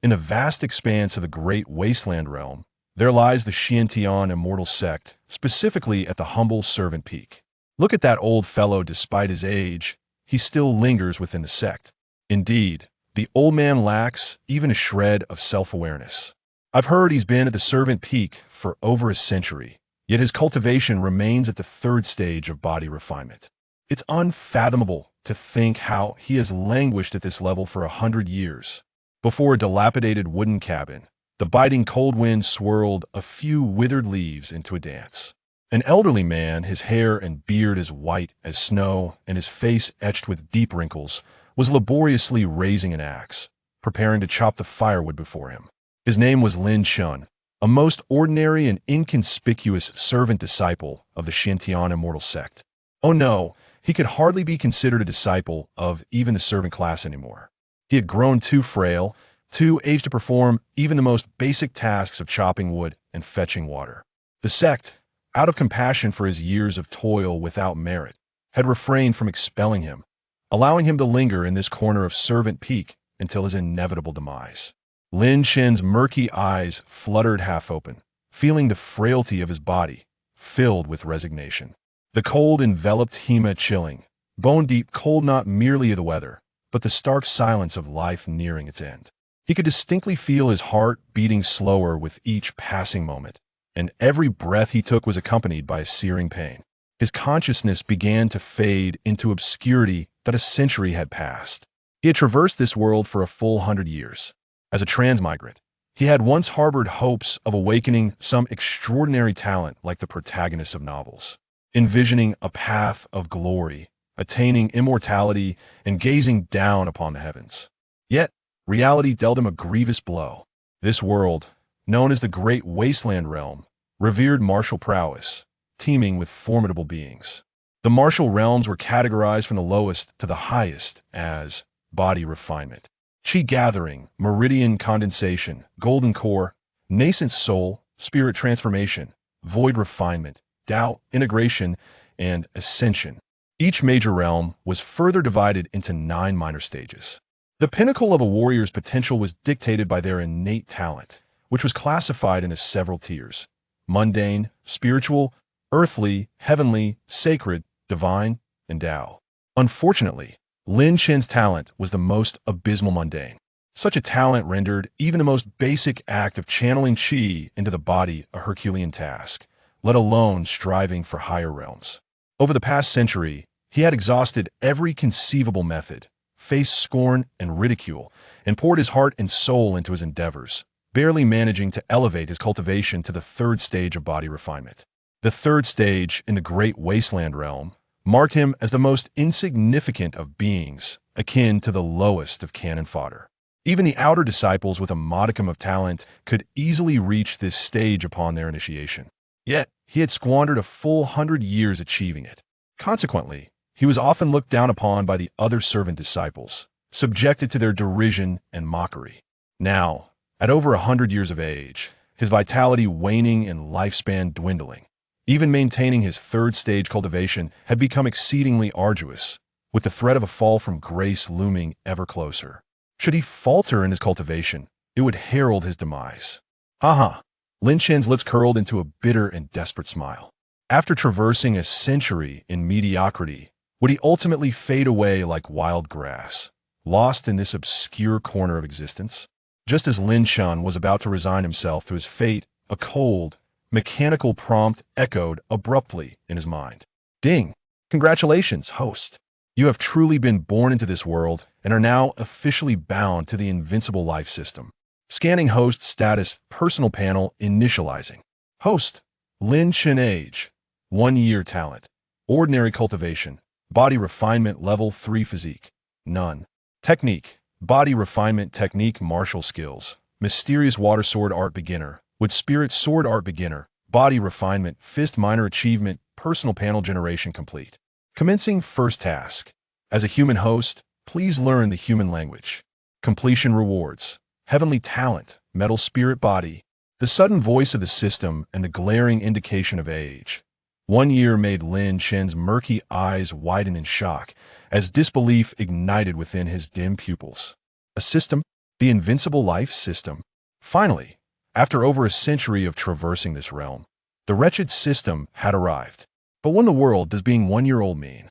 In the vast expanse of the Great Wasteland realm, there lies the Xiantian immortal sect, specifically at the humble Servant Peak. Look at that old fellow. Despite his age, he still lingers within the sect. Indeed, the old man lacks even a shred of self-awareness. I've heard he's been at the Servant Peak for over a century, yet his cultivation remains at the third stage of body refinement. It's unfathomable to think how he has languished at this level for 100 years. Before a dilapidated wooden cabin, the biting cold wind swirled a few withered leaves into a dance. An elderly man, his hair and beard as white as snow and his face etched with deep wrinkles, was laboriously raising an axe, preparing to chop the firewood before him. His name was Lin Chun, a most ordinary and inconspicuous servant disciple of the Xiantian immortal sect. Oh no, he could hardly be considered a disciple of even the servant class anymore. He had grown too frail, too aged to perform even the most basic tasks of chopping wood and fetching water. The sect, out of compassion for his years of toil without merit, had refrained from expelling him, allowing him to linger in this corner of Servant Peak until his inevitable demise. Lin Chen's murky eyes fluttered half open, feeling the frailty of his body, filled with resignation. The cold enveloped Hema chilling, bone-deep cold not merely of the weather, but the stark silence of life nearing its end. He could distinctly feel his heart beating slower with each passing moment, and every breath he took was accompanied by a searing pain. His consciousness began to fade into obscurity that a century had passed. He had traversed this world for a full 100 years. As a transmigrant, he had once harbored hopes of awakening some extraordinary talent like the protagonists of novels, envisioning a path of glory, attaining immortality, and gazing down upon the heavens. Yet, reality dealt him a grievous blow. This world, known as the Great Wasteland Realm, revered martial prowess, teeming with formidable beings. The martial realms were categorized from the lowest to the highest as body refinement, chi gathering, meridian condensation, golden core, nascent soul, spirit transformation, void refinement, Tao integration, and ascension. Each major realm was further divided into 9 minor stages. The pinnacle of a warrior's potential was dictated by their innate talent, which was classified into several tiers: mundane, spiritual, earthly, heavenly, sacred, divine, and Tao. Unfortunately, Lin Chen's talent was the most abysmal mundane. Such a talent rendered even the most basic act of channeling qi into the body a Herculean task, let alone striving for higher realms. Over the past century, he had exhausted every conceivable method, faced scorn and ridicule, and poured his heart and soul into his endeavors, barely managing to elevate his cultivation to the third stage of body refinement. The third stage in the Great Wasteland realm marked him as the most insignificant of beings, akin to the lowest of cannon fodder. Even the outer disciples with a modicum of talent could easily reach this stage upon their initiation. Yet, he had squandered a full 100 years achieving it. Consequently, he was often looked down upon by the other servant disciples, subjected to their derision and mockery. Now, at over 100 years of age, his vitality waning and lifespan dwindling, even maintaining his third stage cultivation had become exceedingly arduous, with the threat of a fall from grace looming ever closer. Should he falter in his cultivation, it would herald his demise. Haha! Lin Chen's lips curled into a bitter and desperate smile. After traversing a century in mediocrity, would he ultimately fade away like wild grass, lost in this obscure corner of existence? Just as Lin Chen was about to resign himself to his fate, a cold, mechanical prompt echoed abruptly in his mind. Ding! Congratulations, host. You have truly been born into this world and are now officially bound to the invincible life system. Scanning host status, personal panel initializing. Host, Lin Chen age, 1 year talent, ordinary cultivation, body refinement level 3 physique, none. Technique, body refinement technique martial skills, mysterious water sword art beginner, with spirit sword art beginner, body refinement, fist minor achievement, personal panel generation complete. Commencing first task. As a human host, please learn the human language. Completion rewards. Heavenly talent, metal spirit body. The sudden voice of the system and the glaring indication of age. 1 year made Lin Chen's murky eyes widen in shock as disbelief ignited within his dim pupils. A system? The invincible life system. Finally, after over a century of traversing this realm, the wretched system had arrived. But what in the world does being 1 year old mean?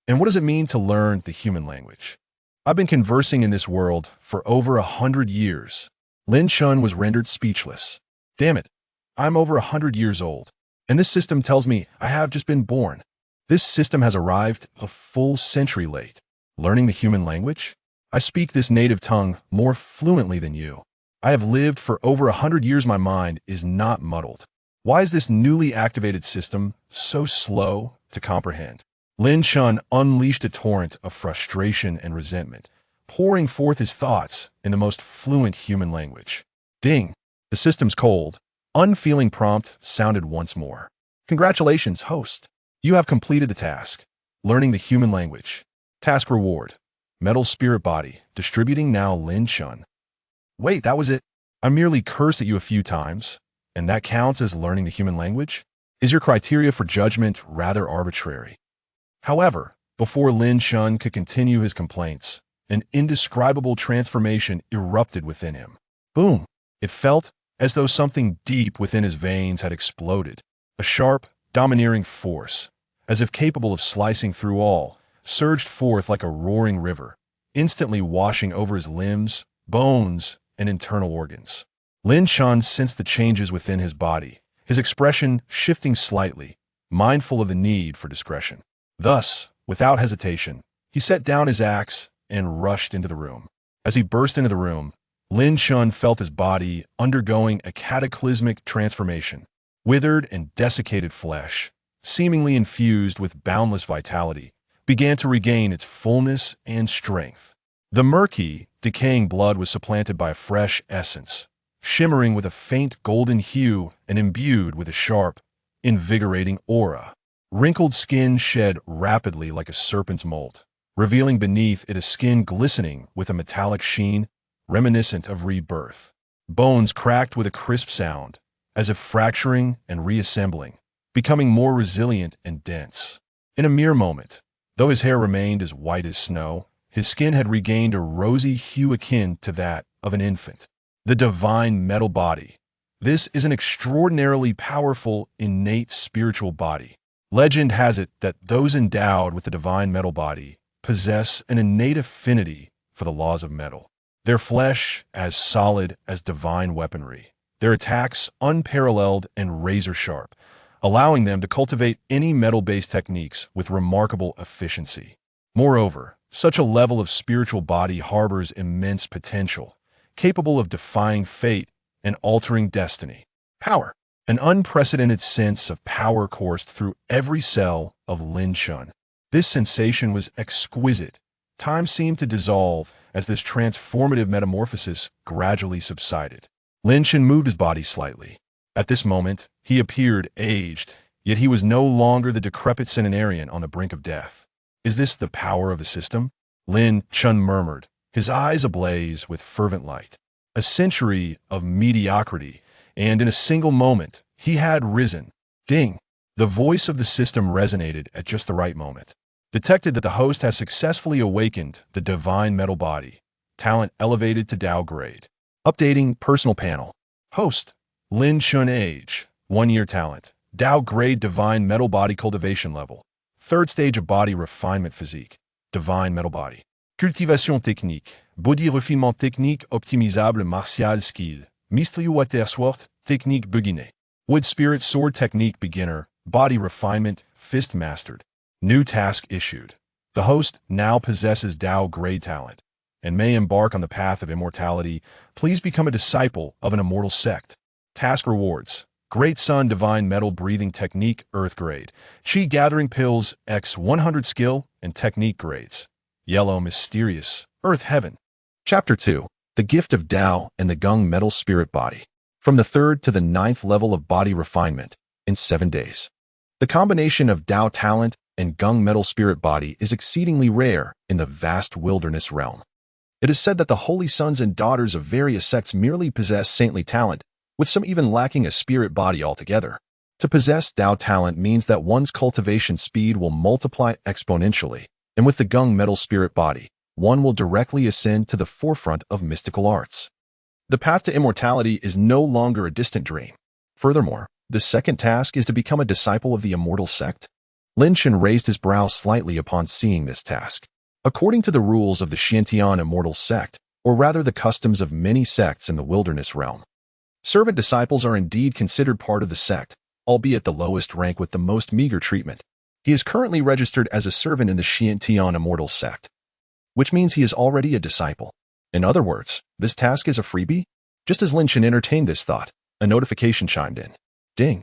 And what does it mean to learn the human language? I've been conversing in this world for over 100 years. Lin Chun was rendered speechless. Damn it, I'm over 100 years old. And this system tells me I have just been born. This system has arrived a full century late. Learning the human language? I speak this native tongue more fluently than you. I have lived for over 100 years. My mind is not muddled. Why is this newly activated system so slow to comprehend? Lin Chun unleashed a torrent of frustration and resentment, pouring forth his thoughts in the most fluent human language. Ding! The system's cold, unfeeling prompt sounded once more. Congratulations, host. You have completed the task. Learning the human language. Task reward. Metal spirit body. Distributing now Lin Chun. Wait, that was it? I merely cursed at you a few times, and that counts as learning the human language? Is your criteria for judgment rather arbitrary? However, before Lin Chun could continue his complaints, an indescribable transformation erupted within him. Boom! It felt as though something deep within his veins had exploded. A sharp, domineering force, as if capable of slicing through all, surged forth like a roaring river, instantly washing over his limbs, bones, and internal organs. Lin Chun sensed the changes within his body, his expression shifting slightly, mindful of the need for discretion. Thus, without hesitation, he set down his axe and rushed into the room. As he burst into the room, Lin Chun felt his body undergoing a cataclysmic transformation. Withered and desiccated flesh, seemingly infused with boundless vitality, began to regain its fullness and strength. The murky, decaying blood was supplanted by a fresh essence, shimmering with a faint golden hue and imbued with a sharp, invigorating aura. Wrinkled skin shed rapidly like a serpent's molt, revealing beneath it a skin glistening with a metallic sheen reminiscent of rebirth. Bones cracked with a crisp sound, as if fracturing and reassembling, becoming more resilient and dense. In a mere moment, though his hair remained as white as snow, his skin had regained a rosy hue akin to that of an infant. The divine metal body. This is an extraordinarily powerful, innate spiritual body. Legend has it that those endowed with the divine metal body possess an innate affinity for the laws of metal. Their flesh as solid as divine weaponry. Their attacks unparalleled and razor-sharp, allowing them to cultivate any metal-based techniques with remarkable efficiency. Moreover, such a level of spiritual body harbors immense potential, capable of defying fate and altering destiny. Power. An unprecedented sense of power coursed through every cell of Lin Chun. This sensation was exquisite. Time seemed to dissolve as this transformative metamorphosis gradually subsided. Lin Chun moved his body slightly. At this moment, he appeared aged, yet he was no longer the decrepit centenarian on the brink of death. Is this the power of the system? Lin Chun murmured, his eyes ablaze with fervent light. A century of mediocrity, and in a single moment, he had risen. Ding! The voice of the system resonated at just the right moment. Detected that the host has successfully awakened the divine metal body. Talent elevated to Tao grade. Updating personal panel. Host. Lin Chun age. 1 year talent. Tao grade divine metal body cultivation level. Third stage of body refinement physique. Divine metal body. Cultivation technique. Body refinement technique optimisable martial skill. Mystery water sword technique beginner. Wood spirit sword technique beginner. Body refinement fist mastered. New task issued. The host now possesses Tao grade talent and may embark on the path of immortality. Please become a disciple of an immortal sect. Task rewards. Great Sun Divine Metal Breathing Technique Earth Grade. Chi Gathering Pills X 100 Skill and Technique Grades. Yellow Mysterious Earth Heaven. Chapter 2. The Gift of Tao and the Gung Metal Spirit Body. From the 3rd to the 9th level of body refinement in 7 days. The combination of Tao talent and Gung Metal Spirit Body is exceedingly rare in the vast wilderness realm. It is said that the holy sons and daughters of various sects merely possess saintly talent, with some even lacking a spirit body altogether. To possess Tao talent means that one's cultivation speed will multiply exponentially, and with the Gung Metal Spirit Body, one will directly ascend to the forefront of mystical arts. The path to immortality is no longer a distant dream. Furthermore, the second task is to become a disciple of the immortal sect. Lin Shen raised his brow slightly upon seeing this task. According to the rules of the Xiantian immortal sect, or rather the customs of many sects in the wilderness realm, servant disciples are indeed considered part of the sect, albeit the lowest rank with the most meager treatment. He is currently registered as a servant in the Xiantian immortal sect, which means he is already a disciple. In other words, this task is a freebie? Just as Lin Shen entertained this thought, a notification chimed in. Ding.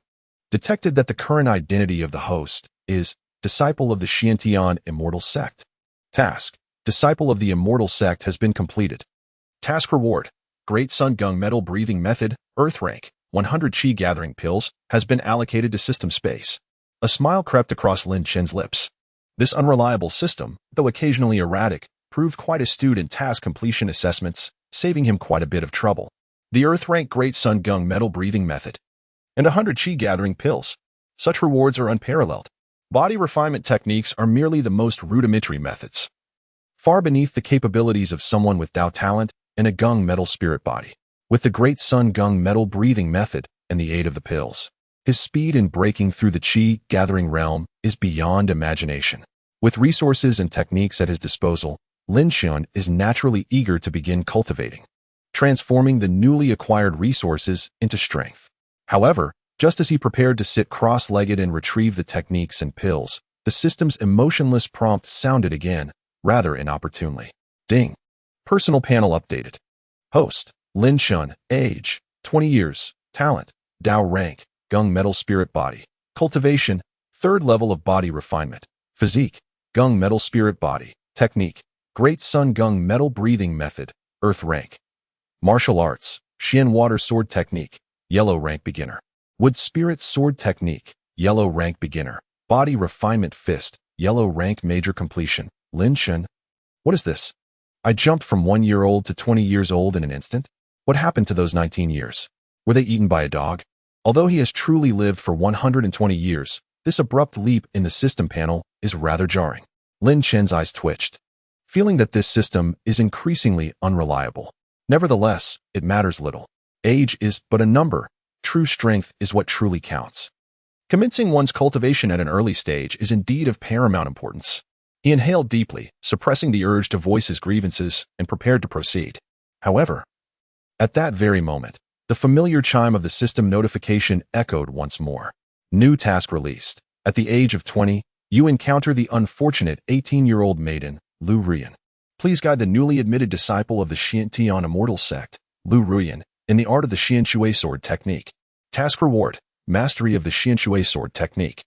Detected that the current identity of the host is Disciple of the Xiantian Immortal Sect. Task: Disciple of the Immortal Sect has been completed. Task reward: Great Sun Gung Metal Breathing Method, Earth Rank, 100 Qi Gathering Pills, has been allocated to system space. A smile crept across Lin Shen's lips. This unreliable system, though occasionally erratic, proved quite astute in task completion assessments, saving him quite a bit of trouble. The Earth Rank Great Sun Gung Metal Breathing Method, and 100 Qi Gathering Pills. Such rewards are unparalleled. Body refinement techniques are merely the most rudimentary methods, far beneath the capabilities of someone with Dao talent and a Gung Metal spirit body. With the Great Sun Gung Metal Breathing Method and the aid of the pills, his speed in breaking through the Qi gathering realm is beyond imagination. With resources and techniques at his disposal, Lin Shen is naturally eager to begin cultivating, transforming the newly acquired resources into strength. However, just as he prepared to sit cross-legged and retrieve the techniques and pills, the system's emotionless prompt sounded again, rather inopportunely. Ding. Personal panel updated. Host: Lin Shen. Age: 20 years. Talent: Dao rank, Gung Metal Spirit Body. Cultivation: 3rd level of body refinement. Physique: Gung Metal Spirit Body. Technique: Great Sun Gung Metal Breathing Method. Earth rank. Martial arts: Xian Water Sword Technique. Yellow rank beginner. Wood Spirit Sword Technique. Yellow rank beginner. Body Refinement Fist. Yellow rank major completion. Lin Shen. What is this? I jumped from 1-year-old to 20 years old in an instant? What happened to those 19 years? Were they eaten by a dog? Although he has truly lived for 120 years, this abrupt leap in the system panel is rather jarring. Lin Shen's eyes twitched, feeling that this system is increasingly unreliable. Nevertheless, it matters little. Age is but a number. True strength is what truly counts. Commencing one's cultivation at an early stage is indeed of paramount importance. He inhaled deeply, suppressing the urge to voice his grievances, and prepared to proceed. However, at that very moment, the familiar chime of the system notification echoed once more. New task released. At the age of 20, you encounter the unfortunate 18-year-old maiden, Lu Ruyan. Please guide the newly admitted disciple of the Xiantian Immortal Sect, Lu Ruyan, in the art of the Xianshui Sword Technique. Task reward: Mastery of the Xianshui Sword Technique.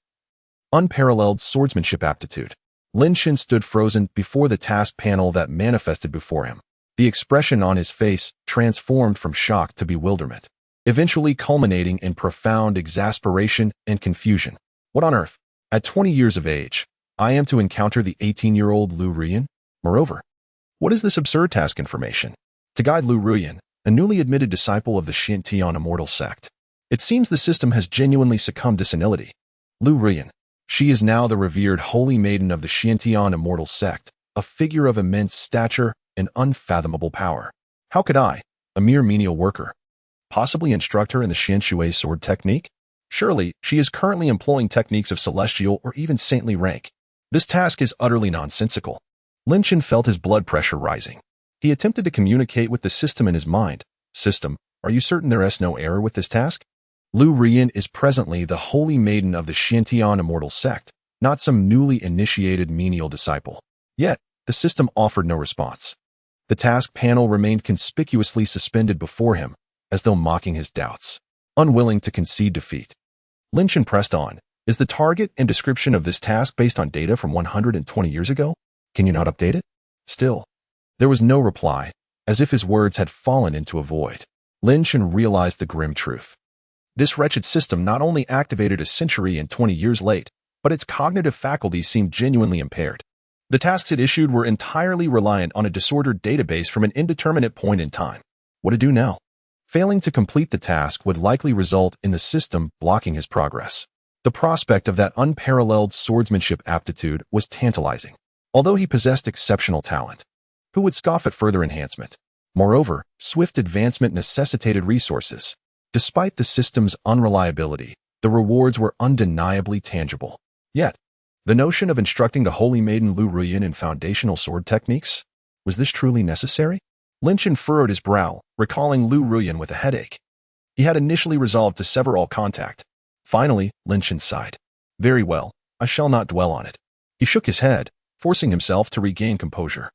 Unparalleled swordsmanship aptitude. Lin Shen stood frozen before the task panel that manifested before him. The expression on his face transformed from shock to bewilderment, eventually culminating in profound exasperation and confusion. What on earth? At 20 years of age, I am to encounter the 18-year-old Lu Ruyan? Moreover, what is this absurd task information? To guide Lu Ruyan, a newly admitted disciple of the Xiantian Immortal Sect. It seems the system has genuinely succumbed to senility. Lu Ruyan. She is now the revered holy maiden of the Xiantian Immortal Sect, a figure of immense stature and unfathomable power. How could I, a mere menial worker, possibly instruct her in the Xianshui Sword Technique? Surely, she is currently employing techniques of celestial or even saintly rank. This task is utterly nonsensical. Lin Shen felt his blood pressure rising. He attempted to communicate with the system in his mind. System, are you certain there is no error with this task? Lu Ruyan is presently the holy maiden of the Xiantian Immortal Sect, not some newly initiated menial disciple. Yet, the system offered no response. The task panel remained conspicuously suspended before him, as though mocking his doubts. Unwilling to concede defeat, Lin Shen pressed on. Is the target and description of this task based on data from 120 years ago? Can you not update it? Still, there was no reply, as if his words had fallen into a void. Lin Shen realized the grim truth. This wretched system not only activated a century and 20 years late, but its cognitive faculties seemed genuinely impaired. The tasks it issued were entirely reliant on a disordered database from an indeterminate point in time. What to do now? Failing to complete the task would likely result in the system blocking his progress. The prospect of that unparalleled swordsmanship aptitude was tantalizing. Although he possessed exceptional talent, Who would scoff at further enhancement? Moreover, swift advancement necessitated resources. Despite the system's unreliability, the rewards were undeniably tangible. Yet, the notion of instructing the holy maiden Lu Ruyan in foundational sword techniques? Was this truly necessary? Lin Chen furrowed his brow, recalling Lu Ruyan with a headache. He had initially resolved to sever all contact. Finally, Lin Chen sighed. Very well, I shall not dwell on it. He shook his head, forcing himself to regain composure.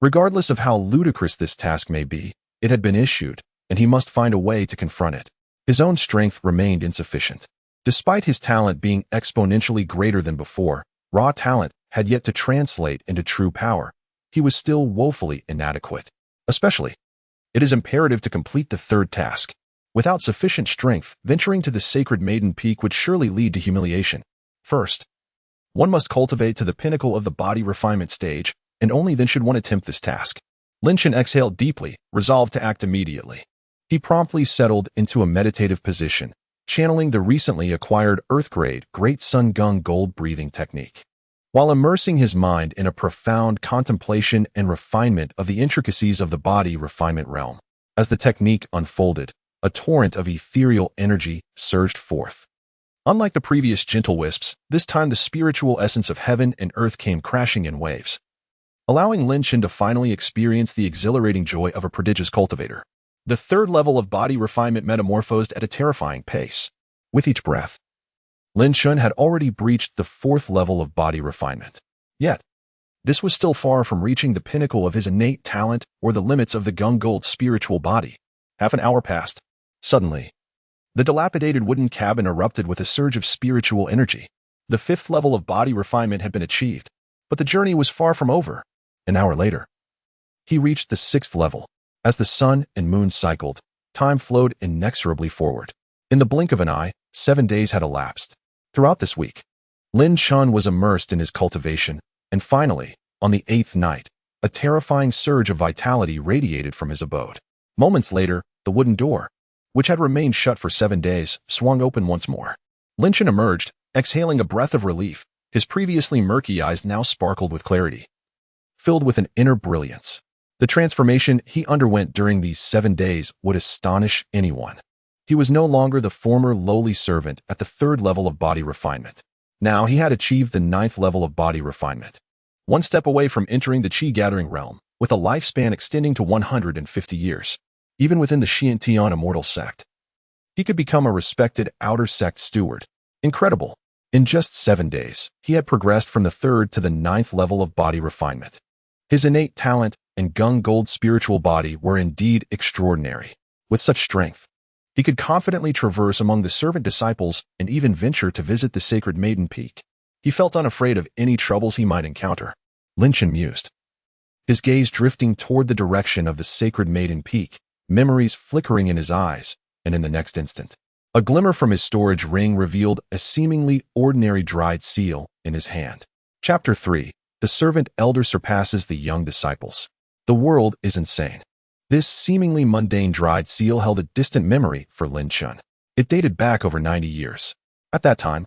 Regardless of how ludicrous this task may be, it had been issued, and he must find a way to confront it. His own strength remained insufficient. Despite his talent being exponentially greater than before, raw talent had yet to translate into true power. He was still woefully inadequate. Especially, it is imperative to complete the third task. Without sufficient strength, venturing to the Sacred Maiden Peak would surely lead to humiliation. First, one must cultivate to the pinnacle of the body refinement stage, and only then should one attempt this task. Lin Chen exhaled deeply, resolved to act immediately. He promptly settled into a meditative position, channeling the recently acquired Earth-grade Great Sun Gong gold breathing technique. While immersing his mind in a profound contemplation and refinement of the intricacies of the body refinement realm, as the technique unfolded, a torrent of ethereal energy surged forth. Unlike the previous gentle wisps, this time the spiritual essence of heaven and earth came crashing in waves, allowing Lin Chen to finally experience the exhilarating joy of a prodigious cultivator. The third level of body refinement metamorphosed at a terrifying pace. With each breath, Lin Chen had already breached the fourth level of body refinement. Yet, this was still far from reaching the pinnacle of his innate talent or the limits of the Gung Gold spiritual body. Half an hour passed. Suddenly, the dilapidated wooden cabin erupted with a surge of spiritual energy. The fifth level of body refinement had been achieved, but the journey was far from over. An hour later, he reached the sixth level. As the sun and moon cycled, time flowed inexorably forward. In the blink of an eye, 7 days had elapsed. Throughout this week, Lin Chen was immersed in his cultivation, and finally, on the 8th night, a terrifying surge of vitality radiated from his abode. Moments later, the wooden door, which had remained shut for 7 days, swung open once more. Lin Chen emerged, exhaling a breath of relief. His previously murky eyes now sparkled with clarity, filled with an inner brilliance. The transformation he underwent during these 7 days would astonish anyone. He was no longer the former lowly servant at the third level of body refinement. Now he had achieved the 9th level of body refinement, one step away from entering the Qi-gathering realm, with a lifespan extending to 150 years. Even within the Xiantian immortal sect, he could become a respected outer sect steward. Incredible. In just 7 days, he had progressed from the 3rd to the 9th level of body refinement. His innate talent and Gung Gold spiritual body were indeed extraordinary. With such strength, he could confidently traverse among the servant disciples and even venture to visit the Sacred Maiden Peak. He felt unafraid of any troubles he might encounter. Lin Chen mused, his gaze drifting toward the direction of the Sacred Maiden Peak, memories flickering in his eyes, and in the next instant, a glimmer from his storage ring revealed a seemingly ordinary dried seal in his hand. Chapter 3. The servant elder surpasses the young disciples. The world is insane. This seemingly mundane dried seal held a distant memory for Lin Chen. It dated back over 90 years. At that time,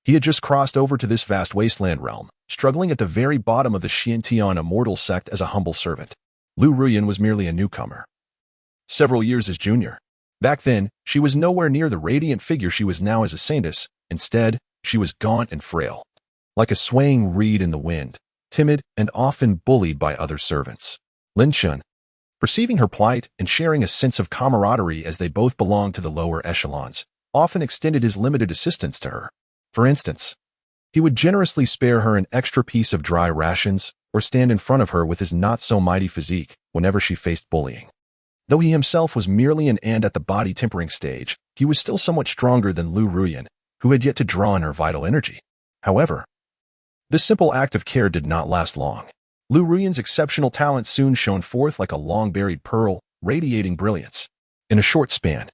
he had just crossed over to this vast wasteland realm, struggling at the very bottom of the Xiantian immortal sect as a humble servant. Lu Ruyan was merely a newcomer, several years his junior. Back then, she was nowhere near the radiant figure she was now as a saintess. Instead, she was gaunt and frail, like a swaying reed in the wind, timid and often bullied by other servants. Lin Chen, perceiving her plight and sharing a sense of camaraderie as they both belonged to the lower echelons, often extended his limited assistance to her. For instance, he would generously spare her an extra piece of dry rations or stand in front of her with his not-so-mighty physique whenever she faced bullying. Though he himself was merely an ant at the body tempering stage, he was still somewhat stronger than Lu Ruyan, who had yet to draw on her vital energy. However, this simple act of care did not last long. Lu Ruyan's exceptional talent soon shone forth like a long-buried pearl, radiating brilliance. In a short span,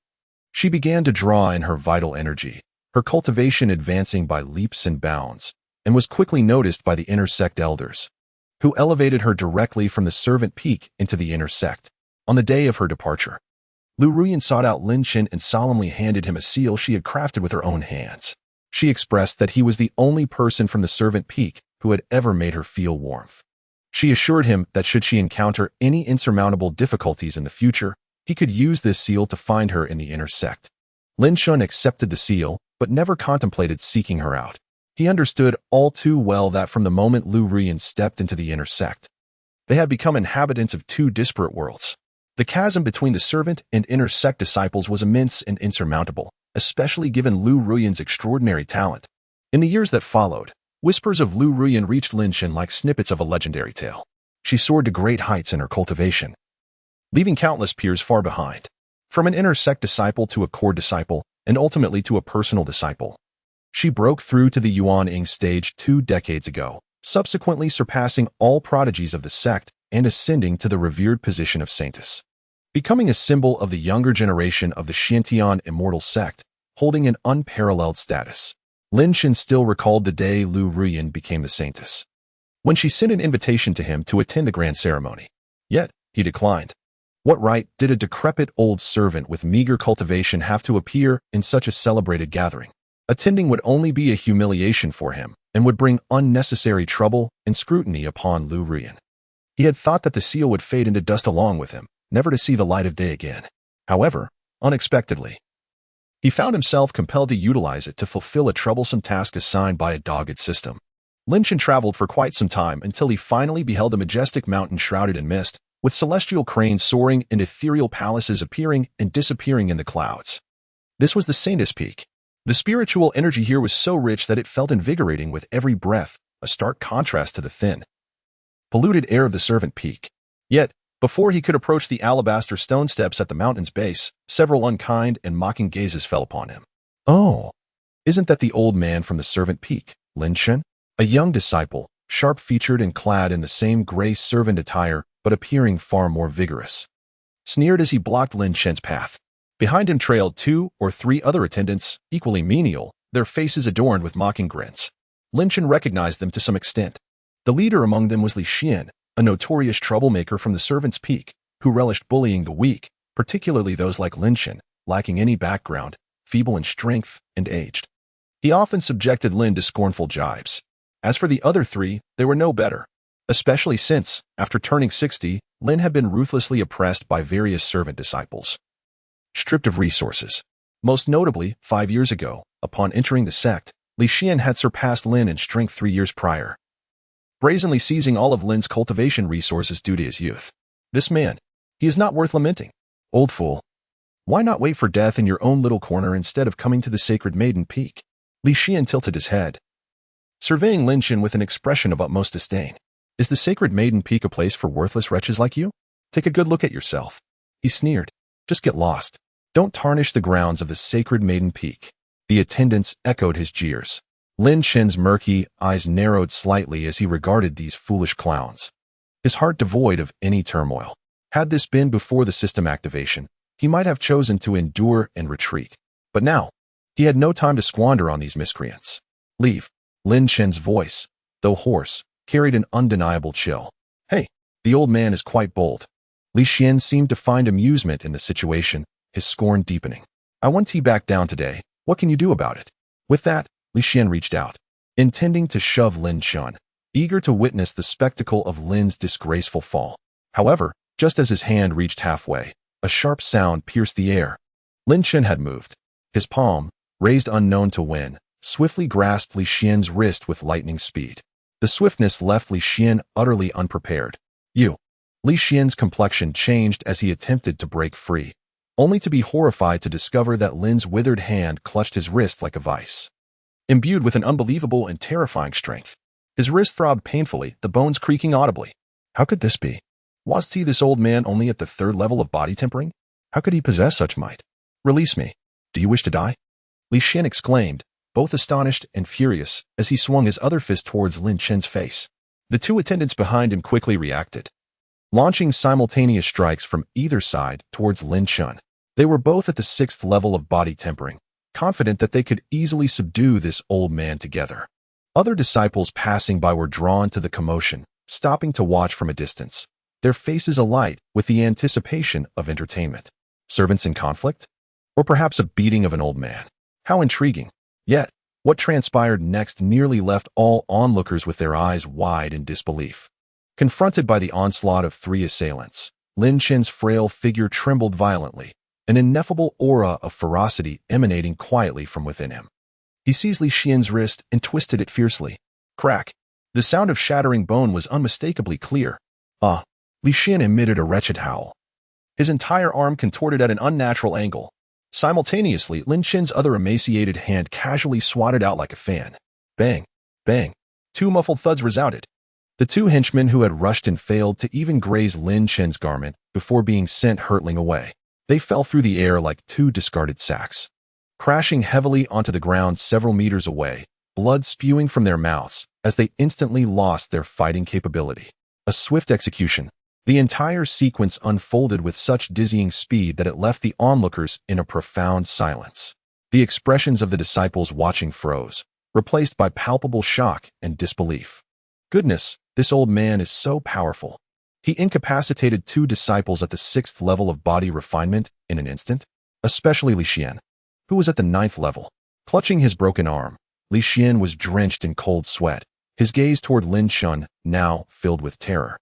she began to draw in her vital energy, her cultivation advancing by leaps and bounds, and was quickly noticed by the inner sect elders, who elevated her directly from the servant peak into the inner sect. On the day of her departure, Lu Ruyan sought out Lin Chen and solemnly handed him a seal she had crafted with her own hands. She expressed that he was the only person from the servant peak who had ever made her feel warmth. She assured him that should she encounter any insurmountable difficulties in the future, he could use this seal to find her in the inner sect. Lin Shun accepted the seal, but never contemplated seeking her out. He understood all too well that from the moment Lu Ruyan stepped into the inner sect, they had become inhabitants of two disparate worlds. The chasm between the servant and inner sect disciples was immense and insurmountable, especially given Lu Ruyan's extraordinary talent. In the years that followed, whispers of Lu Ruyan reached Lin Shun like snippets of a legendary tale. She soared to great heights in her cultivation, leaving countless peers far behind. From an inner sect disciple to a core disciple, and ultimately to a personal disciple, she broke through to the Yuan Ying stage 2 decades ago, subsequently surpassing all prodigies of the sect and ascending to the revered position of saintess, becoming a symbol of the younger generation of the Xiantian immortal sect, holding an unparalleled status. Lin Shun still recalled the day Lu Ruyan became the saintess, when she sent an invitation to him to attend the grand ceremony. Yet, he declined. What right did a decrepit old servant with meager cultivation have to appear in such a celebrated gathering? Attending would only be a humiliation for him and would bring unnecessary trouble and scrutiny upon Lu Ruyan. He had thought that the seal would fade into dust along with him, never to see the light of day again. However, unexpectedly, he found himself compelled to utilize it to fulfill a troublesome task assigned by a dogged system. Lin Shun traveled for quite some time until he finally beheld a majestic mountain shrouded in mist, with celestial cranes soaring and ethereal palaces appearing and disappearing in the clouds. This was the Saintess Peak. The spiritual energy here was so rich that it felt invigorating with every breath, a stark contrast to the thin, polluted air of the Servant Peak. Yet, before he could approach the alabaster stone steps at the mountain's base, several unkind and mocking gazes fell upon him. Oh, isn't that the old man from the Servant Peak, Lin Shun? A young disciple, sharp-featured and clad in the same gray servant attire, but appearing far more vigorous, sneered as he blocked Lin Shun's path. Behind him trailed 2 or 3 other attendants, equally menial, their faces adorned with mocking grins. Lin Shun recognized them to some extent. The leader among them was Li Xian, a notorious troublemaker from the Servant's Peak, who relished bullying the weak, particularly those like Lin Shun, lacking any background, feeble in strength, and aged. He often subjected Lin to scornful jibes. As for the other 3, they were no better, especially since, after turning 60, Lin had been ruthlessly oppressed by various servant disciples, stripped of resources. Most notably, 5 years ago, upon entering the sect, Li Xian had surpassed Lin in strength 3 years prior, brazenly seizing all of Lin's cultivation resources due to his youth. This man, he is not worth lamenting. Old fool. Why not wait for death in your own little corner instead of coming to the Sacred Maiden Peak? Li Xian tilted his head, surveying Lin Shun with an expression of utmost disdain. Is the Sacred Maiden Peak a place for worthless wretches like you? Take a good look at yourself. He sneered. Just get lost. Don't tarnish the grounds of the Sacred Maiden Peak. The attendants echoed his jeers. Lin Shun's murky eyes narrowed slightly as he regarded these foolish clowns, his heart devoid of any turmoil. Had this been before the system activation, he might have chosen to endure and retreat. But now, he had no time to squander on these miscreants. Leave. Lin Shun's voice, though hoarse, carried an undeniable chill. Hey, the old man is quite bold. Li Xian seemed to find amusement in the situation, his scorn deepening. I want tea back down today. What can you do about it? With that, Li Xian reached out, intending to shove Lin Shun, eager to witness the spectacle of Lin's disgraceful fall. However, just as his hand reached halfway, a sharp sound pierced the air. Lin Shun had moved. His palm, raised unknown to when, swiftly grasped Li Xian's wrist with lightning speed. The swiftness left Li Xian utterly unprepared. Li Xian's complexion changed as he attempted to break free, only to be horrified to discover that Lin's withered hand clutched his wrist like a vice, imbued with an unbelievable and terrifying strength. His wrist throbbed painfully, the bones creaking audibly. How could this be? Was he this old man only at the 3rd level of body tempering? How could he possess such might? Release me. Do you wish to die? Li Xian exclaimed, both astonished and furious, as he swung his other fist towards Lin Shun's face. The 2 attendants behind him quickly reacted, launching simultaneous strikes from either side towards Lin Shun. They were both at the 6th level of body tempering, confident that they could easily subdue this old man together. Other disciples passing by were drawn to the commotion, stopping to watch from a distance, their faces alight with the anticipation of entertainment. Servants in conflict? Or perhaps a beating of an old man? How intriguing. Yet, what transpired next nearly left all onlookers with their eyes wide in disbelief. Confronted by the onslaught of three assailants, Lin Chen's frail figure trembled violently, an ineffable aura of ferocity emanating quietly from within him. He seized Li Xian's wrist and twisted it fiercely. Crack! The sound of shattering bone was unmistakably clear. Li Xian emitted a wretched howl. His entire arm contorted at an unnatural angle. Simultaneously, Lin Chen's other emaciated hand casually swatted out like a fan. Bang! Bang! Two muffled thuds resounded. The two henchmen who had rushed and failed to even graze Lin Chen's garment before being sent hurtling away. They fell through the air like two discarded sacks, crashing heavily onto the ground several meters away, blood spewing from their mouths as they instantly lost their fighting capability. A swift execution. The entire sequence unfolded with such dizzying speed that it left the onlookers in a profound silence. The expressions of the disciples watching froze, replaced by palpable shock and disbelief. Goodness, this old man is so powerful. He incapacitated two disciples at the 6th level of body refinement in an instant, especially Li Xian, who was at the 9th level. Clutching his broken arm, Li Xian was drenched in cold sweat, his gaze toward Lin Chen now filled with terror.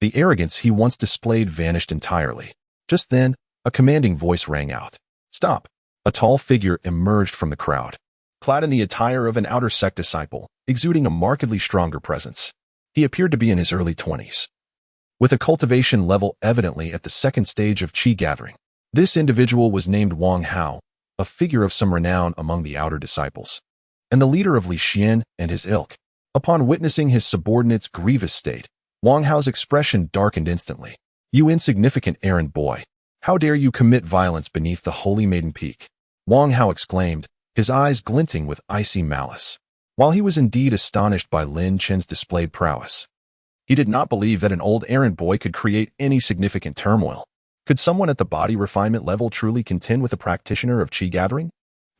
The arrogance he once displayed vanished entirely. Just then, a commanding voice rang out. Stop! A tall figure emerged from the crowd, clad in the attire of an outer sect disciple, exuding a markedly stronger presence. He appeared to be in his early 20s, with a cultivation level evidently at the 2nd stage of qi gathering. This individual was named Wang Hao, a figure of some renown among the outer disciples, and the leader of Li Xian and his ilk. Upon witnessing his subordinate's grievous state, Wang Hao's expression darkened instantly. You insignificant errand boy! How dare you commit violence beneath the Holy Maiden Peak? Wang Hao exclaimed, his eyes glinting with icy malice. While he was indeed astonished by Lin Chen's displayed prowess, he did not believe that an old errand boy could create any significant turmoil. Could someone at the body refinement level truly contend with a practitioner of qi gathering?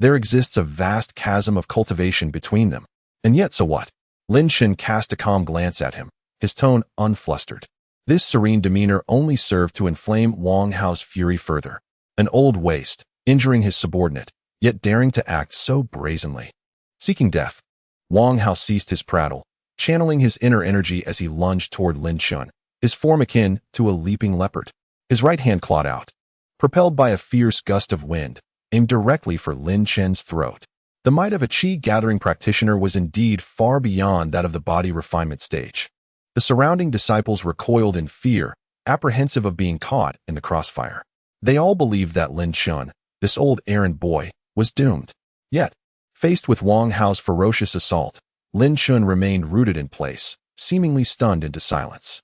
There exists a vast chasm of cultivation between them. And yet, so what? Lin Chen cast a calm glance at him, his tone unflustered. This serene demeanor only served to inflame Wang Hao's fury further. An old waste, injuring his subordinate, yet daring to act so brazenly. Seeking death, Wang Hao ceased his prattle, channeling his inner energy as he lunged toward Lin Chen, his form akin to a leaping leopard. His right hand clawed out, propelled by a fierce gust of wind, aimed directly for Lin Chen's throat. The might of a qi-gathering practitioner was indeed far beyond that of the body refinement stage. The surrounding disciples recoiled in fear, apprehensive of being caught in the crossfire. They all believed that Lin Chen, this old errand boy, was doomed. Yet, faced with Wang Hao's ferocious assault, Lin Chen remained rooted in place, seemingly stunned into silence.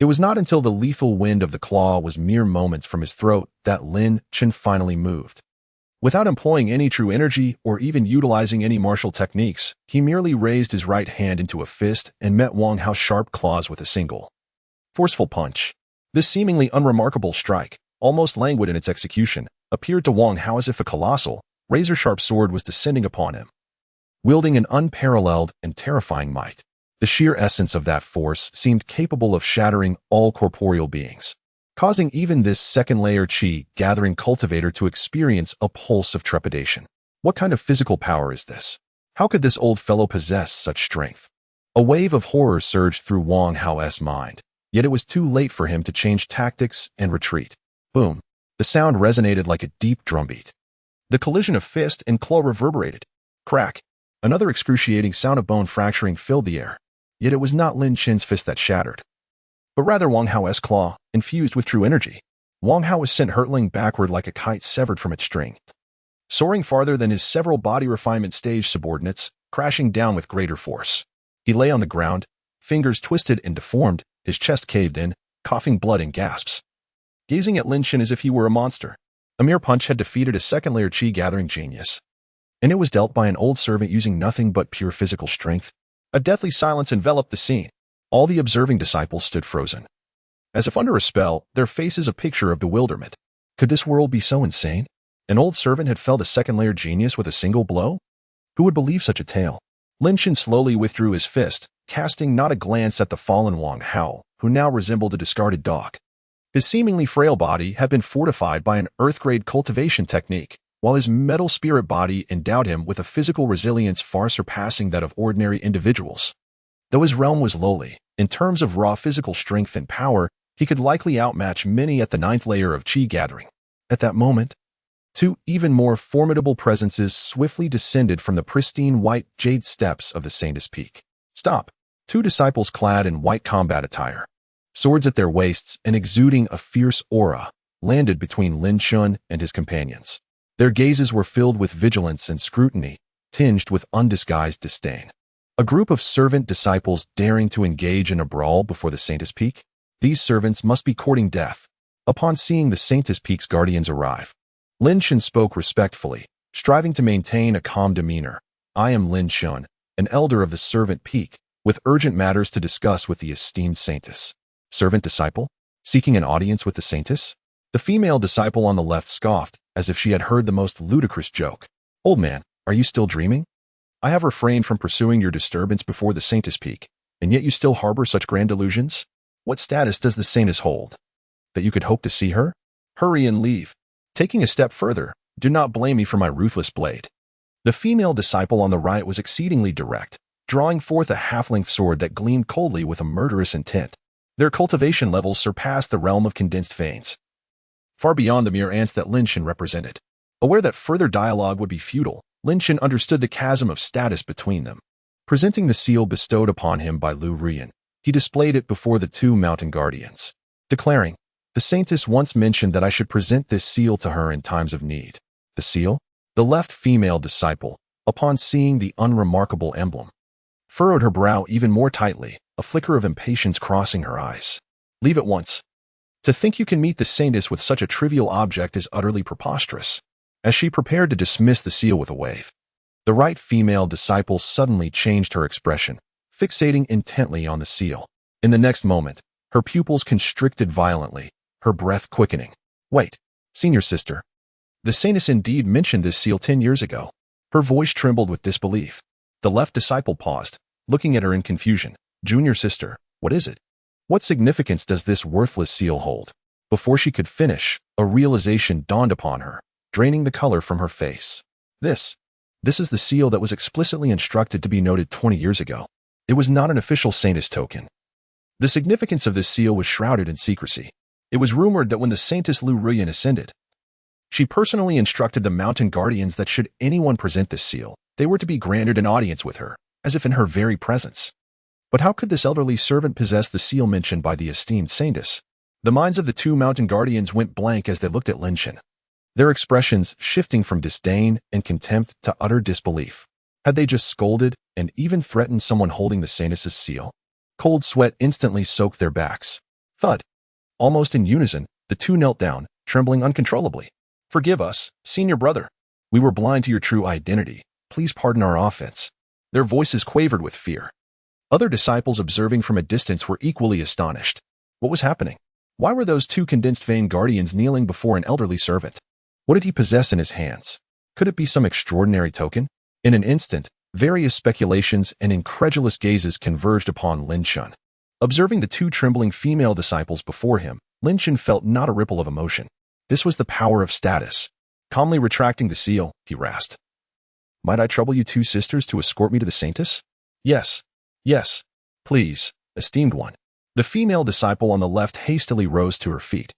It was not until the lethal wind of the claw was mere moments from his throat that Lin Chen finally moved. Without employing any true energy or even utilizing any martial techniques, he merely raised his right hand into a fist and met Wang Hao's sharp claws with a single, forceful punch. This seemingly unremarkable strike, almost languid in its execution, appeared to Wang Hao as if a colossal, razor-sharp sword was descending upon him, wielding an unparalleled and terrifying might. The sheer essence of that force seemed capable of shattering all corporeal beings, causing even this second-layer qi-gathering cultivator to experience a pulse of trepidation. What kind of physical power is this? How could this old fellow possess such strength? A wave of horror surged through Wang Hao's mind, yet it was too late for him to change tactics and retreat. Boom! The sound resonated like a deep drumbeat. The collision of fist and claw reverberated. Crack! Another excruciating sound of bone fracturing filled the air. Yet it was not Lin Chen's fist that shattered, but rather Wang Hao's claw, infused with true energy. Wang Hao was sent hurtling backward like a kite severed from its string, soaring farther than his several body refinement stage subordinates, crashing down with greater force. He lay on the ground, fingers twisted and deformed, his chest caved in, coughing blood in gasps, gazing at Lin Chen as if he were a monster. A mere punch had defeated a second-layer qi-gathering genius, and it was dealt by an old servant using nothing but pure physical strength. A deathly silence enveloped the scene. All the observing disciples stood frozen, as if under a spell, their faces a picture of bewilderment. Could this world be so insane? An old servant had felled a second-layer genius with a single blow? Who would believe such a tale? Lin Chen slowly withdrew his fist, casting not a glance at the fallen Wang Hao, who now resembled a discarded dog. His seemingly frail body had been fortified by an earth-grade cultivation technique, while his metal spirit body endowed him with a physical resilience far surpassing that of ordinary individuals. Though his realm was lowly, In terms of raw physical strength and power, he could likely outmatch many at the ninth layer of Qi gathering. At that moment, two even more formidable presences swiftly descended from the pristine white jade steps of the Saintess Peak. Stop! Two disciples clad in white combat attire, swords at their waists and exuding a fierce aura, landed between Lin Shun and his companions. Their gazes were filled with vigilance and scrutiny, tinged with undisguised disdain. A group of servant disciples daring to engage in a brawl before the Saintess Peak? These servants must be courting death. Upon seeing the Saintess Peak's guardians arrive, Lin Shun spoke respectfully, striving to maintain a calm demeanor. I am Lin Shun, an elder of the Servant Peak, with urgent matters to discuss with the esteemed Saintess. Servant disciple? Seeking an audience with the Saintess? The female disciple on the left scoffed, as if she had heard the most ludicrous joke. Old man, are you still dreaming? I have refrained from pursuing your disturbance before the Saintess Peak, and yet you still harbor such grand delusions? What status does the Saintess hold? That you could hope to see her? Hurry and leave. Taking a step further, do not blame me for my ruthless blade. The female disciple on the right was exceedingly direct, drawing forth a half-length sword that gleamed coldly with a murderous intent. Their cultivation levels surpassed the realm of condensed veins, far beyond the mere ants that Lin Shun represented. Aware that further dialogue would be futile, Lin Shun understood the chasm of status between them. Presenting the seal bestowed upon him by Lu Ruyan, he displayed it before the two mountain guardians, declaring, the Saintess once mentioned that I should present this seal to her in times of need. The seal? The left female disciple, upon seeing the unremarkable emblem, furrowed her brow even more tightly, a flicker of impatience crossing her eyes. Leave at once. To think you can meet the Saintess with such a trivial object is utterly preposterous. As she prepared to dismiss the seal with a wave, the right female disciple suddenly changed her expression, fixating intently on the seal. In the next moment, her pupils constricted violently, her breath quickening. Wait, senior sister. The Saintess indeed mentioned this seal 10 years ago. Her voice trembled with disbelief. The left disciple paused, looking at her in confusion. Junior sister, what is it? What significance does this worthless seal hold? Before she could finish, a realization dawned upon her, draining the color from her face. This is the seal that was explicitly instructed to be noted 20 years ago. It was not an official Saintess token. The significance of this seal was shrouded in secrecy. It was rumored that when the Saintess Lu Ruyan ascended, she personally instructed the mountain guardians that should anyone present this seal, they were to be granted an audience with her, as if in her very presence. But how could this elderly servant possess the seal mentioned by the esteemed Saintess? The minds of the two mountain guardians went blank as they looked at Lin Shun, their expressions shifting from disdain and contempt to utter disbelief. Had they just scolded and even threatened someone holding the Saintess's seal? Cold sweat instantly soaked their backs. Thud. Almost in unison, the two knelt down, trembling uncontrollably. Forgive us, senior brother. We were blind to your true identity. Please pardon our offense. Their voices quavered with fear. Other disciples observing from a distance were equally astonished. What was happening? Why were those two condensed vein guardians kneeling before an elderly servant? What did he possess in his hands? Could it be some extraordinary token? In an instant, various speculations and incredulous gazes converged upon Lin Shun. Observing the two trembling female disciples before him, Lin Shun felt not a ripple of emotion. This was the power of status. Calmly retracting the seal, he rasped. Might I trouble you two sisters to escort me to the Saintess? Yes. Yes. Please, esteemed one. The female disciple on the left hastily rose to her feet,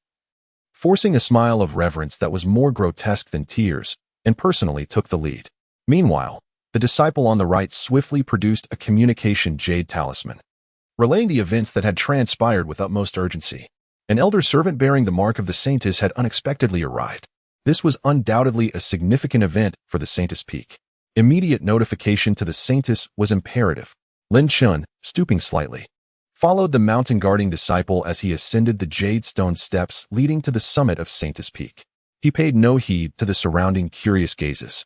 forcing a smile of reverence that was more grotesque than tears, and personally took the lead. Meanwhile, the disciple on the right swiftly produced a communication jade talisman, relaying the events that had transpired with utmost urgency. An elder servant bearing the mark of the Saintess had unexpectedly arrived. This was undoubtedly a significant event for the Saintess Peak. Immediate notification to the Saintess was imperative. Lin Shun, stooping slightly, followed the mountain guarding disciple as he ascended the jade stone steps leading to the summit of Saintess Peak. He paid no heed to the surrounding curious gazes.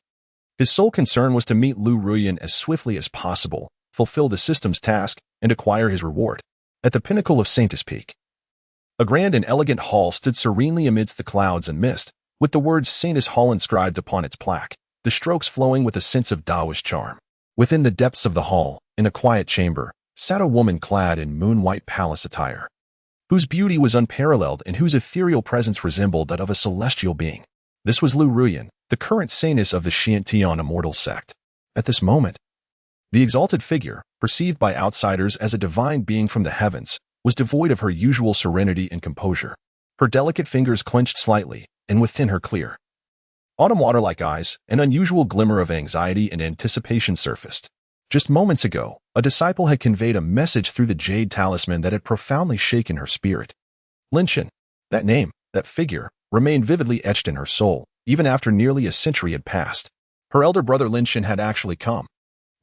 His sole concern was to meet Lu Ruyan as swiftly as possible, fulfill the system's task, and acquire his reward. At the pinnacle of Saintess Peak, a grand and elegant hall stood serenely amidst the clouds and mist, with the words Saintess Hall inscribed upon its plaque, the strokes flowing with a sense of Taoist charm. Within the depths of the hall, in a quiet chamber, sat a woman clad in moon-white palace attire, whose beauty was unparalleled and whose ethereal presence resembled that of a celestial being. This was Lu Ruyan, the current Saintess of the Xiantian immortal sect. At this moment, The exalted figure, perceived by outsiders as a divine being from the heavens, was devoid of her usual serenity and composure. Her delicate fingers clenched slightly, and within her clear, autumn water-like eyes, an unusual glimmer of anxiety and anticipation surfaced. Just moments ago, a disciple had conveyed a message through the jade talisman that had profoundly shaken her spirit. Lin Chen, that name, that figure, remained vividly etched in her soul, even after nearly a century had passed. Her elder brother Lin Chen had actually come.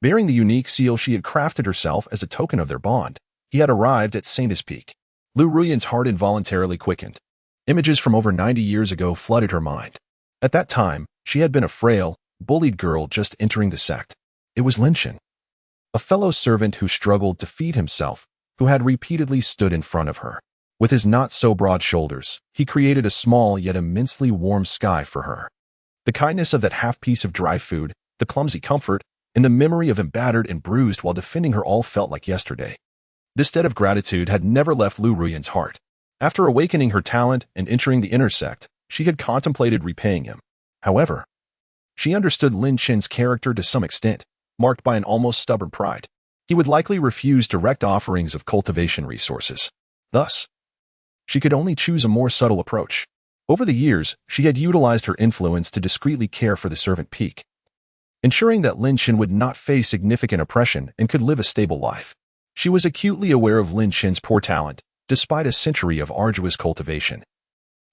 Bearing the unique seal she had crafted herself as a token of their bond, he had arrived at Saintess Peak. Lu Ruyan's heart involuntarily quickened. Images from over 90 years ago flooded her mind. At that time, she had been a frail, bullied girl just entering the sect. It was Lin Chen, a fellow servant who struggled to feed himself, who had repeatedly stood in front of her. With his not-so-broad shoulders, he created a small yet immensely warm sky for her. The kindness of that half-piece of dry food, the clumsy comfort, and the memory of him battered and bruised while defending her all felt like yesterday. This debt of gratitude had never left Lu Ruyan's heart. After awakening her talent and entering the inner sect, she had contemplated repaying him. However, she understood Lin Chen's character to some extent, marked by an almost stubborn pride. He would likely refuse direct offerings of cultivation resources. Thus, she could only choose a more subtle approach. Over the years, she had utilized her influence to discreetly care for the servant Peak, ensuring that Lin Chen would not face significant oppression and could live a stable life. She was acutely aware of Lin Chen's poor talent, despite a century of arduous cultivation.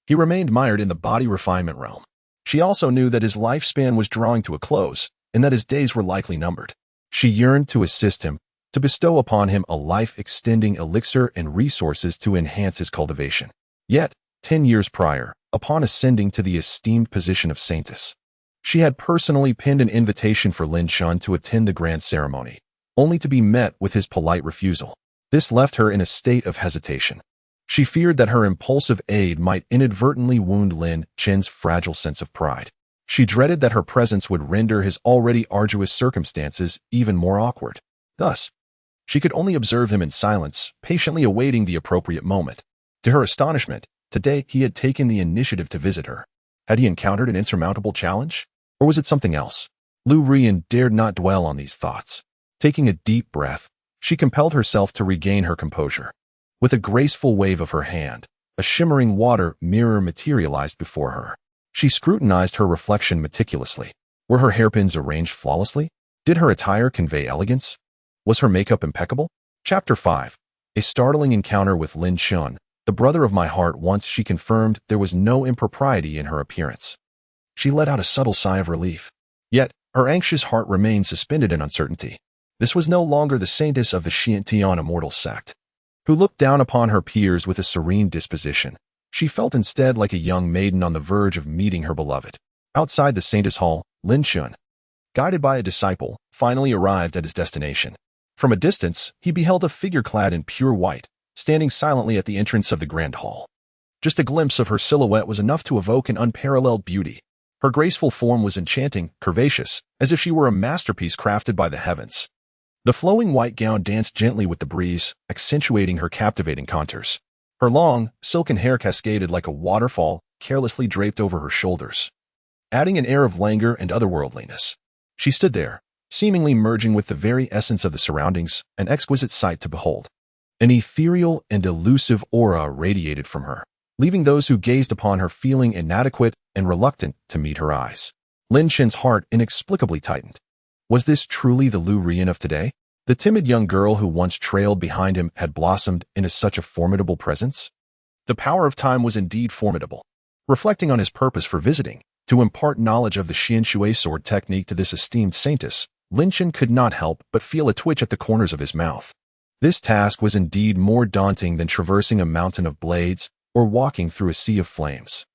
He remained mired in the body refinement realm. She also knew that his lifespan was drawing to a close, and that his days were likely numbered. She yearned to assist him, to bestow upon him a life-extending elixir and resources to enhance his cultivation. Yet, 10 years prior, upon ascending to the esteemed position of Saintess, she had personally penned an invitation for Lin Chen to attend the grand ceremony, only to be met with his polite refusal. This left her in a state of hesitation. She feared that her impulsive aid might inadvertently wound Lin Chen's fragile sense of pride. She dreaded that her presence would render his already arduous circumstances even more awkward. Thus, she could only observe him in silence, patiently awaiting the appropriate moment. To her astonishment, today he had taken the initiative to visit her. Had he encountered an insurmountable challenge? Or was it something else? Lu Ruyan dared not dwell on these thoughts. Taking a deep breath, she compelled herself to regain her composure. With a graceful wave of her hand, a shimmering water mirror materialized before her. She scrutinized her reflection meticulously. Were her hairpins arranged flawlessly? Did her attire convey elegance? Was her makeup impeccable? Chapter 5. A startling encounter with Lin Chen, the brother of my heart. Once she confirmed there was no impropriety in her appearance, she let out a subtle sigh of relief. Yet, her anxious heart remained suspended in uncertainty. This was no longer the saintess of the Xiantian immortal sect, who looked down upon her peers with a serene disposition. She felt instead like a young maiden on the verge of meeting her beloved. Outside the saintess hall, Lin Chen, guided by a disciple, finally arrived at his destination. From a distance, he beheld a figure clad in pure white, standing silently at the entrance of the grand hall. Just a glimpse of her silhouette was enough to evoke an unparalleled beauty. Her graceful form was enchanting, curvaceous, as if she were a masterpiece crafted by the heavens. The flowing white gown danced gently with the breeze, accentuating her captivating contours. Her long, silken hair cascaded like a waterfall, carelessly draped over her shoulders, adding an air of languor and otherworldliness. She stood there, seemingly merging with the very essence of the surroundings, an exquisite sight to behold. An ethereal and elusive aura radiated from her, leaving those who gazed upon her feeling inadequate and reluctant to meet her eyes. Lin Chen's heart inexplicably tightened. Was this truly the Lu Ruyan of today? The timid young girl who once trailed behind him had blossomed into such a formidable presence? The power of time was indeed formidable. Reflecting on his purpose for visiting, to impart knowledge of the Xianshui sword technique to this esteemed saintess, Lin Chen could not help but feel a twitch at the corners of his mouth. This task was indeed more daunting than traversing a mountain of blades or walking through a sea of flames.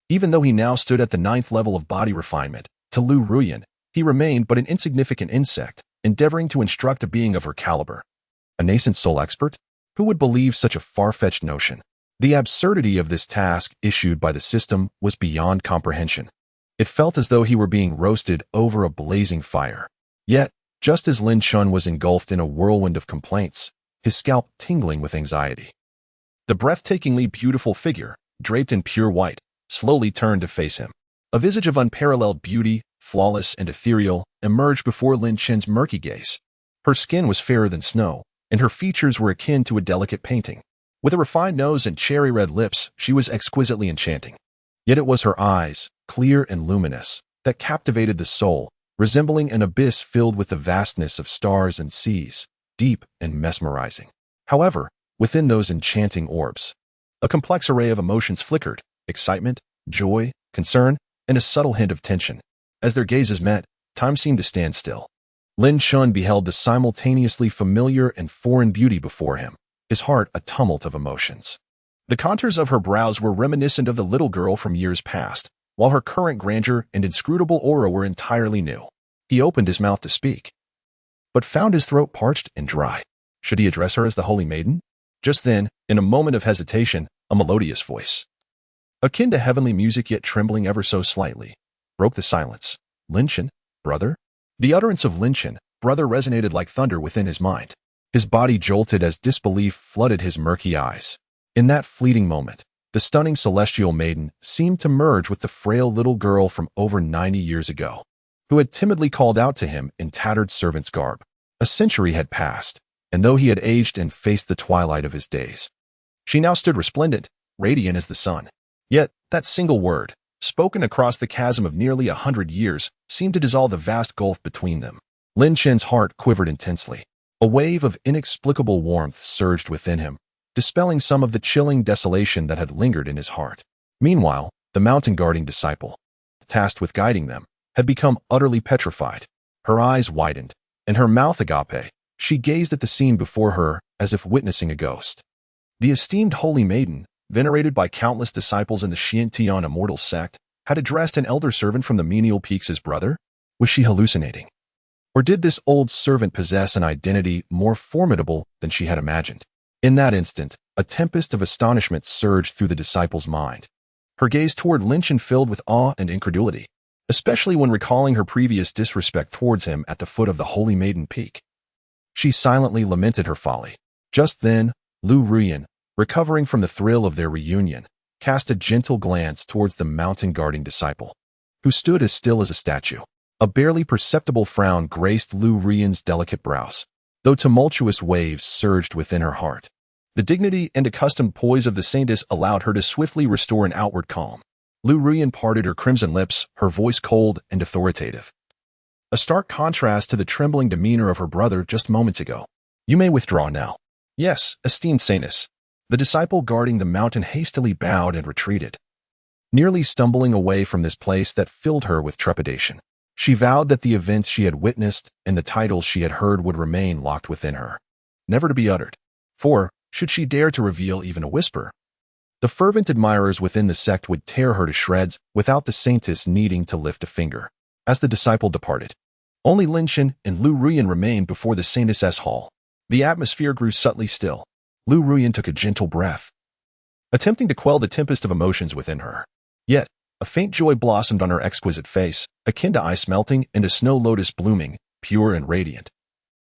Even though he now stood at the 9th level of body refinement, to Lu Ruyan, he remained but an insignificant insect, endeavoring to instruct a being of her caliber. A nascent soul expert? Who would believe such a far-fetched notion? The absurdity of this task issued by the system was beyond comprehension. It felt as though he were being roasted over a blazing fire. Yet, just as Lin Chen was engulfed in a whirlwind of complaints, his scalp tingling with anxiety, the breathtakingly beautiful figure, draped in pure white, slowly turned to face him. A visage of unparalleled beauty, flawless and ethereal, emerged before Lin Chen's murky gaze. Her skin was fairer than snow, and her features were akin to a delicate painting. With a refined nose and cherry-red lips, she was exquisitely enchanting. Yet it was her eyes, clear and luminous, that captivated the soul, resembling an abyss filled with the vastness of stars and seas, deep and mesmerizing. However, within those enchanting orbs, a complex array of emotions flickered: excitement, joy, concern, and a subtle hint of tension. As their gazes met, time seemed to stand still. Lin Shun beheld the simultaneously familiar and foreign beauty before him, his heart a tumult of emotions. The contours of her brows were reminiscent of the little girl from years past, while her current grandeur and inscrutable aura were entirely new. He opened his mouth to speak, but found his throat parched and dry. Should he address her as the Holy Maiden? Just then, in a moment of hesitation, a melodious voice, akin to heavenly music yet trembling ever so slightly, broke the silence. Lin Shun, brother? The utterance of Lin Shun, brother, resonated like thunder within his mind. His body jolted as disbelief flooded his murky eyes. In that fleeting moment, the stunning celestial maiden seemed to merge with the frail little girl from over 90 years ago, who had timidly called out to him in tattered servant's garb. A century had passed, and though he had aged and faced the twilight of his days, she now stood resplendent, radiant as the sun. Yet, that single word, spoken across the chasm of nearly 100 years, seemed to dissolve the vast gulf between them. Lin Shun's heart quivered intensely. A wave of inexplicable warmth surged within him, dispelling some of the chilling desolation that had lingered in his heart. Meanwhile, the mountain-guarding disciple, tasked with guiding them, had become utterly petrified. Her eyes widened, and her mouth agape. She gazed at the scene before her as if witnessing a ghost. The esteemed Holy Maiden, venerated by countless disciples in the Xiantian immortal sect, had addressed an elder servant from the menial peaks as brother? Was she hallucinating? Or did this old servant possess an identity more formidable than she had imagined? In that instant, a tempest of astonishment surged through the disciple's mind. Her gaze toward Lin Shun filled with awe and incredulity, especially when recalling her previous disrespect towards him at the foot of the Holy Maiden Peak. She silently lamented her folly. Just then, Lu Ruyan, recovering from the thrill of their reunion, cast a gentle glance towards the mountain-guarding disciple, who stood as still as a statue. A barely perceptible frown graced Lu Ruyan's delicate brows, though tumultuous waves surged within her heart. The dignity and accustomed poise of the saintess allowed her to swiftly restore an outward calm. Lu Ruyan parted her crimson lips, her voice cold and authoritative, a stark contrast to the trembling demeanor of her brother just moments ago. You may withdraw now. Yes, esteemed saintess. The disciple guarding the mountain hastily bowed and retreated, nearly stumbling away from this place that filled her with trepidation. She vowed that the events she had witnessed and the titles she had heard would remain locked within her, never to be uttered. For, should she dare to reveal even a whisper, the fervent admirers within the sect would tear her to shreds without the saintess needing to lift a finger. As the disciple departed, only Lin Shun and Lu Ruyan remained before the saintess's hall. The atmosphere grew subtly still. Lu Ruyan took a gentle breath, attempting to quell the tempest of emotions within her. Yet, a faint joy blossomed on her exquisite face, akin to ice melting and a snow lotus blooming, pure and radiant,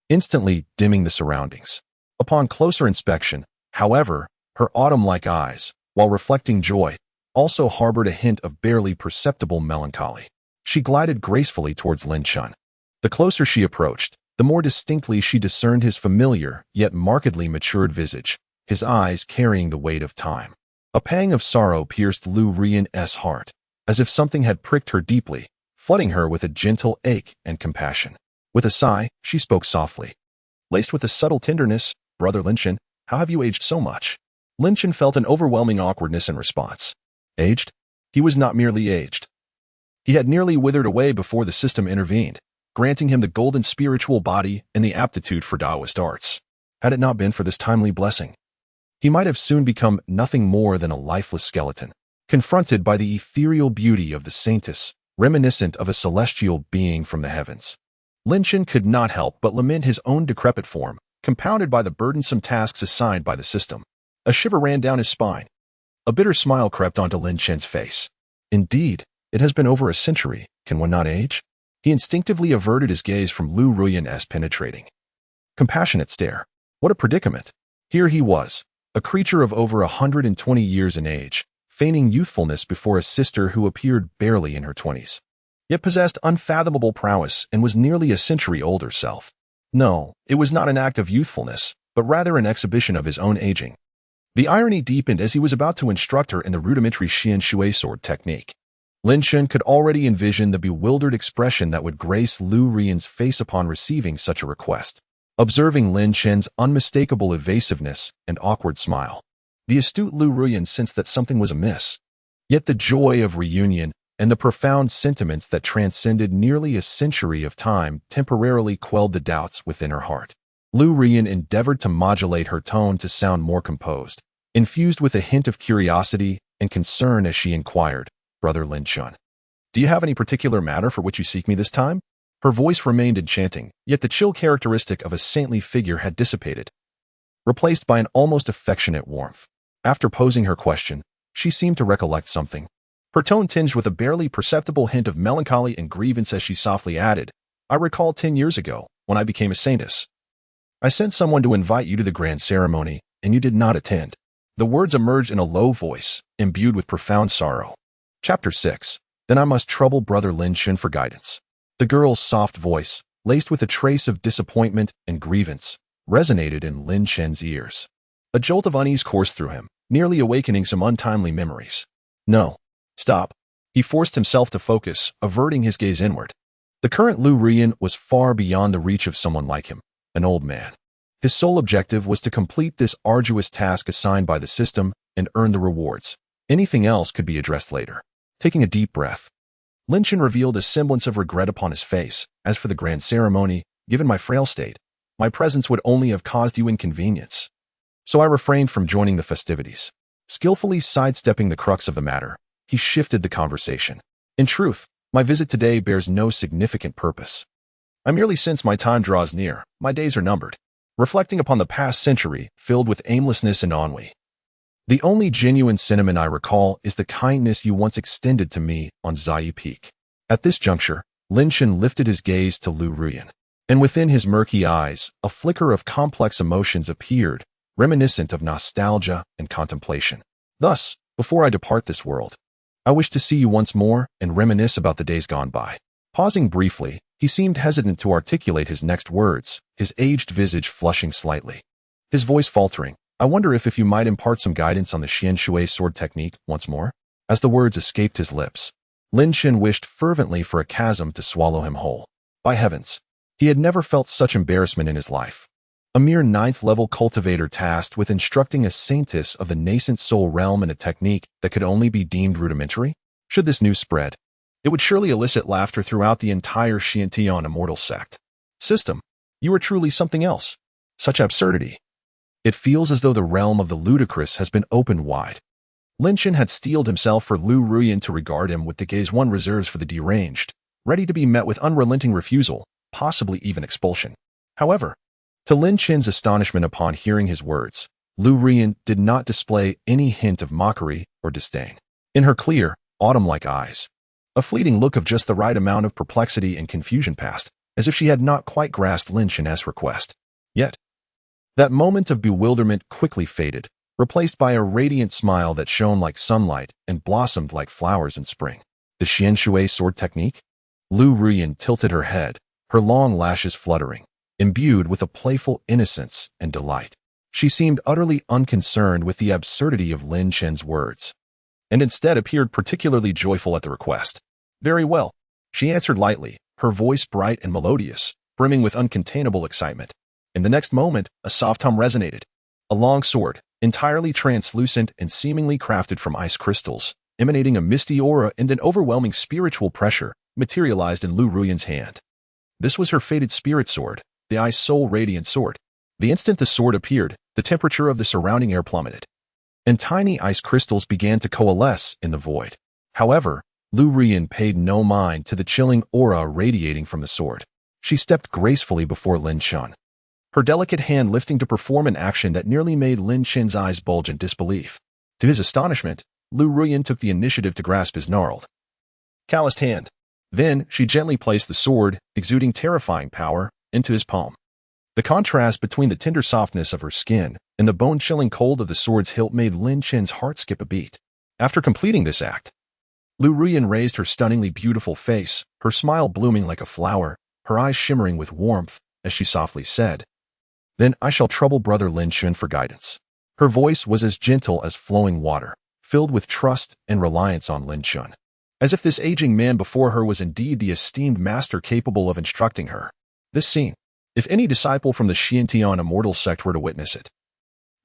instantly dimming the surroundings. Upon closer inspection, however, her autumn-like eyes, while reflecting joy, also harbored a hint of barely perceptible melancholy. She glided gracefully towards Lin Shun. The closer she approached, the more distinctly she discerned his familiar yet markedly matured visage, his eyes carrying the weight of time. A pang of sorrow pierced Lu Ruyan's heart, as if something had pricked her deeply, flooding her with a gentle ache and compassion. With a sigh, she spoke softly, laced with a subtle tenderness, "Brother Lin Shun, how have you aged so much?" Lin Shun felt an overwhelming awkwardness in response. Aged? He was not merely aged. He had nearly withered away before the system intervened, granting him the golden spiritual body and the aptitude for Taoist arts. Had it not been for this timely blessing, he might have soon become nothing more than a lifeless skeleton, confronted by the ethereal beauty of the saintess, reminiscent of a celestial being from the heavens. Lin Shun could not help but lament his own decrepit form, compounded by the burdensome tasks assigned by the system. A shiver ran down his spine. A bitter smile crept onto Lin Shun's face. Indeed, it has been over a century. Can one not age? He instinctively averted his gaze from Lu Ruyan's penetrating, compassionate stare. What a predicament! Here he was, a creature of over 120 years in age, feigning youthfulness before a sister who appeared barely in her 20s, yet possessed unfathomable prowess and was nearly a century old herself. No, it was not an act of youthfulness, but rather an exhibition of his own aging. The irony deepened as he was about to instruct her in the rudimentary Xian Shui sword technique. Lin Chen could already envision the bewildered expression that would grace Lu Rian's face upon receiving such a request. Observing Lin Chen's unmistakable evasiveness and awkward smile, the astute Lu Rian sensed that something was amiss. Yet the joy of reunion and the profound sentiments that transcended nearly a century of time temporarily quelled the doubts within her heart. Lu Rian endeavored to modulate her tone to sound more composed, infused with a hint of curiosity and concern as she inquired, "Brother Lin Chen, do you have any particular matter for which you seek me this time?" Her voice remained enchanting, yet the chill characteristic of a saintly figure had dissipated, replaced by an almost affectionate warmth. After posing her question, she seemed to recollect something. Her tone tinged with a barely perceptible hint of melancholy and grievance as she softly added, "I recall 10 years ago, when I became a saintess. I sent someone to invite you to the grand ceremony, and you did not attend." The words emerged in a low voice, imbued with profound sorrow. Chapter 6. Then I must trouble Brother Lin Chen for guidance. The girl's soft voice, laced with a trace of disappointment and grievance, resonated in Lin Chen's ears. A jolt of unease coursed through him, nearly awakening some untimely memories. "No. Stop." He forced himself to focus, averting his gaze inward. The current Lu Rian was far beyond the reach of someone like him, an old man. His sole objective was to complete this arduous task assigned by the system and earn the rewards. Anything else could be addressed later. Taking a deep breath, Lin Chen revealed a semblance of regret upon his face. "As for the grand ceremony, given my frail state, my presence would only have caused you inconvenience. So I refrained from joining the festivities." Skillfully sidestepping the crux of the matter, he shifted the conversation. "In truth, my visit today bears no significant purpose. I merely sense my time draws near, my days are numbered, reflecting upon the past century filled with aimlessness and ennui. The only genuine sentiment I recall is the kindness you once extended to me on Zai Peak." At this juncture, Lin Chen lifted his gaze to Lu Rian, and within his murky eyes, a flicker of complex emotions appeared, reminiscent of nostalgia and contemplation. "Thus, before I depart this world, I wish to see you once more and reminisce about the days gone by." Pausing briefly, he seemed hesitant to articulate his next words, his aged visage flushing slightly. His voice faltering, "I wonder if you might impart some guidance on the Xian Shui sword technique once more?" As the words escaped his lips, Lin Chen wished fervently for a chasm to swallow him whole. By heavens, he had never felt such embarrassment in his life. A mere 9th-level cultivator tasked with instructing a saintess of the nascent soul realm in a technique that could only be deemed rudimentary? Should this news spread, it would surely elicit laughter throughout the entire Xiantian immortal sect. "System, you are truly something else. Such absurdity. It feels as though the realm of the ludicrous has been opened wide." Lin Chen had steeled himself for Lu Rian to regard him with the gaze one reserves for the deranged, ready to be met with unrelenting refusal, possibly even expulsion. However, to Lin Chen's astonishment upon hearing his words, Lu Rian did not display any hint of mockery or disdain. In her clear, autumn-like eyes, a fleeting look of just the right amount of perplexity and confusion passed, as if she had not quite grasped Lin Chen's request. Yet, that moment of bewilderment quickly faded, replaced by a radiant smile that shone like sunlight and blossomed like flowers in spring. "The Xian Shui sword technique?" Lu Rian tilted her head, her long lashes fluttering, imbued with a playful innocence and delight. She seemed utterly unconcerned with the absurdity of Lin Chen's words, and instead appeared particularly joyful at the request. "Very well," she answered lightly, her voice bright and melodious, brimming with uncontainable excitement. In the next moment, a soft hum resonated. A long sword, entirely translucent and seemingly crafted from ice crystals, emanating a misty aura and an overwhelming spiritual pressure, materialized in Lu Rian's hand. This was her fated spirit sword, the Ice Soul Radiant Sword. The instant the sword appeared, the temperature of the surrounding air plummeted, and tiny ice crystals began to coalesce in the void. However, Lu Rian paid no mind to the chilling aura radiating from the sword. She stepped gracefully before Lin Chen, her delicate hand lifting to perform an action that nearly made Lin Chen's eyes bulge in disbelief. To his astonishment, Lu Rian took the initiative to grasp his gnarled, calloused hand. Then, she gently placed the sword, exuding terrifying power, into his palm. The contrast between the tender softness of her skin and the bone-chilling cold of the sword's hilt made Lin Chen's heart skip a beat. After completing this act, Lu Rian raised her stunningly beautiful face, her smile blooming like a flower, her eyes shimmering with warmth, as as she softly said, "Then I shall trouble Brother Lin Chun for guidance." Her voice was as gentle as flowing water, filled with trust and reliance on Lin Chun, as if this aging man before her was indeed the esteemed master capable of instructing her. This scene, if any disciple from the Xiantian immortal sect were to witness it,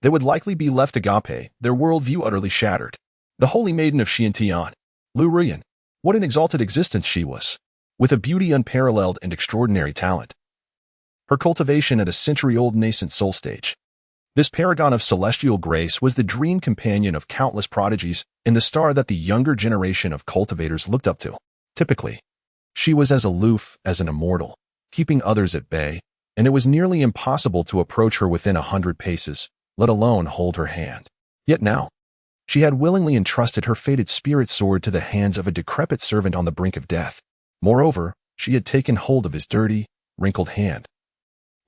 they would likely be left agape, their worldview utterly shattered. The holy maiden of Xiantian, Lu Ruyan, what an exalted existence she was, with a beauty unparalleled and extraordinary talent. Her cultivation at a century-old nascent soul stage. This paragon of celestial grace was the dream companion of countless prodigies and the star that the younger generation of cultivators looked up to. Typically, she was as aloof as an immortal, keeping others at bay, and it was nearly impossible to approach her within 100 paces, let alone hold her hand. Yet now, she had willingly entrusted her fated spirit sword to the hands of a decrepit servant on the brink of death. Moreover, she had taken hold of his dirty, wrinkled hand,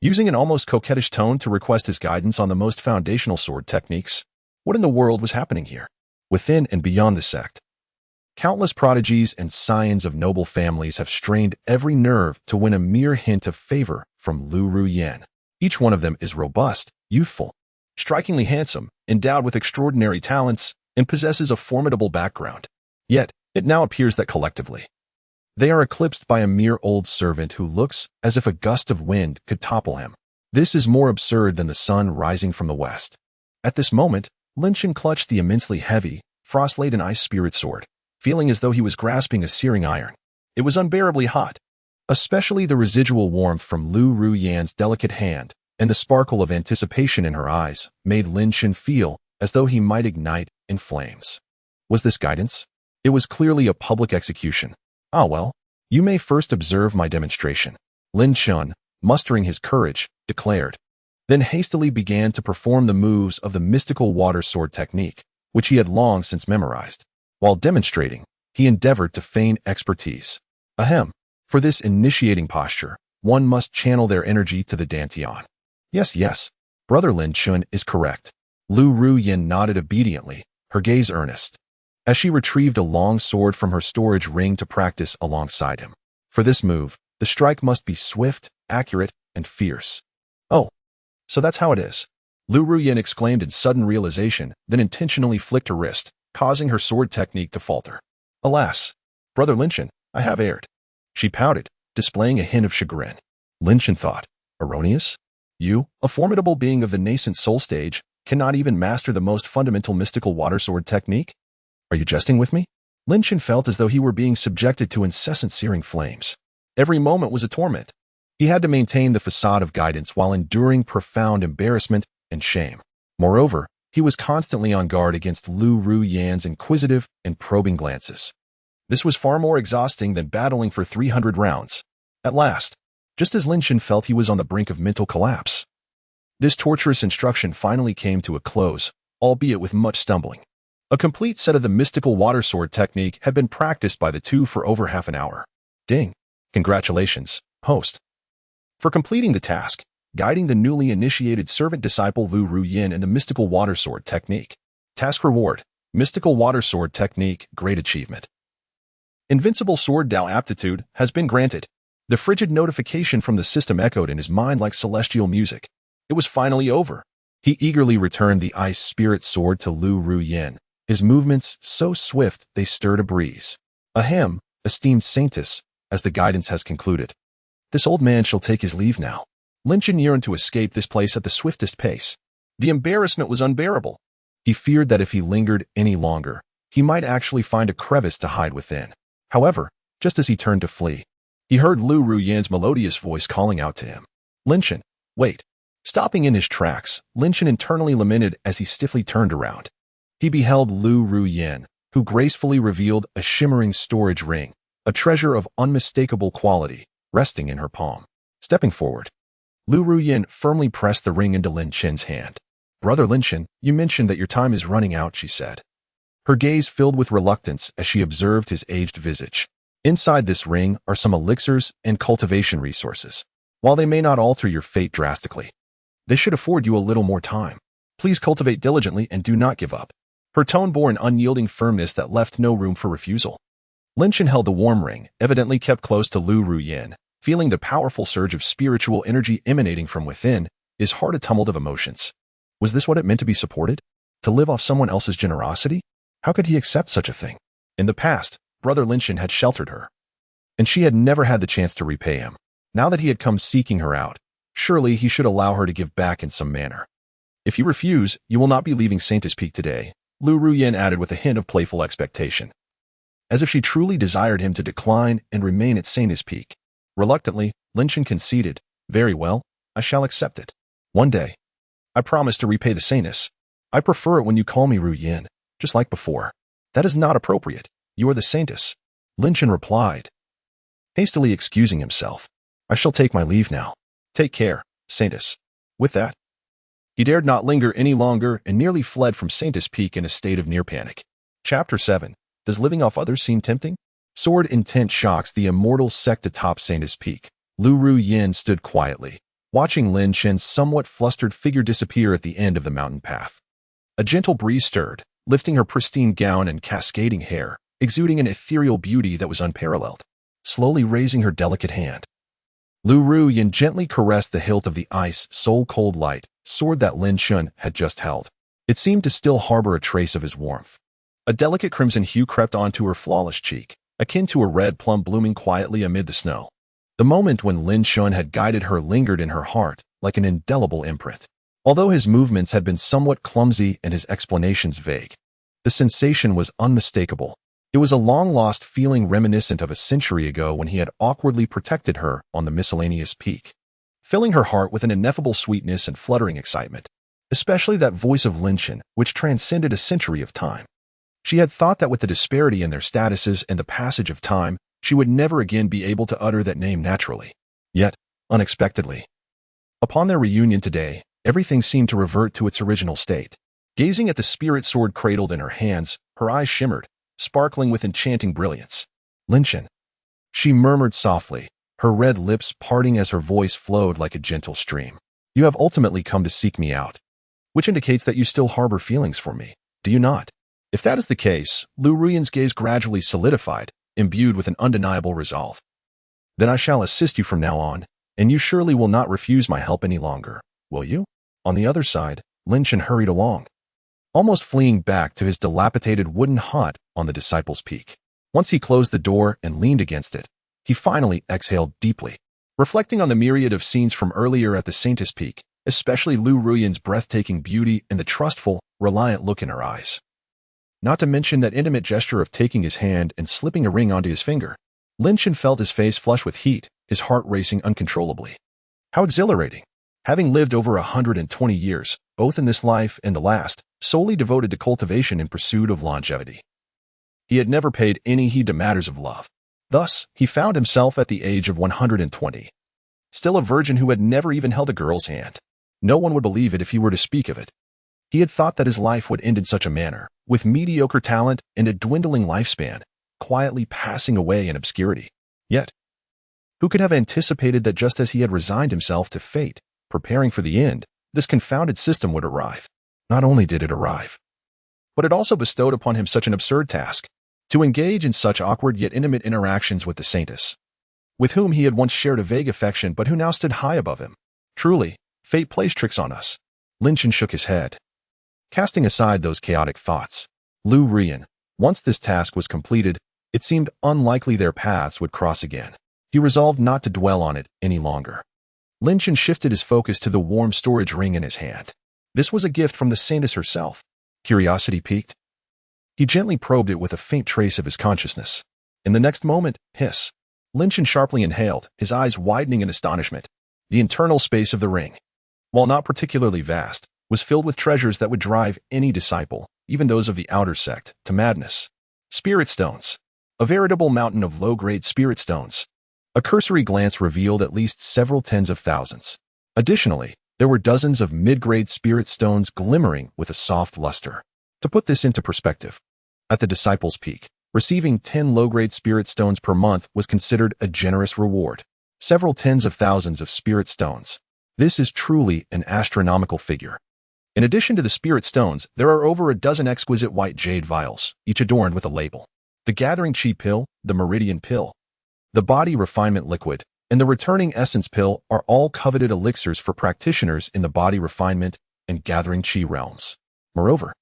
using an almost coquettish tone to request his guidance on the most foundational sword techniques. What in the world was happening here? Within and beyond the sect, countless prodigies and scions of noble families have strained every nerve to win a mere hint of favor from Lu Ruyan. Each one of them is robust, youthful, strikingly handsome, endowed with extraordinary talents, and possesses a formidable background. Yet, it now appears that collectively, they are eclipsed by a mere old servant who looks as if a gust of wind could topple him. This is more absurd than the sun rising from the west. At this moment, Lin Chun clutched the immensely heavy, frost-laden ice spirit sword, feeling as though he was grasping a searing iron. It was unbearably hot, especially the residual warmth from Lu Ruyan's delicate hand and the sparkle of anticipation in her eyes made Lin Chun feel as though he might ignite in flames. Was this guidance? It was clearly a public execution. Ah well, you may first observe my demonstration, Lin Chun, mustering his courage, declared, then hastily began to perform the moves of the mystical water sword technique, which he had long since memorized. While demonstrating, he endeavored to feign expertise. Ahem, for this initiating posture, one must channel their energy to the Dantian. Yes, Brother Lin Chun is correct. Lu Ruyan nodded obediently, her gaze earnest, as she retrieved a long sword from her storage ring to practice alongside him. For this move, the strike must be swift, accurate, and fierce. Oh, so that's how it is. Lu Ruyan exclaimed in sudden realization, then intentionally flicked her wrist, causing her sword technique to falter. Alas, Brother Lin Chun, I have erred. She pouted, displaying a hint of chagrin. Lin Chun thought, erroneous? You, a formidable being of the nascent soul stage, cannot even master the most fundamental mystical water sword technique? Are you jesting with me? Lin Chun felt as though he were being subjected to incessant searing flames. Every moment was a torment. He had to maintain the facade of guidance while enduring profound embarrassment and shame. Moreover, he was constantly on guard against Lu Ruyan's inquisitive and probing glances. This was far more exhausting than battling for 300 rounds. At last, just as Lin Chun felt he was on the brink of mental collapse, this torturous instruction finally came to a close, albeit with much stumbling. A complete set of the mystical water sword technique had been practiced by the two for over half an hour. Ding! Congratulations, host, for completing the task, guiding the newly initiated servant disciple Lu Ruyan in the mystical water sword technique. Task reward, mystical water sword technique, great achievement. Invincible sword Dao aptitude has been granted. The frigid notification from the system echoed in his mind like celestial music. It was finally over. He eagerly returned the ice spirit sword to Lu Ruyan, his movements so swift they stirred a breeze. Ahem, esteemed saintess, as the guidance has concluded. This old man shall take his leave now. Lin Chun yearned to escape this place at the swiftest pace. The embarrassment was unbearable. He feared that if he lingered any longer, he might actually find a crevice to hide within. However, just as he turned to flee, he heard Lu Ruyan's melodious voice calling out to him. Lin Chun, wait. Stopping in his tracks, Lin Chun internally lamented as he stiffly turned around. He beheld Lu Ruyan, who gracefully revealed a shimmering storage ring, a treasure of unmistakable quality, resting in her palm. Stepping forward, Lu Ruyan firmly pressed the ring into Lin Chun's hand. Brother Lin Chun, you mentioned that your time is running out, she said. Her gaze filled with reluctance as she observed his aged visage. Inside this ring are some elixirs and cultivation resources. While they may not alter your fate drastically, they should afford you a little more time. Please cultivate diligently and do not give up. Her tone bore an unyielding firmness that left no room for refusal. Lin Chun held the warm ring, evidently kept close to Lu Ruyan, Feeling the powerful surge of spiritual energy emanating from within, his heart a tumult of emotions. Was this what it meant to be supported? To live off someone else's generosity? How could he accept such a thing? In the past, Brother Linshan had sheltered her, and she had never had the chance to repay him. Now that he had come seeking her out, surely he should allow her to give back in some manner. If you refuse, you will not be leaving Saintis Peak today, Lu Ruyin added with a hint of playful expectation. As if she truly desired him to decline and remain at Saintis Peak. Reluctantly, Linshan conceded, very well, I shall accept it. One day. I promise to repay the Saintis. I prefer it when you call me Ruyin, just like before. That is not appropriate. You are the Saintis. Linshan replied, hastily excusing himself. I shall take my leave now. Take care, Saintis. With that, he dared not linger any longer and nearly fled from Saintis Peak in a state of near panic. Chapter 7. Does living off others seem tempting? Sword intent shocks the immortal sect atop Saintis Peak. Lu Ruyin stood quietly, watching Linshan's somewhat flustered figure disappear at the end of the mountain path. A gentle breeze stirred, lifting her pristine gown and cascading hair, exuding an ethereal beauty that was unparalleled. Slowly raising her delicate hand, Lu Ruyin gently caressed the hilt of the ice, soul-cold light sword that Linshan had just held. It seemed to still harbor a trace of his warmth. A delicate crimson hue crept onto her flawless cheek, akin to a red plum blooming quietly amid the snow. The moment when Linshan had guided her lingered in her heart, like an indelible imprint. Although his movements had been somewhat clumsy and his explanations vague, the sensation was unmistakable. It was a long-lost feeling reminiscent of a century ago when he had awkwardly protected her on the miscellaneous peak, filling her heart with an ineffable sweetness and fluttering excitement, especially that voice of Linshan, which transcended a century of time. She had thought that with the disparity in their statuses and the passage of time, she would never again be able to utter that name naturally. Yet, unexpectedly, upon their reunion today, everything seemed to revert to its original state. Gazing at the spirit sword cradled in her hands, her eyes shimmered, sparkling with enchanting brilliance. Linshan, she murmured softly, her red lips parting as her voice flowed like a gentle stream. You have ultimately come to seek me out, which indicates that you still harbor feelings for me, do you not? If that is the case, Lu Ruyin's gaze gradually solidified, imbued with an undeniable resolve. Then I shall assist you from now on, and you surely will not refuse my help any longer, will you? On the other side, Linshan hurried along, almost fleeing back to his dilapidated wooden hut on the Disciples' Peak. Once he closed the door and leaned against it, he finally exhaled deeply, reflecting on the myriad of scenes from earlier at the Saintis Peak, especially Lu Ruyin's breathtaking beauty and the trustful, reliant look in her eyes. Not to mention that intimate gesture of taking his hand and slipping a ring onto his finger. Linshan felt his face flush with heat, his heart racing uncontrollably. How exhilarating! Having lived over 120 years, both in this life and the last, solely devoted to cultivation in pursuit of longevity, he had never paid any heed to matters of love. Thus, he found himself at the age of 120, still a virgin who had never even held a girl's hand. No one would believe it if he were to speak of it. He had thought that his life would end in such a manner, with mediocre talent and a dwindling lifespan, quietly passing away in obscurity. Yet, who could have anticipated that just as he had resigned himself to fate, preparing for the end, this confounded system would arrive? Not only did it arrive, but it also bestowed upon him such an absurd task, to engage in such awkward yet intimate interactions with the Saintis, with whom he had once shared a vague affection but who now stood high above him. Truly, fate plays tricks on us. Linshan shook his head, casting aside those chaotic thoughts. Lu Ruyin, once this task was completed, it seemed unlikely their paths would cross again. He resolved not to dwell on it any longer. Linshan shifted his focus to the warm storage ring in his hand. This was a gift from the Saintis herself. Curiosity piqued, he gently probed it with a faint trace of his consciousness. In the next moment, hiss. Linshan sharply inhaled, his eyes widening in astonishment. The internal space of the ring, while not particularly vast, was filled with treasures that would drive any disciple, even those of the outer sect, to madness. Spirit stones. A veritable mountain of low-grade spirit stones. A cursory glance revealed at least several tens of thousands. Additionally, there were dozens of mid-grade spirit stones glimmering with a soft luster. To put this into perspective, at the Disciples' Peak, receiving 10 low-grade spirit stones per month was considered a generous reward. Several tens of thousands of spirit stones. This is truly an astronomical figure. In addition to the spirit stones, there are over a dozen exquisite white jade vials, each adorned with a label. The Gathering Chi pill, the Meridian pill, the Body Refinement liquid, and the returning essence pill are all coveted elixirs for practitioners in the body refinement and gathering chi realms. Moreover,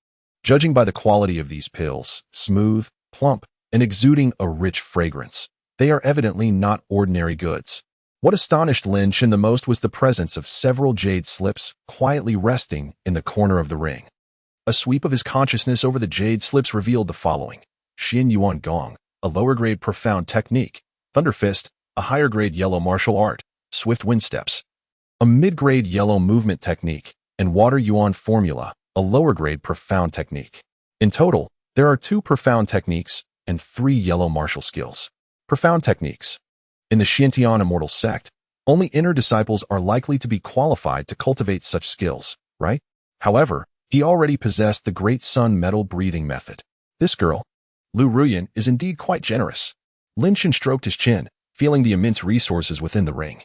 judging by the quality of these pills, smooth, plump, and exuding a rich fragrance, they are evidently not ordinary goods. What astonished Lin Chen the most was the presence of several jade slips quietly resting in the corner of the ring. A sweep of his consciousness over the jade slips revealed the following: Xian Yuan Gong, a lower-grade profound technique; Thunder Fist, a higher-grade yellow martial art; Swift Wind Steps, a mid-grade yellow movement technique; and Water Yuan Formula, a lower-grade profound technique. In total, there are 2 profound techniques and 3 yellow martial skills. Profound techniques. In the Xiantian Immortal Sect, only inner disciples are likely to be qualified to cultivate such skills, right? However, he already possessed the Great Sun Metal Breathing Method. This girl, Lu Ruyan, is indeed quite generous. Lin Chen stroked his chin, feeling the immense resources within the ring,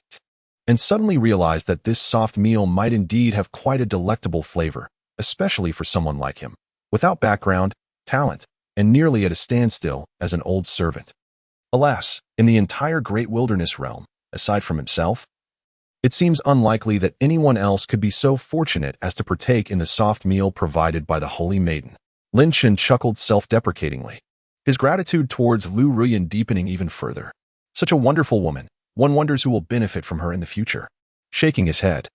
and suddenly realized that this soft meal might indeed have quite a delectable flavor, especially for someone like him, without background, talent, and nearly at a standstill as an old servant. Alas, in the entire Great Wilderness realm, aside from himself, it seems unlikely that anyone else could be so fortunate as to partake in the soft meal provided by the Holy Maiden. Lin Chen chuckled self-deprecatingly, his gratitude towards Lu Ruyan deepening even further. Such a wonderful woman, one wonders who will benefit from her in the future. Shaking his head,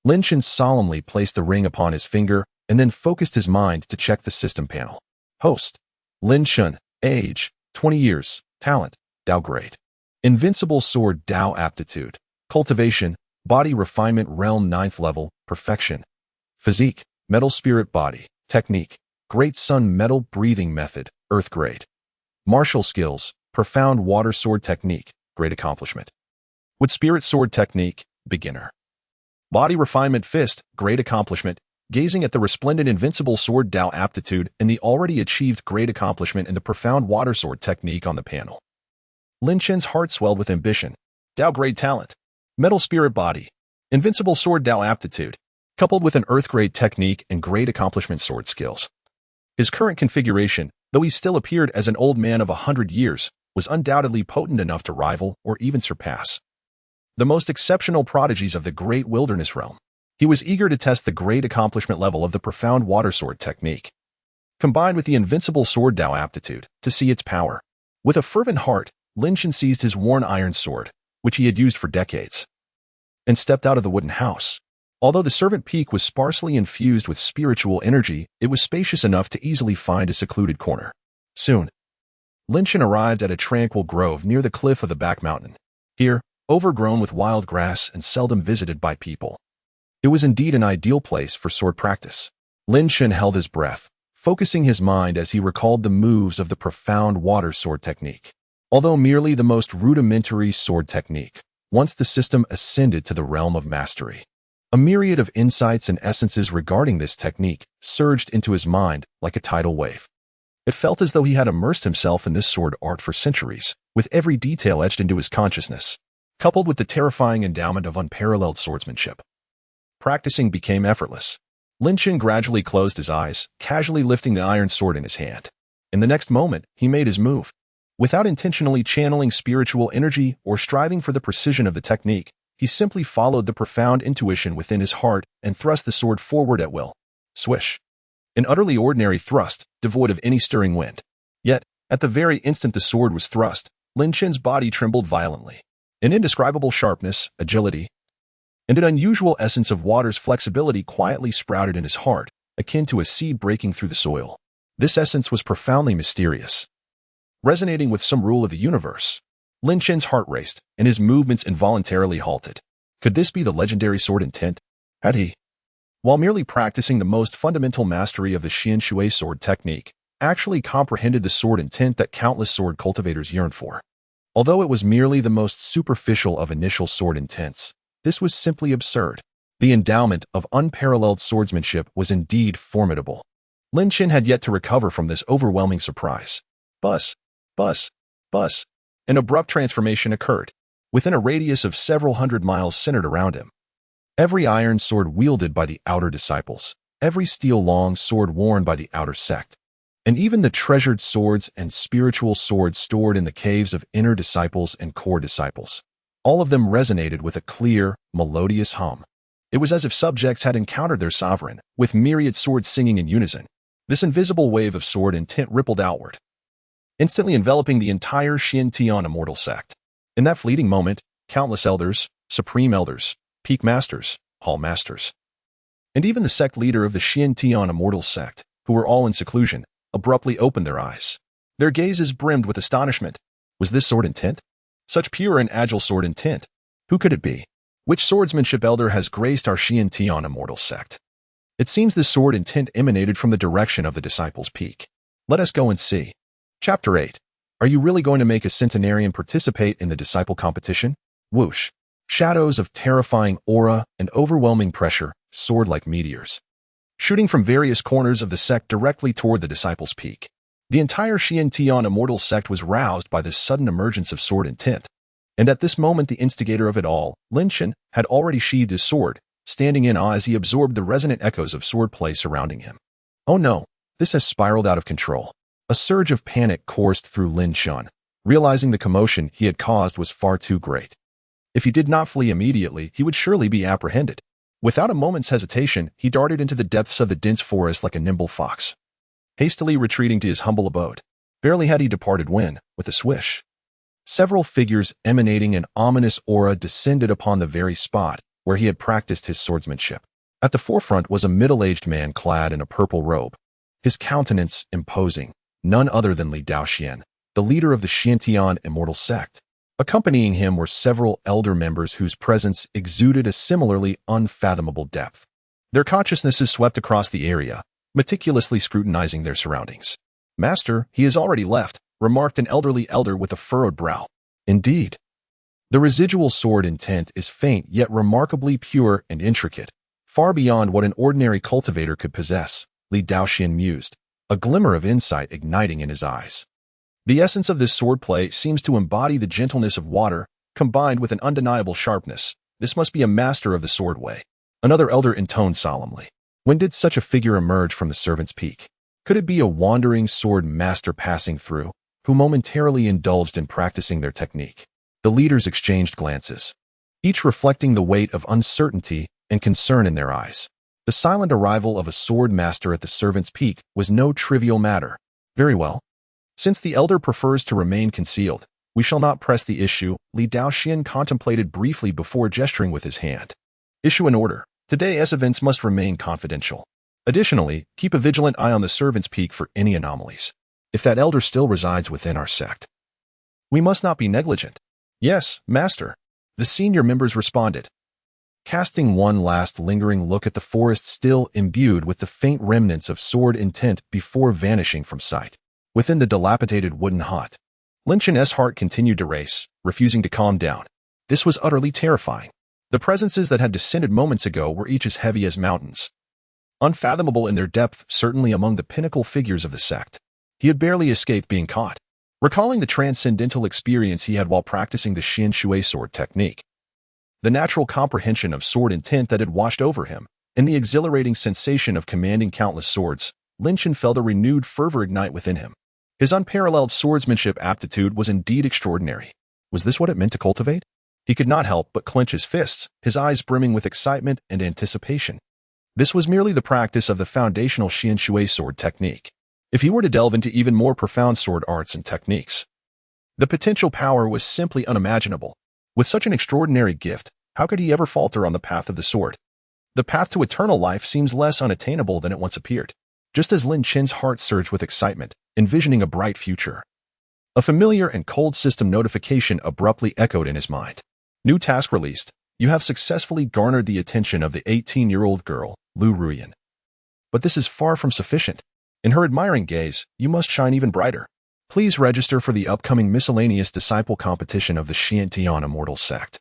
Lin Chen solemnly placed the ring upon his finger and then focused his mind to check the system panel. Host: Lin Chen, age, 20 years, talent, Dao grade. Invincible sword Dao aptitude. Cultivation, body refinement realm 9th level, perfection. Physique, metal spirit body. Technique, Great Sun Metal Breathing Method, earth grade. Martial skills, profound water sword technique, great accomplishment. With spirit sword technique, beginner. Body refinement fist, great accomplishment. Gazing at the resplendent invincible sword Dao aptitude and the already achieved great accomplishment in the profound water sword technique on the panel, Lin Chen's heart swelled with ambition. Dao grade talent, metal spirit body, invincible sword Dao aptitude, coupled with an earth grade technique and great accomplishment sword skills. His current configuration, though he still appeared as an old man of 100 years, was undoubtedly potent enough to rival or even surpass the most exceptional prodigies of the Great Wilderness realm. He was eager to test the great accomplishment level of the profound water sword technique, combined with the invincible sword Dao aptitude, to see its power. With a fervent heart, Lin Chen seized his worn iron sword, which he had used for decades, and stepped out of the wooden house. Although the servant peak was sparsely infused with spiritual energy, it was spacious enough to easily find a secluded corner. Soon, Lin Chen arrived at a tranquil grove near the cliff of the back mountain. Here, overgrown with wild grass and seldom visited by people, it was indeed an ideal place for sword practice. Lin Chen held his breath, focusing his mind as he recalled the moves of the profound water sword technique. Although merely the most rudimentary sword technique, once the system ascended to the realm of mastery, a myriad of insights and essences regarding this technique surged into his mind like a tidal wave. It felt as though he had immersed himself in this sword art for centuries, with every detail etched into his consciousness, coupled with the terrifying endowment of unparalleled swordsmanship. Practicing became effortless. Lin Chen gradually closed his eyes, casually lifting the iron sword in his hand. In the next moment, he made his move. Without intentionally channeling spiritual energy or striving for the precision of the technique, he simply followed the profound intuition within his heart and thrust the sword forward at will. Swish. An utterly ordinary thrust, devoid of any stirring wind. Yet, at the very instant the sword was thrust, Lin Chen's body trembled violently. An indescribable sharpness, agility, and an unusual essence of water's flexibility quietly sprouted in his heart, akin to a seed breaking through the soil. This essence was profoundly mysterious. Resonating with some rule of the universe, Lin Chen's heart raced, and his movements involuntarily halted. Could this be the legendary sword intent? Had he, while merely practicing the most fundamental mastery of the Xian Shui sword technique, actually comprehended the sword intent that countless sword cultivators yearn for? Although it was merely the most superficial of initial sword intents, this was simply absurd. The endowment of unparalleled swordsmanship was indeed formidable. Lin Chen had yet to recover from this overwhelming surprise. Buzz, buzz, buzz. An abrupt transformation occurred, within a radius of several hundred miles centered around him. Every iron sword wielded by the outer disciples, every steel-long sword worn by the outer sect, and even the treasured swords and spiritual swords stored in the caves of inner disciples and core disciples, All of them resonated with a clear, melodious hum. It was as if subjects had encountered their sovereign, with myriad swords singing in unison. This invisible wave of sword intent rippled outward, instantly enveloping the entire Xiantian immortal sect. In that fleeting moment, countless elders, supreme elders, peak masters, hall masters, and even the sect leader of the Xiantian immortal sect, who were all in seclusion, abruptly opened their eyes. Their gazes brimmed with astonishment. Was this sword intent? Such pure and agile sword intent. Who could it be? Which swordsmanship elder has graced our Xiantian immortal sect? It seems this sword intent emanated from the direction of the Disciples' Peak. Let us go and see. Chapter 8. Are you really going to make a centenarian participate in the disciple competition? Whoosh. Shadows of terrifying aura and overwhelming pressure soared like meteors, shooting from various corners of the sect directly toward the Disciples' Peak. The entire Xiantian immortal sect was roused by this sudden emergence of sword intent. And at this moment the instigator of it all, Lin Chen, had already sheathed his sword, standing in awe as he absorbed the resonant echoes of swordplay surrounding him. Oh no, this has spiraled out of control. A surge of panic coursed through Lin Chen, realizing the commotion he had caused was far too great. If he did not flee immediately, he would surely be apprehended. Without a moment's hesitation, he darted into the depths of the dense forest like a nimble fox, hastily retreating to his humble abode. Barely had he departed when, with a swish, several figures emanating an ominous aura descended upon the very spot where he had practiced his swordsmanship. At the forefront was a middle-aged man clad in a purple robe, his countenance imposing, none other than Li Daoxian, the leader of the Xiantian immortal sect. Accompanying him were several elder members whose presence exuded a similarly unfathomable depth. Their consciousnesses swept across the area, meticulously scrutinizing their surroundings. "Master, he has already left," remarked an elderly elder with a furrowed brow. Indeed. The residual sword intent is faint yet remarkably pure and intricate, far beyond what an ordinary cultivator could possess, Li Daoxian mused, a glimmer of insight igniting in his eyes. The essence of this swordplay seems to embody the gentleness of water, combined with an undeniable sharpness. This must be a master of the sword way. Another elder intoned solemnly. When did such a figure emerge from the servant's peak? Could it be a wandering sword master passing through, who momentarily indulged in practicing their technique? The leaders exchanged glances, each reflecting the weight of uncertainty and concern in their eyes. The silent arrival of a sword master at the servant's peak was no trivial matter. Very well. Since the elder prefers to remain concealed, we shall not press the issue. Li Daoxian contemplated briefly before gesturing with his hand. Issue an order. Today's events must remain confidential. Additionally, keep a vigilant eye on the servant's peak for any anomalies. If that elder still resides within our sect, we must not be negligent. Yes, master, the senior members responded, casting one last lingering look at the forest still imbued with the faint remnants of sword intent before vanishing from sight. Within the dilapidated wooden hut, Lin Chen's heart continued to race, refusing to calm down. This was utterly terrifying. The presences that had descended moments ago were each as heavy as mountains, unfathomable in their depth, certainly among the pinnacle figures of the sect. He had barely escaped being caught. Recalling the transcendental experience he had while practicing the Xian Shui sword technique, the natural comprehension of sword intent that had washed over him, and the exhilarating sensation of commanding countless swords, Lin Chen felt a renewed fervor ignite within him. His unparalleled swordsmanship aptitude was indeed extraordinary. Was this what it meant to cultivate? He could not help but clench his fists, his eyes brimming with excitement and anticipation. This was merely the practice of the foundational Xian Shui sword technique. If he were to delve into even more profound sword arts and techniques, the potential power was simply unimaginable. With such an extraordinary gift, how could he ever falter on the path of the sword? The path to eternal life seems less unattainable than it once appeared. Just as Lin Chen's heart surged with excitement, envisioning a bright future, a familiar and cold system notification abruptly echoed in his mind. New task released. You have successfully garnered the attention of the 18-year-old girl, Lu Ruyan. But this is far from sufficient. In her admiring gaze, you must shine even brighter. Please register for the upcoming miscellaneous disciple competition of the Xiantian Immortal Sect.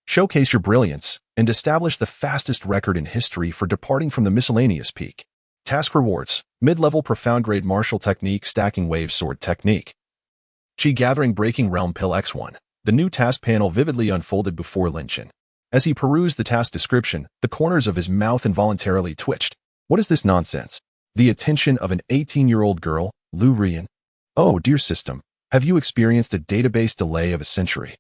Showcase your brilliance and establish the fastest record in history for departing from the miscellaneous peak. Task rewards: mid-level profound grade martial technique, stacking wave sword technique, Qi gathering breaking realm pill X1. The new task panel vividly unfolded before Lin Chen. As he perused the task description, the corners of his mouth involuntarily twitched. What is this nonsense? The attention of an 18-year-old girl, Lu Ruyan. Oh, dear system, have you experienced a database delay of a century?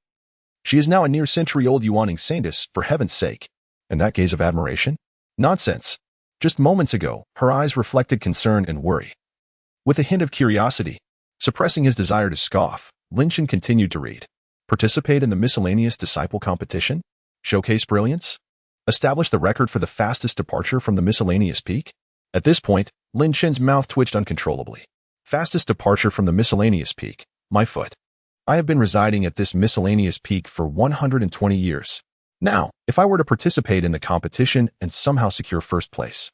She is now a near-century-old Yuaning saintess, for heaven's sake. And that gaze of admiration? Nonsense. Just moments ago, her eyes reflected concern and worry. With a hint of curiosity, suppressing his desire to scoff, Lin Chen continued to read. Participate in the miscellaneous disciple competition? Showcase brilliance? Establish the record for the fastest departure from the miscellaneous peak? At this point, Lin Chen's mouth twitched uncontrollably. Fastest departure from the miscellaneous peak, my foot. I have been residing at this miscellaneous peak for 120 years. Now, if I were to participate in the competition and somehow secure first place,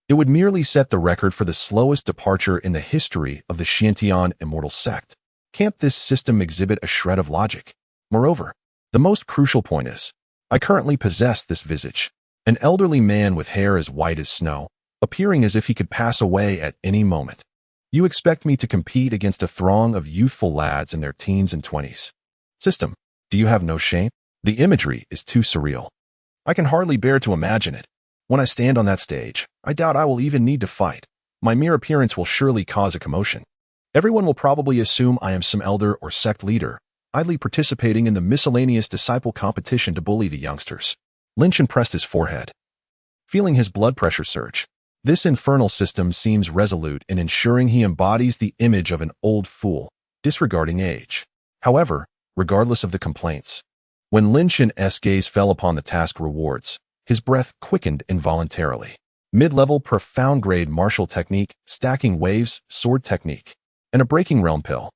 it would merely set the record for the slowest departure in the history of the Xiantian immortal sect. Can't this system exhibit a shred of logic? Moreover, the most crucial point is, I currently possess this visage, an elderly man with hair as white as snow, appearing as if he could pass away at any moment. You expect me to compete against a throng of youthful lads in their teens and 20s. System, do you have no shame? The imagery is too surreal. I can hardly bear to imagine it. When I stand on that stage, I doubt I will even need to fight. My mere appearance will surely cause a commotion. Everyone will probably assume I am some elder or sect leader, idly participating in the miscellaneous disciple competition to bully the youngsters. Lin Chen pressed his forehead, feeling his blood pressure surge. This infernal system seems resolute in ensuring he embodies the image of an old fool, disregarding age. However, regardless of the complaints, when Lin Chen's gaze fell upon the task rewards, his breath quickened involuntarily. Mid-level profound-grade martial technique, stacking waves, sword technique, and a breaking realm pill.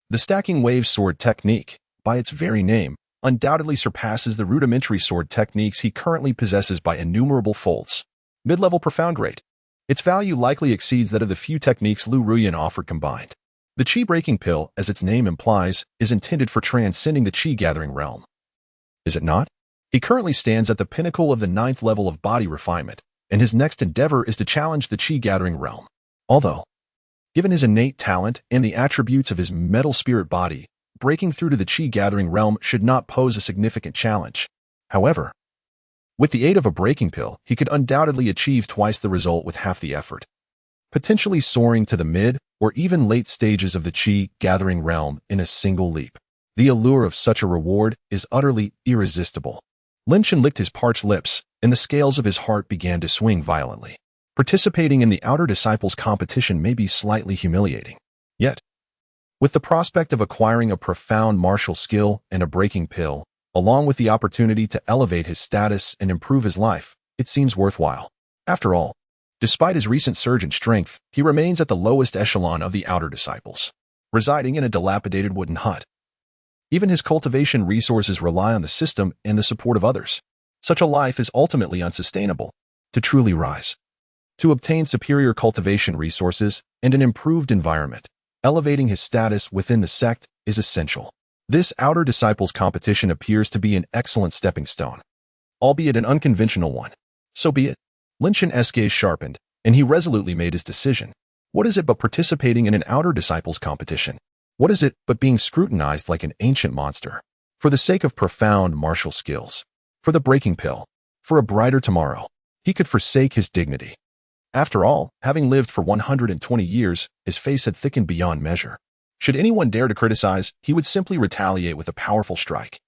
The stacking waves sword technique, by its very name, undoubtedly surpasses the rudimentary sword techniques he currently possesses by innumerable folds. Mid-level profound grade. Its value likely exceeds that of the few techniques Lu Ruyan offered combined. The Qi Breaking Pill, as its name implies, is intended for transcending the Qi gathering realm. Is it not? He currently stands at the pinnacle of the 9th level of body refinement, and his next endeavor is to challenge the Qi gathering realm. Although, given his innate talent and the attributes of his metal spirit body, breaking through to the Qi gathering realm should not pose a significant challenge. However, with the aid of a breaking pill, he could undoubtedly achieve twice the result with half the effort, potentially soaring to the mid or even late stages of the Qi gathering realm in a single leap. The allure of such a reward is utterly irresistible. Lin Chen licked his parched lips, and the scales of his heart began to swing violently. Participating in the Outer Disciples competition may be slightly humiliating. Yet, with the prospect of acquiring a profound martial skill and a breaking pill, along with the opportunity to elevate his status and improve his life, it seems worthwhile. After all, despite his recent surge in strength, he remains at the lowest echelon of the Outer Disciples, residing in a dilapidated wooden hut. Even his cultivation resources rely on the system and the support of others. Such a life is ultimately unsustainable. To truly rise, to obtain superior cultivation resources and an improved environment, elevating his status within the sect is essential. This Outer Disciples competition appears to be an excellent stepping stone, albeit an unconventional one. So be it. Lin Chen's gaze sharpened, and he resolutely made his decision. What is it but participating in an Outer Disciples competition? What is it but being scrutinized like an ancient monster? For the sake of profound martial skills, for the breaking pill, for a brighter tomorrow, he could forsake his dignity. After all, having lived for 120 years, his face had thickened beyond measure. Should anyone dare to criticize, he would simply retaliate with a powerful strike.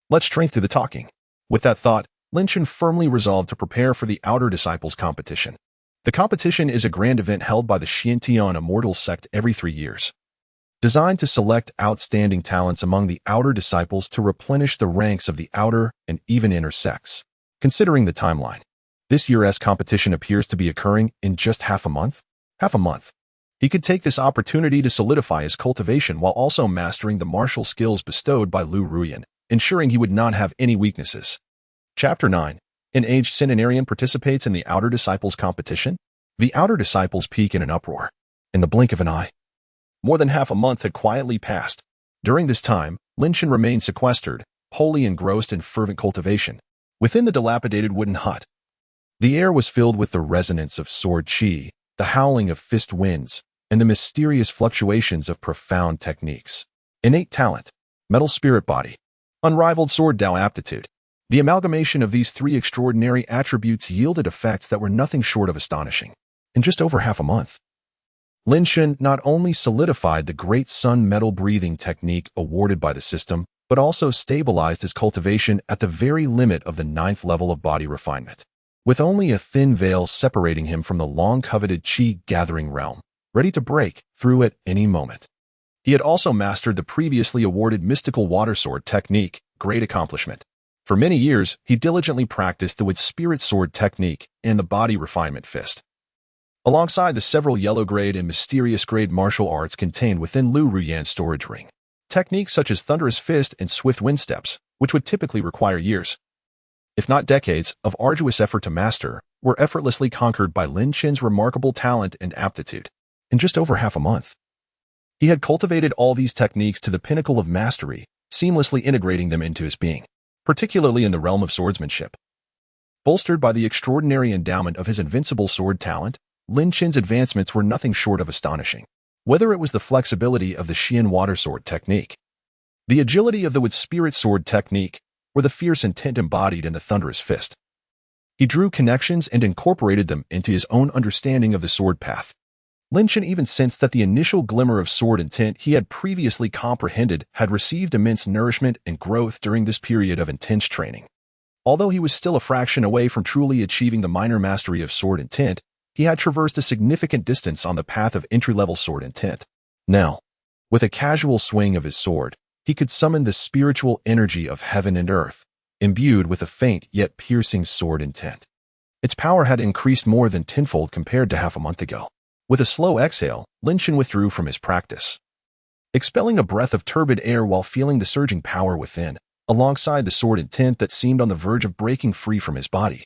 Let strength do the talking. With that thought, Lin Chen firmly resolved to prepare for the Outer Disciples competition. The competition is a grand event held by the Xiantian Immortal Sect every 3 years, designed to select outstanding talents among the Outer Disciples to replenish the ranks of the Outer and even Inner sects. Considering the timeline, this year's competition appears to be occurring in just half a month. He could take this opportunity to solidify his cultivation while also mastering the martial skills bestowed by Lu Ruyan, ensuring he would not have any weaknesses. Chapter 9. An aged centenarian participates in the Outer Disciples competition. The Outer Disciples peak in an uproar. In the blink of an eye, more than half a month had quietly passed. During this time, Lin Chen remained sequestered, wholly engrossed in fervent cultivation. Within the dilapidated wooden hut, the air was filled with the resonance of sword qi, the howling of fist winds, and the mysterious fluctuations of profound techniques. Innate talent, metal spirit body, unrivaled sword Dao aptitude. The amalgamation of these 3 extraordinary attributes yielded effects that were nothing short of astonishing. In just over half a month, Lin Chen not only solidified the great sun metal breathing technique awarded by the system, but also stabilized his cultivation at the very limit of the 9th level of body refinement, with only a thin veil separating him from the long-coveted Qi-gathering realm, ready to break through at any moment. He had also mastered the previously awarded mystical water sword technique, great accomplishment. For many years, he diligently practiced the wood spirit sword technique and the body refinement fist, alongside the several yellow grade and mysterious grade martial arts contained within Lu Ruyan's storage ring. Techniques such as thunderous fist and swift wind steps, which would typically require years, if not decades, of arduous effort to master, were effortlessly conquered by Lin Chen's remarkable talent and aptitude. In just over half a month, he had cultivated all these techniques to the pinnacle of mastery, seamlessly integrating them into his being, particularly in the realm of swordsmanship. Bolstered by the extraordinary endowment of his invincible sword talent, Lin Chen's advancements were nothing short of astonishing. Whether it was the flexibility of the Xian water sword technique, the agility of the wood spirit sword technique, or the fierce intent embodied in the thunderous fist, he drew connections and incorporated them into his own understanding of the sword path. Lin Chen even sensed that the initial glimmer of sword intent he had previously comprehended had received immense nourishment and growth during this period of intense training. Although he was still a fraction away from truly achieving the minor mastery of sword intent, he had traversed a significant distance on the path of entry-level sword intent. Now, with a casual swing of his sword, he could summon the spiritual energy of heaven and earth, imbued with a faint yet piercing sword intent. Its power had increased more than tenfold compared to half a month ago. With a slow exhale, Lin Chen withdrew from his practice, expelling a breath of turbid air while feeling the surging power within, alongside the sword intent that seemed on the verge of breaking free from his body.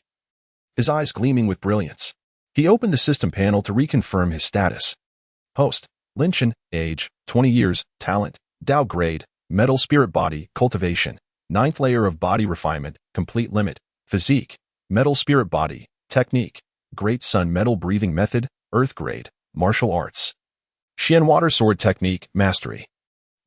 His eyes gleaming with brilliance, he opened the system panel to reconfirm his status. Host, Lin Chen, age, 20 years, talent, Dao grade, metal spirit body, cultivation, 9th layer of body refinement, complete limit, physique, metal spirit body, technique, great sun metal breathing method, earth grade, martial arts, Xian water sword technique, mastery,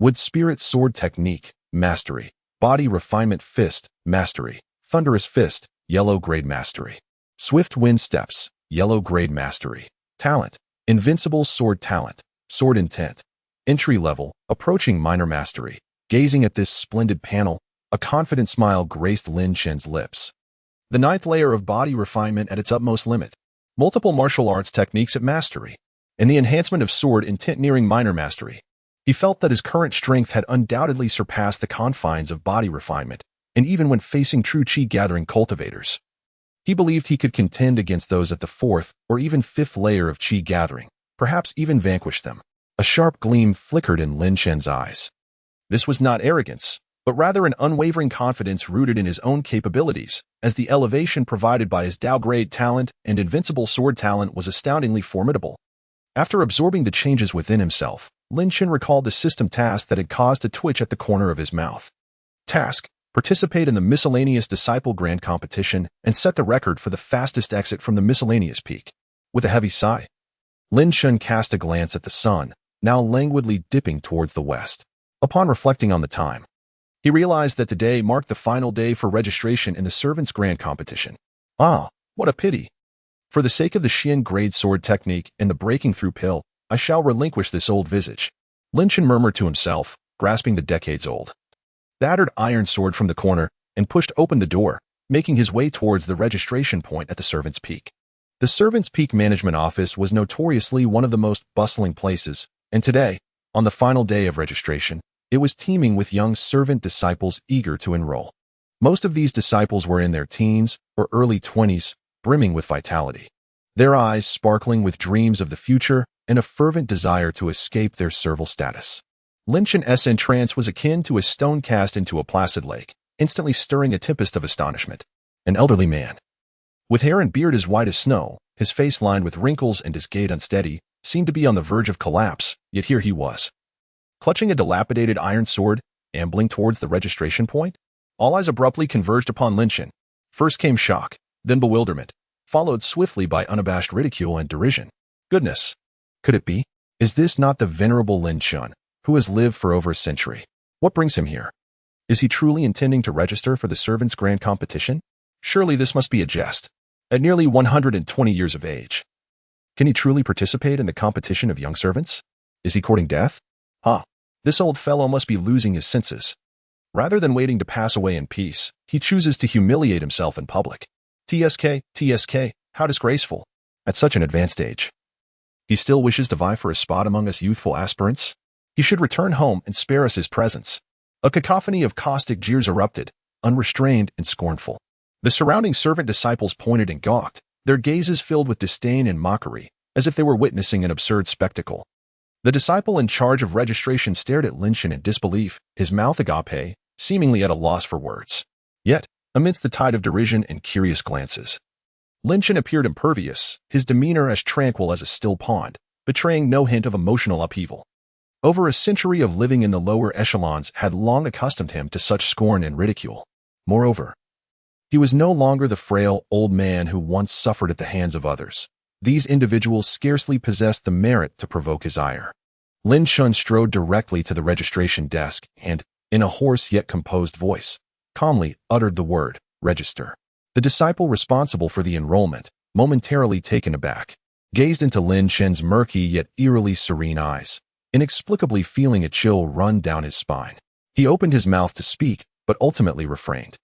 wood spirit sword technique, mastery, body refinement fist, mastery, thunderous fist, yellow grade mastery, swift wind steps, yellow grade mastery, talent, invincible sword talent, sword intent, entry level, approaching minor mastery. Gazing at this splendid panel, a confident smile graced Lin Chen's lips. The 9th layer of body refinement at its utmost limit, multiple martial arts techniques at mastery, and the enhancement of sword intent nearing minor mastery. He felt that his current strength had undoubtedly surpassed the confines of body refinement, and even when facing true Qi-gathering cultivators, he believed he could contend against those at the 4th or even 5th layer of Qi-gathering, perhaps even vanquish them. A sharp gleam flickered in Lin Chen's eyes. This was not arrogance, but rather an unwavering confidence rooted in his own capabilities, as the elevation provided by his Dao grade talent and invincible sword talent was astoundingly formidable. After absorbing the changes within himself, Lin Chen recalled the system task that had caused a twitch at the corner of his mouth. Task: participate in the Miscellaneous Disciple Grand Competition and set the record for the fastest exit from the Miscellaneous Peak. With a heavy sigh, Lin Chen cast a glance at the sun, now languidly dipping towards the west. Upon reflecting on the time, he realized that today marked the final day for registration in the Servants' Grand Competition. Ah, what a pity. For the sake of the Xian grade sword technique and the breaking through pill, I shall relinquish this old visage. Lin Chen murmured to himself, grasping the decades-old, battered iron sword from the corner, and pushed open the door, making his way towards the registration point at the Servants' Peak. The Servants' Peak Management Office was notoriously one of the most bustling places, and today, on the final day of registration, it was teeming with young servant disciples eager to enroll. Most of these disciples were in their teens or early 20s, brimming with vitality, their eyes sparkling with dreams of the future and a fervent desire to escape their servile status. Lin Chen's entrance was akin to a stone cast into a placid lake, instantly stirring a tempest of astonishment. An elderly man, with hair and beard as white as snow, his face lined with wrinkles and his gait unsteady, seemed to be on the verge of collapse, yet here he was, clutching a dilapidated iron sword, ambling towards the registration point. All eyes abruptly converged upon Lin Chen. First came shock, then bewilderment, followed swiftly by unabashed ridicule and derision. Goodness! Could it be? Is this not the venerable Lin Chen, who has lived for over a century? What brings him here? Is he truly intending to register for the Servants' Grand Competition? Surely this must be a jest. At nearly 120 years of age, can he truly participate in the competition of young servants? Is he courting death? This old fellow must be losing his senses. Rather than waiting to pass away in peace, he chooses to humiliate himself in public. TSK, how disgraceful. At such an advanced age. He still wishes to vie for a spot among us youthful aspirants? He should return home and spare us his presence. A cacophony of caustic jeers erupted, unrestrained and scornful. The surrounding servant disciples pointed and gawked, their gazes filled with disdain and mockery, as if they were witnessing an absurd spectacle. The disciple in charge of registration stared at Lin Chen in disbelief, his mouth agape, seemingly at a loss for words. Yet, amidst the tide of derision and curious glances, Lin Chen appeared impervious, his demeanor as tranquil as a still pond, betraying no hint of emotional upheaval. Over a century of living in the lower echelons had long accustomed him to such scorn and ridicule. Moreover, he was no longer the frail, old man who once suffered at the hands of others. These individuals scarcely possessed the merit to provoke his ire. Lin Chen strode directly to the registration desk and, in a hoarse yet composed voice, calmly uttered the word, "Register." The disciple responsible for the enrollment, momentarily taken aback, gazed into Lin Chen's murky yet eerily serene eyes, inexplicably feeling a chill run down his spine. He opened his mouth to speak, but ultimately refrained,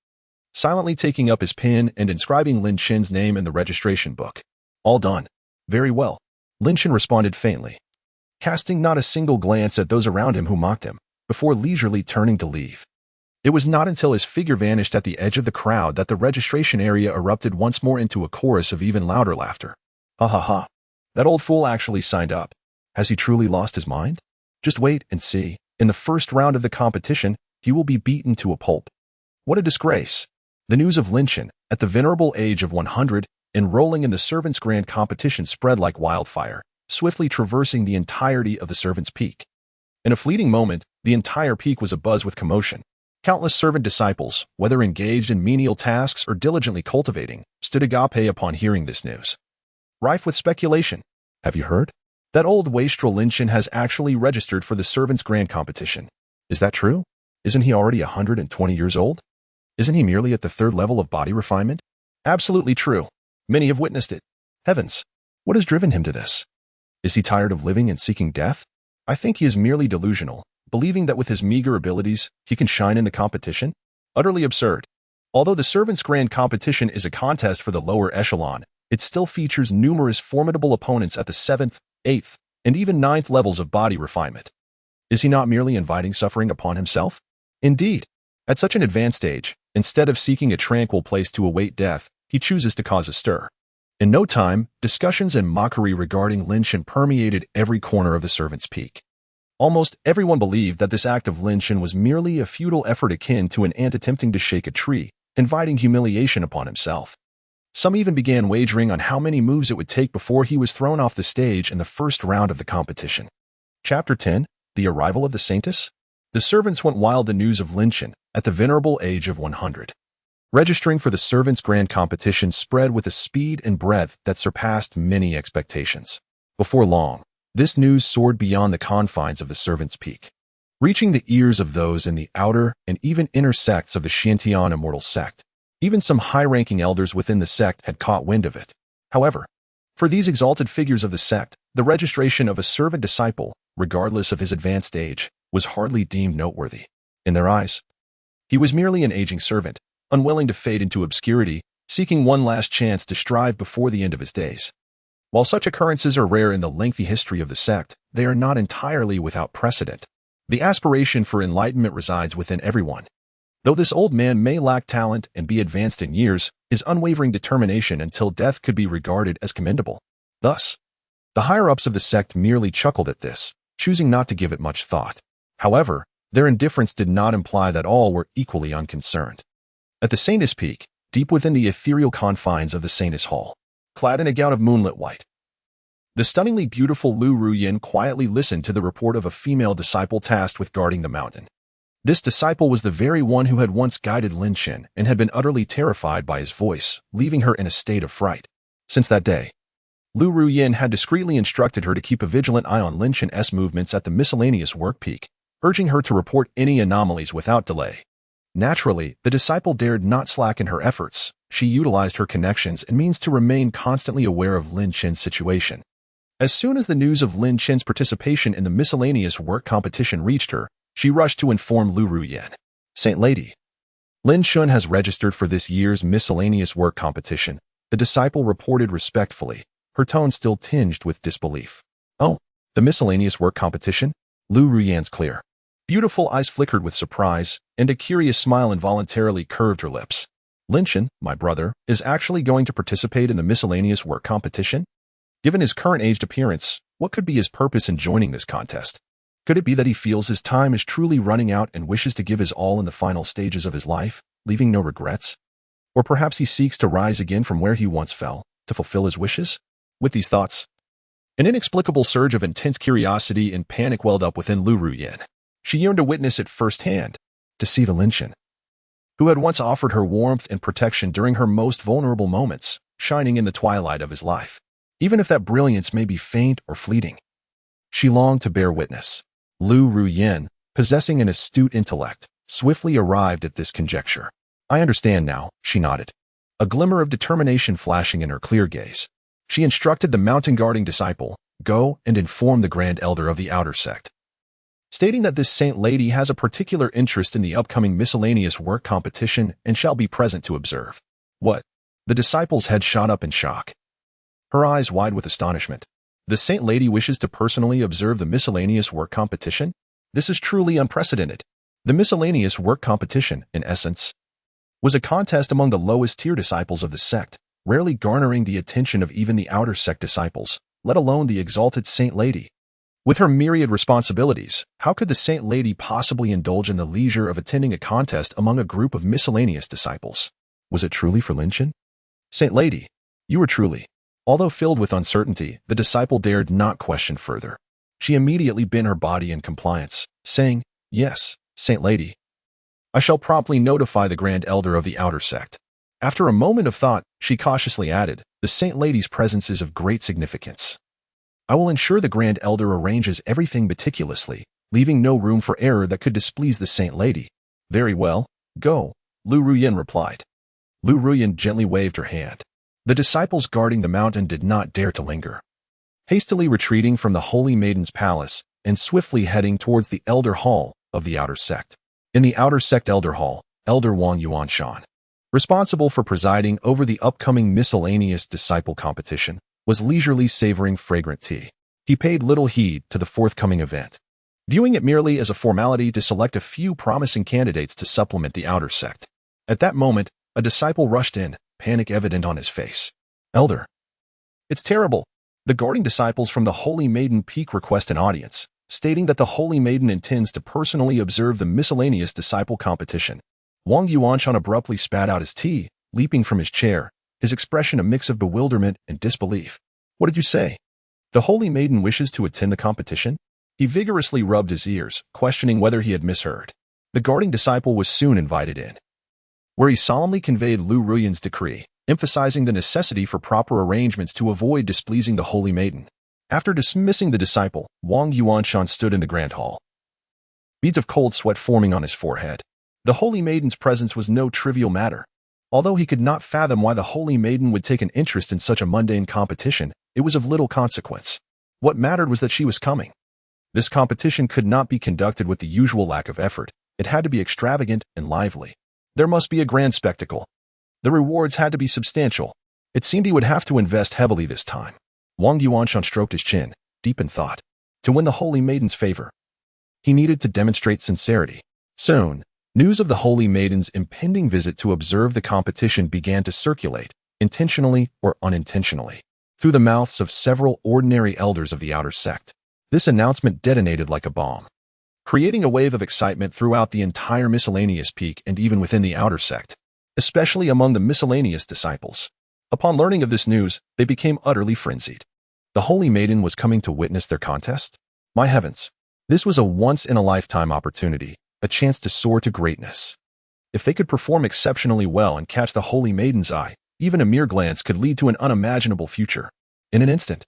silently taking up his pen and inscribing Lin Chen's name in the registration book. All done. Very well. Lin Chen responded faintly, casting not a single glance at those around him who mocked him, before leisurely turning to leave. It was not until his figure vanished at the edge of the crowd that the registration area erupted once more into a chorus of even louder laughter. Ha ha ha. That old fool actually signed up. Has he truly lost his mind? Just wait and see. In the first round of the competition, he will be beaten to a pulp. What a disgrace. The news of Lin Chen, at the venerable age of 100, enrolling in the Servants' Grand Competition spread like wildfire, swiftly traversing the entirety of the Servants' Peak. In a fleeting moment, the entire peak was abuzz with commotion. Countless servant disciples, whether engaged in menial tasks or diligently cultivating, stood agape upon hearing this news. Rife with speculation. Have you heard? That old wastrel Lin Chen has actually registered for the Servants' Grand Competition. Is that true? Isn't he already 120 years old? Isn't he merely at the third level of body refinement? Absolutely true. Many have witnessed it. Heavens, what has driven him to this? Is he tired of living and seeking death? I think he is merely delusional, believing that with his meager abilities, he can shine in the competition? Utterly absurd. Although the Servants' Grand Competition is a contest for the lower echelon, it still features numerous formidable opponents at the 7th, 8th, and even 9th levels of body refinement. Is he not merely inviting suffering upon himself? Indeed, at such an advanced age, instead of seeking a tranquil place to await death, he chooses to cause a stir. In no time, discussions and mockery regarding Lin Chen permeated every corner of the Servants' Peak. Almost everyone believed that this act of Lin Chen was merely a futile effort akin to an ant attempting to shake a tree, inviting humiliation upon himself. Some even began wagering on how many moves it would take before he was thrown off the stage in the first round of the competition. Chapter 10, The Arrival of the Saintess? The servants went wild the news of Lin Chen at the venerable age of 100. Registering for the Servants' Grand Competition spread with a speed and breadth that surpassed many expectations. Before long, this news soared beyond the confines of the Servants' Peak, reaching the ears of those in the outer and even inner sects of the Xiantian immortal sect. Even some high-ranking elders within the sect had caught wind of it. However, for these exalted figures of the sect, the registration of a servant disciple, regardless of his advanced age, was hardly deemed noteworthy. In their eyes, he was merely an aging servant, unwilling to fade into obscurity, seeking one last chance to strive before the end of his days. While such occurrences are rare in the lengthy history of the sect, they are not entirely without precedent. The aspiration for enlightenment resides within everyone. Though this old man may lack talent and be advanced in years, his unwavering determination until death could be regarded as commendable. Thus, the higher-ups of the sect merely chuckled at this, choosing not to give it much thought. However, their indifference did not imply that all were equally unconcerned. At the Saintess Peak, deep within the ethereal confines of the Saintess Hall, clad in a gown of moonlit white, the stunningly beautiful Lu Ruyin quietly listened to the report of a female disciple tasked with guarding the mountain. This disciple was the very one who had once guided Lin Chen and had been utterly terrified by his voice, leaving her in a state of fright. Since that day, Lu Ruyin had discreetly instructed her to keep a vigilant eye on Lin Chen's movements at the miscellaneous work peak, urging her to report any anomalies without delay. Naturally, the disciple dared not slacken her efforts. She utilized her connections and means to remain constantly aware of Lin Chen's situation. As soon as the news of Lin Chen's participation in the miscellaneous work competition reached her, she rushed to inform Lu Ruyin. Saint Lady. Lin Shun has registered for this year's miscellaneous work competition, the disciple reported respectfully, her tone still tinged with disbelief. Oh, the miscellaneous work competition? Lu Ruyan's clear, beautiful eyes flickered with surprise, and a curious smile involuntarily curved her lips. Lin Shun, my brother, is actually going to participate in the miscellaneous work competition? Given his current aged appearance, what could be his purpose in joining this contest? Could it be that he feels his time is truly running out and wishes to give his all in the final stages of his life, leaving no regrets? Or perhaps he seeks to rise again from where he once fell, to fulfill his wishes? With these thoughts, an inexplicable surge of intense curiosity and panic welled up within Lu Ruyan. She yearned to witness it firsthand, to see the Lin Shun, who had once offered her warmth and protection during her most vulnerable moments, shining in the twilight of his life. Even if that brilliance may be faint or fleeting, she longed to bear witness. Lu Ruyan, possessing an astute intellect, swiftly arrived at this conjecture. I understand now, she nodded, a glimmer of determination flashing in her clear gaze. She instructed the mountain-guarding disciple, go and inform the Grand Elder of the outer sect, stating that this Saint Lady has a particular interest in the upcoming miscellaneous work competition and shall be present to observe. What? The disciple's head shot up in shock, her eyes wide with astonishment. The Saint Lady wishes to personally observe the miscellaneous work competition? This is truly unprecedented. The miscellaneous work competition, in essence, was a contest among the lowest-tier disciples of the sect, rarely garnering the attention of even the outer sect disciples, let alone the exalted Saint Lady. With her myriad responsibilities, how could the Saint Lady possibly indulge in the leisure of attending a contest among a group of miscellaneous disciples? Was it truly for Lin Shun? Saint Lady, you were truly. Although filled with uncertainty, the disciple dared not question further. She immediately bent her body in compliance, saying, Yes, Saint Lady. I shall promptly notify the Grand Elder of the outer sect. After a moment of thought, she cautiously added, the Saint Lady's presence is of great significance. I will ensure the Grand Elder arranges everything meticulously, leaving no room for error that could displease the Saint Lady. Very well, go, Lu Ruyan replied. Lu Ruyan gently waved her hand. The disciples guarding the mountain did not dare to linger. Hastily retreating from the Holy Maiden's palace and swiftly heading towards the Elder Hall of the outer sect. In the outer sect Elder Hall, Elder Wang Yuanshan, responsible for presiding over the upcoming miscellaneous disciple competition, was leisurely savoring fragrant tea. He paid little heed to the forthcoming event, viewing it merely as a formality to select a few promising candidates to supplement the outer sect. At that moment, a disciple rushed in, panic evident on his face. Elder. It's terrible. The guarding disciples from the Holy Maiden Peak request an audience, stating that the Holy Maiden intends to personally observe the miscellaneous disciple competition. Wang Yuanshan abruptly spat out his tea, leaping from his chair, his expression a mix of bewilderment and disbelief. What did you say? The Holy Maiden wishes to attend the competition? He vigorously rubbed his ears, questioning whether he had misheard. The guarding disciple was soon invited in, where he solemnly conveyed Lu Ruyan's decree, emphasizing the necessity for proper arrangements to avoid displeasing the Holy Maiden. After dismissing the disciple, Wang Yuanshan stood in the grand hall, beads of cold sweat forming on his forehead. The Holy Maiden's presence was no trivial matter. Although he could not fathom why the Holy Maiden would take an interest in such a mundane competition, it was of little consequence. What mattered was that she was coming. This competition could not be conducted with the usual lack of effort. It had to be extravagant and lively. There must be a grand spectacle. The rewards had to be substantial. It seemed he would have to invest heavily this time. Wang Yuanshan stroked his chin, deep in thought. To win the Holy Maiden's favor, he needed to demonstrate sincerity. Soon, news of the Holy Maiden's impending visit to observe the competition began to circulate, intentionally or unintentionally, through the mouths of several ordinary elders of the outer sect. This announcement detonated like a bomb, creating a wave of excitement throughout the entire miscellaneous peak and even within the outer sect, especially among the miscellaneous disciples. Upon learning of this news, they became utterly frenzied. The Holy Maiden was coming to witness their contest? My heavens! This was a once-in-a-lifetime opportunity, a chance to soar to greatness. If they could perform exceptionally well and catch the Holy Maiden's eye, even a mere glance could lead to an unimaginable future. In an instant,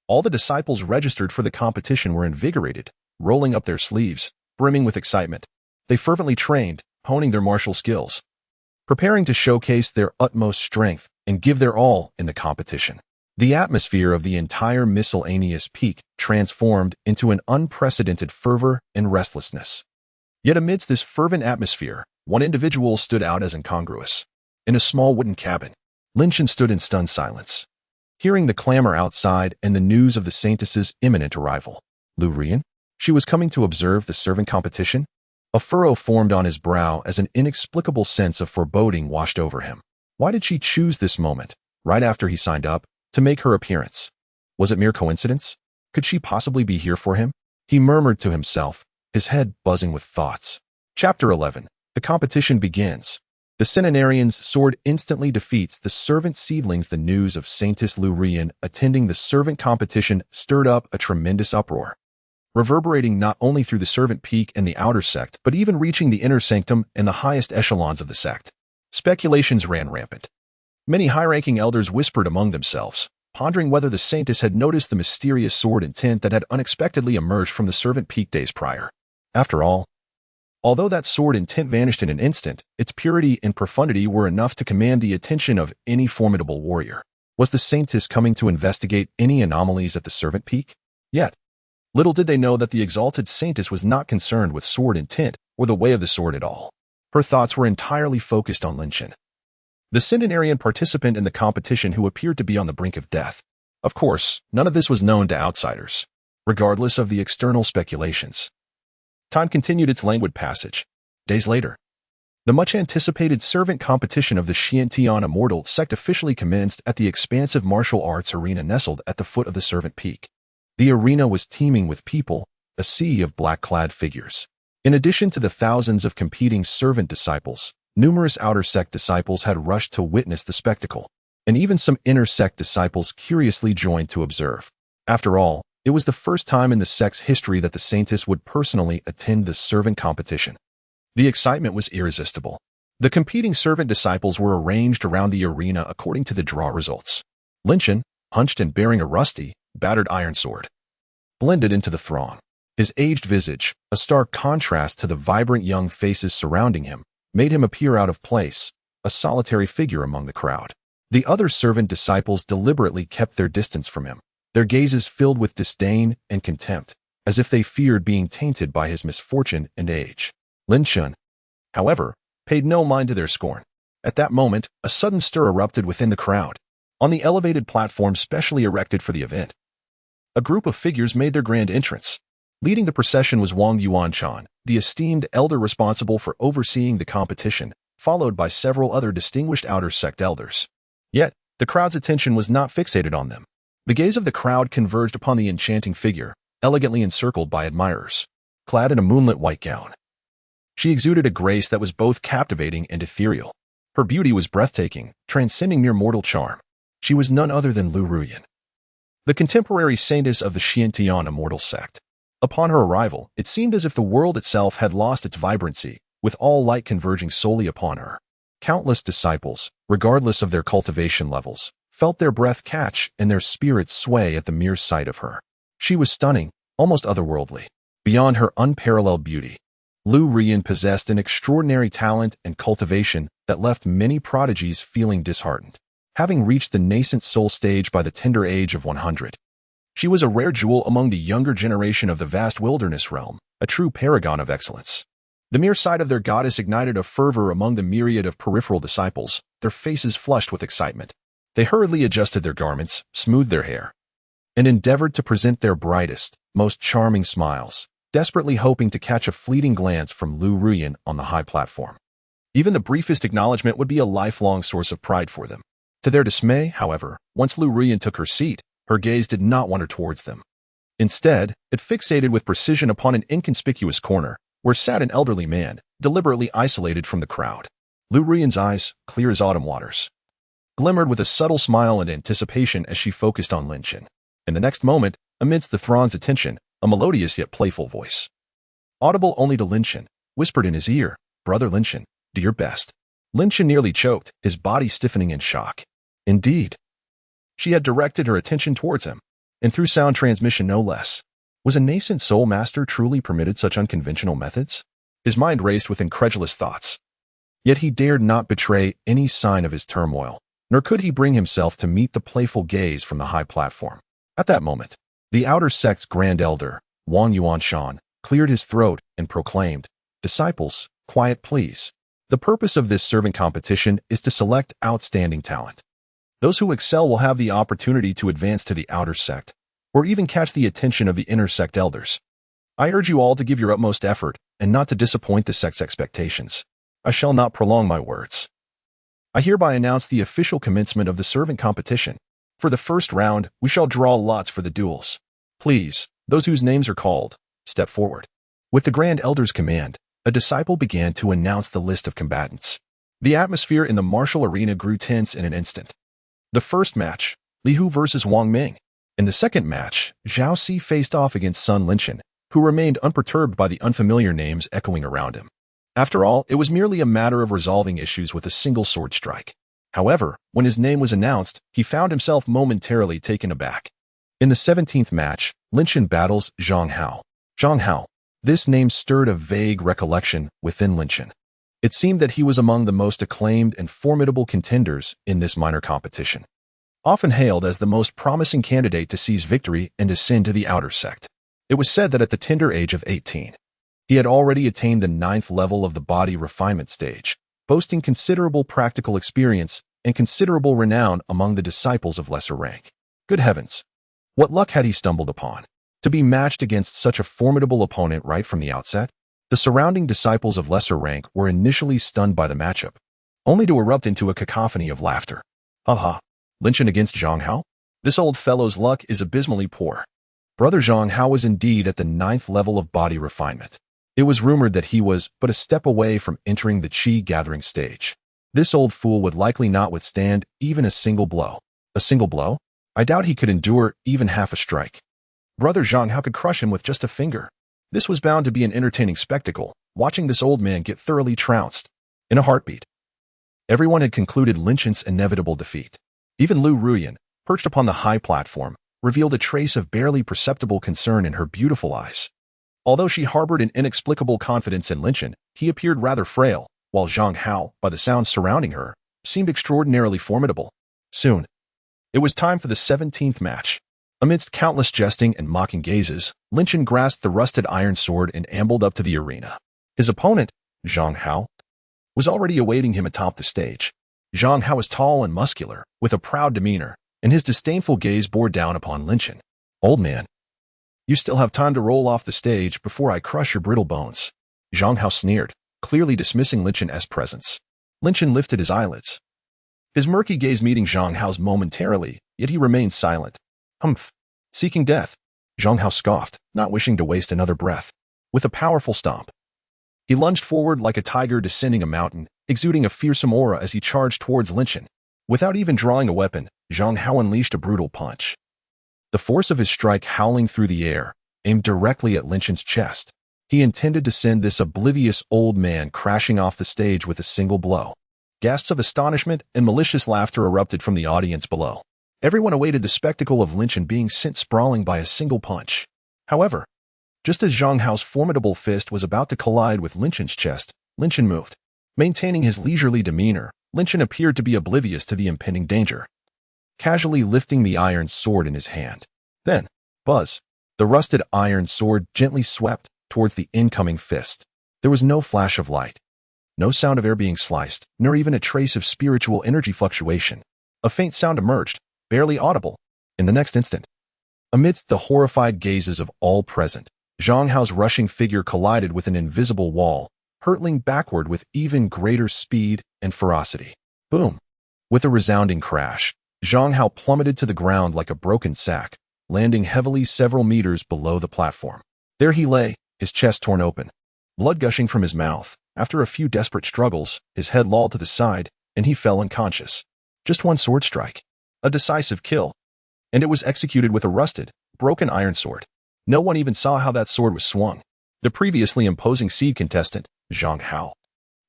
all the disciples registered for the competition were invigorated, rolling up their sleeves, brimming with excitement. They fervently trained, honing their martial skills, preparing to showcase their utmost strength and give their all in the competition. The atmosphere of the entire miscellaneous peak transformed into an unprecedented fervor and restlessness. Yet amidst this fervent atmosphere, one individual stood out as incongruous. In a small wooden cabin, Lin Chen stood in stunned silence. Hearing the clamor outside and the news of the Saintess's imminent arrival, Lu Rian? She was coming to observe the servant competition? A furrow formed on his brow as an inexplicable sense of foreboding washed over him. Why did she choose this moment, right after he signed up, to make her appearance? Was it mere coincidence? Could she possibly be here for him? He murmured to himself, his head buzzing with thoughts. Chapter 11. The competition begins. The Centenarian's sword instantly defeats the servant seedlings. The news of Saintess Lu Rian attending the servant competition stirred up a tremendous uproar, reverberating not only through the servant peak and the outer sect, but even reaching the inner sanctum and the highest echelons of the sect. Speculations ran rampant. Many high-ranking elders whispered among themselves, pondering whether the Saintess had noticed the mysterious sword intent that had unexpectedly emerged from the servant peak days prior. After all, although that sword intent vanished in an instant, its purity and profundity were enough to command the attention of any formidable warrior. Was the Saintess coming to investigate any anomalies at the servant peak? Yet, little did they know that the exalted Saintess was not concerned with sword intent or the way of the sword at all. Her thoughts were entirely focused on Lin Chen, the Centenarian participant in the competition who appeared to be on the brink of death. Of course, none of this was known to outsiders, regardless of the external speculations. Time continued its languid passage. Days later, the much-anticipated servant competition of the Xiantian Immortal Sect officially commenced at the expansive martial arts arena nestled at the foot of the servant peak. The arena was teeming with people, a sea of black-clad figures. In addition to the thousands of competing servant disciples, numerous outer sect disciples had rushed to witness the spectacle, and even some inner sect disciples curiously joined to observe. After all, it was the first time in the sect's history that the Saintess would personally attend the servant competition. The excitement was irresistible. The competing servant disciples were arranged around the arena according to the draw results. Lin Chen, hunched and bearing a rusty, battered iron sword, blended into the throng. His aged visage, a stark contrast to the vibrant young faces surrounding him, made him appear out of place, a solitary figure among the crowd. The other servant disciples deliberately kept their distance from him, their gazes filled with disdain and contempt, as if they feared being tainted by his misfortune and age. Lin Chen, however, paid no mind to their scorn. At that moment, a sudden stir erupted within the crowd. On the elevated platform specially erected for the event, a group of figures made their grand entrance. Leading the procession was Wang Yuanshan, the esteemed elder responsible for overseeing the competition, followed by several other distinguished outer sect elders. Yet, the crowd's attention was not fixated on them. The gaze of the crowd converged upon the enchanting figure, elegantly encircled by admirers, clad in a moonlit white gown. She exuded a grace that was both captivating and ethereal. Her beauty was breathtaking, transcending mere mortal charm. She was none other than Lu Rian, the contemporary saintess of the Xiantian Immortal Sect. Upon her arrival, it seemed as if the world itself had lost its vibrancy, with all light converging solely upon her. Countless disciples, regardless of their cultivation levels, felt their breath catch and their spirits sway at the mere sight of her. She was stunning, almost otherworldly. Beyond her unparalleled beauty, Lu Rian possessed an extraordinary talent and cultivation that left many prodigies feeling disheartened. Having reached the nascent soul stage by the tender age of 100, she was a rare jewel among the younger generation of the vast wilderness realm, a true paragon of excellence. The mere sight of their goddess ignited a fervor among the myriad of peripheral disciples, their faces flushed with excitement. They hurriedly adjusted their garments, smoothed their hair, and endeavored to present their brightest, most charming smiles, desperately hoping to catch a fleeting glance from Lu Rian on the high platform. Even the briefest acknowledgement would be a lifelong source of pride for them. To their dismay, however, once Lu Rian took her seat, her gaze did not wander towards them. Instead, it fixated with precision upon an inconspicuous corner, where sat an elderly man, deliberately isolated from the crowd. Lu Rian's eyes, clear as autumn waters, glimmered with a subtle smile and anticipation as she focused on Lin Chen. In the next moment, amidst the throng's attention, a melodious yet playful voice, audible only to Lin Chen, whispered in his ear, "Brother Lin Chen, do your best." Lin Chen nearly choked, his body stiffening in shock. Indeed, she had directed her attention towards him, and through sound transmission no less. Was a nascent soul master truly permitted such unconventional methods? His mind raced with incredulous thoughts. Yet he dared not betray any sign of his turmoil, nor could he bring himself to meet the playful gaze from the high platform. At that moment, the outer sect's grand elder, Wang Yuanshan, cleared his throat and proclaimed, Disciples, quiet please. The purpose of this servant competition is to select outstanding talent. Those who excel will have the opportunity to advance to the outer sect, or even catch the attention of the inner sect elders. I urge you all to give your utmost effort and not to disappoint the sect's expectations. I shall not prolong my words. I hereby announce the official commencement of the servant competition. For the first round, we shall draw lots for the duels. Please, those whose names are called, step forward. With the Grand Elder's command, a disciple began to announce the list of combatants. The atmosphere in the martial arena grew tense in an instant. The first match, Li Hu versus Wang Ming. In the second match, Zhao Si faced off against Sun Linshan, who remained unperturbed by the unfamiliar names echoing around him. After all, it was merely a matter of resolving issues with a single sword strike. However, when his name was announced, he found himself momentarily taken aback. In the 17th match, Linshan battles Zhang Hao. Zhang Hao. This name stirred a vague recollection within Linshan. It seemed that he was among the most acclaimed and formidable contenders in this minor competition, often hailed as the most promising candidate to seize victory and ascend to the outer sect. It was said that at the tender age of 18, he had already attained the 9th level of the body refinement stage, boasting considerable practical experience and considerable renown among the disciples of lesser rank. Good heavens! What luck had he stumbled upon? To be matched against such a formidable opponent right from the outset? The surrounding disciples of lesser rank were initially stunned by the matchup, only to erupt into a cacophony of laughter. Ha! Linshan against Zhang Hao? This old fellow's luck is abysmally poor. Brother Zhang Hao was indeed at the 9th level of body refinement. It was rumored that he was but a step away from entering the Qi gathering stage. This old fool would likely not withstand even a single blow. A single blow? I doubt he could endure even half a strike. Brother Zhang Hao could crush him with just a finger. This was bound to be an entertaining spectacle, watching this old man get thoroughly trounced. In a heartbeat, everyone had concluded Linshan's inevitable defeat. Even Lu Ruyan, perched upon the high platform, revealed a trace of barely perceptible concern in her beautiful eyes. Although she harbored an inexplicable confidence in Linshan, he appeared rather frail, while Zhang Hao, by the sounds surrounding her, seemed extraordinarily formidable. Soon, it was time for the 17th match. Amidst countless jesting and mocking gazes, Linshan grasped the rusted iron sword and ambled up to the arena. His opponent, Zhang Hao, was already awaiting him atop the stage. Zhang Hao was tall and muscular, with a proud demeanor, and his disdainful gaze bore down upon Linshan. Old man, you still have time to roll off the stage before I crush your brittle bones. Zhang Hao sneered, clearly dismissing Linshan's presence. Linshan lifted his eyelids, his murky gaze meeting Zhang Hao's momentarily, yet he remained silent. Humph. Seeking death. Zhang Hao scoffed, not wishing to waste another breath. With a powerful stomp, he lunged forward like a tiger descending a mountain, exuding a fearsome aura as he charged towards Linshan. Without even drawing a weapon, Zhang Hao unleashed a brutal punch. The force of his strike howling through the air, aimed directly at Linshan's chest. He intended to send this oblivious old man crashing off the stage with a single blow. Gasps of astonishment and malicious laughter erupted from the audience below. Everyone awaited the spectacle of Linshan being sent sprawling by a single punch. However, just as Zhang Hao's formidable fist was about to collide with Linshan's chest, Linshan moved. Maintaining his leisurely demeanor, Linshan appeared to be oblivious to the impending danger, casually lifting the iron sword in his hand. Then, buzz, the rusted iron sword gently swept towards the incoming fist. There was no flash of light, no sound of air being sliced, nor even a trace of spiritual energy fluctuation. A faint sound emerged, barely audible. In the next instant, amidst the horrified gazes of all present, Zhang Hao's rushing figure collided with an invisible wall, hurtling backward with even greater speed and ferocity. Boom! With a resounding crash, Zhang Hao plummeted to the ground like a broken sack, landing heavily several meters below the platform. There he lay, his chest torn open, blood gushing from his mouth. After a few desperate struggles, his head lolled to the side, and he fell unconscious. Just one sword strike. A decisive kill. And it was executed with a rusted, broken iron sword. No one even saw how that sword was swung. The previously imposing seed contestant, Zhang Hao,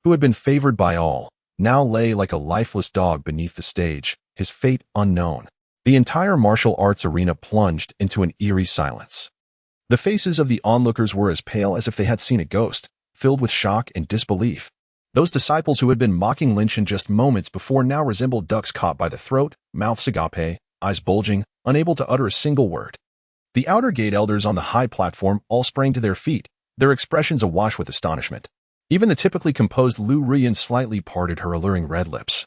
who had been favored by all, now lay like a lifeless dog beneath the stage, his fate unknown. The entire martial arts arena plunged into an eerie silence. The faces of the onlookers were as pale as if they had seen a ghost, filled with shock and disbelief. Those disciples who had been mocking Linshan just moments before now resembled ducks caught by the throat, mouths agape, eyes bulging, unable to utter a single word. The outer gate elders on the high platform all sprang to their feet, their expressions awash with astonishment. Even the typically composed Lu Ruyan slightly parted her alluring red lips,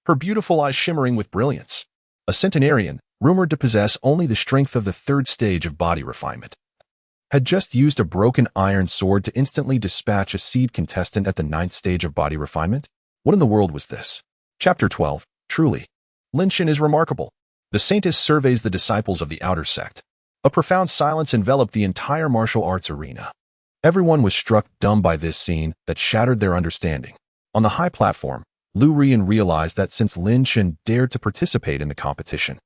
her beautiful eyes shimmering with brilliance. A centenarian, rumored to possess only the strength of the third stage of body refinement, had just used a broken iron sword to instantly dispatch a seed contestant at the ninth stage of body refinement? What in the world was this? Chapter 12. Truly, Lin Shan is remarkable. The saintess surveys the disciples of the outer sect. A profound silence enveloped the entire martial arts arena. Everyone was struck dumb by this scene that shattered their understanding. On the high platform, Lu Ruyan realized that since Lin Shan dared to participate in the competition,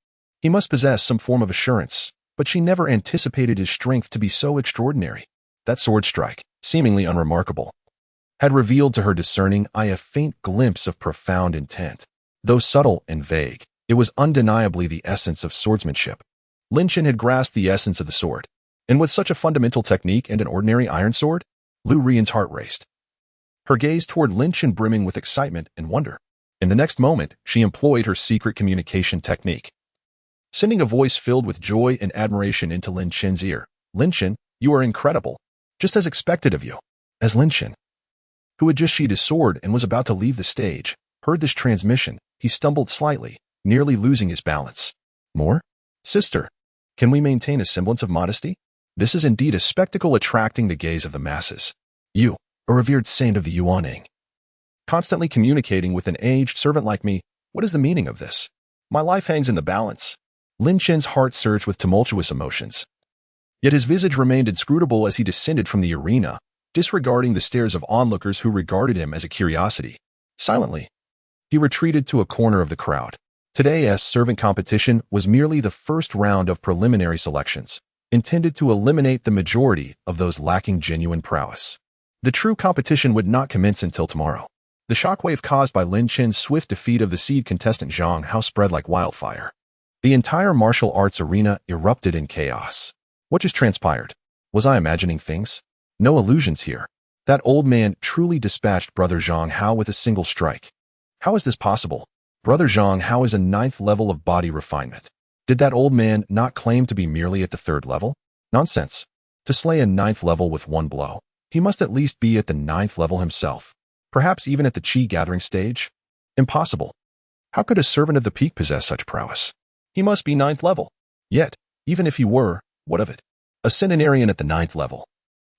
he must possess some form of assurance, but she never anticipated his strength to be so extraordinary. That sword strike, seemingly unremarkable, had revealed to her discerning eye a faint glimpse of profound intent. Though subtle and vague, it was undeniably the essence of swordsmanship. Lin Shan had grasped the essence of the sword, and with such a fundamental technique and an ordinary iron sword, Lu Ruyan's heart raced, her gaze toward Lin Shan brimming with excitement and wonder. In the next moment, she employed her secret communication technique, sending a voice filled with joy and admiration into Lin Shan's ear. Lin Shan, you are incredible, just as expected of you. As Lin Shan, who had just sheathed his sword and was about to leave the stage, heard this transmission, he stumbled slightly, nearly losing his balance. More? Sister, can we maintain a semblance of modesty? This is indeed a spectacle attracting the gaze of the masses. You, a revered saint of the Yuanning, constantly communicating with an aged servant like me, what is the meaning of this? My life hangs in the balance. Lin Shan's heart surged with tumultuous emotions. Yet his visage remained inscrutable as he descended from the arena, disregarding the stares of onlookers who regarded him as a curiosity. Silently, he retreated to a corner of the crowd. Today's servant competition was merely the first round of preliminary selections, intended to eliminate the majority of those lacking genuine prowess. The true competition would not commence until tomorrow. The shockwave caused by Lin Shan's swift defeat of the seed contestant Zhang Hao spread like wildfire. The entire martial arts arena erupted in chaos. What just transpired? Was I imagining things? No illusions here. That old man truly dispatched Brother Zhang Hao with a single strike. How is this possible? Brother Zhang Hao is a 9th level of body refinement. Did that old man not claim to be merely at the 3rd level? Nonsense. To slay a 9th level with one blow, he must at least be at the 9th level himself. Perhaps even at the Qi gathering stage? Impossible. How could a servant of the peak possess such prowess? He must be 9th level. Yet, even if he were, what of it? A centenarian at the 9th level.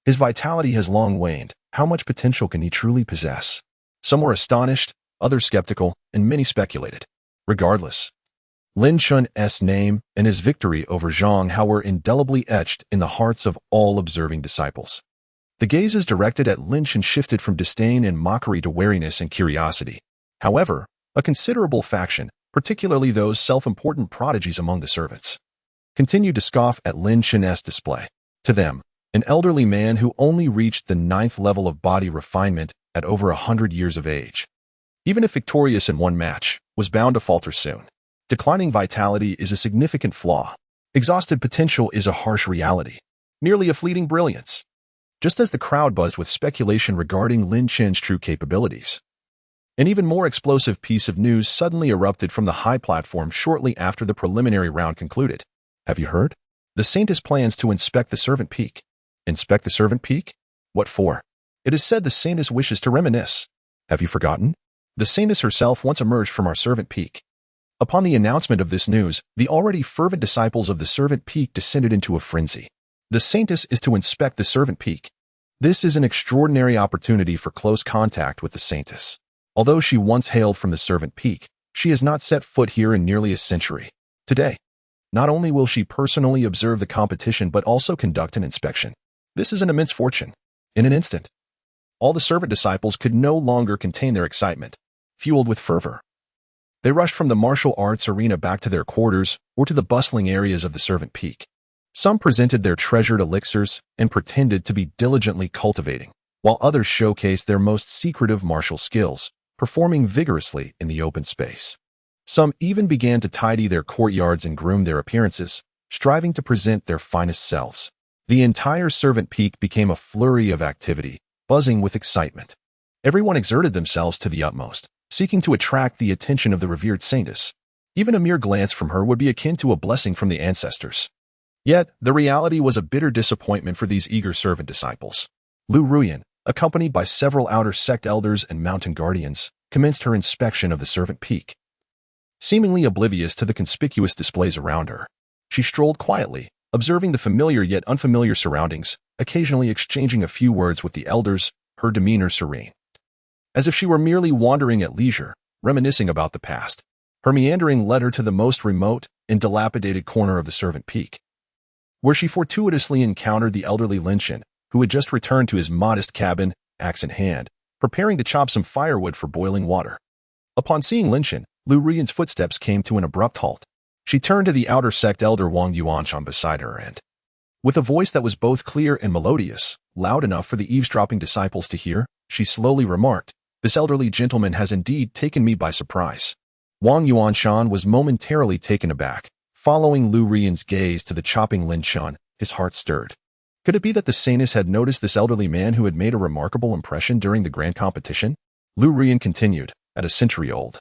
His vitality has long waned. How much potential can he truly possess? Some were astonished, others skeptical, and many speculated. Regardless, Lin Shan's name and his victory over Zhang Hao were indelibly etched in the hearts of all observing disciples. The gazes directed at Lin Shan shifted from disdain and mockery to wariness and curiosity. However, a considerable faction, particularly those self-important prodigies among the servants, continued to scoff at Lin Shan's display. To them, an elderly man who only reached the 9th level of body refinement at over 100 years of age, even if victorious in one match, was bound to falter soon. Declining vitality is a significant flaw. Exhausted potential is a harsh reality, nearly a fleeting brilliance. Just as the crowd buzzed with speculation regarding Lin Shan's true capabilities, an even more explosive piece of news suddenly erupted from the high platform shortly after the preliminary round concluded. Have you heard? The saintess plans to inspect the servant peak. Inspect the servant peak? What for? It is said the saintess wishes to reminisce. Have you forgotten? The saintess herself once emerged from our servant peak. Upon the announcement of this news, the already fervent disciples of the servant peak descended into a frenzy. The saintess is to inspect the servant peak. This is an extraordinary opportunity for close contact with the saintess. Although she once hailed from the servant peak, she has not set foot here in nearly a century. Today, not only will she personally observe the competition but also conduct an inspection. This is an immense fortune. In an instant, all the servant disciples could no longer contain their excitement, fueled with fervor. They rushed from the martial arts arena back to their quarters or to the bustling areas of the servant peak. Some presented their treasured elixirs and pretended to be diligently cultivating, while others showcased their most secretive martial skills, performing vigorously in the open space. Some even began to tidy their courtyards and groom their appearances, striving to present their finest selves. The entire servant peak became a flurry of activity, buzzing with excitement. Everyone exerted themselves to the utmost, seeking to attract the attention of the revered saintess. Even a mere glance from her would be akin to a blessing from the ancestors. Yet, the reality was a bitter disappointment for these eager servant disciples. Lu Ruyan, accompanied by several outer sect elders and mountain guardians, commenced her inspection of the servant peak. Seemingly oblivious to the conspicuous displays around her, she strolled quietly, observing the familiar yet unfamiliar surroundings, occasionally exchanging a few words with the elders, her demeanor serene. As if she were merely wandering at leisure, reminiscing about the past, her meandering led her to the most remote and dilapidated corner of the servant peak, where she fortuitously encountered the elderly Lin Shan, who had just returned to his modest cabin, axe in hand, preparing to chop some firewood for boiling water. Upon seeing Lin Shan, Lu Ruyan's footsteps came to an abrupt halt. She turned to the outer sect elder Wang Yuanshan beside her and, with a voice that was both clear and melodious, loud enough for the eavesdropping disciples to hear, she slowly remarked, "This elderly gentleman has indeed taken me by surprise." Wang Yuanshan was momentarily taken aback. Following Lu Ruyan's gaze to the chopping Lin Shan, his heart stirred. Could it be that the Saintess had noticed this elderly man who had made a remarkable impression during the grand competition? Lu Ruyan continued, "At a century old,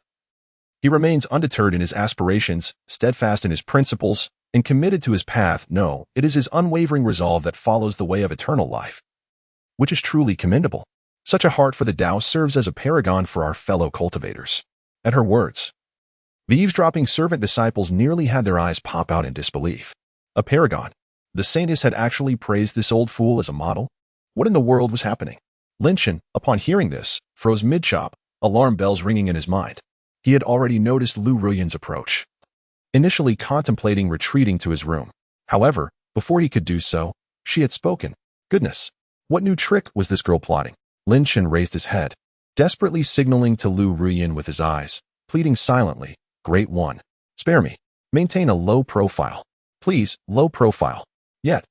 he remains undeterred in his aspirations, steadfast in his principles, and committed to his path. No, it is his unwavering resolve that follows the way of eternal life, which is truly commendable. Such a heart for the Tao serves as a paragon for our fellow cultivators." At her words, the eavesdropping servant disciples nearly had their eyes pop out in disbelief. A paragon? The Saintess had actually praised this old fool as a model? What in the world was happening? Lin Shan, upon hearing this, froze mid-chop, alarm bells ringing in his mind. He had already noticed Lu Ruyan's approach, initially contemplating retreating to his room. However, before he could do so, she had spoken. Goodness, what new trick was this girl plotting? Lin Shan raised his head, desperately signaling to Lu Ruyan with his eyes, pleading silently, "Great one, spare me. Maintain a low profile. Please, low profile." Yet,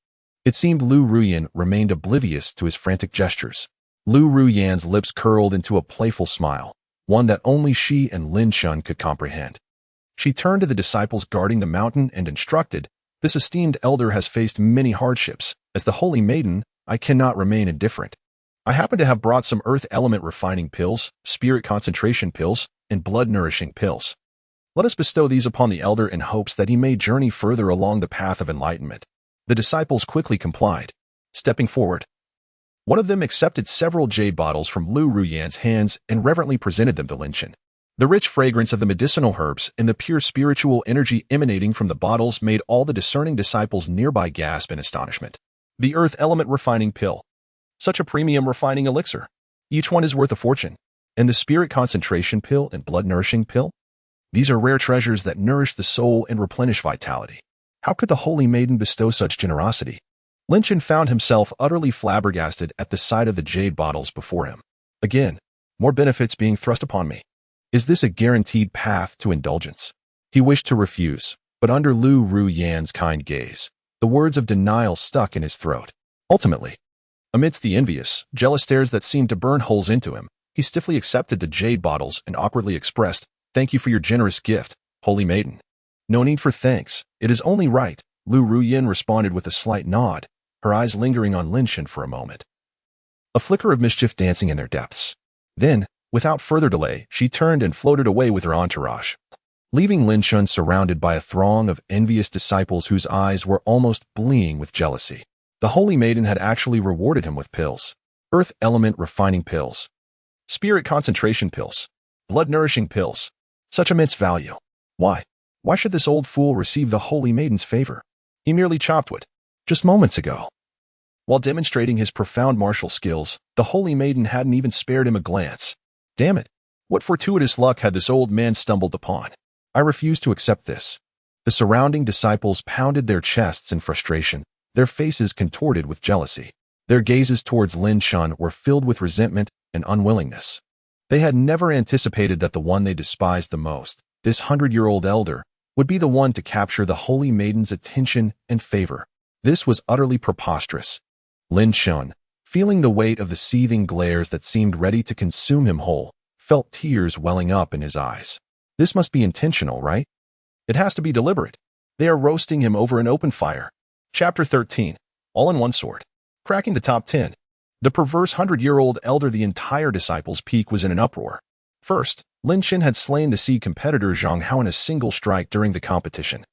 it seemed Lu Ruyan remained oblivious to his frantic gestures. Lu Ruyan's lips curled into a playful smile, one that only she and Lin Shan could comprehend. She turned to the disciples guarding the mountain and instructed, "This esteemed elder has faced many hardships. As the holy maiden, I cannot remain indifferent. I happen to have brought some earth element refining pills, spirit concentration pills, and blood nourishing pills. Let us bestow these upon the elder in hopes that he may journey further along the path of enlightenment." The disciples quickly complied. Stepping forward, one of them accepted several jade bottles from Lu Ruyan's hands and reverently presented them to Lin Shan. The rich fragrance of the medicinal herbs and the pure spiritual energy emanating from the bottles made all the discerning disciples nearby gasp in astonishment. The earth element refining pill. Such a premium refining elixir. Each one is worth a fortune. And the spirit concentration pill and blood nourishing pill? These are rare treasures that nourish the soul and replenish vitality. How could the holy maiden bestow such generosity? Lin Shan found himself utterly flabbergasted at the sight of the jade bottles before him. Again, more benefits being thrust upon me. Is this a guaranteed path to indulgence? He wished to refuse, but under Lu Ruyan's kind gaze, the words of denial stuck in his throat. Ultimately, amidst the envious, jealous stares that seemed to burn holes into him, he stiffly accepted the jade bottles and awkwardly expressed, "Thank you for your generous gift, holy maiden." "No need for thanks. It is only right," Lu Ruyan responded with a slight nod, her eyes lingering on Lin Shan for a moment, a flicker of mischief dancing in their depths. Then, without further delay, she turned and floated away with her entourage, leaving Lin Shan surrounded by a throng of envious disciples whose eyes were almost bleeding with jealousy. The holy maiden had actually rewarded him with pills. Earth element refining pills. Spirit concentration pills. Blood nourishing pills. Such immense value. Why? Why should this old fool receive the holy maiden's favor? He merely chopped wood, just moments ago. While demonstrating his profound martial skills, the holy maiden hadn't even spared him a glance. Damn it. What fortuitous luck had this old man stumbled upon? I refuse to accept this. The surrounding disciples pounded their chests in frustration, their faces contorted with jealousy. Their gazes towards Lin Shan were filled with resentment and unwillingness. They had never anticipated that the one they despised the most, this 100-year-old elder, would be the one to capture the holy maiden's attention and favor. This was utterly preposterous. Lin Shan, feeling the weight of the seething glares that seemed ready to consume him whole, felt tears welling up in his eyes. This must be intentional, right? It has to be deliberate. They are roasting him over an open fire. Chapter 13. All in one sword. Cracking the top 10. The perverse 100-year-old elder. The entire disciples' peak was in an uproar. First, Lin Shan had slain the seed competitor Zhang Hao in a single strike during the competition,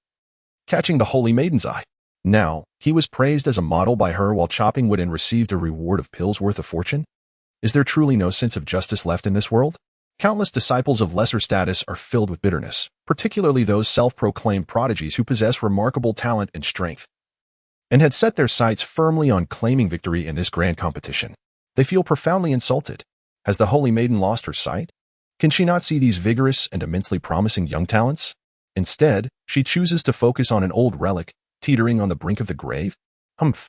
catching the holy maiden's eye. Now, he was praised as a model by her while chopping wood and received a reward of pills worth a fortune. Is there truly no sense of justice left in this world? Countless disciples of lesser status are filled with bitterness, particularly those self-proclaimed prodigies who possess remarkable talent and strength, and had set their sights firmly on claiming victory in this grand competition. They feel profoundly insulted. Has the Holy Maiden lost her sight? Can she not see these vigorous and immensely promising young talents? Instead, she chooses to focus on an old relic, teetering on the brink of the grave? Humph.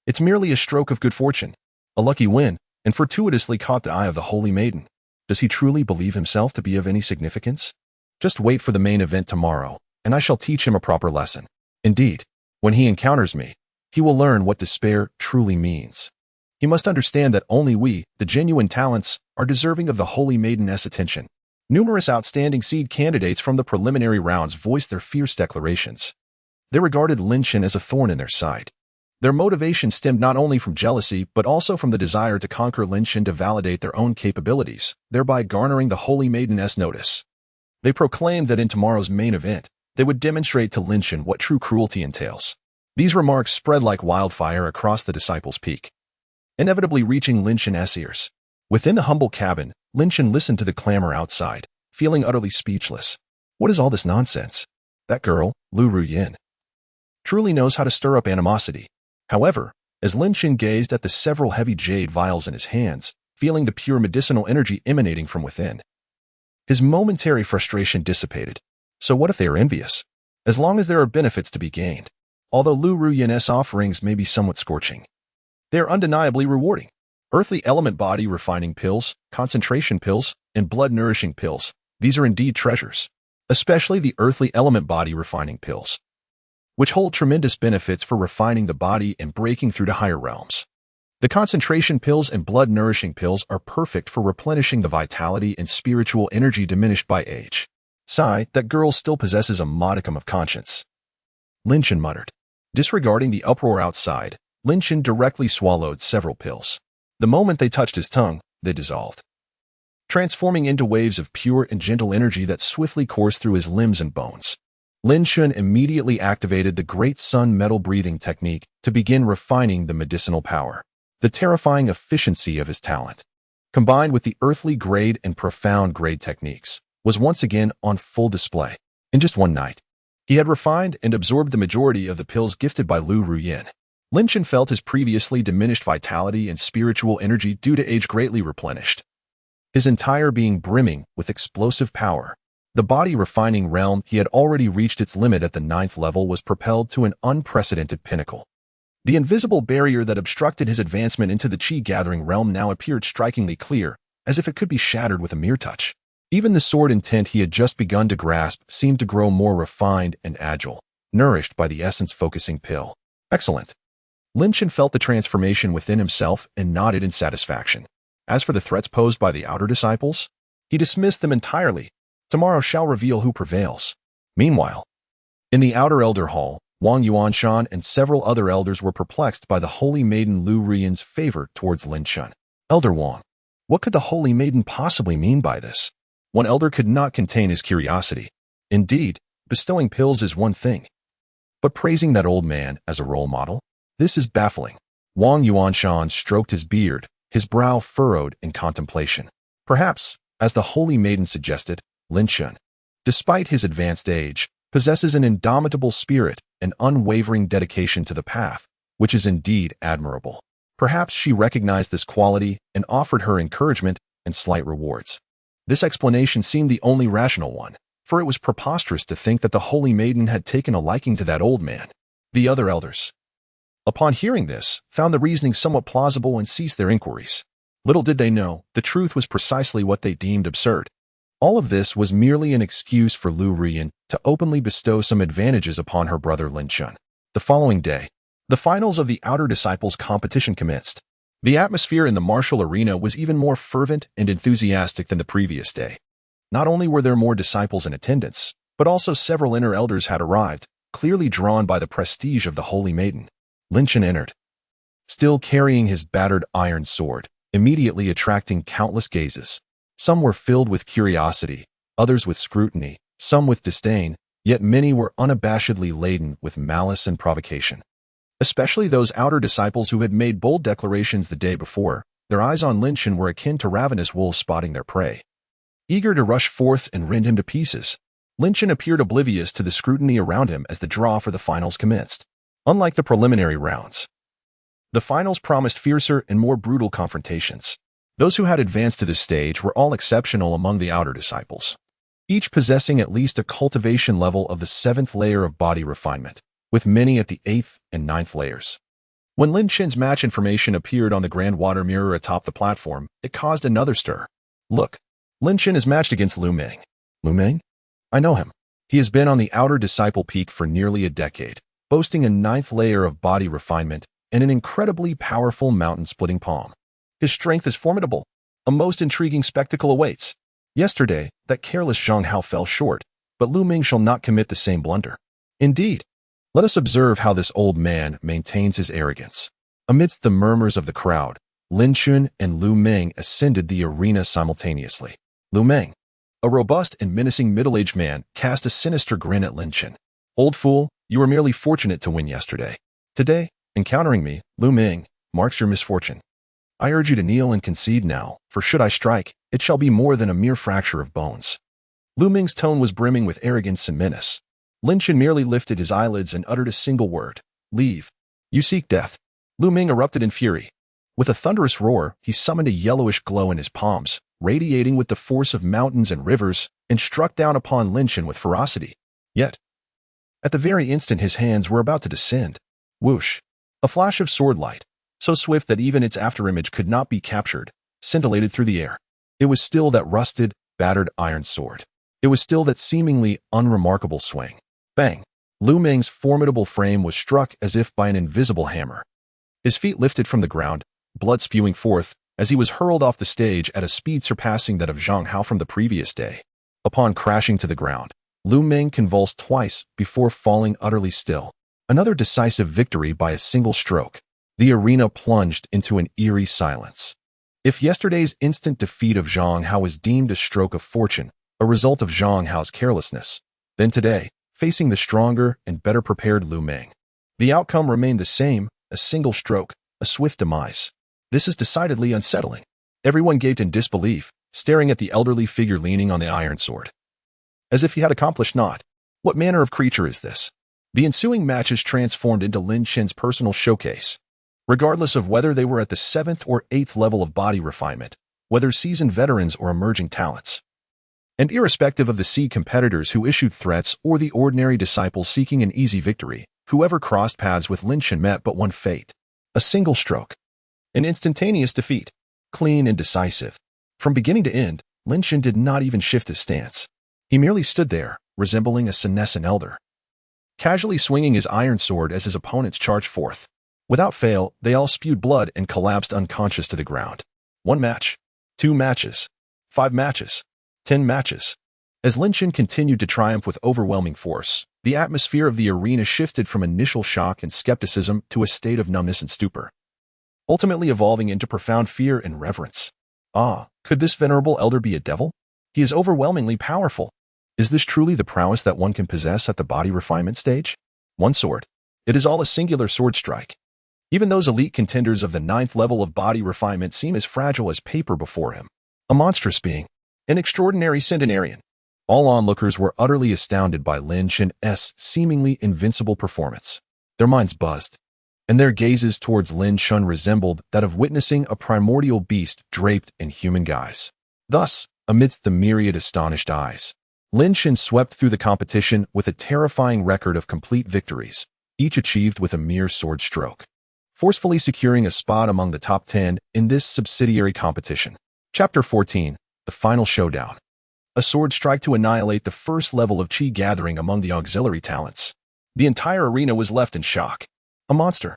It's merely a stroke of good fortune, a lucky win, and fortuitously caught the eye of the Holy Maiden. Does he truly believe himself to be of any significance? Just wait for the main event tomorrow, and I shall teach him a proper lesson. Indeed, when he encounters me, he will learn what despair truly means. He must understand that only we, the genuine talents, are deserving of the Holy Maiden's attention. Numerous outstanding seed candidates from the preliminary rounds voiced their fierce declarations. They regarded Lin Chen as a thorn in their side. Their motivation stemmed not only from jealousy but also from the desire to conquer Lin Chen to validate their own capabilities, thereby garnering the Holy Maiden's notice. They proclaimed that in tomorrow's main event, they would demonstrate to Lin Chen what true cruelty entails. These remarks spread like wildfire across the Disciples' Peak, inevitably reaching Lin Chen's ears. Within the humble cabin, Lin Chen listened to the clamor outside, feeling utterly speechless. What is all this nonsense? That girl, Lu Ruyin, truly knows how to stir up animosity. However, as Lin Chen gazed at the several heavy jade vials in his hands, feeling the pure medicinal energy emanating from within, his momentary frustration dissipated. So what if they are envious? As long as there are benefits to be gained. Although Lu Ruyin's offerings may be somewhat scorching, they are undeniably rewarding. Earthly element body refining pills, concentration pills, and blood nourishing pills. These are indeed treasures, especially the earthly element body refining pills, which hold tremendous benefits for refining the body and breaking through to higher realms. The concentration pills and blood nourishing pills are perfect for replenishing the vitality and spiritual energy diminished by age. Sigh, that girl still possesses a modicum of conscience, Lin Chen muttered. Disregarding the uproar outside, Lin Chen directly swallowed several pills. The moment they touched his tongue, they dissolved, transforming into waves of pure and gentle energy that swiftly coursed through his limbs and bones. Lin Chen immediately activated the Great Sun Metal Breathing technique to begin refining the medicinal power. The terrifying efficiency of his talent, combined with the earthly grade and profound grade techniques, was once again on full display. In just one night, he had refined and absorbed the majority of the pills gifted by Lu Ruyin. Lin Chen felt his previously diminished vitality and spiritual energy due to age greatly replenished, his entire being brimming with explosive power. The body refining realm he had already reached its limit at the 9th level was propelled to an unprecedented pinnacle. The invisible barrier that obstructed his advancement into the Qi gathering realm now appeared strikingly clear, as if it could be shattered with a mere touch. Even the sword intent he had just begun to grasp seemed to grow more refined and agile, nourished by the essence-focusing pill. Excellent. Lin Chen felt the transformation within himself and nodded in satisfaction. As for the threats posed by the outer disciples, he dismissed them entirely. Tomorrow shall reveal who prevails. Meanwhile, in the outer elder hall, Wang Yuanshan and several other elders were perplexed by the Holy Maiden Lu Ruyin's favor towards Lin Chen. Elder Wang, what could the Holy Maiden possibly mean by this? One elder could not contain his curiosity. Indeed, bestowing pills is one thing, but praising that old man as a role model? This is baffling. Wang Yuanshan stroked his beard, his brow furrowed in contemplation. Perhaps, as the Holy Maiden suggested, Lin Chen, despite his advanced age, possesses an indomitable spirit and unwavering dedication to the path, which is indeed admirable. Perhaps she recognized this quality and offered her encouragement and slight rewards. This explanation seemed the only rational one, for it was preposterous to think that the Holy Maiden had taken a liking to that old man. The other elders, upon hearing this, found the reasoning somewhat plausible and ceased their inquiries. Little did they know, the truth was precisely what they deemed absurd. All of this was merely an excuse for Lu Ruyin to openly bestow some advantages upon her brother Lin Chen. The following day, the finals of the Outer Disciples competition commenced. The atmosphere in the martial arena was even more fervent and enthusiastic than the previous day. Not only were there more disciples in attendance, but also several inner elders had arrived, clearly drawn by the prestige of the Holy Maiden. Lin Chen entered, still carrying his battered iron sword, immediately attracting countless gazes. Some were filled with curiosity, others with scrutiny, some with disdain, yet many were unabashedly laden with malice and provocation. Especially those outer disciples who had made bold declarations the day before, Their eyes on Lin Shan were akin to ravenous wolves spotting their prey. Eager to rush forth and rend him to pieces, Lin Shan appeared oblivious to the scrutiny around him as the draw for the finals commenced. Unlike the preliminary rounds, the finals promised fiercer and more brutal confrontations. Those who had advanced to this stage were all exceptional among the outer disciples, each possessing at least a cultivation level of the 7th layer of body refinement, with many at the 8th and 9th layers. When Lin Shan's match information appeared on the grand water mirror atop the platform, it caused another stir. Look, Lin Shan is matched against Lu Meng. Lu Meng? I know him. He has been on the outer disciple peak for nearly a decade, boasting a 9th layer of body refinement and an incredibly powerful mountain-splitting palm. His strength is formidable. A most intriguing spectacle awaits. Yesterday, that careless Zhang Hao fell short, but Lu Meng shall not commit the same blunder. Indeed, let us observe how this old man maintains his arrogance. Amidst the murmurs of the crowd, Lin Shan and Lu Meng ascended the arena simultaneously. Lu Meng, a robust and menacing middle-aged man, cast a sinister grin at Lin Shan. Old fool, you were merely fortunate to win yesterday. Today, encountering me, Lu Meng, marks your misfortune. I urge you to kneel and concede now, for should I strike, it shall be more than a mere fracture of bones. Lu Meng's tone was brimming with arrogance and menace. Lin Shan merely lifted his eyelids and uttered a single word. Leave. You seek death. Lu Meng erupted in fury. With a thunderous roar, he summoned a yellowish glow in his palms, radiating with the force of mountains and rivers, and struck down upon Lin Shan with ferocity. Yet, at the very instant his hands were about to descend, whoosh, a flash of sword light, so swift that even its afterimage could not be captured, scintillated through the air. It was still that rusted, battered iron sword. It was still that seemingly unremarkable swing. Bang! Lu Meng's formidable frame was struck as if by an invisible hammer. His feet lifted from the ground, blood spewing forth, as he was hurled off the stage at a speed surpassing that of Zhang Hao from the previous day. Upon crashing to the ground, Lu Meng convulsed twice before falling utterly still. Another decisive victory by a single stroke. The arena plunged into an eerie silence. If yesterday's instant defeat of Zhang Hao was deemed a stroke of fortune, a result of Zhang Hao's carelessness, then today, facing the stronger and better prepared Lu Meng, the outcome remained the same, a single stroke, a swift demise. This is decidedly unsettling. Everyone gaped in disbelief, staring at the elderly figure leaning on the iron sword. As if he had accomplished naught. What manner of creature is this? The ensuing matches transformed into Lin Shan's personal showcase. Regardless of whether they were at the 7th or 8th level of body refinement, whether seasoned veterans or emerging talents, and irrespective of the seed competitors who issued threats or the ordinary disciples seeking an easy victory, whoever crossed paths with Lin Shan met but one fate. A single stroke. An instantaneous defeat. Clean and decisive. From beginning to end, Lin Shan did not even shift his stance. He merely stood there, resembling a senescent elder, casually swinging his iron sword as his opponents charged forth. Without fail, they all spewed blood and collapsed unconscious to the ground. 1 match. 2 matches. 5 matches. 10 matches. As Lin Shan continued to triumph with overwhelming force, the atmosphere of the arena shifted from initial shock and skepticism to a state of numbness and stupor, ultimately evolving into profound fear and reverence. Ah, could this venerable elder be a devil? He is overwhelmingly powerful. Is this truly the prowess that one can possess at the body refinement stage? 1 sword. It is all a singular sword strike. Even those elite contenders of the 9th level of body refinement seem as fragile as paper before him. A monstrous being. An extraordinary centenarian. All onlookers were utterly astounded by Lin Shan's seemingly invincible performance. Their minds buzzed, and their gazes towards Lin Shan resembled that of witnessing a primordial beast draped in human guise. Thus, amidst the myriad astonished eyes, Lin Shan swept through the competition with a terrifying record of complete victories, each achieved with a mere sword stroke, forcefully securing a spot among the top 10 in this subsidiary competition. Chapter 14, The Final Showdown. A sword strike to annihilate the first level of chi gathering among the auxiliary talents. The entire arena was left in shock. A monster.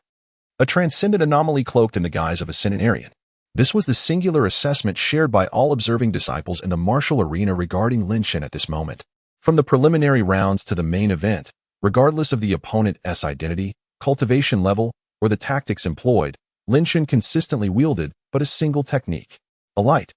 A transcendent anomaly cloaked in the guise of a centenarian. This was the singular assessment shared by all observing disciples in the martial arena regarding Lin Shan at this moment. From the preliminary rounds to the main event, regardless of the opponent's identity, cultivation level, or the tactics employed, Lin Shan consistently wielded but a single technique. A light,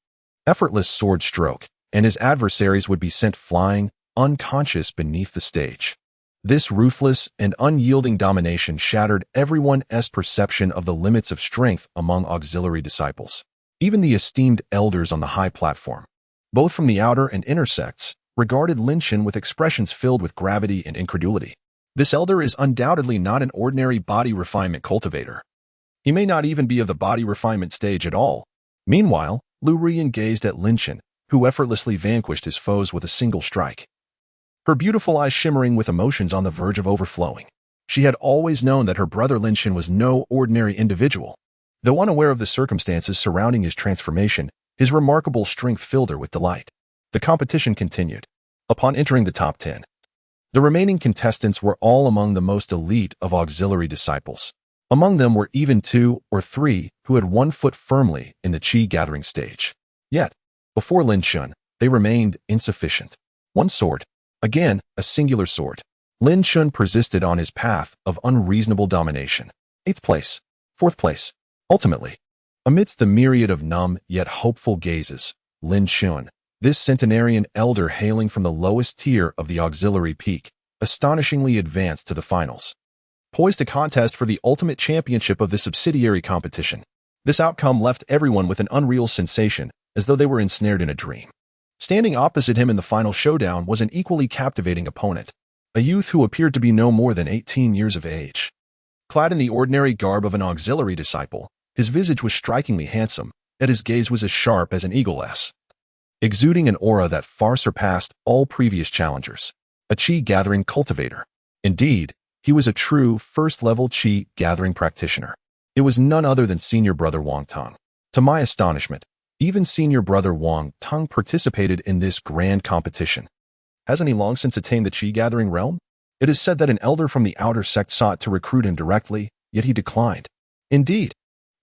effortless sword stroke, and his adversaries would be sent flying, unconscious beneath the stage. This ruthless and unyielding domination shattered everyone's perception of the limits of strength among auxiliary disciples. Even the esteemed elders on the high platform, both from the outer and inner sects, regarded Lin Shan with expressions filled with gravity and incredulity. This elder is undoubtedly not an ordinary body refinement cultivator. He may not even be of the body refinement stage at all. Meanwhile, Lu Ruiyan gazed at Lin Shan, who effortlessly vanquished his foes with a single strike. Her beautiful eyes shimmering with emotions on the verge of overflowing. She had always known that her brother Lin Shan was no ordinary individual. Though unaware of the circumstances surrounding his transformation, his remarkable strength filled her with delight. The competition continued. Upon entering the top 10, the remaining contestants were all among the most elite of auxiliary disciples. Among them were even 2 or 3 who had one foot firmly in the Qi gathering stage. Yet, before Lin Shan, they remained insufficient. One sword. Again, a singular sword. Lin Shan persisted on his path of unreasonable domination. 8th place. 4th place. Ultimately, amidst the myriad of numb yet hopeful gazes, Lin Shan, this centenarian elder hailing from the lowest tier of the auxiliary peak, astonishingly advanced to the finals, poised to contest for the ultimate championship of the subsidiary competition. This outcome left everyone with an unreal sensation, as though they were ensnared in a dream. Standing opposite him in the final showdown was an equally captivating opponent, a youth who appeared to be no more than 18 years of age. Clad in the ordinary garb of an auxiliary disciple, his visage was strikingly handsome, yet his gaze was as sharp as an eagle's, exuding an aura that far surpassed all previous challengers. A Qi gathering cultivator. Indeed, he was a true first-level Qi gathering practitioner. It was none other than senior brother Wang Tong. To my astonishment, even senior brother Wang Tong participated in this grand competition. Hasn't he long since attained the Qi gathering realm? It is said that an elder from the outer sect sought to recruit him directly, yet he declined. Indeed,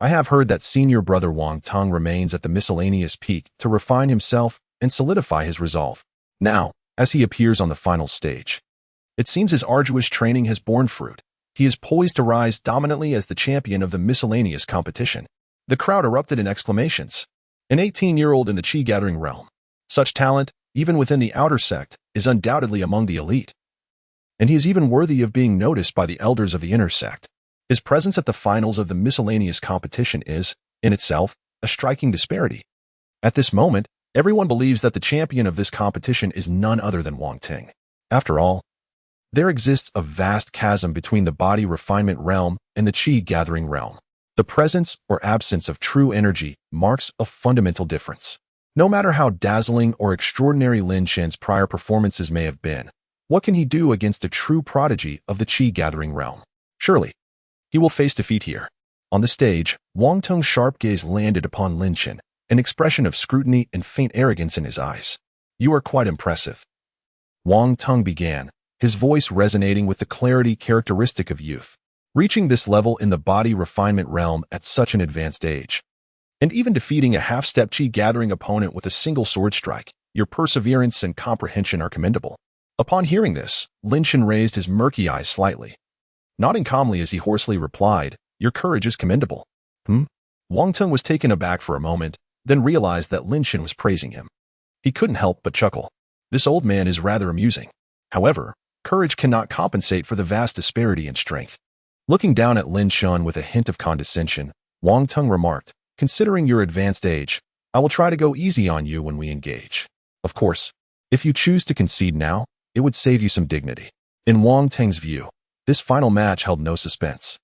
I have heard that senior brother Wang Tong remains at the miscellaneous peak to refine himself and solidify his resolve. Now, as he appears on the final stage, it seems his arduous training has borne fruit. He is poised to rise dominantly as the champion of the miscellaneous competition. The crowd erupted in exclamations. An 18-year-old in the Qi gathering realm. Such talent, even within the outer sect, is undoubtedly among the elite. And he is even worthy of being noticed by the elders of the inner sect. His presence at the finals of the miscellaneous competition is, in itself, a striking disparity. At this moment, everyone believes that the champion of this competition is none other than Wang Ting. After all, there exists a vast chasm between the body refinement realm and the Qi gathering realm. The presence or absence of true energy marks a fundamental difference. No matter how dazzling or extraordinary Lin Shan's prior performances may have been, what can he do against a true prodigy of the Qi gathering realm? Surely, he will face defeat here. On the stage, Wang Tong's sharp gaze landed upon Lin Shan, an expression of scrutiny and faint arrogance in his eyes. You are quite impressive. Wang Tong began, his voice resonating with the clarity characteristic of youth. Reaching this level in the body refinement realm at such an advanced age, and even defeating a half-step Qi gathering opponent with a single sword strike, your perseverance and comprehension are commendable. Upon hearing this, Lin Shan raised his murky eyes slightly, nodding calmly as he hoarsely replied, your courage is commendable. Wang Tong was taken aback for a moment, then realized that Lin Shan was praising him. He couldn't help but chuckle. This old man is rather amusing. However, courage cannot compensate for the vast disparity in strength. Looking down at Lin Shan with a hint of condescension, Wang Tong remarked, considering your advanced age, I will try to go easy on you when we engage. Of course, if you choose to concede now, it would save you some dignity. In Wang Tong's view, this final match held no suspense.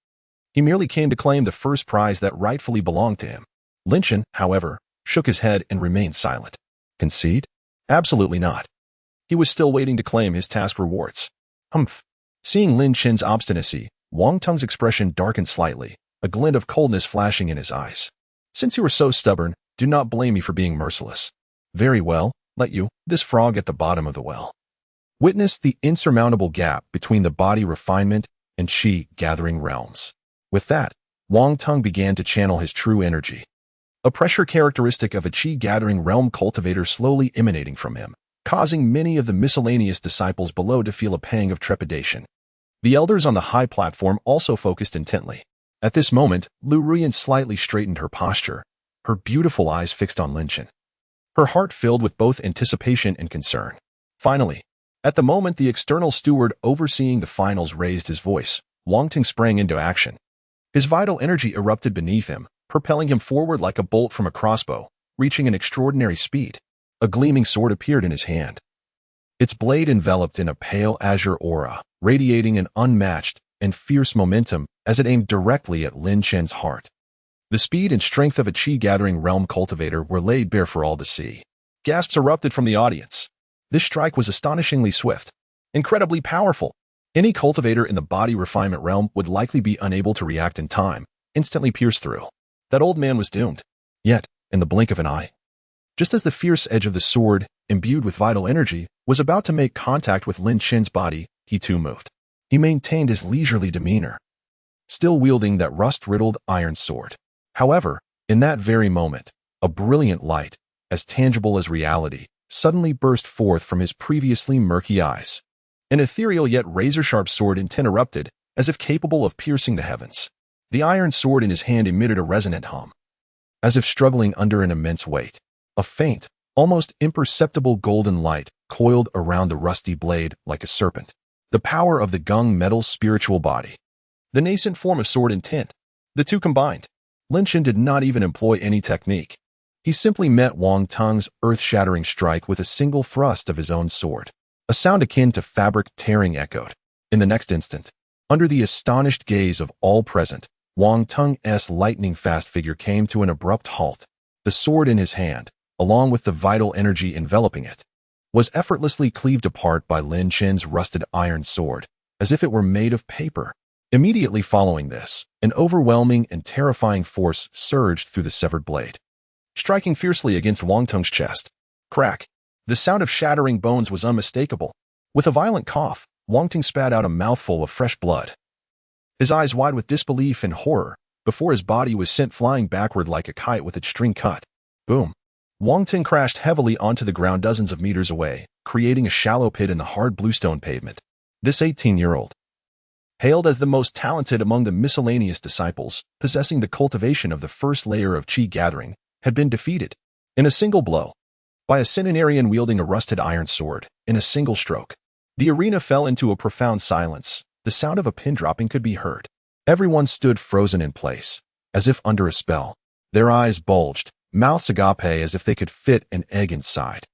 He merely came to claim the first prize that rightfully belonged to him. Lin Shan, however, shook his head and remained silent. Concede? Absolutely not. He was still waiting to claim his task rewards. Seeing Lin Shan's obstinacy, Wang Tong's expression darkened slightly, a glint of coldness flashing in his eyes. Since you are so stubborn, do not blame me for being merciless. Very well, let you, this frog at the bottom of the well. Witness the insurmountable gap between the body refinement and Qi gathering realms. With that, Wang Tong began to channel his true energy. A pressure characteristic of a Qi gathering realm cultivator slowly emanating from him, causing many of the miscellaneous disciples below to feel a pang of trepidation. The elders on the high platform also focused intently. At this moment, Lu Ruiyan slightly straightened her posture, her beautiful eyes fixed on Lin Shan, her heart filled with both anticipation and concern. Finally, at the moment the external steward overseeing the finals raised his voice, Wang Ting sprang into action. His vital energy erupted beneath him, propelling him forward like a bolt from a crossbow, reaching an extraordinary speed. A gleaming sword appeared in his hand, its blade enveloped in a pale azure aura, radiating an unmatched and fierce momentum as it aimed directly at Lin Chen's heart. The speed and strength of a chi-gathering realm cultivator were laid bare for all to see. Gasps erupted from the audience. This strike was astonishingly swift, incredibly powerful. Any cultivator in the body refinement realm would likely be unable to react in time, instantly pierced through. That old man was doomed. Yet, in the blink of an eye, just as the fierce edge of the sword, imbued with vital energy, was about to make contact with Lin Chen's body, he too moved. He maintained his leisurely demeanor, still wielding that rust-riddled iron sword. However, in that very moment, a brilliant light, as tangible as reality, suddenly burst forth from his previously murky eyes. An ethereal yet razor-sharp sword intent erupted, as if capable of piercing the heavens. The iron sword in his hand emitted a resonant hum, as if struggling under an immense weight. A faint, almost imperceptible golden light coiled around the rusty blade like a serpent. The power of the Gung metal's spiritual body. The nascent form of sword intent. The two combined. Lin Chen did not even employ any technique. He simply met Wang Tung's earth-shattering strike with a single thrust of his own sword. A sound akin to fabric tearing echoed. In the next instant, under the astonished gaze of all present, Wang Tung's lightning-fast figure came to an abrupt halt. The sword in his hand, along with the vital energy enveloping it, was effortlessly cleaved apart by Lin Chen's rusted iron sword, as if it were made of paper. Immediately following this, an overwhelming and terrifying force surged through the severed blade, striking fiercely against Wang Tung's chest. Crack! The sound of shattering bones was unmistakable. With a violent cough, Wang Tung spat out a mouthful of fresh blood, his eyes wide with disbelief and horror, before his body was sent flying backward like a kite with its string cut. Boom! Wang Ting crashed heavily onto the ground dozens of meters away, creating a shallow pit in the hard bluestone pavement. This 18-year-old, hailed as the most talented among the miscellaneous disciples, possessing the cultivation of the first layer of Qi gathering, had been defeated, in a single blow, by a centenarian wielding a rusted iron sword, in a single stroke. The arena fell into a profound silence. The sound of a pin dropping could be heard. Everyone stood frozen in place, as if under a spell. Their eyes bulged, mouths agape as if they could fit an egg inside.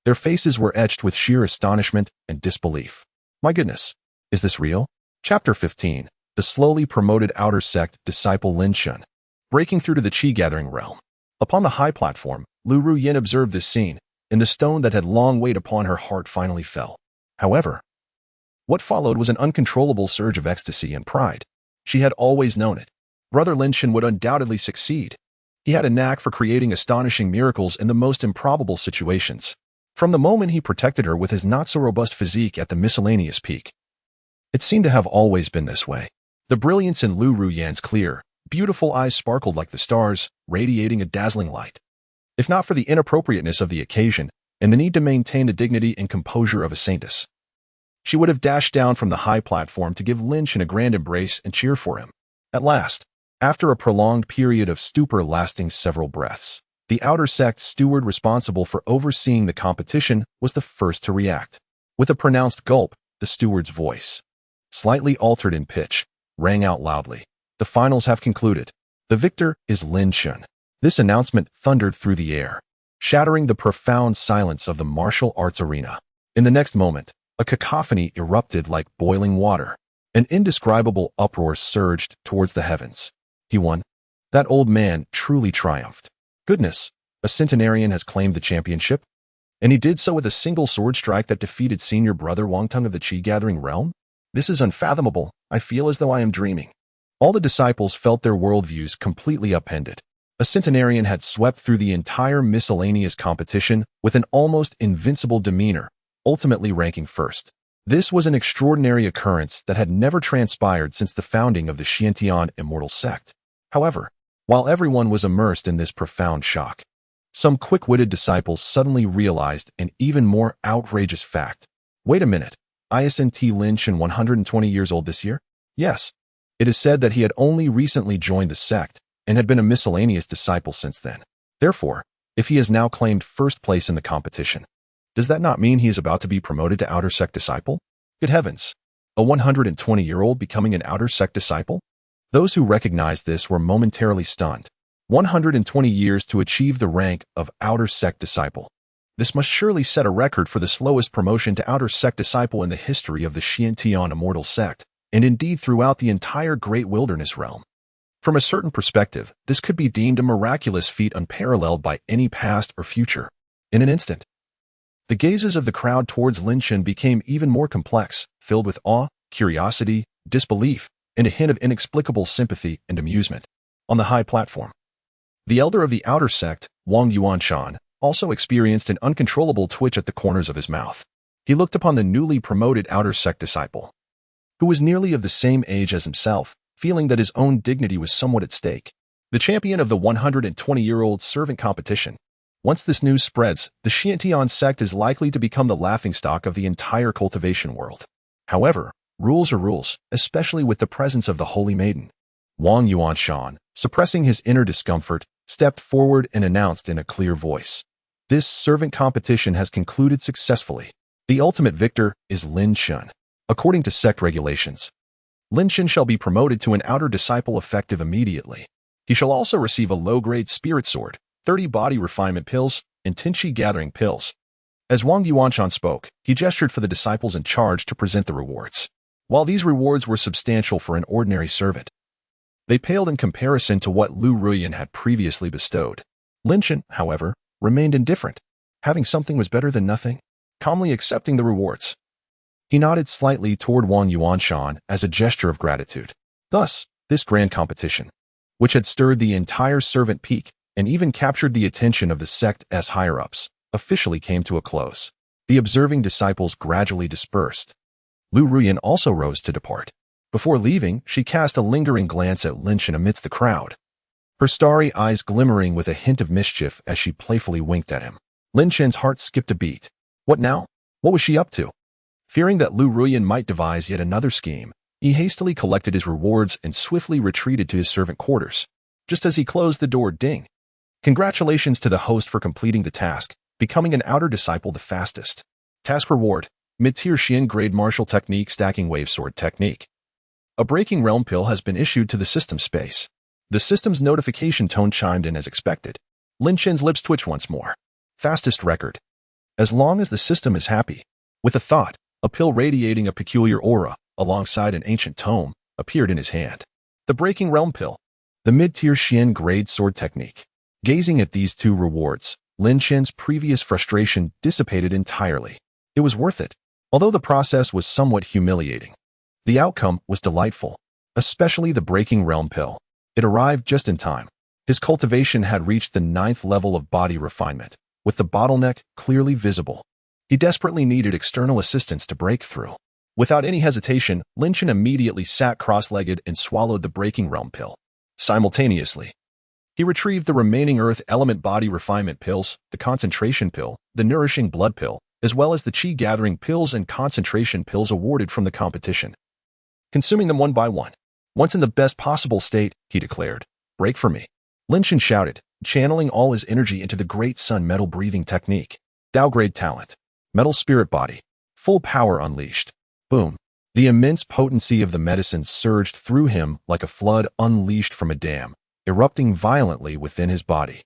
Their faces were etched with sheer astonishment and disbelief. My goodness, is this real? Chapter 15. The slowly promoted outer sect disciple Lin Chen. Breaking through to the Qi gathering realm. Upon the high platform, Lu Ruyin observed this scene, and the stone that had long weighed upon her heart finally fell. However, what followed was an uncontrollable surge of ecstasy and pride. She had always known it. Brother Lin Chen would undoubtedly succeed. He had a knack for creating astonishing miracles in the most improbable situations. From the moment he protected her with his not-so-robust physique at the miscellaneous peak, it seemed to have always been this way. The brilliance in Lu Ruyin's clear, beautiful eyes sparkled like the stars, radiating a dazzling light. If not for the inappropriateness of the occasion and the need to maintain the dignity and composure of a saintess, she would have dashed down from the high platform to give Lin Chen a grand embrace and cheer for him. At last, after a prolonged period of stupor lasting several breaths, the outer sect steward responsible for overseeing the competition was the first to react. With a pronounced gulp, the steward's voice, slightly altered in pitch, rang out loudly. The finals have concluded. The victor is Lin Chen. This announcement thundered through the air, shattering the profound silence of the martial arts arena. In the next moment, a cacophony erupted like boiling water. An indescribable uproar surged towards the heavens. He won. That old man truly triumphed. Goodness, a centenarian has claimed the championship? And he did so with a single sword strike that defeated senior brother Wang Tung of the Qi gathering realm? This is unfathomable. I feel as though I am dreaming. All the disciples felt their worldviews completely upended. A centenarian had swept through the entire miscellaneous competition with an almost invincible demeanor, ultimately ranking first. This was an extraordinary occurrence that had never transpired since the founding of the Xiantian immortal sect. However, while everyone was immersed in this profound shock, some quick-witted disciples suddenly realized an even more outrageous fact. Wait a minute, isn't Lin Chen 120 years old this year? Yes. It is said that he had only recently joined the sect and had been a miscellaneous disciple since then. Therefore, if he has now claimed first place in the competition, does that not mean he is about to be promoted to outer sect disciple? Good heavens! A 120-year-old becoming an outer sect disciple? Those who recognized this were momentarily stunned. 120 years to achieve the rank of Outer Sect Disciple. This must surely set a record for the slowest promotion to Outer Sect Disciple in the history of the Xiantian Immortal Sect, and indeed throughout the entire Great Wilderness Realm. From a certain perspective, this could be deemed a miraculous feat unparalleled by any past or future. In an instant, the gazes of the crowd towards Lin Chen became even more complex, filled with awe, curiosity, disbelief, and a hint of inexplicable sympathy and amusement. On the high platform, the elder of the Outer Sect, Wang Yuanshan, also experienced an uncontrollable twitch at the corners of his mouth. He looked upon the newly promoted Outer Sect disciple, who was nearly of the same age as himself, feeling that his own dignity was somewhat at stake. The champion of the 120-year-old servant competition. Once this news spreads, the Xiantian sect is likely to become the laughingstock of the entire cultivation world. However, rules are rules, especially with the presence of the Holy Maiden. Wang Yuanshan, suppressing his inner discomfort, stepped forward and announced in a clear voice, "This servant competition has concluded successfully. The ultimate victor is Lin Chen. According to sect regulations, Lin Chen shall be promoted to an outer disciple effective immediately. He shall also receive a low-grade spirit sword, 30 body refinement pills, and Qi gathering pills." As Wang Yuanshan spoke, he gestured for the disciples in charge to present the rewards. While these rewards were substantial for an ordinary servant, they paled in comparison to what Lu Ruyan had previously bestowed. Lin Chen, however, remained indifferent. Having something was better than nothing, calmly accepting the rewards. He nodded slightly toward Wang Yuanshan as a gesture of gratitude. Thus, this grand competition, which had stirred the entire servant peak and even captured the attention of the sect's higher-ups, officially came to a close. The observing disciples gradually dispersed. Lu Ruyan also rose to depart. Before leaving, she cast a lingering glance at Lin Chen amidst the crowd, her starry eyes glimmering with a hint of mischief as she playfully winked at him. Lin Chen's heart skipped a beat. What now? What was she up to? Fearing that Lu Ruyan might devise yet another scheme, he hastily collected his rewards and swiftly retreated to his servant quarters. Just as he closed the door, ding! Congratulations to the host for completing the task, becoming an outer disciple the fastest. Task reward, mid-tier Xian grade martial technique stacking wave sword technique. A breaking realm pill has been issued to the system space. The system's notification tone chimed in as expected. Lin Chen's lips twitched once more. Fastest record. As long as the system is happy. With a thought, a pill radiating a peculiar aura, alongside an ancient tome, appeared in his hand. The breaking realm pill. The mid-tier Xian grade sword technique. Gazing at these two rewards, Lin Chen's previous frustration dissipated entirely. It was worth it. Although the process was somewhat humiliating, the outcome was delightful, especially the breaking realm pill. It arrived just in time. His cultivation had reached the 9th level of body refinement, with the bottleneck clearly visible. He desperately needed external assistance to break through. Without any hesitation, Lin Chen immediately sat cross-legged and swallowed the breaking realm pill. Simultaneously, he retrieved the remaining earth element body refinement pills, the concentration pill, the nourishing blood pill, as well as the Qi gathering pills and concentration pills awarded from the competition. Consuming them one by one. Once in the best possible state, he declared, "Break for me." Lin Chen shouted, channeling all his energy into the Great Sun metal breathing technique. Dao grade talent. Metal spirit body. Full power unleashed. Boom. The immense potency of the medicine surged through him like a flood unleashed from a dam, erupting violently within his body.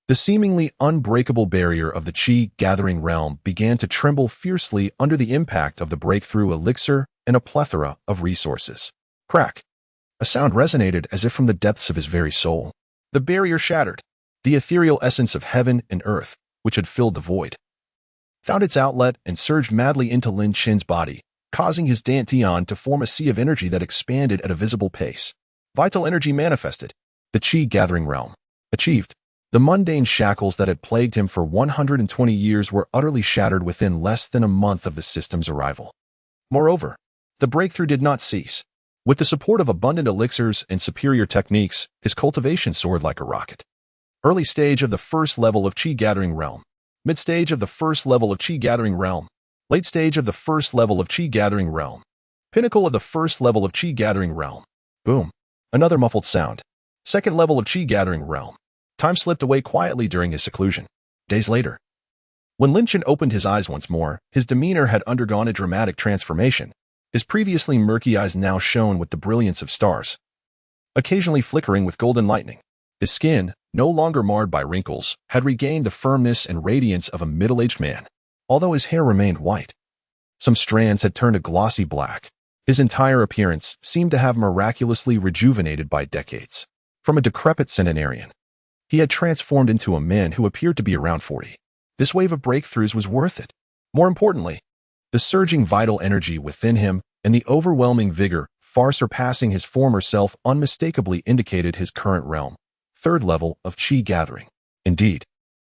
The seemingly unbreakable barrier of the Qi gathering realm began to tremble fiercely under the impact of the breakthrough elixir and a plethora of resources. Crack. A sound resonated as if from the depths of his very soul. The barrier shattered. The ethereal essence of heaven and earth, which had filled the void, found its outlet and surged madly into Lin Chen's body, causing his dantian to form a sea of energy that expanded at a visible pace. Vital energy manifested. The Qi gathering realm. Achieved. The mundane shackles that had plagued him for 120 years were utterly shattered within less than a month of the system's arrival. Moreover, the breakthrough did not cease. With the support of abundant elixirs and superior techniques, his cultivation soared like a rocket. Early stage of the first level of Qi gathering realm. Mid stage of the first level of Qi gathering realm. Late stage of the first level of Qi gathering realm. Pinnacle of the first level of Qi gathering realm. Boom. Another muffled sound. Second level of Qi gathering realm. Time slipped away quietly during his seclusion. Days later, when Lin Chen opened his eyes once more, his demeanor had undergone a dramatic transformation. His previously murky eyes now shone with the brilliance of stars, occasionally flickering with golden lightning. His skin, no longer marred by wrinkles, had regained the firmness and radiance of a middle-aged man, although his hair remained white. Some strands had turned a glossy black. His entire appearance seemed to have miraculously rejuvenated by decades. From a decrepit centenarian, he had transformed into a man who appeared to be around 40. This wave of breakthroughs was worth it. More importantly, the surging vital energy within him and the overwhelming vigor far surpassing his former self unmistakably indicated his current realm, third level of Qi gathering. Indeed,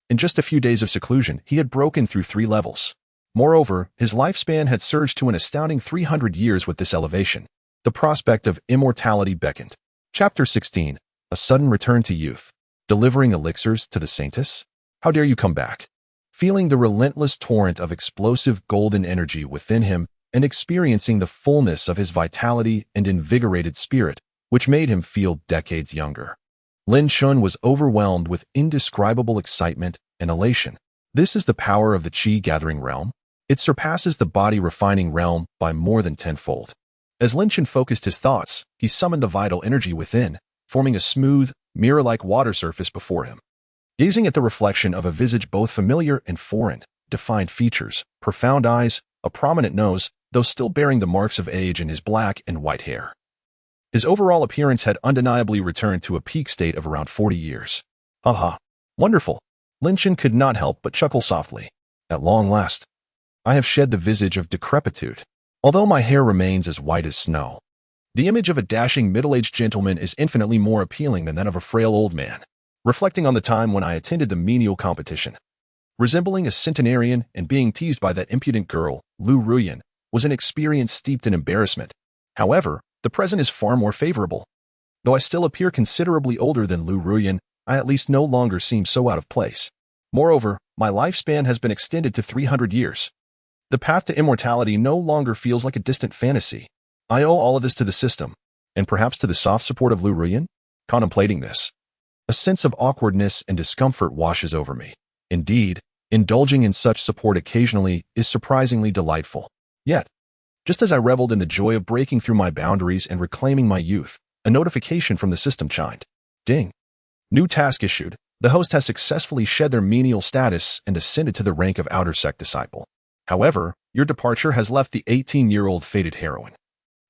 in just a few days of seclusion, he had broken through 3 levels. Moreover, his lifespan had surged to an astounding 300 years with this elevation. The prospect of immortality beckoned. Chapter 16. A sudden return to youth. Delivering elixirs to the Saintess? How dare you come back? Feeling the relentless torrent of explosive golden energy within him and experiencing the fullness of his vitality and invigorated spirit, which made him feel decades younger. Lin Chun was overwhelmed with indescribable excitement and elation. This is the power of the Qi gathering realm. It surpasses the body refining realm by more than tenfold. As Lin Chun focused his thoughts, he summoned the vital energy within, forming a smooth, mirror-like water surface before him. Gazing at the reflection of a visage both familiar and foreign, defined features, profound eyes, a prominent nose, though still bearing the marks of age in his black and white hair. His overall appearance had undeniably returned to a peak state of around 40 years. Haha, wonderful. Lin Chun could not help but chuckle softly. At long last, I have shed the visage of decrepitude, although my hair remains as white as snow. The image of a dashing middle-aged gentleman is infinitely more appealing than that of a frail old man. Reflecting on the time when I attended the menial competition, resembling a centenarian and being teased by that impudent girl, Lu Ruyan, was an experience steeped in embarrassment. However, the present is far more favorable. Though I still appear considerably older than Lu Ruyan, I at least no longer seem so out of place. Moreover, my lifespan has been extended to 300 years. The path to immortality no longer feels like a distant fantasy. I owe all of this to the system, and perhaps to the soft support of Lu Ruyan. Contemplating this, a sense of awkwardness and discomfort washes over me. Indeed, indulging in such support occasionally is surprisingly delightful. Yet, just as I reveled in the joy of breaking through my boundaries and reclaiming my youth, a notification from the system chimed. Ding. New task issued. The host has successfully shed their menial status and ascended to the rank of outer sect disciple. However, your departure has left the 18-year-old fated heroine,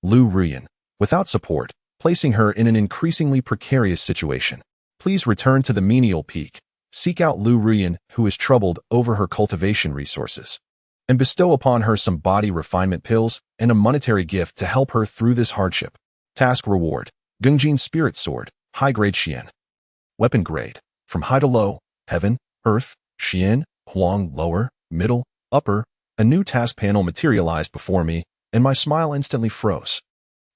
Lu Ruyan, without support, placing her in an increasingly precarious situation. Please return to the menial peak, seek out Lu Ruyan, who is troubled over her cultivation resources, and bestow upon her some body refinement pills and a monetary gift to help her through this hardship. Task reward, Gengjin Spirit Sword, High Grade Xian. Weapon grade, from high to low, Heaven, Earth, Xian, Huang, Lower, Middle, Upper. A new task panel materialized before me, and my smile instantly froze.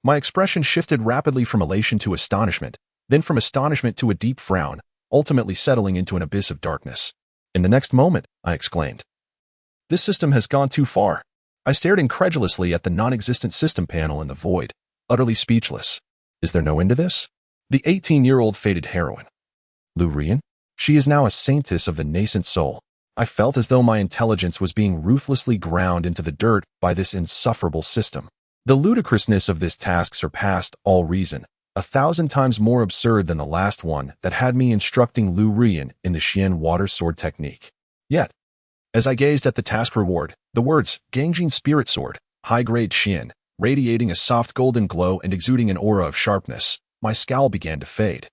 My expression shifted rapidly from elation to astonishment, then from astonishment to a deep frown, ultimately settling into an abyss of darkness. In the next moment, I exclaimed, "This system has gone too far." I stared incredulously at the non-existent system panel in the void, utterly speechless. Is there no end to this? The 18-year-old fated heroine, Lu Ruyan? She is now a saintess of the nascent soul. I felt as though my intelligence was being ruthlessly ground into the dirt by this insufferable system. The ludicrousness of this task surpassed all reason, 1,000 times more absurd than the last one that had me instructing Lu Ruyan in the Xian water sword technique. Yet, as I gazed at the task reward, the words, Gengjin Spirit Sword, High Grade Xian, radiating a soft golden glow and exuding an aura of sharpness, my scowl began to fade,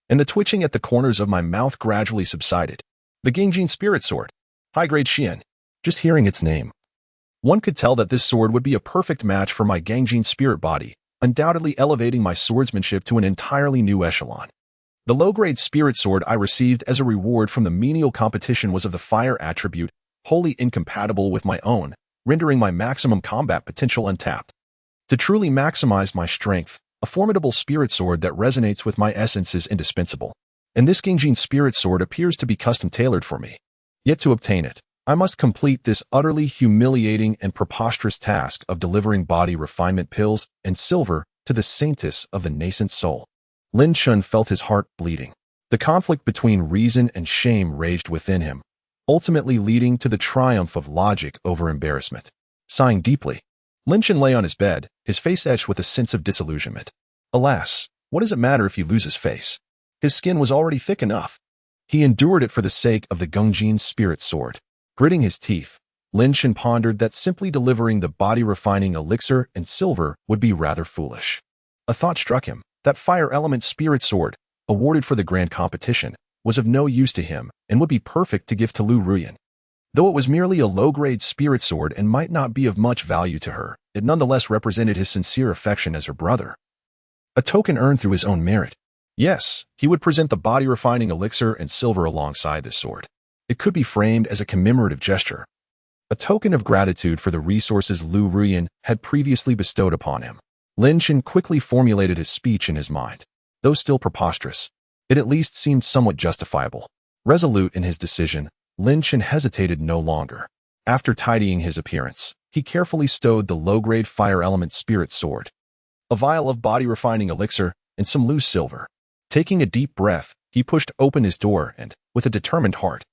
and the twitching at the corners of my mouth gradually subsided. The Gengjin Spirit Sword, High Grade Xian. Just hearing its name, one could tell that this sword would be a perfect match for my Gengjin spirit body, undoubtedly elevating my swordsmanship to an entirely new echelon. The low-grade spirit sword I received as a reward from the menial competition was of the fire attribute, wholly incompatible with my own, rendering my maximum combat potential untapped. To truly maximize my strength, a formidable spirit sword that resonates with my essence is indispensable. And this Gengjin Spirit Sword appears to be custom-tailored for me. Yet to obtain it, I must complete this utterly humiliating and preposterous task of delivering body refinement pills and silver to the saintess of the nascent soul. Lin Chun felt his heart bleeding. The conflict between reason and shame raged within him, ultimately leading to the triumph of logic over embarrassment. Sighing deeply, Lin Chun lay on his bed, his face etched with a sense of disillusionment. Alas, what does it matter if he loses face? His skin was already thick enough. He endured it for the sake of the Gungjin spirit sword. Gritting his teeth, Lin Shan pondered that simply delivering the body-refining elixir and silver would be rather foolish. A thought struck him. That fire element spirit sword, awarded for the grand competition, was of no use to him and would be perfect to give to Lu Ruyan. Though it was merely a low-grade spirit sword and might not be of much value to her, it nonetheless represented his sincere affection as her brother. A token earned through his own merit. Yes, he would present the body-refining elixir and silver alongside this sword. It could be framed as a commemorative gesture, a token of gratitude for the resources Lu Ruyan had previously bestowed upon him. Lin Shan quickly formulated his speech in his mind. Though still preposterous, it at least seemed somewhat justifiable. Resolute in his decision, Lin Shan hesitated no longer. After tidying his appearance, he carefully stowed the low-grade fire element spirit sword, a vial of body-refining elixir, and some loose silver. Taking a deep breath, he pushed open his door and, with a determined heart,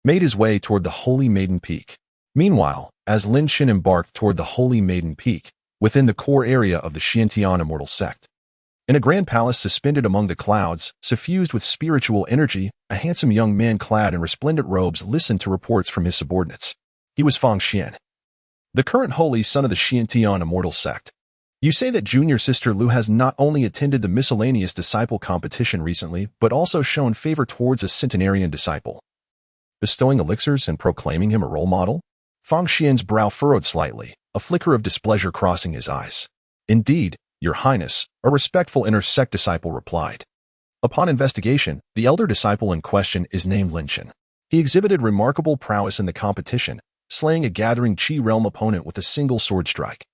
made his way toward the Holy Maiden Peak. Meanwhile, as Lin Shan embarked toward the Holy Maiden Peak, within the core area of the Xiantian immortal sect, in a grand palace suspended among the clouds, suffused with spiritual energy, a handsome young man clad in resplendent robes listened to reports from his subordinates. He was Fang Xian, the current holy son of the Xiantian immortal sect. You say that junior sister Lu has not only attended the miscellaneous disciple competition recently, but also shown favor towards a centenarian disciple, bestowing elixirs and proclaiming him a role model? Fang Xian's brow furrowed slightly, a flicker of displeasure crossing his eyes. Indeed, Your Highness, a respectful inner sect disciple replied. Upon investigation, the elder disciple in question is named Lin Shan. He exhibited remarkable prowess in the competition, slaying a gathering Qi realm opponent with a single sword strike,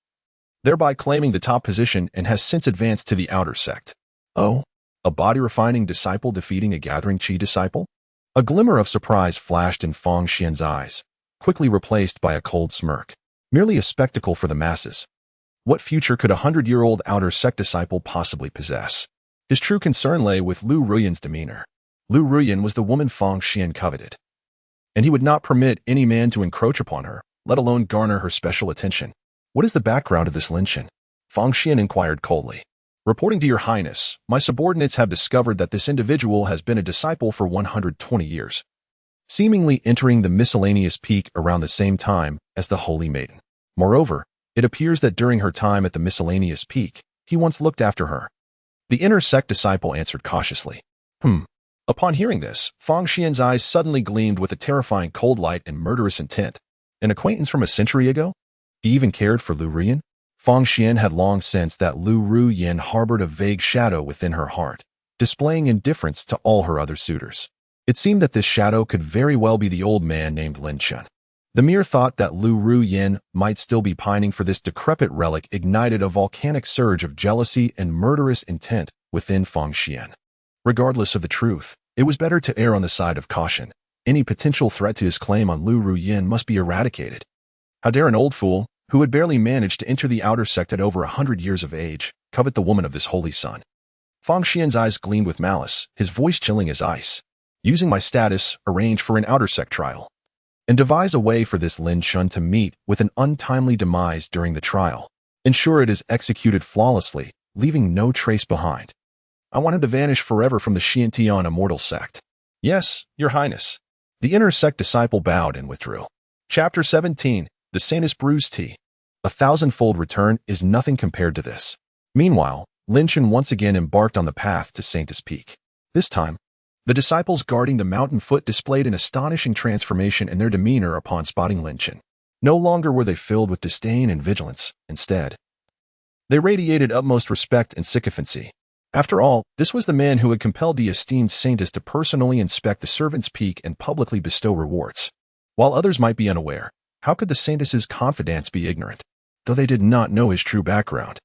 thereby claiming the top position, and has since advanced to the outer sect. Oh, a body-refining disciple defeating a gathering Qi disciple? A glimmer of surprise flashed in Fang Xian's eyes, quickly replaced by a cold smirk. Merely a spectacle for the masses. What future could a 100-year-old outer sect disciple possibly possess? His true concern lay with Lu Ruyan's demeanor. Lu Ruyan was the woman Fang Xian coveted, and he would not permit any man to encroach upon her, let alone garner her special attention. What is the background of this Lin Shan? Fang Xian inquired coldly. Reporting to Your Highness, my subordinates have discovered that this individual has been a disciple for 120 years, seemingly entering the miscellaneous peak around the same time as the Holy Maiden. Moreover, it appears that during her time at the miscellaneous peak, he once looked after her. The inner sect disciple answered cautiously. Upon hearing this, Fang Xian's eyes suddenly gleamed with a terrifying cold light and murderous intent. An acquaintance from a century ago? He even cared for Lu Ruyan? Fang Xian had long sensed that Lu Ruyan harbored a vague shadow within her heart, displaying indifference to all her other suitors. It seemed that this shadow could very well be the old man named Lin Shan. The mere thought that Lu Ruyan might still be pining for this decrepit relic ignited a volcanic surge of jealousy and murderous intent within Fang Xian. Regardless of the truth, it was better to err on the side of caution. Any potential threat to his claim on Lu Ruyan must be eradicated. How dare an old fool, who had barely managed to enter the outer sect at over 100 years of age, covet the woman of this holy son? Fang Xian's eyes gleamed with malice, his voice chilling as ice. Using my status, arrange for an outer sect trial, and devise a way for this Lin Shan to meet with an untimely demise during the trial. Ensure it is executed flawlessly, leaving no trace behind. I want him to vanish forever from the Xiantian immortal sect. Yes, Your Highness. The inner sect disciple bowed and withdrew. Chapter 17. The Saintis Brews Tea. 1,000-fold return is nothing compared to this. Meanwhile, Lin Shan once again embarked on the path to Saintis Peak. This time, the disciples guarding the mountain foot displayed an astonishing transformation in their demeanor upon spotting Lin Shan. No longer were they filled with disdain and vigilance. Instead, they radiated utmost respect and sycophancy. After all, this was the man who had compelled the esteemed Saintis to personally inspect the servant's peak and publicly bestow rewards. While others might be unaware, how could the Saintis' confidants be ignorant, though they did not know his true background?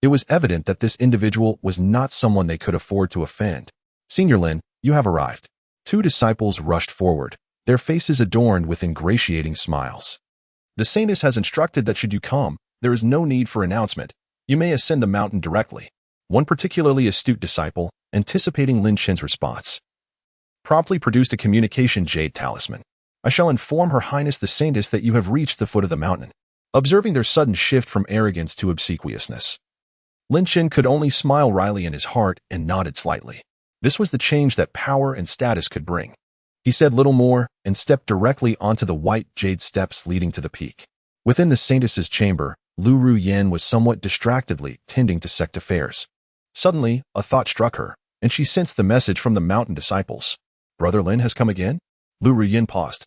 It was evident that this individual was not someone they could afford to offend. Senior Lin, you have arrived. Two disciples rushed forward, their faces adorned with ingratiating smiles. The Saintis has instructed that should you come, there is no need for announcement. You may ascend the mountain directly. One particularly astute disciple, anticipating Lin Shan's response, promptly produced a communication jade talisman. I shall inform Her Highness the Saintis that you have reached the foot of the mountain. Observing their sudden shift from arrogance to obsequiousness, Lin Shan could only smile wryly in his heart and nodded slightly. This was the change that power and status could bring. He said little more and stepped directly onto the white jade steps leading to the peak. Within the Saintess's chamber, Lu Ruyin was somewhat distractedly tending to sect affairs. Suddenly, a thought struck her, and she sensed the message from the mountain disciples. Brother Lin has come again? Lu Ruyin paused,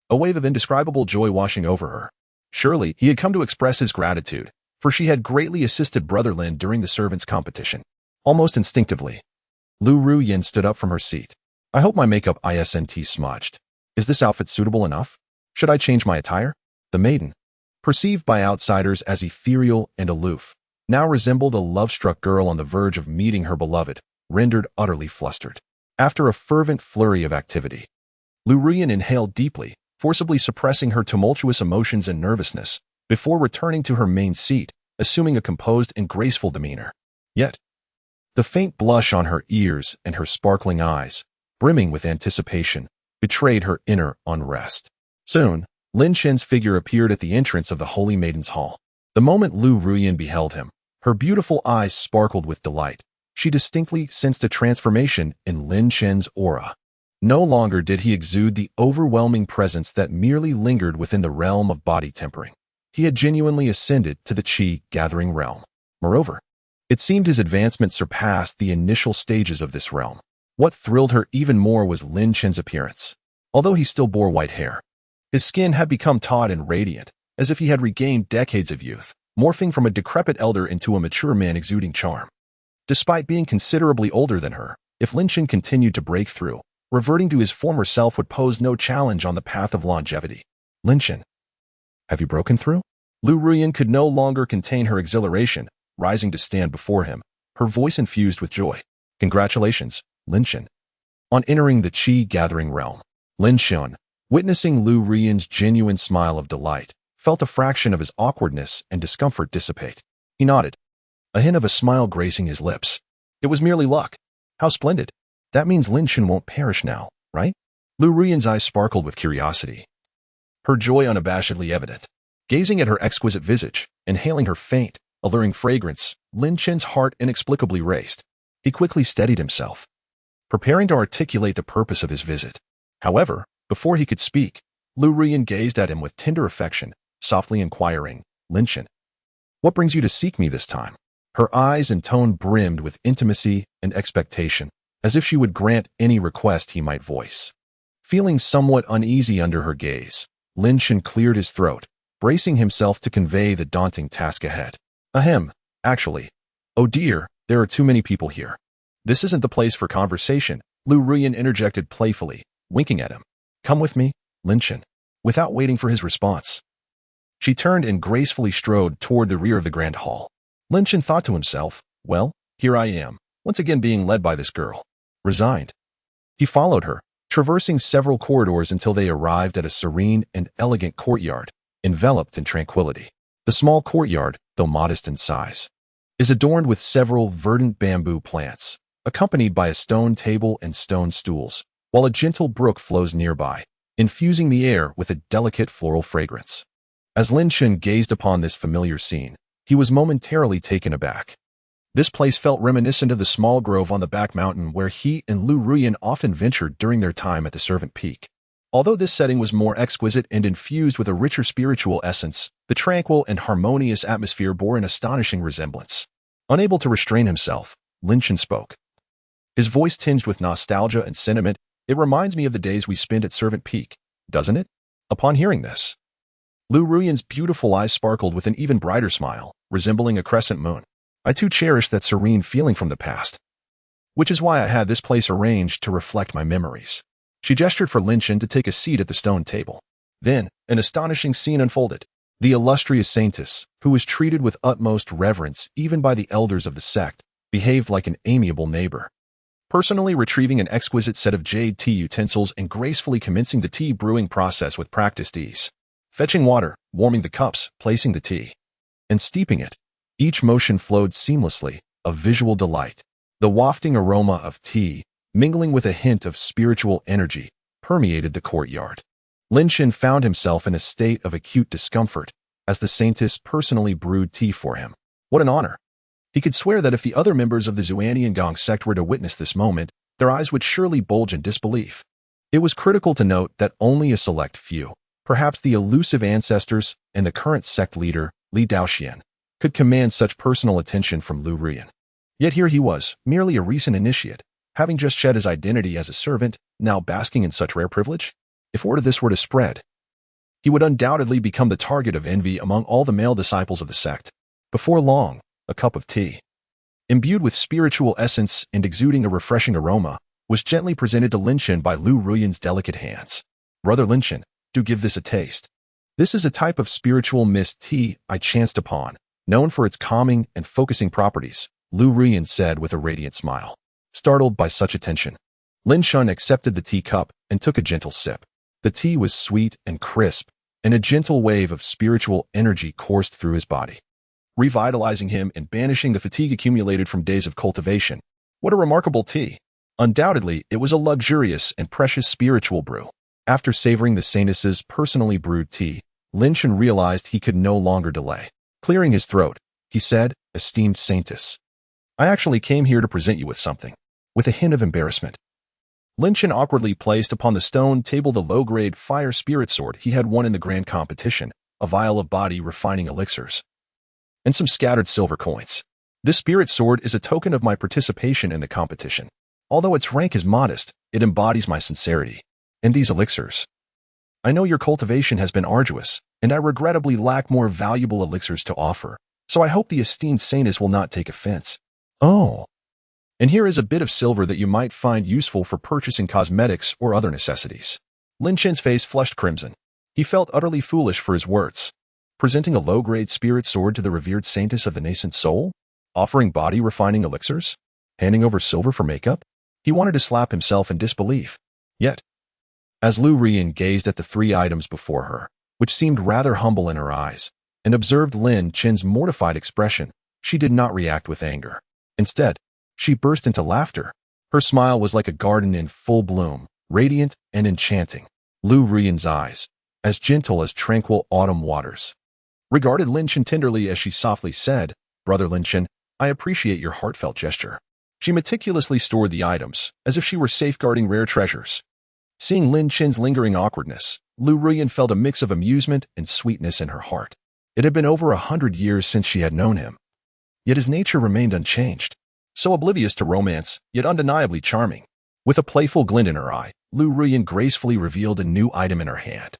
a wave of indescribable joy washing over her. Surely, he had come to express his gratitude, for she had greatly assisted Brother Lin during the servants' competition. Almost instinctively, Lu Ruyin stood up from her seat. I hope my makeup isn't smudged. Is this outfit suitable enough? Should I change my attire? The maiden, perceived by outsiders as ethereal and aloof, now resembled a love-struck girl on the verge of meeting her beloved, rendered utterly flustered. After a fervent flurry of activity, Lu Ruyin inhaled deeply, forcibly suppressing her tumultuous emotions and nervousness, before returning to her main seat, assuming a composed and graceful demeanor. Yet, the faint blush on her ears and her sparkling eyes, brimming with anticipation, betrayed her inner unrest. Soon, Lin Chen's figure appeared at the entrance of the Holy Maiden's Hall. The moment Lu Ruyin beheld him, her beautiful eyes sparkled with delight. She distinctly sensed a transformation in Lin Chen's aura. No longer did he exude the overwhelming presence that merely lingered within the realm of body tempering. He had genuinely ascended to the Qi-gathering realm. Moreover, it seemed his advancement surpassed the initial stages of this realm. What thrilled her even more was Lin Chen's appearance. Although he still bore white hair, his skin had become taut and radiant, as if he had regained decades of youth, morphing from a decrepit elder into a mature man exuding charm. Despite being considerably older than her, if Lin Chen continued to break through, reverting to his former self would pose no challenge on the path of longevity. Lin Chen, have you broken through? Lu Ruyin could no longer contain her exhilaration, rising to stand before him, her voice infused with joy. Congratulations, Lin Chen. On entering the Qi-gathering realm, Lin Chen, witnessing Lu Ruyin's genuine smile of delight, felt a fraction of his awkwardness and discomfort dissipate. He nodded, a hint of a smile gracing his lips. It was merely luck. How splendid. That means Lin Chen won't perish now, right? Lu Ruyin's eyes sparkled with curiosity, her joy unabashedly evident. Gazing at her exquisite visage, inhaling her faint, alluring fragrance, Lin Chen's heart inexplicably raced. He quickly steadied himself, preparing to articulate the purpose of his visit. However, before he could speak, Lu Ruyin gazed at him with tender affection, softly inquiring, Lin Chen, what brings you to seek me this time? Her eyes and tone brimmed with intimacy and expectation, as if she would grant any request he might voice. Feeling somewhat uneasy under her gaze, Lin Chen cleared his throat, bracing himself to convey the daunting task ahead. Ahem, actually. Oh dear, there are too many people here. This isn't the place for conversation, Lu Ruyin interjected playfully, winking at him. Come with me, Lin Chen. Without waiting for his response, she turned and gracefully strode toward the rear of the grand hall. Lin Chen thought to himself, well, here I am, once again being led by this girl. Resigned. He followed her, traversing several corridors until they arrived at a serene and elegant courtyard, enveloped in tranquility. The small courtyard, though modest in size, is adorned with several verdant bamboo plants, accompanied by a stone table and stone stools, while a gentle brook flows nearby, infusing the air with a delicate floral fragrance. As Lin Chen gazed upon this familiar scene, he was momentarily taken aback. This place felt reminiscent of the small grove on the back mountain where he and Lu Ruyin often ventured during their time at the Servant Peak. Although this setting was more exquisite and infused with a richer spiritual essence, the tranquil and harmonious atmosphere bore an astonishing resemblance. Unable to restrain himself, Lin Chen spoke. His voice tinged with nostalgia and sentiment. It reminds me of the days we spent at Servant Peak, doesn't it? Upon hearing this, Lu Ruyin's beautiful eyes sparkled with an even brighter smile, resembling a crescent moon. I too cherish that serene feeling from the past, which is why I had this place arranged to reflect my memories. She gestured for Lin Chen to take a seat at the stone table. Then, an astonishing scene unfolded. The illustrious saintess, who was treated with utmost reverence even by the elders of the sect, behaved like an amiable neighbor, personally retrieving an exquisite set of jade tea utensils and gracefully commencing the tea brewing process with practiced ease. Fetching water, warming the cups, placing the tea, and steeping it. Each motion flowed seamlessly, a visual delight. The wafting aroma of tea, mingling with a hint of spiritual energy, permeated the courtyard. Lin Chen found himself in a state of acute discomfort as the saintess personally brewed tea for him. What an honor! He could swear that if the other members of the Xuanian Gong sect were to witness this moment, their eyes would surely bulge in disbelief. It was critical to note that only a select few, perhaps the elusive ancestors and the current sect leader, Li Daoxian, could command such personal attention from Lu Ruyan. Yet here he was, merely a recent initiate, having just shed his identity as a servant, now basking in such rare privilege. If word of this were to spread, he would undoubtedly become the target of envy among all the male disciples of the sect. Before long, a cup of tea, imbued with spiritual essence and exuding a refreshing aroma, was gently presented to Lin Chen by Lu Ruyan's delicate hands. Brother Lin Chen, do give this a taste. This is a type of spiritual mist tea I chanced upon, known for its calming and focusing properties, Lu Ruyan said with a radiant smile. Startled by such attention, Lin Chen accepted the tea cup and took a gentle sip. The tea was sweet and crisp, and a gentle wave of spiritual energy coursed through his body, revitalizing him and banishing the fatigue accumulated from days of cultivation. What a remarkable tea! Undoubtedly, it was a luxurious and precious spiritual brew. After savoring the saintess's personally brewed tea, Lin Chen realized he could no longer delay. Clearing his throat, he said, "Esteemed saintess, I actually came here to present you with something." With a hint of embarrassment, Lin Chen awkwardly placed upon the stone table the low-grade fire spirit sword he had won in the grand competition, a vial of body refining elixirs, and some scattered silver coins. This spirit sword is a token of my participation in the competition. Although its rank is modest, it embodies my sincerity. And these elixirs. I know your cultivation has been arduous, and I regrettably lack more valuable elixirs to offer, so I hope the esteemed saintess will not take offense. Oh. And here is a bit of silver that you might find useful for purchasing cosmetics or other necessities. Lin Chen's face flushed crimson. He felt utterly foolish for his words. Presenting a low-grade spirit sword to the revered saintess of the nascent soul? Offering body-refining elixirs? Handing over silver for makeup? He wanted to slap himself in disbelief. Yet, as Lu Ruyan gazed at the three items before her, which seemed rather humble in her eyes, and observed Lin Chen's mortified expression, she did not react with anger. Instead, she burst into laughter. Her smile was like a garden in full bloom, radiant and enchanting. Lu Ruyan's eyes, as gentle as tranquil autumn waters, regarded Lin Chen tenderly as she softly said, "Brother Lin Chen, I appreciate your heartfelt gesture." She meticulously stored the items, as if she were safeguarding rare treasures. Seeing Lin Chen's lingering awkwardness, Lu Ruyan felt a mix of amusement and sweetness in her heart. It had been over 100 years since she had known him. Yet his nature remained unchanged. So oblivious to romance, yet undeniably charming. With a playful glint in her eye, Lu Ruyan gracefully revealed a new item in her hand.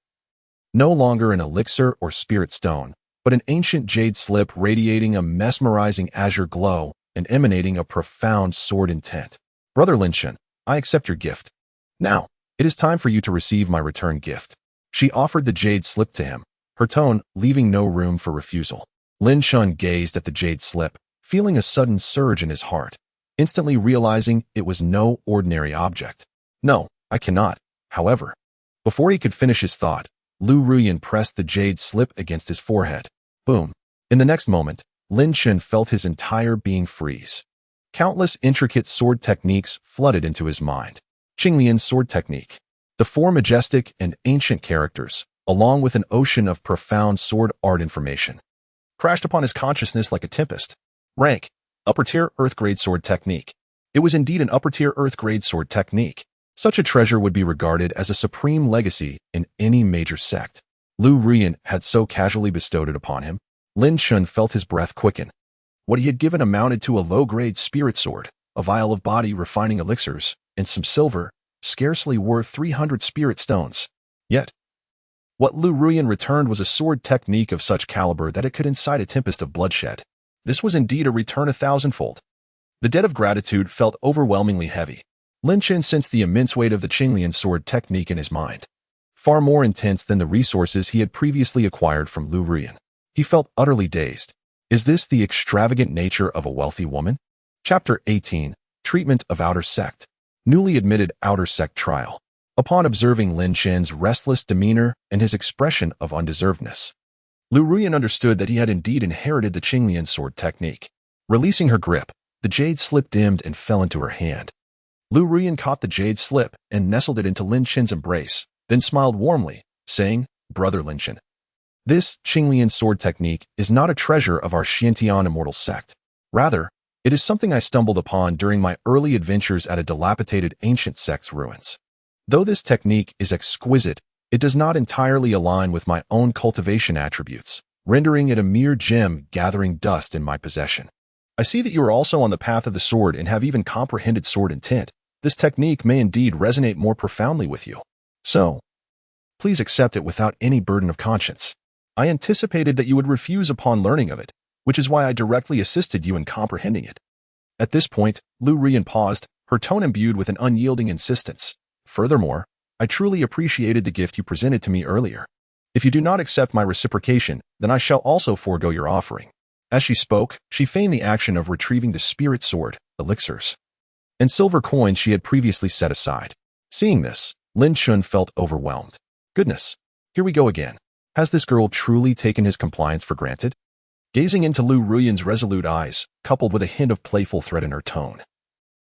No longer an elixir or spirit stone, but an ancient jade slip radiating a mesmerizing azure glow and emanating a profound sword intent. Brother Lin Chen, I accept your gift. Now, it is time for you to receive my return gift. She offered the jade slip to him, her tone leaving no room for refusal. Lin Chen gazed at the jade slip, feeling a sudden surge in his heart, instantly realizing it was no ordinary object. No, I cannot, however. Before he could finish his thought, Lu Ruyan pressed the jade slip against his forehead. Boom. In the next moment, Lin Chen felt his entire being freeze. Countless intricate sword techniques flooded into his mind. Qinglian's sword technique. The four majestic and ancient characters, along with an ocean of profound sword art information, crashed upon his consciousness like a tempest. Rank, upper-tier Earth-grade sword technique. It was indeed an upper-tier Earth-grade sword technique. Such a treasure would be regarded as a supreme legacy in any major sect. Lu Ruyan had so casually bestowed it upon him. Lin Chen felt his breath quicken. What he had given amounted to a low-grade spirit sword, a vial of body refining elixirs, and some silver, scarcely worth 300 spirit stones. Yet, what Lu Ruyan returned was a sword technique of such caliber that it could incite a tempest of bloodshed. This was indeed a return 1,000-fold. The debt of gratitude felt overwhelmingly heavy. Lin Chen sensed the immense weight of the Qinglian sword technique in his mind, far more intense than the resources he had previously acquired from Lu Ruyan. He felt utterly dazed. Is this the extravagant nature of a wealthy woman? Chapter 18, Treatment of Outer Sect. Newly admitted Outer Sect Trial. Upon observing Lin Chen's restless demeanor and his expression of undeservedness, Lu Ruyan understood that he had indeed inherited the Qinglian sword technique. Releasing her grip, the jade slip dimmed and fell into her hand. Lu Ruyan caught the jade slip and nestled it into Lin Chen's embrace, then smiled warmly, saying, "Brother Lin Chen, this Qinglian sword technique is not a treasure of our Xiantian immortal sect. Rather, it is something I stumbled upon during my early adventures at a dilapidated ancient sect's ruins. Though this technique is exquisite, it does not entirely align with my own cultivation attributes, rendering it a mere gem gathering dust in my possession. I see that you are also on the path of the sword and have even comprehended sword intent. This technique may indeed resonate more profoundly with you. So, please accept it without any burden of conscience. I anticipated that you would refuse upon learning of it, which is why I directly assisted you in comprehending it. At this point, Lu Rian paused, her tone imbued with an unyielding insistence. Furthermore, I truly appreciated the gift you presented to me earlier. If you do not accept my reciprocation, then I shall also forego your offering. As she spoke, she feigned the action of retrieving the spirit sword, elixirs, and silver coins she had previously set aside. Seeing this, Lin Chun felt overwhelmed. Goodness, here we go again. Has this girl truly taken his compliance for granted? Gazing into Lu Ruyan's resolute eyes, coupled with a hint of playful threat in her tone,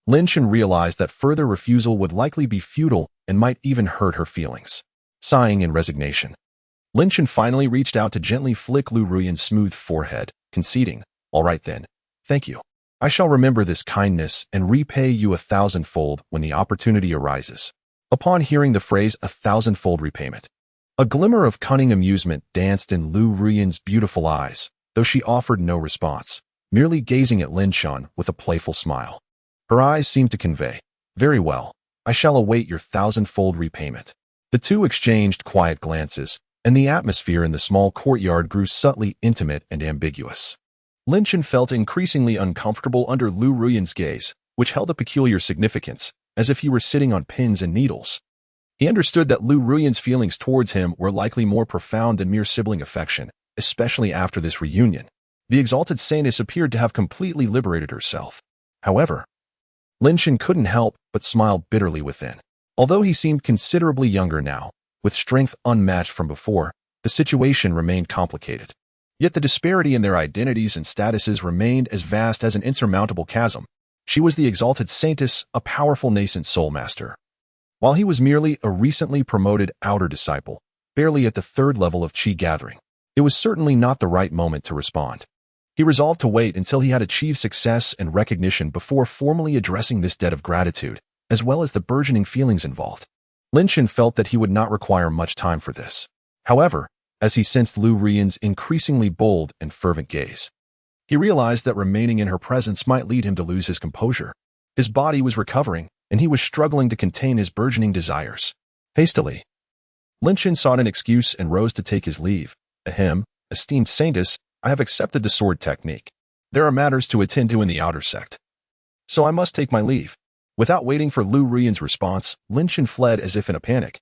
Lin Chun realized that further refusal would likely be futile and might even hurt her feelings. Sighing in resignation, Lin Chun finally reached out to gently flick Lu Ruyan's smooth forehead, conceding, "All right then, thank you. I shall remember this kindness and repay you 1,000-fold when the opportunity arises." Upon hearing the phrase 1,000-fold repayment, a glimmer of cunning amusement danced in Lu Ruyan's beautiful eyes, though she offered no response, merely gazing at Lin Chun with a playful smile. Her eyes seemed to convey, "Very well, I shall await your 1,000-fold repayment." The two exchanged quiet glances, and the atmosphere in the small courtyard grew subtly intimate and ambiguous. Lin Chun felt increasingly uncomfortable under Lu Ruyan's gaze, which held a peculiar significance, as if he were sitting on pins and needles. He understood that Lu Ruyan's feelings towards him were likely more profound than mere sibling affection, especially after this reunion. The exalted saintess appeared to have completely liberated herself. However, Lin Chun couldn't help but smile bitterly within. Although he seemed considerably younger now, with strength unmatched from before, the situation remained complicated. Yet the disparity in their identities and statuses remained as vast as an insurmountable chasm. She was the exalted saintess, a powerful nascent soul master, while he was merely a recently promoted outer disciple, barely at the third level of Qi gathering. It was certainly not the right moment to respond. He resolved to wait until he had achieved success and recognition before formally addressing this debt of gratitude, as well as the burgeoning feelings involved. Lin Chun felt that he would not require much time for this. However, as he sensed Lu Ruyan's increasingly bold and fervent gaze, he realized that remaining in her presence might lead him to lose his composure. His body was recovering, and he was struggling to contain his burgeoning desires. Hastily, Lin Chun sought an excuse and rose to take his leave. "Ahem, esteemed saintess, I have accepted the sword technique. There are matters to attend to in the outer sect, so I must take my leave." Without waiting for Lu Ruyan's response, Lin Chun fled as if in a panic,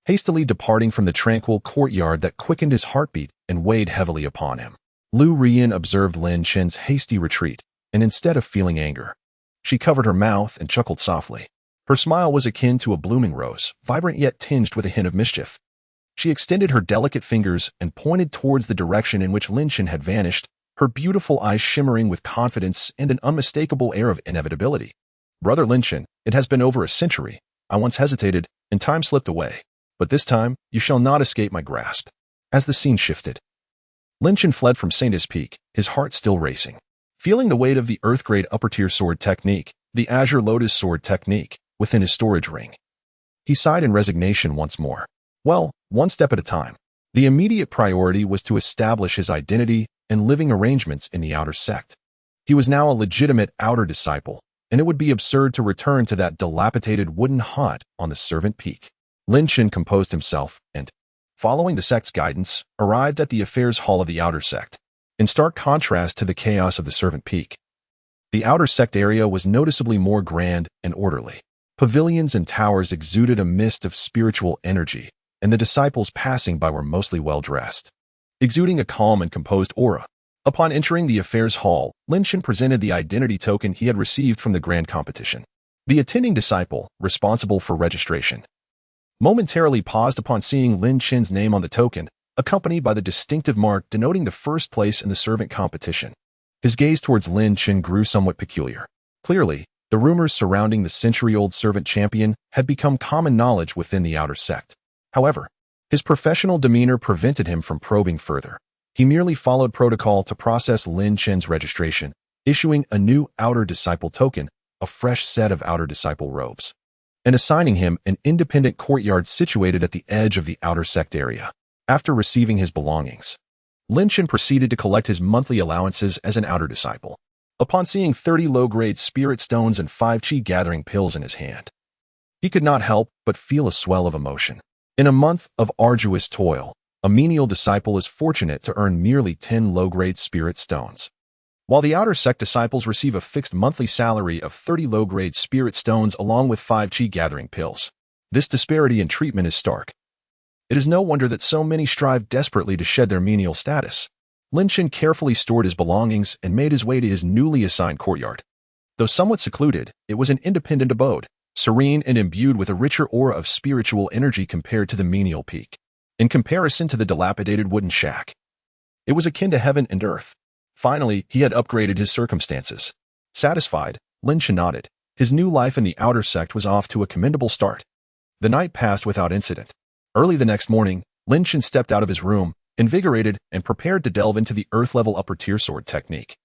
hastily departing from the tranquil courtyard that quickened his heartbeat and weighed heavily upon him. Lu Ruyan observed Lin Chun's hasty retreat, and instead of feeling anger, she covered her mouth and chuckled softly. Her smile was akin to a blooming rose, vibrant yet tinged with a hint of mischief. She extended her delicate fingers and pointed towards the direction in which Lin Chun had vanished, her beautiful eyes shimmering with confidence and an unmistakable air of inevitability. "Brother Lin Chun, it has been over a century. I once hesitated, and time slipped away. But this time, you shall not escape my grasp." As the scene shifted, Lin Chun fled from Saintess Peak, his heart still racing. Feeling the weight of the Earth-grade upper-tier sword technique, the Azure Lotus sword technique, within his storage ring, he sighed in resignation once more. Well, one step at a time. The immediate priority was to establish his identity and living arrangements in the outer sect. He was now a legitimate outer disciple, and it would be absurd to return to that dilapidated wooden hut on the Servant Peak. Lin Chun composed himself and, following the sect's guidance, arrived at the affairs hall of the outer sect. In stark contrast to the chaos of the Servant Peak, the outer sect area was noticeably more grand and orderly. Pavilions and towers exuded a mist of spiritual energy, and the disciples passing by were mostly well-dressed, exuding a calm and composed aura. Upon entering the affairs hall, Lin Chun presented the identity token he had received from the grand competition. The attending disciple, responsible for registration, momentarily paused upon seeing Lin Chun's name on the token, accompanied by the distinctive mark denoting the first place in the servant competition. His gaze towards Lin Chun grew somewhat peculiar. Clearly, the rumors surrounding the century-old servant champion had become common knowledge within the outer sect. However, his professional demeanor prevented him from probing further. He merely followed protocol to process Lin Chun's registration, issuing a new Outer Disciple token, a fresh set of Outer Disciple robes, and assigning him an independent courtyard situated at the edge of the outer sect area. After receiving his belongings, Lin Chen proceeded to collect his monthly allowances as an Outer Disciple. Upon seeing 30 low-grade spirit stones and 5 Qi gathering pills in his hand, he could not help but feel a swell of emotion. In a month of arduous toil, a menial disciple is fortunate to earn merely 10 low-grade spirit stones, while the outer sect disciples receive a fixed monthly salary of 30 low-grade spirit stones along with 5 Qi gathering pills. This disparity in treatment is stark. It is no wonder that so many strive desperately to shed their menial status. Lin Chen carefully stored his belongings and made his way to his newly assigned courtyard. Though somewhat secluded, it was an independent abode, serene and imbued with a richer aura of spiritual energy compared to the menial peak. In comparison to the dilapidated wooden shack, it was akin to heaven and earth. Finally, he had upgraded his circumstances. Satisfied, Lin Chen nodded. His new life in the outer sect was off to a commendable start. The night passed without incident. Early the next morning, Lin Chen stepped out of his room, invigorated and prepared to delve into the earth-level upper-tier sword technique,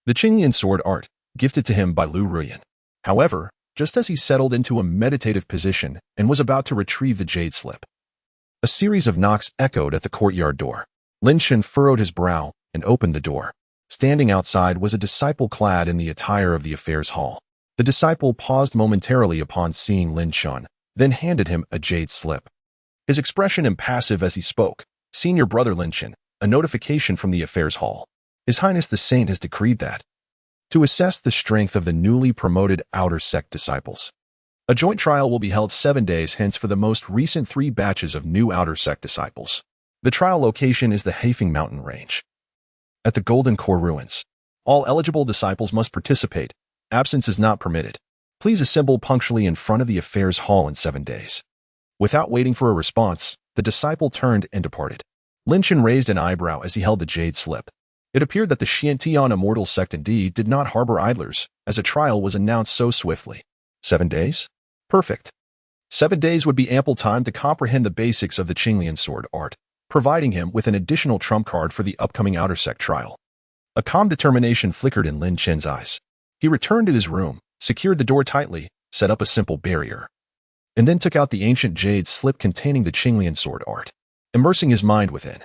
the Qinglian sword art, gifted to him by Lu Ruyan. However, just as he settled into a meditative position and was about to retrieve the jade slip, a series of knocks echoed at the courtyard door. Lin Chen furrowed his brow and opened the door. Standing outside was a disciple clad in the attire of the affairs hall. The disciple paused momentarily upon seeing Lin Chen, then handed him a jade slip. His expression impassive as he spoke. Senior Brother Lin Chen, a notification from the affairs hall. His Highness the Saint has decreed that, to assess the strength of the newly promoted outer sect disciples, a joint trial will be held 7 days hence for the most recent 3 batches of new outer sect disciples. The trial location is the Haifeng Mountain Range, at the Golden Core Ruins. All eligible disciples must participate. Absence is not permitted. Please assemble punctually in front of the affairs hall in 7 days. Without waiting for a response, the disciple turned and departed. Lin Chen raised an eyebrow as he held the jade slip. It appeared that the Xiantian immortal sect indeed did not harbor idlers, as a trial was announced so swiftly. 7 days? Perfect. 7 days would be ample time to comprehend the basics of the Qinglian sword art, providing him with an additional trump card for the upcoming outer sect trial. A calm determination flickered in Lin Chen's eyes. He returned to his room, secured the door tightly, set up a simple barrier, and then took out the ancient jade slip containing the Qinglian sword art. Immersing his mind within,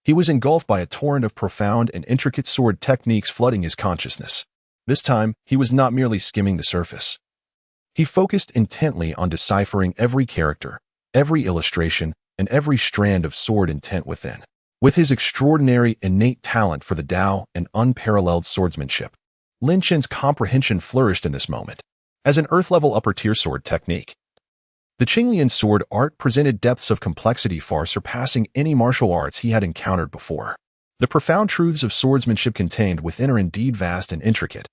he was engulfed by a torrent of profound and intricate sword techniques flooding his consciousness. This time, he was not merely skimming the surface. He focused intently on deciphering every character, every illustration, and every strand of sword intent within. With his extraordinary innate talent for the Tao and unparalleled swordsmanship, Lin Chen's comprehension flourished in this moment. As an earth-level upper-tier sword technique, the Qinglian sword art presented depths of complexity far surpassing any martial arts he had encountered before. The profound truths of swordsmanship contained within are indeed vast and intricate,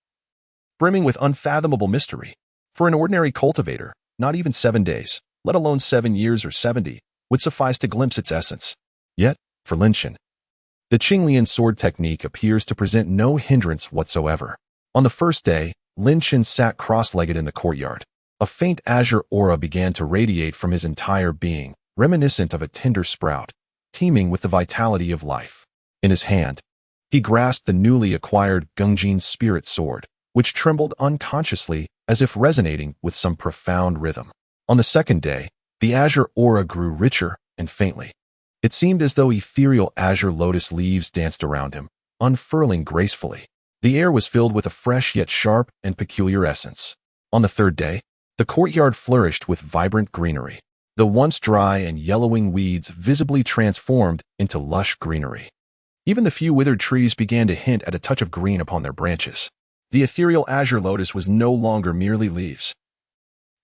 brimming with unfathomable mystery. For an ordinary cultivator, not even 7 days, let alone 7 years or 70, would suffice to glimpse its essence. Yet, for Lin Chen, the Qinglian sword technique appears to present no hindrance whatsoever. On the first day, Lin Chen sat cross-legged in the courtyard. A faint azure aura began to radiate from his entire being, reminiscent of a tender sprout, teeming with the vitality of life. In his hand, he grasped the newly acquired Gungjin spirit sword, which trembled unconsciously as if resonating with some profound rhythm. On the second day, the azure aura grew richer and faintly. It seemed as though ethereal azure lotus leaves danced around him, unfurling gracefully. The air was filled with a fresh yet sharp and peculiar essence. On the third day, the courtyard flourished with vibrant greenery. The once dry and yellowing weeds visibly transformed into lush greenery. Even the few withered trees began to hint at a touch of green upon their branches. The ethereal azure lotus was no longer merely leaves.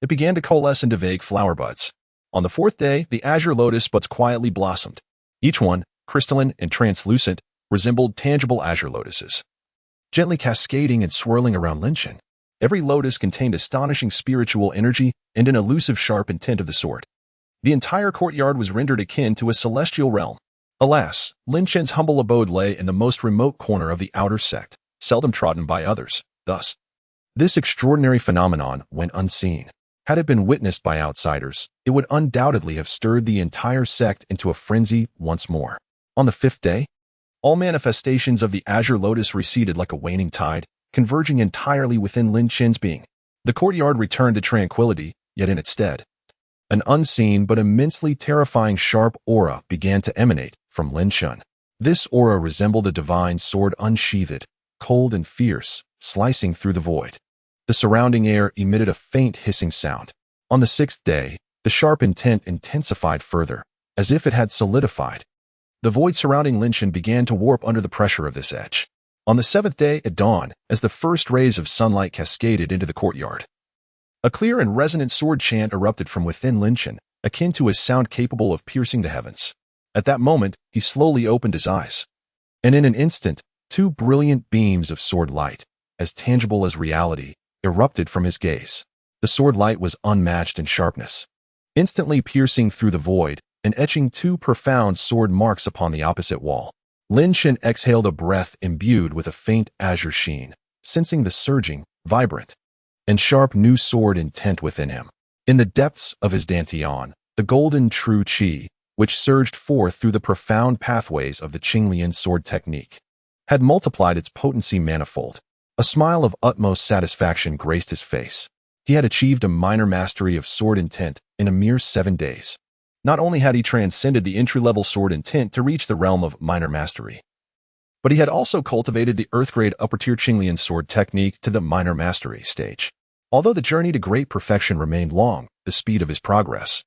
It began to coalesce into vague flower buds. On the fourth day, the azure lotus buds quietly blossomed. Each one, crystalline and translucent, resembled tangible azure lotuses, gently cascading and swirling around Lin Chen. Every lotus contained astonishing spiritual energy and an elusive sharp intent of the sword. The entire courtyard was rendered akin to a celestial realm. Alas, Lin Chen's humble abode lay in the most remote corner of the outer sect, seldom trodden by others. Thus, this extraordinary phenomenon went unseen. Had it been witnessed by outsiders, it would undoubtedly have stirred the entire sect into a frenzy once more. On the fifth day, All manifestations of the Azure Lotus receded like a waning tide, converging entirely within Lin Chen's being. The courtyard returned to tranquility, yet in its stead, an unseen but immensely terrifying sharp aura began to emanate from Lin Chen. This aura resembled a divine sword unsheathed, cold and fierce, slicing through the void. The surrounding air emitted a faint hissing sound. On the sixth day, the sharp intent intensified further, as if it had solidified. The void surrounding Lin Chen began to warp under the pressure of this edge. On the seventh day, at dawn, as the first rays of sunlight cascaded into the courtyard, a clear and resonant sword chant erupted from within Lin Chen, akin to a sound capable of piercing the heavens. At that moment, he slowly opened his eyes. And in an instant, two brilliant beams of sword light, as tangible as reality, erupted from his gaze. The sword light was unmatched in sharpness, instantly piercing through the void and etching two profound sword marks upon the opposite wall. Lin Chen exhaled a breath imbued with a faint azure sheen, sensing the surging, vibrant, and sharp new sword intent within him. In the depths of his dantian, the golden true qi, which surged forth through the profound pathways of the Qinglian sword technique, had multiplied its potency manifold. A smile of utmost satisfaction graced his face. He had achieved a minor mastery of sword intent in a mere 7 days. Not only had he transcended the entry-level sword intent to reach the realm of minor mastery, but he had also cultivated the Earth-grade upper-tier Qinglian sword technique to the minor mastery stage. Although the journey to great perfection remained long, the speed of his progress,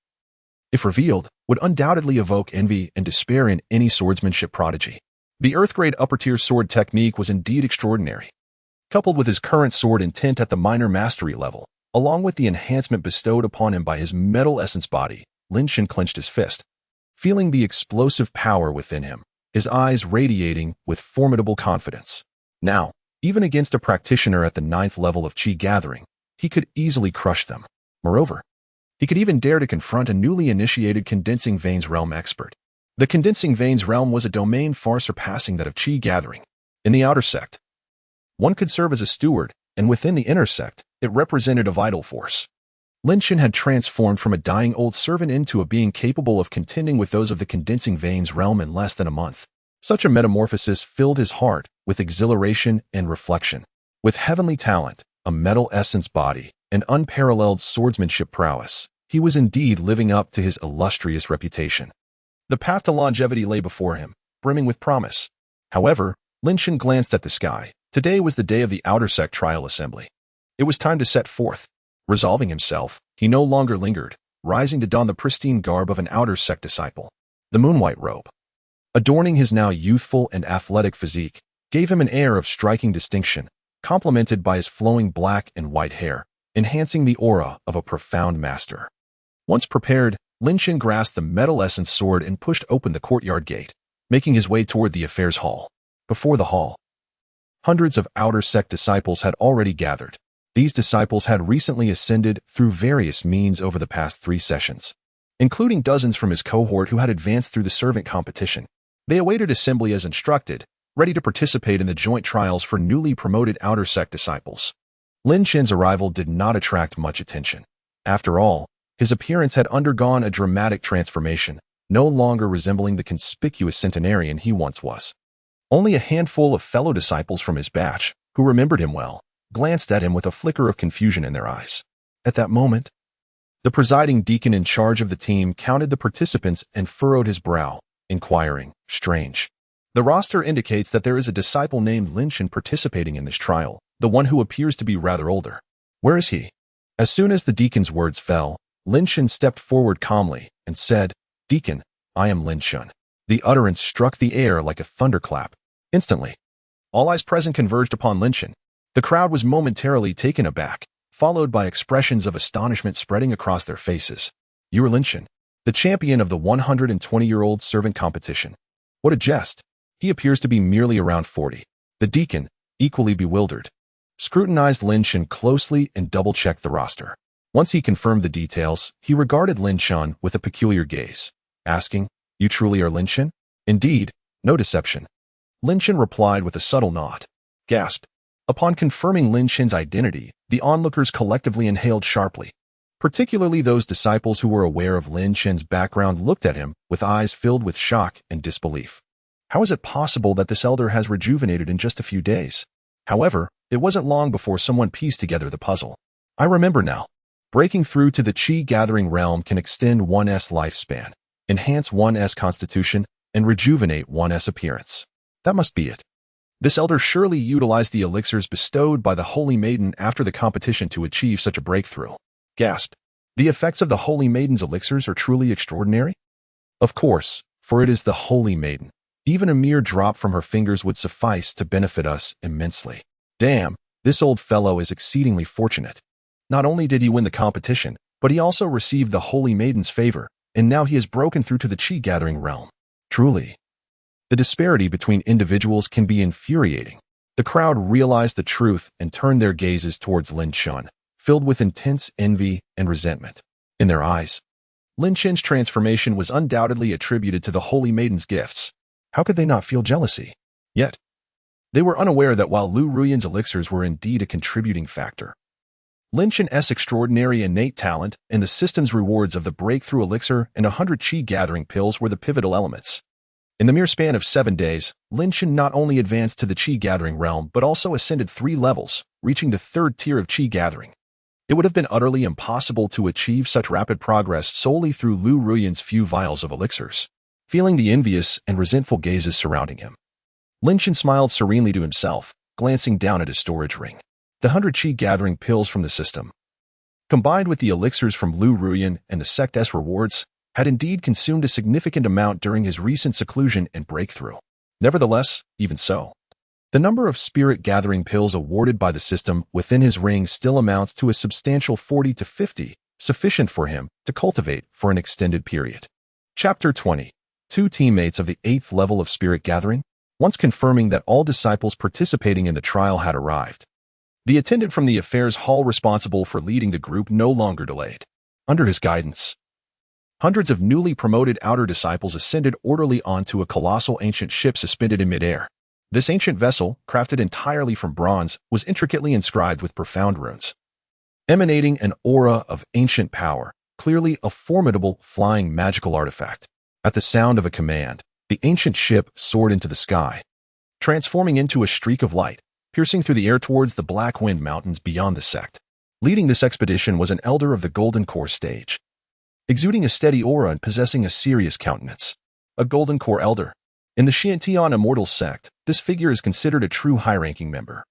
if revealed, would undoubtedly evoke envy and despair in any swordsmanship prodigy. The Earth-grade upper-tier sword technique was indeed extraordinary. Coupled with his current sword intent at the minor mastery level, along with the enhancement bestowed upon him by his metal essence body, Lin Chen clenched his fist, feeling the explosive power within him, his eyes radiating with formidable confidence. Now, even against a practitioner at the 9th level of Qi gathering, he could easily crush them. Moreover, he could even dare to confront a newly initiated Condensing Veins realm expert. The Condensing Veins realm was a domain far surpassing that of Qi gathering. In the outer sect, one could serve as a steward, and within the inner sect, it represented a vital force. Lin Chen had transformed from a dying old servant into a being capable of contending with those of the Condensing Veins realm in less than a month. Such a metamorphosis filled his heart with exhilaration and reflection. With heavenly talent, a metal essence body, and unparalleled swordsmanship prowess, he was indeed living up to his illustrious reputation. The path to longevity lay before him, brimming with promise. However, Lin Chen glanced at the sky. Today was the day of the outer sect trial assembly. It was time to set forth. Resolving himself, he no longer lingered, rising to don the pristine garb of an outer sect disciple. The moonwhite robe, adorning his now youthful and athletic physique, gave him an air of striking distinction, complemented by his flowing black and white hair, enhancing the aura of a profound master. Once prepared, Lin Chen grasped the metal essence sword and pushed open the courtyard gate, making his way toward the affairs hall. Before the hall, hundreds of outer sect disciples had already gathered. These disciples had recently ascended through various means over the past 3 sessions, including dozens from his cohort who had advanced through the servant competition. They awaited assembly as instructed, ready to participate in the joint trials for newly promoted outer sect disciples. Lin Chen's arrival did not attract much attention. After all, his appearance had undergone a dramatic transformation, no longer resembling the conspicuous centenarian he once was. Only a handful of fellow disciples from his batch, who remembered him well, glanced at him with a flicker of confusion in their eyes. At that moment, the presiding deacon in charge of the team counted the participants and furrowed his brow, inquiring, "Strange. The roster indicates that there is a disciple named Lin Chen participating in this trial, the one who appears to be rather older. Where is he?" As soon as the deacon's words fell, Lin Chen stepped forward calmly and said, "Deacon, I am Lin Chen." The utterance struck the air like a thunderclap. Instantly, all eyes present converged upon Lin Chen. The crowd was momentarily taken aback, followed by expressions of astonishment spreading across their faces. "You are Lin Chen, the champion of the 120-year-old servant competition. What a jest. He appears to be merely around 40. The deacon, equally bewildered, scrutinized Lin Chen closely and double-checked the roster. Once he confirmed the details, he regarded Lin Chen with a peculiar gaze, asking, "You truly are Lin Chen?" "Indeed, no deception." Lin Chen replied with a subtle nod. Gasped. Upon confirming Lin Chen's identity, the onlookers collectively inhaled sharply. Particularly those disciples who were aware of Lin Chen's background looked at him with eyes filled with shock and disbelief. How is it possible that this elder has rejuvenated in just a few days? However, it wasn't long before someone pieced together the puzzle. I remember now. Breaking through to the Qi Gathering realm can extend one's lifespan, enhance one's constitution, and rejuvenate one's appearance. That must be it. This elder surely utilized the elixirs bestowed by the Holy Maiden after the competition to achieve such a breakthrough. Gasped. The effects of the Holy Maiden's elixirs are truly extraordinary? Of course, for it is the Holy Maiden. Even a mere drop from her fingers would suffice to benefit us immensely. Damn, this old fellow is exceedingly fortunate. Not only did he win the competition, but he also received the Holy Maiden's favor, and now he has broken through to the Qi Gathering realm. Truly, the disparity between individuals can be infuriating. The crowd realized the truth and turned their gazes towards Lin Chun, filled with intense envy and resentment. In their eyes, Lin Chun's transformation was undoubtedly attributed to the Holy Maiden's gifts. How could they not feel jealousy? Yet, they were unaware that while Lu Ruyan's elixirs were indeed a contributing factor, Lin Chun's extraordinary innate talent and the system's rewards of the breakthrough elixir and 100 Qi Gathering pills were the pivotal elements. In the mere span of 7 days, Lin Chun not only advanced to the Qi Gathering realm but also ascended 3 levels, reaching the 3rd tier of Qi Gathering. It would have been utterly impossible to achieve such rapid progress solely through Lu Ruyan's few vials of elixirs. Feeling the envious and resentful gazes surrounding him, Lin Chun smiled serenely to himself, glancing down at his storage ring. The 100 Qi Gathering pills from the system, combined with the elixirs from Lu Ruyan and the sect's rewards, had indeed consumed a significant amount during his recent seclusion and breakthrough. Nevertheless, even so, the number of spirit gathering pills awarded by the system within his ring still amounts to a substantial 40 to 50, sufficient for him to cultivate for an extended period. Chapter 20. 2 teammates of the 8th level of spirit gathering. Once confirming that all disciples participating in the trial had arrived, the attendant from the affairs hall responsible for leading the group no longer delayed. Under his guidance, hundreds of newly promoted outer disciples ascended orderly onto a colossal ancient ship suspended in midair. This ancient vessel, crafted entirely from bronze, was intricately inscribed with profound runes, emanating an aura of ancient power, clearly a formidable flying magical artifact. At the sound of a command, the ancient ship soared into the sky, transforming into a streak of light, piercing through the air towards the Black Wind Mountains beyond the sect. Leading this expedition was an elder of the Golden Core stage, exuding a steady aura and possessing a serious countenance. A Golden Core elder. In the Xiantian Immortal sect, this figure is considered a true high-ranking member,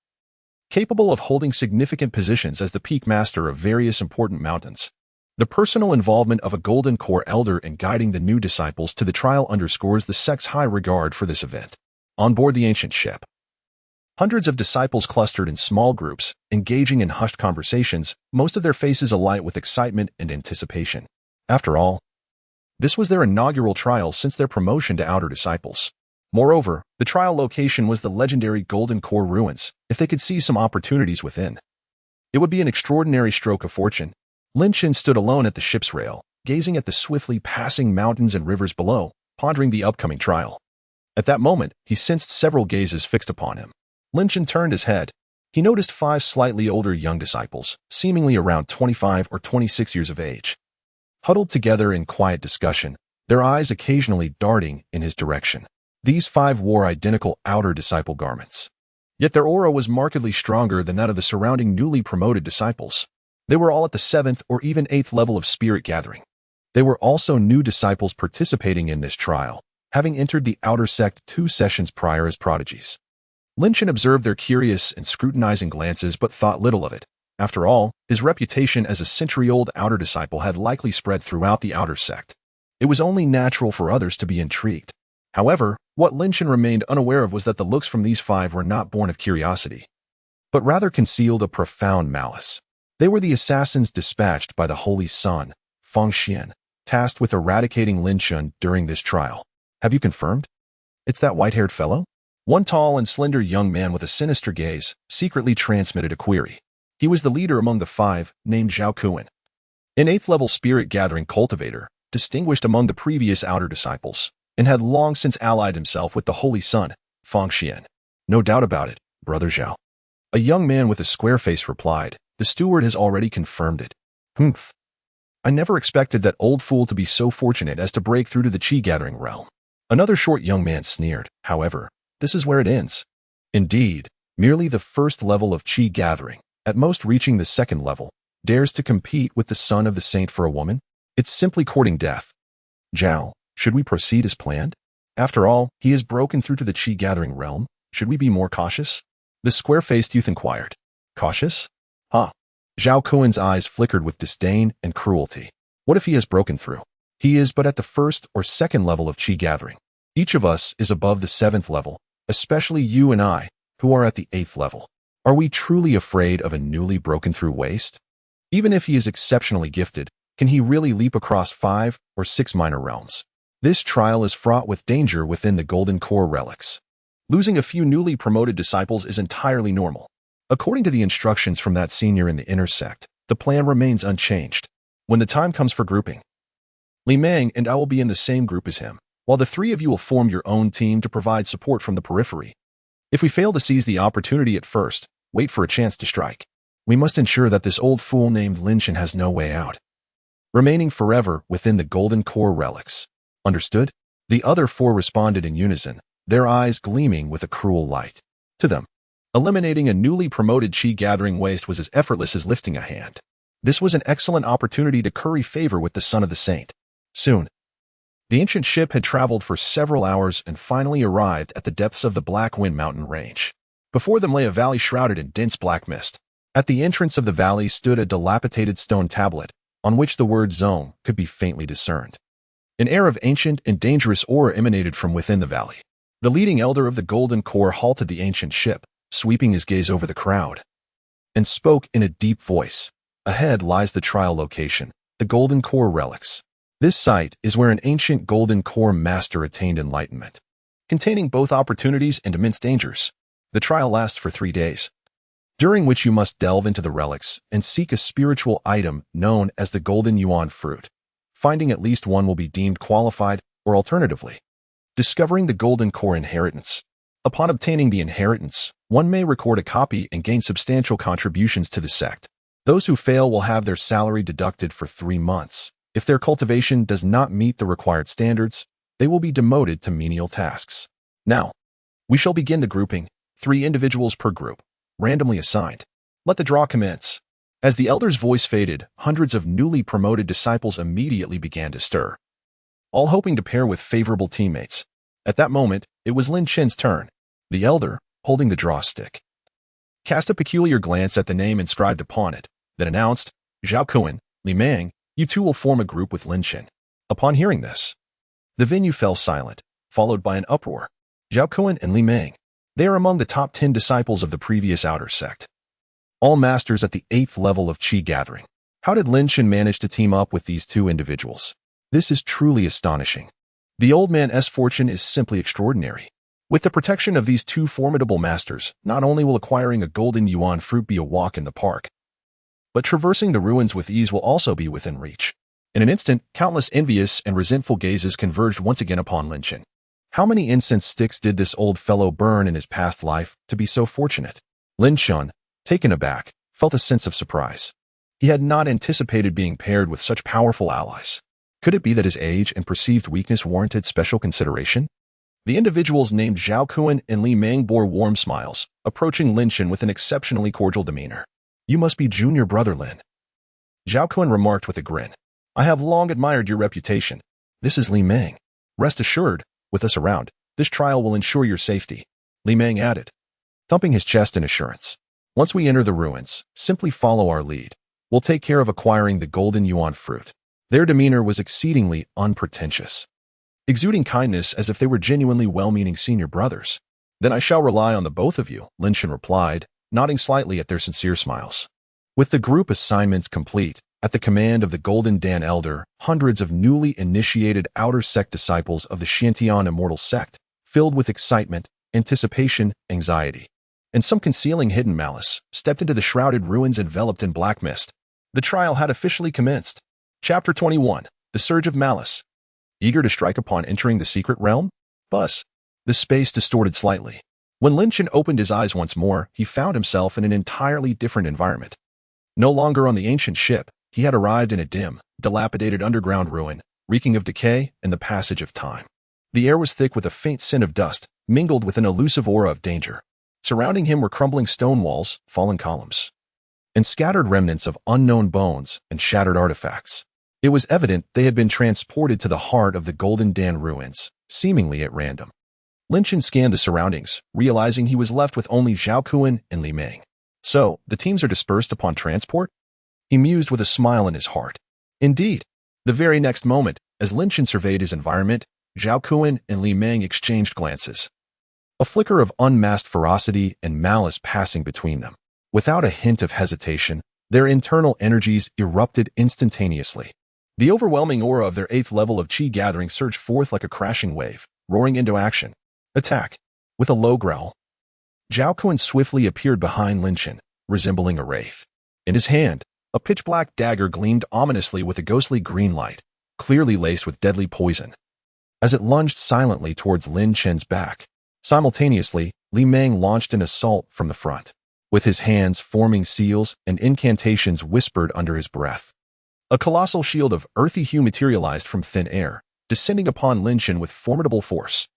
capable of holding significant positions as the peak master of various important mountains. The personal involvement of a Golden Core elder in guiding the new disciples to the trial underscores the sect's high regard for this event. On board the ancient ship, hundreds of disciples clustered in small groups, engaging in hushed conversations, most of their faces alight with excitement and anticipation. After all, this was their inaugural trial since their promotion to outer disciples. Moreover, the trial location was the legendary Golden Core ruins. If they could see some opportunities within, it would be an extraordinary stroke of fortune. Lin Chun stood alone at the ship's rail, gazing at the swiftly passing mountains and rivers below, pondering the upcoming trial. At that moment, he sensed several gazes fixed upon him. Lin Chun turned his head. He noticed 5 slightly older young disciples, seemingly around 25 or 26 years of age, huddled together in quiet discussion, their eyes occasionally darting in his direction. These 5 wore identical outer disciple garments, yet their aura was markedly stronger than that of the surrounding newly promoted disciples. They were all at the 7th or even 8th level of spirit gathering. They were also new disciples participating in this trial, having entered the outer sect 2 sessions prior as prodigies. Lin Chun observed their curious and scrutinizing glances but thought little of it. After all, his reputation as a century-old outer disciple had likely spread throughout the outer sect. It was only natural for others to be intrigued. However, what Lin Chun remained unaware of was that the looks from these 5 were not born of curiosity, but rather concealed a profound malice. They were the assassins dispatched by the Holy Sun, Feng Xian, tasked with eradicating Lin Chun during this trial. Have you confirmed? It's that white-haired fellow? One tall and slender young man with a sinister gaze secretly transmitted a query. He was the leader among the 5, named Zhao Kuan, an 8th level spirit gathering cultivator, distinguished among the previous outer disciples, and had long since allied himself with the Holy Sun, Feng Xian. No doubt about it, Brother Zhao. A young man with a square face replied. The steward has already confirmed it. Humph. I never expected that old fool to be so fortunate as to break through to the Qi Gathering realm. Another short young man sneered. However, this is where it ends. Indeed, merely the first level of Qi gathering, at most reaching the second level, dares to compete with the son of the saint for a woman? It's simply courting death. Zhao, should we proceed as planned? After all, he has broken through to the Qi gathering realm. Should we be more cautious? The square-faced youth inquired. Cautious? Huh. Zhao Kuan's eyes flickered with disdain and cruelty. What if he has broken through? He is but at the first or second level of Qi gathering. Each of us is above the 7th level, especially you and I, who are at the 8th level. Are we truly afraid of a newly broken through waste? Even if he is exceptionally gifted, can he really leap across 5 or 6 minor realms? This trial is fraught with danger within the Golden Core relics. Losing a few newly promoted disciples is entirely normal. According to the instructions from that senior in the inner sect, the plan remains unchanged. When the time comes for grouping, Li Meng and I will be in the same group as him, while the 3 of you will form your own team to provide support from the periphery. If we fail to seize the opportunity at first, wait for a chance to strike. We must ensure that this old fool named Lin Chen has no way out, remaining forever within the Golden Core relics. Understood? The other 4 responded in unison, their eyes gleaming with a cruel light. To them, eliminating a newly promoted Qi gathering waste was as effortless as lifting a hand. This was an excellent opportunity to curry favor with the son of the saint. Soon, the ancient ship had traveled for several hours and finally arrived at the depths of the Black Wind Mountain range. Before them lay a valley shrouded in dense black mist. At the entrance of the valley stood a dilapidated stone tablet, on which the word Zong could be faintly discerned. An air of ancient and dangerous aura emanated from within the valley. The leading elder of the Golden Core halted the ancient ship, sweeping his gaze over the crowd, and spoke in a deep voice. Ahead lies the trial location, the Golden Core relics. This site is where an ancient Golden Core master attained enlightenment, containing both opportunities and immense dangers. The trial lasts for 3 days, during which you must delve into the relics and seek a spiritual item known as the Golden Yuan Fruit. Finding at least one will be deemed qualified, or alternatively, discovering the Golden Core inheritance. Upon obtaining the inheritance, one may record a copy and gain substantial contributions to the sect. Those who fail will have their salary deducted for 3 months. If their cultivation does not meet the required standards, they will be demoted to menial tasks. Now, we shall begin the grouping, 3 individuals per group, randomly assigned. Let the draw commence. As the elder's voice faded, hundreds of newly promoted disciples immediately began to stir, all hoping to pair with favorable teammates. At that moment, it was Lin Chen's turn. The elder, holding the draw stick, cast a peculiar glance at the name inscribed upon it, then announced, Zhao Kuan, Li Meng, you 2 will form a group with Lin Chen. Upon hearing this, the venue fell silent, followed by an uproar. Zhao Kuan and Li Meng, they are among the top 10 disciples of the previous outer sect, all masters at the 8th level of Qi gathering. How did Lin Chen manage to team up with these 2 individuals? This is truly astonishing. The old man's fortune is simply extraordinary. With the protection of these 2 formidable masters, not only will acquiring a Golden Yuan Fruit be a walk in the park, but traversing the ruins with ease will also be within reach. In an instant, countless envious and resentful gazes converged once again upon Lin Chen. How many incense sticks did this old fellow burn in his past life to be so fortunate? Lin Chen, taken aback, felt a sense of surprise. He had not anticipated being paired with such powerful allies. Could it be that his age and perceived weakness warranted special consideration? The individuals named Zhao Kuan and Li Meng bore warm smiles, approaching Lin Chen with an exceptionally cordial demeanor. You must be junior brother Lin. Zhao Kuan remarked with a grin. I have long admired your reputation. This is Li Meng. Rest assured, with us around, this trial will ensure your safety, Li Meng added, thumping his chest in assurance. Once we enter the ruins, simply follow our lead. We'll take care of acquiring the Golden Yuan Fruit. Their demeanor was exceedingly unpretentious, exuding kindness as if they were genuinely well-meaning senior brothers. Then I shall rely on the both of you, Lin Chen replied, nodding slightly at their sincere smiles. With the group assignments complete, at the command of the Golden Dan Elder, hundreds of newly initiated outer sect disciples of the Xiantian Immortal Sect, filled with excitement, anticipation, anxiety, and some concealing hidden malice, stepped into the shrouded ruins enveloped in black mist. The trial had officially commenced. Chapter 21, The Surge of Malice. Eager to strike upon entering the secret realm? Buzz. The space distorted slightly. When Lin Chen opened his eyes once more, he found himself in an entirely different environment. No longer on the ancient ship, he had arrived in a dim, dilapidated underground ruin, reeking of decay and the passage of time. The air was thick with a faint scent of dust, mingled with an elusive aura of danger. Surrounding him were crumbling stone walls, fallen columns, and scattered remnants of unknown bones and shattered artifacts. It was evident they had been transported to the heart of the Golden Dan ruins, seemingly at random. Lin Chen scanned the surroundings, realizing he was left with only Zhao Kun and Li Meng. So, the teams are dispersed upon transport? He mused with a smile in his heart. Indeed. The very next moment, as Lin Chen surveyed his environment, Zhao Kun and Li Meng exchanged glances. A flicker of unmasked ferocity and malice passing between them. Without a hint of hesitation, their internal energies erupted instantaneously. The overwhelming aura of their 8th level of Qi gathering surged forth like a crashing wave, roaring into action. Attack! With a low growl, Zhao Kun swiftly appeared behind Lin Chen, resembling a wraith. In his hand, a pitch-black dagger gleamed ominously with a ghostly green light, clearly laced with deadly poison. As it lunged silently towards Lin Chen's back, simultaneously, Li Meng launched an assault from the front, with his hands forming seals and incantations whispered under his breath. A colossal shield of earthy hue materialized from thin air, descending upon Lin Chen with formidable force.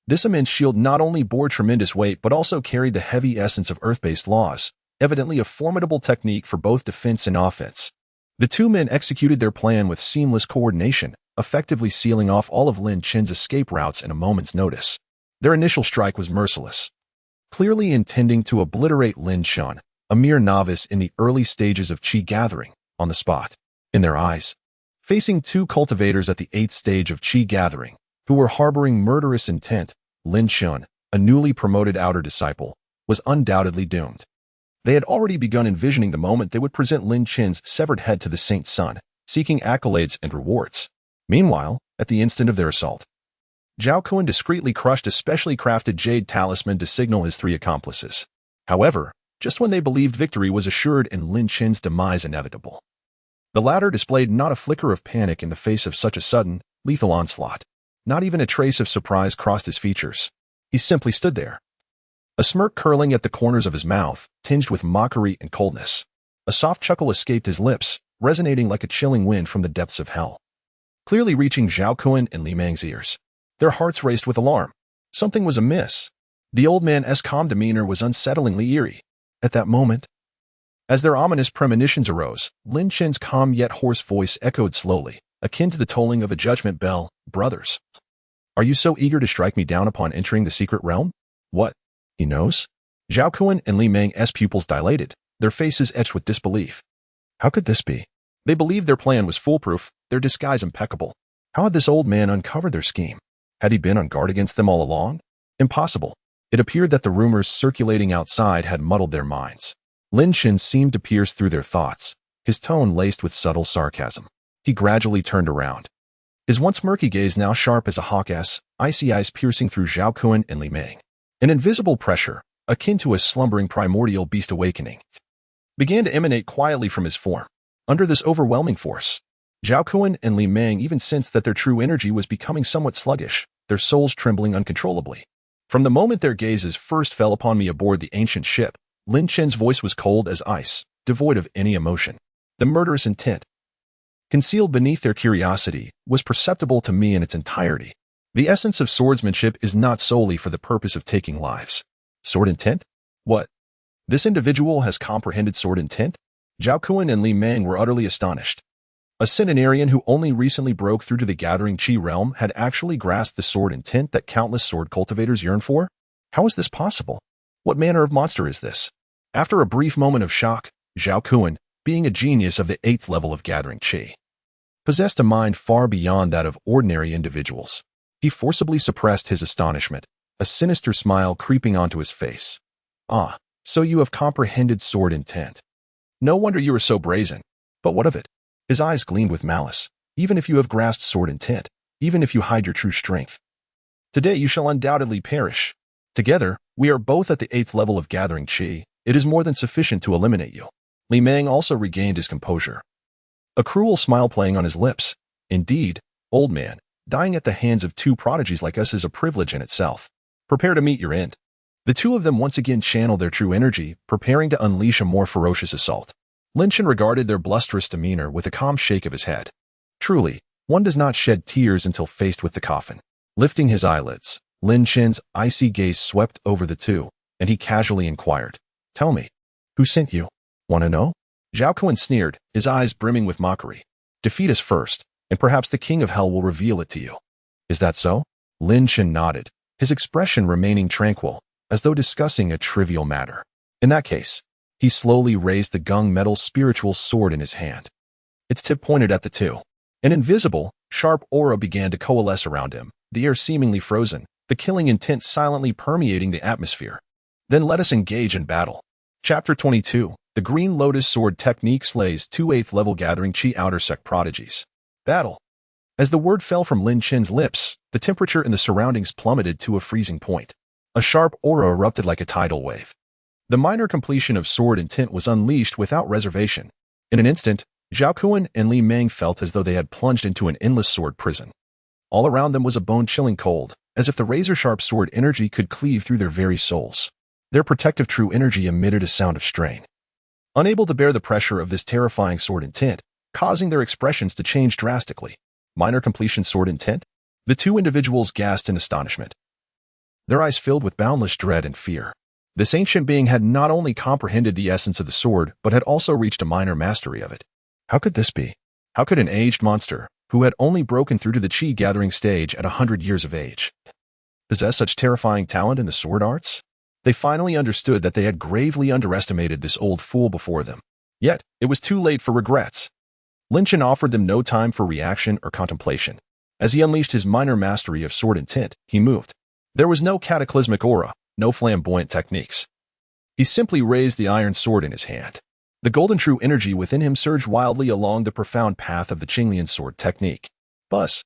This immense shield not only bore tremendous weight but also carried the heavy essence of earth-based laws, evidently a formidable technique for both defense and offense. The two men executed their plan with seamless coordination, effectively sealing off all of Lin Chen's escape routes in a moment's notice. Their initial strike was merciless, clearly intending to obliterate Lin Chen, a mere novice in the early stages of Qi gathering, on the spot. In their eyes, facing two cultivators at the 8th stage of Qi gathering, who were harboring murderous intent, Lin Chen, a newly promoted outer disciple, was undoubtedly doomed. They had already begun envisioning the moment they would present Lin Chen's severed head to the Saint Sun, seeking accolades and rewards. Meanwhile, at the instant of their assault, Zhao Kun discreetly crushed a specially crafted jade talisman to signal his 3 accomplices. However, just when they believed victory was assured and Lin Chen's demise inevitable, the latter displayed not a flicker of panic in the face of such a sudden, lethal onslaught. Not even a trace of surprise crossed his features. He simply stood there, a smirk curling at the corners of his mouth, tinged with mockery and coldness. A soft chuckle escaped his lips, resonating like a chilling wind from the depths of hell, clearly reaching Zhao Kun and Li Meng's ears. Their hearts raced with alarm. Something was amiss. The old man's calm demeanor was unsettlingly eerie. At that moment, as their ominous premonitions arose, Lin Chen's calm yet hoarse voice echoed slowly, akin to the tolling of a judgment bell. Brothers, are you so eager to strike me down upon entering the secret realm? What? He knows? Zhao Kun and Li Meng's pupils dilated, their faces etched with disbelief. How could this be? They believed their plan was foolproof, their disguise impeccable. How had this old man uncovered their scheme? Had he been on guard against them all along? Impossible. It appeared that the rumors circulating outside had muddled their minds. Lin Chen seemed to pierce through their thoughts, his tone laced with subtle sarcasm. He gradually turned around, his once murky gaze now sharp as a hawk's, icy eyes piercing through Zhao Kun and Li Meng. An invisible pressure, akin to a slumbering primordial beast awakening, began to emanate quietly from his form. Under this overwhelming force, Zhao Kun and Li Meng even sensed that their true energy was becoming somewhat sluggish, their souls trembling uncontrollably. From the moment their gazes first fell upon me aboard the ancient ship, Lin Chen's voice was cold as ice, devoid of any emotion. The murderous intent, concealed beneath their curiosity, was perceptible to me in its entirety. The essence of swordsmanship is not solely for the purpose of taking lives. Sword intent? What? This individual has comprehended sword intent? Zhao Kun and Li Meng were utterly astonished. A centenarian who only recently broke through to the gathering Qi realm had actually grasped the sword intent that countless sword cultivators yearn for? How is this possible? What manner of monster is this? After a brief moment of shock, Zhao Kun, being a genius of the 8th level of gathering Qi, possessed a mind far beyond that of ordinary individuals. He forcibly suppressed his astonishment, a sinister smile creeping onto his face. Ah, so you have comprehended sword intent. No wonder you are so brazen. But what of it? His eyes gleamed with malice. Even if you have grasped sword intent, even if you hide your true strength, today you shall undoubtedly perish. Together, we are both at the 8th level of gathering Qi. It is more than sufficient to eliminate you. Li Meng also regained his composure, a cruel smile playing on his lips. Indeed, old man, dying at the hands of two prodigies like us is a privilege in itself. Prepare to meet your end. The two of them once again channeled their true energy, preparing to unleash a more ferocious assault. Lin Chen regarded their blusterous demeanor with a calm shake of his head. Truly, one does not shed tears until faced with the coffin. Lifting his eyelids, Lin Chen's icy gaze swept over the two, and he casually inquired, "Tell me, who sent you? Want to know?" Zhao Kun sneered, his eyes brimming with mockery. "Defeat us first, and perhaps the King of Hell will reveal it to you." "Is that so?" Lin Chen nodded, his expression remaining tranquil, as though discussing a trivial matter. In that case, he slowly raised the gung metal spiritual sword in his hand. Its tip pointed at the two. An invisible, sharp aura began to coalesce around him, the air seemingly frozen, the killing intent silently permeating the atmosphere. "Then let us engage in battle." Chapter 22. The Green Lotus Sword Technique slays 2 8th-level Gathering Chi Outer Sect prodigies. Battle. As the word fell from Lin Chen's lips, the temperature in the surroundings plummeted to a freezing point. A sharp aura erupted like a tidal wave. The minor completion of sword intent was unleashed without reservation. In an instant, Zhao Kun and Li Meng felt as though they had plunged into an endless sword prison. All around them was a bone-chilling cold, as if the razor-sharp sword energy could cleave through their very souls. Their protective true energy emitted a sound of strain. Unable to bear the pressure of this terrifying sword intent, causing their expressions to change drastically. Minor completion sword intent? The two individuals gasped in astonishment. Their eyes filled with boundless dread and fear. This ancient being had not only comprehended the essence of the sword, but had also reached a minor mastery of it. How could this be? How could an aged monster, who had only broken through to the Chi gathering stage at 100 years of age, possess such terrifying talent in the sword arts? They finally understood that they had gravely underestimated this old fool before them. Yet, it was too late for regrets. Lin Chen offered them no time for reaction or contemplation. As he unleashed his minor mastery of sword intent, he moved. There was no cataclysmic aura, no flamboyant techniques. He simply raised the iron sword in his hand. The golden true energy within him surged wildly along the profound path of the Qinglian sword technique. Buzz.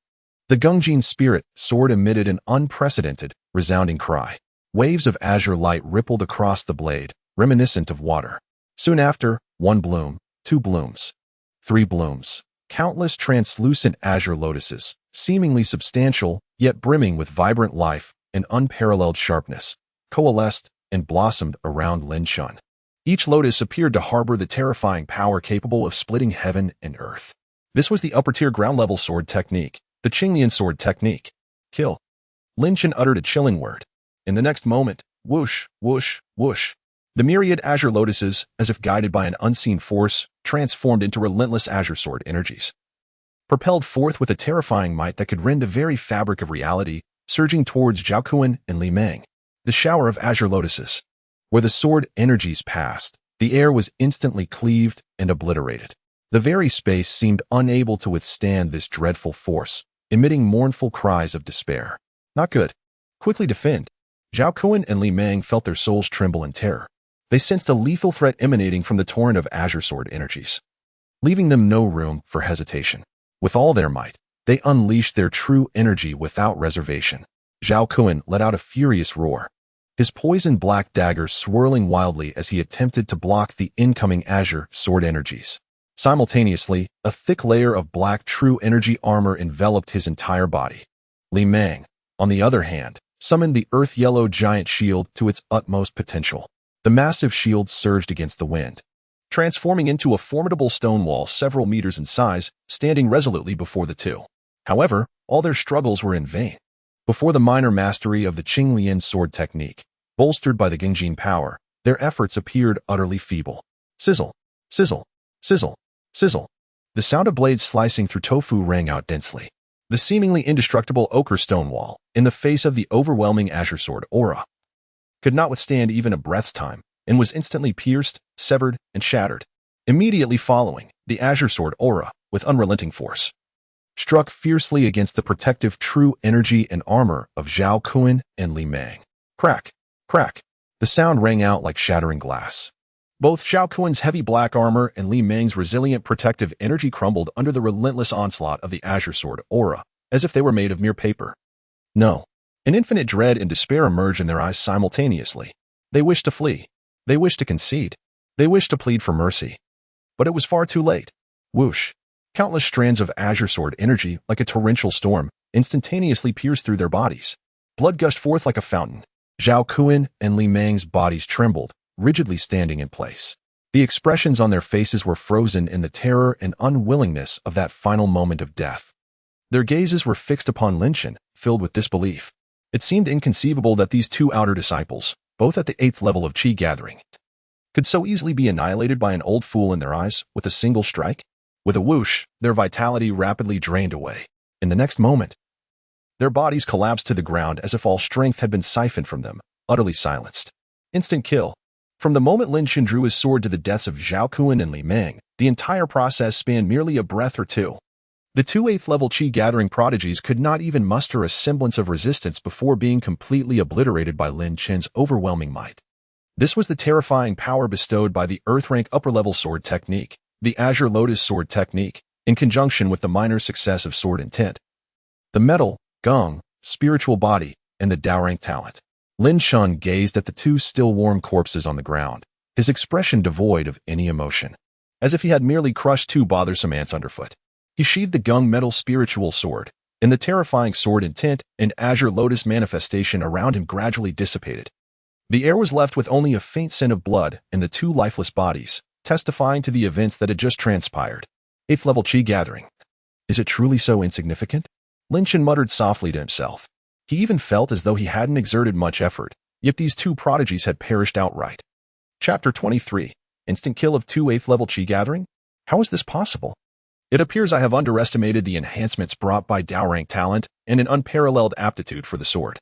The Gungjin spirit sword emitted an unprecedented, resounding cry. Waves of azure light rippled across the blade, reminiscent of water. Soon after, 1 bloom, 2 blooms, 3 blooms. Countless translucent azure lotuses, seemingly substantial, yet brimming with vibrant life and unparalleled sharpness, coalesced and blossomed around Lin Chen. Each lotus appeared to harbor the terrifying power capable of splitting heaven and earth. This was the upper-tier ground-level sword technique, the Qinglian sword technique. Kill. Lin Chen uttered a chilling word. In the next moment, whoosh, whoosh, whoosh. The myriad azure lotuses, as if guided by an unseen force, transformed into relentless azure sword energies. Propelled forth with a terrifying might that could rend the very fabric of reality, surging towards Zhao Kun and Li Meng. The shower of azure lotuses. Where the sword energies passed, the air was instantly cleaved and obliterated. The very space seemed unable to withstand this dreadful force, emitting mournful cries of despair. Not good. Quickly defend. Zhao Kun and Li Meng felt their souls tremble in terror. They sensed a lethal threat emanating from the torrent of azure sword energies, leaving them no room for hesitation. With all their might, they unleashed their true energy without reservation. Zhao Kun let out a furious roar, his poison black dagger swirling wildly as he attempted to block the incoming azure sword energies. Simultaneously, a thick layer of black true energy armor enveloped his entire body. Li Meng, on the other hand, summoned the earth-yellow giant shield to its utmost potential. The massive shield surged against the wind, transforming into a formidable stone wall several meters in size, standing resolutely before the two. However, all their struggles were in vain. Before the minor mastery of the Qinglian sword technique, bolstered by the Gungjin power, their efforts appeared utterly feeble. Sizzle, sizzle, sizzle, sizzle. The sound of blades slicing through tofu rang out densely. The seemingly indestructible ochre stone wall, in the face of the overwhelming azure sword aura, could not withstand even a breath's time, and was instantly pierced, severed, and shattered. Immediately following, the azure sword aura, with unrelenting force, struck fiercely against the protective true energy and armor of Zhao Kun and Li Meng. Crack, crack. The sound rang out like shattering glass. Both Zhao Kun's heavy black armor and Li Meng's resilient protective energy crumbled under the relentless onslaught of the azure sword aura, as if they were made of mere paper. No. An infinite dread and despair emerged in their eyes simultaneously. They wished to flee. They wished to concede. They wished to plead for mercy. But it was far too late. Whoosh. Countless strands of azure sword energy, like a torrential storm, instantaneously pierced through their bodies. Blood gushed forth like a fountain. Zhao Kun and Li Meng's bodies trembled, rigidly standing in place. The expressions on their faces were frozen in the terror and unwillingness of that final moment of death. Their gazes were fixed upon Lin Chen, filled with disbelief. It seemed inconceivable that these two outer disciples, both at the 8th level of Qi gathering, could so easily be annihilated by an old fool in their eyes with a single strike. With a whoosh, their vitality rapidly drained away. In the next moment, their bodies collapsed to the ground as if all strength had been siphoned from them, utterly silenced. Instant kill. From the moment Lin Chen drew his sword to the deaths of Zhao Kun and Li Meng, the entire process spanned merely a breath or two. The two 8th level Qi gathering prodigies could not even muster a semblance of resistance before being completely obliterated by Lin Chen's overwhelming might. This was the terrifying power bestowed by the Earth rank upper level sword technique, the Azure Lotus sword technique, in conjunction with the minor success of sword intent, the metal, gong, spiritual body, and the Dao rank talent. Lin Chen gazed at the two still warm corpses on the ground, his expression devoid of any emotion, as if he had merely crushed two bothersome ants underfoot. He sheathed the Gung metal spiritual sword, and the terrifying sword intent and Azure Lotus manifestation around him gradually dissipated. The air was left with only a faint scent of blood and the two lifeless bodies, testifying to the events that had just transpired. 8th level Qi gathering. Is it truly so insignificant? Lin Chen muttered softly to himself. He even felt as though he hadn't exerted much effort, yet these two prodigies had perished outright. Chapter 23. Instant kill of two 8th level Qi gathering? How is this possible? It appears I have underestimated the enhancements brought by Dao rank talent and an unparalleled aptitude for the sword.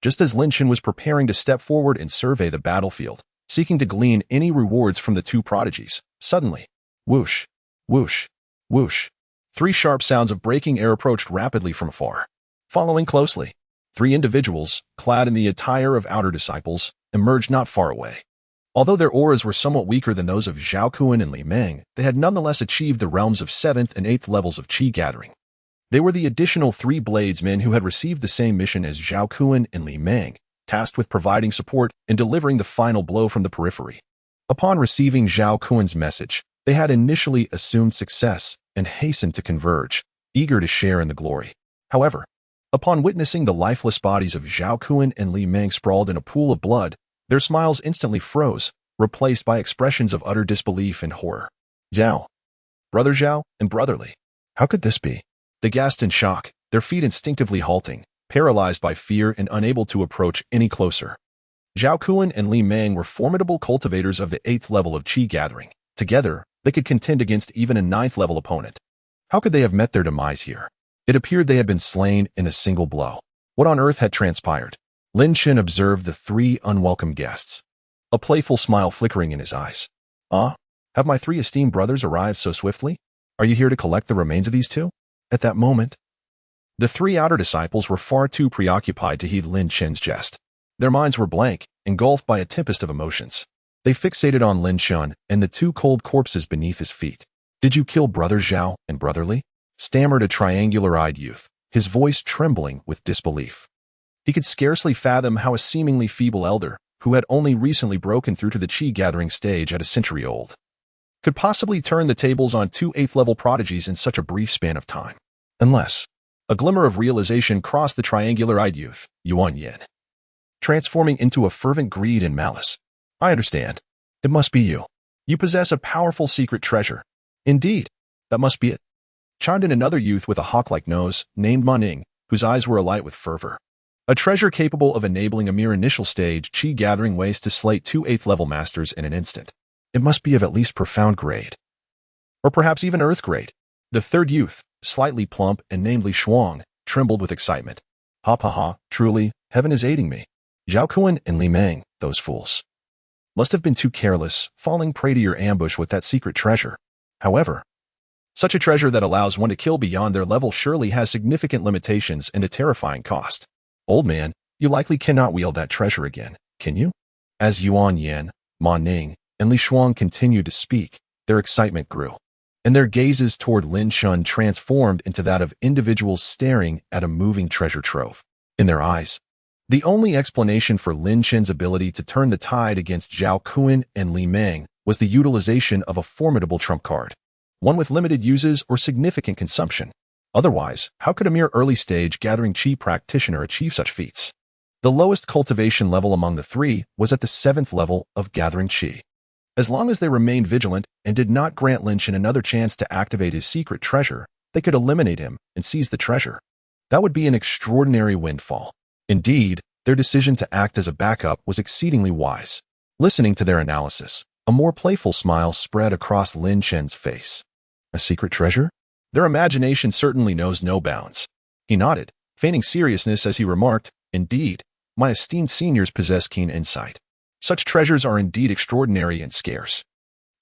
Just as Lin Chen was preparing to step forward and survey the battlefield, seeking to glean any rewards from the two prodigies, suddenly, whoosh, whoosh, whoosh. 3 sharp sounds of breaking air approached rapidly from afar. Following closely, 3 individuals, clad in the attire of outer disciples, emerged not far away. Although their auras were somewhat weaker than those of Zhao Kun and Li Meng, they had nonetheless achieved the realms of 7th and 8th levels of Qi gathering. They were the additional 3 bladesmen who had received the same mission as Zhao Kun and Li Meng, tasked with providing support and delivering the final blow from the periphery. Upon receiving Zhao Kun's message, they had initially assumed success and hastened to converge, eager to share in the glory. However, upon witnessing the lifeless bodies of Zhao Kun and Li Meng sprawled in a pool of blood, their smiles instantly froze, replaced by expressions of utter disbelief and horror. Zhao. Brother Zhao and brotherly. How could this be? They gasped in shock, their feet instinctively halting, paralyzed by fear and unable to approach any closer. Zhao Kun and Li Meng were formidable cultivators of the 8th level of Qi gathering. Together, they could contend against even a 9th level opponent. How could they have met their demise here? It appeared they had been slain in a single blow. What on earth had transpired? Lin Chen observed the 3 unwelcome guests, a playful smile flickering in his eyes. Ah, have my 3 esteemed brothers arrived so swiftly? Are you here to collect the remains of these 2? At that moment, the 3 outer disciples were far too preoccupied to heed Lin Chen's jest. Their minds were blank, engulfed by a tempest of emotions. They fixated on Lin Chen and the 2 cold corpses beneath his feet. Did you kill Brother Zhao and brotherly? Stammered a triangular-eyed youth, his voice trembling with disbelief. He could scarcely fathom how a seemingly feeble elder, who had only recently broken through to the Qi gathering stage at a century old, could possibly turn the tables on 2 8th level prodigies in such a brief span of time. Unless a glimmer of realization crossed the triangular-eyed youth, Yuan Yin, transforming into a fervent greed and malice. I understand. It must be you. You possess a powerful secret treasure. Indeed, that must be it. Chimed in another youth with a hawk-like nose, named Ma Ning, whose eyes were alight with fervor. A treasure capable of enabling a mere initial stage Qi gathering waste to slate 2 8th level masters in an instant. It must be of at least profound grade. Or perhaps even earth grade. The third youth, slightly plump and named Li Shuang, trembled with excitement. Ha ha ha, truly, heaven is aiding me. Zhao Kun and Li Meng, those fools, must have been too careless, falling prey to your ambush with that secret treasure. However, such a treasure that allows one to kill beyond their level surely has significant limitations and a terrifying cost. Old man, you likely cannot wield that treasure again, can you? As Yuan Yin, Ma Ning, and Li Shuang continued to speak, their excitement grew, and their gazes toward Lin Chen transformed into that of individuals staring at a moving treasure trove. In their eyes, the only explanation for Lin Chen's ability to turn the tide against Zhao Kun and Li Meng was the utilization of a formidable trump card, one with limited uses or significant consumption. Otherwise, how could a mere early-stage gathering Qi practitioner achieve such feats? The lowest cultivation level among the 3 was at the 7th level of gathering Qi. As long as they remained vigilant and did not grant Lin Chen another chance to activate his secret treasure, they could eliminate him and seize the treasure. That would be an extraordinary windfall. Indeed, their decision to act as a backup was exceedingly wise. Listening to their analysis, a more playful smile spread across Lin Chen's face. A secret treasure? Their imagination certainly knows no bounds. He nodded, feigning seriousness as he remarked, "Indeed, my esteemed seniors possess keen insight. Such treasures are indeed extraordinary and scarce."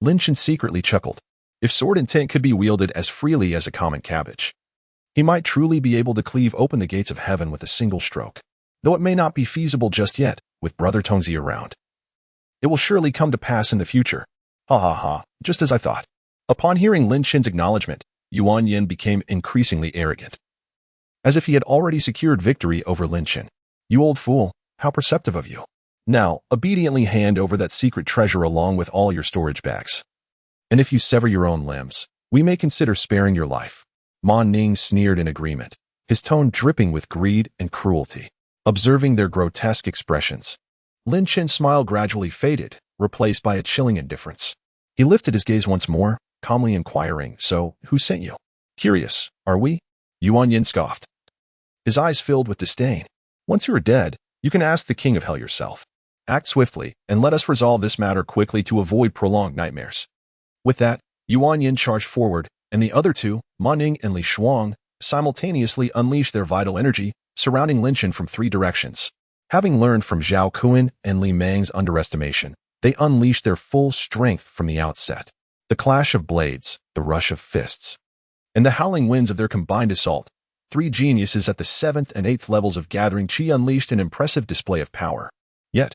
Lin Chen secretly chuckled. If sword intent could be wielded as freely as a common cabbage, he might truly be able to cleave open the gates of heaven with a single stroke. Though it may not be feasible just yet, with Brother Tongzi around. It will surely come to pass in the future. Ha ha ha, just as I thought. Upon hearing Lin Chen's acknowledgement, Yuan Yin became increasingly arrogant. As if he had already secured victory over Lin Chen. "You old fool, how perceptive of you. Now, obediently hand over that secret treasure along with all your storage bags. And if you sever your own limbs, we may consider sparing your life." Ma Ning sneered in agreement, his tone dripping with greed and cruelty. Observing their grotesque expressions, Lin Chen's smile gradually faded, replaced by a chilling indifference. He lifted his gaze once more, calmly inquiring, "So, who sent you?" "Curious, are we?" Yuan Yin scoffed. His eyes filled with disdain. "Once you are dead, you can ask the king of hell yourself. Act swiftly, and let us resolve this matter quickly to avoid prolonged nightmares." With that, Yuan Yin charged forward, and the other two, Ma Ning and Li Shuang, simultaneously unleashed their vital energy, surrounding Lin Chen from three directions. Having learned from Zhao Kuan and Li Mang's underestimation, they unleashed their full strength from the outset. The clash of blades, the rush of fists, and the howling winds of their combined assault, three geniuses at the 7th and 8th levels of gathering chi unleashed an impressive display of power. Yet,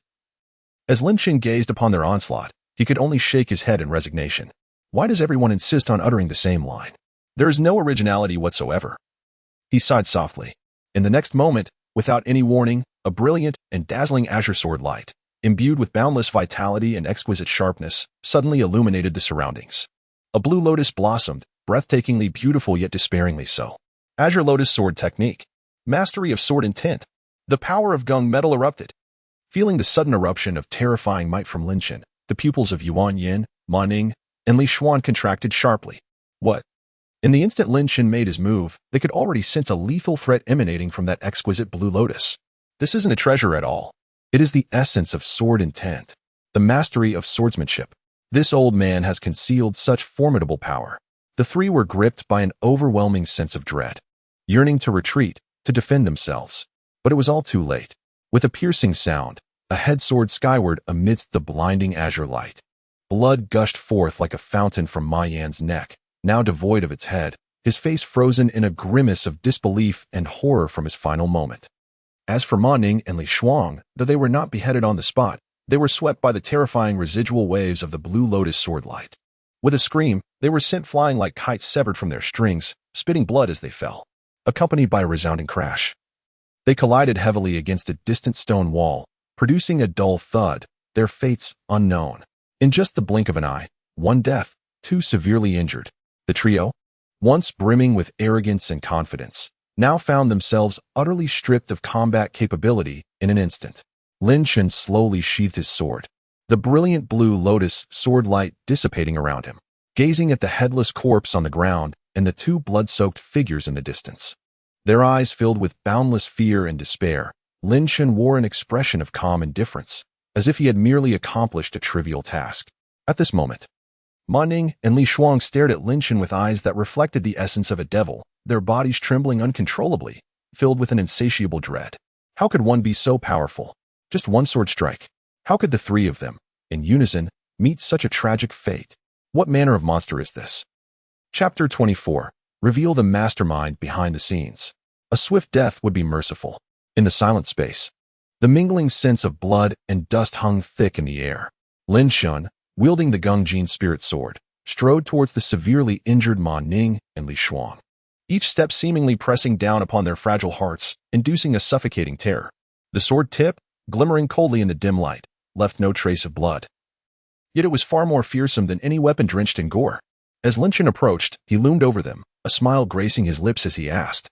as Lin Chen gazed upon their onslaught, he could only shake his head in resignation. Why does everyone insist on uttering the same line? There is no originality whatsoever. He sighed softly. In the next moment, without any warning, a brilliant and dazzling azure sword light, imbued with boundless vitality and exquisite sharpness, suddenly illuminated the surroundings. A blue lotus blossomed, breathtakingly beautiful yet despairingly so. Azure Lotus Sword Technique. Mastery of sword intent. The power of Gung metal erupted. Feeling the sudden eruption of terrifying might from Lin Chen, the pupils of Yuan Yin, Ma Ning, and Li Shuan contracted sharply. What? In the instant Lin Chen made his move, they could already sense a lethal threat emanating from that exquisite blue lotus. This isn't a treasure at all. It is the essence of sword intent, the mastery of swordsmanship. This old man has concealed such formidable power. The three were gripped by an overwhelming sense of dread, yearning to retreat, to defend themselves. But it was all too late. With a piercing sound, a head soared skyward amidst the blinding azure light. Blood gushed forth like a fountain from Ma Yan's neck, now devoid of its head, his face frozen in a grimace of disbelief and horror from his final moment. As for Ma Ning and Li Shuang, though they were not beheaded on the spot, they were swept by the terrifying residual waves of the blue lotus sword light. With a scream, they were sent flying like kites severed from their strings, spitting blood as they fell, accompanied by a resounding crash. They collided heavily against a distant stone wall, producing a dull thud, their fates unknown. In just the blink of an eye, one death, two severely injured. The trio, once brimming with arrogance and confidence, now found themselves utterly stripped of combat capability in an instant. Lin Chen slowly sheathed his sword, the brilliant blue lotus sword light dissipating around him, gazing at the headless corpse on the ground and the two blood-soaked figures in the distance. Their eyes filled with boundless fear and despair, Lin Chen wore an expression of calm indifference, as if he had merely accomplished a trivial task. At this moment, Ma Ning and Li Shuang stared at Lin Chen with eyes that reflected the essence of a devil, their bodies trembling uncontrollably, filled with an insatiable dread. How could one be so powerful? Just one sword strike. How could the three of them, in unison, meet such a tragic fate? What manner of monster is this? Chapter 24. Reveal the mastermind behind the scenes. A swift death would be merciful. In the silent space, the mingling sense of blood and dust hung thick in the air. Lin Chen, wielding the Gungjin spirit sword, strode towards the severely injured Ma Ning and Li Shuang, each step seemingly pressing down upon their fragile hearts, inducing a suffocating terror. The sword tip, glimmering coldly in the dim light, left no trace of blood. Yet it was far more fearsome than any weapon drenched in gore. As Lin Chen approached, he loomed over them, a smile gracing his lips as he asked,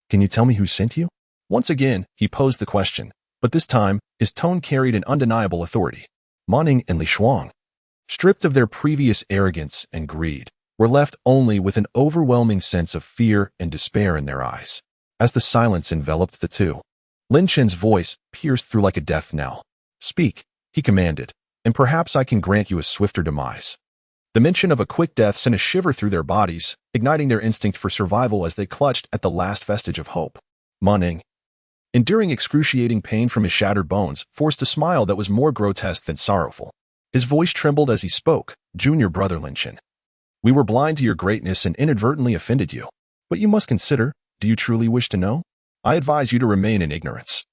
"Can you tell me who sent you?" Once again, he posed the question, but this time, his tone carried an undeniable authority. Ma Ning and Li Shuang, stripped of their previous arrogance and greed, were left only with an overwhelming sense of fear and despair in their eyes. As the silence enveloped the two, Lin Chen's voice pierced through like a death knell. "Speak," he commanded, "and perhaps I can grant you a swifter demise." The mention of a quick death sent a shiver through their bodies, igniting their instinct for survival as they clutched at the last vestige of hope. Ma Ning, enduring excruciating pain from his shattered bones, forced a smile that was more grotesque than sorrowful. His voice trembled as he spoke. "Junior brother Lin Chen, we were blind to your greatness and inadvertently offended you. But you must consider, do you truly wish to know? I advise you to remain in ignorance.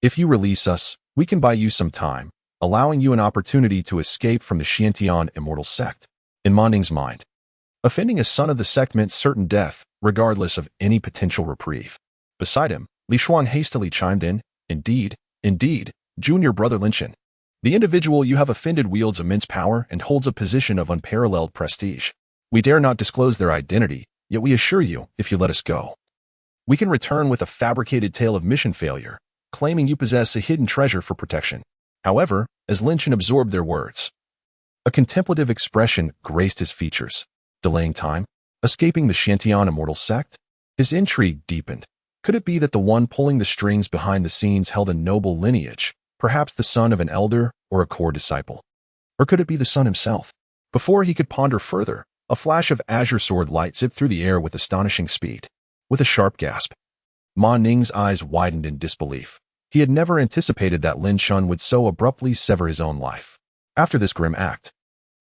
If you release us, we can buy you some time, allowing you an opportunity to escape from the Xiantian immortal sect." In Ma Ning's mind, offending a son of the sect meant certain death, regardless of any potential reprieve. Beside him, Li Shuang hastily chimed in, Indeed, Junior brother Lin Chen. The individual you have offended wields immense power and holds a position of unparalleled prestige. We dare not disclose their identity, yet we assure you, if you let us go, we can return with a fabricated tale of mission failure, claiming you possess a hidden treasure for protection." However, as Lin Chen absorbed their words, a contemplative expression graced his features. Delaying time? Escaping the Xiantian immortal sect? His intrigue deepened. Could it be that the one pulling the strings behind the scenes held a noble lineage, perhaps the son of an elder or a core disciple? Or could it be the son himself? Before he could ponder further, a flash of azure sword light zipped through the air with astonishing speed. With a sharp gasp, Ma Ning's eyes widened in disbelief. He had never anticipated that Lin Chen would so abruptly sever his own life. After this grim act,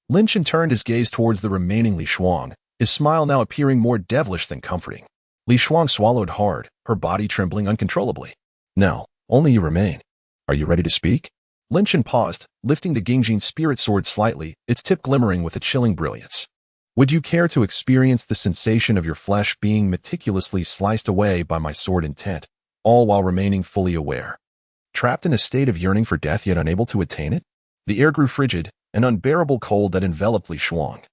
Lin Chen turned his gaze towards the remaining Li Shuang, his smile now appearing more devilish than comforting. Li Shuang swallowed hard, her body trembling uncontrollably. "No, only you remain. Are you ready to speak?" Lin Chen paused, lifting the Gingjin spirit sword slightly, its tip glimmering with a chilling brilliance. "Would you care to experience the sensation of your flesh being meticulously sliced away by my sword intent, all while remaining fully aware? Trapped in a state of yearning for death yet unable to attain it?" The air grew frigid, an unbearable cold that enveloped Li Shuang,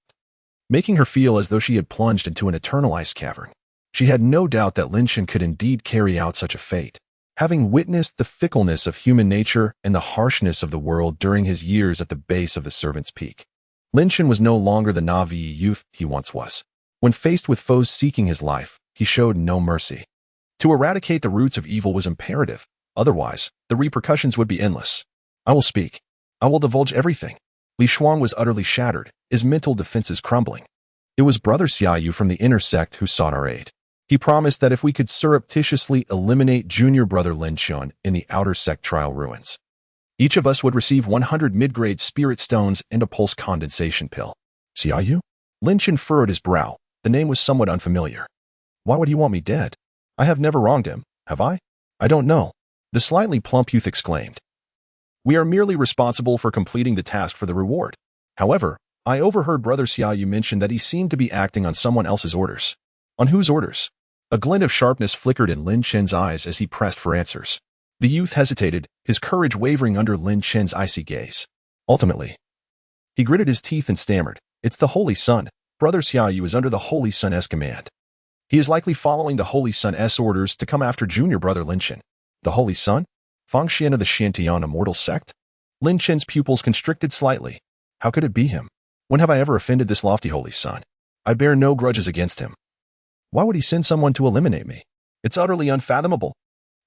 making her feel as though she had plunged into an eternal ice cavern. She had no doubt that Lin Chen could indeed carry out such a fate. Having witnessed the fickleness of human nature and the harshness of the world during his years at the base of the Servant's Peak, Lin Chen was no longer the Na'vi youth he once was. When faced with foes seeking his life, he showed no mercy. To eradicate the roots of evil was imperative, otherwise, the repercussions would be endless. "I will speak. I will divulge everything." Li Shuang was utterly shattered, his mental defenses crumbling. "It was Brother Xiaoyu from the inner sect who sought our aid. He promised that if we could surreptitiously eliminate junior brother Lin Chen in the outer sect trial ruins, each of us would receive 100 mid-grade spirit stones and a pulse condensation pill." "Xiaoyu?" Lin Chen furrowed his brow. The name was somewhat unfamiliar. "Why would he want me dead? I have never wronged him, have I?" "I don't know," the slightly plump youth exclaimed. "We are merely responsible for completing the task for the reward. However, I overheard Brother Xiaoyu mention that he seemed to be acting on someone else's orders." "On whose orders?" A glint of sharpness flickered in Lin Chen's eyes as he pressed for answers. The youth hesitated, his courage wavering under Lin Chen's icy gaze. Ultimately, he gritted his teeth and stammered, "It's the Holy Sun. Brother Xiaoyu is under the Holy Sun's command. He is likely following the Holy Sun's orders to come after junior brother Lin Chen." "The Holy Sun? Fang Xian of the Xiantian immortal sect?" Lin Chen's pupils constricted slightly. How could it be him? When have I ever offended this lofty Holy Sun? I bear no grudges against him. Why would he send someone to eliminate me? It's utterly unfathomable.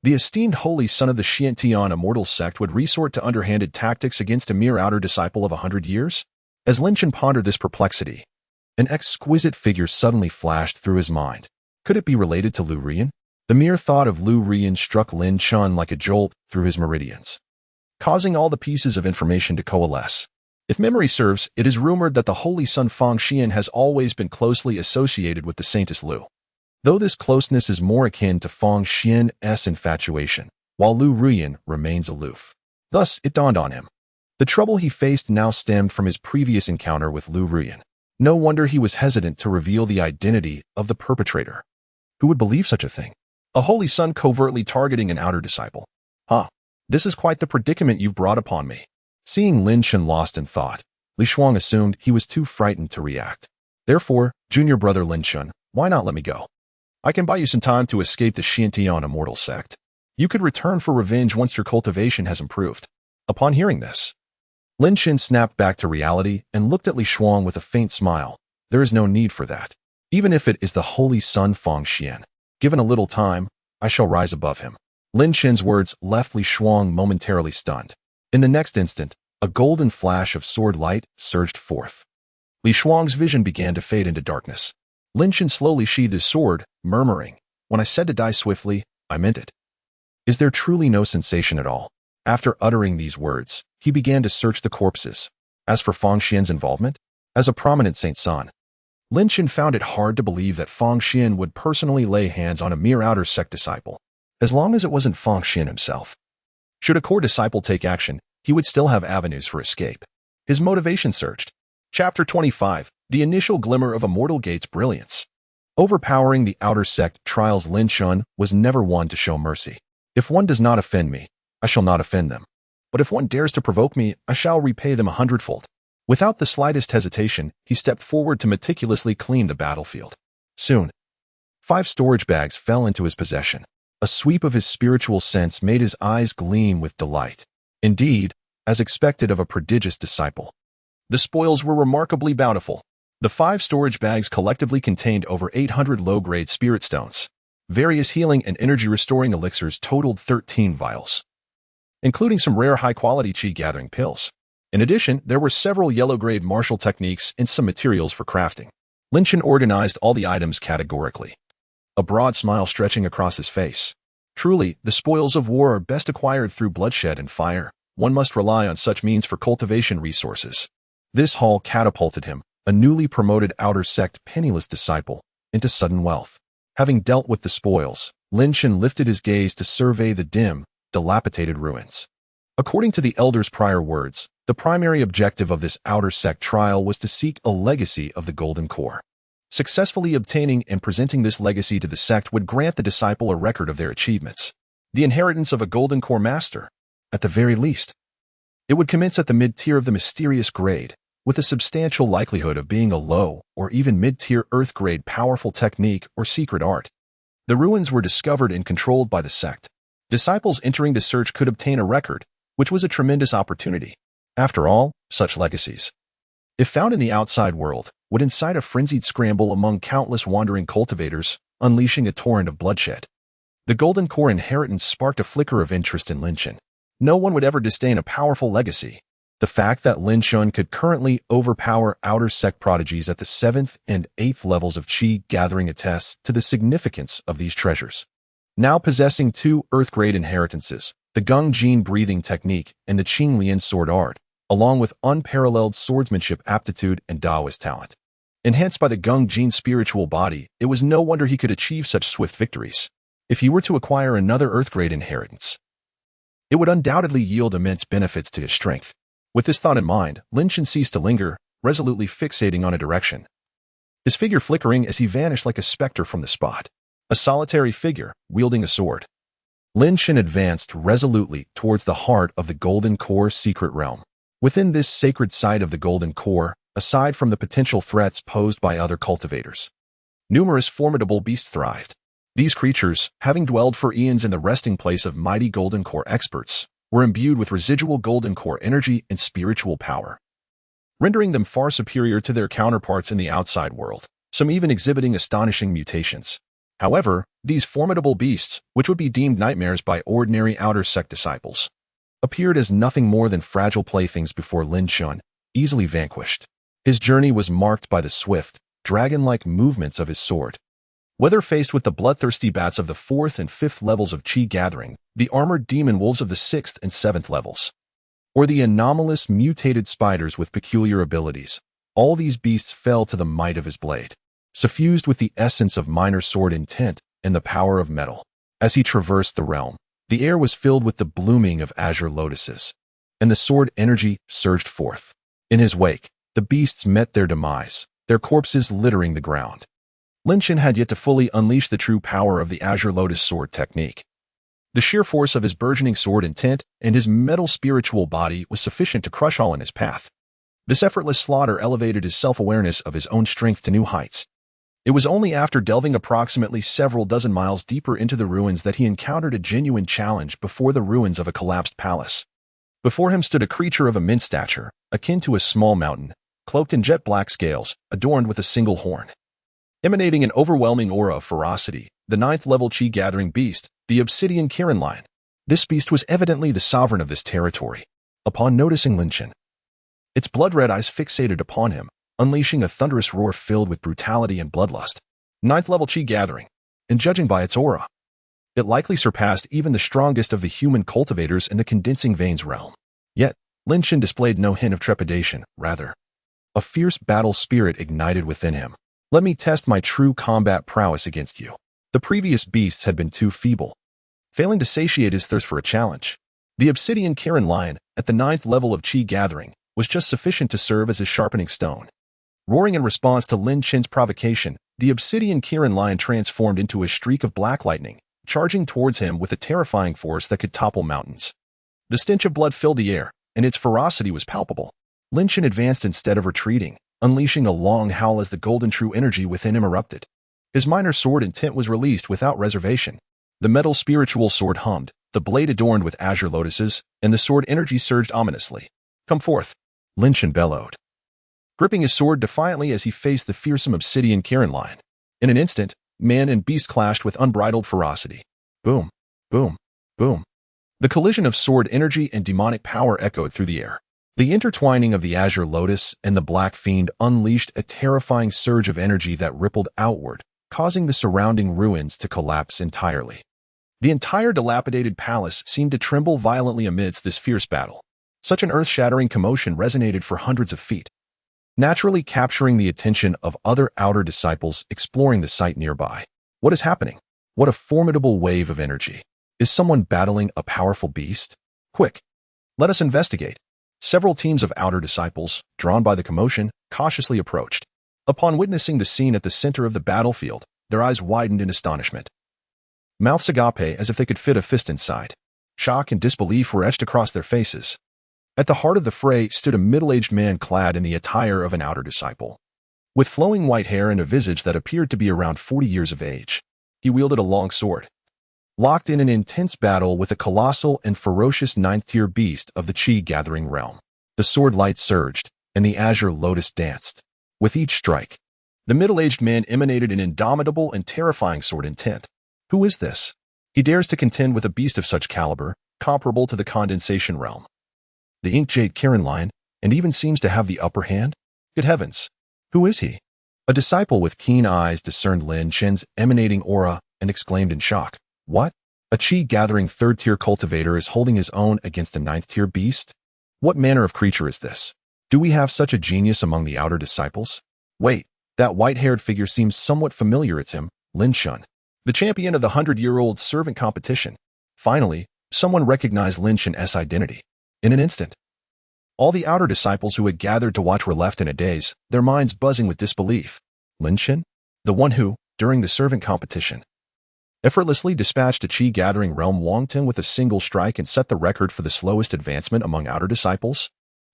The esteemed Holy Sun of the Xiantian immortal sect would resort to underhanded tactics against a mere outer disciple of 100 years? As Lin Chen pondered this perplexity, an exquisite figure suddenly flashed through his mind. Could it be related to Lu Rian? The mere thought of Lu Rian struck Lin Chen like a jolt through his meridians, causing all the pieces of information to coalesce. If memory serves, it is rumored that the Holy Sun Fang Xian has always been closely associated with the Saintess Lu, though this closeness is more akin to Fang Xian's infatuation, while Lu Rian remains aloof. Thus, it dawned on him. The trouble he faced now stemmed from his previous encounter with Lu Rian. No wonder he was hesitant to reveal the identity of the perpetrator. Who would believe such a thing? A Holy Sun covertly targeting an outer disciple. This is quite the predicament you've brought upon me. Seeing Lin Chen lost in thought, Li Shuang assumed he was too frightened to react. Therefore, junior brother Lin Chen, why not let me go? I can buy you some time to escape the Xiantian immortal sect. You could return for revenge once your cultivation has improved. Upon hearing this, Lin Chen snapped back to reality and looked at Li Shuang with a faint smile. There is no need for that. Even if it is the Holy Sun Fang Xian. Given a little time, I shall rise above him. Lin Chen's words left Li Shuang momentarily stunned. In the next instant, a golden flash of sword light surged forth. Li Shuang's vision began to fade into darkness. Lin Chen slowly sheathed his sword, murmuring, "When I said to die swiftly, I meant it. Is there truly no sensation at all?" After uttering these words, he began to search the corpses. As for Fang Xian's involvement, as a prominent Saint San, Lin Chen found it hard to believe that Fang Xian would personally lay hands on a mere outer sect disciple, as long as it wasn't Fang Xian himself. Should a core disciple take action, he would still have avenues for escape. His motivation surged. Chapter 25, The Initial Glimmer of Immortal Gate's Brilliance. Overpowering the outer sect trials, Lin Chen was never one to show mercy. If one does not offend me, I shall not offend them. But if one dares to provoke me, I shall repay them 100-fold. Without the slightest hesitation, he stepped forward to meticulously clean the battlefield. Soon, 5 storage bags fell into his possession. A sweep of his spiritual sense made his eyes gleam with delight. Indeed, as expected of a prodigious disciple, the spoils were remarkably bountiful. The 5 storage bags collectively contained over 800 low-grade spirit stones. Various healing and energy-restoring elixirs totaled 13 vials, including some rare high-quality chi-gathering pills. In addition, there were several yellow-grade martial techniques and some materials for crafting. Lin Chen organized all the items categorically, a broad smile stretching across his face. Truly, the spoils of war are best acquired through bloodshed and fire. One must rely on such means for cultivation resources. This haul catapulted him, a newly promoted outer sect penniless disciple, into sudden wealth. Having dealt with the spoils, Lin Chen lifted his gaze to survey the dim, dilapidated ruins. According to the elder's prior words, the primary objective of this outer sect trial was to seek a legacy of the Golden Core. Successfully obtaining and presenting this legacy to the sect would grant the disciple a record of their achievements, the inheritance of a Golden Core master, at the very least. It would commence at the mid-tier of the mysterious grade, with a substantial likelihood of being a low or even mid-tier earth-grade powerful technique or secret art. The ruins were discovered and controlled by the sect. Disciples entering to search could obtain a record, which was a tremendous opportunity. After all, such legacies, if found in the outside world, would incite a frenzied scramble among countless wandering cultivators, unleashing a torrent of bloodshed. The Golden Core inheritance sparked a flicker of interest in Lin Chen. No one would ever disdain a powerful legacy. The fact that Lin Chen could currently overpower outer sect prodigies at the 7th and 8th levels of Qi gathering attests to the significance of these treasures. Now possessing 2 earth-grade inheritances, the Gung Jin breathing technique and the Qing Lian sword art, along with unparalleled swordsmanship aptitude and Taoist talent. Enhanced by the Gung Jin spiritual body, it was no wonder he could achieve such swift victories. If he were to acquire another earth-grade inheritance, it would undoubtedly yield immense benefits to his strength. With this thought in mind, Lin Chen ceased to linger, resolutely fixating on a direction, his figure flickering as he vanished like a specter from the spot. A solitary figure, wielding a sword. Lin Chen advanced resolutely towards the heart of the Golden Core secret realm. Within this sacred site of the Golden Core, aside from the potential threats posed by other cultivators, numerous formidable beasts thrived. These creatures, having dwelled for eons in the resting place of mighty Golden Core experts, were imbued with residual Golden Core energy and spiritual power, rendering them far superior to their counterparts in the outside world, some even exhibiting astonishing mutations. However, these formidable beasts, which would be deemed nightmares by ordinary outer sect disciples, appeared as nothing more than fragile playthings before Lin Chen, easily vanquished. His journey was marked by the swift, dragon-like movements of his sword. Whether faced with the bloodthirsty bats of the 4th and 5th levels of Qi gathering, the armored demon wolves of the 6th and 7th levels, or the anomalous mutated spiders with peculiar abilities, all these beasts fell to the might of his blade, suffused with the essence of minor sword intent and the power of metal. As he traversed the realm, the air was filled with the blooming of azure lotuses, and the sword energy surged forth. In his wake, the beasts met their demise, their corpses littering the ground. Lin Chen had yet to fully unleash the true power of the azure lotus sword technique. The sheer force of his burgeoning sword intent and his metal spiritual body was sufficient to crush all in his path. This effortless slaughter elevated his self-awareness of his own strength to new heights. It was only after delving approximately several dozen miles deeper into the ruins that he encountered a genuine challenge before the ruins of a collapsed palace. Before him stood a creature of immense stature, akin to a small mountain, cloaked in jet black scales, adorned with a single horn. Emanating an overwhelming aura of ferocity, the ninth-level Qi-gathering beast, the Obsidian Kirin Lion. This beast was evidently the sovereign of this territory. Upon noticing Lin Chen, its blood-red eyes fixated upon him, unleashing a thunderous roar filled with brutality and bloodlust. Ninth-level Qi-gathering, and judging by its aura, it likely surpassed even the strongest of the human cultivators in the condensing veins realm. Yet, Lin Chen displayed no hint of trepidation, rather, a fierce battle spirit ignited within him. Let me test my true combat prowess against you. The previous beasts had been too feeble, failing to satiate his thirst for a challenge. The Obsidian Kirin Lion, at the ninth level of Qi gathering, was just sufficient to serve as a sharpening stone. Roaring in response to Lin Chen's provocation, the Obsidian Kirin Lion transformed into a streak of black lightning, charging towards him with a terrifying force that could topple mountains. The stench of blood filled the air, and its ferocity was palpable. Lin Chen advanced instead of retreating, unleashing a long howl as the golden true energy within him erupted. His minor sword intent was released without reservation. The metal spiritual sword hummed, the blade adorned with azure lotuses, and the sword energy surged ominously. Come forth, Lin Chen bellowed, gripping his sword defiantly as he faced the fearsome Obsidian Kirin Lion. In an instant, man and beast clashed with unbridled ferocity. Boom, boom, boom. The collision of sword energy and demonic power echoed through the air. The intertwining of the azure lotus and the black fiend unleashed a terrifying surge of energy that rippled outward, causing the surrounding ruins to collapse entirely. The entire dilapidated palace seemed to tremble violently amidst this fierce battle. Such an earth-shattering commotion resonated for hundreds of feet, naturally capturing the attention of other outer disciples exploring the site nearby. What is happening? What a formidable wave of energy. Is someone battling a powerful beast? Quick, let us investigate. Several teams of outer disciples, drawn by the commotion, cautiously approached. Upon witnessing the scene at the center of the battlefield, their eyes widened in astonishment. Mouths agape as if they could fit a fist inside. Shock and disbelief were etched across their faces. At the heart of the fray stood a middle-aged man clad in the attire of an outer disciple. With flowing white hair and a visage that appeared to be around 40 years of age, he wielded a long sword. Locked in an intense battle with a colossal and ferocious ninth-tier beast of the Qi-gathering realm. The sword light surged, and the azure lotus danced. With each strike, the middle-aged man emanated an indomitable and terrifying sword intent. Who is this? He dares to contend with a beast of such caliber, comparable to the condensation realm. The Ink-Jade Kirin Lion, and even seems to have the upper hand? Good heavens! Who is he? A disciple with keen eyes discerned Lin Chen's emanating aura and exclaimed in shock. What? A Qi-gathering third-tier cultivator is holding his own against a ninth-tier beast? What manner of creature is this? Do we have such a genius among the outer disciples? Wait, that white-haired figure seems somewhat familiar. It's him, Lin Chen, the champion of the 100-year-old servant competition. Finally, someone recognized Lin Chen's identity. In an instant, all the outer disciples who had gathered to watch were left in a daze, their minds buzzing with disbelief. Lin Chen? The one who, during the servant competition, effortlessly dispatched a Qi-gathering realm Wangten with a single strike and set the record for the slowest advancement among outer disciples?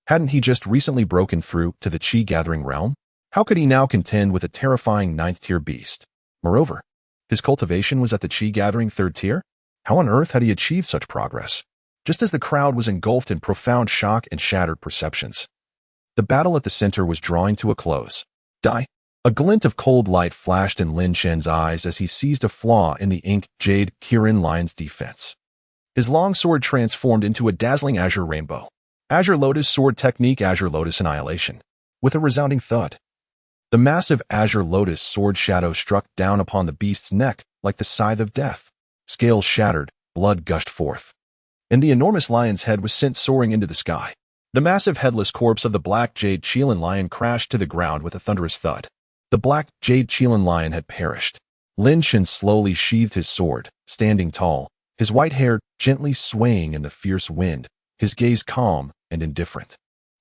Hadn't he just recently broken through to the Qi-gathering realm? How could he now contend with a terrifying ninth-tier beast? Moreover, his cultivation was at the Qi-gathering third tier? How on earth had he achieved such progress? Just as the crowd was engulfed in profound shock and shattered perceptions, the battle at the center was drawing to a close. Die! A glint of cold light flashed in Lin Chen's eyes as he seized a flaw in the Ink-Jade Kirin Lion's defense. His long sword transformed into a dazzling azure rainbow. Azure Lotus Sword Technique Azure Lotus Annihilation. With a resounding thud, the massive Azure Lotus sword shadow struck down upon the beast's neck like the scythe of death. Scales shattered, blood gushed forth, and the enormous lion's head was sent soaring into the sky. The massive headless corpse of the Black Jade Qilin Lion crashed to the ground with a thunderous thud. The Black Jade Qilin Lion had perished. Lin Chen slowly sheathed his sword, standing tall, his white hair gently swaying in the fierce wind, his gaze calm and indifferent.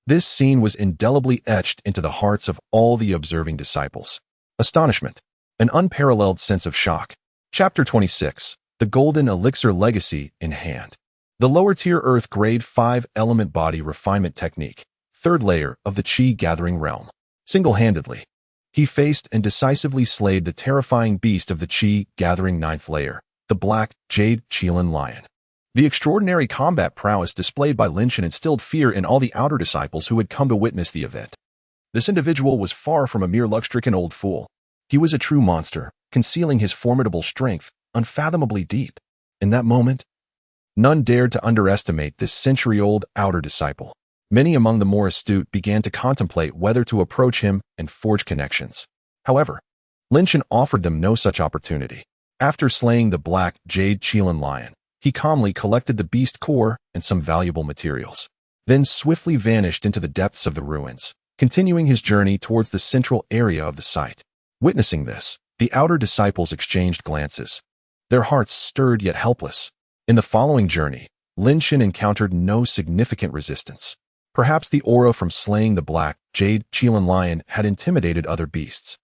This scene was indelibly etched into the hearts of all the observing disciples. Astonishment, an unparalleled sense of shock. Chapter 26. The Golden Elixir Legacy in Hand. The lower-tier Earth Grade 5 Element Body Refinement Technique, third layer of the Qi-gathering realm. Single-handedly, he faced and decisively slayed the terrifying beast of the Qi-gathering ninth layer, the Black Jade Qilin Lion. The extraordinary combat prowess displayed by Lin Chen instilled fear in all the outer disciples who had come to witness the event. This individual was far from a mere luck-stricken old fool. He was a true monster, concealing his formidable strength unfathomably deep. In that moment, none dared to underestimate this century-old outer disciple. Many among the more astute began to contemplate whether to approach him and forge connections. However, Lin Shen offered them no such opportunity. After slaying the black jade Qilin lion, he calmly collected the beast core and some valuable materials, then swiftly vanished into the depths of the ruins, continuing his journey towards the central area of the site. Witnessing this, the outer disciples exchanged glances, their hearts stirred yet helpless. In the following journey, Lin Shen encountered no significant resistance. Perhaps the aura from slaying the black jade Qilin lion had intimidated other beasts.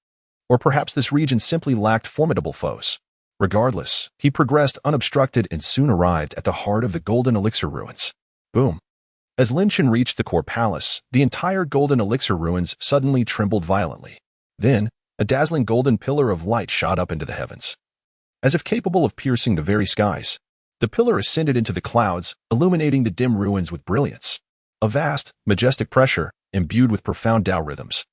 Or perhaps this region simply lacked formidable foes. Regardless, he progressed unobstructed and soon arrived at the heart of the Golden Elixir ruins. Boom. As Lin Shen reached the core palace, the entire Golden Elixir ruins suddenly trembled violently. Then, a dazzling golden pillar of light shot up into the heavens. As if capable of piercing the very skies, the pillar ascended into the clouds, illuminating the dim ruins with brilliance. A vast, majestic pressure, imbued with profound Tao rhythms,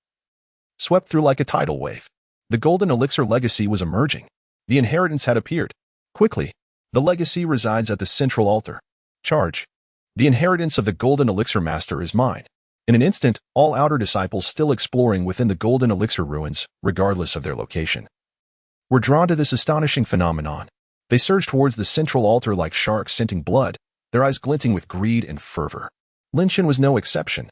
swept through like a tidal wave. The Golden Elixir legacy was emerging. The inheritance had appeared. Quickly, the legacy resides at the central altar. Charge. The inheritance of the Golden Elixir Master is mine. In an instant, all outer disciples still exploring within the Golden Elixir ruins, regardless of their location, were drawn to this astonishing phenomenon. They surged towards the central altar like sharks scenting blood, their eyes glinting with greed and fervor. Lin Shen was no exception.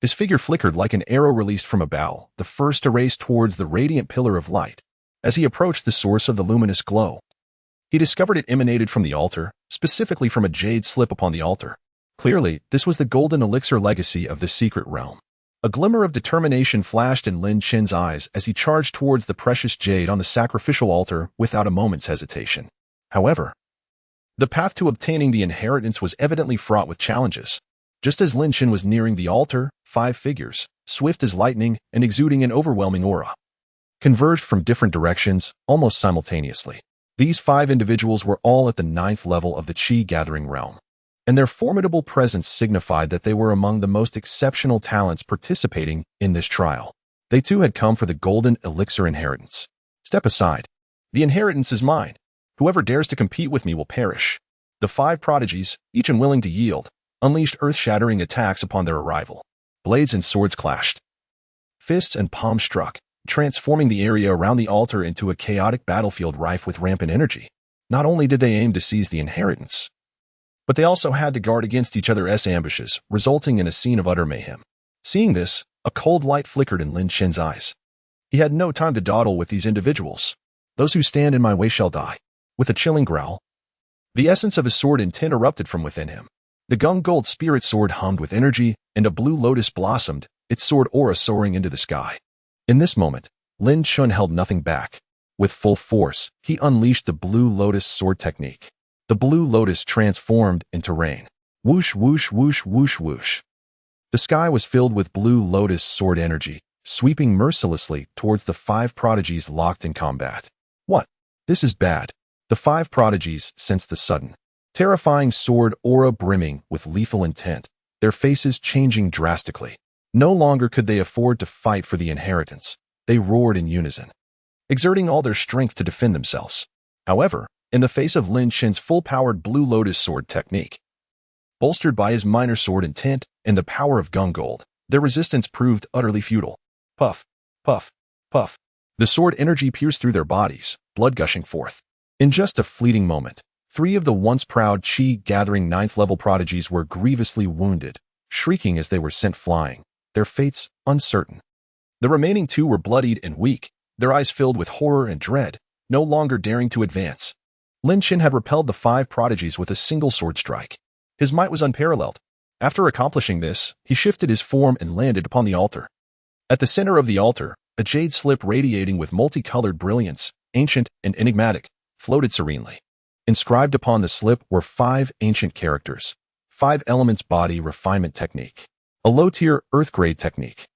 His figure flickered like an arrow released from a bow, the first to race towards the radiant pillar of light. As he approached the source of the luminous glow, he discovered it emanated from the altar, specifically from a jade slip upon the altar. Clearly, this was the Golden Elixir legacy of the secret realm. A glimmer of determination flashed in Lin Shen's eyes as he charged towards the precious jade on the sacrificial altar without a moment's hesitation. However, the path to obtaining the inheritance was evidently fraught with challenges. Just as Lin Shen was nearing the altar, 5 figures, swift as lightning and exuding an overwhelming aura, converged from different directions almost simultaneously. These 5 individuals were all at the 9th level of the Qi-gathering realm, and their formidable presence signified that they were among the most exceptional talents participating in this trial. They too had come for the Golden Elixir inheritance. Step aside. The inheritance is mine. Whoever dares to compete with me will perish. The 5 prodigies, each unwilling to yield, unleashed earth-shattering attacks upon their arrival. Blades and swords clashed. Fists and palms struck, transforming the area around the altar into a chaotic battlefield rife with rampant energy. Not only did they aim to seize the inheritance, but they also had to guard against each other's ambushes, resulting in a scene of utter mayhem. Seeing this, a cold light flickered in Lin Shen's eyes. He had no time to dawdle with these individuals. Those who stand in my way shall die. With a chilling growl, the essence of his sword intent erupted from within him. The Gung Gold Spirit Sword hummed with energy, and a blue lotus blossomed, its sword aura soaring into the sky. In this moment, Lin Shen held nothing back. With full force, he unleashed the Blue Lotus Sword technique. The Blue Lotus transformed into rain. Whoosh, whoosh, whoosh, whoosh, whoosh. The sky was filled with Blue Lotus Sword energy, sweeping mercilessly towards the 5 prodigies locked in combat. What? This is bad. The 5 prodigies sensed the sudden, terrifying sword aura brimming with lethal intent, their faces changing drastically. No longer could they afford to fight for the inheritance. They roared in unison, exerting all their strength to defend themselves. However, in the face of Lin Shen's full-powered Blue Lotus Sword technique, bolstered by his minor sword intent and the power of Gung Gold, their resistance proved utterly futile. Puff, puff, puff. The sword energy pierced through their bodies, blood gushing forth. In just a fleeting moment, 3 of the once proud Qi-gathering 9th-level prodigies were grievously wounded, shrieking as they were sent flying, their fates uncertain. The remaining 2 were bloodied and weak, their eyes filled with horror and dread, no longer daring to advance. Lin Shen had repelled the 5 prodigies with a single sword strike. His might was unparalleled. After accomplishing this, he shifted his form and landed upon the altar. At the center of the altar, a jade slip radiating with multicolored brilliance, ancient and enigmatic, floated serenely. Inscribed upon the slip were 5 ancient characters, 5 elements body refinement technique, a low-tier earth-grade technique.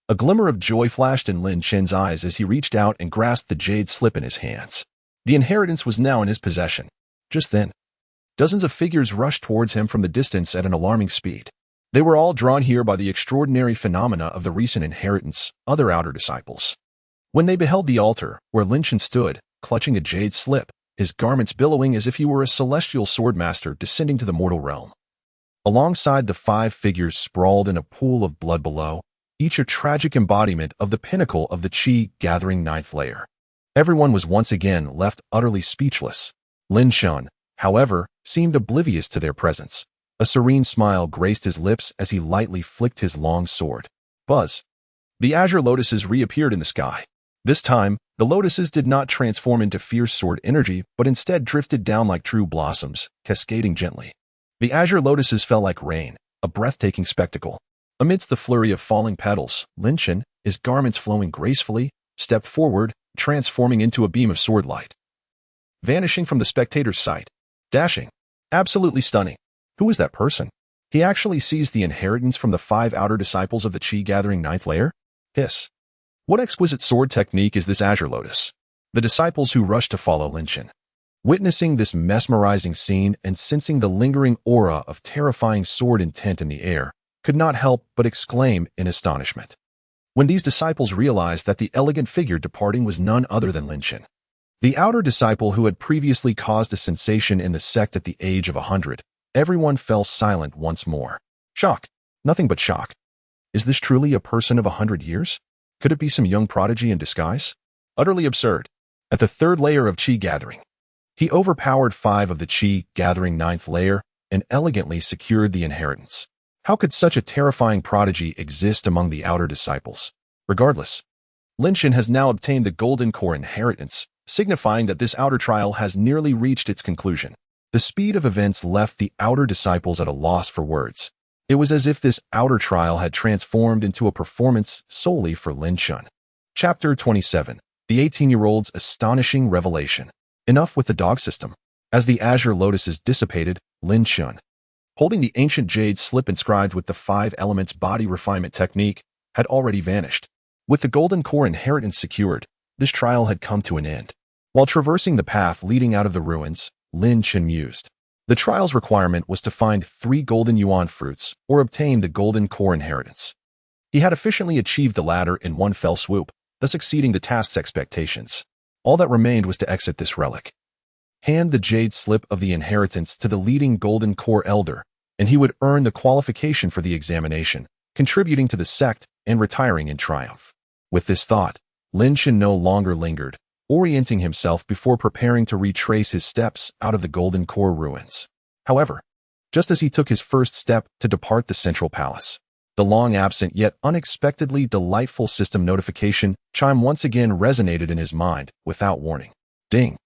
A glimmer of joy flashed in Lin Shen's eyes as he reached out and grasped the jade slip in his hands. The inheritance was now in his possession. Just then, dozens of figures rushed towards him from the distance at an alarming speed. They were all drawn here by the extraordinary phenomena of the recent inheritance, other outer disciples. When they beheld the altar, where Lin Chen stood, clutching a jade slip, his garments billowing as if he were a celestial swordmaster descending to the mortal realm. Alongside the 5 figures sprawled in a pool of blood below, each a tragic embodiment of the pinnacle of the Qi-gathering 9th layer. Everyone was once again left utterly speechless. Lin Chen, however, seemed oblivious to their presence. A serene smile graced his lips as he lightly flicked his long sword. Buzz. The azure lotuses reappeared in the sky. This time, the lotuses did not transform into fierce sword energy, but instead drifted down like true blossoms, cascading gently. The azure lotuses fell like rain, a breathtaking spectacle. Amidst the flurry of falling petals, Lin Chen, his garments flowing gracefully, stepped forward, transforming into a beam of sword light. Vanishing from the spectator's sight. Dashing. Absolutely stunning. Who is that person? He actually seized the inheritance from the 5 outer disciples of the Qi-gathering 9th layer? Hiss. What exquisite sword technique is this azure lotus? The disciples who rushed to follow Lin Chen. Witnessing this mesmerizing scene and sensing the lingering aura of terrifying sword intent in the air, could not help but exclaim in astonishment. When these disciples realized that the elegant figure departing was none other than Lin Chen, the outer disciple who had previously caused a sensation in the sect at the age of 100, everyone fell silent once more. Shock. Nothing but shock. Is this truly a person of 100 years? Could it be some young prodigy in disguise? Utterly absurd. At the 3rd layer of Qi gathering, he overpowered 5 of the Qi gathering 9th layer and elegantly secured the inheritance. How could such a terrifying prodigy exist among the outer disciples? Regardless, Lin Chen has now obtained the Golden Core inheritance, signifying that this outer trial has nearly reached its conclusion. The speed of events left the outer disciples at a loss for words. It was as if this outer trial had transformed into a performance solely for Lin Chen. Chapter 27. The 18-year-old's astonishing revelation. Enough with the dog system. As the azure lotuses dissipated, Lin Chen, holding the ancient jade slip inscribed with the 5 elements body refinement technique, had already vanished. With the Golden Core inheritance secured, this trial had come to an end. While traversing the path leading out of the ruins, Lin Chen mused. The trial's requirement was to find 3 golden yuan fruits or obtain the Golden Core inheritance. He had efficiently achieved the latter in one fell swoop, thus exceeding the task's expectations. All that remained was to exit this relic. Hand the jade slip of the inheritance to the leading Golden Core elder, and he would earn the qualification for the examination, contributing to the sect and retiring in triumph. With this thought, Lin Chen no longer lingered, orienting himself before preparing to retrace his steps out of the Golden Core ruins. However, just as he took his first step to depart the central palace, the long-absent yet unexpectedly delightful system notification chime once again resonated in his mind without warning. Ding!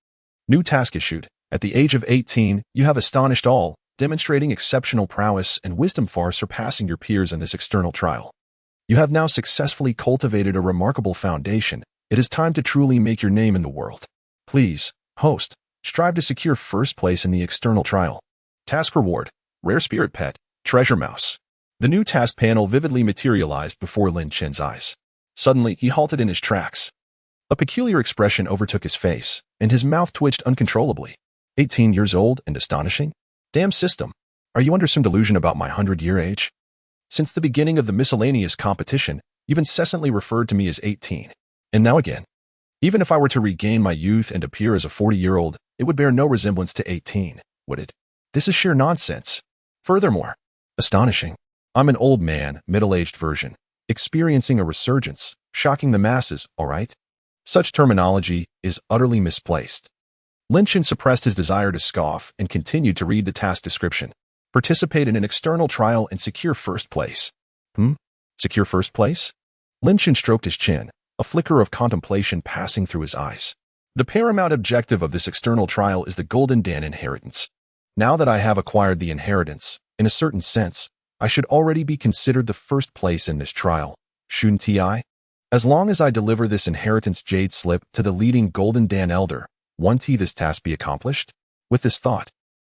New task issued. At the age of 18, you have astonished all, demonstrating exceptional prowess and wisdom far surpassing your peers in this external trial. You have now successfully cultivated a remarkable foundation. It is time to truly make your name in the world. Please, host, strive to secure first place in the external trial. Task reward, rare spirit pet, treasure mouse. The new task panel vividly materialized before Lin Chen's eyes. Suddenly, he halted in his tracks. A peculiar expression overtook his face, and his mouth twitched uncontrollably. 18 years old and astonishing? Damn system. Are you under some delusion about my 100-year age? Since the beginning of the miscellaneous competition, you've incessantly referred to me as 18. And now again. Even if I were to regain my youth and appear as a 40-year-old, it would bear no resemblance to 18, would it? This is sheer nonsense. Furthermore, astonishing. I'm an old man, middle-aged version, experiencing a resurgence, shocking the masses, all right? Such terminology is utterly misplaced. Lin Chen suppressed his desire to scoff and continued to read the task description. Participate in an external trial and secure first place. Secure first place? Lin Chen stroked his chin, a flicker of contemplation passing through his eyes. The paramount objective of this external trial is the Golden Dan inheritance. Now that I have acquired the inheritance, in a certain sense, I should already be considered the first place in this trial, shouldn't I? As long as I deliver this inheritance jade slip to the leading Golden Dan elder, won't this task be accomplished? With this thought,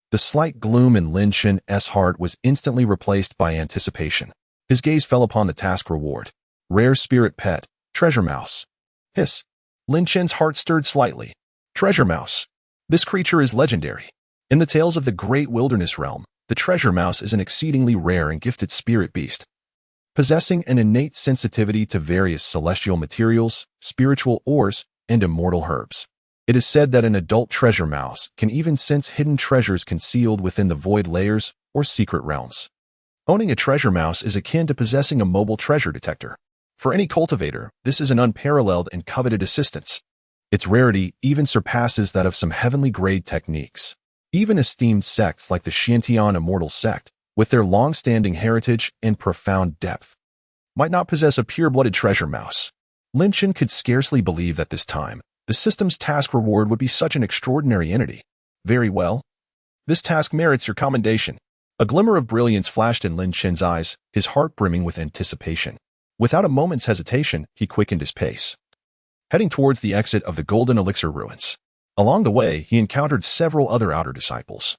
the slight gloom in Lin Chen's heart was instantly replaced by anticipation. His gaze fell upon the task reward. Rare spirit pet, treasure mouse. Hiss. Lin Chen's heart stirred slightly. Treasure mouse. This creature is legendary. In the tales of the great wilderness realm, the treasure mouse is an exceedingly rare and gifted spirit beast, possessing an innate sensitivity to various celestial materials, spiritual ores, and immortal herbs. It is said that an adult treasure mouse can even sense hidden treasures concealed within the void layers or secret realms. Owning a treasure mouse is akin to possessing a mobile treasure detector. For any cultivator, this is an unparalleled and coveted assistance. Its rarity even surpasses that of some heavenly-grade techniques. Even esteemed sects like the Xiantian Immortal Sect, with their long-standing heritage and profound depth, might not possess a pure-blooded treasure mouse. Lin Chen could scarcely believe that this time, the system's task reward would be such an extraordinary entity. Very well. This task merits your commendation. A glimmer of brilliance flashed in Lin Chen's eyes, his heart brimming with anticipation. Without a moment's hesitation, he quickened his pace, heading towards the exit of the Golden Elixir ruins. Along the way, he encountered several other outer disciples,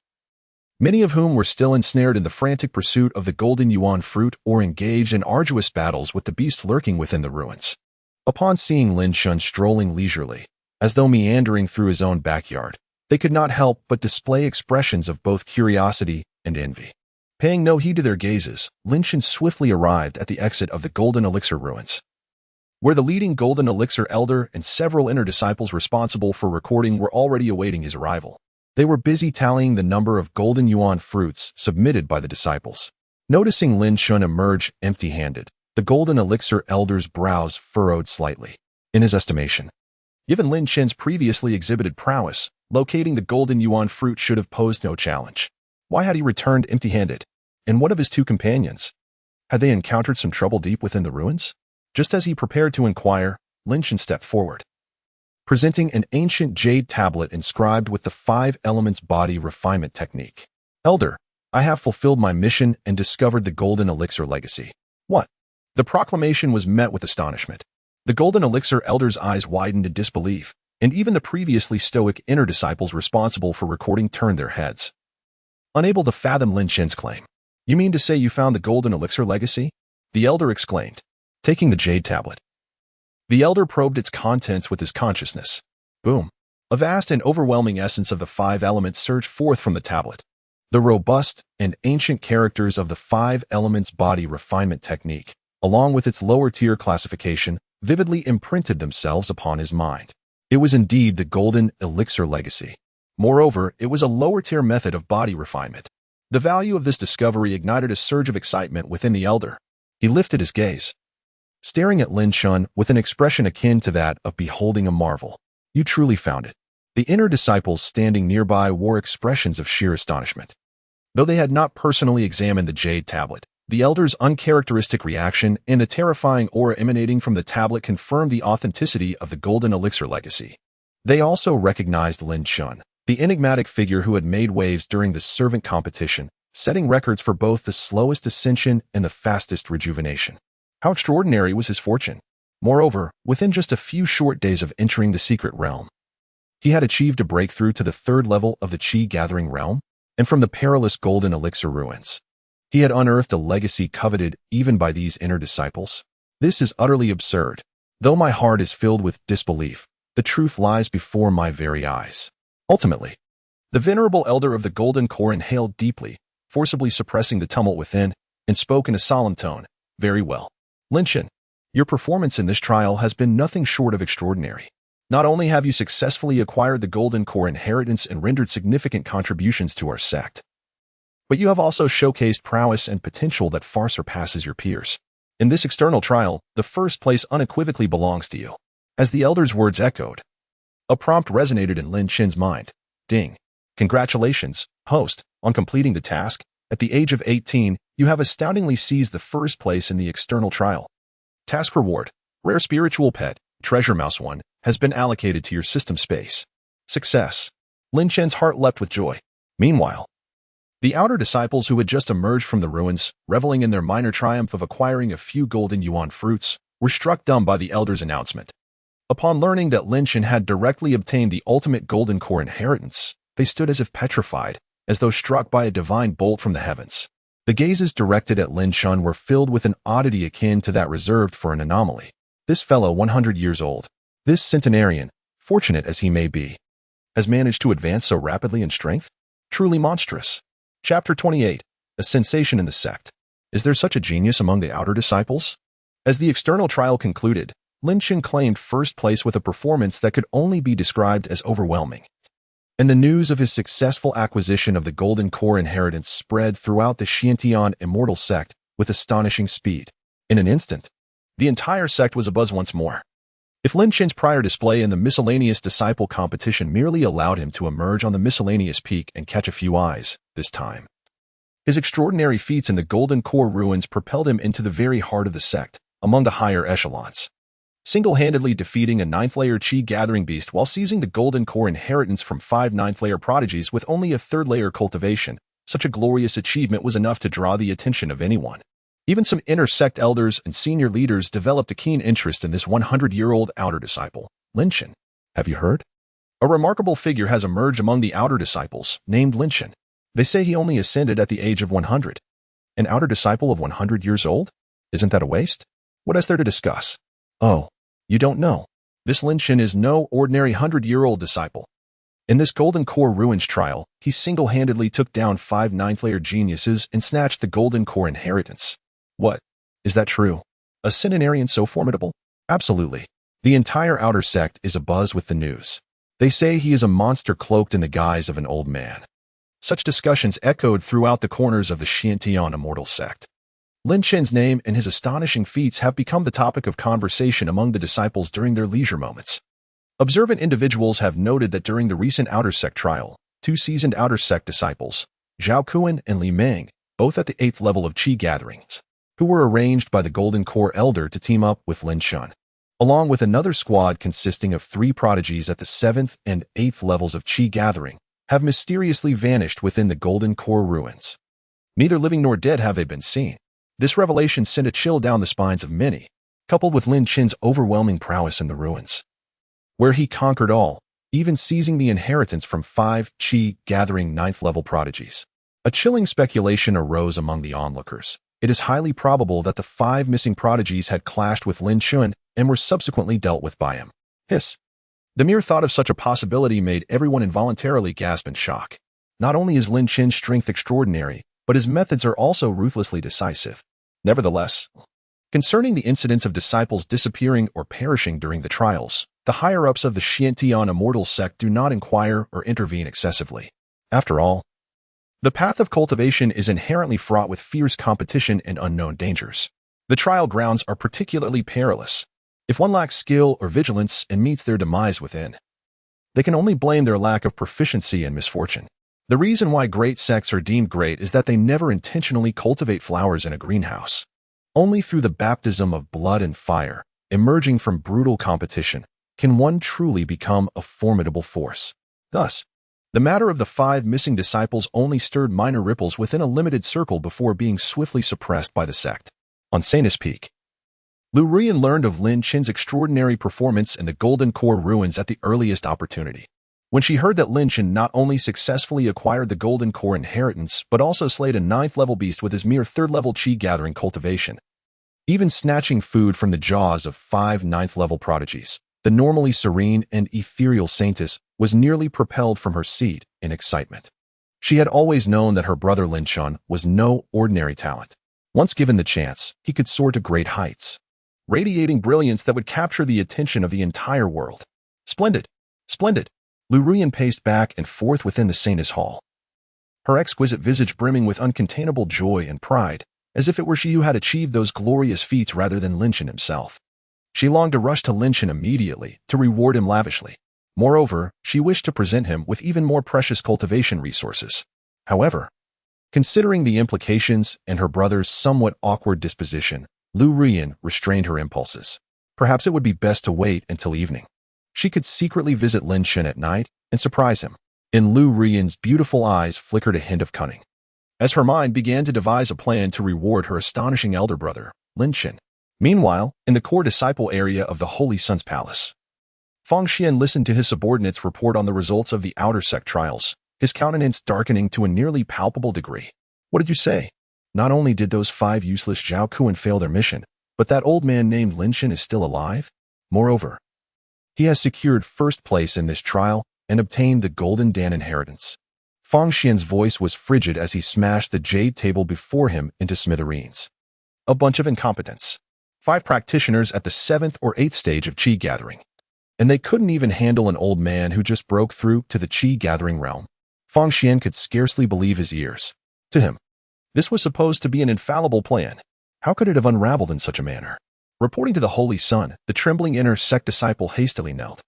many of whom were still ensnared in the frantic pursuit of the Golden Yuan fruit or engaged in arduous battles with the beast lurking within the ruins. Upon seeing Lin Chen strolling leisurely, as though meandering through his own backyard, they could not help but display expressions of both curiosity and envy. Paying no heed to their gazes, Lin Chen swiftly arrived at the exit of the Golden Elixir ruins, where the leading Golden Elixir elder and several inner disciples responsible for recording were already awaiting his arrival. They were busy tallying the number of Golden Yuan fruits submitted by the disciples. Noticing Lin Chen emerge empty-handed, the Golden Elixir elder's brows furrowed slightly. In his estimation, given Lin Chen's previously exhibited prowess, locating the Golden Yuan fruit should have posed no challenge. Why had he returned empty-handed? And what of his two companions? Had they encountered some trouble deep within the ruins? Just as he prepared to inquire, Lin Chen stepped forward, presenting an ancient jade tablet inscribed with the 5 elements body refinement technique. Elder, I have fulfilled my mission and discovered the Golden Elixir legacy. What? The proclamation was met with astonishment. The Golden Elixir elder's eyes widened in disbelief, and even the previously stoic inner disciples responsible for recording turned their heads, unable to fathom Lin Chen's claim. You mean to say you found the Golden Elixir legacy? The elder exclaimed, taking the jade tablet. The elder probed its contents with his consciousness. Boom. A vast and overwhelming essence of the 5 elements surged forth from the tablet. The robust and ancient characters of the 5 elements body refinement technique, along with its lower-tier classification, vividly imprinted themselves upon his mind. It was indeed the Golden Elixir legacy. Moreover, it was a lower-tier method of body refinement. The value of this discovery ignited a surge of excitement within the elder. He lifted his gaze, staring at Lin Chen with an expression akin to that of beholding a marvel. You truly found it. The inner disciples standing nearby wore expressions of sheer astonishment. Though they had not personally examined the jade tablet, the elder's uncharacteristic reaction and the terrifying aura emanating from the tablet confirmed the authenticity of the Golden Elixir legacy. They also recognized Lin Chen, the enigmatic figure who had made waves during the servant competition, setting records for both the slowest ascension and the fastest rejuvenation. How extraordinary was his fortune! Moreover, within just a few short days of entering the secret realm, he had achieved a breakthrough to the 3rd level of the Qi-gathering realm, and from the perilous Golden Elixir ruins, he had unearthed a legacy coveted even by these inner disciples. This is utterly absurd. Though my heart is filled with disbelief, the truth lies before my very eyes. Ultimately, the venerable elder of the Golden Core inhaled deeply, forcibly suppressing the tumult within, and spoke in a solemn tone. Very well. Lin Chen, your performance in this trial has been nothing short of extraordinary. Not only have you successfully acquired the Golden Core inheritance and rendered significant contributions to our sect, but you have also showcased prowess and potential that far surpasses your peers. In this external trial, the first place unequivocally belongs to you. As the elder's words echoed, a prompt resonated in Lin Chen's mind. Ding. Congratulations, host, on completing the task. At the age of 18, you have astoundingly seized the first place in the external trial. Task reward, rare spiritual pet, Treasure Mouse 1, has been allocated to your system space. Success. Lin Chen's heart leapt with joy. Meanwhile, the outer disciples who had just emerged from the ruins, reveling in their minor triumph of acquiring a few Golden Yuan fruits, were struck dumb by the elder's announcement. Upon learning that Lin Chen had directly obtained the ultimate Golden Core inheritance, they stood as if petrified, as though struck by a divine bolt from the heavens. The gazes directed at Lin Chen were filled with an oddity akin to that reserved for an anomaly. This fellow 100 years old, this centenarian, fortunate as he may be, has managed to advance so rapidly in strength? Truly monstrous. Chapter 28. A Sensation in the Sect. Is there such a genius among the outer disciples? As the external trial concluded, Lin Chen claimed first place with a performance that could only be described as overwhelming. And the news of his successful acquisition of the Golden Core inheritance spread throughout the Xiantian immortal sect with astonishing speed. In an instant, the entire sect was abuzz once more. If Lin Chen's prior display in the miscellaneous disciple competition merely allowed him to emerge on the miscellaneous peak and catch a few eyes, this time, his extraordinary feats in the Golden Core ruins propelled him into the very heart of the sect, among the higher echelons. Single-handedly defeating a 9th-layer Qi-gathering beast while seizing the Golden Core inheritance from 5 9th-layer prodigies with only a 3rd-layer cultivation, such a glorious achievement was enough to draw the attention of anyone. Even some inner sect elders and senior leaders developed a keen interest in this 100-year-old outer disciple, Lin Chen. Have you heard? A remarkable figure has emerged among the outer disciples, named Lin Chen. They say he only ascended at the age of 100. An outer disciple of 100 years old? Isn't that a waste? What is there to discuss? Oh, you don't know. This Lin Chen is no ordinary 100-year-old disciple. In this Golden Core Ruins trial, he single-handedly took down 5 9th-layer geniuses and snatched the Golden Core inheritance. What? Is that true? A centenarian so formidable? Absolutely. The entire outer sect is abuzz with the news. They say he is a monster cloaked in the guise of an old man. Such discussions echoed throughout the corners of the Xiantian immortal sect. Lin Chen's name and his astonishing feats have become the topic of conversation among the disciples during their leisure moments. Observant individuals have noted that during the recent outer sect trial, 2 seasoned outer sect disciples, Zhao Kuan and Li Meng, both at the 8th level of Qi gatherings, who were arranged by the Golden Core Elder to team up with Lin Chen, along with another squad consisting of 3 prodigies at the 7th and 8th levels of Qi gathering, have mysteriously vanished within the Golden Core ruins. Neither living nor dead have they been seen. This revelation sent a chill down the spines of many, coupled with Lin Chen's overwhelming prowess in the ruins, where he conquered all, even seizing the inheritance from 5 Qi gathering 9th level prodigies. A chilling speculation arose among the onlookers. It is highly probable that the 5 missing prodigies had clashed with Lin Chen and were subsequently dealt with by him. Hiss. The mere thought of such a possibility made everyone involuntarily gasp in shock. Not only is Lin Chen's strength extraordinary, but his methods are also ruthlessly decisive. Nevertheless, concerning the incidents of disciples disappearing or perishing during the trials, the higher-ups of the Xiantian immortal sect do not inquire or intervene excessively. After all, the path of cultivation is inherently fraught with fierce competition and unknown dangers. The trial grounds are particularly perilous. If one lacks skill or vigilance and meets their demise within, they can only blame their lack of proficiency and misfortune. The reason why great sects are deemed great is that they never intentionally cultivate flowers in a greenhouse. Only through the baptism of blood and fire, emerging from brutal competition, can one truly become a formidable force. Thus, the matter of the 5 missing disciples only stirred minor ripples within a limited circle before being swiftly suppressed by the sect. On Sanus Peak, Lu Ruiyan learned of Lin Chen's extraordinary performance in the Golden Core ruins at the earliest opportunity. When she heard that Lin Chen not only successfully acquired the Golden Core inheritance, but also slayed a 9th-level beast with his mere 3rd-level Qi-gathering cultivation, even snatching food from the jaws of 5 9th-level prodigies, the normally serene and ethereal saintess was nearly propelled from her seat in excitement. She had always known that her brother Lin Chen was no ordinary talent. Once given the chance, he could soar to great heights, radiating brilliance that would capture the attention of the entire world. Splendid! Splendid! Lu Ruiyan paced back and forth within the Sanus Hall, her exquisite visage brimming with uncontainable joy and pride, as if it were she who had achieved those glorious feats rather than Lin Chen himself. She longed to rush to Lin Chen immediately, to reward him lavishly. Moreover, she wished to present him with even more precious cultivation resources. However, considering the implications and her brother's somewhat awkward disposition, Lu Ruiyan restrained her impulses. Perhaps it would be best to wait until evening. She could secretly visit Lin Chen at night and surprise him. In Lu Ruiyan's beautiful eyes flickered a hint of cunning, as her mind began to devise a plan to reward her astonishing elder brother, Lin Chen. Meanwhile, in the core disciple area of the Holy Sun's Palace, Fang Xian listened to his subordinates report on the results of the outer sect trials, his countenance darkening to a nearly palpable degree. What did you say? Not only did those 5 useless Zhao Kuan fail their mission, but that old man named Lin Chen is still alive? Moreover, he has secured first place in this trial and obtained the Golden Dan inheritance. Fang Xian's voice was frigid as he smashed the jade table before him into smithereens. A bunch of incompetents. 5 practitioners at the 7th or 8th stage of Qi gathering. And they couldn't even handle an old man who just broke through to the Qi gathering realm. Fang Xian could scarcely believe his ears. To him, this was supposed to be an infallible plan. How could it have unraveled in such a manner? Reporting to the Holy Sun, the trembling inner sect disciple hastily knelt.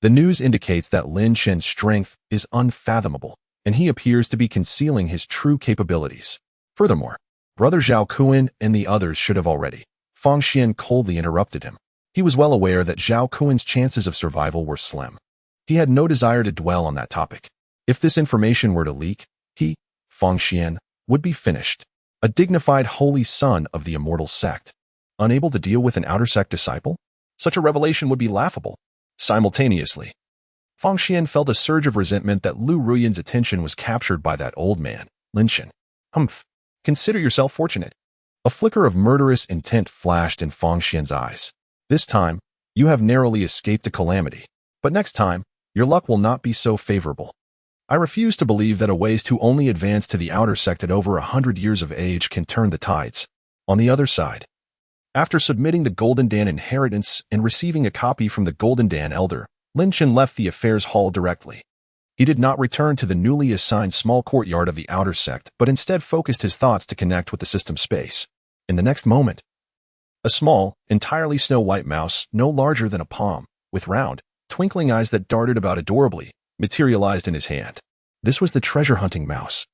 The news indicates that Lin Chen's strength is unfathomable, and he appears to be concealing his true capabilities. Furthermore, Brother Zhao Kuan and the others should have already. Fang Xian coldly interrupted him. He was well aware that Zhao Kuan's chances of survival were slim. He had no desire to dwell on that topic. If this information were to leak, he, Fang Xian, would be finished. A dignified holy son of the immortal sect. Unable to deal with an outer sect disciple? Such a revelation would be laughable. Simultaneously, Fang Xian felt a surge of resentment that Lu Ruyan's attention was captured by that old man, Lin Chen. Humph. Consider yourself fortunate. A flicker of murderous intent flashed in Fang Xian's eyes. This time, you have narrowly escaped a calamity. But next time, your luck will not be so favorable. I refuse to believe that a waste who only advanced to the outer sect at over 100 years of age can turn the tides. On the other side, after submitting the Golden Dan inheritance and receiving a copy from the Golden Dan elder, Lin Chen left the affairs hall directly. He did not return to the newly assigned small courtyard of the outer sect, but instead focused his thoughts to connect with the system space. In the next moment, a small, entirely snow-white mouse, no larger than a palm, with round, twinkling eyes that darted about adorably, materialized in his hand. This was the treasure-hunting mouse.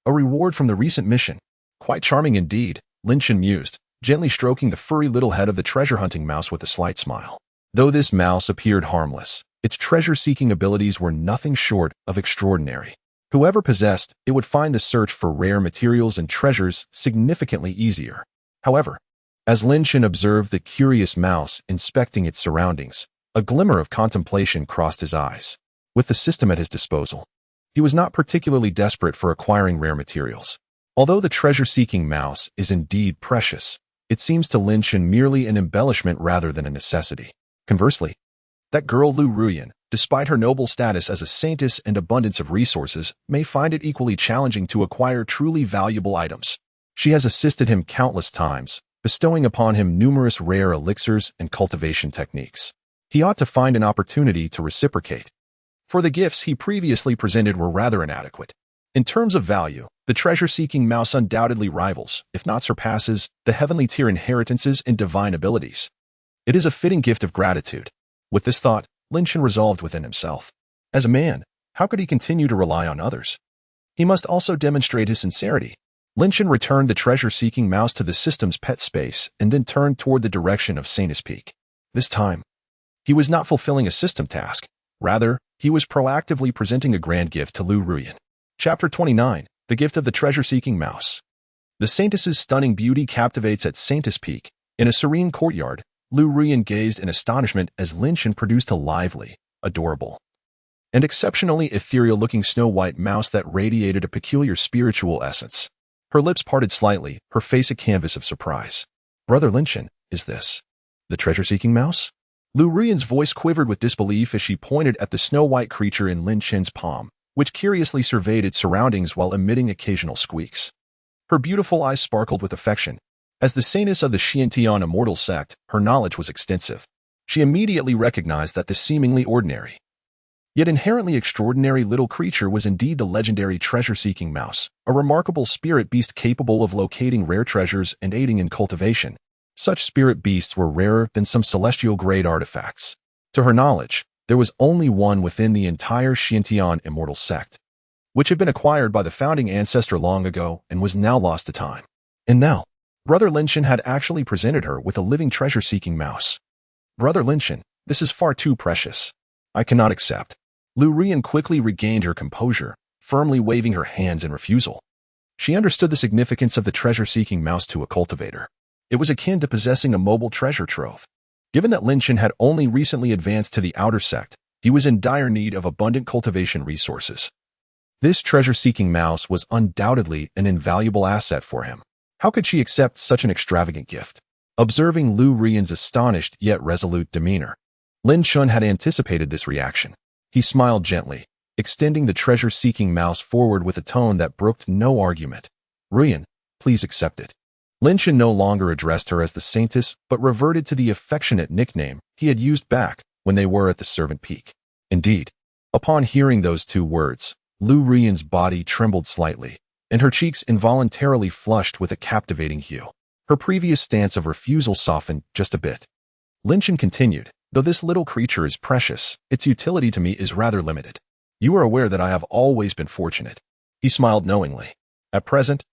A reward from the recent mission. Quite charming indeed, Lin Chen mused, gently stroking the furry little head of the treasure-hunting mouse with a slight smile. Though this mouse appeared harmless, its treasure-seeking abilities were nothing short of extraordinary. Whoever possessed it would find the search for rare materials and treasures significantly easier. However, as Lin Chen observed the curious mouse inspecting its surroundings, a glimmer of contemplation crossed his eyes. With the system at his disposal, he was not particularly desperate for acquiring rare materials. Although the treasure-seeking mouse is indeed precious, it seems to Lin Chen merely an embellishment rather than a necessity. Conversely, that girl Lu Ruyan, despite her noble status as a saintess and abundance of resources, may find it equally challenging to acquire truly valuable items. She has assisted him countless times, bestowing upon him numerous rare elixirs and cultivation techniques. He ought to find an opportunity to reciprocate. For the gifts he previously presented were rather inadequate. In terms of value, the treasure-seeking mouse undoubtedly rivals, if not surpasses, the heavenly tier inheritances and divine abilities. It is a fitting gift of gratitude. With this thought, Lin Chen resolved within himself. As a man, how could he continue to rely on others? He must also demonstrate his sincerity. Lin Chen returned the treasure-seeking mouse to the system's pet space and then turned toward the direction of Saintus Peak. This time, he was not fulfilling a system task. Rather, he was proactively presenting a grand gift to Lu Ruyan. Chapter 29, The Gift of the Treasure-Seeking Mouse. The Saintess's stunning beauty captivates at Saintus Peak. In a serene courtyard, Lu Ruyan gazed in astonishment as Lin Chen produced a lively, adorable, and exceptionally ethereal-looking snow-white mouse that radiated a peculiar spiritual essence. Her lips parted slightly, her face a canvas of surprise. Brother Lin Chen, is this the treasure-seeking mouse? Lu Ruyan's voice quivered with disbelief as she pointed at the snow-white creature in Lin Chen's palm, which curiously surveyed its surroundings while emitting occasional squeaks. Her beautiful eyes sparkled with affection. As the saintess of the Xiantian immortal sect, her knowledge was extensive. She immediately recognized that the seemingly ordinary, yet inherently extraordinary little creature was indeed the legendary treasure-seeking mouse, a remarkable spirit beast capable of locating rare treasures and aiding in cultivation. Such spirit beasts were rarer than some celestial-grade artifacts. To her knowledge, there was only one within the entire Xiantian immortal sect, which had been acquired by the founding ancestor long ago and was now lost to time. And now, Brother Lin Chen had actually presented her with a living treasure-seeking mouse. Brother Lin Chen, this is far too precious. I cannot accept. Lu Ruyan quickly regained her composure, firmly waving her hands in refusal. She understood the significance of the treasure-seeking mouse to a cultivator. It was akin to possessing a mobile treasure trove. Given that Lin Chen had only recently advanced to the outer sect, he was in dire need of abundant cultivation resources. This treasure-seeking mouse was undoubtedly an invaluable asset for him. How could she accept such an extravagant gift? Observing Lu Ruyan's astonished yet resolute demeanor, Lin Chen had anticipated this reaction. He smiled gently. extending the treasure-seeking mouse forward with a tone that brooked no argument. Ruyan, please accept it. Lin Chen no longer addressed her as the Saintess, but reverted to the affectionate nickname he had used back when they were at the Servant Peak. Indeed, upon hearing those two words, Lu Ruyan's body trembled slightly, and her cheeks involuntarily flushed with a captivating hue. Her previous stance of refusal softened just a bit. Lin Chen continued, though this little creature is precious, its utility to me is rather limited. You are aware that I have always been fortunate. He smiled knowingly. At present,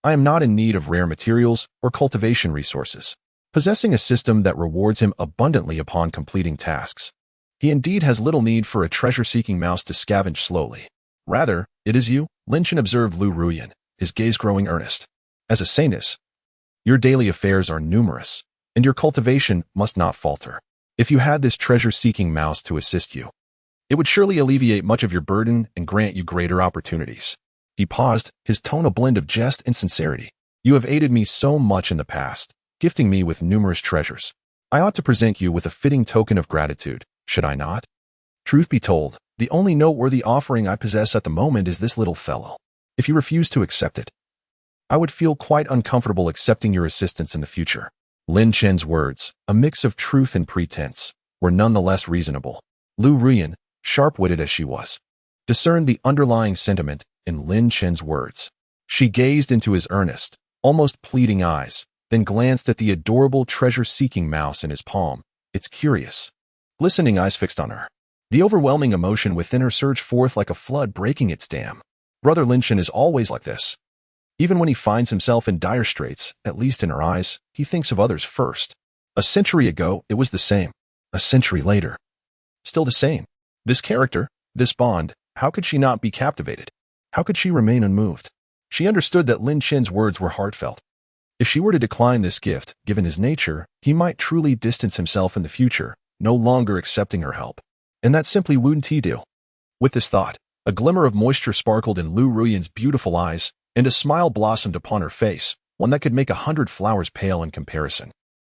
I am not in need of rare materials or cultivation resources, possessing a system that rewards him abundantly upon completing tasks. He indeed has little need for a treasure-seeking mouse to scavenge slowly. Rather, it is you, Lin Chen observed Lu Ruyan, his gaze growing earnest. As a saintess, your daily affairs are numerous, and your cultivation must not falter. If you had this treasure-seeking mouse to assist you, it would surely alleviate much of your burden and grant you greater opportunities. He paused, his tone a blend of jest and sincerity. You have aided me so much in the past, gifting me with numerous treasures. I ought to present you with a fitting token of gratitude, should I not? Truth be told, the only noteworthy offering I possess at the moment is this little fellow. If you refuse to accept it, I would feel quite uncomfortable accepting your assistance in the future. Lin Chen's words, a mix of truth and pretense, were nonetheless reasonable. Lu Ruyan, sharp-witted as she was, discerned the underlying sentiment in Lin Chen's words. She gazed into his earnest, almost pleading eyes, then glanced at the adorable treasure-seeking mouse in his palm, its curious, glistening eyes fixed on her. The overwhelming emotion within her surged forth like a flood breaking its dam. Brother Lin Chen is always like this. Even when he finds himself in dire straits, at least in her eyes, he thinks of others first. A century ago, it was the same. A century later, still the same. This character, this bond, how could she not be captivated? How could she remain unmoved? She understood that Lin Chen's words were heartfelt. If she were to decline this gift, given his nature, he might truly distance himself in the future, no longer accepting her help. And that simply wouldn't he do. With this thought, a glimmer of moisture sparkled in Lu Ruyan's beautiful eyes, and a smile blossomed upon her face, one that could make 100 flowers pale in comparison.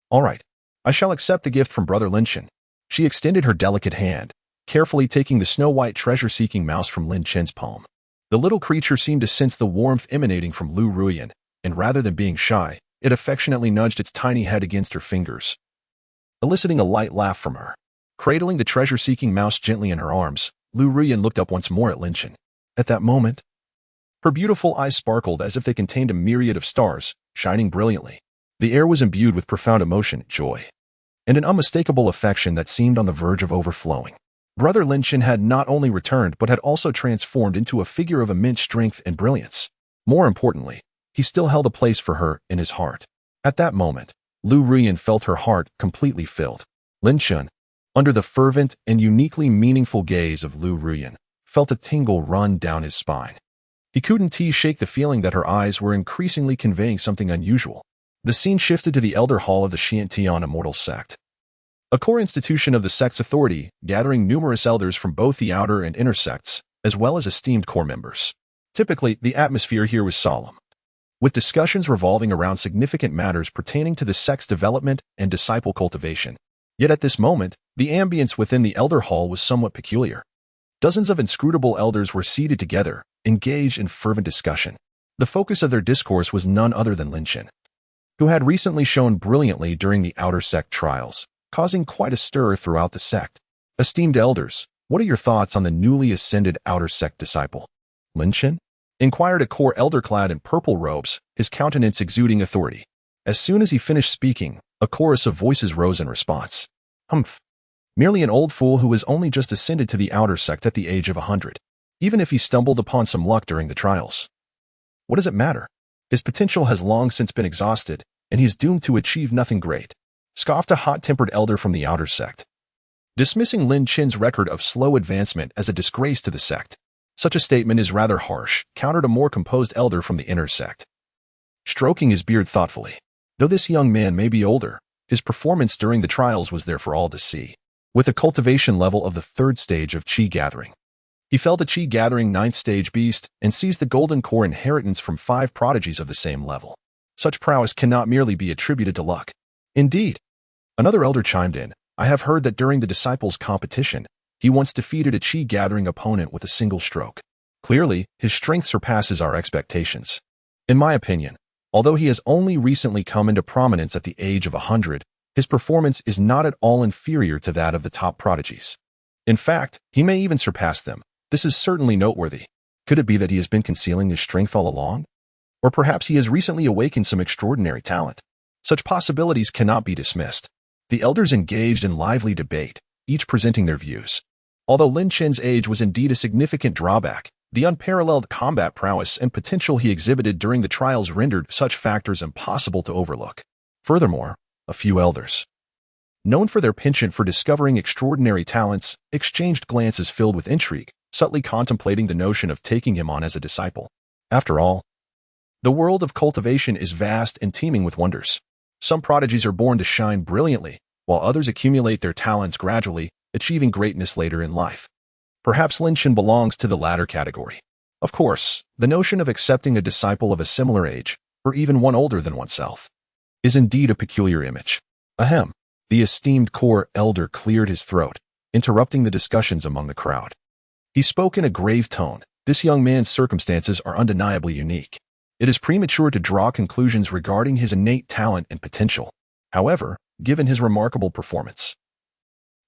All right, I shall accept the gift from Brother Lin Chen. She extended her delicate hand, carefully taking the snow-white treasure-seeking mouse from Lin Chen's palm. The little creature seemed to sense the warmth emanating from Lu Ruyan, and rather than being shy, it affectionately nudged its tiny head against her fingers, eliciting a light laugh from her. Cradling the treasure-seeking mouse gently in her arms, Lu Ruyan looked up once more at Lin Chen. At that moment, her beautiful eyes sparkled as if they contained a myriad of stars, shining brilliantly. The air was imbued with profound emotion, joy, and an unmistakable affection that seemed on the verge of overflowing. Brother Lin Chen had not only returned but had also transformed into a figure of immense strength and brilliance. More importantly, he still held a place for her in his heart. At that moment, Lu Ruyan felt her heart completely filled. Lin Chen, under the fervent and uniquely meaningful gaze of Lu Ruyan, felt a tingle run down his spine. He couldn't shake the feeling that her eyes were increasingly conveying something unusual. The scene shifted to the Elder Hall of the Xiantian Immortal Sect, a core institution of the sect's authority, gathering numerous elders from both the outer and inner sects, as well as esteemed core members. Typically, the atmosphere here was solemn, with discussions revolving around significant matters pertaining to the sect's development and disciple cultivation. Yet at this moment, the ambience within the Elder Hall was somewhat peculiar. Dozens of inscrutable elders were seated together, engaged in fervent discussion. The focus of their discourse was none other than Lin Chen, who had recently shone brilliantly during the outer sect trials, causing quite a stir throughout the sect. Esteemed elders, what are your thoughts on the newly ascended outer sect disciple? Lin Chen inquired a core elder clad in purple robes, his countenance exuding authority. As soon as he finished speaking, a chorus of voices rose in response. Humph. Merely an old fool who has only just ascended to the outer sect at the age of 100. Even if he stumbled upon some luck during the trials, what does it matter? His potential has long since been exhausted, and he is doomed to achieve nothing great, scoffed a hot-tempered elder from the outer sect, dismissing Lin Chen's record of slow advancement as a disgrace to the sect. Such a statement is rather harsh, countered a more composed elder from the inner sect, stroking his beard thoughtfully. Though this young man may be older, his performance during the trials was there for all to see. With a cultivation level of the 3rd stage of Qi Gathering, he felt a Qi Gathering 9th stage beast and seized the golden core inheritance from 5 prodigies of the same level. Such prowess cannot merely be attributed to luck. Indeed, another elder chimed in, I have heard that during the disciples' competition, He once defeated a Qi-gathering opponent with a single stroke. Clearly, his strength surpasses our expectations. In my opinion, although he has only recently come into prominence at the age of 100, his performance is not at all inferior to that of the top prodigies. In fact, he may even surpass them. This is certainly noteworthy. Could it be that he has been concealing his strength all along? Or perhaps he has recently awakened some extraordinary talent. Such possibilities cannot be dismissed. The elders engaged in lively debate, each presenting their views. Although Lin Chen's age was indeed a significant drawback, the unparalleled combat prowess and potential he exhibited during the trials rendered such factors impossible to overlook. Furthermore, a few elders, known for their penchant for discovering extraordinary talents, exchanged glances filled with intrigue, subtly contemplating the notion of taking him on as a disciple. After all, the world of cultivation is vast and teeming with wonders. Some prodigies are born to shine brilliantly, while others accumulate their talents gradually, achieving greatness later in life. Perhaps Lin Chen belongs to the latter category. Of course, the notion of accepting a disciple of a similar age, or even one older than oneself, is indeed a peculiar image. Ahem. The esteemed core elder cleared his throat, interrupting the discussions among the crowd. He spoke in a grave tone. This young man's circumstances are undeniably unique. It is premature to draw conclusions regarding his innate talent and potential. However, given his remarkable performance,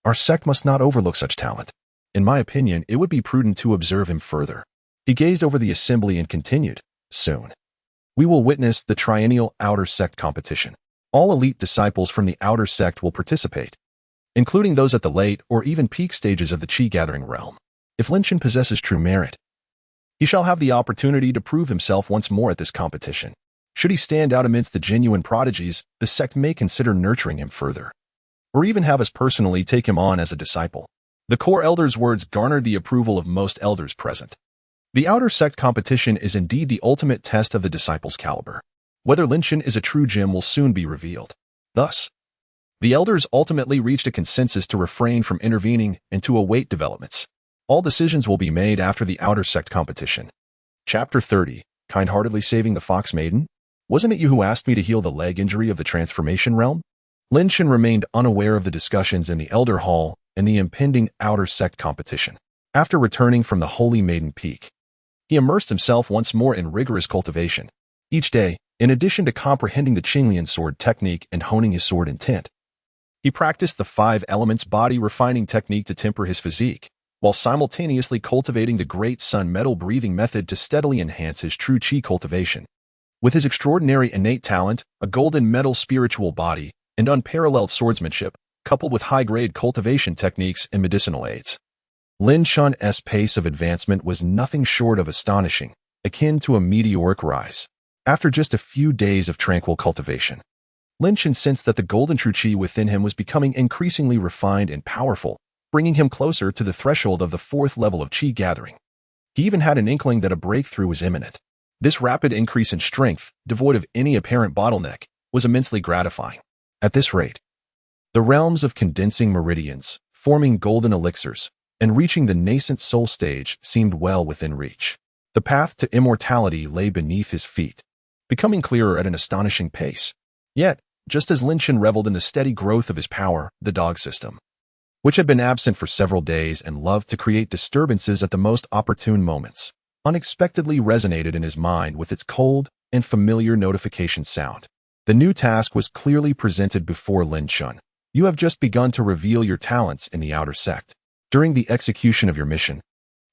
our sect must not overlook such talent. In my opinion, it would be prudent to observe him further. He gazed over the assembly and continued, soon, we will witness the triennial Outer Sect competition. All elite disciples from the Outer Sect will participate, including those at the late or even peak stages of the Qi-gathering realm. If Lin Chen possesses true merit, he shall have the opportunity to prove himself once more at this competition. Should he stand out amidst the genuine prodigies, the sect may consider nurturing him further, or even have us personally take him on as a disciple. The core elder's words garnered the approval of most elders present. The Outer Sect competition is indeed the ultimate test of the disciple's caliber. Whether Lin Chen is a true gem will soon be revealed. Thus, the elders ultimately reached a consensus to refrain from intervening and to await developments. All decisions will be made after the Outer Sect competition. Chapter 30. Kind-heartedly saving the Fox Maiden? Wasn't it you who asked me to heal the leg injury of the transformation realm? Lin Chen remained unaware of the discussions in the Elder Hall and the impending Outer Sect competition. After returning from the Holy Maiden Peak, he immersed himself once more in rigorous cultivation. Each day, in addition to comprehending the Qinglian sword technique and honing his sword intent, he practiced the 5 elements body refining technique to temper his physique, while simultaneously cultivating the Great Sun metal breathing method to steadily enhance his true Qi cultivation. With his extraordinary innate talent, a golden metal spiritual body, and unparalleled swordsmanship, coupled with high-grade cultivation techniques and medicinal aids, Lin Chen's pace of advancement was nothing short of astonishing, akin to a meteoric rise. After just a few days of tranquil cultivation, Lin Chen sensed that the golden true Qi within him was becoming increasingly refined and powerful, bringing him closer to the threshold of the 4th level of Qi gathering. He even had an inkling that a breakthrough was imminent. This rapid increase in strength, devoid of any apparent bottleneck, was immensely gratifying. At this rate, the realms of condensing meridians, forming golden elixirs, and reaching the nascent soul stage seemed well within reach. The path to immortality lay beneath his feet, becoming clearer at an astonishing pace. Yet, just as Lin Chen reveled in the steady growth of his power, the dog system, which had been absent for several days and loved to create disturbances at the most opportune moments, unexpectedly resonated in his mind with its cold and familiar notification sound. The new task was clearly presented before Lin Chen. You have just begun to reveal your talents in the Outer Sect. During the execution of your mission,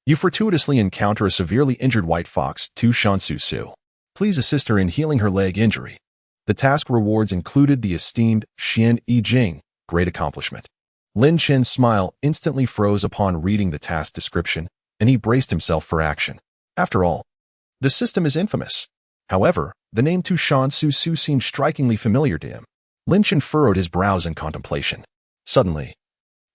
you fortuitously encounter a severely injured white fox, Tu Shansu Su. Please assist her in healing her leg injury. The task rewards included the esteemed Xian Yi Jing, great accomplishment. Lin Chen's smile instantly froze upon reading the task description, and he braced himself for action. After all, the system is infamous. However, the name Tu Shansu Su seemed strikingly familiar to him. Lin Chen furrowed his brows in contemplation. Suddenly,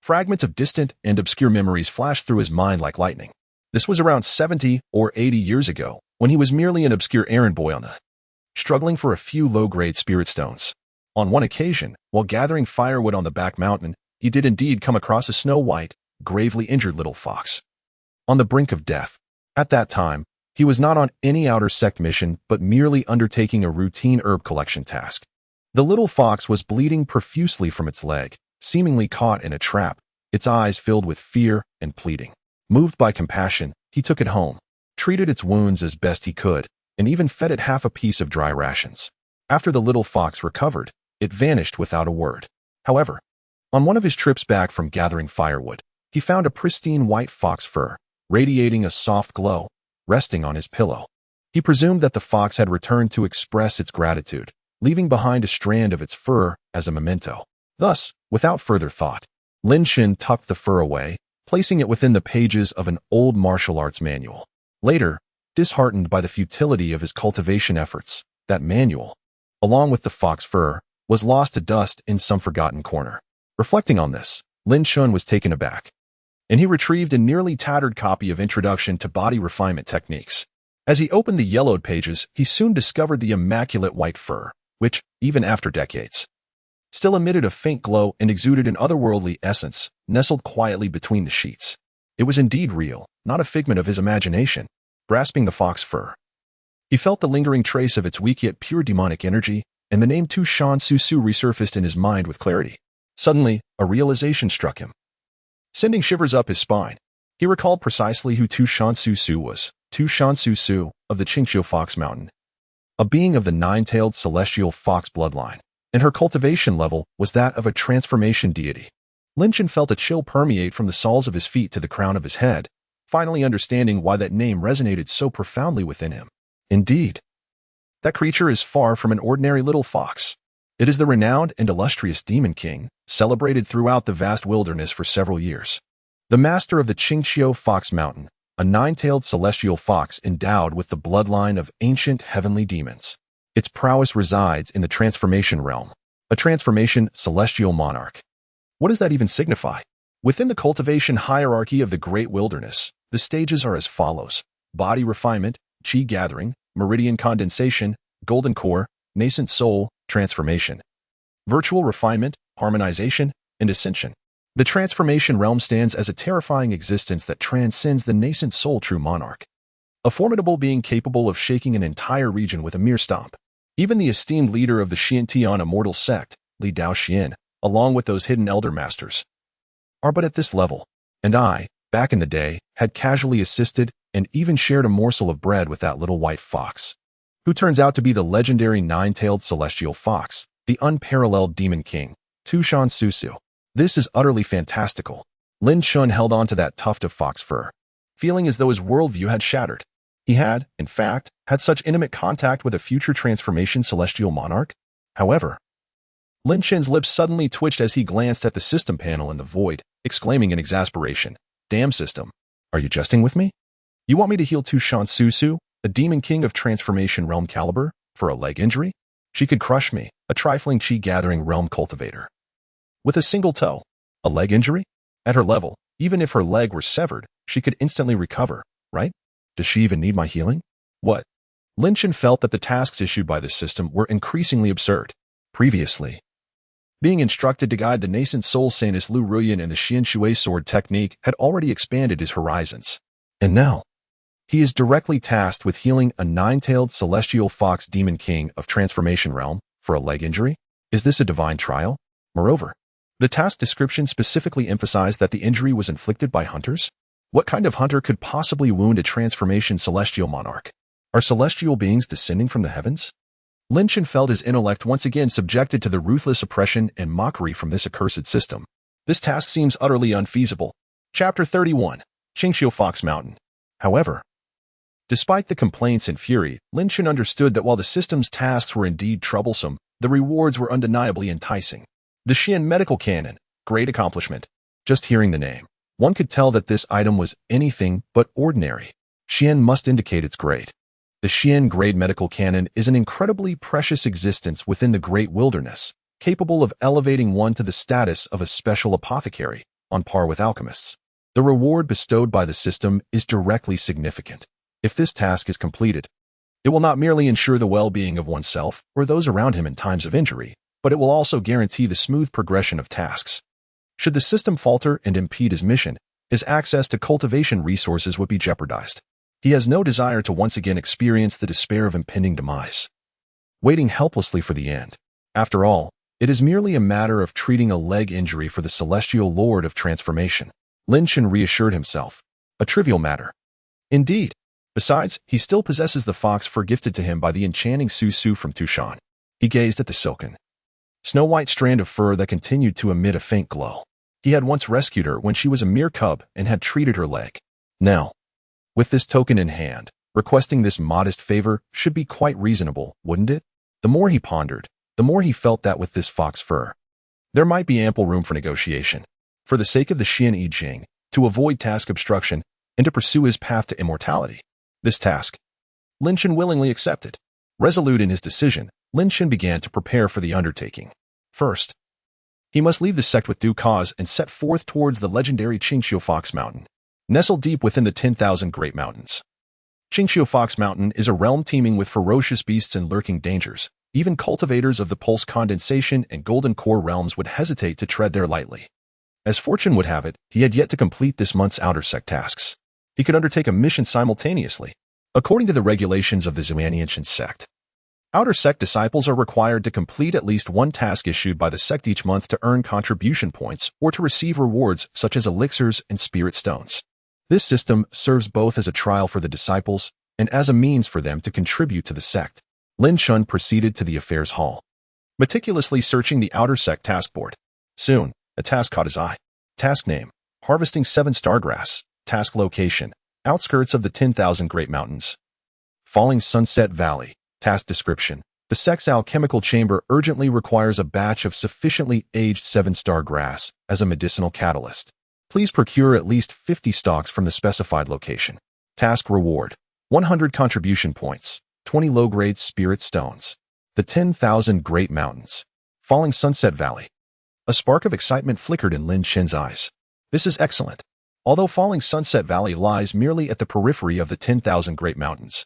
fragments of distant and obscure memories flashed through his mind like lightning. This was around 70 or 80 years ago, when he was merely an obscure errand boy on the struggling for a few low-grade spirit stones. On one occasion, while gathering firewood on the back mountain, he did indeed come across a snow-white, gravely injured little fox on the brink of death. At that time, he was not on any Outer Sect mission, but merely undertaking a routine herb collection task. The little fox was bleeding profusely from its leg, seemingly caught in a trap, its eyes filled with fear and pleading. Moved by compassion, he took it home, treated its wounds as best he could, and even fed it half a piece of dry rations. After the little fox recovered, it vanished without a word. However, on one of his trips back from gathering firewood, he found a pristine white fox fur, radiating a soft glow, resting on his pillow. He presumed that the fox had returned to express its gratitude, leaving behind a strand of its fur as a memento. Thus, without further thought, Lin Shen tucked the fur away, placing it within the pages of an old martial arts manual. Later, disheartened by the futility of his cultivation efforts, that manual, along with the fox fur, was lost to dust in some forgotten corner. Reflecting on this, Lin Shen was taken aback, and he retrieved a nearly tattered copy of Introduction to Body Refinement Techniques. As he opened the yellowed pages, he soon discovered the immaculate white fur, which, even after decades, still emitted a faint glow and exuded an otherworldly essence, nestled quietly between the sheets. It was indeed real, not a figment of his imagination. Grasping the fox fur, he felt the lingering trace of its weak yet pure demonic energy, and the name Tu Shan Su Su resurfaced in his mind with clarity. Suddenly, a realization struck him, sending shivers up his spine. He recalled precisely who Tu Shan Su Su was. Tu Shan Su Su of the Qingqiu Fox Mountain, a being of the nine-tailed celestial fox bloodline, and her cultivation level was that of a transformation deity. Lin Shen felt a chill permeate from the soles of his feet to the crown of his head, finally understanding why that name resonated so profoundly within him. Indeed, that creature is far from an ordinary little fox. It is the renowned and illustrious Demon King, celebrated throughout the vast wilderness for several years. The master of the Qingqiu Fox Mountain, a nine-tailed celestial fox endowed with the bloodline of ancient heavenly demons. Its prowess resides in the transformation realm, a transformation celestial monarch. What does that even signify? Within the cultivation hierarchy of the great wilderness, the stages are as follows: body refinement, qi gathering, meridian condensation, golden core, nascent soul, transformation, virtual refinement, harmonization, and ascension. The transformation realm stands as a terrifying existence that transcends the nascent soul true monarch, a formidable being capable of shaking an entire region with a mere stomp. Even the esteemed leader of the Xiantian immortal sect, Li Daoxian, along with those hidden elder masters, are but at this level, and I, back in the day, had casually assisted and even shared a morsel of bread with that little white fox, who turns out to be the legendary nine-tailed celestial fox, the unparalleled Demon King, Tu Shan Su Su. This is utterly fantastical. Lin Shen held on to that tuft of fox fur, feeling as though his worldview had shattered. He had, in fact, had such intimate contact with a future transformation celestial monarch. However, Lin Shen's lips suddenly twitched as he glanced at the system panel in the void, exclaiming in exasperation, "Damn system, are you jesting with me? You want me to heal Tu Shan Su Su, a demon king of transformation realm caliber, for a leg injury? She could crush me, a trifling chi-gathering realm cultivator. With a single toe, a leg injury? At her level, even if her leg were severed, she could instantly recover, right? Does she even need my healing? What?" Lin Shen felt that the tasks issued by the system were increasingly absurd. Previously, being instructed to guide the nascent soul Sanus Lu Ruyan in the Xian Shui sword technique had already expanded his horizons. And now, he is directly tasked with healing a nine-tailed celestial fox demon king of transformation realm for a leg injury? Is this a divine trial? Moreover, the task description specifically emphasized that the injury was inflicted by hunters. What kind of hunter could possibly wound a transformation celestial monarch? Are celestial beings descending from the heavens? Lin Shen felt his intellect once again subjected to the ruthless oppression and mockery from this accursed system. This task seems utterly unfeasible. Chapter 31. Qingqiu Fox Mountain. However, despite the complaints and fury, Lin Shen understood that while the system's tasks were indeed troublesome, the rewards were undeniably enticing. The Xian Medical Cannon, great accomplishment. Just hearing the name, one could tell that this item was anything but ordinary. Xian must indicate it's great. The Xian Grade Medical Cannon is an incredibly precious existence within the great wilderness, capable of elevating one to the status of a special apothecary, on par with alchemists. The reward bestowed by the system is directly significant. If this task is completed, it will not merely ensure the well-being of oneself or those around him in times of injury, but it will also guarantee the smooth progression of tasks. Should the system falter and impede his mission, his access to cultivation resources would be jeopardized. He has no desire to once again experience the despair of impending demise, waiting helplessly for the end. After all, It is merely a matter of treating a leg injury for the celestial lord of transformation. Lin Shen reassured himself. A trivial matter. Indeed. Besides, he still possesses the fox fur gifted to him by the enchanting Su Su from Tushan. He gazed at the silken, snow-white strand of fur that continued to emit a faint glow. He had once rescued her when she was a mere cub and had treated her leg. Now, with this token in hand, requesting this modest favor should be quite reasonable, wouldn't it? The more he pondered, the more he felt that with this fox fur, there might be ample room for negotiation. For the sake of the Xian Yi Jing, to avoid task obstruction, and to pursue his path to immortality. This task, Lin Shen willingly accepted. Resolute in his decision, Lin Shen began to prepare for the undertaking. First, he must leave the sect with due cause and set forth towards the legendary Qingxiu Fox Mountain, nestled deep within the 10,000 Great Mountains. Qingxiu Fox Mountain is a realm teeming with ferocious beasts and lurking dangers. Even cultivators of the pulse condensation and golden core realms would hesitate to tread there lightly. As fortune would have it, he had yet to complete this month's outer sect tasks. He could undertake a mission simultaneously. According to the regulations of the Xuaniancient sect, outer sect disciples are required to complete at least one task issued by the sect each month to earn contribution points or to receive rewards such as elixirs and spirit stones. This system serves both as a trial for the disciples and as a means for them to contribute to the sect. Lin Shen proceeded to the affairs hall, meticulously searching the outer sect task board. Soon, a task caught his eye. Task name, Harvesting 7 Star Grass. Task location, outskirts of the 10,000 Great Mountains. Falling Sunset Valley. Task description, the sect's alchemical chamber urgently requires a batch of sufficiently aged 7-star grass as a medicinal catalyst. Please procure at least 50 stalks from the specified location. Task reward, 100 contribution points. 20 low-grade spirit stones. The 10,000 Great Mountains. Falling Sunset Valley. A spark of excitement flickered in Lin Shen's eyes. This is excellent. Although Falling Sunset Valley lies merely at the periphery of the 10,000 Great Mountains,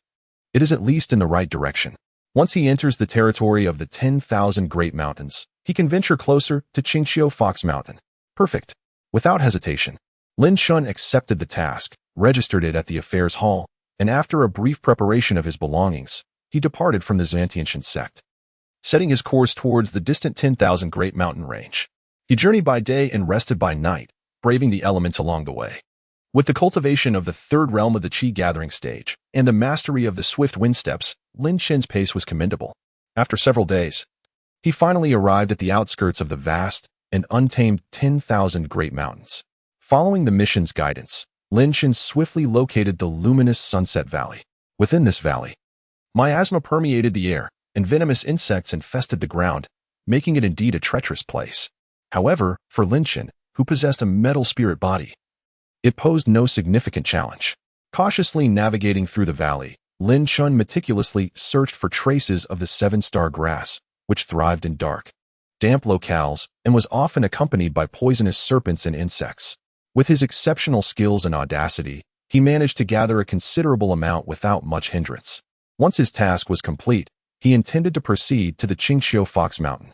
it is at least in the right direction. Once he enters the territory of the 10,000 Great Mountains, he can venture closer to Qingxiu Fox Mountain. Perfect. Without hesitation, Lin Shen accepted the task, registered it at the affairs hall, and after a brief preparation of his belongings, he departed from the Xuaniancient sect, setting his course towards the distant 10,000 Great Mountain range. He journeyed by day and rested by night, braving the elements along the way. With the cultivation of the third realm of the Qi gathering stage and the mastery of the swift wind steps, Lin Shen's pace was commendable. After several days, he finally arrived at the outskirts of the vast and untamed 10,000 Great Mountains. Following the mission's guidance, Lin Shen swiftly located the luminous Sunset Valley. Within this valley, miasma permeated the air, and venomous insects infested the ground, making it indeed a treacherous place. However, for Lin Shen, who possessed a metal spirit body, it posed no significant challenge. Cautiously navigating through the valley, Lin Shen meticulously searched for traces of the 7-star grass, which thrived in dark, damp locales and was often accompanied by poisonous serpents and insects. With his exceptional skills and audacity, he managed to gather a considerable amount without much hindrance. Once his task was complete, he intended to proceed to the Qingxiu Fox Mountain.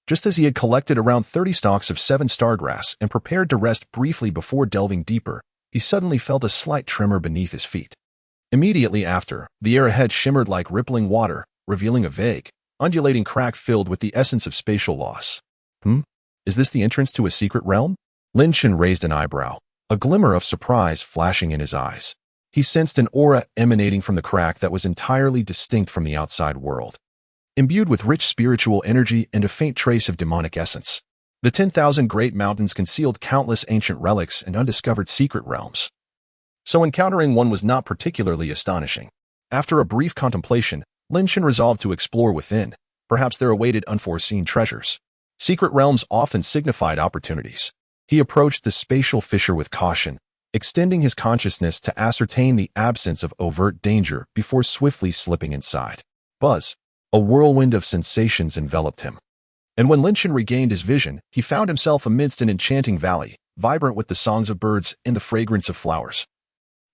Just as he had collected around 30 stalks of 7-star grass and prepared to rest briefly before delving deeper, he suddenly felt a slight tremor beneath his feet. Immediately after, the air ahead shimmered like rippling water, revealing a vague, undulating crack filled with the essence of spatial loss. Is this the entrance to a secret realm? Lin Shen raised an eyebrow, a glimmer of surprise flashing in his eyes. He sensed an aura emanating from the crack that was entirely distinct from the outside world, imbued with rich spiritual energy and a faint trace of demonic essence. The 10,000 Great Mountains concealed countless ancient relics and undiscovered secret realms, so encountering one was not particularly astonishing. After a brief contemplation, Lin Shen resolved to explore within. Perhaps there awaited unforeseen treasures. Secret realms often signified opportunities. He approached the spatial fissure with caution, extending his consciousness to ascertain the absence of overt danger before swiftly slipping inside. Buzz, a whirlwind of sensations enveloped him. And when Lin Shen regained his vision, he found himself amidst an enchanting valley, vibrant with the songs of birds and the fragrance of flowers,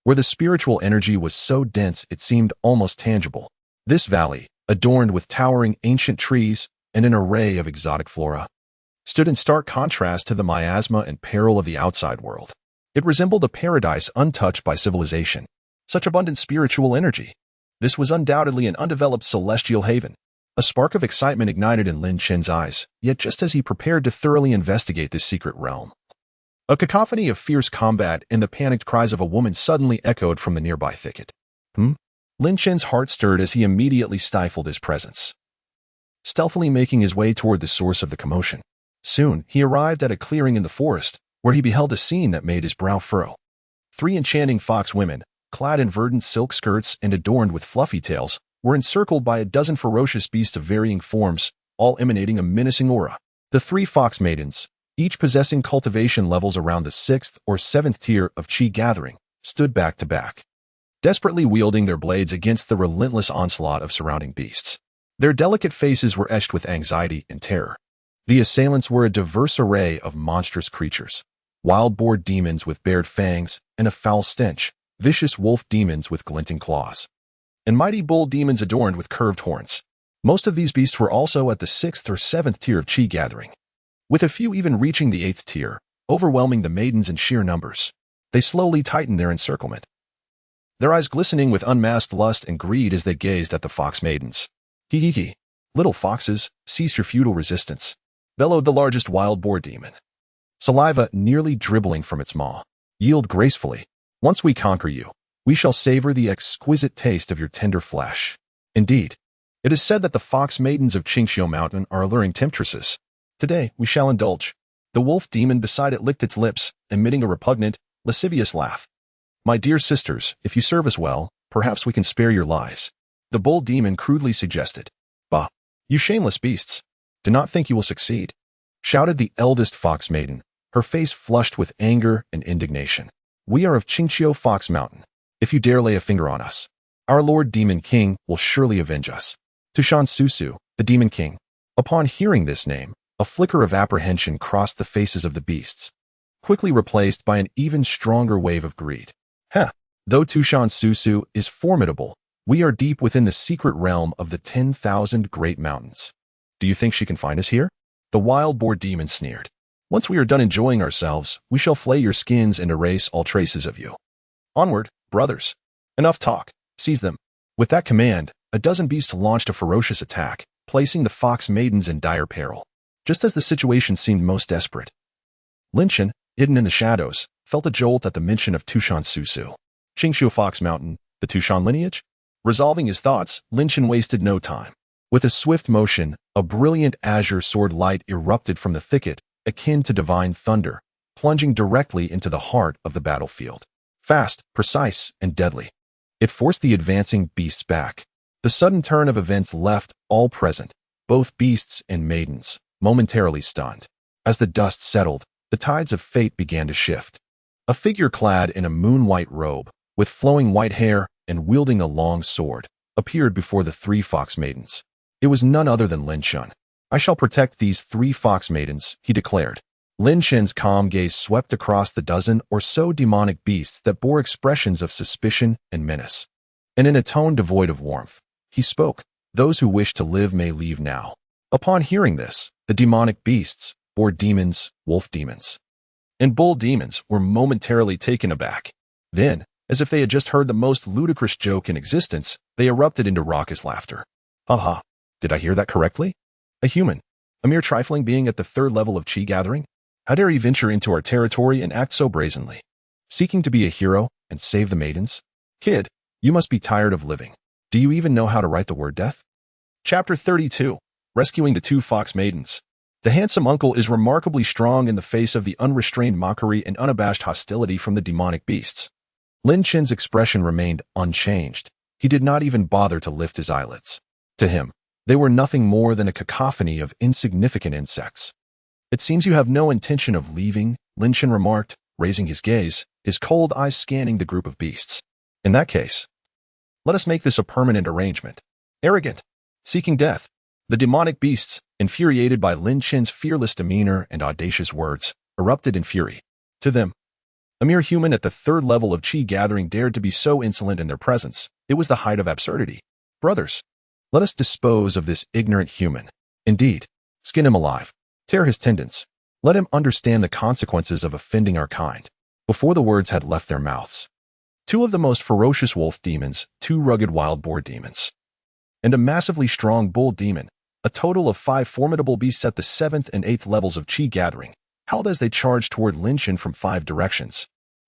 where the spiritual energy was so dense it seemed almost tangible. This valley, adorned with towering ancient trees and an array of exotic flora, stood in stark contrast to the miasma and peril of the outside world. It resembled a paradise untouched by civilization. Such abundant spiritual energy. This was undoubtedly an undeveloped celestial haven, A spark of excitement ignited in Lin Chen's eyes, yet just as he prepared to thoroughly investigate this secret realm, a cacophony of fierce combat and the panicked cries of a woman suddenly echoed from the nearby thicket. Lin Chen's heart stirred as he immediately stifled his presence, stealthily making his way toward the source of the commotion. Soon, he arrived at a clearing in the forest, where he beheld a scene that made his brow furrow. 3 enchanting fox women, clad in verdant silk skirts and adorned with fluffy tails, were encircled by a dozen ferocious beasts of varying forms, all emanating a menacing aura. The 3 fox maidens, each possessing cultivation levels around the 6th or 7th tier of Qi gathering, stood back to back, desperately wielding their blades against the relentless onslaught of surrounding beasts. Their delicate faces were etched with anxiety and terror. The assailants were a diverse array of monstrous creatures: wild boar demons with bared fangs and a foul stench, vicious wolf demons with glinting claws, and mighty bull demons adorned with curved horns. Most of these beasts were also at the 6th or 7th tier of Qi gathering, with a few even reaching the 8th tier, overwhelming the maidens in sheer numbers. They slowly tightened their encirclement, their eyes glistening with unmasked lust and greed as they gazed at the fox maidens. Hee. Little foxes, cease your futile resistance, bellowed the largest wild boar demon, saliva nearly dribbling from its maw. Yield gracefully. Once we conquer you, we shall savor the exquisite taste of your tender flesh. Indeed, it is said that the fox maidens of Qingxiu Mountain are alluring temptresses. Today, we shall indulge. The wolf demon beside it licked its lips, emitting a repugnant, lascivious laugh. My dear sisters, if you serve us well, perhaps we can spare your lives, the bull demon crudely suggested. Bah, you shameless beasts. Do not think you will succeed, shouted the eldest fox maiden, her face flushed with anger and indignation. We are of Qingxiu Fox Mountain. If you dare lay a finger on us, our Lord Demon King will surely avenge us. Tushan Susu, the Demon King. Upon hearing this name, a flicker of apprehension crossed the faces of the beasts, quickly replaced by an even stronger wave of greed. Though Tushan Susu is formidable, we are deep within the secret realm of the 10,000 Great Mountains. Do you think she can find us here? The wild boar demon sneered. Once we are done enjoying ourselves, we shall flay your skins and erase all traces of you. Onward, brothers. Enough talk. Seize them. With that command, a dozen beasts launched a ferocious attack, placing the fox maidens in dire peril. Just as the situation seemed most desperate, Lin Chen, hidden in the shadows, felt a jolt at the mention of Tushan Susu. Qingxiu Fox Mountain, the Tushan lineage? Resolving his thoughts, Lin Chen wasted no time. With a swift motion, a brilliant azure sword light erupted from the thicket, akin to divine thunder, plunging directly into the heart of the battlefield. Fast, precise, and deadly, it forced the advancing beasts back. The sudden turn of events left all present, both beasts and maidens, momentarily stunned. As the dust settled, the tides of fate began to shift. A figure clad in a moon-white robe, with flowing white hair and wielding a long sword, appeared before the 3 fox maidens. It was none other than Lin Chen. I shall protect these 3 fox maidens, he declared. Lin Chen's calm gaze swept across the dozen or so demonic beasts that bore expressions of suspicion and menace. And in a tone devoid of warmth, he spoke, "Those who wish to live may leave now." Upon hearing this, the demonic beasts, boar demons, wolf demons, and bull demons were momentarily taken aback. Then, as if they had just heard the most ludicrous joke in existence, they erupted into raucous laughter. Ha! Did I hear that correctly? A human, a mere trifling being at the 3rd level of Qi gathering? How dare he venture into our territory and act so brazenly, seeking to be a hero and save the maidens? Kid, you must be tired of living. Do you even know how to write the word death? Chapter 32. Rescuing the 2 fox maidens. The handsome uncle is remarkably strong in the face of the unrestrained mockery and unabashed hostility from the demonic beasts. Lin Chen's expression remained unchanged. He did not even bother to lift his eyelids. To him, they were nothing more than a cacophony of insignificant insects. It seems you have no intention of leaving, Lin Chen remarked, raising his gaze, his cold eyes scanning the group of beasts. In that case, let us make this a permanent arrangement. Arrogant, seeking death. The demonic beasts, infuriated by Lin Chen's fearless demeanor and audacious words, erupted in fury. To them, a mere human at the 3rd level of Qi gathering dared to be so insolent in their presence. It was the height of absurdity. Brothers, let us dispose of this ignorant human. Indeed, skin him alive. Tear his tendons. Let him understand the consequences of offending our kind. Before the words had left their mouths, 2 of the most ferocious wolf demons, 2 rugged wild boar demons, and a massively strong bull demon. A total of 5 formidable beasts at the 7th and 8th levels of Qi gathering howled as they charged toward Lin Shan from 5 directions.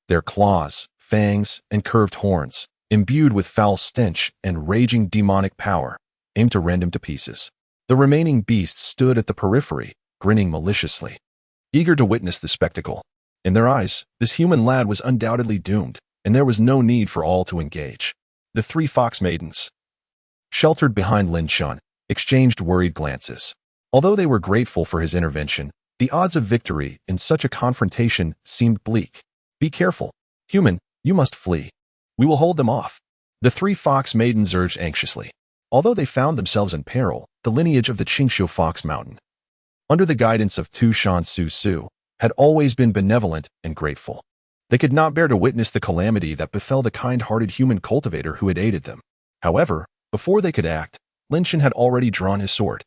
Their claws, fangs, and curved horns, imbued with foul stench and raging demonic power, aimed to rend him to pieces. The remaining beasts stood at the periphery, grinning maliciously, eager to witness the spectacle. In their eyes, this human lad was undoubtedly doomed, and there was no need for all to engage. The 3 fox maidens, sheltered behind Lin Shan, exchanged worried glances. Although they were grateful for his intervention, the odds of victory in such a confrontation seemed bleak. Be careful. Human, you must flee. We will hold them off. The 3 fox maidens urged anxiously. Although they found themselves in peril, the lineage of the Qingshu Fox Mountain, under the guidance of Tu Shan Su Su, had always been benevolent and grateful. They could not bear to witness the calamity that befell the kind-hearted human cultivator who had aided them. However, before they could act, Lin Shan had already drawn his sword.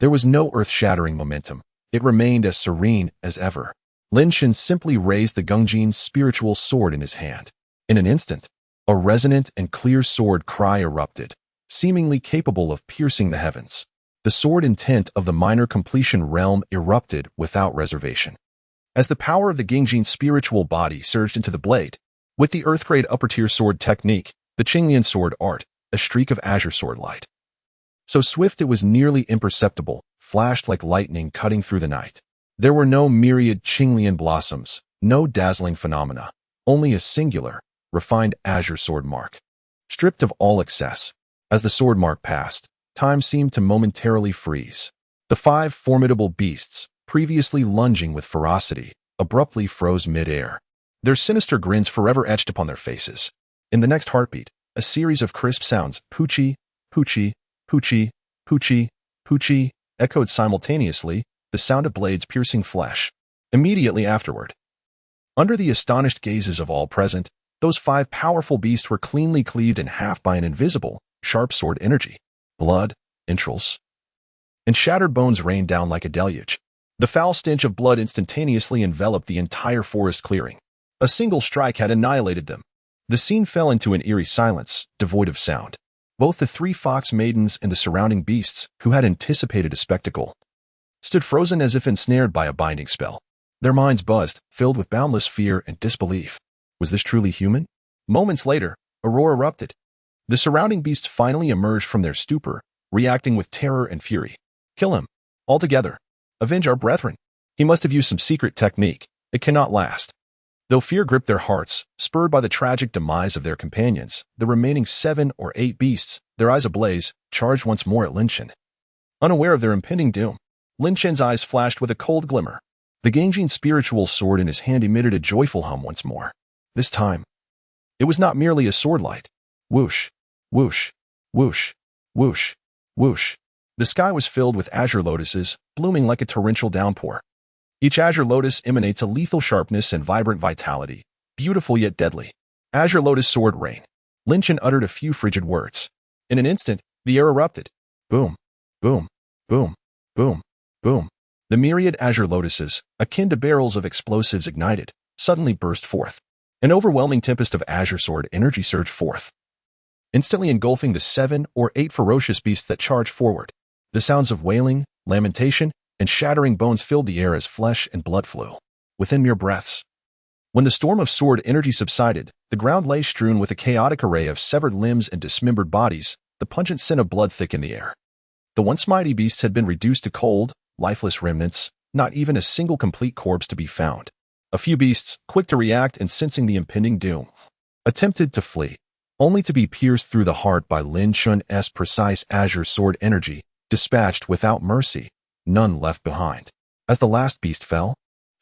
There was no earth-shattering momentum. It remained as serene as ever. Lin Shan simply raised the Gongjin's spiritual sword in his hand. In an instant, a resonant and clear sword cry erupted, seemingly capable of piercing the heavens. The sword intent of the minor completion realm erupted without reservation. As the power of the Gongjin's spiritual body surged into the blade, with the earth-grade upper-tier sword technique, the Qinglian sword art, a streak of azure sword light, so swift it was nearly imperceptible, flashed like lightning cutting through the night. There were no myriad Qinglian blossoms, no dazzling phenomena, only a singular, refined azure sword mark. Stripped of all excess, as the sword mark passed, time seemed to momentarily freeze. The 5 formidable beasts, previously lunging with ferocity, abruptly froze mid-air, their sinister grins forever etched upon their faces. In the next heartbeat, a series of crisp sounds, poochie, poochie, poochie, poochie, poochie, echoed simultaneously, the sound of blades piercing flesh. Immediately afterward, under the astonished gazes of all present, those 5 powerful beasts were cleanly cleaved in half by an invisible, sharp sword energy. Blood, entrails, and shattered bones rained down like a deluge. The foul stench of blood instantaneously enveloped the entire forest clearing. A single strike had annihilated them. The scene fell into an eerie silence, devoid of sound. Both the 3 fox maidens and the surrounding beasts, who had anticipated a spectacle, stood frozen as if ensnared by a binding spell. Their minds buzzed, filled with boundless fear and disbelief. Was this truly human? Moments later, a roar erupted. The surrounding beasts finally emerged from their stupor, reacting with terror and fury. Kill him. All together. Avenge our brethren. He must have used some secret technique. It cannot last. Though fear gripped their hearts, spurred by the tragic demise of their companions, the remaining 7 or 8 beasts, their eyes ablaze, charged once more at Lin Shan. Unaware of their impending doom, Lin Shan's eyes flashed with a cold glimmer. The Gongjin spiritual sword in his hand emitted a joyful hum once more. This time, it was not merely a sword light. Whoosh, whoosh, whoosh, whoosh, whoosh. The sky was filled with azure lotuses, blooming like a torrential downpour. Each azure lotus emanates a lethal sharpness and vibrant vitality, beautiful yet deadly. Azure lotus sword rain. Lin Shan uttered a few frigid words. In an instant, the air erupted. Boom, boom, boom, boom, boom. The myriad azure lotuses, akin to barrels of explosives ignited, suddenly burst forth. An overwhelming tempest of azure sword energy surged forth, instantly engulfing the 7 or 8 ferocious beasts that charged forward. The sounds of wailing, lamentation, and shattering bones filled the air as flesh and blood flew, within mere breaths. When the storm of sword energy subsided, the ground lay strewn with a chaotic array of severed limbs and dismembered bodies, the pungent scent of blood thick in the air. The once mighty beasts had been reduced to cold, lifeless remnants, not even a single complete corpse to be found. A few beasts, quick to react and sensing the impending doom, attempted to flee, only to be pierced through the heart by Lin Shan's precise azure sword energy, dispatched without mercy, none left behind. As the last beast fell,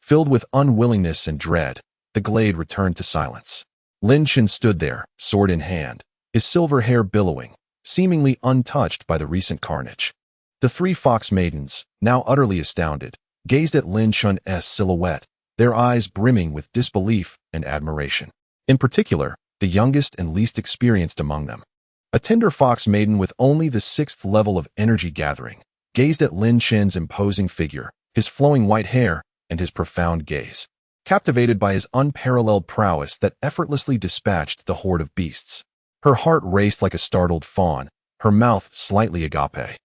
filled with unwillingness and dread, the glade returned to silence. Lin Shan stood there, sword in hand, his silver hair billowing, seemingly untouched by the recent carnage. The 3 fox maidens, now utterly astounded, gazed at Lin Shan's silhouette, their eyes brimming with disbelief and admiration. In particular, the youngest and least experienced among them, a tender fox maiden with only the 6th level of energy gathering, gazed at Lin Shan's imposing figure, his flowing white hair, and his profound gaze, captivated by his unparalleled prowess that effortlessly dispatched the horde of beasts. Her heart raced like a startled fawn, her mouth slightly agape.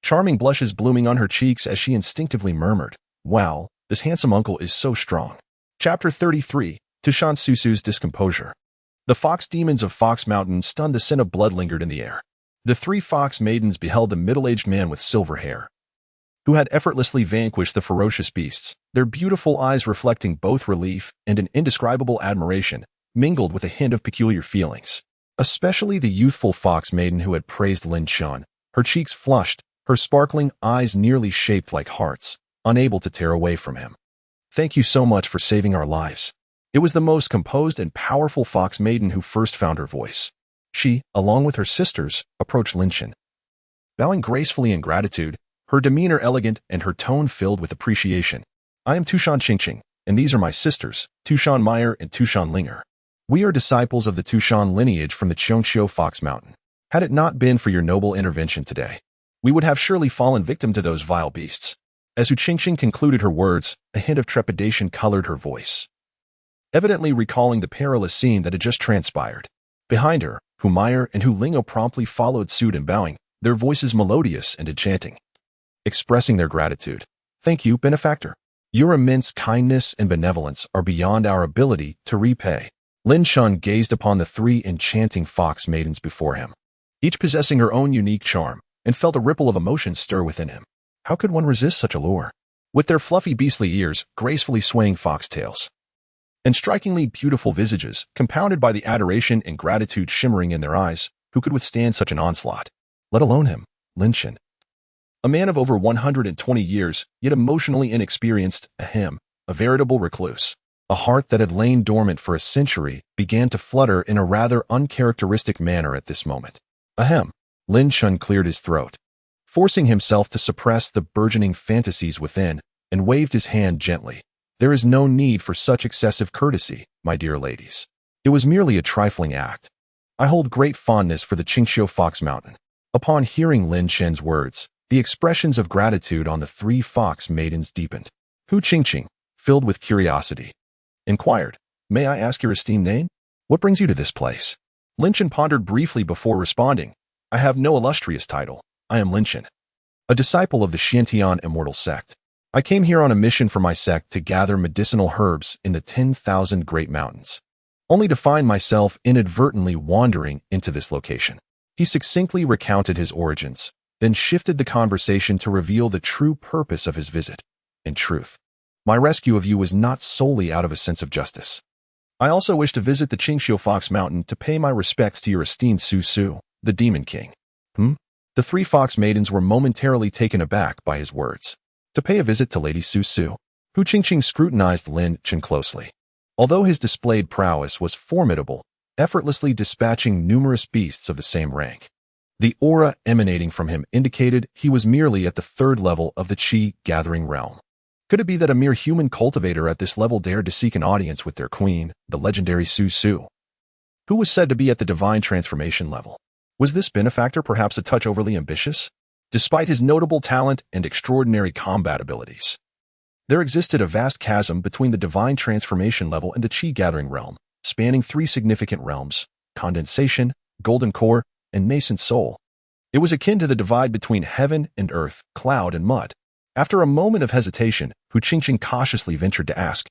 Charming blushes blooming on her cheeks as she instinctively murmured, "Wow, this handsome uncle is so strong." Chapter 33, Tushan Susu's Discomposure. The fox demons of Fox Mountain stunned. The scent of blood lingered in the air. The three fox maidens beheld the middle-aged man with silver hair, who had effortlessly vanquished the ferocious beasts, their beautiful eyes reflecting both relief and an indescribable admiration, mingled with a hint of peculiar feelings. Especially the youthful fox maiden who had praised Lin Chun, her cheeks flushed, her sparkling eyes nearly shaped like hearts, unable to tear away from him. "Thank you so much for saving our lives." It was the most composed and powerful fox maiden who first found her voice. She, along with her sisters, approached Lin Chun. Bowing gracefully in gratitude, her demeanor elegant and her tone filled with appreciation. "I am Tushan Qingqing, and these are my sisters, Tushan Meyer and Tushan Linger. We are disciples of the Tushan lineage from the Cheongqiu Fox Mountain. Had it not been for your noble intervention today, we would have surely fallen victim to those vile beasts." As Hu Qingqing concluded her words, a hint of trepidation colored her voice, evidently recalling the perilous scene that had just transpired. Behind her, Hu Meyer and Hu Lingo promptly followed suit in bowing, their voices melodious and enchanting, expressing their gratitude. "Thank you, benefactor. Your immense kindness and benevolence are beyond our ability to repay." Lin Chun gazed upon the three enchanting fox maidens before him, each possessing her own unique charm, and felt a ripple of emotion stir within him. How could one resist such allure? With their fluffy beastly ears, gracefully swaying foxtails, and strikingly beautiful visages, compounded by the adoration and gratitude shimmering in their eyes, who could withstand such an onslaught? Let alone him, Lin Chun. A man of over 120 years, yet emotionally inexperienced, a veritable recluse. A heart that had lain dormant for a century began to flutter in a rather uncharacteristic manner at this moment. Lin Chun cleared his throat, forcing himself to suppress the burgeoning fantasies within, and waved his hand gently. "There is no need for such excessive courtesy, my dear ladies. It was merely a trifling act. I hold great fondness for the Qingqiu Fox Mountain." Upon hearing Lin Chun's words, the expressions of gratitude on the three fox maidens deepened. Hu Qingqing, filled with curiosity, inquired, "May I ask your esteemed name? What brings you to this place?" Lin Chun pondered briefly before responding, "I have no illustrious title. I am Lin Chun, a disciple of the Xiantian Immortal Sect. I came here on a mission for my sect to gather medicinal herbs in the 10,000 Great Mountains, only to find myself inadvertently wandering into this location." He succinctly recounted his origins, then shifted the conversation to reveal the true purpose of his visit. "In truth, my rescue of you was not solely out of a sense of justice. I also wish to visit the Qingqiu Fox Mountain to pay my respects to your esteemed Su Su, the Demon King." The three fox maidens were momentarily taken aback by his words. To pay a visit to Lady Su Su? Hu Qingqing scrutinized Lin Chun closely. Although his displayed prowess was formidable, effortlessly dispatching numerous beasts of the same rank, the aura emanating from him indicated he was merely at the third level of the Qi-gathering realm. Could it be that a mere human cultivator at this level dared to seek an audience with their queen, the legendary Su Su, who was said to be at the divine transformation level? Was this benefactor perhaps a touch overly ambitious? Despite his notable talent and extraordinary combat abilities, there existed a vast chasm between the divine transformation level and the Qi-gathering realm, spanning three significant realms: condensation, golden core, and nascent soul. It was akin to the divide between heaven and earth, cloud and mud. After a moment of hesitation, Hu Qingqing cautiously ventured to ask,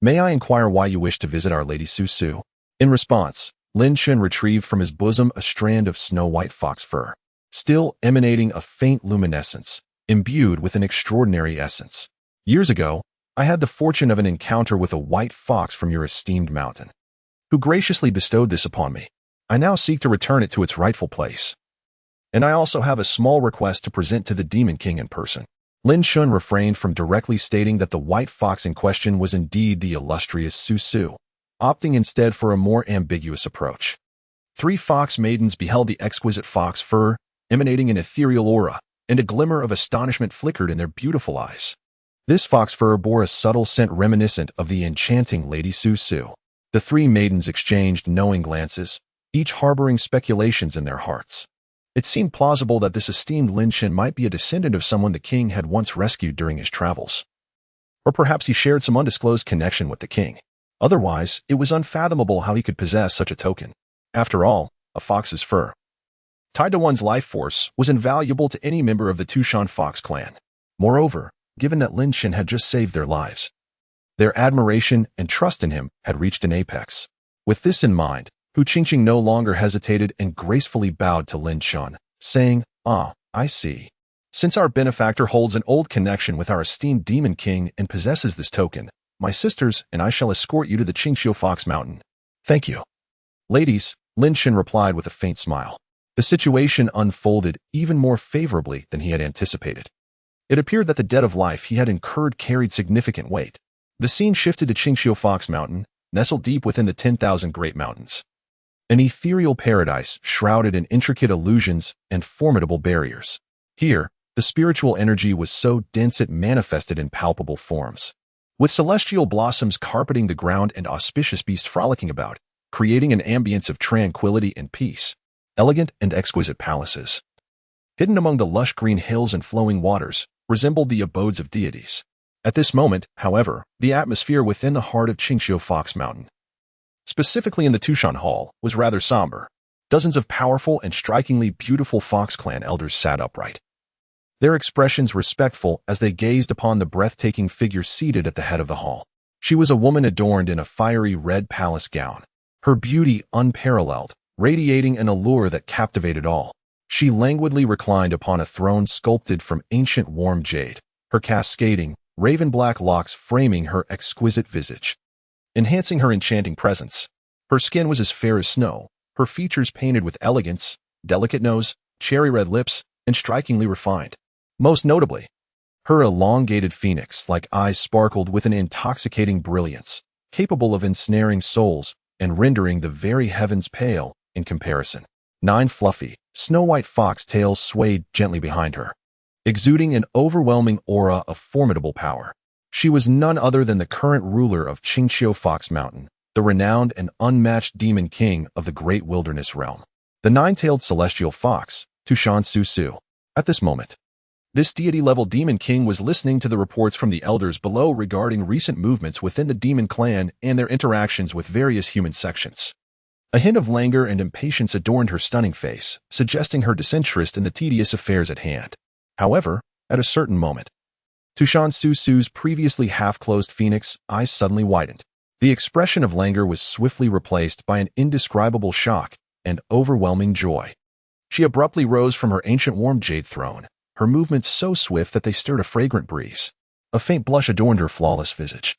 "May I inquire why you wish to visit Our Lady Su Su?" In response, Lin Chun retrieved from his bosom a strand of snow-white fox fur, still emanating a faint luminescence, imbued with an extraordinary essence. "Years ago, I had the fortune of an encounter with a white fox from your esteemed mountain, who graciously bestowed this upon me. I now seek to return it to its rightful place. And I also have a small request to present to the Demon King in person." Lin Chun refrained from directly stating that the white fox in question was indeed the illustrious Su Su, opting instead for a more ambiguous approach. Three fox maidens beheld the exquisite fox fur, emanating an ethereal aura, and a glimmer of astonishment flickered in their beautiful eyes. This fox fur bore a subtle scent reminiscent of the enchanting Lady Su Su. The three maidens exchanged knowing glances, each harboring speculations in their hearts. It seemed plausible that this esteemed Lin Chun might be a descendant of someone the king had once rescued during his travels. Or perhaps he shared some undisclosed connection with the king. Otherwise, it was unfathomable how he could possess such a token. After all, a fox's fur. tied to one's life force, was invaluable to any member of the Tushan Fox clan. Moreover, given that Lin Shan had just saved their lives, their admiration and trust in him had reached an apex. With this in mind, Hu Qingqing no longer hesitated and gracefully bowed to Lin Shan, saying, "Ah, I see. Since our benefactor holds an old connection with our esteemed Demon King and possesses this token, my sisters and I shall escort you to the Qingqiu Fox Mountain." "Thank you." "Ladies," Lin Shan replied with a faint smile. The situation unfolded even more favorably than he had anticipated. It appeared that the debt of life he had incurred carried significant weight. The scene shifted to Qingqiu Fox Mountain, nestled deep within the 10,000 Great Mountains. An ethereal paradise shrouded in intricate illusions and formidable barriers. Here, the spiritual energy was so dense it manifested in palpable forms. With celestial blossoms carpeting the ground and auspicious beasts frolicking about, creating an ambience of tranquility and peace. Elegant and exquisite palaces, hidden among the lush green hills and flowing waters, resembled the abodes of deities. At this moment, however, the atmosphere within the heart of Qingqiu Fox Mountain, specifically in the Tushan Hall, was rather somber. Dozens of powerful and strikingly beautiful Fox clan elders sat upright, their expressions respectful as they gazed upon the breathtaking figure seated at the head of the hall. She was a woman adorned in a fiery red palace gown, her beauty unparalleled, radiating an allure that captivated all. She languidly reclined upon a throne sculpted from ancient warm jade, her cascading, raven-black locks framing her exquisite visage, enhancing her enchanting presence. Her skin was as fair as snow, her features painted with elegance, delicate nose, cherry-red lips, and strikingly refined. Most notably, her elongated phoenix-like eyes sparkled with an intoxicating brilliance, capable of ensnaring souls and rendering the very heavens pale in comparison. 9 fluffy, snow-white fox tails swayed gently behind her, exuding an overwhelming aura of formidable power. She was none other than the current ruler of Qingqiu Fox Mountain, the renowned and unmatched Demon King of the Great Wilderness Realm, the 9-tailed celestial fox, Tushan Susu. At this moment, this deity-level Demon King was listening to the reports from the elders below regarding recent movements within the Demon Clan and their interactions with various human sections. A hint of languor and impatience adorned her stunning face, suggesting her disinterest in the tedious affairs at hand. However, at a certain moment, Tushan Susu's previously half-closed phoenix eyes suddenly widened. The expression of languor was swiftly replaced by an indescribable shock and overwhelming joy. She abruptly rose from her ancient warm jade throne, her movements so swift that they stirred a fragrant breeze. A faint blush adorned her flawless visage,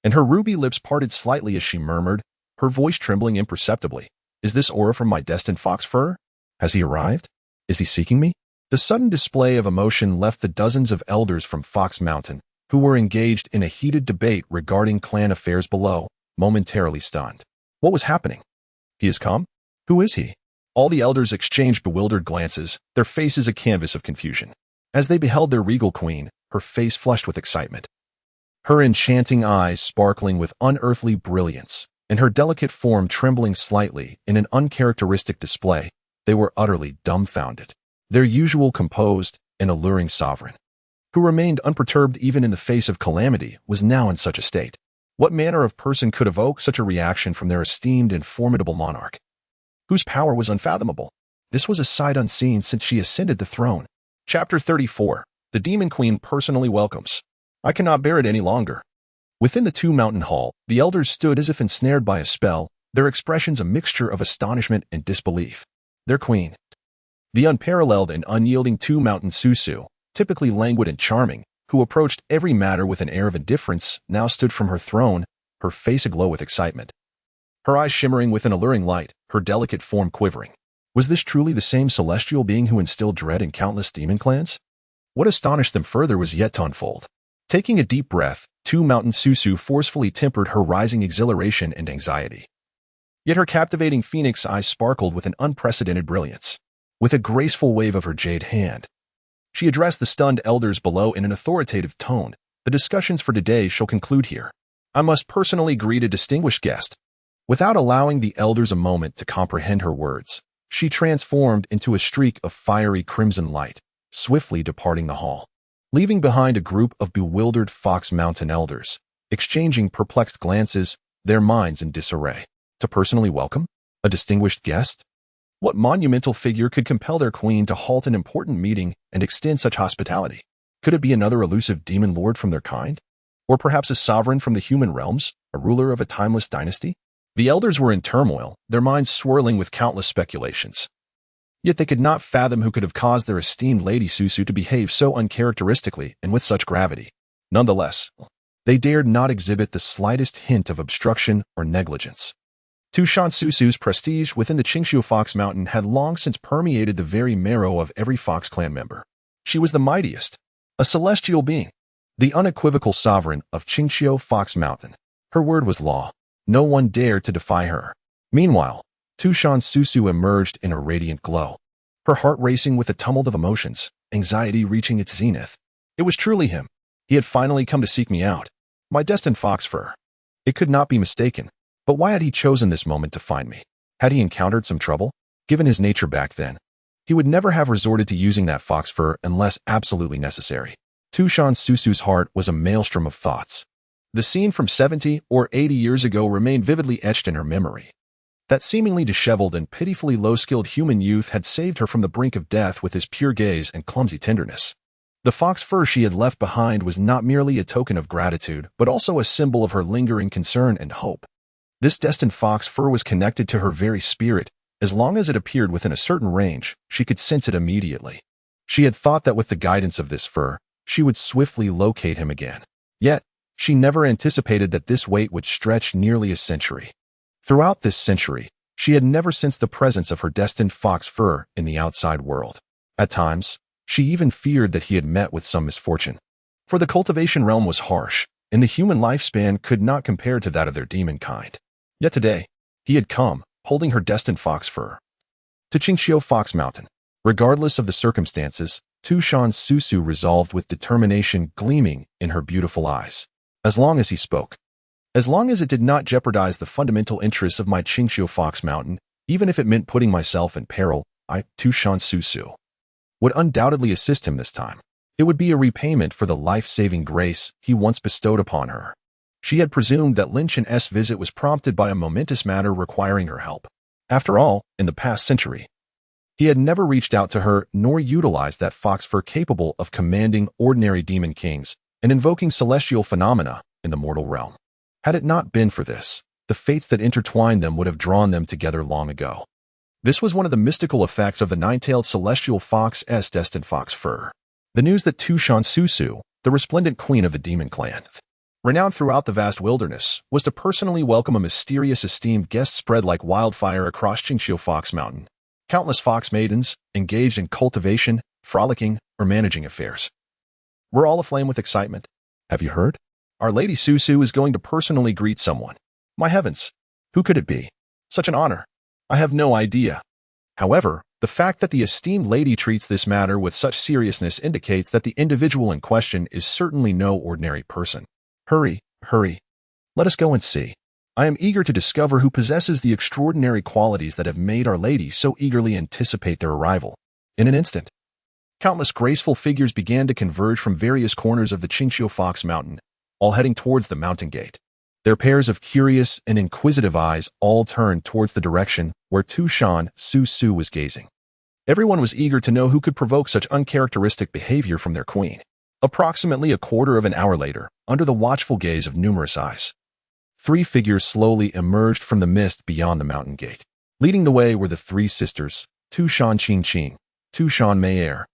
and her ruby lips parted slightly as she murmured, her voice trembling imperceptibly, "Is this aura from my destined fox fur? Has he arrived? Is he seeking me?" The sudden display of emotion left the dozens of elders from Fox Mountain, who were engaged in a heated debate regarding clan affairs below, momentarily stunned. What was happening? He has come? Who is he? All the elders exchanged bewildered glances, their faces a canvas of confusion. As they beheld their regal queen, her face flushed with excitement, her enchanting eyes sparkling with unearthly brilliance, and her delicate form trembling slightly in an uncharacteristic display, they were utterly dumbfounded. Their usual composed and alluring sovereign, who remained unperturbed even in the face of calamity, was now in such a state. What manner of person could evoke such a reaction from their esteemed and formidable monarch, whose power was unfathomable? This was a sight unseen since she ascended the throne. Chapter 34. The Demon Queen personally welcomes. I cannot bear it any longer. Within the Two-Mountain Hall, the elders stood as if ensnared by a spell, their expressions a mixture of astonishment and disbelief. Their queen, the unparalleled and unyielding Two-Mountain Susu, typically languid and charming, who approached every matter with an air of indifference, now stood from her throne, her face aglow with excitement, her eyes shimmering with an alluring light, her delicate form quivering. Was this truly the same celestial being who instilled dread in countless demon clans? What astonished them further was yet to unfold. Taking a deep breath, Two-Mountain Susu forcefully tempered her rising exhilaration and anxiety. Yet her captivating phoenix eyes sparkled with an unprecedented brilliance. With a graceful wave of her jade hand, she addressed the stunned elders below in an authoritative tone. The discussions for today shall conclude here. I must personally greet a distinguished guest. Without allowing the elders a moment to comprehend her words, she transformed into a streak of fiery crimson light, swiftly departing the hall, leaving behind a group of bewildered Fox Mountain elders, exchanging perplexed glances, their minds in disarray. To personally welcome a distinguished guest? What monumental figure could compel their queen to halt an important meeting and extend such hospitality? Could it be another elusive demon lord from their kind? Or perhaps a sovereign from the human realms, a ruler of a timeless dynasty? The elders were in turmoil, their minds swirling with countless speculations. Yet they could not fathom who could have caused their esteemed Lady Susu to behave so uncharacteristically and with such gravity. Nonetheless, they dared not exhibit the slightest hint of obstruction or negligence. Tushan Susu's prestige within the Qingxiu Fox Mountain had long since permeated the very marrow of every Fox clan member. She was the mightiest, a celestial being, the unequivocal sovereign of Qingxiu Fox Mountain. Her word was law. No one dared to defy her. Meanwhile, Tushan Susu emerged in a radiant glow, her heart racing with a tumult of emotions, anxiety reaching its zenith. It was truly him. He had finally come to seek me out, my destined fox fur. It could not be mistaken. But why had he chosen this moment to find me? Had he encountered some trouble? Given his nature back then, he would never have resorted to using that fox fur unless absolutely necessary. Tushan Susu's heart was a maelstrom of thoughts. The scene from 70 or 80 years ago remained vividly etched in her memory. That seemingly disheveled and pitifully low-skilled human youth had saved her from the brink of death with his pure gaze and clumsy tenderness. The fox fur she had left behind was not merely a token of gratitude, but also a symbol of her lingering concern and hope. This destined fox fur was connected to her very spirit. As long as it appeared within a certain range, she could sense it immediately. She had thought that with the guidance of this fur, she would swiftly locate him again. Yet, she never anticipated that this wait would stretch nearly a century. Throughout this century, she had never sensed the presence of her destined fox fur in the outside world. At times, she even feared that he had met with some misfortune. For the cultivation realm was harsh, and the human lifespan could not compare to that of their demon kind. Yet today, he had come, holding her destined fox fur. To Qingxiu Fox Mountain. Regardless of the circumstances, Tushan Susu resolved with determination gleaming in her beautiful eyes. As long as he spoke. As long as it did not jeopardize the fundamental interests of my Qingxiu Fox Mountain, even if it meant putting myself in peril, I, Tushan Susu, would undoubtedly assist him this time. It would be a repayment for the life-saving grace he once bestowed upon her. She had presumed that Lin Chen's visit was prompted by a momentous matter requiring her help. After all, in the past century, he had never reached out to her nor utilized that fox fur capable of commanding ordinary demon kings and invoking celestial phenomena in the mortal realm. Had it not been for this, the fates that intertwined them would have drawn them together long ago. This was one of the mystical effects of the nine-tailed celestial fox's destined fox fur. The news that Tushan Susu, the resplendent queen of the demon clan, renowned throughout the vast wilderness, was to personally welcome a mysterious esteemed guest spread like wildfire across Qingxiu Fox Mountain. Countless fox maidens, engaged in cultivation, frolicking, or managing affairs, were all aflame with excitement. Have you heard? Our Lady Susu is going to personally greet someone. My heavens, who could it be? Such an honor. I have no idea. However, the fact that the esteemed lady treats this matter with such seriousness indicates that the individual in question is certainly no ordinary person. Hurry, hurry. Let us go and see. I am eager to discover who possesses the extraordinary qualities that have made Our Lady so eagerly anticipate their arrival. In an instant, countless graceful figures began to converge from various corners of the Qingxiu Fox Mountain, all heading towards the mountain gate. Their pairs of curious and inquisitive eyes all turned towards the direction where Tushan Susu was gazing. Everyone was eager to know who could provoke such uncharacteristic behavior from their queen. Approximately a quarter of an hour later, under the watchful gaze of numerous eyes, 3 figures slowly emerged from the mist beyond the mountain gate. Leading the way were the 3 sisters, Tushan Qingqing, Tushan Mei'er,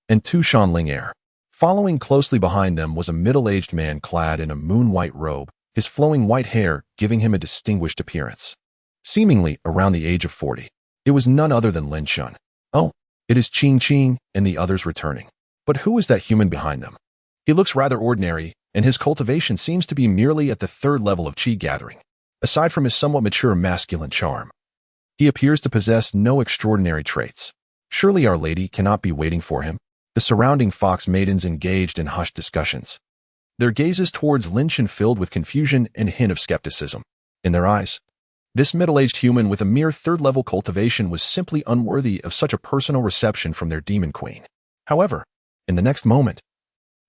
and Tushan Ling'er. Following closely behind them was a middle-aged man clad in a moon-white robe, his flowing white hair giving him a distinguished appearance. Seemingly around the age of 40, it was none other than Lin Shun. Oh, it is Qingqing and the others returning. But who is that human behind them? He looks rather ordinary, and his cultivation seems to be merely at the 3rd level of qi gathering. Aside from his somewhat mature masculine charm, he appears to possess no extraordinary traits. Surely Our Lady cannot be waiting for him. The surrounding fox maidens engaged in hushed discussions, their gazes towards Lin Shun filled with confusion and a hint of skepticism. In their eyes, this middle-aged human with a mere 3rd-level cultivation was simply unworthy of such a personal reception from their demon queen. However, in the next moment,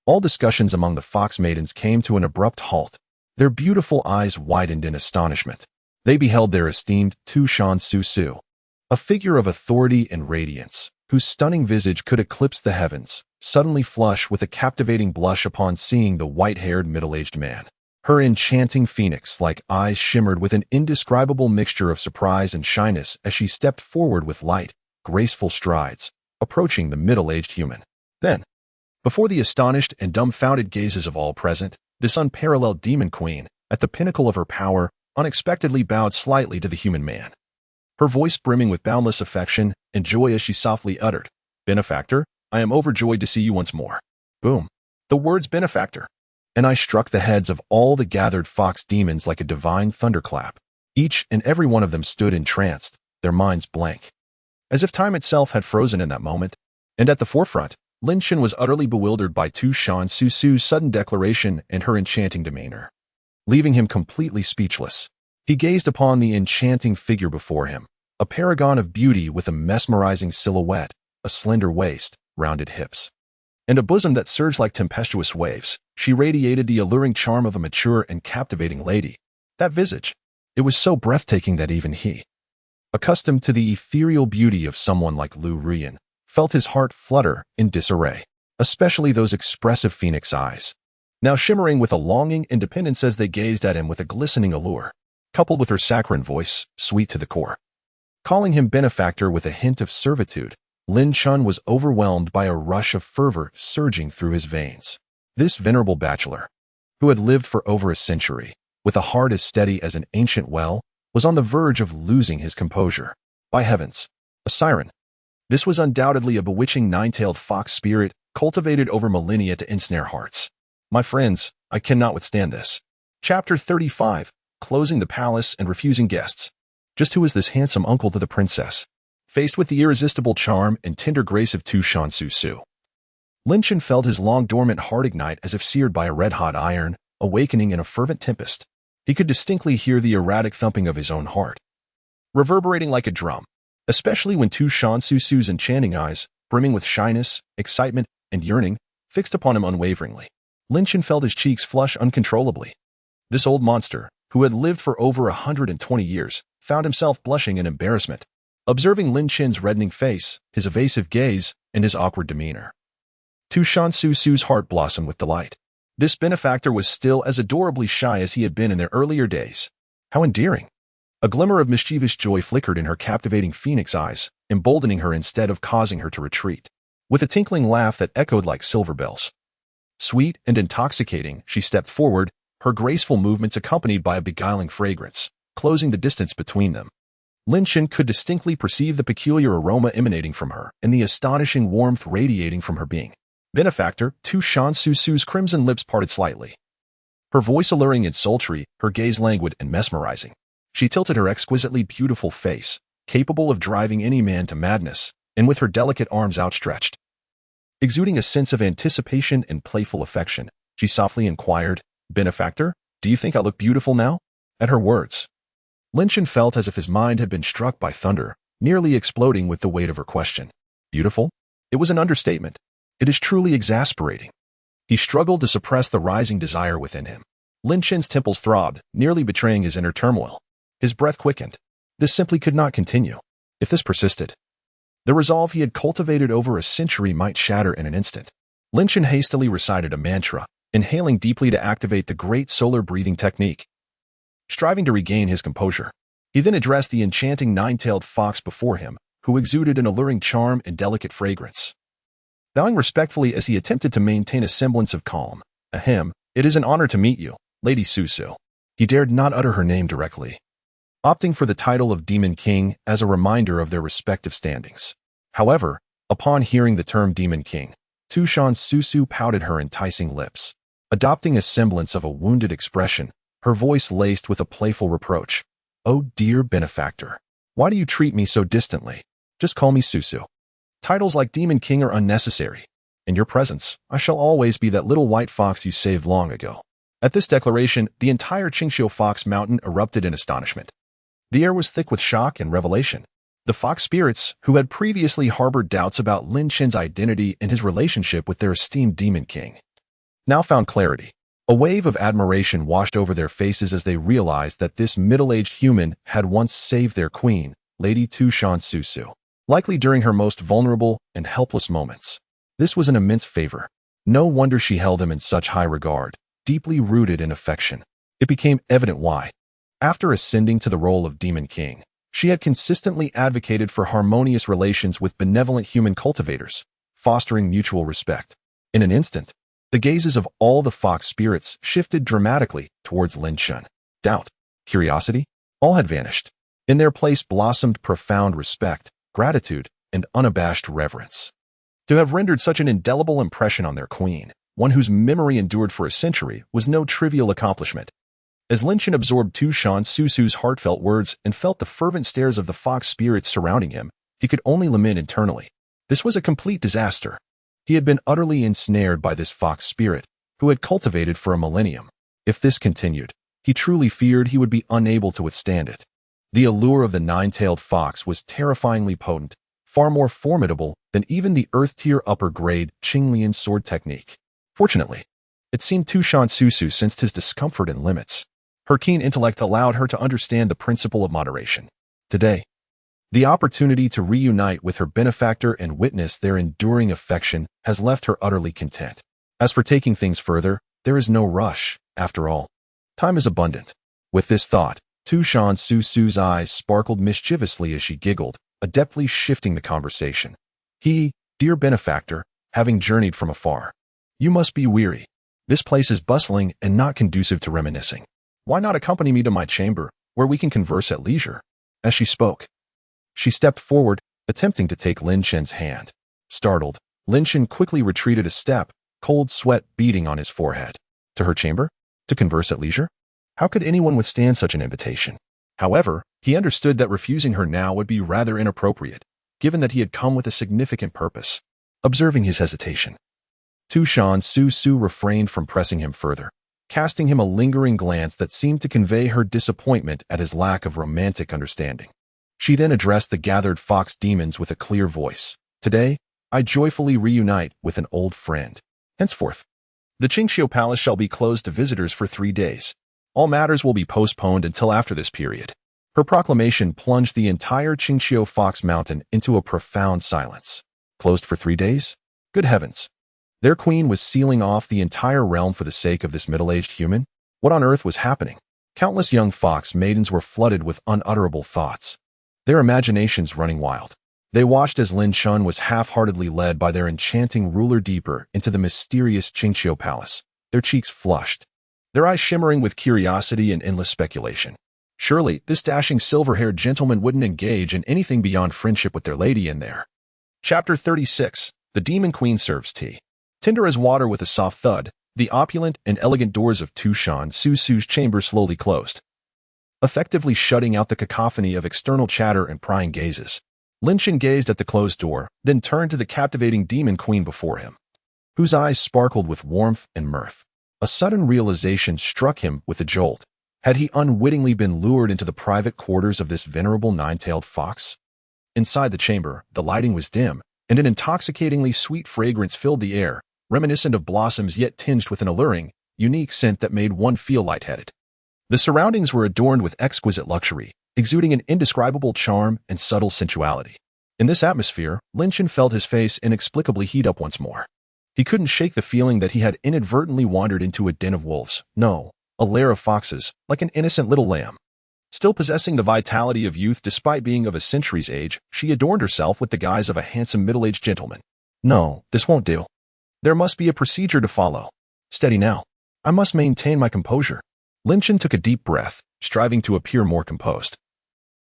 all discussions among the fox maidens came to an abrupt halt. Their beautiful eyes widened in astonishment. They beheld their esteemed Tushan Susu, A figure of authority and radiance, whose stunning visage could eclipse the heavens, suddenly flushed with a captivating blush upon seeing the white-haired middle-aged man. Her enchanting phoenix-like eyes shimmered with an indescribable mixture of surprise and shyness as she stepped forward with light, graceful strides, approaching the middle-aged human. Then, before the astonished and dumbfounded gazes of all present, this unparalleled demon queen, at the pinnacle of her power, unexpectedly bowed slightly to the human man. Her voice brimming with boundless affection and joy as she softly uttered, "Benefactor, I am overjoyed to see you once more." Boom. The words benefactor. And I struck the heads of all the gathered fox demons like a divine thunderclap. Each and every one of them stood entranced, their minds blank, as if time itself had frozen in that moment. And at the forefront, Lin Chen was utterly bewildered by Tu Shan Su Su's sudden declaration and her enchanting demeanor, leaving him completely speechless. He gazed upon the enchanting figure before him, a paragon of beauty with a mesmerizing silhouette, a slender waist, rounded hips, and a bosom that surged like tempestuous waves. She radiated the alluring charm of a mature and captivating lady. That visage, it was so breathtaking that even he, accustomed to the ethereal beauty of someone like Lu Ruyan, felt his heart flutter in disarray, especially those expressive phoenix eyes, now shimmering with a longing independence as they gazed at him with a glistening allure, coupled with her saccharine voice, sweet to the core. Calling him benefactor with a hint of servitude, Lin Chen was overwhelmed by a rush of fervor surging through his veins. This venerable bachelor, who had lived for over a century, with a heart as steady as an ancient well, was on the verge of losing his composure. By heavens, a siren! This was undoubtedly a bewitching nine-tailed fox spirit cultivated over millennia to ensnare hearts. My friends, I cannot withstand this. Chapter 35, Closing the Palace and Refusing Guests. Just who is this handsome uncle to the princess? Faced with the irresistible charm and tender grace of Tu Shan Su Su, Lin Chen felt his long-dormant heart ignite as if seared by a red-hot iron, awakening in a fervent tempest. He could distinctly hear the erratic thumping of his own heart, reverberating like a drum, especially when Tu Shan Su Su's enchanting eyes, brimming with shyness, excitement, and yearning, fixed upon him unwaveringly. Lin Chen felt his cheeks flush uncontrollably. This old monster, who had lived for over 120 years, found himself blushing in embarrassment, observing Lin Chen's reddening face, his evasive gaze, and his awkward demeanor. Tu Shan Su Su's heart blossomed with delight. This benefactor was still as adorably shy as he had been in their earlier days. How endearing! A glimmer of mischievous joy flickered in her captivating phoenix eyes, emboldening her instead of causing her to retreat. With a tinkling laugh that echoed like silver bells, sweet and intoxicating, she stepped forward, her graceful movements accompanied by a beguiling fragrance, closing the distance between them. Lin Chen could distinctly perceive the peculiar aroma emanating from her and the astonishing warmth radiating from her being. Benefactor, Tu Shan Su Su's crimson lips parted slightly. Her voice alluring and sultry, her gaze languid and mesmerizing. She tilted her exquisitely beautiful face, capable of driving any man to madness, and with her delicate arms outstretched, exuding a sense of anticipation and playful affection, she softly inquired, "Benefactor, do you think I look beautiful now?" At her words, Lin Chen felt as if his mind had been struck by thunder, nearly exploding with the weight of her question. Beautiful? It was an understatement. It is truly exasperating. He struggled to suppress the rising desire within him. Lin Chen's temples throbbed, nearly betraying his inner turmoil. His breath quickened. This simply could not continue. If this persisted, the resolve he had cultivated over a century might shatter in an instant. Lin Chen hastily recited a mantra, inhaling deeply to activate the great solar breathing technique. Striving to regain his composure, he then addressed the enchanting nine-tailed fox before him, who exuded an alluring charm and delicate fragrance. Bowing respectfully as he attempted to maintain a semblance of calm, "Ahem, it is an honor to meet you, Lady Su Su." He dared not utter her name directly, opting for the title of Demon King as a reminder of their respective standings. However, upon hearing the term Demon King, Tu Shan Su Su pouted her enticing lips, adopting a semblance of a wounded expression, her voice laced with a playful reproach. "Oh dear benefactor, why do you treat me so distantly? Just call me Su Su. Titles like Demon King are unnecessary. In your presence, I shall always be that little white fox you saved long ago." At this declaration, the entire Qingxiu Fox Mountain erupted in astonishment. The air was thick with shock and revelation. The fox spirits, who had previously harbored doubts about Lin Chen's identity and his relationship with their esteemed Demon King, now found clarity. A wave of admiration washed over their faces as they realized that this middle-aged human had once saved their queen, Lady Tushan Susu, likely during her most vulnerable and helpless moments. This was an immense favor. No wonder she held him in such high regard, deeply rooted in affection. It became evident why. After ascending to the role of Demon King, she had consistently advocated for harmonious relations with benevolent human cultivators, fostering mutual respect. In an instant, the gazes of all the fox spirits shifted dramatically towards Lin Shun. Doubt, curiosity, all had vanished. In their place blossomed profound respect, gratitude, and unabashed reverence. To have rendered such an indelible impression on their queen, one whose memory endured for a century, was no trivial accomplishment. As Lin Shun absorbed Tushan Susu's heartfelt words and felt the fervent stares of the fox spirits surrounding him, he could only lament internally. This was a complete disaster. He had been utterly ensnared by this fox spirit, who had cultivated for a millennium. If this continued, he truly feared he would be unable to withstand it. The allure of the nine-tailed fox was terrifyingly potent, far more formidable than even the earth-tier upper-grade Qinglian sword technique. Fortunately, it seemed Tushan Susu sensed his discomfort and limits. Her keen intellect allowed her to understand the principle of moderation. Today, the opportunity to reunite with her benefactor and witness their enduring affection has left her utterly content. As for taking things further, there is no rush, after all. Time is abundant. With this thought, Tushan Susu's eyes sparkled mischievously as she giggled, adeptly shifting the conversation. He, dear benefactor, having journeyed from afar. You must be weary. This place is bustling and not conducive to reminiscing. Why not accompany me to my chamber, where we can converse at leisure? As she spoke, she stepped forward, attempting to take Lin Shun's hand. Startled, Lin Shun quickly retreated a step, cold sweat beading on his forehead. To her chamber? To converse at leisure? How could anyone withstand such an invitation? However, he understood that refusing her now would be rather inappropriate, given that he had come with a significant purpose. Observing his hesitation, Tushan Susu refrained from pressing him further, casting him a lingering glance that seemed to convey her disappointment at his lack of romantic understanding. She then addressed the gathered fox demons with a clear voice. Today, I joyfully reunite with an old friend. Henceforth, the Qingxiu Palace shall be closed to visitors for 3 days. All matters will be postponed until after this period. Her proclamation plunged the entire Qingxiu Fox Mountain into a profound silence. Closed for 3 days? Good heavens! Their queen was sealing off the entire realm for the sake of this middle-aged human? What on earth was happening? Countless young fox maidens were flooded with unutterable thoughts, their imaginations running wild. They watched as Lin Shun was half-heartedly led by their enchanting ruler deeper into the mysterious Qingxiu Palace, their cheeks flushed, their eyes shimmering with curiosity and endless speculation. Surely, this dashing silver-haired gentleman wouldn't engage in anything beyond friendship with their lady in there. Chapter 36. The Demon Queen Serves Tea. Tender as water with a soft thud, the opulent and elegant doors of Tushan Susu's chamber slowly closed, effectively shutting out the cacophony of external chatter and prying gazes. Lin Shun gazed at the closed door, then turned to the captivating demon queen before him, whose eyes sparkled with warmth and mirth. A sudden realization struck him with a jolt. Had he unwittingly been lured into the private quarters of this venerable nine-tailed fox? Inside the chamber, the lighting was dim, and an intoxicatingly sweet fragrance filled the air, reminiscent of blossoms yet tinged with an alluring, unique scent that made one feel lightheaded. The surroundings were adorned with exquisite luxury, exuding an indescribable charm and subtle sensuality. In this atmosphere, Lin Shun felt his face inexplicably heat up once more. He couldn't shake the feeling that he had inadvertently wandered into a den of wolves, no, a lair of foxes, like an innocent little lamb. Still possessing the vitality of youth despite being of a century's age, she adorned herself with the guise of a handsome middle-aged gentleman. No, this won't do. There must be a procedure to follow. Steady now. I must maintain my composure. Lin Shun took a deep breath, striving to appear more composed,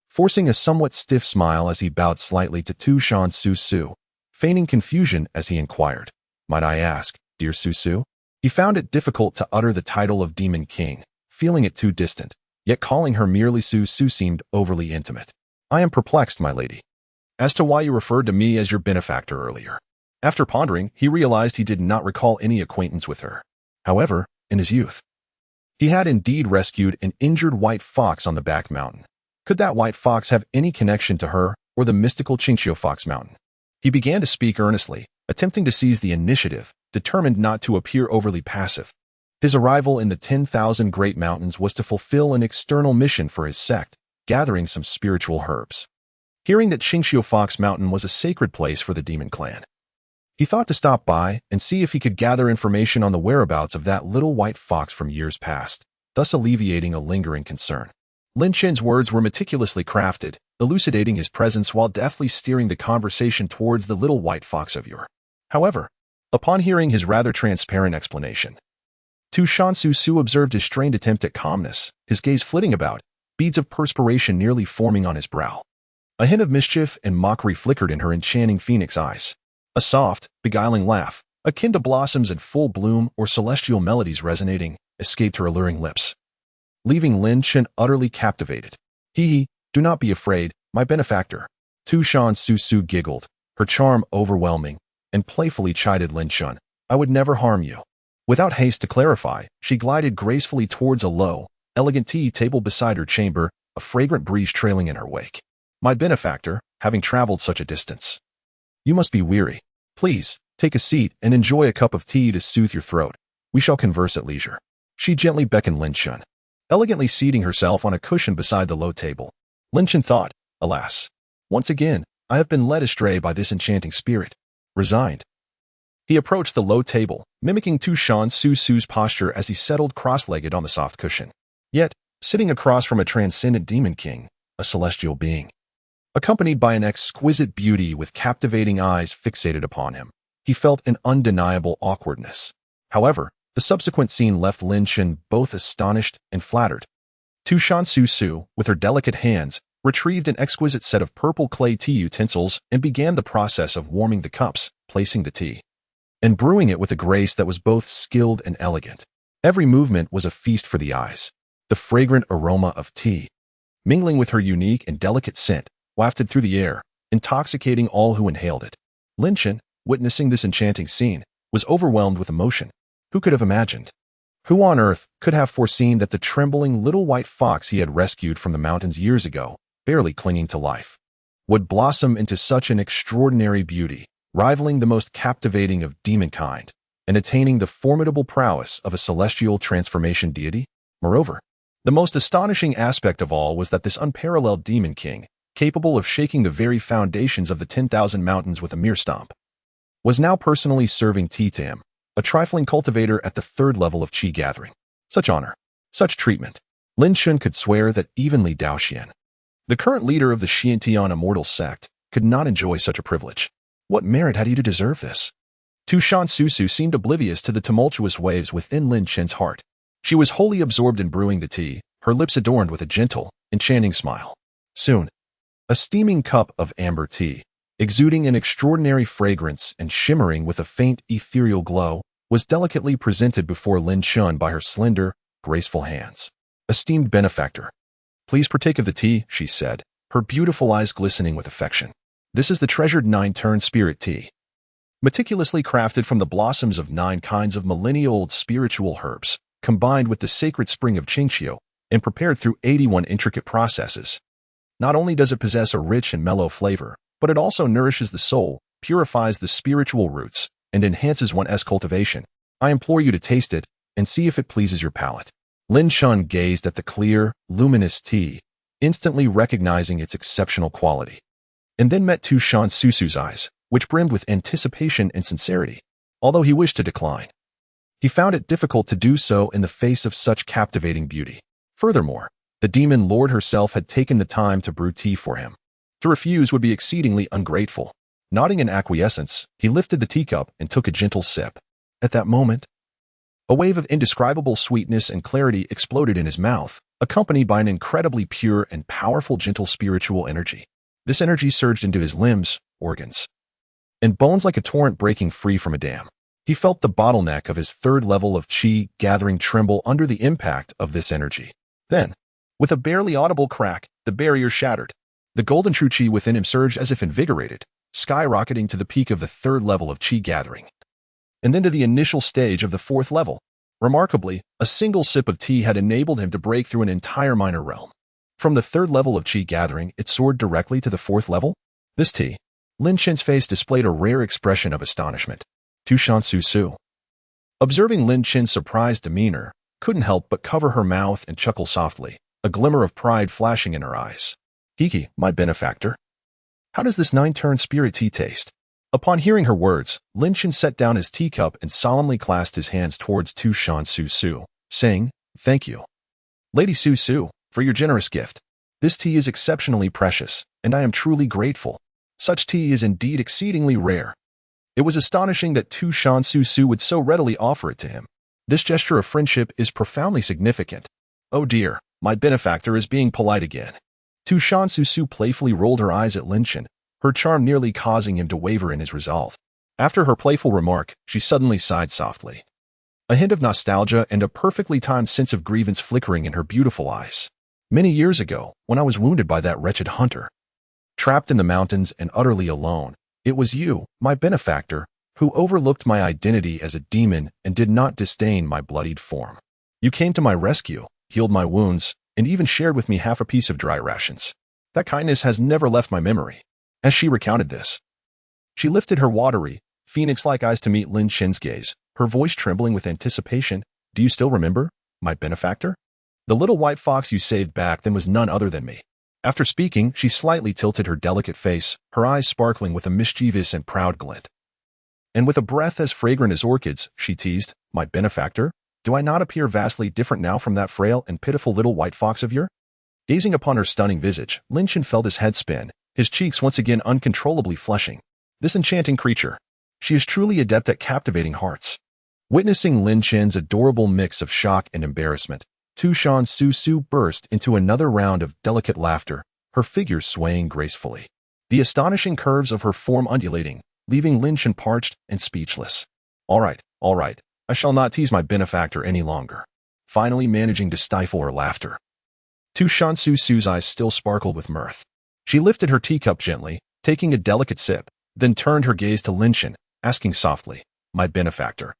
forcing a somewhat stiff smile as he bowed slightly to Tushan Susu, feigning confusion as he inquired, "Might I ask, dear Susu?" He found it difficult to utter the title of Demon King, feeling it too distant, yet calling her merely Susu seemed overly intimate. "I am perplexed, my lady, as to why you referred to me as your benefactor earlier." After pondering, he realized he did not recall any acquaintance with her. However, in his youth, he had indeed rescued an injured white fox on the back mountain. Could that white fox have any connection to her or the mystical Qingxiu Fox Mountain? He began to speak earnestly, attempting to seize the initiative, determined not to appear overly passive. His arrival in the 10,000 Great Mountains was to fulfill an external mission for his sect, gathering some spiritual herbs. hearing that Qingxiu Fox Mountain was a sacred place for the demon clan. He thought to stop by and see if he could gather information on the whereabouts of that little white fox from years past, thus alleviating a lingering concern. Lin Chen's words were meticulously crafted, elucidating his presence while deftly steering the conversation towards the little white fox of yore. However, upon hearing his rather transparent explanation, Tu Shan-Su observed his strained attempt at calmness, his gaze flitting about, beads of perspiration nearly forming on his brow. A hint of mischief and mockery flickered in her enchanting phoenix eyes. A soft, beguiling laugh, akin to blossoms in full bloom or celestial melodies resonating, escaped her alluring lips, leaving Lin Chen utterly captivated. Hee, do not be afraid, my benefactor. Tu Shan-Su giggled, her charm overwhelming, and playfully chided Lin Chen. I would never harm you. Without haste to clarify, she glided gracefully towards a low, elegant tea table beside her chamber, a fragrant breeze trailing in her wake. My benefactor, having traveled such a distance, you must be weary. Please, take a seat and enjoy a cup of tea to soothe your throat. We shall converse at leisure. She gently beckoned Lin Chen, elegantly seating herself on a cushion beside the low table. Lin Chen thought, alas, once again, I have been led astray by this enchanting spirit. Resigned, he approached the low table, mimicking Tu Shan-Su's posture as he settled cross-legged on the soft cushion. Yet, sitting across from a transcendent demon king, a celestial being, accompanied by an exquisite beauty with captivating eyes fixated upon him, he felt an undeniable awkwardness. However, the subsequent scene left Lin Chen both astonished and flattered. Tu Shan-Su, with her delicate hands, retrieved an exquisite set of purple clay tea utensils and began the process of warming the cups, placing the tea, and brewing it with a grace that was both skilled and elegant. Every movement was a feast for the eyes. The fragrant aroma of tea, mingling with her unique and delicate scent, wafted through the air, intoxicating all who inhaled it. Lin Chen, witnessing this enchanting scene, was overwhelmed with emotion. Who could have imagined? Who on earth could have foreseen that the trembling little white fox he had rescued from the mountains years ago, barely clinging to life, would blossom into such an extraordinary beauty, rivaling the most captivating of demonkind, and attaining the formidable prowess of a celestial transformation deity? Moreover, the most astonishing aspect of all was that this unparalleled demon king, capable of shaking the very foundations of the 10,000 mountains with a mere stomp, was now personally serving tea to him, a trifling cultivator at the 3rd level of qi gathering. Such honor, such treatment. Lin Chen could swear that even Li Daoxian, the current leader of the Xiantian immortal sect, could not enjoy such a privilege. What merit had he to deserve this? Tu Shan-Su seemed oblivious to the tumultuous waves within Lin Chen's heart. She was wholly absorbed in brewing the tea, her lips adorned with a gentle, enchanting smile. Soon, a steaming cup of amber tea, exuding an extraordinary fragrance and shimmering with a faint ethereal glow, was delicately presented before Lin Chen by her slender, graceful hands. Esteemed benefactor, please partake of the tea, she said, her beautiful eyes glistening with affection. This is the treasured 9-turn spirit tea, meticulously crafted from the blossoms of 9 kinds of millennia-old spiritual herbs, combined with the sacred spring of Qingxiu, and prepared through 81 intricate processes. Not only does it possess a rich and mellow flavor, but it also nourishes the soul, purifies the spiritual roots, and enhances one's cultivation. I implore you to taste it and see if it pleases your palate. Lin Chen gazed at the clear, luminous tea, instantly recognizing its exceptional quality, and then met Tu Shan-Su's eyes, which brimmed with anticipation and sincerity. Although he wished to decline, he found it difficult to do so in the face of such captivating beauty. Furthermore, the demon lord herself had taken the time to brew tea for him. To refuse would be exceedingly ungrateful. Nodding in acquiescence, he lifted the teacup and took a gentle sip. At that moment, a wave of indescribable sweetness and clarity exploded in his mouth, accompanied by an incredibly pure and powerful gentle spiritual energy. This energy surged into his limbs, organs, and bones like a torrent breaking free from a dam. He felt the bottleneck of his 3rd level of qi gathering tremble under the impact of this energy. Then, with a barely audible crack, the barrier shattered. The golden true qi within him surged as if invigorated, skyrocketing to the peak of the 3rd level of qi gathering, and then to the initial stage of the 4th level. Remarkably, a single sip of tea had enabled him to break through an entire minor realm. From the 3rd level of qi gathering, it soared directly to the 4th level. This tea, Lin Chen's face displayed a rare expression of astonishment. Tu Shan-Su, observing Lin Chen's surprised demeanor, couldn't help but cover her mouth and chuckle softly, a glimmer of pride flashing in her eyes. Hiki, my benefactor, How does this nine-turn spirit tea taste? Upon hearing her words, Lin Chen set down his teacup and solemnly clasped his hands towards Tu Shan Su Su, saying, "Thank you, Lady Su Su, for your generous gift. This tea is exceptionally precious, and I am truly grateful. Such tea is indeed exceedingly rare." It was astonishing that Tu Shan Su Su would so readily offer it to him. This gesture of friendship is profoundly significant. Oh dear, my benefactor is being polite again. Tu Shan Su Su playfully rolled her eyes at Lin Chen, her charm nearly causing him to waver in his resolve. After her playful remark, she suddenly sighed softly, a hint of nostalgia and a perfectly timed sense of grievance flickering in her beautiful eyes. Many years ago, when I was wounded by that wretched hunter, trapped in the mountains and utterly alone, it was you, my benefactor, who overlooked my identity as a demon and did not disdain my bloodied form. You came to my rescue, healed my wounds, and even shared with me half a piece of dry rations. That kindness has never left my memory. As she recounted this, she lifted her watery, phoenix-like eyes to meet Lin Chen's gaze, her voice trembling with anticipation. "Do you still remember, my benefactor? The little white fox you saved back then was none other than me." After speaking, she slightly tilted her delicate face, her eyes sparkling with a mischievous and proud glint. "And with a breath as fragrant as orchids," she teased, "my benefactor, do I not appear vastly different now from that frail and pitiful little white fox of yours?" Gazing upon her stunning visage, Lin Chen felt his head spin, his cheeks once again uncontrollably flushing. This enchanting creature, she is truly adept at captivating hearts. Witnessing Lin Chen's adorable mix of shock and embarrassment, Tu Shan Su Su burst into another round of delicate laughter, her figure swaying gracefully, the astonishing curves of her form undulating, leaving Lin Chen parched and speechless. All right, I shall not tease my benefactor any longer." Finally managing to stifle her laughter, Tu Shan Su Su's eyes still sparkled with mirth. She lifted her teacup gently, taking a delicate sip, then turned her gaze to Lin Chen, asking softly, "My benefactor,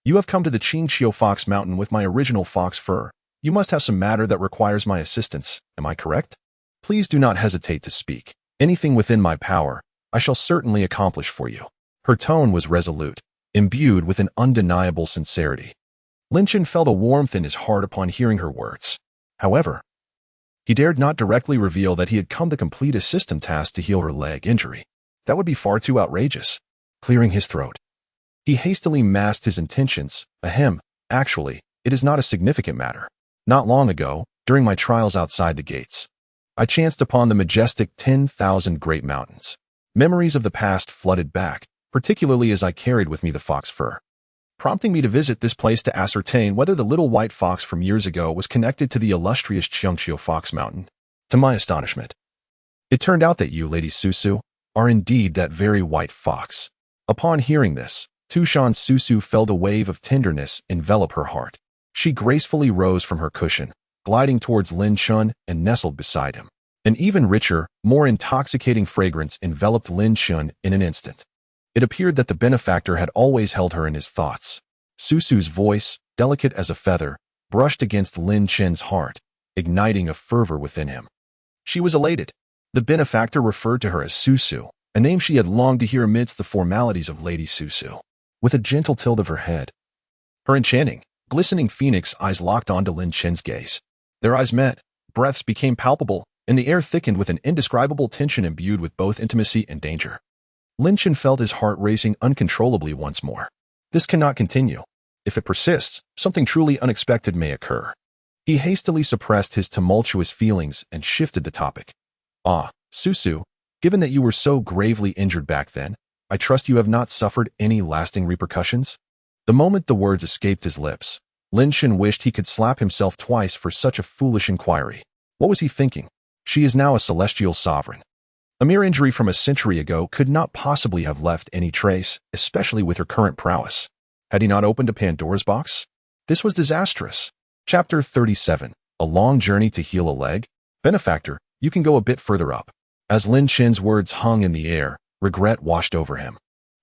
you have come to the Qingqiu Fox Mountain with my original fox fur. You must have some matter that requires my assistance, am I correct? Please do not hesitate to speak. Anything within my power, I shall certainly accomplish for you." Her tone was resolute, imbued with an undeniable sincerity. Lin Chen felt a warmth in his heart upon hearing her words. However, he dared not directly reveal that he had come to complete a system task to heal her leg injury. That would be far too outrageous. Clearing his throat, he hastily masked his intentions. "Ahem, actually, it is not a significant matter. Not long ago, during my trials outside the gates, I chanced upon the majestic 10,000 Great Mountains. Memories of the past flooded back, particularly as I carried with me the fox fur, prompting me to visit this place to ascertain whether the little white fox from years ago was connected to the illustrious Qingqiu Fox Mountain. To my astonishment, it turned out that you, Lady Su Su, are indeed that very white fox." Upon hearing this, Tu Shan Su Su felt a wave of tenderness envelop her heart. She gracefully rose from her cushion, gliding towards Lin Chen and nestled beside him. An even richer, more intoxicating fragrance enveloped Lin Chen in an instant. It appeared that the benefactor had always held her in his thoughts. Su Su's voice, delicate as a feather, brushed against Lin Chen's heart, igniting a fervor within him. She was elated. The benefactor referred to her as Su Su, a name she had longed to hear amidst the formalities of Lady Su Su. With a gentle tilt of her head, her enchanting, glistening phoenix eyes locked onto Lin Chen's gaze. Their eyes met, breaths became palpable, and the air thickened with an indescribable tension imbued with both intimacy and danger. Lin Chen felt his heart racing uncontrollably once more. This cannot continue. If it persists, something truly unexpected may occur. He hastily suppressed his tumultuous feelings and shifted the topic. "Ah, Su Su, given that you were so gravely injured back then, I trust you have not suffered any lasting repercussions?" The moment the words escaped his lips, Lin Chen wished he could slap himself twice for such a foolish inquiry. What was he thinking? She is now a celestial sovereign. A mere injury from a century ago could not possibly have left any trace, especially with her current prowess. Had he not opened a Pandora's box? This was disastrous. Chapter 37. A long journey to heal a leg? "Benefactor, you can go a bit further up." As Lin Chen's words hung in the air, regret washed over him.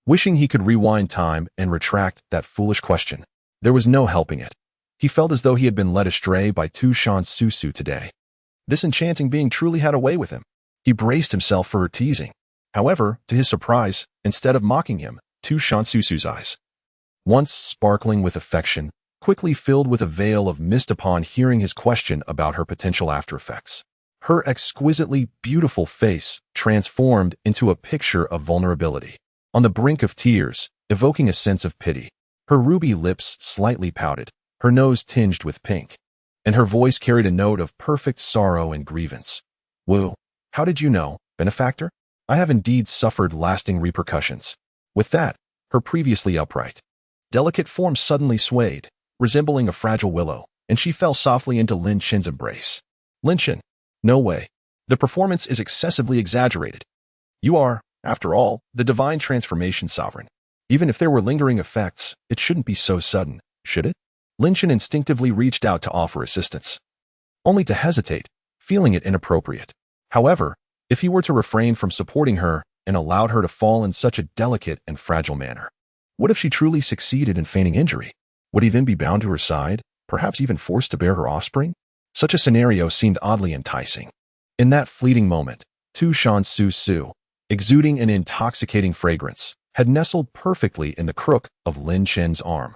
Wishing he could rewind time and retract that foolish question, there was no helping it. He felt as though he had been led astray by Tu Shan Su Su today. This enchanting being truly had a way with him. He braced himself for her teasing. However, to his surprise, instead of mocking him, Tu Shan Su Su's eyes, once sparkling with affection, quickly filled with a veil of mist upon hearing his question about her potential after effects. Her exquisitely beautiful face transformed into a picture of vulnerability, on the brink of tears, evoking a sense of pity. Her ruby lips slightly pouted, her nose tinged with pink, and her voice carried a note of perfect sorrow and grievance. Wu, how did you know, benefactor? I have indeed suffered lasting repercussions. With that, her previously upright, delicate form suddenly swayed, resembling a fragile willow, and she fell softly into Lin Chen's embrace. Lin Chen, no way. The performance is excessively exaggerated. You are, after all, the divine transformation sovereign. Even if there were lingering effects, it shouldn't be so sudden, should it? Lin Chen instinctively reached out to offer assistance, only to hesitate, feeling it inappropriate. However, if he were to refrain from supporting her and allowed her to fall in such a delicate and fragile manner, what if she truly succeeded in feigning injury? Would he then be bound to her side, perhaps even forced to bear her offspring? Such a scenario seemed oddly enticing. In that fleeting moment, Tu Shan Su Su, exuding an intoxicating fragrance, had nestled perfectly in the crook of Lin Chen's arm.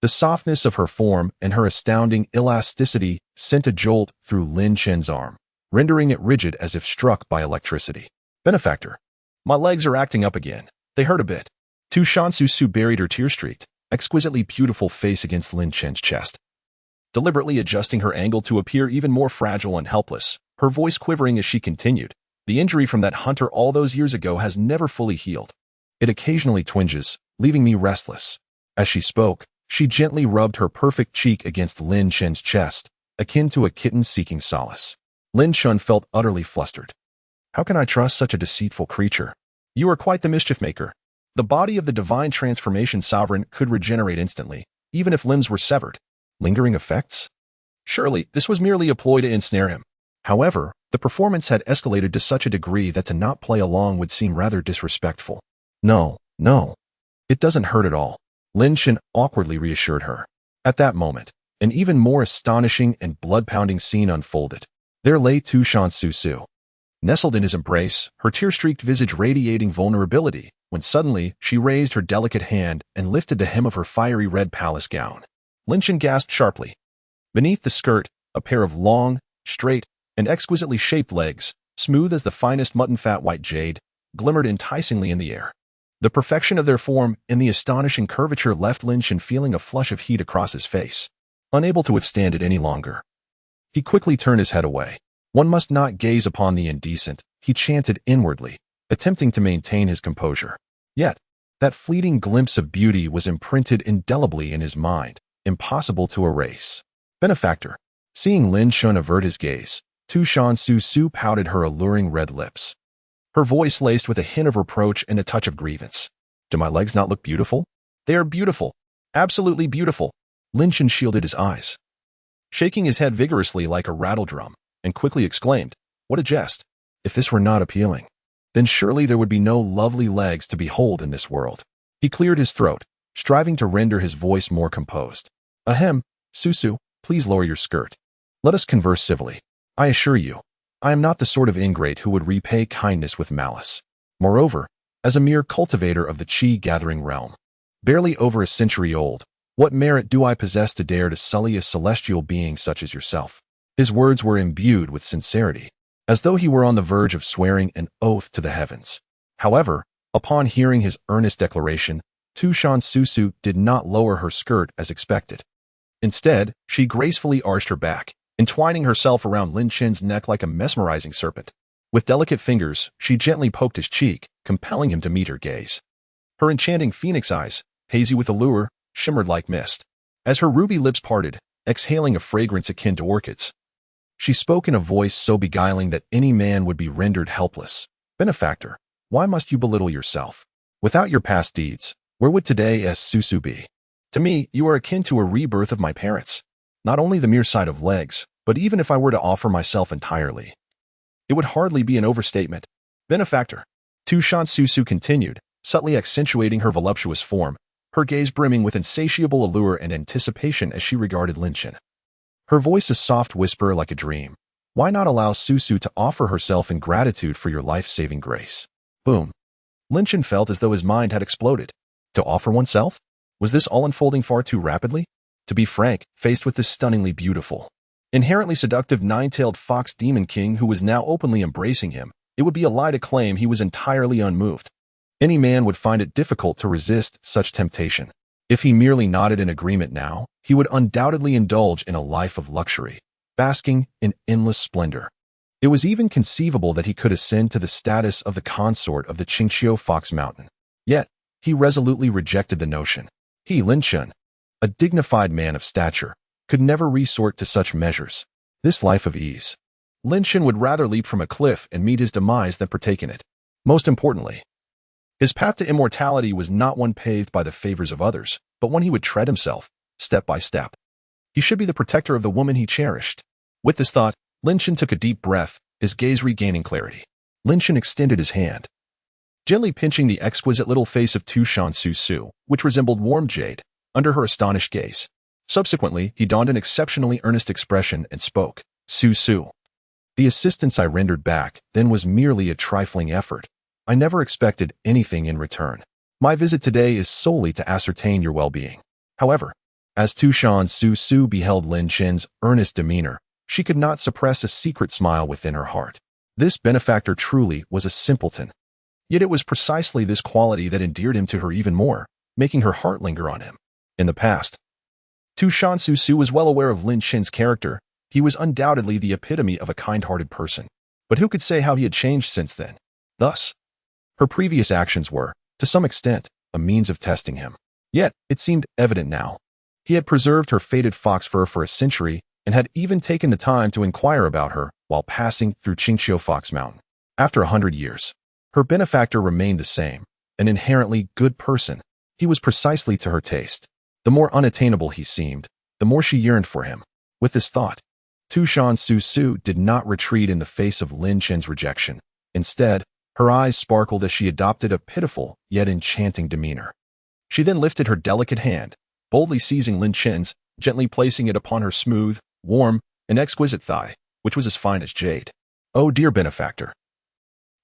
The softness of her form and her astounding elasticity sent a jolt through Lin Chen's arm, rendering it rigid as if struck by electricity. Benefactor, my legs are acting up again. They hurt a bit. Tu Shan Su Su buried her tear-streaked, exquisitely beautiful face against Lin Chen's chest, deliberately adjusting her angle to appear even more fragile and helpless, her voice quivering as she continued. The injury from that hunter all those years ago has never fully healed. It occasionally twinges, leaving me restless. As she spoke, she gently rubbed her perfect cheek against Lin Chen's chest, akin to a kitten seeking solace. Lin Chen felt utterly flustered. How can I trust such a deceitful creature? You are quite the mischief maker. The body of the divine transformation sovereign could regenerate instantly, even if limbs were severed. Lingering effects? Surely, this was merely a ploy to ensnare him. However, the performance had escalated to such a degree that to not play along would seem rather disrespectful. No. It doesn't hurt at all, Lin Chen awkwardly reassured her. At that moment, an even more astonishing and blood-pounding scene unfolded. There lay Tu Shan Su Su, nestled in his embrace, her tear-streaked visage radiating vulnerability, when suddenly she raised her delicate hand and lifted the hem of her fiery red palace gown. Lin Chen gasped sharply. Beneath the skirt, a pair of long, straight, and exquisitely shaped legs, smooth as the finest mutton-fat white jade, glimmered enticingly in the air. The perfection of their form and the astonishing curvature left Lin Chen feeling a flush of heat across his face, unable to withstand it any longer. He quickly turned his head away. One must not gaze upon the indecent, he chanted inwardly, attempting to maintain his composure. Yet, that fleeting glimpse of beauty was imprinted indelibly in his mind, impossible to erase. Benefactor, seeing Lin Chen avert his gaze, Tu Shan Su Su pouted her alluring red lips, her voice laced with a hint of reproach and a touch of grievance. Do my legs not look beautiful? They are beautiful. Absolutely beautiful. Lin Chen shielded his eyes, shaking his head vigorously like a rattledrum, and quickly exclaimed, what a jest. If this were not appealing, then surely there would be no lovely legs to behold in this world. He cleared his throat, striving to render his voice more composed. Ahem, Su, please lower your skirt. Let us converse civilly. I assure you, I am not the sort of ingrate who would repay kindness with malice. Moreover, as a mere cultivator of the Qi-gathering realm, barely over a century old, what merit do I possess to dare to sully a celestial being such as yourself? His words were imbued with sincerity, as though he were on the verge of swearing an oath to the heavens. However, upon hearing his earnest declaration, Tu Shan Su Su did not lower her skirt as expected. Instead, she gracefully arched her back, entwining herself around Lin Chen's neck like a mesmerizing serpent. With delicate fingers, she gently poked his cheek, compelling him to meet her gaze. Her enchanting phoenix eyes, hazy with allure, shimmered like mist. As her ruby lips parted, exhaling a fragrance akin to orchids, she spoke in a voice so beguiling that any man would be rendered helpless. Benefactor, why must you belittle yourself? Without your past deeds, where would today Su Su be? To me, you are akin to a rebirth of my parents. Not only the mere sight of legs, but even if I were to offer myself entirely, it would hardly be an overstatement. Benefactor, Tu Shan Su Su continued, subtly accentuating her voluptuous form, her gaze brimming with insatiable allure and anticipation as she regarded Lin Chen. Her voice a soft whisper like a dream. Why not allow Su Su to offer herself in gratitude for your life-saving grace? Boom. Lin Chen felt as though his mind had exploded. To offer oneself? Was this all unfolding far too rapidly? To be frank, faced with this stunningly beautiful, inherently seductive nine-tailed fox demon king who was now openly embracing him, it would be a lie to claim he was entirely unmoved. Any man would find it difficult to resist such temptation. If he merely nodded in agreement now, he would undoubtedly indulge in a life of luxury, basking in endless splendor. It was even conceivable that he could ascend to the status of the consort of the Qingqiu Fox Mountain. Yet, he resolutely rejected the notion. He, Lin Chen, a dignified man of stature, could never resort to such measures. This life of ease. Lin Chen would rather leap from a cliff and meet his demise than partake in it. Most importantly, his path to immortality was not one paved by the favors of others, but one he would tread himself, step by step. He should be the protector of the woman he cherished. With this thought, Lin Chen took a deep breath, his gaze regaining clarity. Lin Chen extended his hand, gently pinching the exquisite little face of Tushan Su, which resembled warm jade, under her astonished gaze. Subsequently, he donned an exceptionally earnest expression and spoke, Su. The assistance I rendered back then was merely a trifling effort. I never expected anything in return. My visit today is solely to ascertain your well-being. However, as Tushan Su beheld Lin Chen's earnest demeanor, she could not suppress a secret smile within her heart. This benefactor truly was a simpleton. Yet it was precisely this quality that endeared him to her even more, making her heart linger on him. In the past, Tushan Su was well aware of Lin Chen's character. He was undoubtedly the epitome of a kind-hearted person. But who could say how he had changed since then? Thus, her previous actions were, to some extent, a means of testing him. Yet, it seemed evident now. He had preserved her faded fox fur for a century and had even taken the time to inquire about her while passing through Qingqiu Fox Mountain. After 100 years, her benefactor remained the same, an inherently good person. He was precisely to her taste. The more unattainable he seemed, the more she yearned for him. With this thought, Tushan Su did not retreat in the face of Lin Chen's rejection. Instead, her eyes sparkled as she adopted a pitiful yet enchanting demeanor. She then lifted her delicate hand, boldly seizing Lin Chen's, gently placing it upon her smooth, warm, and exquisite thigh, which was as fine as jade. "Oh, dear benefactor,"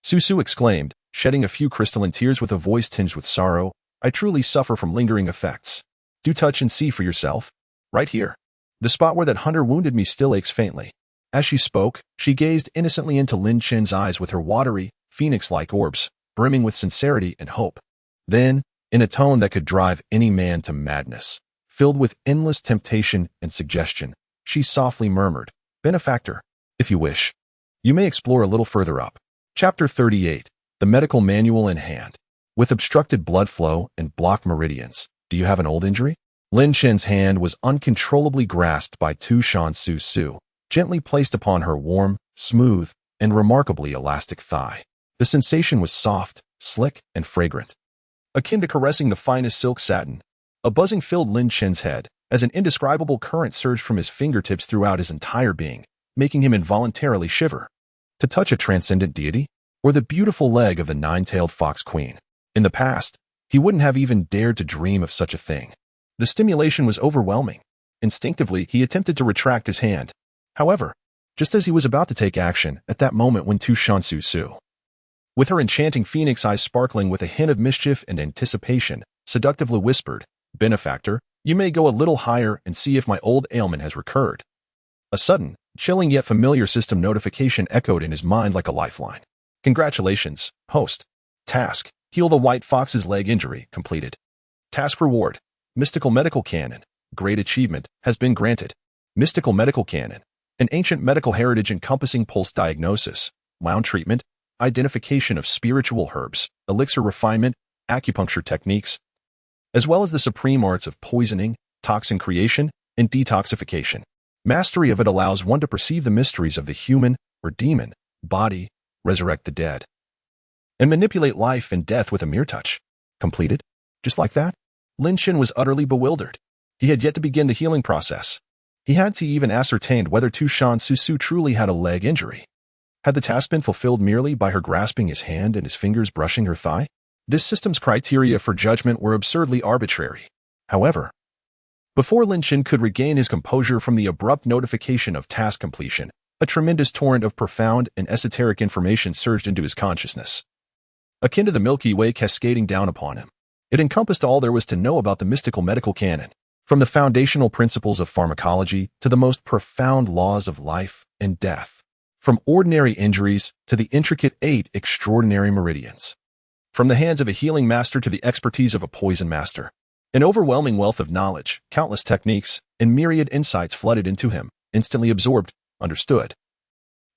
Su exclaimed, shedding a few crystalline tears with a voice tinged with sorrow, "I truly suffer from lingering effects. Do touch and see for yourself. Right here. The spot where that hunter wounded me still aches faintly." As she spoke, she gazed innocently into Lin Chen's eyes with her watery, phoenix-like orbs, brimming with sincerity and hope. Then, in a tone that could drive any man to madness, filled with endless temptation and suggestion, she softly murmured, "Benefactor, if you wish, you may explore a little further up." Chapter 38. The Medical Manual in Hand. With obstructed blood flow and blocked meridians, do you have an old injury? Lin Chen's hand was uncontrollably grasped by Tushan Su, gently placed upon her warm, smooth, and remarkably elastic thigh. The sensation was soft, slick, and fragrant, akin to caressing the finest silk satin. A buzzing filled Lin Chen's head, as an indescribable current surged from his fingertips throughout his entire being, making him involuntarily shiver. To touch a transcendent deity? Or the beautiful leg of the nine-tailed fox queen? In the past, he wouldn't have even dared to dream of such a thing. The stimulation was overwhelming. Instinctively, he attempted to retract his hand. However, just as he was about to take action, at that moment when Tushan Su, with her enchanting phoenix eyes sparkling with a hint of mischief and anticipation, seductively whispered, "Benefactor, you may go a little higher and see if my old ailment has recurred." A sudden, chilling yet familiar system notification echoed in his mind like a lifeline. "Congratulations, host. Task: heal the white fox's leg injury completed. Task reward: Mystical Medical Canon. Great achievement has been granted. Mystical Medical Canon, an ancient medical heritage encompassing pulse diagnosis, wound treatment, identification of spiritual herbs, elixir refinement, acupuncture techniques, as well as the supreme arts of poisoning, toxin creation, and detoxification. Mastery of it allows one to perceive the mysteries of the human or demon body, resurrect the dead, and manipulate life and death with a mere touch." Completed? Just like that? Lin Chen was utterly bewildered. He had yet to begin the healing process. He had to even ascertained whether Tushan Su truly had a leg injury. Had the task been fulfilled merely by her grasping his hand and his fingers brushing her thigh? This system's criteria for judgment were absurdly arbitrary. However, before Lin Chen could regain his composure from the abrupt notification of task completion, a tremendous torrent of profound and esoteric information surged into his consciousness, akin to the Milky Way cascading down upon him. It encompassed all there was to know about the mystical medical canon. From the foundational principles of pharmacology to the most profound laws of life and death. From ordinary injuries to the intricate 8 extraordinary meridians. From the hands of a healing master to the expertise of a poison master. An overwhelming wealth of knowledge, countless techniques, and myriad insights flooded into him, instantly absorbed, understood,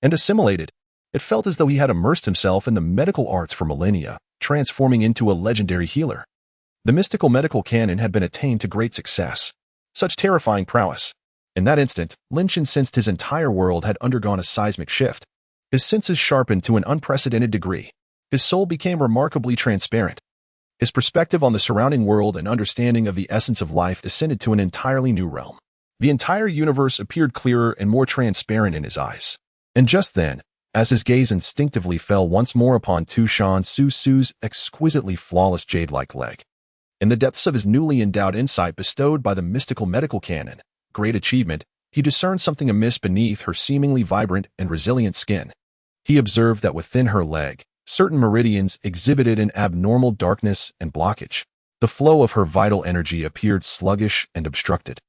and assimilated. It felt as though he had immersed himself in the medical arts for millennia, transforming into a legendary healer. The mystical medical canon had been attained to great success. Such terrifying prowess. In that instant, Lin Chen sensed his entire world had undergone a seismic shift. His senses sharpened to an unprecedented degree. His soul became remarkably transparent. His perspective on the surrounding world and understanding of the essence of life ascended to an entirely new realm. The entire universe appeared clearer and more transparent in his eyes. And just then, as his gaze instinctively fell once more upon Tushan Susu's exquisitely flawless jade-like leg. In the depths of his newly endowed insight bestowed by the mystical medical canon, great achievement, he discerned something amiss beneath her seemingly vibrant and resilient skin. He observed that within her leg, certain meridians exhibited an abnormal darkness and blockage. The flow of her vital energy appeared sluggish and obstructed,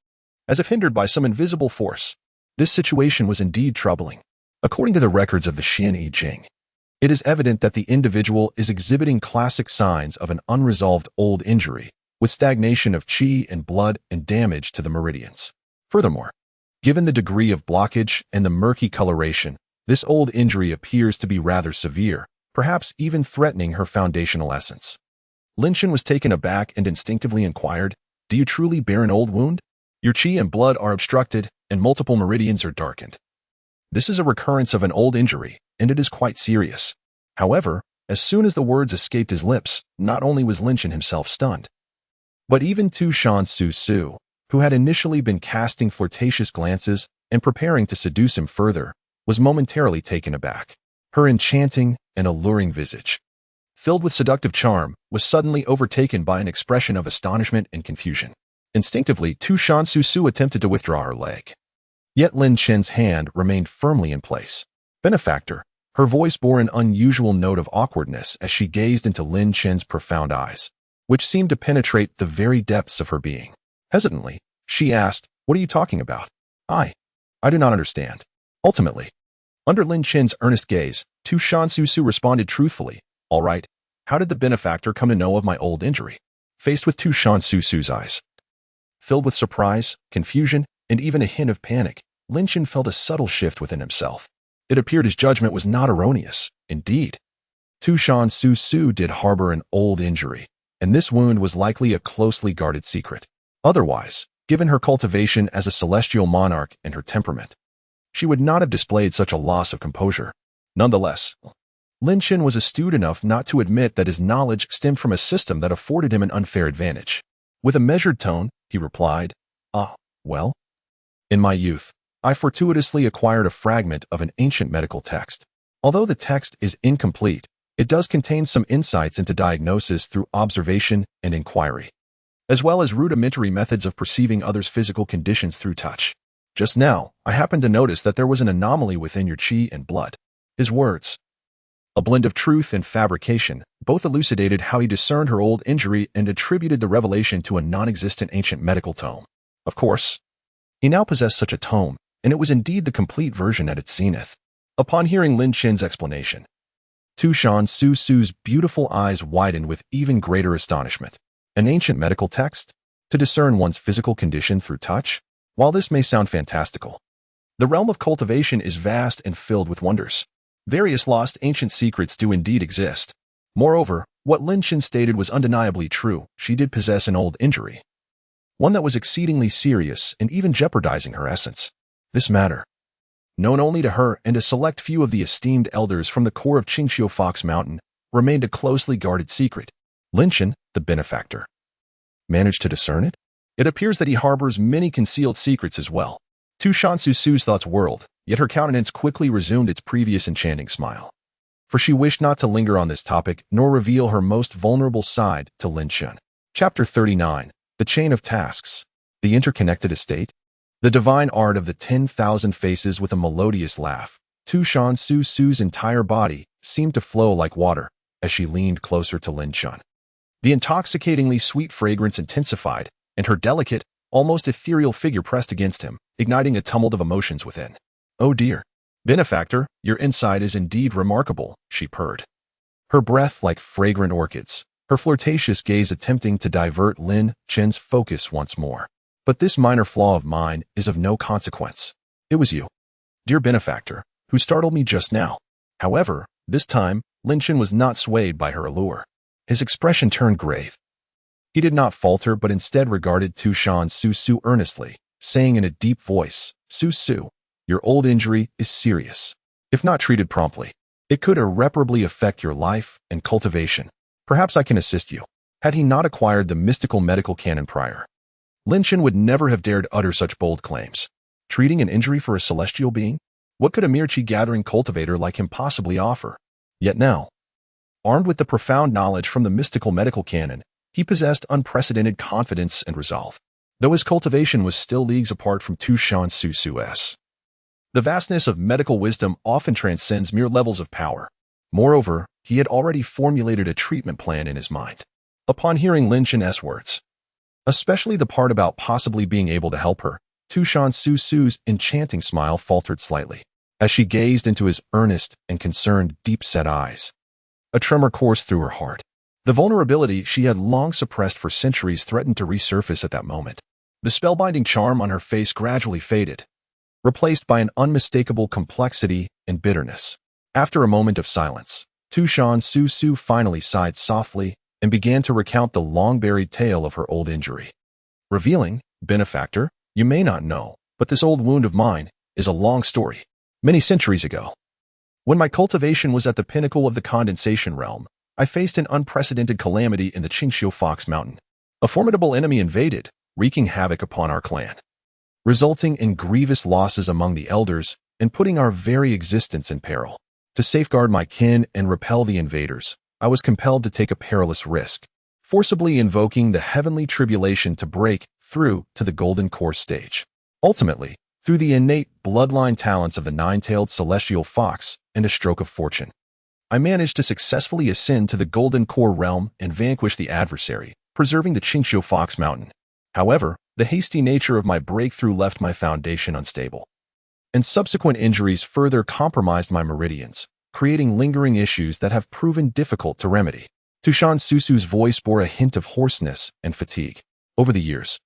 as if hindered by some invisible force. This situation was indeed troubling. According to the records of the Xian I Ching, it is evident that the individual is exhibiting classic signs of an unresolved old injury, with stagnation of qi and blood and damage to the meridians. Furthermore, given the degree of blockage and the murky coloration, this old injury appears to be rather severe, perhaps even threatening her foundational essence. Lin Chen was taken aback and instinctively inquired, "Do you truly bear an old wound? Your qi and blood are obstructed, and multiple meridians are darkened. This is a recurrence of an old injury, and it is quite serious." However, as soon as the words escaped his lips, not only was Lin Chen himself stunned, but even Tushan Susu, who had initially been casting flirtatious glances and preparing to seduce him further, was momentarily taken aback. Her enchanting and alluring visage, filled with seductive charm, was suddenly overtaken by an expression of astonishment and confusion. Instinctively, Tushan Susu attempted to withdraw her leg. Yet Lin Chen's hand remained firmly in place. "Benefactor," her voice bore an unusual note of awkwardness as she gazed into Lin Chen's profound eyes, which seemed to penetrate the very depths of her being. Hesitantly, she asked, "What are you talking about?" I do not understand." Ultimately, under Lin Chen's earnest gaze, Tushan Susu responded truthfully, "All right, how did the benefactor come to know of my old injury?" Faced with Tushan Susu's eyes, filled with surprise, confusion, and even a hint of panic, Lin Chen felt a subtle shift within himself. It appeared his judgment was not erroneous. Indeed, Tushan Susu did harbor an old injury, and this wound was likely a closely guarded secret. Otherwise, given her cultivation as a celestial monarch and her temperament, she would not have displayed such a loss of composure. Nonetheless, Lin Chen was astute enough not to admit that his knowledge stemmed from a system that afforded him an unfair advantage. With a measured tone, he replied, well, in my youth, I fortuitously acquired a fragment of an ancient medical text. Although the text is incomplete, it does contain some insights into diagnosis through observation and inquiry, as well as rudimentary methods of perceiving others' physical conditions through touch. Just now, I happened to notice that there was an anomaly within your qi and blood." His words, a blend of truth and fabrication, both elucidated how he discerned her old injury and attributed the revelation to a non-existent ancient medical tome. Of course, he now possessed such a tome, and it was indeed the complete version at its zenith. Upon hearing Lin Chen's explanation, Tushan Susu's beautiful eyes widened with even greater astonishment. An ancient medical text? To discern one's physical condition through touch? While this may sound fantastical, the realm of cultivation is vast and filled with wonders. Various lost ancient secrets do indeed exist. Moreover, what Lin Chen stated was undeniably true. She did possess an old injury, one that was exceedingly serious and even jeopardizing her essence. This matter, known only to her and a select few of the esteemed elders from the core of Qingqiu Fox Mountain, remained a closely guarded secret. Lin Chen, the benefactor, managed to discern it? It appears that he harbors many concealed secrets as well. Tushan Susu's thoughts whirled, yet her countenance quickly resumed its previous enchanting smile. For she wished not to linger on this topic nor reveal her most vulnerable side to Lin Chen. Chapter 39. The Chain of Tasks. The Interconnected Estate. The divine art of the 10,000 faces. With a melodious laugh, Tushan Susu's entire body seemed to flow like water as she leaned closer to Lin Chen. The intoxicatingly sweet fragrance intensified, and her delicate, almost ethereal figure pressed against him, igniting a tumult of emotions within. "Oh dear. Benefactor, your insight is indeed remarkable," she purred. Her breath like fragrant orchids, her flirtatious gaze attempting to divert Lin Chen's focus once more. "But this minor flaw of mine is of no consequence. It was you, dear benefactor, who startled me just now." However, this time, Lin Chen was not swayed by her allure. His expression turned grave. He did not falter but instead regarded Tushan Su earnestly, saying in a deep voice, Su, your old injury is serious. If not treated promptly, it could irreparably affect your life and cultivation. Perhaps I can assist you." Had he not acquired the mystical medical canon prior, Lin Chen would never have dared utter such bold claims. Treating an injury for a celestial being? What could a mere chi-gathering cultivator like him possibly offer? Yet now, armed with the profound knowledge from the mystical medical canon, he possessed unprecedented confidence and resolve, though his cultivation was still leagues apart from Tushan Su's. The vastness of medical wisdom often transcends mere levels of power. Moreover, he had already formulated a treatment plan in his mind. Upon hearing Lin Chen's words, especially the part about possibly being able to help her, Tushan Su's enchanting smile faltered slightly, as she gazed into his earnest and concerned deep-set eyes. A tremor coursed through her heart. The vulnerability she had long suppressed for centuries threatened to resurface at that moment. The spellbinding charm on her face gradually faded, replaced by an unmistakable complexity and bitterness. After a moment of silence, Tushan Su finally sighed softly and began to recount the long-buried tale of her old injury. Revealing, benefactor, you may not know, but this old wound of mine is a long story. Many centuries ago, when my cultivation was at the pinnacle of the condensation realm, I faced an unprecedented calamity in the Qingxiu Fox Mountain. A formidable enemy invaded, wreaking havoc upon our clan, resulting in grievous losses among the elders and putting our very existence in peril. To safeguard my kin and repel the invaders, I was compelled to take a perilous risk, forcibly invoking the heavenly tribulation to break through to the Golden Core stage. Ultimately, through the innate bloodline talents of the nine-tailed celestial fox and a stroke of fortune, I managed to successfully ascend to the Golden Core realm and vanquish the adversary, preserving the Qingxiu Fox Mountain. However, the hasty nature of my breakthrough left my foundation unstable, and subsequent injuries further compromised my meridians, creating lingering issues that have proven difficult to remedy. Tushan Su's voice bore a hint of hoarseness and fatigue. Over the years,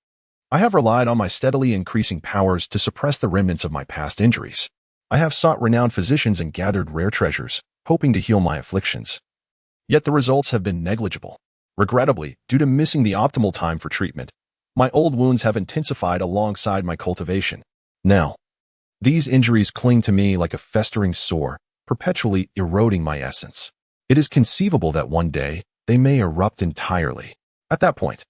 I have relied on my steadily increasing powers to suppress the remnants of my past injuries. I have sought renowned physicians and gathered rare treasures, hoping to heal my afflictions. Yet the results have been negligible. Regrettably, due to missing the optimal time for treatment, my old wounds have intensified alongside my cultivation. Now, these injuries cling to me like a festering sore, perpetually eroding my essence. It is conceivable that one day they may erupt entirely. At that point,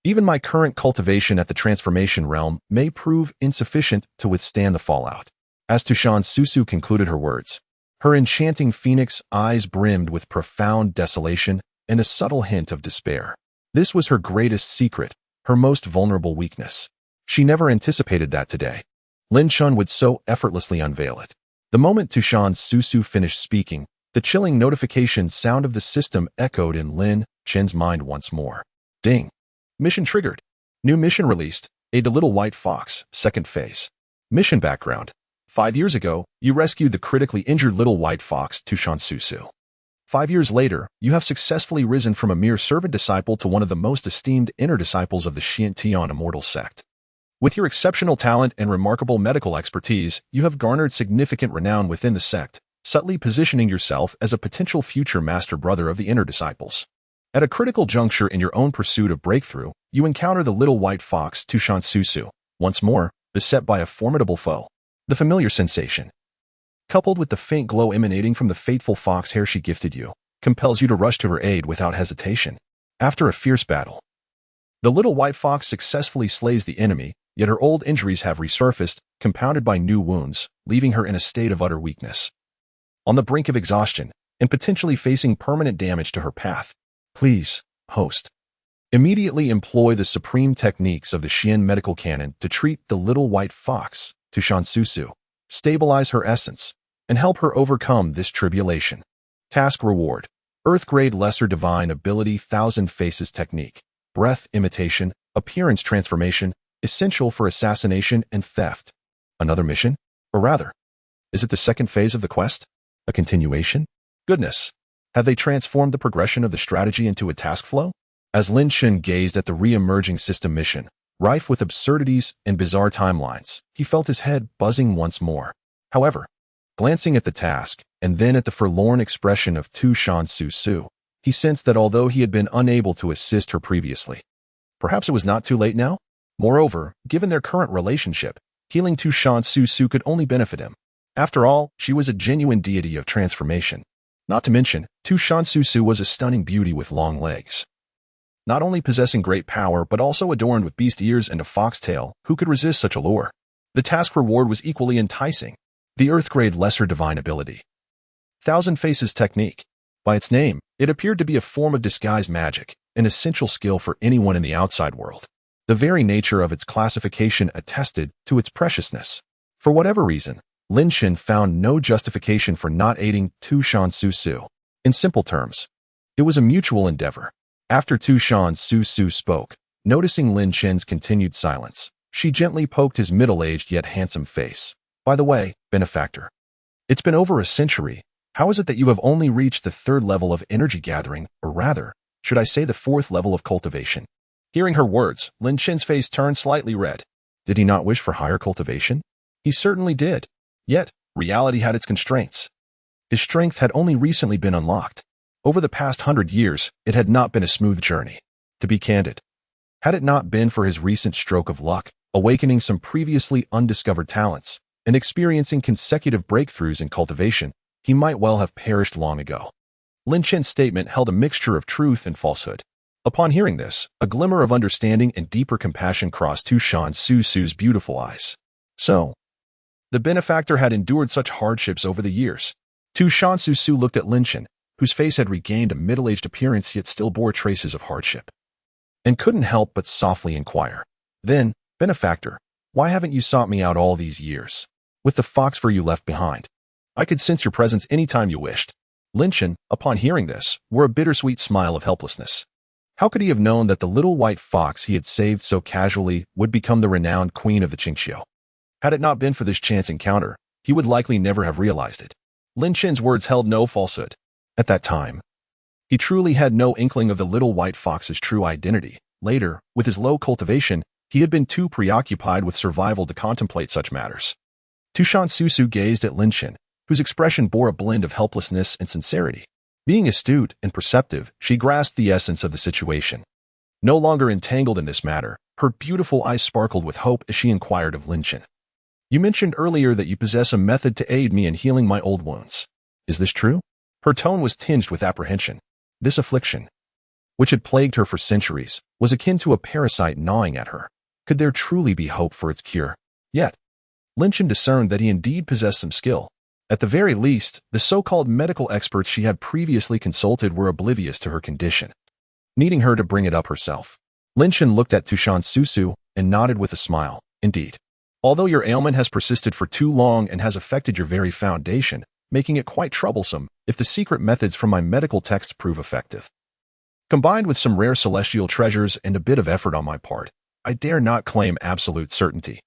even my current cultivation at the transformation realm may prove insufficient to withstand the fallout. As Tushan Su concluded her words, her enchanting phoenix eyes brimmed with profound desolation and a subtle hint of despair. This was her greatest secret, her most vulnerable weakness. She never anticipated that today Lin Chen would so effortlessly unveil it. The moment Tushan Su finished speaking, the chilling notification sound of the system echoed in Lin Chen's mind once more. Ding. Mission triggered. New mission released. Aid the Little White Fox, second phase. Mission background. 5 years ago, you rescued the critically injured Little White Fox, Tushan Su. 5 years later, you have successfully risen from a mere servant disciple to one of the most esteemed inner disciples of the Xiantian immortal sect. With your exceptional talent and remarkable medical expertise, you have garnered significant renown within the sect, subtly positioning yourself as a potential future master brother of the inner disciples. At a critical juncture in your own pursuit of breakthrough, you encounter the Little White Fox, Tushan Su, once more, beset by a formidable foe. The familiar sensation, coupled with the faint glow emanating from the fateful fox hair she gifted you, compels you to rush to her aid without hesitation. After a fierce battle, the Little White Fox successfully slays the enemy, yet her old injuries have resurfaced, compounded by new wounds, leaving her in a state of utter weakness. On the brink of exhaustion, and potentially facing permanent damage to her path. Please, host, immediately employ the supreme techniques of the Xian medical canon to treat the Little White Fox, Tushan Su, stabilize her essence, and help her overcome this tribulation. Task reward. Earth-grade lesser divine ability 1000 faces technique. Breath imitation, appearance transformation, essential for assassination and theft. Another mission? Or rather, is it the second phase of the quest? A continuation? Goodness. Have they transformed the progression of the strategy into a task flow? As Lin Shen gazed at the re-emerging system mission, rife with absurdities and bizarre timelines, he felt his head buzzing once more. However, glancing at the task, and then at the forlorn expression of Tu Shan Su Su, he sensed that although he had been unable to assist her previously, perhaps it was not too late now? Moreover, given their current relationship, healing Tu Shan Su Su could only benefit him. After all, she was a genuine deity of transformation. Not to mention, Tu Shan Su Su was a stunning beauty with long legs. Not only possessing great power, but also adorned with beast ears and a fox tail, who could resist such a lure? The task reward was equally enticing. The Earth-grade lesser divine ability. Thousand Faces Technique. By its name, it appeared to be a form of disguise magic, an essential skill for anyone in the outside world. The very nature of its classification attested to its preciousness. For whatever reason, Lin Shen found no justification for not aiding Tu Shan Su Su. In simple terms, it was a mutual endeavor. After Tu Shan Su Su spoke, noticing Lin Shen's continued silence, she gently poked his middle-aged yet handsome face. By the way, benefactor, it's been over a century. How is it that you have only reached the third level of energy gathering, or rather, should I say the fourth level of cultivation? Hearing her words, Lin Shen's face turned slightly red. Did he not wish for higher cultivation? He certainly did. Yet, reality had its constraints. His strength had only recently been unlocked. Over the past 100 years, it had not been a smooth journey. To be candid, had it not been for his recent stroke of luck, awakening some previously undiscovered talents, and experiencing consecutive breakthroughs in cultivation, he might well have perished long ago. Lin Shen's statement held a mixture of truth and falsehood. Upon hearing this, a glimmer of understanding and deeper compassion crossed Tu Shan Su Su's beautiful eyes. So, the benefactor had endured such hardships over the years. Tu Shan Su Su looked at Lin Shen, whose face had regained a middle-aged appearance yet still bore traces of hardship, and couldn't help but softly inquire. Then, benefactor, why haven't you sought me out all these years? With the fox fur you left behind, I could sense your presence any time you wished. Lin Shen, upon hearing this, wore a bittersweet smile of helplessness. How could he have known that the little white fox he had saved so casually would become the renowned queen of the Qingxiu? Had it not been for this chance encounter, he would likely never have realized it. Lin Shen's words held no falsehood. At that time, he truly had no inkling of the little white fox's true identity. Later, with his low cultivation, he had been too preoccupied with survival to contemplate such matters. Tu Shan Su Su gazed at Lin Shen, whose expression bore a blend of helplessness and sincerity. Being astute and perceptive, she grasped the essence of the situation. No longer entangled in this matter, her beautiful eyes sparkled with hope as she inquired of Lin Shen. You mentioned earlier that you possess a method to aid me in healing my old wounds. Is this true? Her tone was tinged with apprehension. This affliction, which had plagued her for centuries, was akin to a parasite gnawing at her. Could there truly be hope for its cure? Yet, Lin Shen discerned that he indeed possessed some skill. At the very least, the so-called medical experts she had previously consulted were oblivious to her condition, needing her to bring it up herself. Lin Shen looked at Tu Shan Su Su and nodded with a smile. Indeed. Although your ailment has persisted for too long and has affected your very foundation, making it quite troublesome if the secret methods from my medical text prove effective. Combined with some rare celestial treasures and a bit of effort on my part, I dare not claim absolute certainty.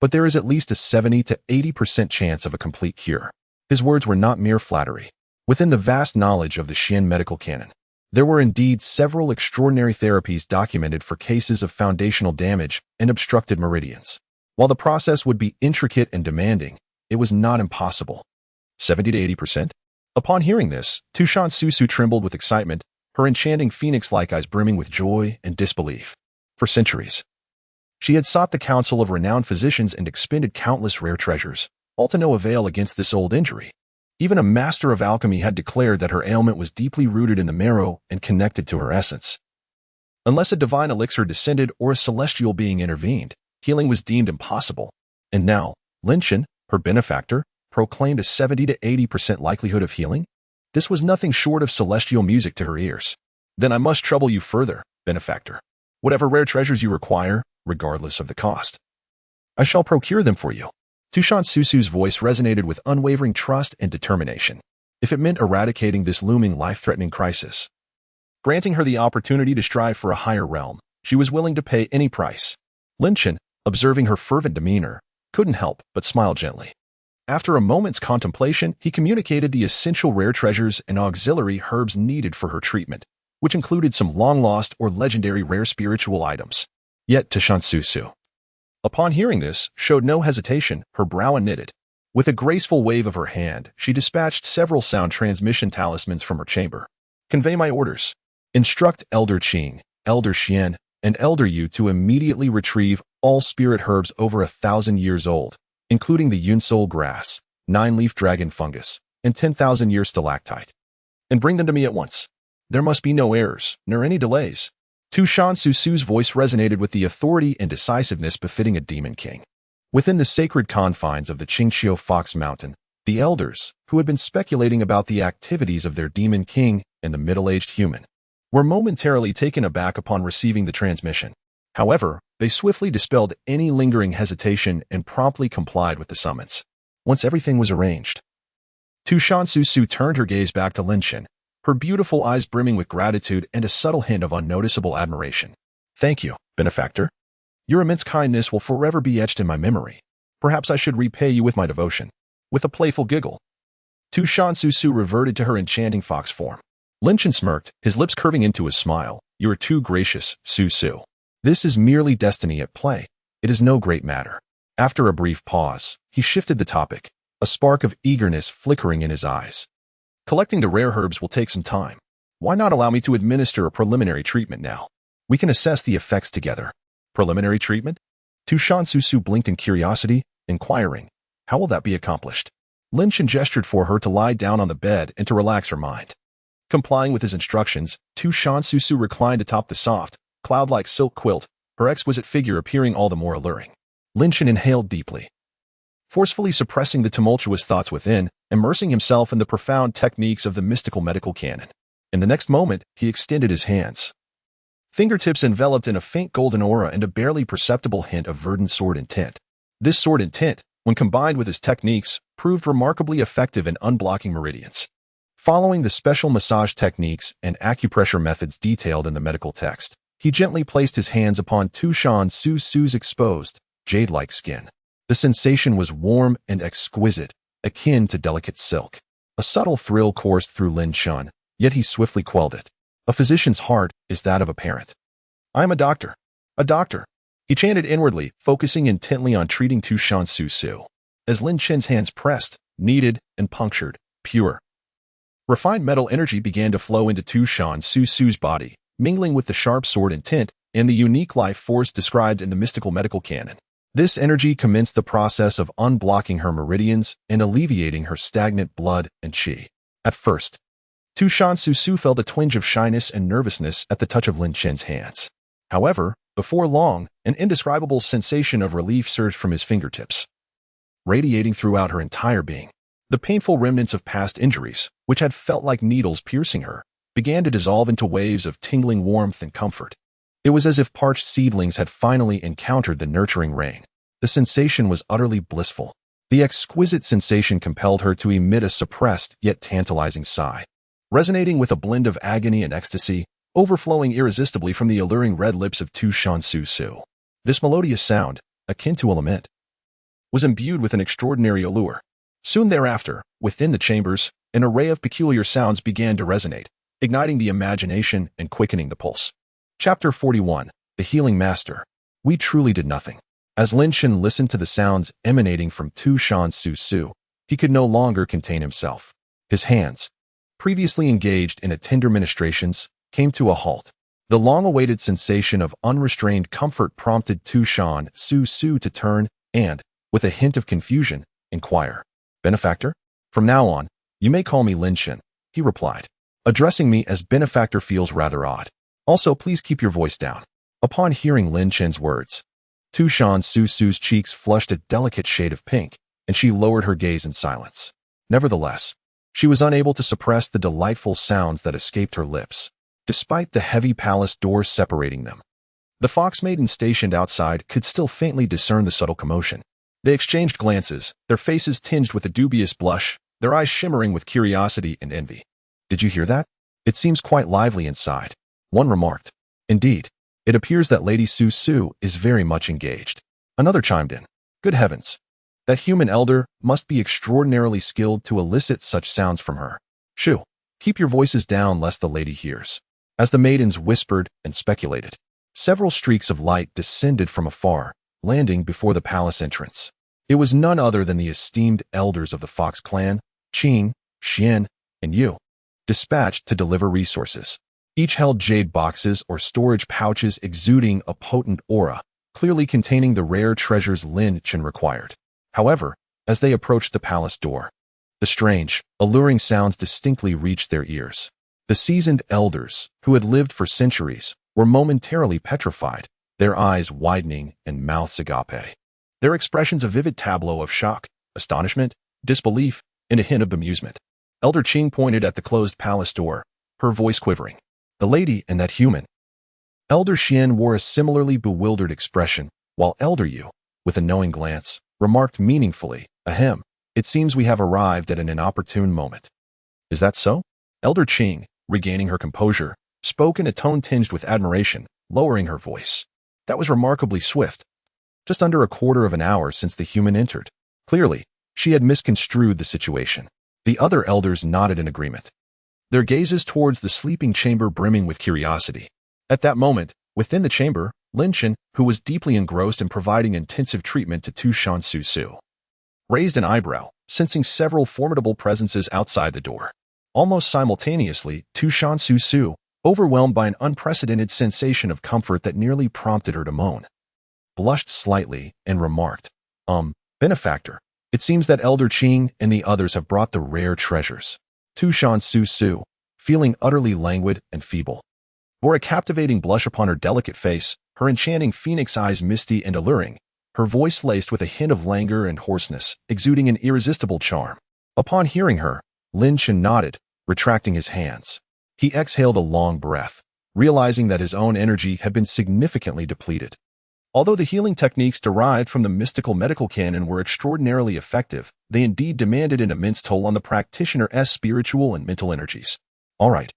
But there is at least a 70 to 80% chance of a complete cure. His words were not mere flattery. Within the vast knowledge of the Xian medical canon, there were indeed several extraordinary therapies documented for cases of foundational damage and obstructed meridians. While the process would be intricate and demanding, it was not impossible. 70 to 80%? Upon hearing this, Tu Shan Su Su trembled with excitement, her enchanting phoenix-like eyes brimming with joy and disbelief. For centuries, she had sought the counsel of renowned physicians and expended countless rare treasures, all to no avail against this old injury. Even a master of alchemy had declared that her ailment was deeply rooted in the marrow and connected to her essence. Unless a divine elixir descended or a celestial being intervened, healing was deemed impossible. And now, Lin Shen, her benefactor, proclaimed a 70 to 80% likelihood of healing? This was nothing short of celestial music to her ears. Then I must trouble you further, benefactor. Whatever rare treasures you require, regardless of the cost, I shall procure them for you. Tu Shan Su Su's voice resonated with unwavering trust and determination. If it meant eradicating this looming life-threatening crisis, granting her the opportunity to strive for a higher realm, she was willing to pay any price. Lin Shen, observing her fervent demeanor, couldn't help but smile gently. After a moment's contemplation, he communicated the essential rare treasures and auxiliary herbs needed for her treatment, which included some long-lost or legendary rare spiritual items. Yet Tushan Susu, upon hearing this, showed no hesitation, her brow knitted. With a graceful wave of her hand, she dispatched several sound transmission talismans from her chamber. Convey my orders. Instruct Elder Qing, Elder Xian, and Elder Yu to immediately retrieve all spirit herbs over 1,000 years old, including the Yunsol grass, 9-leaf dragon fungus, and 10,000-year stalactite. And bring them to me at once. There must be no errors, nor any delays. Tushan Susu's voice resonated with the authority and decisiveness befitting a demon king. Within the sacred confines of the Qingqiu Fox Mountain, the elders, who had been speculating about the activities of their demon king and the middle-aged human, were momentarily taken aback upon receiving the transmission. However, they swiftly dispelled any lingering hesitation and promptly complied with the summons. Once everything was arranged, Tushan Susu turned her gaze back to Lin Chen, her beautiful eyes brimming with gratitude and a subtle hint of unnoticeable admiration. Thank you, benefactor. Your immense kindness will forever be etched in my memory. Perhaps I should repay you with my devotion. With a playful giggle, Tushan Susu reverted to her enchanting fox form. Lin Chen smirked, his lips curving into a smile. You are too gracious, Susu. This is merely destiny at play. It is no great matter. After a brief pause, he shifted the topic, a spark of eagerness flickering in his eyes. Collecting the rare herbs will take some time. Why not allow me to administer a preliminary treatment now? We can assess the effects together. Preliminary treatment? Tushan Susu blinked in curiosity, inquiring, how will that be accomplished? Lin Chen gestured for her to lie down on the bed and to relax her mind. Complying with his instructions, Tushan Susu reclined atop the soft, cloud-like silk quilt, her exquisite figure appearing all the more alluring. Lin Chen inhaled deeply, forcefully suppressing the tumultuous thoughts within, immersing himself in the profound techniques of the mystical medical canon. In the next moment, he extended his hands, fingertips enveloped in a faint golden aura and a barely perceptible hint of verdant sword tint. This sword tint, when combined with his techniques, proved remarkably effective in unblocking meridians. Following the special massage techniques and acupressure methods detailed in the medical text, he gently placed his hands upon Tushan Susu's exposed, jade-like skin. The sensation was warm and exquisite, akin to delicate silk. A subtle thrill coursed through Lin Chen, yet he swiftly quelled it. A physician's heart is that of a parent. I am a doctor. A doctor. He chanted inwardly, focusing intently on treating Tushan Susu. As Lin Chen's hands pressed, kneaded, and punctured, pure, refined metal energy began to flow into Tushan Susu's body, mingling with the sharp sword tint and the unique life force described in the mystical medical canon. This energy commenced the process of unblocking her meridians and alleviating her stagnant blood and qi. At first, Tushan Susu felt a twinge of shyness and nervousness at the touch of Lin Chen's hands. However, before long, an indescribable sensation of relief surged from his fingertips, radiating throughout her entire being. The painful remnants of past injuries, which had felt like needles piercing her, began to dissolve into waves of tingling warmth and comfort. It was as if parched seedlings had finally encountered the nurturing rain. The sensation was utterly blissful. The exquisite sensation compelled her to emit a suppressed yet tantalizing sigh, resonating with a blend of agony and ecstasy, overflowing irresistibly from the alluring red lips of Tushan Susu. This melodious sound, akin to a lament, was imbued with an extraordinary allure. Soon thereafter, within the chambers, an array of peculiar sounds began to resonate, igniting the imagination and quickening the pulse. Chapter 41. The Healing Master. We truly did nothing. As Lin Chen listened to the sounds emanating from Tushan Susu, he could no longer contain himself. His hands, previously engaged in tender ministrations, came to a halt. The long-awaited sensation of unrestrained comfort prompted Tushan Susu to turn and, with a hint of confusion, inquire, Benefactor? From now on, you may call me Lin Chen, he replied. Addressing me as benefactor feels rather odd. Also, please keep your voice down. Upon hearing Lin Chen's words, Tushan Susu's cheeks flushed a delicate shade of pink, and she lowered her gaze in silence. Nevertheless, she was unable to suppress the delightful sounds that escaped her lips, despite the heavy palace doors separating them. The fox maiden stationed outside could still faintly discern the subtle commotion. They exchanged glances, their faces tinged with a dubious blush, their eyes shimmering with curiosity and envy. Did you hear that? It seems quite lively inside, one remarked. Indeed, it appears that Lady Susu is very much engaged. Another chimed in. Good heavens. That human elder must be extraordinarily skilled to elicit such sounds from her. Shoo, keep your voices down lest the lady hears. As the maidens whispered and speculated, several streaks of light descended from afar, landing before the palace entrance. It was none other than the esteemed elders of the Fox clan, Qing, Xian, and Yu, dispatched to deliver resources. Each held jade boxes or storage pouches exuding a potent aura, clearly containing the rare treasures Lin Chen required. However, as they approached the palace door, the strange, alluring sounds distinctly reached their ears. The seasoned elders, who had lived for centuries, were momentarily petrified, their eyes widening and mouths agape. Their expressions a vivid tableau of shock, astonishment, disbelief, and a hint of amusement. Elder Qing pointed at the closed palace door, her voice quivering. The lady and that human. Elder Xian wore a similarly bewildered expression, while Elder Yu, with a knowing glance, remarked meaningfully, Ahem, it seems we have arrived at an inopportune moment. Is that so? Elder Qing, regaining her composure, spoke in a tone tinged with admiration, lowering her voice. That was remarkably swift. Just under a quarter of an hour since the human entered. Clearly, she had misconstrued the situation. The other elders nodded in agreement, their gazes towards the sleeping chamber brimming with curiosity. At that moment, within the chamber, Lin Chen, who was deeply engrossed in providing intensive treatment to Tu Shan Su Su, raised an eyebrow, sensing several formidable presences outside the door. Almost simultaneously, Tu Shan Su Su, overwhelmed by an unprecedented sensation of comfort that nearly prompted her to moan, blushed slightly and remarked, benefactor, it seems that Elder Qing and the others have brought the rare treasures. Tu Shan Su Su, feeling utterly languid and feeble, bore a captivating blush upon her delicate face, her enchanting phoenix eyes misty and alluring, her voice laced with a hint of languor and hoarseness, exuding an irresistible charm. Upon hearing her, Lin Chen nodded, retracting his hands. He exhaled a long breath, realizing that his own energy had been significantly depleted. Although the healing techniques derived from the mystical medical canon were extraordinarily effective, they indeed demanded an immense toll on the practitioner's spiritual and mental energies. All right.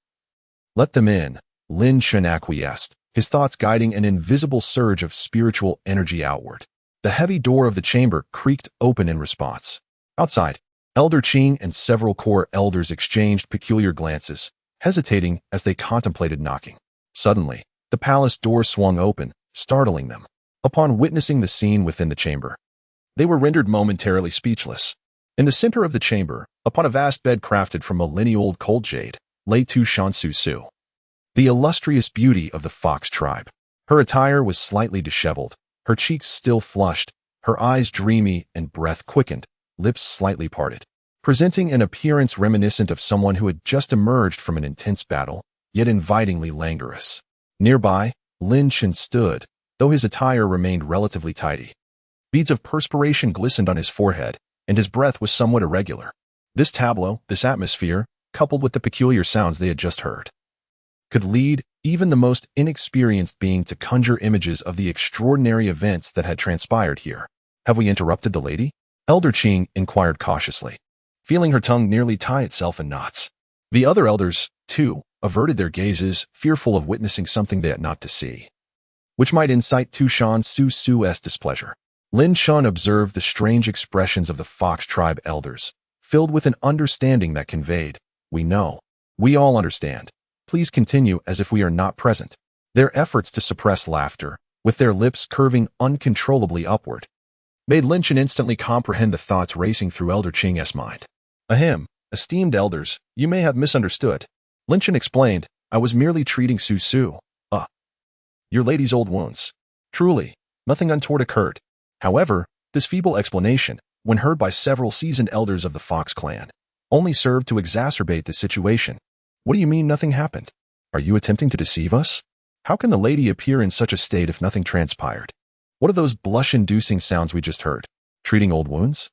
Let them in, Lin Chen acquiesced, his thoughts guiding an invisible surge of spiritual energy outward. The heavy door of the chamber creaked open in response. Outside, Elder Qing and several core elders exchanged peculiar glances, hesitating as they contemplated knocking. Suddenly, the palace door swung open, startling them. Upon witnessing the scene within the chamber, they were rendered momentarily speechless. In the center of the chamber, upon a vast bed crafted from millennial-old cold jade, lay Tu Shan Su Su, the illustrious beauty of the Fox tribe. Her attire was slightly disheveled, her cheeks still flushed, her eyes dreamy and breath quickened, lips slightly parted, presenting an appearance reminiscent of someone who had just emerged from an intense battle, yet invitingly languorous. Nearby, Lin Chen stood, though his attire remained relatively tidy. Beads of perspiration glistened on his forehead, and his breath was somewhat irregular. This tableau, this atmosphere, coupled with the peculiar sounds they had just heard, could lead even the most inexperienced being to conjure images of the extraordinary events that had transpired here. Have we interrupted the lady? Elder Qing inquired cautiously, feeling her tongue nearly tie itself in knots. The other elders, too, averted their gazes, fearful of witnessing something they had not to see, which might incite Tu Shan Su Su's displeasure. Lin Chen observed the strange expressions of the Fox tribe elders, filled with an understanding that conveyed, we know. We all understand. Please continue as if we are not present. Their efforts to suppress laughter, with their lips curving uncontrollably upward, made Lin Chen instantly comprehend the thoughts racing through Elder Qing's mind. Ahem, esteemed elders, you may have misunderstood. Lin Chen explained, I was merely treating Su Su. Your lady's old wounds. Truly, nothing untoward occurred. However, this feeble explanation, when heard by several seasoned elders of the Fox clan, only served to exacerbate the situation. What do you mean nothing happened? Are you attempting to deceive us? How can the lady appear in such a state if nothing transpired? What are those blush-inducing sounds we just heard? Treating old wounds?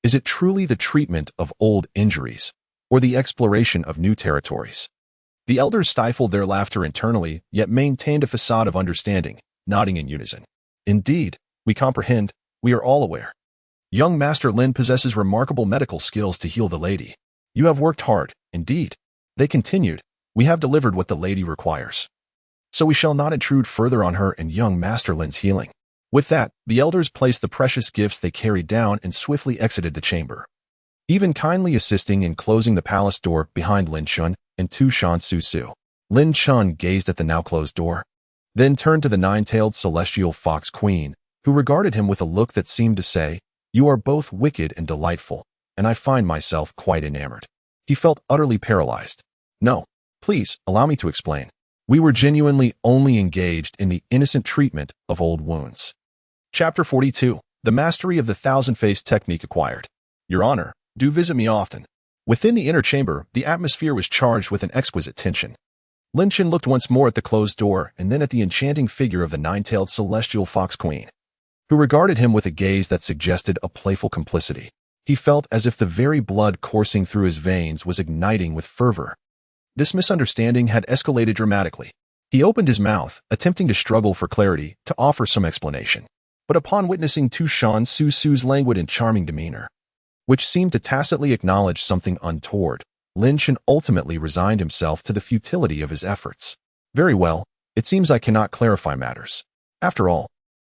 Is it truly the treatment of old injuries, or the exploration of new territories? The elders stifled their laughter internally, yet maintained a facade of understanding, nodding in unison. Indeed, we comprehend, we are all aware. Young Master Lin possesses remarkable medical skills to heal the lady. You have worked hard, indeed. They continued, we have delivered what the lady requires. So we shall not intrude further on her and young Master Lin's healing. With that, the elders placed the precious gifts they carried down and swiftly exited the chamber, even kindly assisting in closing the palace door behind Lin Chun and Tu Shan Su Su. Lin Chun gazed at the now-closed door, then turned to the nine-tailed celestial fox queen, who regarded him with a look that seemed to say, "You are both wicked and delightful, and I find myself quite enamored." He felt utterly paralyzed. "No, please, allow me to explain. We were genuinely only engaged in the innocent treatment of old wounds." Chapter 42. The Mastery of the Thousand-Face Technique Acquired. Your Honor, do visit me often. Within the inner chamber, the atmosphere was charged with an exquisite tension. Lin Chun looked once more at the closed door and then at the enchanting figure of the nine-tailed celestial fox queen, who regarded him with a gaze that suggested a playful complicity. He felt as if the very blood coursing through his veins was igniting with fervor. This misunderstanding had escalated dramatically. He opened his mouth, attempting to struggle for clarity, to offer some explanation. But upon witnessing Tu Shan Su Su's languid and charming demeanor, which seemed to tacitly acknowledge something untoward, Lin Chun ultimately resigned himself to the futility of his efforts. "Very well, it seems I cannot clarify matters. After all,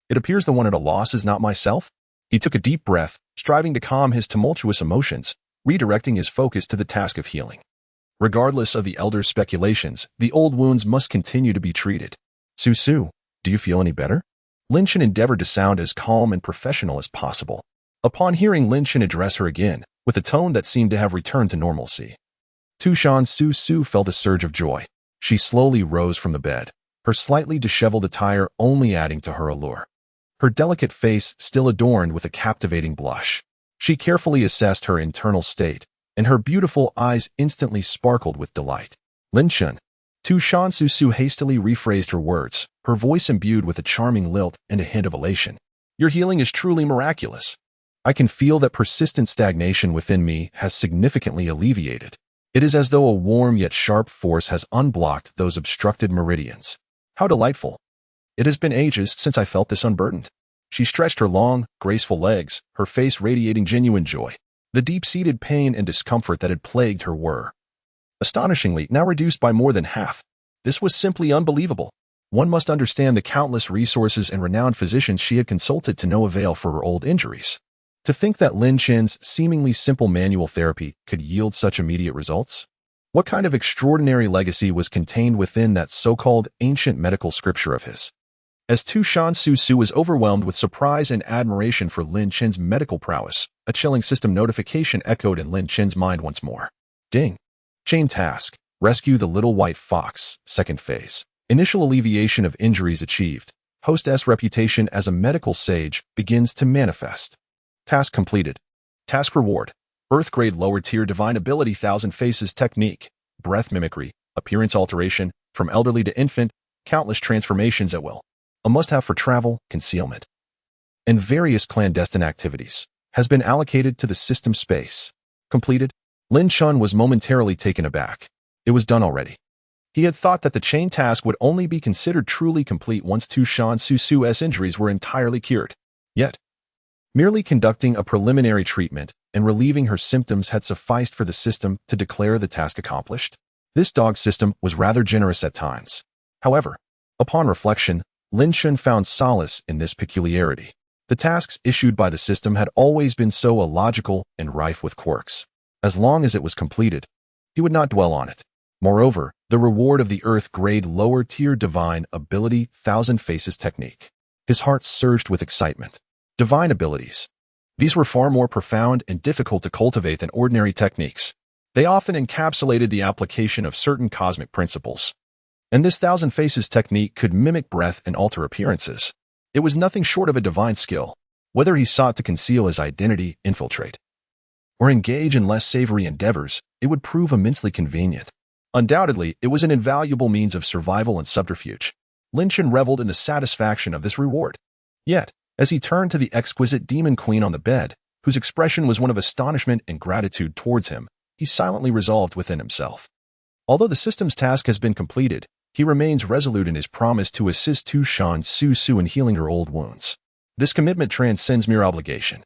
it appears the one at a loss is not myself." He took a deep breath, striving to calm his tumultuous emotions, redirecting his focus to the task of healing. Regardless of the elders' speculations, the old wounds must continue to be treated. "Su Su, do you feel any better?" Lin Chun endeavored to sound as calm and professional as possible. Upon hearing Lin Chun address her again, with a tone that seemed to have returned to normalcy, Tu Shan Su Su felt a surge of joy. She slowly rose from the bed, her slightly disheveled attire only adding to her allure. Her delicate face still adorned with a captivating blush. She carefully assessed her internal state, and her beautiful eyes instantly sparkled with delight. "Lin Chun." Tu Shan Su Su hastily rephrased her words, her voice imbued with a charming lilt and a hint of elation. "Your healing is truly miraculous. I can feel that persistent stagnation within me has significantly alleviated. It is as though a warm yet sharp force has unblocked those obstructed meridians. How delightful. It has been ages since I felt this unburdened." She stretched her long, graceful legs, her face radiating genuine joy. The deep-seated pain and discomfort that had plagued her were, astonishingly, now reduced by more than half. This was simply unbelievable. One must understand the countless resources and renowned physicians she had consulted to no avail for her old injuries. To think that Lin Chun's seemingly simple manual therapy could yield such immediate results? What kind of extraordinary legacy was contained within that so-called ancient medical scripture of his? As Tu Shan Su Su was overwhelmed with surprise and admiration for Lin Chun's medical prowess, a chilling system notification echoed in Lin Chun's mind once more. Ding. Chain task. Rescue the little white fox. Second phase. Initial alleviation of injuries achieved. Hostess reputation as a medical sage begins to manifest. Task completed. Task reward. Earth grade lower tier divine ability Thousand Faces technique. Breath mimicry. Appearance alteration. From elderly to infant. Countless transformations at will. A must-have for travel, concealment, and various clandestine activities. Has been allocated to the system space. Completed. Lin Chun was momentarily taken aback. It was done already. He had thought that the chain task would only be considered truly complete once Tu Shan Su Su's injuries were entirely cured. Yet, merely conducting a preliminary treatment and relieving her symptoms had sufficed for the system to declare the task accomplished. This dog system was rather generous at times. However, upon reflection, Lin Chun found solace in this peculiarity. The tasks issued by the system had always been so illogical and rife with quirks. As long as it was completed, he would not dwell on it. Moreover, the reward of the Earth-grade lower-tier divine ability Thousand Faces technique. His heart surged with excitement. Divine abilities. These were far more profound and difficult to cultivate than ordinary techniques. They often encapsulated the application of certain cosmic principles. And this Thousand Faces technique could mimic breath and alter appearances. It was nothing short of a divine skill, whether he sought to conceal his identity, infiltrate, or engage in less savory endeavors. It would prove immensely convenient. Undoubtedly, it was an invaluable means of survival and subterfuge. Lin Chun reveled in the satisfaction of this reward. Yet, as he turned to the exquisite demon queen on the bed, whose expression was one of astonishment and gratitude towards him, he silently resolved within himself. Although the system's task has been completed, he remains resolute in his promise to assist Tu Shan Su Su in healing her old wounds. This commitment transcends mere obligation.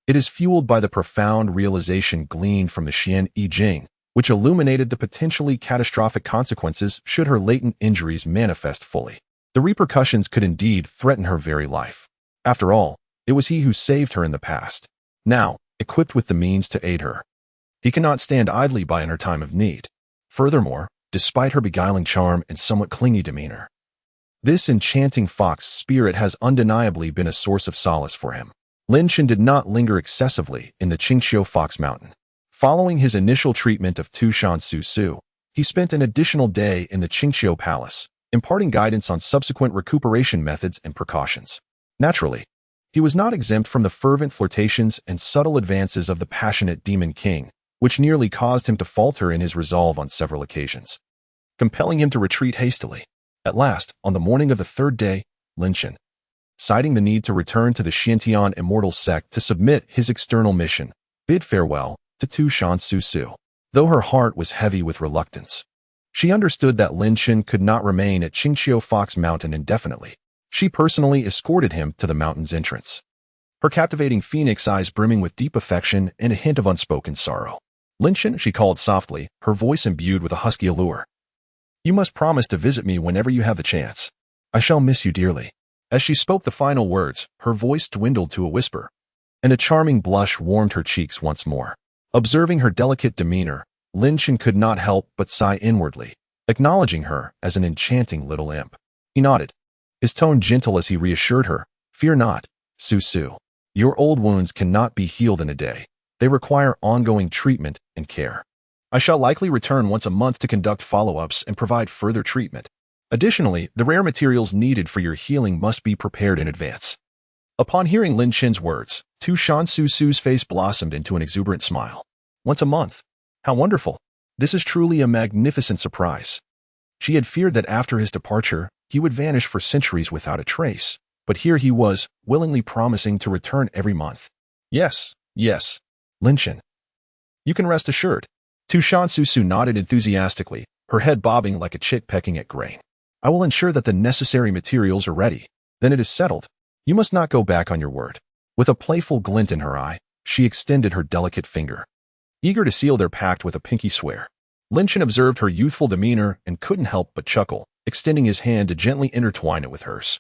It is fueled by the profound realization gleaned from the Xian I Jing, which illuminated the potentially catastrophic consequences should her latent injuries manifest fully. The repercussions could indeed threaten her very life. After all, it was he who saved her in the past. Now, equipped with the means to aid her, he cannot stand idly by in her time of need. Furthermore, despite her beguiling charm and somewhat clingy demeanor, this enchanting fox spirit has undeniably been a source of solace for him. Lin Chen did not linger excessively in the Qingxiu Fox Mountain. Following his initial treatment of Tu Shan Su Su, he spent an additional day in the Qingxiu Palace, imparting guidance on subsequent recuperation methods and precautions. Naturally, he was not exempt from the fervent flirtations and subtle advances of the passionate Demon King, which nearly caused him to falter in his resolve on several occasions, compelling him to retreat hastily. At last, on the morning of the third day, Lin Chen, citing the need to return to the Xiantian Immortal Sect to submit his external mission, bid farewell to Tu Shan Su Su. Though her heart was heavy with reluctance, she understood that Lin Chen could not remain at Qingxiu Fox Mountain indefinitely. She personally escorted him to the mountain's entrance, her captivating phoenix eyes brimming with deep affection and a hint of unspoken sorrow. Lin Chen, she called softly, her voice imbued with a husky allure. You must promise to visit me whenever you have the chance. I shall miss you dearly. As she spoke the final words, her voice dwindled to a whisper, and a charming blush warmed her cheeks once more. Observing her delicate demeanor, Lin Chen could not help but sigh inwardly, acknowledging her as an enchanting little imp. He nodded, his tone gentle as he reassured her, Fear not, Su Su. Your old wounds cannot be healed in a day. They require ongoing treatment and care. I shall likely return once a month to conduct follow-ups and provide further treatment. Additionally, the rare materials needed for your healing must be prepared in advance. Upon hearing Lin Chen's words, Tu Shan Su Su's face blossomed into an exuberant smile. Once a month? How wonderful! This is truly a magnificent surprise. She had feared that after his departure, he would vanish for centuries without a trace, but here he was, willingly promising to return every month. Yes, Lin Chen. You can rest assured. Tu Shan Su Su nodded enthusiastically, her head bobbing like a chick pecking at grain. I will ensure that the necessary materials are ready. Then it is settled. You must not go back on your word. With a playful glint in her eye, she extended her delicate finger, eager to seal their pact with a pinky swear. Lin Chen observed her youthful demeanor and couldn't help but chuckle, extending his hand to gently intertwine it with hers.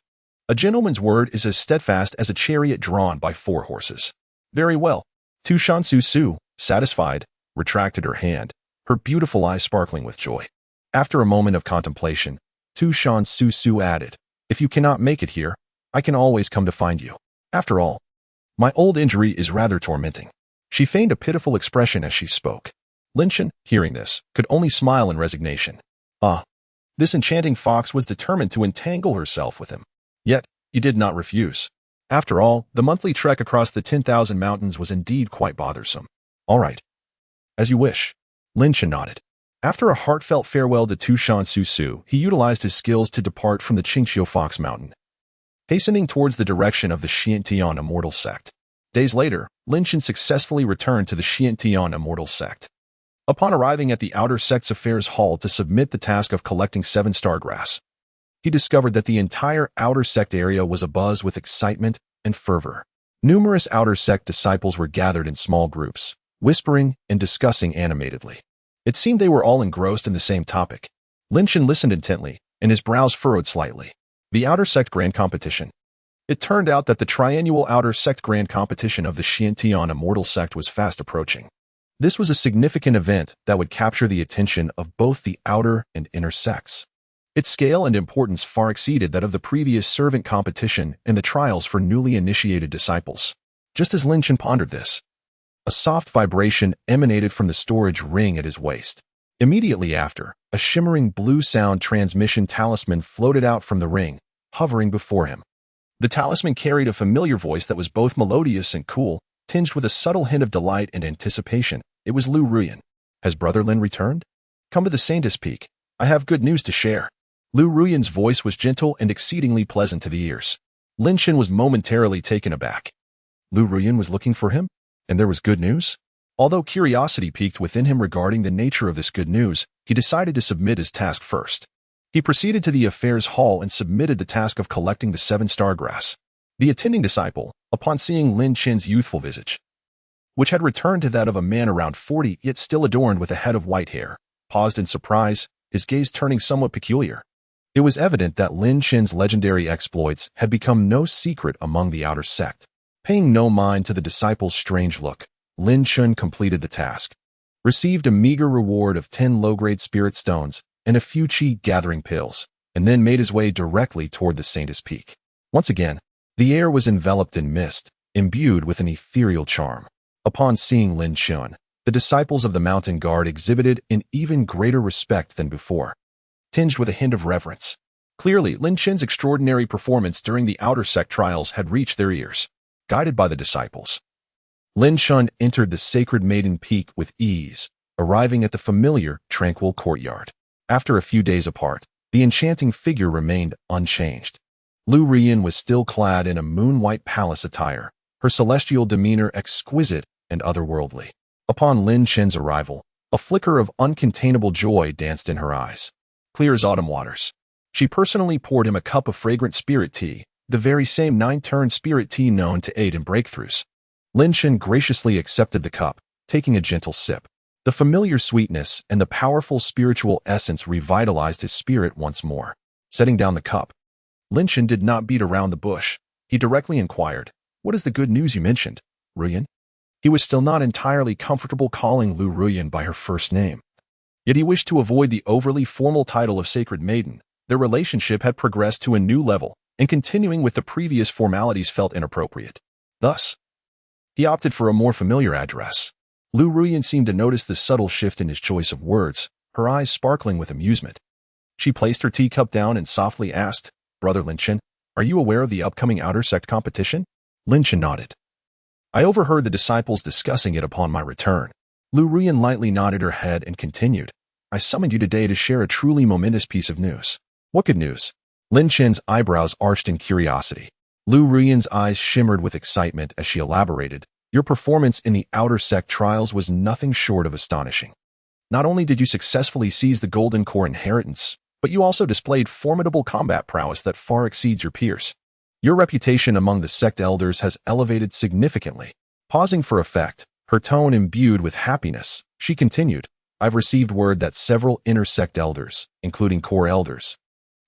A gentleman's word is as steadfast as a chariot drawn by 4 horses. Very well. Tu Shan Su Su, satisfied, retracted her hand, her beautiful eyes sparkling with joy. After a moment of contemplation, Tu Shan Su Su added, If you cannot make it here, I can always come to find you. After all, my old injury is rather tormenting. She feigned a pitiful expression as she spoke. Lin Chen, hearing this, could only smile in resignation. This enchanting fox was determined to entangle herself with him. Yet, he did not refuse. After all, the monthly trek across the 10,000 mountains was indeed quite bothersome. All right. As you wish. Lin Chen nodded. After a heartfelt farewell to Tu Shan Su Su, he utilized his skills to depart from the Qingxiu Fox Mountain, hastening towards the direction of the Xiantian Immortal Sect. Days later, Lin Chen successfully returned to the Xiantian Immortal Sect. Upon arriving at the Outer Sect's Affairs Hall to submit the task of collecting 7 stargrass, he discovered that the entire Outer Sect area was abuzz with excitement and fervor. Numerous Outer Sect disciples were gathered in small groups, whispering and discussing animatedly. It seemed they were all engrossed in the same topic. Lin Chen listened intently, and his brows furrowed slightly. The Outer Sect Grand Competition. It turned out that the triannual Outer Sect Grand Competition of the Xiantian Immortal Sect was fast approaching. This was a significant event that would capture the attention of both the outer and inner sects. Its scale and importance far exceeded that of the previous servant competition and the trials for newly initiated disciples. Just as Lin Chen pondered this, a soft vibration emanated from the storage ring at his waist. Immediately after, a shimmering blue sound transmission talisman floated out from the ring, hovering before him. The talisman carried a familiar voice that was both melodious and cool, tinged with a subtle hint of delight and anticipation. It was Lu Ruyan. Has Brother Lin returned? Come to the Saintis Peak. I have good news to share. Lu Ruyan's voice was gentle and exceedingly pleasant to the ears. Lin Chen was momentarily taken aback. Lu Ruyan was looking for him? And there was good news? Although curiosity piqued within him regarding the nature of this good news, he decided to submit his task first. He proceeded to the affairs hall and submitted the task of collecting the 7 stargrass. The attending disciple, upon seeing Lin Chen's youthful visage, which had returned to that of a man around 40 yet still adorned with a head of white hair, paused in surprise, his gaze turning somewhat peculiar. It was evident that Lin Chen's legendary exploits had become no secret among the outer sect. Paying no mind to the disciples' strange look, Lin Chen completed the task, received a meager reward of 10 low-grade spirit stones and a few chi-gathering pills, and then made his way directly toward the Saintess Peak. Once again, the air was enveloped in mist, imbued with an ethereal charm. Upon seeing Lin Chen, the disciples of the Mountain Guard exhibited an even greater respect than before, tinged with a hint of reverence. Clearly, Lin Chen's extraordinary performance during the outer sect trials had reached their ears. Guided by the disciples, Lin Chen entered the sacred Maiden Peak with ease, arriving at the familiar, tranquil courtyard. After a few days apart, the enchanting figure remained unchanged. Lu Ruyan was still clad in a moon-white palace attire, her celestial demeanor exquisite and otherworldly. Upon Lin Chen's arrival, a flicker of uncontainable joy danced in her eyes. Clear as autumn waters, she personally poured him a cup of fragrant spirit tea, the very same 9-turn spirit tea known to aid in breakthroughs. Lin Chen graciously accepted the cup, taking a gentle sip. The familiar sweetness and the powerful spiritual essence revitalized his spirit once more. Setting down the cup, Lin Chen did not beat around the bush. He directly inquired, "What is the good news you mentioned, Ruyan?" He was still not entirely comfortable calling Lu Ruyan by her first name. Yet he wished to avoid the overly formal title of Sacred Maiden. Their relationship had progressed to a new level, and continuing with the previous formalities felt inappropriate. Thus, he opted for a more familiar address. Lu Ruyan seemed to notice the subtle shift in his choice of words, her eyes sparkling with amusement. She placed her teacup down and softly asked, "Brother Lin Chen, are you aware of the upcoming outer sect competition?" Lin Chen nodded. "I overheard the disciples discussing it upon my return." Lu Ruyan lightly nodded her head and continued, "I summoned you today to share a truly momentous piece of news." "What good news?" Lin Chen's eyebrows arched in curiosity. Lu Ruyan's eyes shimmered with excitement as she elaborated, "Your performance in the outer sect trials was nothing short of astonishing. Not only did you successfully seize the Golden Core inheritance, but you also displayed formidable combat prowess that far exceeds your peers. Your reputation among the sect elders has elevated significantly." Pausing for effect, her tone imbued with happiness, she continued, "I've received word that several inner sect elders, including core elders,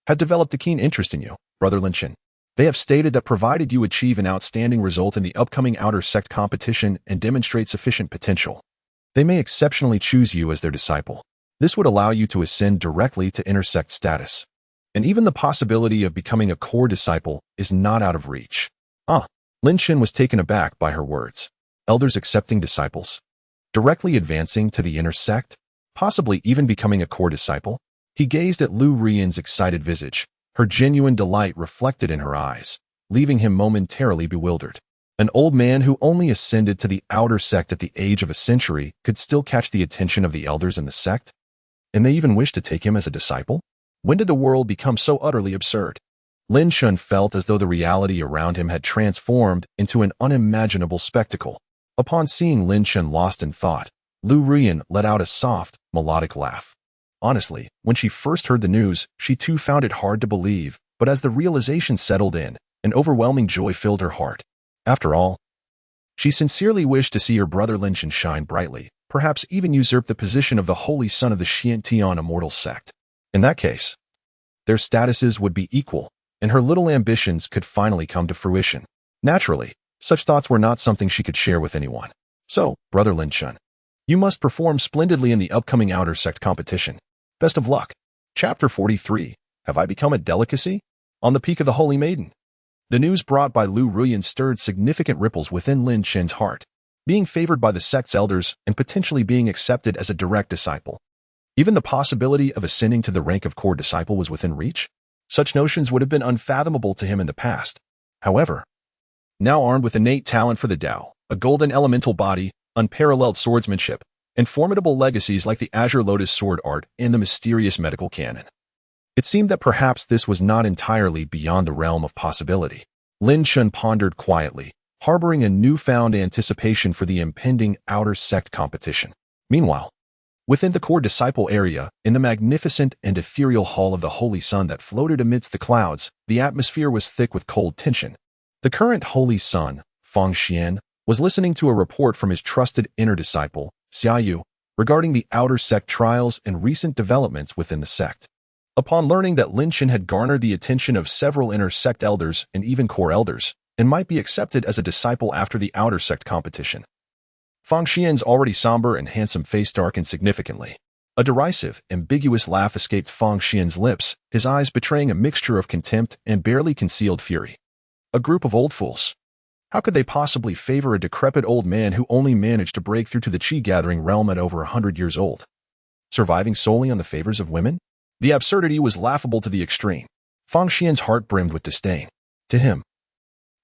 had developed a keen interest in you, Brother Lin Chen. They have stated that provided you achieve an outstanding result in the upcoming outer sect competition and demonstrate sufficient potential, they may exceptionally choose you as their disciple. This would allow you to ascend directly to inner sect status, and even the possibility of becoming a core disciple is not out of reach." Lin Chen was taken aback by her words. Elders accepting disciples, directly advancing to the inner sect, possibly even becoming a core disciple? He gazed at Lu Ruyan's excited visage, her genuine delight reflected in her eyes, leaving him momentarily bewildered. An old man who only ascended to the outer sect at the age of a century could still catch the attention of the elders in the sect? And they even wished to take him as a disciple? When did the world become so utterly absurd? Lin Chen felt as though the reality around him had transformed into an unimaginable spectacle. Upon seeing Lin Chen lost in thought, Lu Ruyan let out a soft, melodic laugh. Honestly, when she first heard the news, she too found it hard to believe, but as the realization settled in, an overwhelming joy filled her heart. After all, she sincerely wished to see her brother Lin Chen shine brightly, perhaps even usurp the position of the holy son of the Xiantian immortal sect. In that case, their statuses would be equal, and her little ambitions could finally come to fruition. Naturally, such thoughts were not something she could share with anyone. "So, Brother Lin Chen, you must perform splendidly in the upcoming outer sect competition. Best of luck." Chapter 43. Have I become a delicacy? On the peak of the Holy Maiden. The news brought by Lu Ruyan stirred significant ripples within Lin Chen's heart. Being favored by the sect's elders and potentially being accepted as a direct disciple. Even the possibility of ascending to the rank of core disciple was within reach. Such notions would have been unfathomable to him in the past. However, now armed with innate talent for the Tao, a golden elemental body, unparalleled swordsmanship, and formidable legacies like the Azure Lotus sword art and the mysterious medical canon, it seemed that perhaps this was not entirely beyond the realm of possibility. Lin Chen pondered quietly, harboring a newfound anticipation for the impending outer sect competition. Meanwhile, within the core disciple area, in the magnificent and ethereal hall of the Holy Sun that floated amidst the clouds, the atmosphere was thick with cold tension. The current Holy Sun, Feng Xian, was listening to a report from his trusted inner disciple, Xia Yu, regarding the outer sect trials and recent developments within the sect. Upon learning that Lin Chen had garnered the attention of several inner sect elders and even core elders, and might be accepted as a disciple after the outer sect competition, Fang Xian's already somber and handsome face darkened significantly. A derisive, ambiguous laugh escaped Fang Xian's lips, his eyes betraying a mixture of contempt and barely concealed fury. A group of old fools. How could they possibly favor a decrepit old man who only managed to break through to the Qi-gathering realm at over 100 years old? Surviving solely on the favors of women? The absurdity was laughable to the extreme. Fang Xian's heart brimmed with disdain. To him,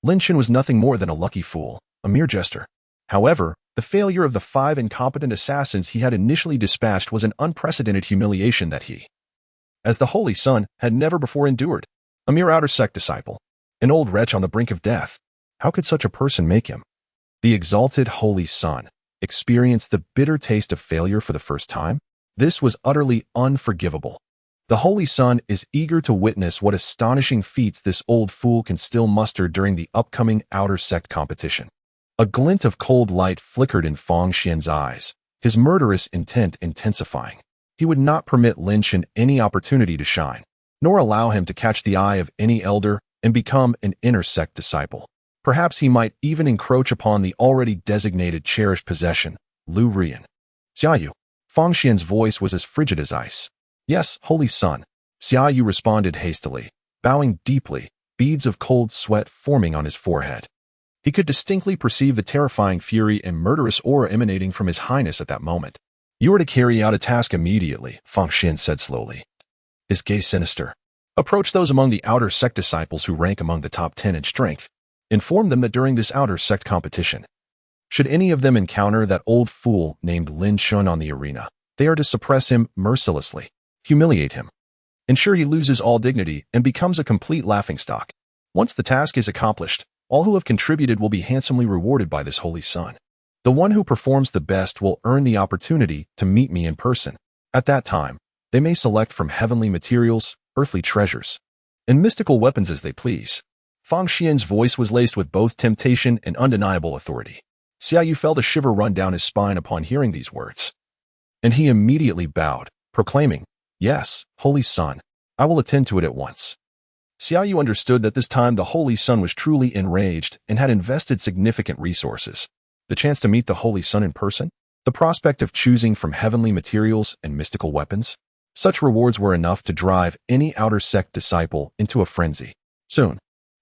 Lin Chen was nothing more than a lucky fool, a mere jester. However, the failure of the 5 incompetent assassins he had initially dispatched was an unprecedented humiliation that he, as the Holy Sun, had never before endured. A mere outer sect disciple, an old wretch on the brink of death. How could such a person make him? The exalted Holy Sun experienced the bitter taste of failure for the first time? This was utterly unforgivable. The Holy Sun is eager to witness what astonishing feats this old fool can still muster during the upcoming outer sect competition. A glint of cold light flickered in Fang Xian's eyes, his murderous intent intensifying. He would not permit Lin Chen any opportunity to shine, nor allow him to catch the eye of any elder and become an inner sect disciple. Perhaps he might even encroach upon the already designated cherished possession, Lu Rian. Xiaoyu. Fang Xian's voice was as frigid as ice. Yes, Holy Sun. Xiaoyu responded hastily, bowing deeply, beads of cold sweat forming on his forehead. He could distinctly perceive the terrifying fury and murderous aura emanating from His Highness at that moment. You are to carry out a task immediately, Fang Xian said slowly. His gaze sinister. Approach those among the outer sect disciples who rank among the top 10 in strength. Inform them that during this outer sect competition, should any of them encounter that old fool named Lin Chen on the arena, they are to suppress him mercilessly, humiliate him, ensure he loses all dignity and becomes a complete laughingstock. Once the task is accomplished, all who have contributed will be handsomely rewarded by this Holy Sun. The one who performs the best will earn the opportunity to meet me in person. At that time, they may select from heavenly materials, earthly treasures, and mystical weapons as they please. Fang Xian's voice was laced with both temptation and undeniable authority. Xiaoyu felt a shiver run down his spine upon hearing these words. And he immediately bowed, proclaiming, Yes, Holy Sun, I will attend to it at once. Xiaoyu understood that this time the Holy Sun was truly enraged and had invested significant resources. The chance to meet the Holy Sun in person? The prospect of choosing from heavenly materials and mystical weapons? Such rewards were enough to drive any outer sect disciple into a frenzy. Soon,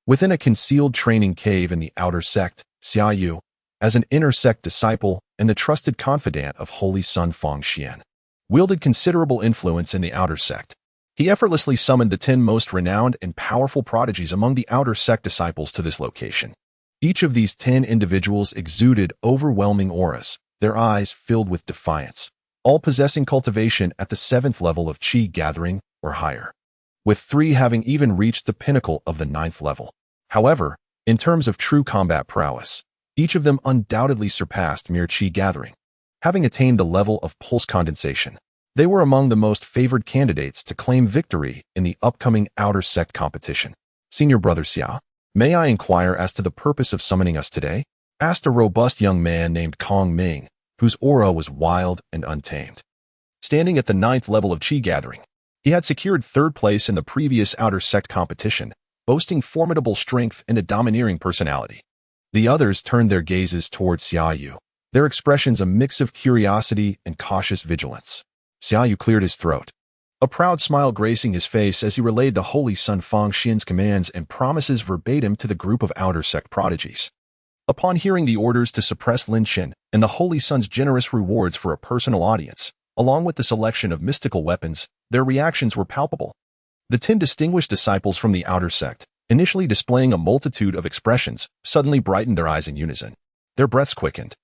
within a concealed training cave in the outer sect, Xiaoyu, as an inner sect disciple and the trusted confidant of Holy Sun Fang Xian, wielded considerable influence in the outer sect. He effortlessly summoned the 10 most renowned and powerful prodigies among the outer sect disciples to this location. Each of these 10 individuals exuded overwhelming auras, their eyes filled with defiance, all possessing cultivation at the 7th level of Qi gathering or higher, with 3 having even reached the pinnacle of the 9th level. However, in terms of true combat prowess, each of them undoubtedly surpassed mere Qi gathering. Having attained the level of pulse condensation, they were among the most favored candidates to claim victory in the upcoming outer sect competition. Senior Brother Xia, may I inquire as to the purpose of summoning us today? Asked a robust young man named Kong Ming, whose aura was wild and untamed. Standing at the 9th level of Qi gathering, he had secured 3rd place in the previous outer sect competition, boasting formidable strength and a domineering personality. The others turned their gazes towards Xiaoyu, their expressions a mix of curiosity and cautious vigilance. Xiaoyu cleared his throat, a proud smile gracing his face as he relayed the Holy Sun Fang Xian's commands and promises verbatim to the group of outer sect prodigies. Upon hearing the orders to suppress Lin Chen and the Holy Sun's generous rewards for a personal audience, along with the selection of mystical weapons, their reactions were palpable. The 10 distinguished disciples from the outer sect, initially displaying a multitude of expressions, suddenly brightened their eyes in unison. Their breaths quickened,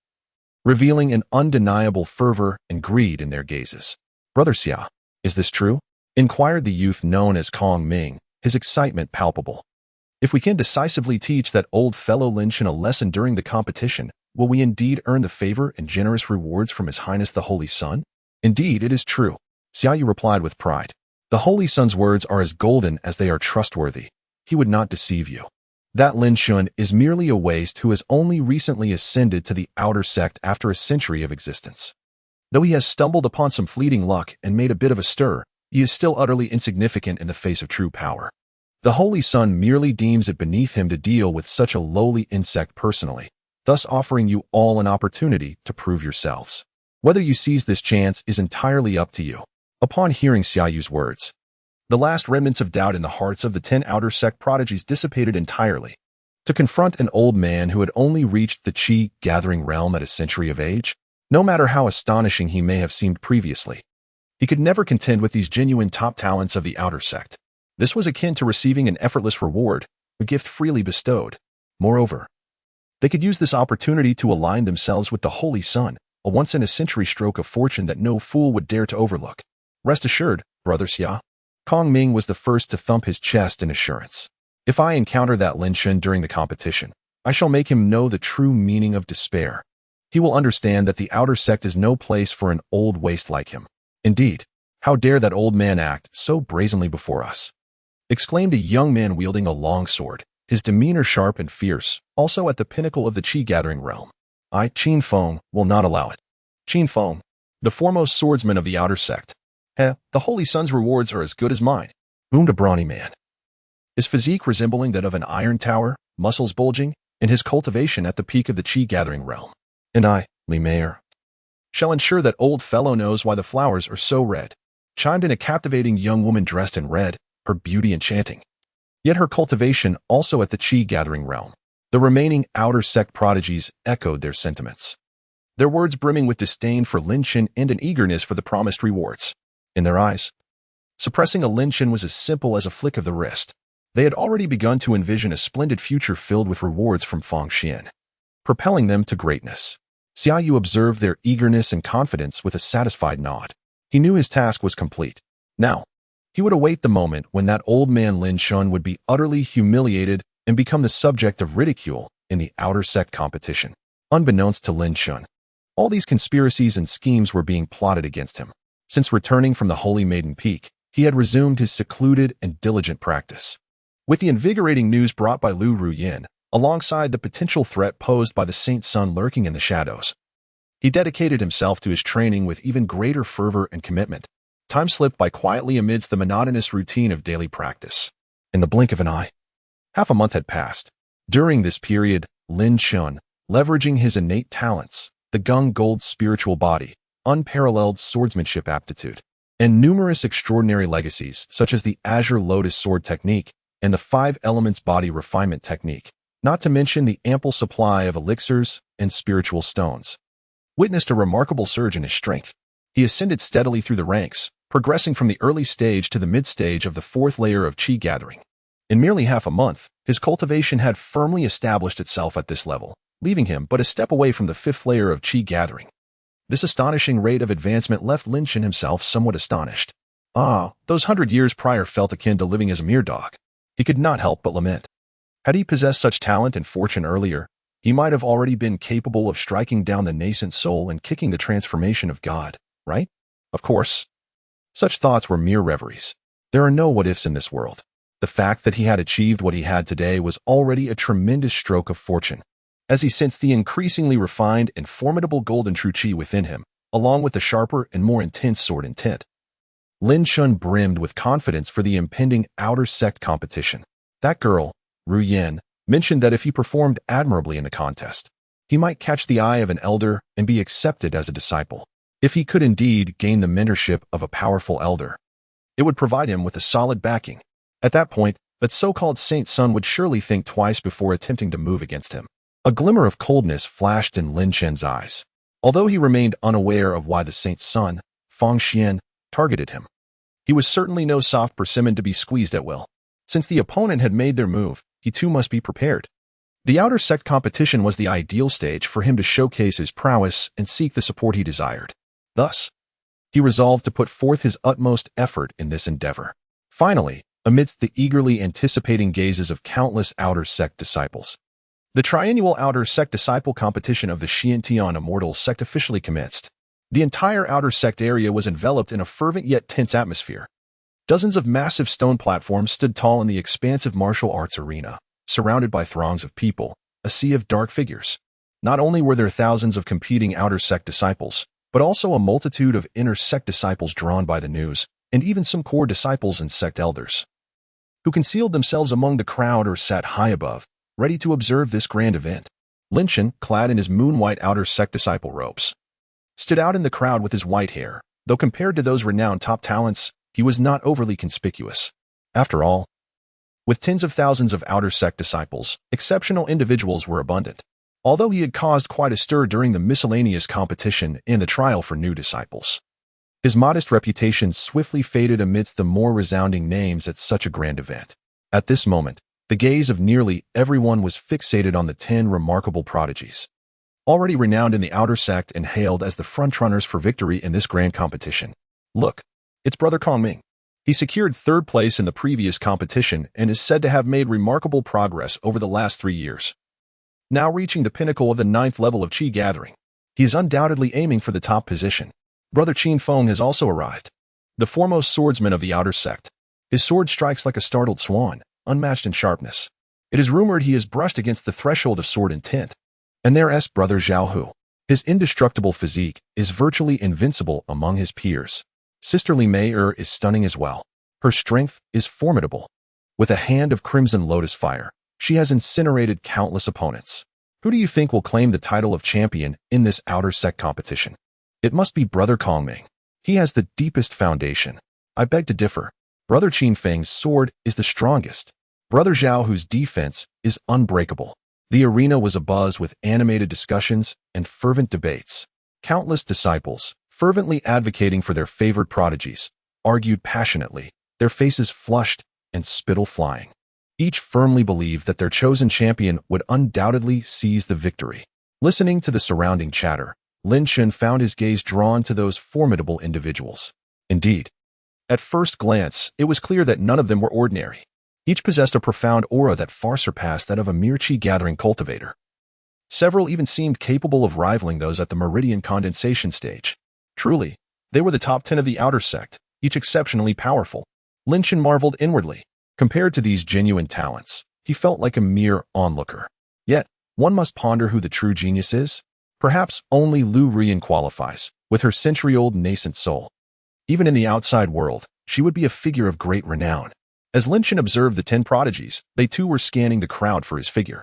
revealing an undeniable fervor and greed in their gazes. Brother Xia, is this true? Inquired the youth known as Kong Ming, his excitement palpable. If we can decisively teach that old fellow Lin Chen a lesson during the competition, will we indeed earn the favor and generous rewards from His Highness the Holy Sun? Indeed, it is true, Xiaoyu replied with pride. The Holy Sun's words are as golden as they are trustworthy. He would not deceive you. That Lin Chen is merely a waste who has only recently ascended to the outer sect after a century of existence. Though he has stumbled upon some fleeting luck and made a bit of a stir, he is still utterly insignificant in the face of true power. The Holy Sun merely deems it beneath him to deal with such a lowly insect personally, thus offering you all an opportunity to prove yourselves. Whether you seize this chance is entirely up to you. Upon hearing Xiaoyu's words, the last remnants of doubt in the hearts of the 10 outer sect prodigies dissipated entirely. To confront an old man who had only reached the Qi gathering realm at a century of age, no matter how astonishing he may have seemed previously, he could never contend with these genuine top talents of the outer sect. This was akin to receiving an effortless reward, a gift freely bestowed. Moreover, they could use this opportunity to align themselves with the Holy Sun, a once-in-a-century stroke of fortune that no fool would dare to overlook. Rest assured, Brother Xia. Kong Ming was the first to thump his chest in assurance. If I encounter that Lin Shun during the competition, I shall make him know the true meaning of despair. He will understand that the outer sect is no place for an old waste like him. Indeed, how dare that old man act so brazenly before us? Exclaimed a young man wielding a long sword, his demeanor sharp and fierce, also at the pinnacle of the Qi gathering realm. I, Qin Feng, will not allow it. Qin Feng, the foremost swordsman of the outer sect. The Holy Sun's rewards are as good as mine, boomed a brawny man. His physique resembling that of an iron tower, muscles bulging, and his cultivation at the peak of the Qi gathering realm. And I, Li Meier, shall ensure that old fellow knows why the flowers are so red, chimed in a captivating young woman dressed in red, her beauty enchanting. Yet her cultivation also at the Qi gathering realm. The remaining outer sect prodigies echoed their sentiments, their words brimming with disdain for Lin Shun and an eagerness for the promised rewards. In their eyes, suppressing a Lin Shun was as simple as a flick of the wrist. They had already begun to envision a splendid future filled with rewards from Feng Xian, propelling them to greatness. Xiaoyu observed their eagerness and confidence with a satisfied nod. He knew his task was complete. Now, he would await the moment when that old man Lin Shun would be utterly humiliated and become the subject of ridicule in the outer sect competition. Unbeknownst to Lin Shun, all these conspiracies and schemes were being plotted against him. Since returning from the Holy Maiden Peak, he had resumed his secluded and diligent practice. With the invigorating news brought by Lu Ruyin, alongside the potential threat posed by the Saint Sun lurking in the shadows, he dedicated himself to his training with even greater fervor and commitment. Time slipped by quietly amidst the monotonous routine of daily practice. In the blink of an eye, half a month had passed. During this period, Lin Shun, leveraging his innate talents, the Gung Gold spiritual body, unparalleled swordsmanship aptitude, and numerous extraordinary legacies such as the Azure Lotus sword technique and the 5 elements body refinement technique, not to mention the ample supply of elixirs and spiritual stones, witnessed a remarkable surge in his strength. He ascended steadily through the ranks, progressing from the early stage to the mid-stage of the 4th layer of Qi gathering. In merely half a month, his cultivation had firmly established itself at this level, leaving him but a step away from the 5th layer of Qi gathering. This astonishing rate of advancement left Lin Shun himself somewhat astonished. Those 100 years prior felt akin to living as a mere dog. He could not help but lament. Had he possessed such talent and fortune earlier, he might have already been capable of striking down the nascent soul and kicking the transformation of God, right? Of course. Such thoughts were mere reveries. There are no what-ifs in this world. The fact that he had achieved what he had today was already a tremendous stroke of fortune, as he sensed the increasingly refined and formidable golden true Qi within him, along with the sharper and more intense sword intent. Lin Shun brimmed with confidence for the impending outer sect competition. That girl, Ru Yin, mentioned that if he performed admirably in the contest, he might catch the eye of an elder and be accepted as a disciple. If he could indeed gain the mentorship of a powerful elder, it would provide him with a solid backing. At that point, that so-called Saint Sun would surely think twice before attempting to move against him. A glimmer of coldness flashed in Lin Shun's eyes. Although he remained unaware of why the Saint Sun, Feng Xian, targeted him, he was certainly no soft persimmon to be squeezed at will. Since the opponent had made their move, he too must be prepared. The outer sect competition was the ideal stage for him to showcase his prowess and seek the support he desired. Thus, he resolved to put forth his utmost effort in this endeavor. Finally, amidst the eagerly anticipating gazes of countless outer sect disciples, the triennial outer sect disciple competition of the Xiantian Immortal Sect officially commenced. The entire outer sect area was enveloped in a fervent yet tense atmosphere. Dozens of massive stone platforms stood tall in the expansive martial arts arena, surrounded by throngs of people, a sea of dark figures. Not only were there thousands of competing outer sect disciples, but also a multitude of inner sect disciples drawn by the news, and even some core disciples and sect elders, who concealed themselves among the crowd or sat high above, ready to observe this grand event. Lin Chen, clad in his moon-white outer sect disciple robes, stood out in the crowd with his white hair, though compared to those renowned top talents, he was not overly conspicuous. After all, with tens of thousands of outer sect disciples, exceptional individuals were abundant. Although he had caused quite a stir during the miscellaneous competition and the trial for new disciples, his modest reputation swiftly faded amidst the more resounding names at such a grand event. At this moment, the gaze of nearly everyone was fixated on the 10 remarkable prodigies, already renowned in the outer sect and hailed as the frontrunners for victory in this grand competition. Look, it's Brother Kongming. He secured third place in the previous competition and is said to have made remarkable progress over the last 3 years. Now reaching the pinnacle of the 9th level of Qi gathering, he is undoubtedly aiming for the top position. Brother Qin Feng has also arrived, the foremost swordsman of the outer sect. His sword strikes like a startled swan, unmatched in sharpness. It is rumored he has brushed against the threshold of sword intent. And there's Brother Zhao Hu. His indestructible physique is virtually invincible among his peers. Sister Li Mei is stunning as well. Her strength is formidable. With a hand of crimson lotus fire, she has incinerated countless opponents. Who do you think will claim the title of champion in this outer sect competition? It must be Brother Kongming. He has the deepest foundation. I beg to differ. Brother Qin Feng's sword is the strongest. Brother Zhao Hu's defense is unbreakable. The arena was abuzz with animated discussions and fervent debates. Countless disciples, fervently advocating for their favored prodigies, argued passionately, their faces flushed and spittle flying. Each firmly believed that their chosen champion would undoubtedly seize the victory. Listening to the surrounding chatter, Lin Chen found his gaze drawn to those formidable individuals. Indeed, at first glance, it was clear that none of them were ordinary. Each possessed a profound aura that far surpassed that of a mere Qi gathering cultivator. Several even seemed capable of rivaling those at the meridian condensation stage. Truly, they were the top 10 of the outer sect, each exceptionally powerful. Lin Chen marveled inwardly. Compared to these genuine talents, he felt like a mere onlooker. Yet, one must ponder who the true genius is. Perhaps only Lu Rian qualifies, with her century-old nascent soul. Even in the outside world, she would be a figure of great renown. As Lin Chen observed the 10 prodigies, they too were scanning the crowd for his figure.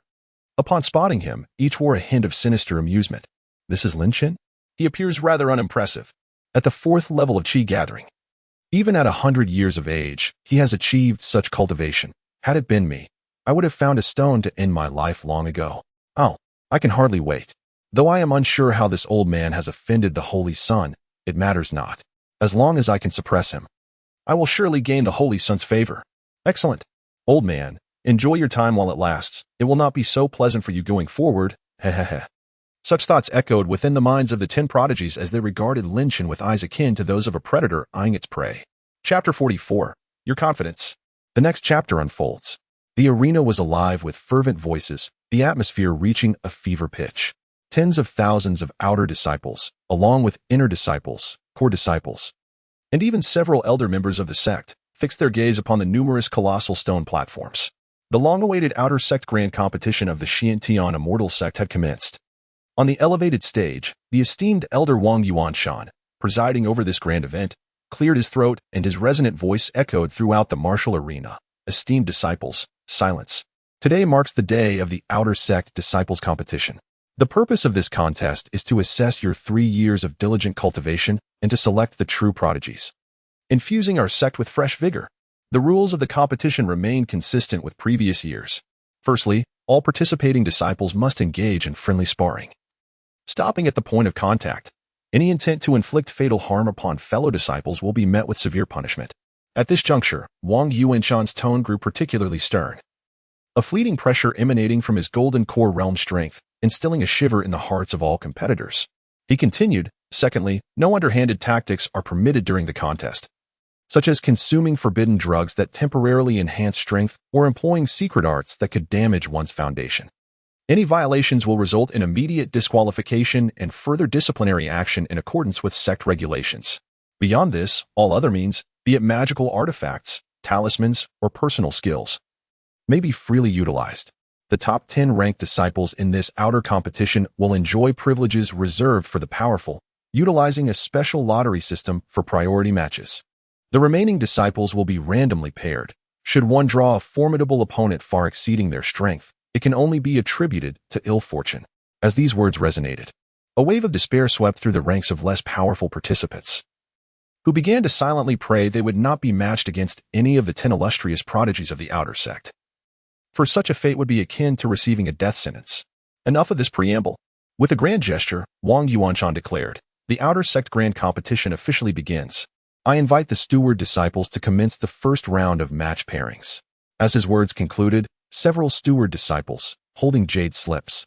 Upon spotting him, each wore a hint of sinister amusement. This is Lin Chen? He appears rather unimpressive. At the 4th level of Qi gathering, even at 100 years of age, he has achieved such cultivation. Had it been me, I would have found a stone to end my life long ago. Oh, I can hardly wait. Though I am unsure how this old man has offended the Holy Sun, it matters not. As long as I can suppress him, I will surely gain the Holy Sun's favor. Excellent. Old man, enjoy your time while it lasts. It will not be so pleasant for you going forward. Hehehe. Such thoughts echoed within the minds of the 10 prodigies as they regarded Lin Chen with eyes akin to those of a predator eyeing its prey. Chapter 44. Your confidence. The next chapter unfolds. The arena was alive with fervent voices, the atmosphere reaching a fever pitch. Tens of thousands of outer disciples, along with inner disciples, core disciples, and even several elder members of the sect, fixed their gaze upon the numerous colossal stone platforms. The long-awaited outer sect grand competition of the Xiantian Immortal Sect had commenced. On the elevated stage, the esteemed elder Wang Yuanshan, presiding over this grand event, cleared his throat and his resonant voice echoed throughout the martial arena. Esteemed disciples, silence. Today marks the day of the outer sect disciples competition. The purpose of this contest is to assess your 3 years of diligent cultivation and to select the true prodigies, infusing our sect with fresh vigor. The rules of the competition remain consistent with previous years. Firstly, all participating disciples must engage in friendly sparring, stopping at the point of contact. Any intent to inflict fatal harm upon fellow disciples will be met with severe punishment. At this juncture, Wang Yuanshan's tone grew particularly stern, a fleeting pressure emanating from his golden core realm strength, instilling a shiver in the hearts of all competitors. He continued, secondly, no underhanded tactics are permitted during the contest, such as consuming forbidden drugs that temporarily enhance strength or employing secret arts that could damage one's foundation. Any violations will result in immediate disqualification and further disciplinary action in accordance with sect regulations. Beyond this, all other means, be it magical artifacts, talismans, or personal skills, may be freely utilized. The top 10 ranked disciples in this outer competition will enjoy privileges reserved for the powerful, utilizing a special lottery system for priority matches. The remaining disciples will be randomly paired. Should one draw a formidable opponent far exceeding their strength, it can only be attributed to ill fortune. As these words resonated, a wave of despair swept through the ranks of less powerful participants, who began to silently pray they would not be matched against any of the 10 illustrious prodigies of the outer sect. For such a fate would be akin to receiving a death sentence. Enough of this preamble. With a grand gesture, Wang Yuanshan declared, "The outer sect grand competition officially begins. I invite the steward disciples to commence the first round of match pairings." As his words concluded, several steward disciples, holding jade slips,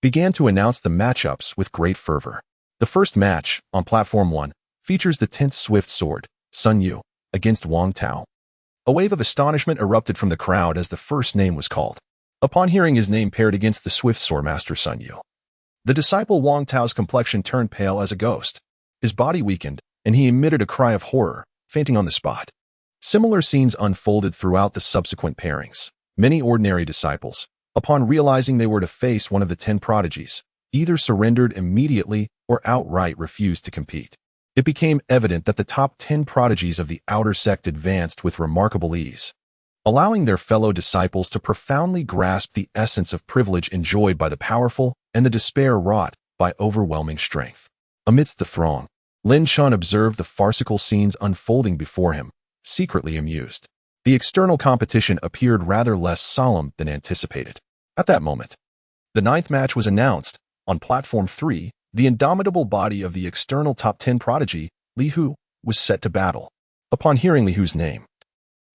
began to announce the matchups with great fervor. The first match, on Platform 1, features the 10th Swift Sword, Sun Yu, against Wang Tao. A wave of astonishment erupted from the crowd as the first name was called. Upon hearing his name paired against the Swift Sword Master Sun Yu, the disciple Wang Tao's complexion turned pale as a ghost. His body weakened, and he emitted a cry of horror, fainting on the spot. Similar scenes unfolded throughout the subsequent pairings. Many ordinary disciples, upon realizing they were to face one of the 10 prodigies, either surrendered immediately or outright refused to compete. It became evident that the top 10 prodigies of the outer sect advanced with remarkable ease, allowing their fellow disciples to profoundly grasp the essence of privilege enjoyed by the powerful and the despair wrought by overwhelming strength. Amidst the throng, Lin Chun observed the farcical scenes unfolding before him, secretly amused. The external competition appeared rather less solemn than anticipated. At that moment, the 9th match was announced. On Platform 3, the indomitable body of the external top 10 prodigy, Li Hu, was set to battle. Upon hearing Li Hu's name,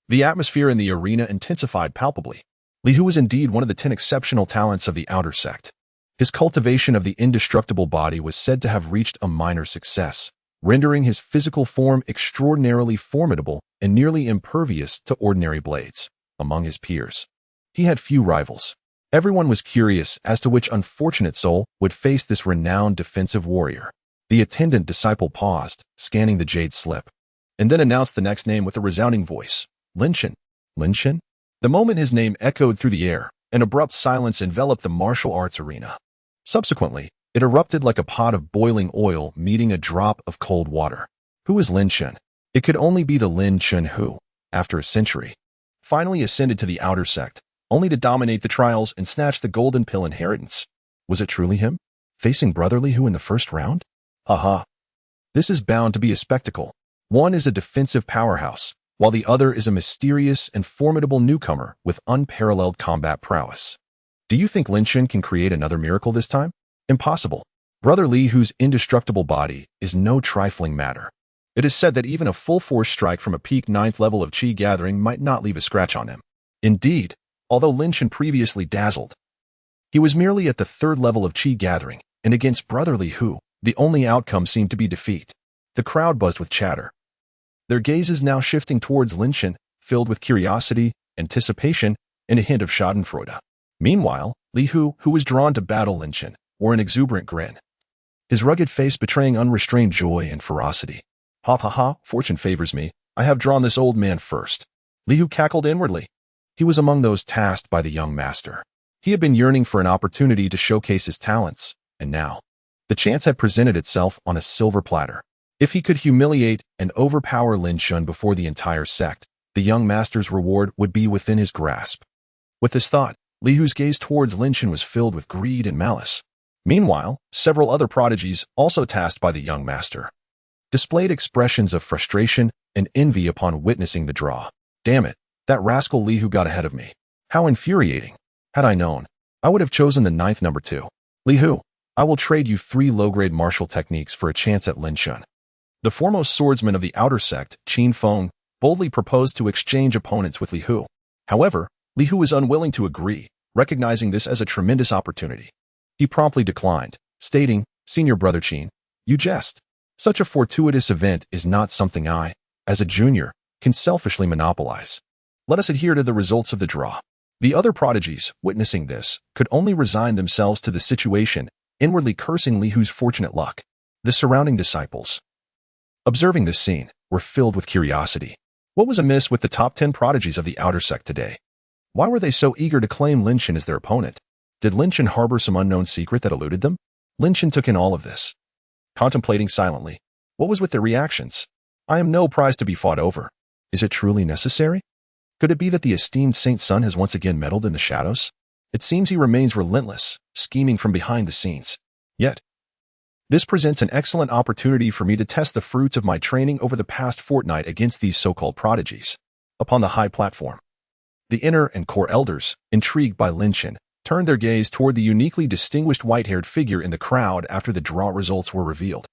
the atmosphere in the arena intensified palpably. Li Hu was indeed one of the 10 exceptional talents of the outer sect. His cultivation of the indestructible body was said to have reached a minor success, rendering his physical form extraordinarily formidable and nearly impervious to ordinary blades. Among his peers, he had few rivals. Everyone was curious as to which unfortunate soul would face this renowned defensive warrior. The attendant disciple paused, scanning the jade slip, and then announced the next name with a resounding voice. Lin Chun. Lin Chun? The moment his name echoed through the air, an abrupt silence enveloped the martial arts arena. Subsequently, it erupted like a pot of boiling oil meeting a drop of cold water. Who was Lin Chun? It could only be the Lin Chun who, after a century, finally ascended to the outer sect, only to dominate the trials and snatch the golden pill inheritance. Was it truly him, facing Brother Li Hu in the first round? Haha. This is bound to be a spectacle. One is a defensive powerhouse, while the other is a mysterious and formidable newcomer with unparalleled combat prowess. Do you think Lin Chun can create another miracle this time? Impossible. Brother Li Hu's indestructible body is no trifling matter. It is said that even a full-force strike from a peak 9th level of Qi gathering might not leave a scratch on him. Indeed, although Lin Chun previously dazzled, he was merely at the 3rd level of Qi gathering, and against Brother Li Hu, the only outcome seemed to be defeat. The crowd buzzed with chatter, their gazes now shifting towards Lin Chun, filled with curiosity, anticipation, and a hint of schadenfreude. Meanwhile, Li Hu, who was drawn to battle Lin Chun, wore an exuberant grin, his rugged face betraying unrestrained joy and ferocity. Ha ha ha, fortune favors me. I have drawn this old man first. Li Hu cackled inwardly. He was among those tasked by the young master. He had been yearning for an opportunity to showcase his talents, and now, the chance had presented itself on a silver platter. If he could humiliate and overpower Lin Chun before the entire sect, the young master's reward would be within his grasp. With this thought, Li Hu's gaze towards Lin Chun was filled with greed and malice. Meanwhile, several other prodigies, also tasked by the young master, displayed expressions of frustration and envy upon witnessing the draw. Damn it, that rascal Li Hu got ahead of me. How infuriating. Had I known, I would have chosen the 9th number 2. Li Hu, I will trade you 3 low-grade martial techniques for a chance at Lin Chun. The foremost swordsman of the outer sect, Qin Feng, boldly proposed to exchange opponents with Li Hu. However, Li Hu was unwilling to agree, recognizing this as a tremendous opportunity. He promptly declined, stating, "Senior Brother Qin, you jest. Such a fortuitous event is not something I, as a junior, can selfishly monopolize. Let us adhere to the results of the draw." The other prodigies, witnessing this, could only resign themselves to the situation, inwardly cursing Li Hu's fortunate luck. The surrounding disciples, observing this scene, were filled with curiosity. What was amiss with the top 10 prodigies of the outer sect today? Why were they so eager to claim Lin Chun as their opponent? Did Lin Chun harbor some unknown secret that eluded them? Lin Chun took in all of this, contemplating silently. What was with their reactions? I am no prize to be fought over. Is it truly necessary? Could it be that the esteemed Saint Sun has once again meddled in the shadows? It seems he remains relentless, scheming from behind the scenes. Yet, this presents an excellent opportunity for me to test the fruits of my training over the past fortnight against these so-called prodigies. Upon the high platform, the inner and core elders, intrigued by Lin Chen, turned their gaze toward the uniquely distinguished white-haired figure in the crowd after the draw results were revealed.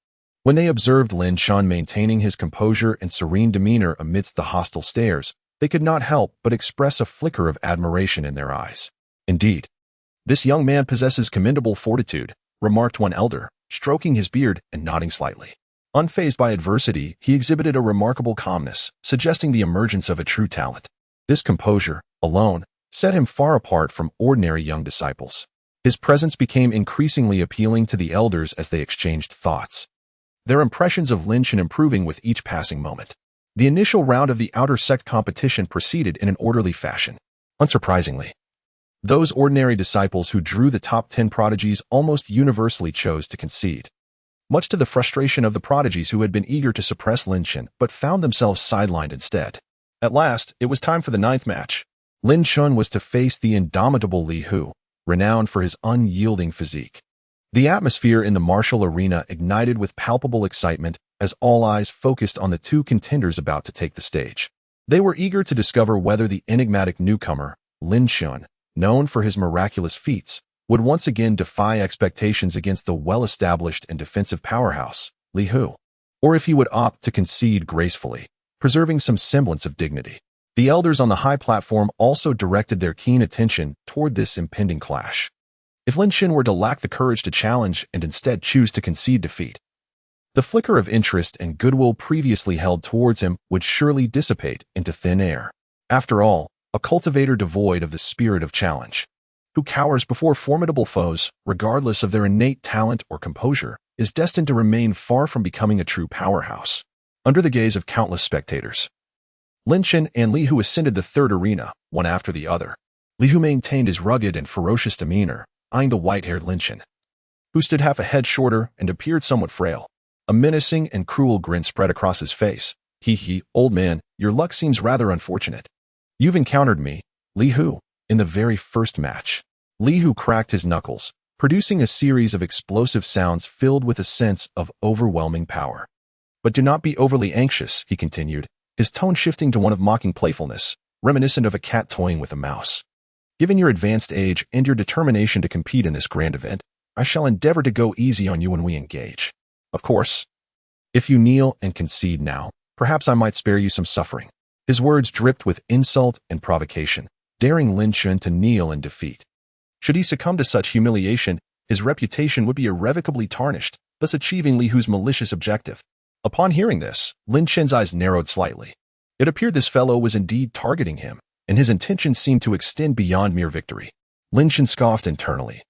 When they observed Lin Chen maintaining his composure and serene demeanor amidst the hostile stares, they could not help but express a flicker of admiration in their eyes. Indeed, this young man possesses commendable fortitude, remarked one elder, stroking his beard and nodding slightly. Unfazed by adversity, he exhibited a remarkable calmness, suggesting the emergence of a true talent. This composure, alone, set him far apart from ordinary young disciples. His presence became increasingly appealing to the elders as they exchanged thoughts, their impressions of Lin Chen improving with each passing moment. The initial round of the outer sect competition proceeded in an orderly fashion. Unsurprisingly, those ordinary disciples who drew the top 10 prodigies almost universally chose to concede, much to the frustration of the prodigies who had been eager to suppress Lin Chen but found themselves sidelined instead. At last, it was time for the 9th match. Lin Chen was to face the indomitable Li Hu, renowned for his unyielding physique. The atmosphere in the martial arena ignited with palpable excitement as all eyes focused on the two contenders about to take the stage. They were eager to discover whether the enigmatic newcomer, Lin Chen, known for his miraculous feats, would once again defy expectations against the well-established and defensive powerhouse, Li Hu, or if he would opt to concede gracefully, preserving some semblance of dignity. The elders on the high platform also directed their keen attention toward this impending clash. If Lin Chen were to lack the courage to challenge and instead choose to concede defeat, the flicker of interest and goodwill previously held towards him would surely dissipate into thin air. After all, a cultivator devoid of the spirit of challenge, who cowers before formidable foes, regardless of their innate talent or composure, is destined to remain far from becoming a true powerhouse. Under the gaze of countless spectators, Lin Chen and Li Hu ascended the third arena, one after the other. Li Hu maintained his rugged and ferocious demeanor, eyeing the white-haired Lin Chen, who stood half a head shorter and appeared somewhat frail. A menacing and cruel grin spread across his face. He, old man, your luck seems rather unfortunate. You've encountered me, Li Hu, in the very first match. Li Hu cracked his knuckles, producing a series of explosive sounds filled with a sense of overwhelming power. But do not be overly anxious, he continued, his tone shifting to one of mocking playfulness, reminiscent of a cat toying with a mouse. Given your advanced age and your determination to compete in this grand event, I shall endeavor to go easy on you when we engage. Of course, if you kneel and concede now, perhaps I might spare you some suffering. His words dripped with insult and provocation, daring Lin Chen to kneel in defeat. Should he succumb to such humiliation, his reputation would be irrevocably tarnished, thus achieving Li Hu's malicious objective. Upon hearing this, Lin Chen's eyes narrowed slightly. It appeared this fellow was indeed targeting him, and his intentions seemed to extend beyond mere victory. Lin Chen scoffed internally.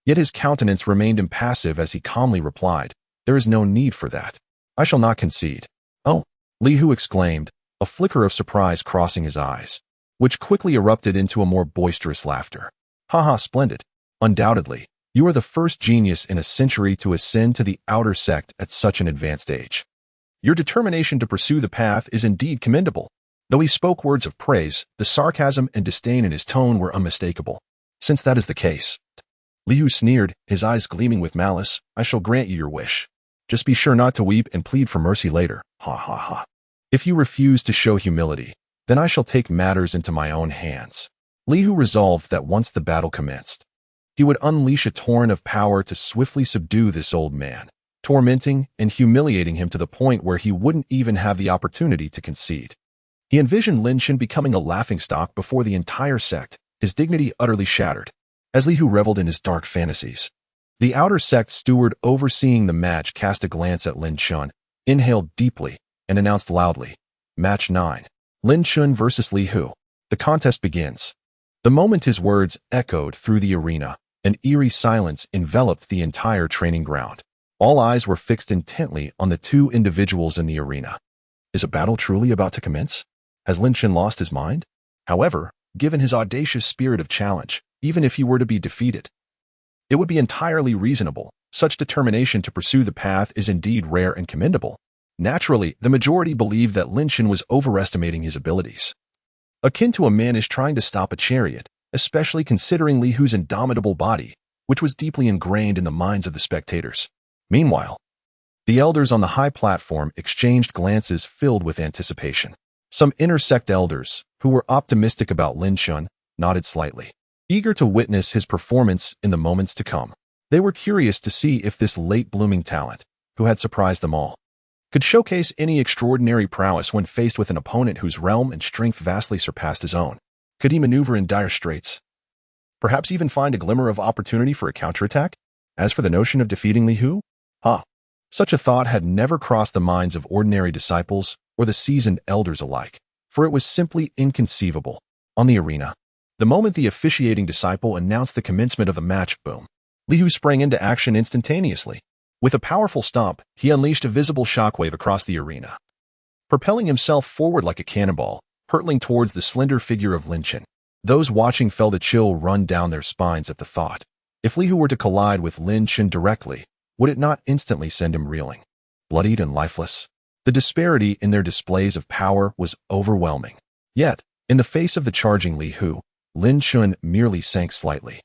Yet his countenance remained impassive as he calmly replied, "There is no need for that. I shall not concede." "Oh," Li Hu exclaimed, a flicker of surprise crossing his eyes, which quickly erupted into a more boisterous laughter. "Ha, splendid. Undoubtedly, you are the first genius in a century to ascend to the outer sect at such an advanced age. Your determination to pursue the path is indeed commendable." Though he spoke words of praise, the sarcasm and disdain in his tone were unmistakable. "Since that is the case," Li Hu sneered, his eyes gleaming with malice, "I shall grant you your wish. Just be sure not to weep and plead for mercy later. Ha. If you refuse to show humility, then I shall take matters into my own hands." Li Hu resolved that once the battle commenced, he would unleash a torrent of power to swiftly subdue this old man, tormenting and humiliating him to the point where he wouldn't even have the opportunity to concede. He envisioned Lin Chen becoming a laughingstock before the entire sect, his dignity utterly shattered. As Li Hu reveled in his dark fantasies, the outer sect steward overseeing the match cast a glance at Lin Chen, inhaled deeply, and announced loudly, "Match 9. Lin Chen versus Li Hu. The contest begins." The moment his words echoed through the arena, an eerie silence enveloped the entire training ground. All eyes were fixed intently on the two individuals in the arena. Is a battle truly about to commence? Has Lin Chen lost his mind? However, given his audacious spirit of challenge, even if he were to be defeated, it would be entirely reasonable. Such determination to pursue the path is indeed rare and commendable. Naturally, the majority believed that Lin Chen was overestimating his abilities. Akin to a man is trying to stop a chariot, especially considering Li Hu's indomitable body, which was deeply ingrained in the minds of the spectators. Meanwhile, the elders on the high platform exchanged glances filled with anticipation. Some inner-sect elders, who were optimistic about Lin Chen, nodded slightly, eager to witness his performance in the moments to come. They were curious to see if this late-blooming talent, who had surprised them all, could showcase any extraordinary prowess when faced with an opponent whose realm and strength vastly surpassed his own. Could he maneuver in dire straits? Perhaps even find a glimmer of opportunity for a counterattack? As for the notion of defeating Li Hu? Such a thought had never crossed the minds of ordinary disciples or the seasoned elders alike, for it was simply inconceivable. On the arena, the moment the officiating disciple announced the commencement of the match, boom, Li Hu sprang into action instantaneously. With a powerful stomp, he unleashed a visible shockwave across the arena, propelling himself forward like a cannonball, hurtling towards the slender figure of Lin Chen. Those watching felt a chill run down their spines at the thought. If Li Hu were to collide with Lin Chen directly, would it not instantly send him reeling, bloodied and lifeless? The disparity in their displays of power was overwhelming. Yet, in the face of the charging Li Hu, Lin Chen merely sank slightly,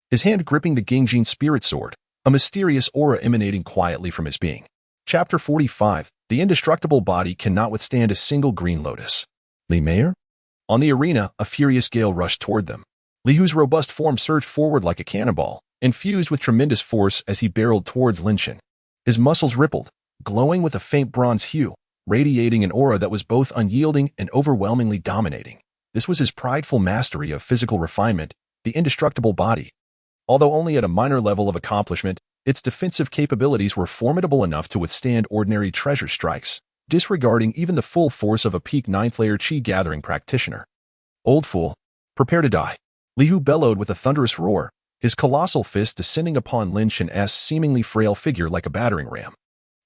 his hand gripping the Gingjin spirit sword, a mysterious aura emanating quietly from his being. Chapter 45. The indestructible body cannot withstand a single green lotus. Li Meier? On the arena, a furious gale rushed toward them. Li Hu's robust form surged forward like a cannonball, infused with tremendous force as he barreled towards Lin Chen. His muscles rippled, glowing with a faint bronze hue, radiating an aura that was both unyielding and overwhelmingly dominating. This was his prideful mastery of physical refinement, the indestructible body. Although only at a minor level of accomplishment, its defensive capabilities were formidable enough to withstand ordinary treasure strikes, disregarding even the full force of a peak 9th-layer Qi-gathering practitioner. Old fool, prepare to die. Li Hu bellowed with a thunderous roar, his colossal fist descending upon Lin Chen's seemingly frail figure like a battering ram.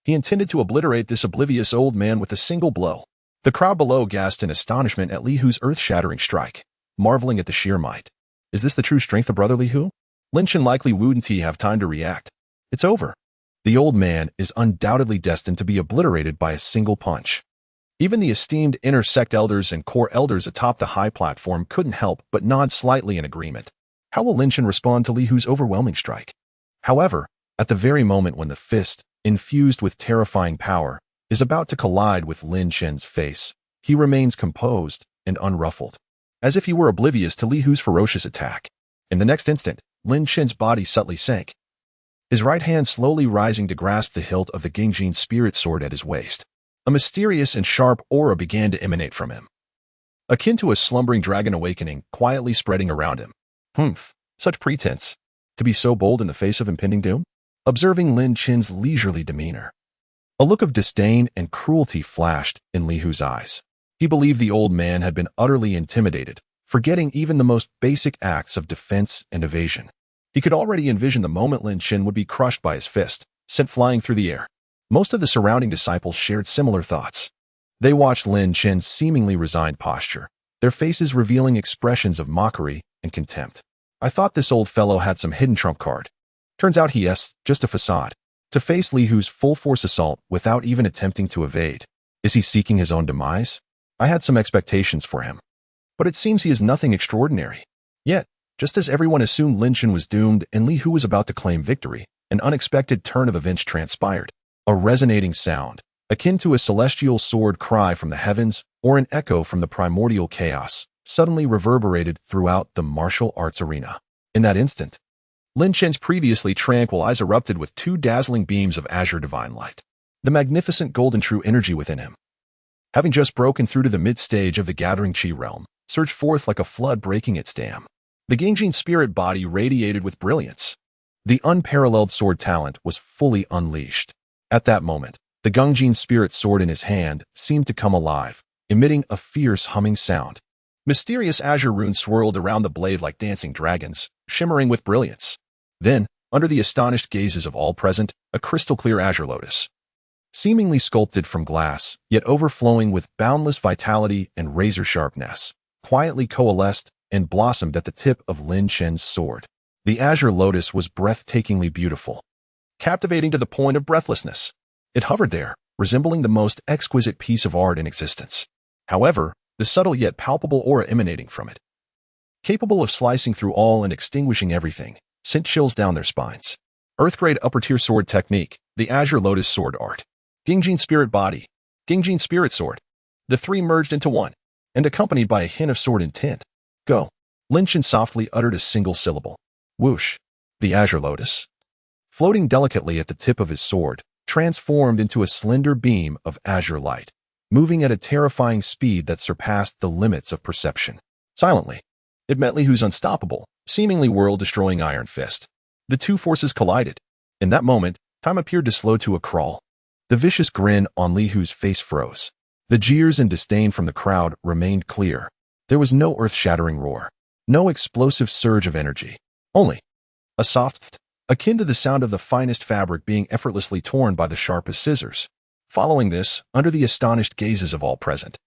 He intended to obliterate this oblivious old man with a single blow. The crowd below gasped in astonishment at Li Hu's earth-shattering strike, marveling at the sheer might. Is this the true strength of Brother Li Hu? Lin Chen likely wouldn't have time to react. It's over. The old man is undoubtedly destined to be obliterated by a single punch. Even the esteemed inner-sect elders and core elders atop the high platform couldn't help but nod slightly in agreement. How will Lin Chen respond to Li Hu's overwhelming strike? However, at the very moment when the fist, infused with terrifying power, is about to collide with Lin Chen's face, he remains composed and unruffled, as if he were oblivious to Li Hu's ferocious attack. In the next instant, Lin Chen's body subtly sank, his right hand slowly rising to grasp the hilt of the Gingjin spirit sword at his waist. A mysterious and sharp aura began to emanate from him, akin to a slumbering dragon awakening, quietly spreading around him. Such pretense. To be so bold in the face of impending doom? Observing Lin Chen's leisurely demeanor, a look of disdain and cruelty flashed in Li Hu's eyes. He believed the old man had been utterly intimidated, forgetting even the most basic acts of defense and evasion. He could already envision the moment Lin Chen would be crushed by his fist, sent flying through the air. Most of the surrounding disciples shared similar thoughts. They watched Lin Chen's seemingly resigned posture, their faces revealing expressions of mockery and contempt. I thought this old fellow had some hidden trump card. Turns out he's just a facade. To face Li Hu's full-force assault without even attempting to evade. Is he seeking his own demise? I had some expectations for him. But it seems he is nothing extraordinary. Yet, just as everyone assumed Lin Chen was doomed and Li Hu was about to claim victory, an unexpected turn of events transpired. A resonating sound, akin to a celestial sword cry from the heavens or an echo from the primordial chaos, suddenly reverberated throughout the martial arts arena. In that instant, Lin Chen's previously tranquil eyes erupted with two dazzling beams of azure divine light. The magnificent golden true energy within him, having just broken through to the mid-stage of the gathering Qi realm, surged forth like a flood breaking its dam. The Gingjin spirit body radiated with brilliance. The unparalleled sword talent was fully unleashed. At that moment, the Gingjin spirit sword in his hand seemed to come alive, emitting a fierce humming sound. Mysterious azure runes swirled around the blade like dancing dragons, shimmering with brilliance. Then, under the astonished gazes of all present, a crystal-clear azure lotus, seemingly sculpted from glass, yet overflowing with boundless vitality and razor-sharpness, quietly coalesced and blossomed at the tip of Lin Chen's sword. The azure lotus was breathtakingly beautiful, captivating to the point of breathlessness. It hovered there, resembling the most exquisite piece of art in existence. However, the subtle yet palpable aura emanating from it, capable of slicing through all and extinguishing everything, sent chills down their spines. Earth-grade upper-tier sword technique, the Azure Lotus Sword Art. Gingjin Spirit Body, Gingjin Spirit Sword. The three merged into one, and accompanied by a hint of sword intent. Go. Lin Shen softly uttered a single syllable. Whoosh. The Azure Lotus, floating delicately at the tip of his sword, transformed into a slender beam of azure light, moving at a terrifying speed that surpassed the limits of perception. Silently, it met Li Hu's unstoppable, seemingly world-destroying iron fist. The two forces collided. In that moment, time appeared to slow to a crawl. The vicious grin on Li Hu's face froze. The jeers and disdain from the crowd remained clear. There was no earth-shattering roar, no explosive surge of energy. Only a soft th, akin to the sound of the finest fabric being effortlessly torn by the sharpest scissors. Following this, under the astonished gazes of all present,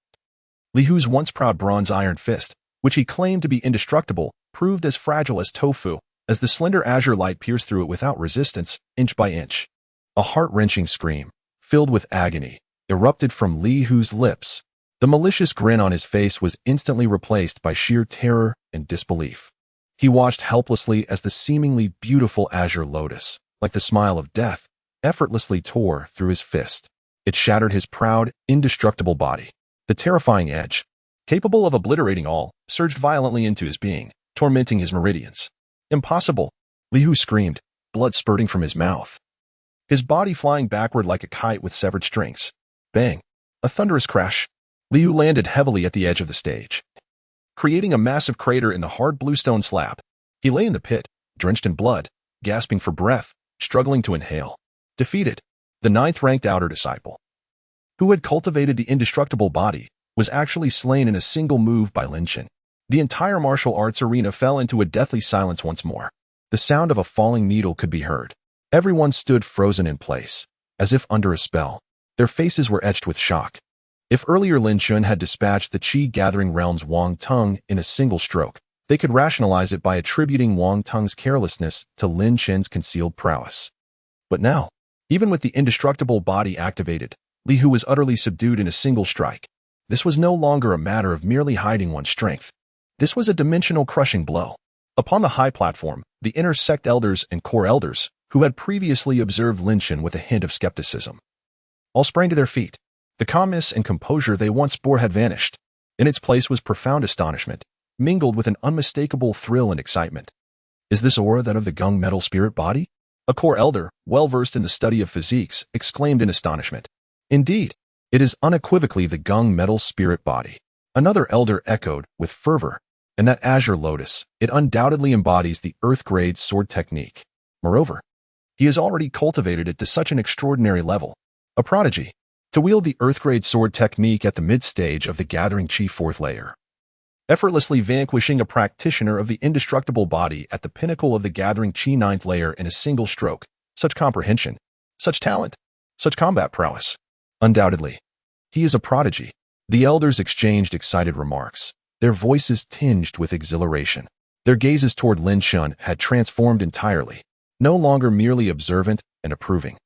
Li Hu's once proud bronze iron fist, which he claimed to be indestructible, proved as fragile as tofu, as the slender azure light pierced through it without resistance, inch by inch. A heart-wrenching scream, filled with agony, erupted from Li Hu's lips. The malicious grin on his face was instantly replaced by sheer terror and disbelief. He watched helplessly as the seemingly beautiful azure lotus, like the smile of death, effortlessly tore through his fist. It shattered his proud, indestructible body. The terrifying edge, capable of obliterating all, surged violently into his being, tormenting his meridians. Impossible! Li Hu screamed, blood spurting from his mouth. His body flying backward like a kite with severed strings. Bang! A thunderous crash. Li Hu landed heavily at the edge of the stage, creating a massive crater in the hard bluestone slab. He lay in the pit, drenched in blood, gasping for breath, struggling to inhale. Defeated, the ninth-ranked outer disciple, who had cultivated the indestructible body, was actually slain in a single move by Lin Shen. The entire martial arts arena fell into a deathly silence once more. The sound of a falling needle could be heard. Everyone stood frozen in place, as if under a spell. Their faces were etched with shock. If earlier Lin Shen had dispatched the Qi-gathering realm's Wang Teng in a single stroke, they could rationalize it by attributing Wang Teng's carelessness to Lin Shen's concealed prowess. But now, even with the indestructible body activated, Li Hu was utterly subdued in a single strike. This was no longer a matter of merely hiding one's strength. This was a dimensional crushing blow. Upon the high platform, the inner sect elders and core elders, who had previously observed Lin Shen with a hint of skepticism, all sprang to their feet. The calmness and composure they once bore had vanished. In its place was profound astonishment, mingled with an unmistakable thrill and excitement. Is this aura that of the Gung metal spirit body? A core elder, well-versed in the study of physiques, exclaimed in astonishment. Indeed, it is unequivocally the Gung metal spirit body. Another elder echoed with fervor. And that azure lotus, it undoubtedly embodies the earth-grade sword technique. Moreover, he has already cultivated it to such an extraordinary level. A prodigy. To wield the earth-grade sword technique at the mid-stage of the Gathering Qi 4th layer, effortlessly vanquishing a practitioner of the indestructible body at the pinnacle of the Gathering Qi 9th layer in a single stroke. Such comprehension, such talent, such combat prowess. Undoubtedly, he is a prodigy. The elders exchanged excited remarks, their voices tinged with exhilaration. Their gazes toward Lin Shen had transformed entirely, no longer merely observant and approving.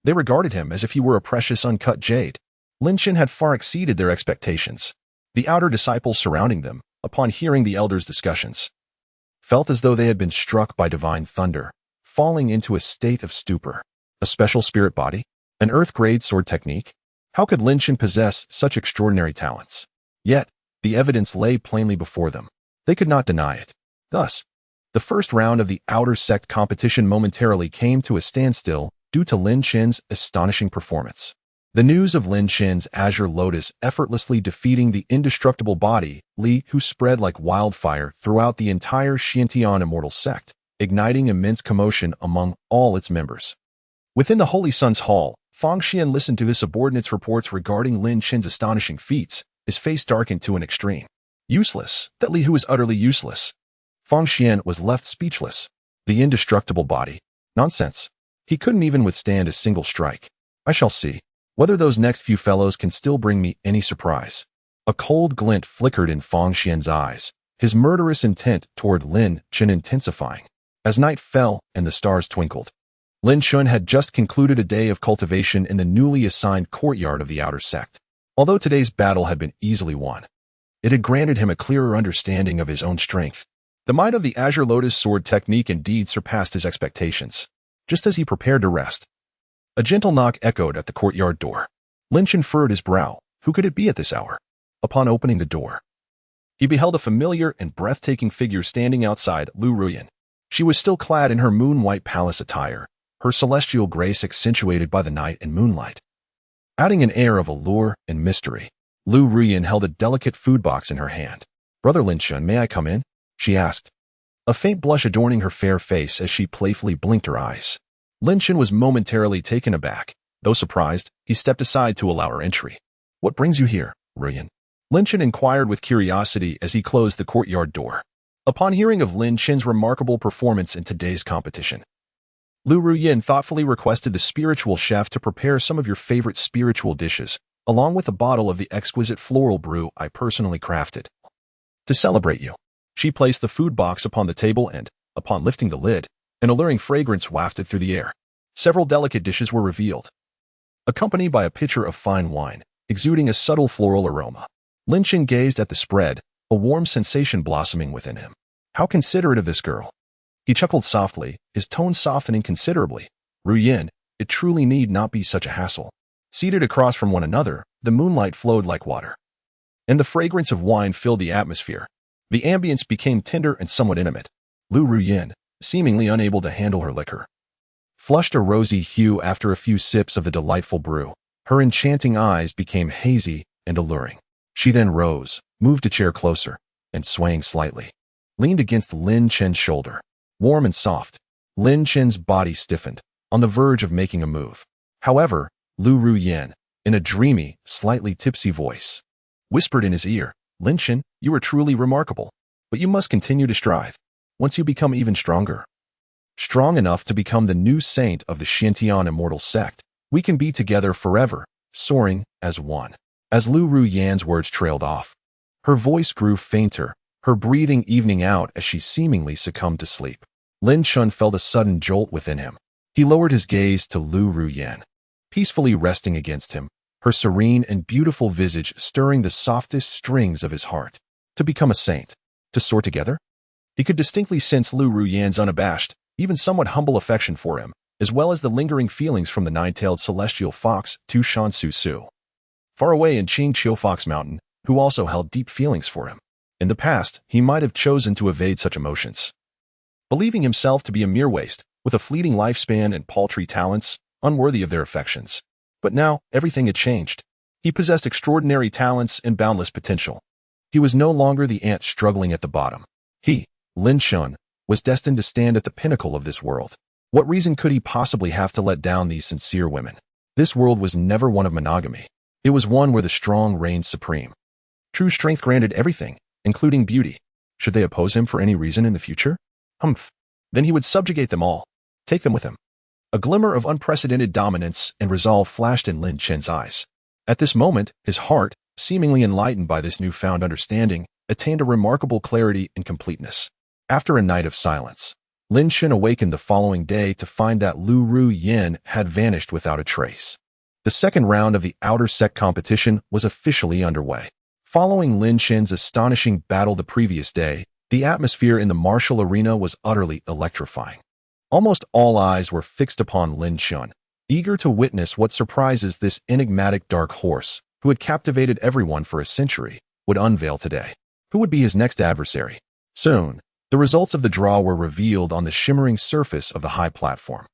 They regarded him as if he were a precious uncut jade. Lin Shen had far exceeded their expectations. The outer disciples surrounding them, upon hearing the elders' discussions, felt as though they had been struck by divine thunder, falling into a state of stupor. A special spirit body? An earth-grade sword technique? How could Lin Shen possess such extraordinary talents? Yet, the evidence lay plainly before them. They could not deny it. Thus, the first round of the outer sect competition momentarily came to a standstill due to Lin Shen's astonishing performance. The news of Lin Shen's Azure Lotus effortlessly defeating the indestructible body, Li Hu, spread like wildfire throughout the entire Xiantian immortal sect, igniting immense commotion among all its members. Within the Holy Sun's Hall, Fang Xian listened to his subordinates' reports regarding Lin Shen's astonishing feats, his face darkened to an extreme. Useless. That Li Hu is utterly useless. Fang Xian was left speechless. The indestructible body. Nonsense. He couldn't even withstand a single strike. I shall see whether those next few fellows can still bring me any surprise. A cold glint flickered in Fang Xian's eyes, his murderous intent toward Lin Shen intensifying. As night fell and the stars twinkled, Lin Shun had just concluded a day of cultivation in the newly assigned courtyard of the outer sect. Although today's battle had been easily won, it had granted him a clearer understanding of his own strength. The might of the Azure Lotus sword technique indeed surpassed his expectations. Just as he prepared to rest, a gentle knock echoed at the courtyard door. Lin Shun furrowed his brow. Who could it be at this hour? Upon opening the door, he beheld a familiar and breathtaking figure standing outside Lu Ruyan. She was still clad in her moon-white palace attire, her celestial grace accentuated by the night and moonlight, adding an air of allure and mystery. Lu Ruyan held a delicate food box in her hand. "Brother Lin Shun, may I come in?" she asked, a faint blush adorning her fair face as she playfully blinked her eyes. Lin Shun was momentarily taken aback. Though surprised, he stepped aside to allow her entry. "What brings you here, Ruyan?" Lin Shun inquired with curiosity as he closed the courtyard door. Upon hearing of Lin Shun's remarkable performance in today's competition, Lu Ruyan thoughtfully requested the spiritual chef to prepare some of your favorite spiritual dishes, along with a bottle of the exquisite floral brew I personally crafted. To celebrate you, she placed the food box upon the table and, upon lifting the lid, an alluring fragrance wafted through the air. Several delicate dishes were revealed, accompanied by a pitcher of fine wine, exuding a subtle floral aroma. Lin Shun gazed at the spread, a warm sensation blossoming within him. How considerate of this girl. He chuckled softly, his tone softening considerably. Ruyan, it truly need not be such a hassle. Seated across from one another, the moonlight flowed like water, and the fragrance of wine filled the atmosphere. The ambience became tender and somewhat intimate. Lu Ruyan, seemingly unable to handle her liquor, flushed a rosy hue after a few sips of the delightful brew. Her enchanting eyes became hazy and alluring. She then rose, moved a chair closer, and swaying slightly, leaned against Lin Shun's shoulder. Warm and soft, Lin Shun's body stiffened, on the verge of making a move. However, Lu Ruyan, in a dreamy, slightly tipsy voice, whispered in his ear, "Lin Shun, you are truly remarkable, but you must continue to strive. Once you become even stronger, strong enough to become the new saint of the Xiantian immortal sect, we can be together forever, soaring as one." As Lu Ruyan's words trailed off, her voice grew fainter, her breathing evening out as she seemingly succumbed to sleep. Lin Shun felt a sudden jolt within him. He lowered his gaze to Lu Ruyan, peacefully resting against him, her serene and beautiful visage stirring the softest strings of his heart. To become a saint, to soar together? He could distinctly sense Lu Ruyan's unabashed, even somewhat humble affection for him, as well as the lingering feelings from the nine-tailed celestial fox Tu Shan Su Su, far away in Qing Chiu Fox Mountain, who also held deep feelings for him. In the past, he might have chosen to evade such emotions, believing himself to be a mere waste, with a fleeting lifespan and paltry talents, unworthy of their affections. But now, everything had changed. He possessed extraordinary talents and boundless potential. He was no longer the ant struggling at the bottom. He, Lin Shun, was destined to stand at the pinnacle of this world. What reason could he possibly have to let down these sincere women? This world was never one of monogamy. It was one where the strong reigned supreme. True strength granted everything, including beauty. Should they oppose him for any reason in the future? Humph. Then he would subjugate them all, take them with him. A glimmer of unprecedented dominance and resolve flashed in Lin Shun's eyes. At this moment, his heart, seemingly enlightened by this newfound understanding, attained a remarkable clarity and completeness. After a night of silence, Lin Shun awakened the following day to find that Lu Ruyan had vanished without a trace. The second round of the outer sect competition was officially underway. Following Lin Shun's astonishing battle the previous day, the atmosphere in the martial arena was utterly electrifying. Almost all eyes were fixed upon Lin Shun, eager to witness what surprises this enigmatic dark horse, who had captivated everyone for a century, would unveil today. Who would be his next adversary? Soon, the results of the draw were revealed on the shimmering surface of the high platform.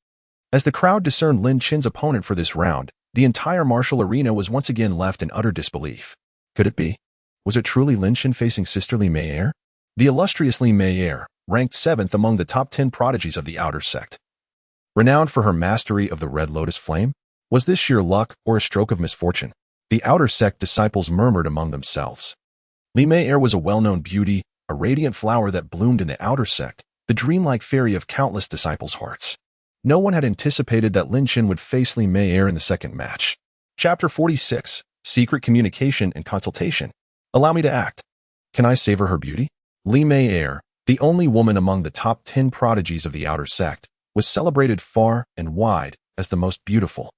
As the crowd discerned Lin Shun's opponent for this round, the entire martial arena was once again left in utter disbelief. Could it be? Was it truly Lin Shun facing Sister Li Mei? The illustrious Li Mei, ranked 7th among the top 10 prodigies of the outer sect, renowned for her mastery of the Red Lotus Flame? Was this sheer luck or a stroke of misfortune? The outer sect disciples murmured among themselves. Li Mei was a well-known beauty, a radiant flower that bloomed in the outer sect, the dreamlike fairy of countless disciples' hearts. No one had anticipated that Lin Shun would face Li Mei in the second match. Chapter 46, Secret Communication and Consultation. Allow me to act. Can I savor her beauty? Li Mei, the only woman among the top 10 prodigies of the outer sect, was celebrated far and wide as the most beautiful.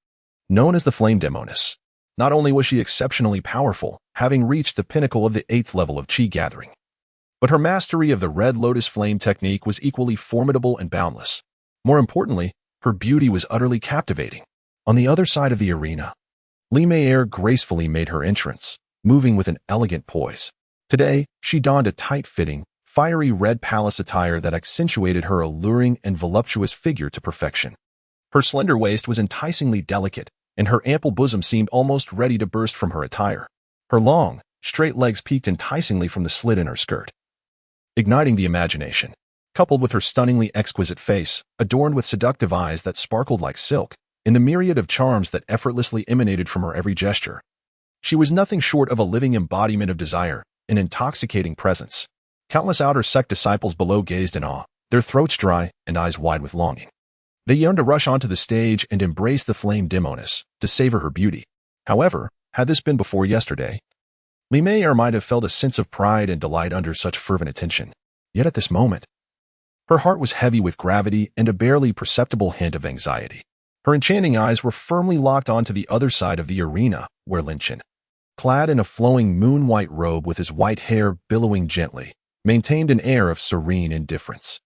Known as the Flame Demoness, not only was she exceptionally powerful, having reached the pinnacle of the 8th level of Qi gathering, but her mastery of the Red Lotus Flame technique was equally formidable and boundless. More importantly, her beauty was utterly captivating. On the other side of the arena, Li Mei'er gracefully made her entrance, moving with an elegant poise. Today, she donned a tight-fitting, fiery red palace attire that accentuated her alluring and voluptuous figure to perfection. Her slender waist was enticingly delicate, and her ample bosom seemed almost ready to burst from her attire. Her long, straight legs peeked enticingly from the slit in her skirt, igniting the imagination. Coupled with her stunningly exquisite face, adorned with seductive eyes that sparkled like silk, in the myriad of charms that effortlessly emanated from her every gesture, she was nothing short of a living embodiment of desire, an intoxicating presence. Countless outer sect disciples below gazed in awe, their throats dry and eyes wide with longing. They yearned to rush onto the stage and embrace the Flame Demoness, to savor her beauty. However, had this been before yesterday, Li Mei'er might have felt a sense of pride and delight under such fervent attention. Yet at this moment, her heart was heavy with gravity and a barely perceptible hint of anxiety. Her enchanting eyes were firmly locked onto the other side of the arena, where Lin Chen, clad in a flowing moon-white robe with his white hair billowing gently, maintained an air of serene indifference.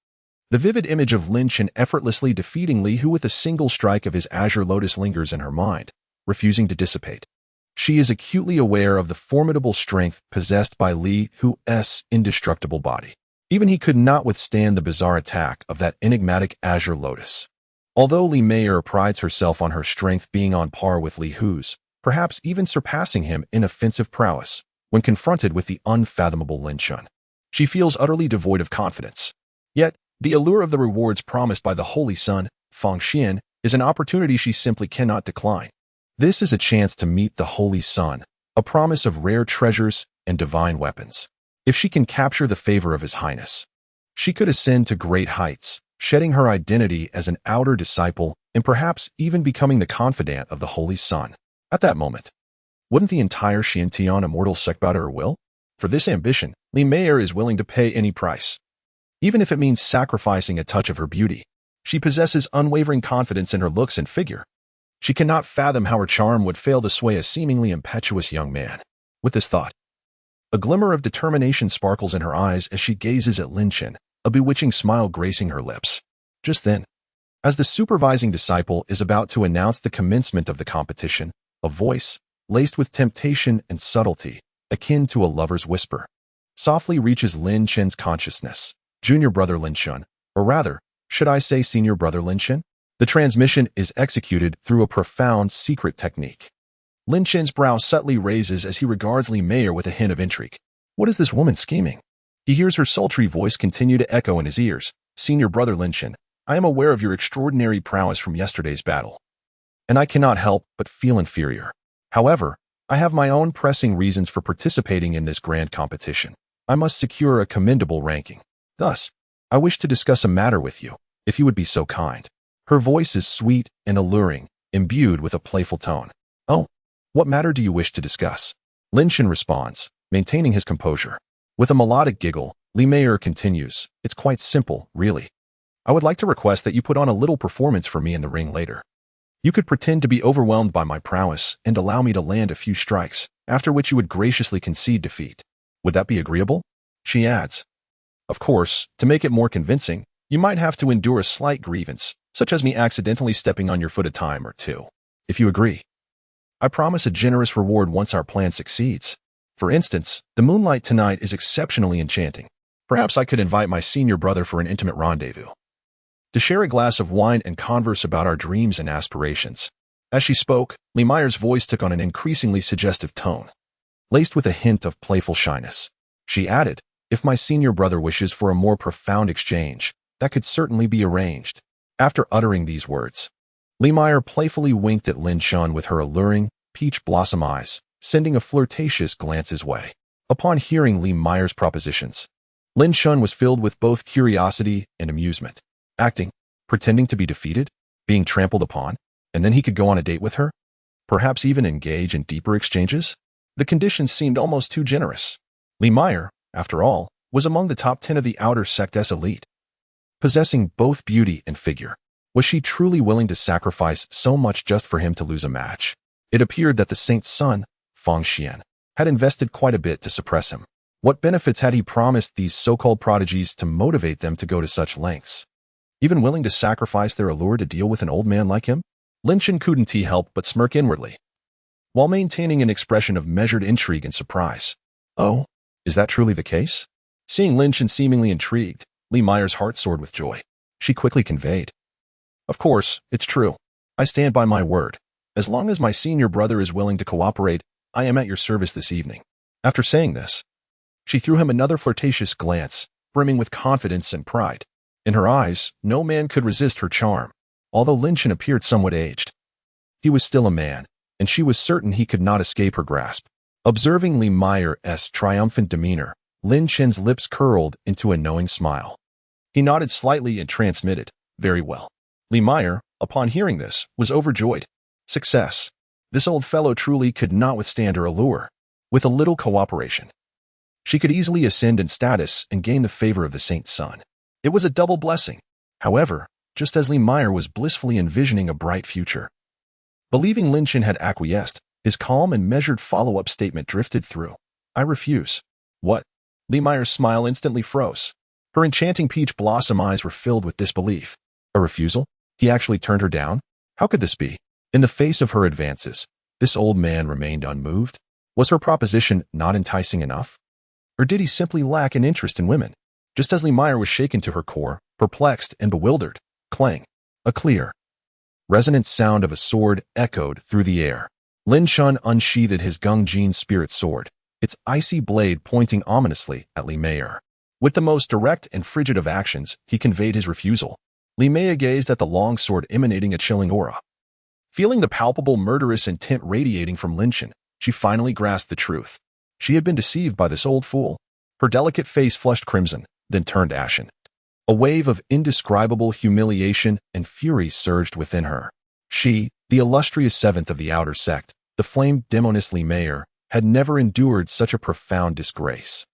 The vivid image of Lin Chen effortlessly defeating Li Hu with a single strike of his azure lotus lingers in her mind, refusing to dissipate. She is acutely aware of the formidable strength possessed by Li Hu's indestructible body. Even he could not withstand the bizarre attack of that enigmatic azure lotus. Although Li Mei'er prides herself on her strength being on par with Li Hu's, perhaps even surpassing him in offensive prowess, when confronted with the unfathomable Lin Chen, she feels utterly devoid of confidence. Yet, the allure of the rewards promised by the Holy Sun, Feng Xian, is an opportunity she simply cannot decline. This is a chance to meet the Holy Sun, a promise of rare treasures and divine weapons. If she can capture the favor of His Highness, she could ascend to great heights, shedding her identity as an outer disciple and perhaps even becoming the confidant of the Holy Sun. At that moment, wouldn't the entire Xiantian immortal sect bow to her will? For this ambition, Li Mei'er is willing to pay any price, even if it means sacrificing a touch of her beauty. She possesses unwavering confidence in her looks and figure. She cannot fathom how her charm would fail to sway a seemingly impetuous young man. With this thought, a glimmer of determination sparkles in her eyes as she gazes at Lin Chen, a bewitching smile gracing her lips. Just then, as the supervising disciple is about to announce the commencement of the competition, a voice, laced with temptation and subtlety, akin to a lover's whisper, softly reaches Lin Chen's consciousness. Junior brother Lin Chen, or rather, should I say senior brother Lin Chen? The transmission is executed through a profound secret technique. Lin Chen's brow subtly raises as he regards Li Mei'er with a hint of intrigue. What is this woman scheming? He hears her sultry voice continue to echo in his ears. Senior brother Lin Chen, I am aware of your extraordinary prowess from yesterday's battle, and I cannot help but feel inferior. However, I have my own pressing reasons for participating in this grand competition. I must secure a commendable ranking. Thus, I wish to discuss a matter with you, if you would be so kind. Her voice is sweet and alluring, imbued with a playful tone. Oh, what matter do you wish to discuss? Lin Chen responds, maintaining his composure. With a melodic giggle, Li Mei'er continues, It's quite simple, really. I would like to request that you put on a little performance for me in the ring later. You could pretend to be overwhelmed by my prowess and allow me to land a few strikes, after which you would graciously concede defeat. Would that be agreeable? She adds. Of course, to make it more convincing, you might have to endure a slight grievance, such as me accidentally stepping on your foot a time or two. If you agree, I promise a generous reward once our plan succeeds. For instance, the moonlight tonight is exceptionally enchanting. Perhaps I could invite my senior brother for an intimate rendezvous, to share a glass of wine and converse about our dreams and aspirations. As she spoke, Li Mei'er's voice took on an increasingly suggestive tone, laced with a hint of playful shyness. She added, If my senior brother wishes for a more profound exchange, that could certainly be arranged. After uttering these words, Li Mei'er playfully winked at Lin Chen with her alluring, peach blossom eyes, sending a flirtatious glance his way. Upon hearing Li Mei'er's propositions, Lin Chen was filled with both curiosity and amusement. Acting, pretending to be defeated, being trampled upon, and then he could go on a date with her? Perhaps even engage in deeper exchanges? The conditions seemed almost too generous. Li Mei'er, after all, was among the top 10 of the outer sect's elite, possessing both beauty and figure. Was she truly willing to sacrifice so much just for him to lose a match? It appeared that the saint's son, Feng Xian, had invested quite a bit to suppress him. What benefits had he promised these so-called prodigies to motivate them to go to such lengths? Even willing to sacrifice their allure to deal with an old man like him? Lin Chen couldn't help but smirk inwardly, while maintaining an expression of measured intrigue and surprise. Oh, is that truly the case? Seeing Lin Chen seemingly intrigued, Li Meyer's heart soared with joy. She quickly conveyed, "Of course, it's true. I stand by my word. As long as my senior brother is willing to cooperate, I am at your service this evening." After saying this, she threw him another flirtatious glance, brimming with confidence and pride. In her eyes, no man could resist her charm. Although Lin Chen appeared somewhat aged, he was still a man, and she was certain he could not escape her grasp. Observing Li Meyer's triumphant demeanor, Lin Chen's lips curled into a knowing smile. He nodded slightly and transmitted, "Very well." Li Meyer, upon hearing this, was overjoyed. Success. This old fellow truly could not withstand her allure. With a little cooperation, she could easily ascend in status and gain the favor of the saint's son. It was a double blessing. However, just as Li Meyer was blissfully envisioning a bright future, believing Lin Chen had acquiesced, his calm and measured follow-up statement drifted through. "I refuse." "What?" Li Meyer's smile instantly froze. Her enchanting peach blossom eyes were filled with disbelief. A refusal? He actually turned her down? How could this be? In the face of her advances, this old man remained unmoved. Was her proposition not enticing enough? Or did he simply lack an interest in women? Just as Li Meyer was shaken to her core, perplexed and bewildered, clang, a clear, resonant sound of a sword echoed through the air. Lin Chen unsheathed his Gungjin spirit sword, its icy blade pointing ominously at Li Meyer. With the most direct and frigid of actions, he conveyed his refusal. Li Meyer gazed at the long sword emanating a chilling aura. Feeling the palpable murderous intent radiating from Lin Chen, she finally grasped the truth. She had been deceived by this old fool. Her delicate face flushed crimson, then turned ashen. A wave of indescribable humiliation and fury surged within her. She, the illustrious seventh of the outer sect, the famed demoness Li Meyer, had never endured such a profound disgrace.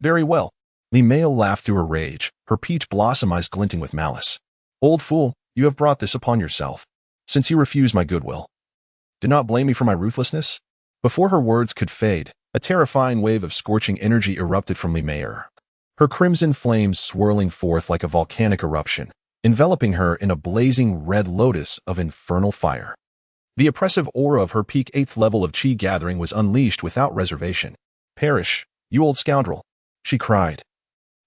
"Very well." Li Meyer laughed through her rage, her peach blossom eyes glinting with malice. "Old fool, you have brought this upon yourself, since you refuse my goodwill. Do not blame me for my ruthlessness." Before her words could fade, a terrifying wave of scorching energy erupted from Li Meyer, her crimson flames swirling forth like a volcanic eruption, enveloping her in a blazing red lotus of infernal fire. The oppressive aura of her peak 8th level of Qi gathering was unleashed without reservation. "Perish, you old scoundrel," she cried,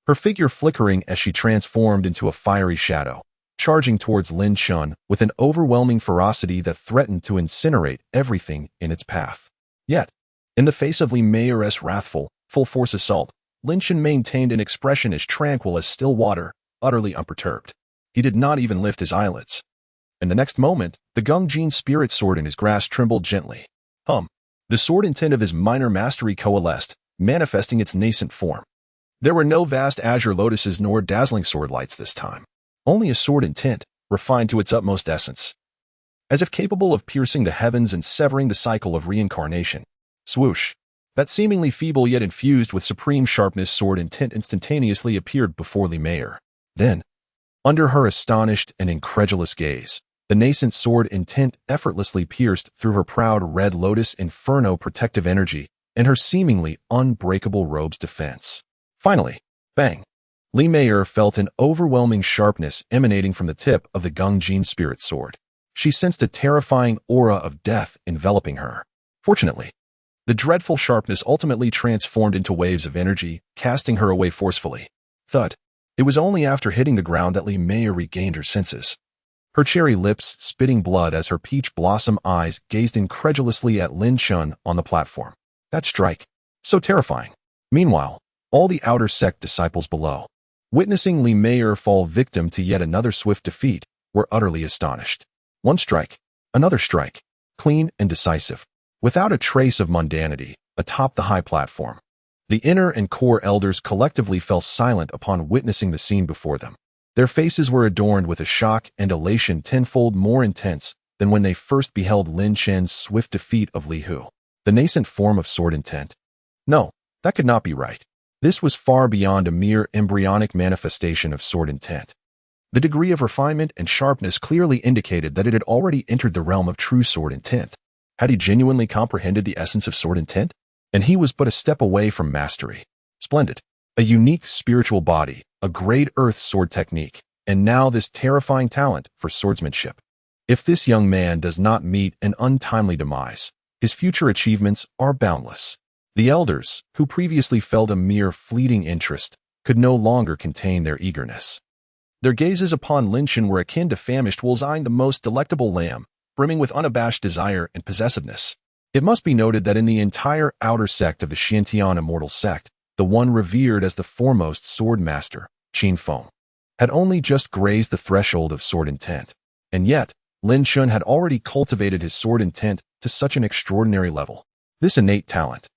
her figure flickering as she transformed into a fiery shadow, charging towards Lin Chen with an overwhelming ferocity that threatened to incinerate everything in its path. Yet, in the face of Li Meyer's wrathful, full-force assault, Lin Chen maintained an expression as tranquil as still water, utterly unperturbed. He did not even lift his eyelids. In the next moment, the Gungjin spirit sword in his grasp trembled gently. The sword intent of his minor mastery coalesced, manifesting its nascent form. There were no vast azure lotuses nor dazzling sword lights this time. Only a sword intent, refined to its utmost essence. As if capable of piercing the heavens and severing the cycle of reincarnation. Swoosh! That seemingly feeble yet infused with supreme sharpness sword intent instantaneously appeared before Li Meyer. Then, under her astonished and incredulous gaze, the nascent sword intent effortlessly pierced through her proud red lotus inferno protective energy and her seemingly unbreakable robe's defense. Finally, bang! Li Meyer felt an overwhelming sharpness emanating from the tip of the Gungjin spirit sword. She sensed a terrifying aura of death enveloping her. Fortunately, the dreadful sharpness ultimately transformed into waves of energy, casting her away forcefully. Thud. It was only after hitting the ground that Li Meyer regained her senses. Her cherry lips spitting blood as her peach blossom eyes gazed incredulously at Lin Chen on the platform. That strike. So terrifying. Meanwhile, all the outer sect disciples below, witnessing Li Meyer fall victim to yet another swift defeat, were utterly astonished. One strike, another strike, clean and decisive, without a trace of mundanity, atop the high platform. The inner and core elders collectively fell silent upon witnessing the scene before them. Their faces were adorned with a shock and elation tenfold more intense than when they first beheld Lin Chen's swift defeat of Li Hu, the nascent form of sword intent. No, that could not be right. This was far beyond a mere embryonic manifestation of sword intent. The degree of refinement and sharpness clearly indicated that it had already entered the realm of true sword intent. Had he genuinely comprehended the essence of sword intent? And he was but a step away from mastery. Splendid. A unique spiritual body, a great earth sword technique, and now this terrifying talent for swordsmanship. If this young man does not meet an untimely demise, his future achievements are boundless. The elders, who previously felt a mere fleeting interest, could no longer contain their eagerness. Their gazes upon Lin Shan were akin to famished wolves eyeing the most delectable lamb, brimming with unabashed desire and possessiveness. It must be noted that in the entire outer sect of the Xiantian Immortal Sect, the one revered as the foremost sword master, Qin Feng, had only just grazed the threshold of sword intent. And yet, Lin Shan had already cultivated his sword intent to such an extraordinary level. This innate talent,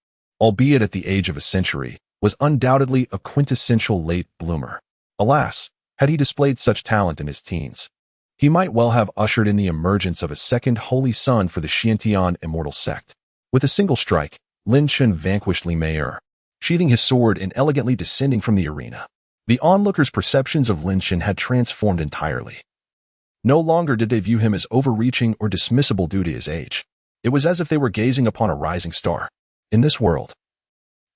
albeit at the age of a century, was undoubtedly a quintessential late bloomer. Alas, had he displayed such talent in his teens, he might well have ushered in the emergence of a second holy son for the Xiantian Immortal Sect. With a single strike, Lin Shan vanquished Li Mei'er, sheathing his sword and elegantly descending from the arena. The onlookers' perceptions of Lin Shan had transformed entirely. No longer did they view him as overreaching or dismissible due to his age. It was as if they were gazing upon a rising star. In this world,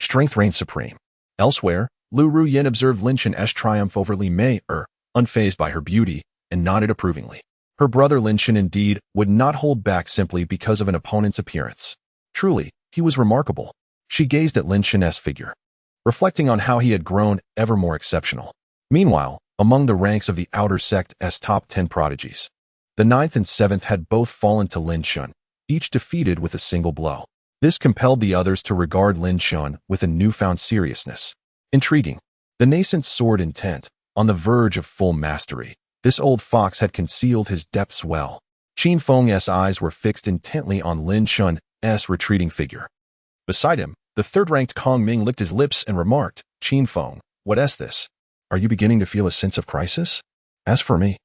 strength reigned supreme. Elsewhere, Lu Ruyin observed Lin Shan's triumph over Li Mei'er, unfazed by her beauty, and nodded approvingly. Her brother Lin Shan indeed would not hold back simply because of an opponent's appearance. Truly, he was remarkable. She gazed at Lin Shan's figure, reflecting on how he had grown ever more exceptional. Meanwhile, among the ranks of the outer sect's top 10 prodigies, the 9th and 7th had both fallen to Lin Shan, each defeated with a single blow. This compelled the others to regard Lin Shan with a newfound seriousness. Intriguing. The nascent sword intent, on the verge of full mastery, this old fox had concealed his depths well. Qin Feng's eyes were fixed intently on Lin Shan's retreating figure. Beside him, the third-ranked Kong Ming licked his lips and remarked, "Qin Feng, what is this? Are you beginning to feel a sense of crisis? As for me,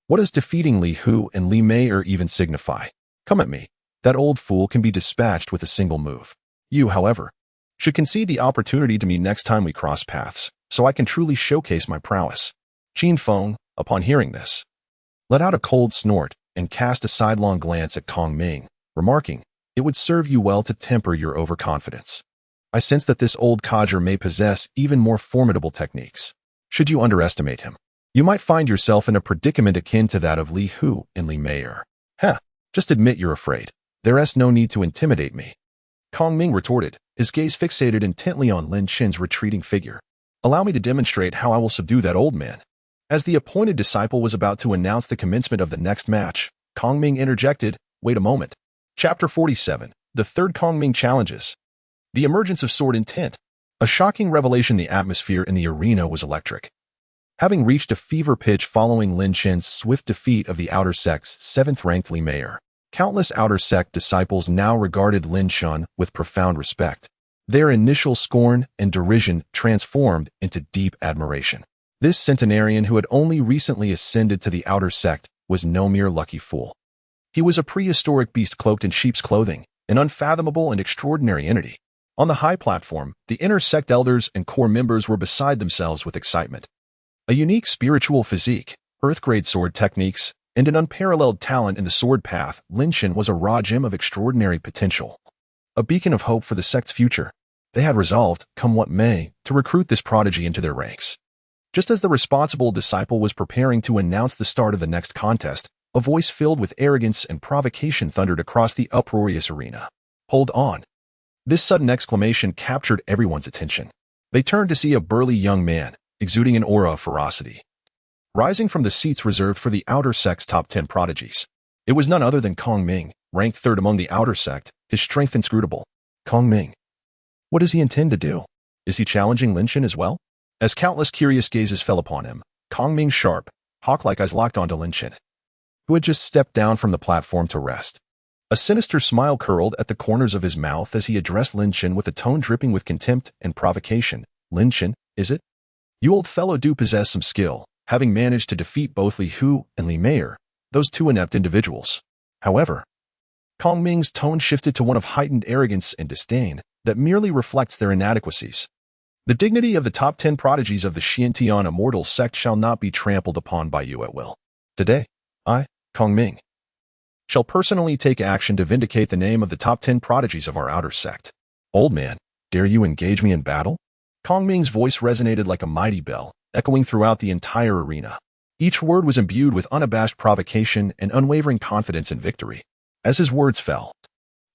what does defeating Li Hu and Li Mei'er even signify? Come at me. That old fool can be dispatched with a single move. You, however, should concede the opportunity to me next time we cross paths, so I can truly showcase my prowess." Qin Feng, upon hearing this, let out a cold snort and cast a sidelong glance at Kong Ming, remarking, "It would serve you well to temper your overconfidence. I sense that this old codger may possess even more formidable techniques. Should you underestimate him, you might find yourself in a predicament akin to that of Li Hu and Li Mei'er. Just admit you're afraid. There's no need to intimidate me." Kong Ming retorted, his gaze fixated intently on Lin Shan's retreating figure. "Allow me to demonstrate how I will subdue that old man." As the appointed disciple was about to announce the commencement of the next match, Kong Ming interjected, "Wait a moment." Chapter 47, The Third Kong Ming Challenges. The emergence of sword intent. A shocking revelation. The atmosphere in the arena was electric. Having reached a fever pitch following Lin Shan's swift defeat of the outer sect's 7th-ranked Li Mei'er, countless outer sect disciples now regarded Lin Shan with profound respect. Their initial scorn and derision transformed into deep admiration. This centenarian, who had only recently ascended to the outer sect, was no mere lucky fool. He was a prehistoric beast cloaked in sheep's clothing, an unfathomable and extraordinary entity. On the high platform, the inner sect elders and core members were beside themselves with excitement. A unique spiritual physique, earth-grade sword techniques, and an unparalleled talent in the sword path, Lin Shan was a raw gem of extraordinary potential. A beacon of hope for the sect's future. They had resolved, come what may, to recruit this prodigy into their ranks. Just as the responsible disciple was preparing to announce the start of the next contest, a voice filled with arrogance and provocation thundered across the uproarious arena. "Hold on." This sudden exclamation captured everyone's attention. They turned to see a burly young man, exuding an aura of ferocity, rising from the seats reserved for the outer sect's top 10 prodigies. It was none other than Kong Ming, ranked 3rd among the outer sect, his strength inscrutable. Kong Ming. What does he intend to do? Is he challenging Lin Shan as well? As countless curious gazes fell upon him, Kong Ming's sharp, hawk-like eyes locked onto Lin Shan, who had just stepped down from the platform to rest. A sinister smile curled at the corners of his mouth as he addressed Lin Shan with a tone dripping with contempt and provocation. "Lin Shan, is it? You old fellow do possess some skill, having managed to defeat both Li Hu and Li Mei'er, those two inept individuals. However," Kong Ming's tone shifted to one of heightened arrogance and disdain that merely reflects their inadequacies. The dignity of the top 10 prodigies of the Xiantian immortal sect shall not be trampled upon by you at will. Today, I, Kong Ming, shall personally take action to vindicate the name of the top 10 prodigies of our outer sect. Old man, dare you engage me in battle? Kong Ming's voice resonated like a mighty bell, echoing throughout the entire arena. Each word was imbued with unabashed provocation and unwavering confidence in victory. As his words fell,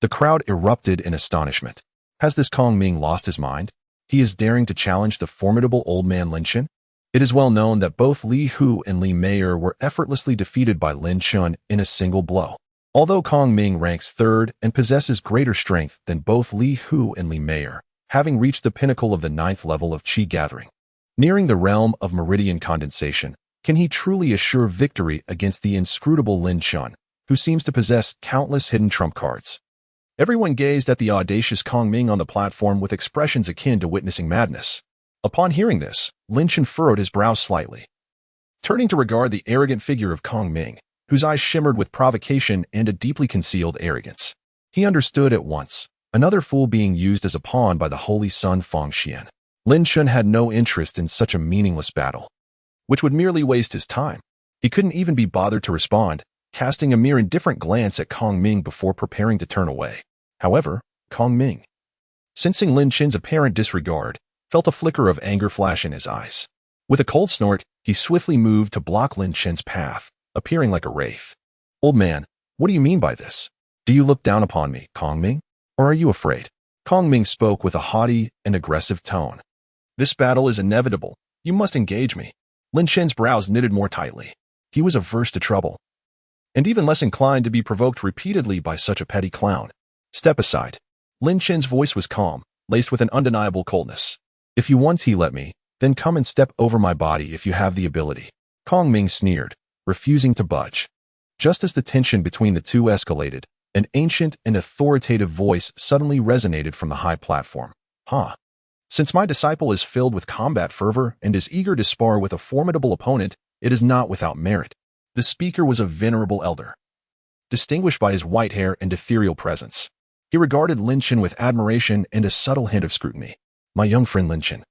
the crowd erupted in astonishment. Has this Kong Ming lost his mind? He is daring to challenge the formidable old man Lin Chen? It is well known that both Li Hu and Li Meier were effortlessly defeated by Lin Chen in a single blow. Although Kong Ming ranks third and possesses greater strength than both Li Hu and Li Meier, having reached the pinnacle of the 9th level of Qi gathering, nearing the realm of meridian condensation, can he truly assure victory against the inscrutable Lin Chen, who seems to possess countless hidden trump cards? Everyone gazed at the audacious Kong Ming on the platform with expressions akin to witnessing madness. Upon hearing this, Lin Chen furrowed his brows slightly. Turning to regard the arrogant figure of Kong Ming, whose eyes shimmered with provocation and a deeply concealed arrogance, he understood at once, another fool being used as a pawn by the holy son Feng Xian. Lin Chen had no interest in such a meaningless battle, which would merely waste his time. He couldn't even be bothered to respond, casting a mere indifferent glance at Kong Ming before preparing to turn away. However, Kong Ming, sensing Lin Chen's apparent disregard, felt a flicker of anger flash in his eyes. With a cold snort, he swiftly moved to block Lin Chen's path, appearing like a wraith. Old man, what do you mean by this? Do you look down upon me, Kong Ming? Or are you afraid? Kong Ming spoke with a haughty and aggressive tone. This battle is inevitable. You must engage me. Lin Chen's brows knitted more tightly. He was averse to trouble, and even less inclined to be provoked repeatedly by such a petty clown. Step aside. Lin Chen's voice was calm, laced with an undeniable coldness. If you want to let me, then come and step over my body if you have the ability. Kong Ming sneered, refusing to budge. Just as the tension between the two escalated, an ancient and authoritative voice suddenly resonated from the high platform. Since my disciple is filled with combat fervor and is eager to spar with a formidable opponent, it is not without merit. The speaker was a venerable elder, distinguished by his white hair and ethereal presence. He regarded Lin Chen with admiration and a subtle hint of scrutiny. My young friend Lin Chen,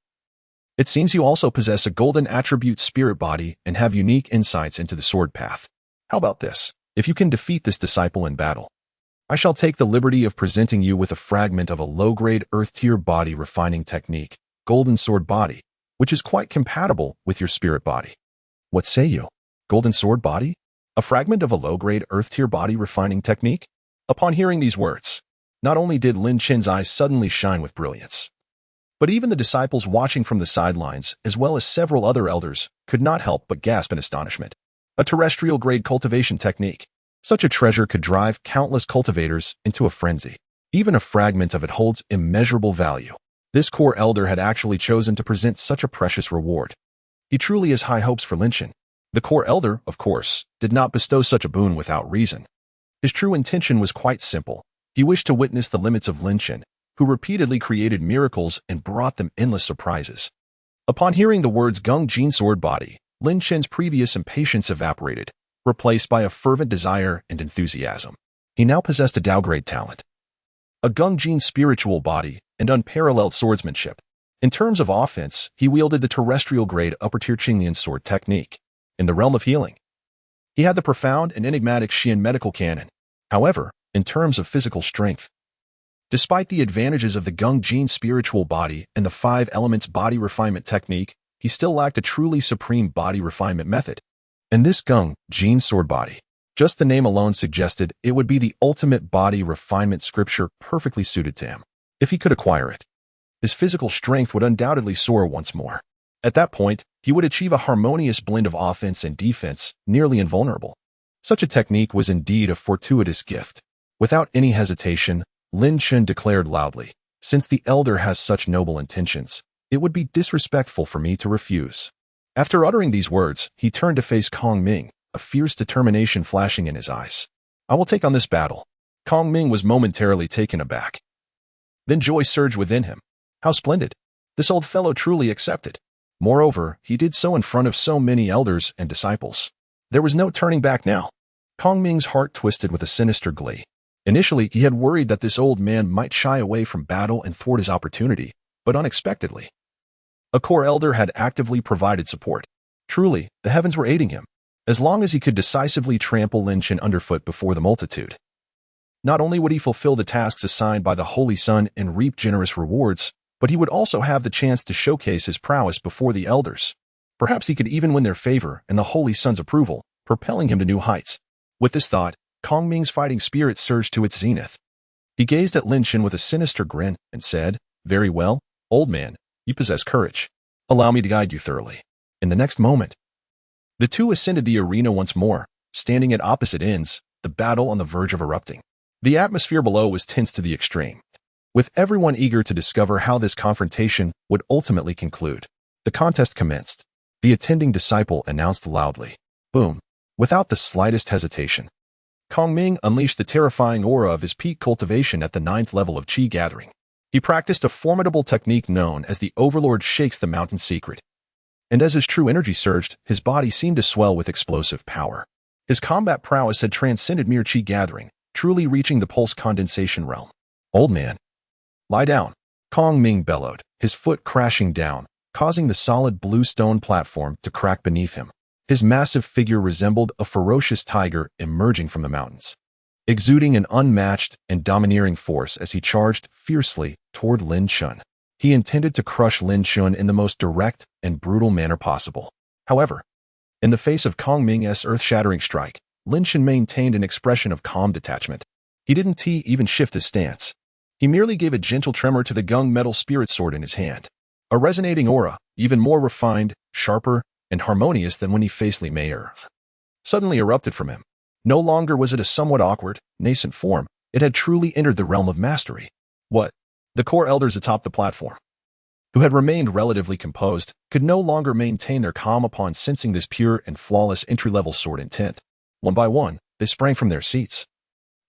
it seems you also possess a golden attribute spirit body and have unique insights into the sword path. How about this? If you can defeat this disciple in battle, I shall take the liberty of presenting you with a fragment of a low-grade earth-tier body refining technique, golden sword body, which is quite compatible with your spirit body. What say you? Golden sword body? A fragment of a low-grade earth-tier body refining technique? Upon hearing these words, not only did Lin Chen's eyes suddenly shine with brilliance, but even the disciples watching from the sidelines, as well as several other elders, could not help but gasp in astonishment. A terrestrial-grade cultivation technique. Such a treasure could drive countless cultivators into a frenzy. Even a fragment of it holds immeasurable value. This core elder had actually chosen to present such a precious reward. He truly has high hopes for Lin Chen. The core elder, of course, did not bestow such a boon without reason. His true intention was quite simple. He wished to witness the limits of Lin Chen, who repeatedly created miracles and brought them endless surprises. Upon hearing the words Gung Jin sword body, Lin Chen's previous impatience evaporated, replaced by a fervent desire and enthusiasm. He now possessed a Dao-grade talent, a Gung Jin spiritual body, and unparalleled swordsmanship. In terms of offense, he wielded the terrestrial-grade upper-tier Qinglian sword technique. In the realm of healing, he had the profound and enigmatic Xian medical canon. However, in terms of physical strength, despite the advantages of the Gung Jin spiritual body and the 5 elements body refinement technique, he still lacked a truly supreme body refinement method. And this Gung Jin sword body, just the name alone suggested it would be the ultimate body refinement scripture perfectly suited to him. If he could acquire it, his physical strength would undoubtedly soar once more. At that point, he would achieve a harmonious blend of offense and defense, nearly invulnerable. Such a technique was indeed a fortuitous gift. Without any hesitation, Lin Chen declared loudly, "Since the elder has such noble intentions, it would be disrespectful for me to refuse." After uttering these words, he turned to face Kong Ming, a fierce determination flashing in his eyes. "I will take on this battle." Kong Ming was momentarily taken aback. Then joy surged within him. How splendid! This old fellow truly accepted. Moreover, he did so in front of so many elders and disciples. There was no turning back now. Kong Ming's heart twisted with a sinister glee. Initially, he had worried that this old man might shy away from battle and thwart his opportunity, but unexpectedly, A core elder had actively provided support. Truly, the heavens were aiding him, as long as he could decisively trample Lin Shan underfoot before the multitude. Not only would he fulfill the tasks assigned by the Holy Sun and reap generous rewards, but he would also have the chance to showcase his prowess before the elders. Perhaps he could even win their favor and the Holy Sun's approval, propelling him to new heights. With this thought, Kong Ming's fighting spirit surged to its zenith. He gazed at Lin Shan with a sinister grin and said, "Very well, old man, you possess courage. Allow me to guide you thoroughly." In the next moment, the two ascended the arena once more, standing at opposite ends, the battle on the verge of erupting. The atmosphere below was tense to the extreme, with everyone eager to discover how this confrontation would ultimately conclude. The contest commenced. The attending disciple announced loudly. Boom. Without the slightest hesitation, Kong Ming unleashed the terrifying aura of his peak cultivation at the 9th level of Qi gathering. He practiced a formidable technique known as the Overlord Shakes the Mountain Secret. And as his true energy surged, his body seemed to swell with explosive power. His combat prowess had transcended mere Qi gathering, truly reaching the pulse condensation realm. Old man, lie down, Kong Ming bellowed, his foot crashing down, causing the solid blue stone platform to crack beneath him. His massive figure resembled a ferocious tiger emerging from the mountains, exuding an unmatched and domineering force as he charged fiercely toward Lin Shan. He intended to crush Lin Shan in the most direct and brutal manner possible. However, in the face of Kong Ming's earth-shattering strike, Lin Shan maintained an expression of calm detachment. He didn't even shift his stance. He merely gave a gentle tremor to the gung metal spirit sword in his hand. A resonating aura, even more refined, sharper, and harmonious than when he faced Li Meier, suddenly erupted from him. No longer was it a somewhat awkward, nascent form. It had truly entered the realm of mastery. What? The core elders atop the platform, who had remained relatively composed, could no longer maintain their calm upon sensing this pure and flawless entry-level sword intent. One by one, they sprang from their seats,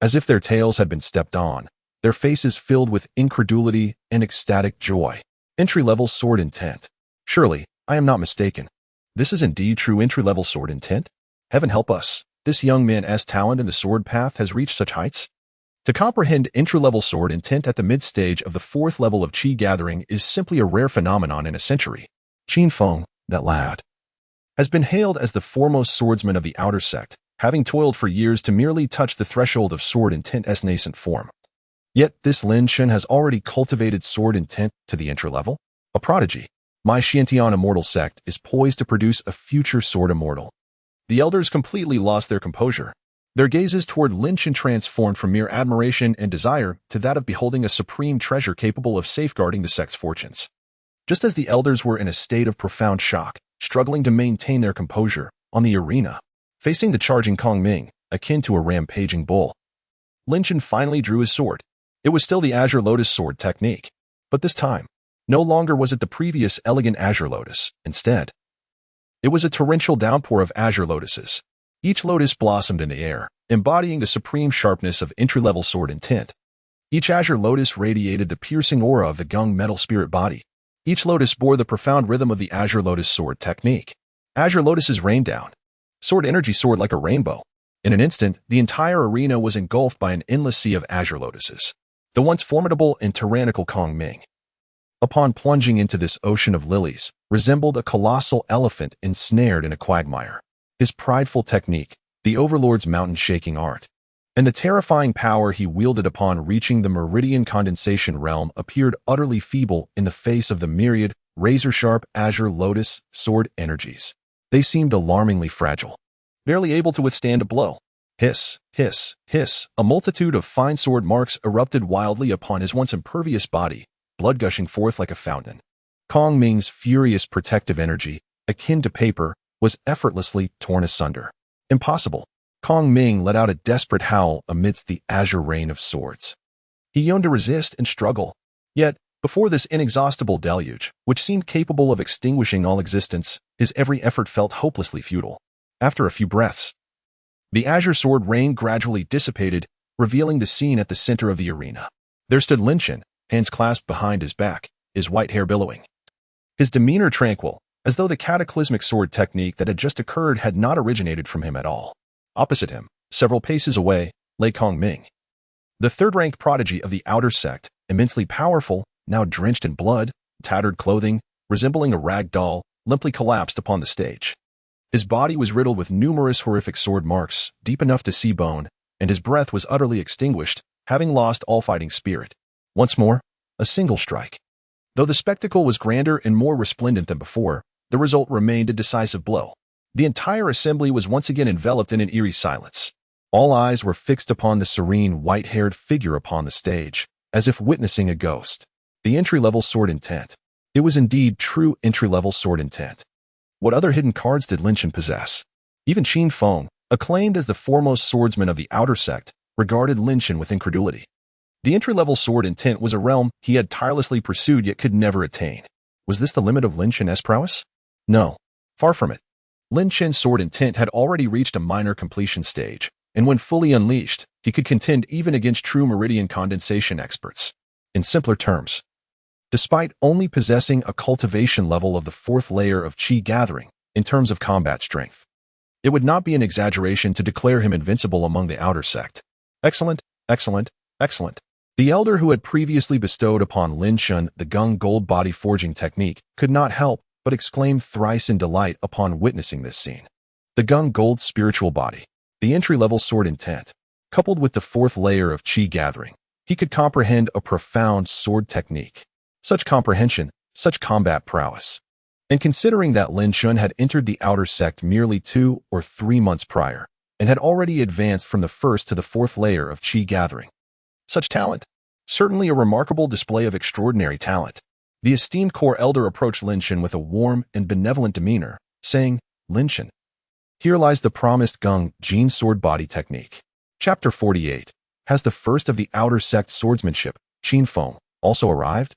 as if their tails had been stepped on, their faces filled with incredulity and ecstatic joy. Entry-level sword intent. Surely, I am not mistaken. This is indeed true entry-level sword intent? Heaven help us. This young man's talent in the sword path has reached such heights. To comprehend entry-level sword intent at the mid-stage of the 4th level of Qi gathering is simply a rare phenomenon in a century. Qin Feng, that lad, has been hailed as the foremost swordsman of the outer sect, having toiled for years to merely touch the threshold of sword intent's nascent form. Yet this Lin Shan has already cultivated sword intent to the entry level. A prodigy. My Xiantian immortal sect is poised to produce a future sword immortal. The elders completely lost their composure. Their gazes toward Lin Shan transformed from mere admiration and desire to that of beholding a supreme treasure capable of safeguarding the sect's fortunes. Just as the elders were in a state of profound shock, struggling to maintain their composure on the arena, facing the charging Kong Ming, akin to a rampaging bull, Lin Shan finally drew his sword. It was still the Azure Lotus sword technique, but this time, no longer was it the previous elegant Azure Lotus. Instead, it was a torrential downpour of Azure Lotuses. Each lotus blossomed in the air, embodying the supreme sharpness of entry-level sword intent. Each Azure Lotus radiated the piercing aura of the gung metal spirit body. Each lotus bore the profound rhythm of the Azure Lotus sword technique. Azure Lotuses rained down. Sword energy soared like a rainbow. In an instant, the entire arena was engulfed by an endless sea of Azure Lotuses. The once formidable and tyrannical Kong Ming, upon plunging into this ocean of lilies, resembled a colossal elephant ensnared in a quagmire. His prideful technique, the Overlord's mountain-shaking art, and the terrifying power he wielded upon reaching the meridian condensation realm appeared utterly feeble in the face of the myriad, razor-sharp Azure Lotus sword energies. They seemed alarmingly fragile, barely able to withstand a blow. Hiss, hiss, hiss, a multitude of fine sword marks erupted wildly upon his once impervious body, blood gushing forth like a fountain. Kong Ming's furious protective energy, akin to paper, was effortlessly torn asunder. Impossible. Kong Ming let out a desperate howl amidst the azure rain of swords. He yearned to resist and struggle. Yet, before this inexhaustible deluge, which seemed capable of extinguishing all existence, his every effort felt hopelessly futile. After a few breaths, the azure sword rain gradually dissipated, revealing the scene at the center of the arena. There stood Lin Shan, hands clasped behind his back, his white hair billowing, his demeanor tranquil, as though the cataclysmic sword technique that had just occurred had not originated from him at all. Opposite him, several paces away, lay Kong Ming, the third-ranked prodigy of the outer sect, immensely powerful, now drenched in blood, tattered clothing, resembling a rag doll, limply collapsed upon the stage. His body was riddled with numerous horrific sword marks, deep enough to see bone, and his breath was utterly extinguished, having lost all fighting spirit. Once more, a single strike. Though the spectacle was grander and more resplendent than before, the result remained a decisive blow. The entire assembly was once again enveloped in an eerie silence. All eyes were fixed upon the serene, white-haired figure upon the stage, as if witnessing a ghost. The entry-level sword intent. It was indeed true entry-level sword intent. What other hidden cards did Lin Chen possess? Even Qin Feng, acclaimed as the foremost swordsman of the outer sect, regarded Lin Chen with incredulity. The entry-level sword intent was a realm he had tirelessly pursued yet could never attain. Was this the limit of Lin Chen's prowess? No, far from it. Lin Chen's sword intent had already reached a minor completion stage, and when fully unleashed, he could contend even against true meridian condensation experts. In simpler terms, despite only possessing a cultivation level of the fourth layer of Qi gathering in terms of combat strength, it would not be an exaggeration to declare him invincible among the outer sect. Excellent, excellent, excellent. The elder who had previously bestowed upon Lin Chen the Gung gold body forging technique could not help but exclaim thrice in delight upon witnessing this scene. The Gung gold spiritual body, the entry-level sword intent, coupled with the fourth layer of Qi gathering, he could comprehend a profound sword technique. Such comprehension, such combat prowess. And considering that Lin Chen had entered the outer sect merely 2 or 3 months prior, and had already advanced from the first to the fourth layer of Qi gathering. Such talent. Certainly a remarkable display of extraordinary talent. The esteemed core elder approached Lin Chen with a warm and benevolent demeanor, saying, Lin Chen, here lies the promised Gung Jin sword body technique. Chapter 48. Has the first of the outer sect swordsmanship, Qin Feng, also arrived?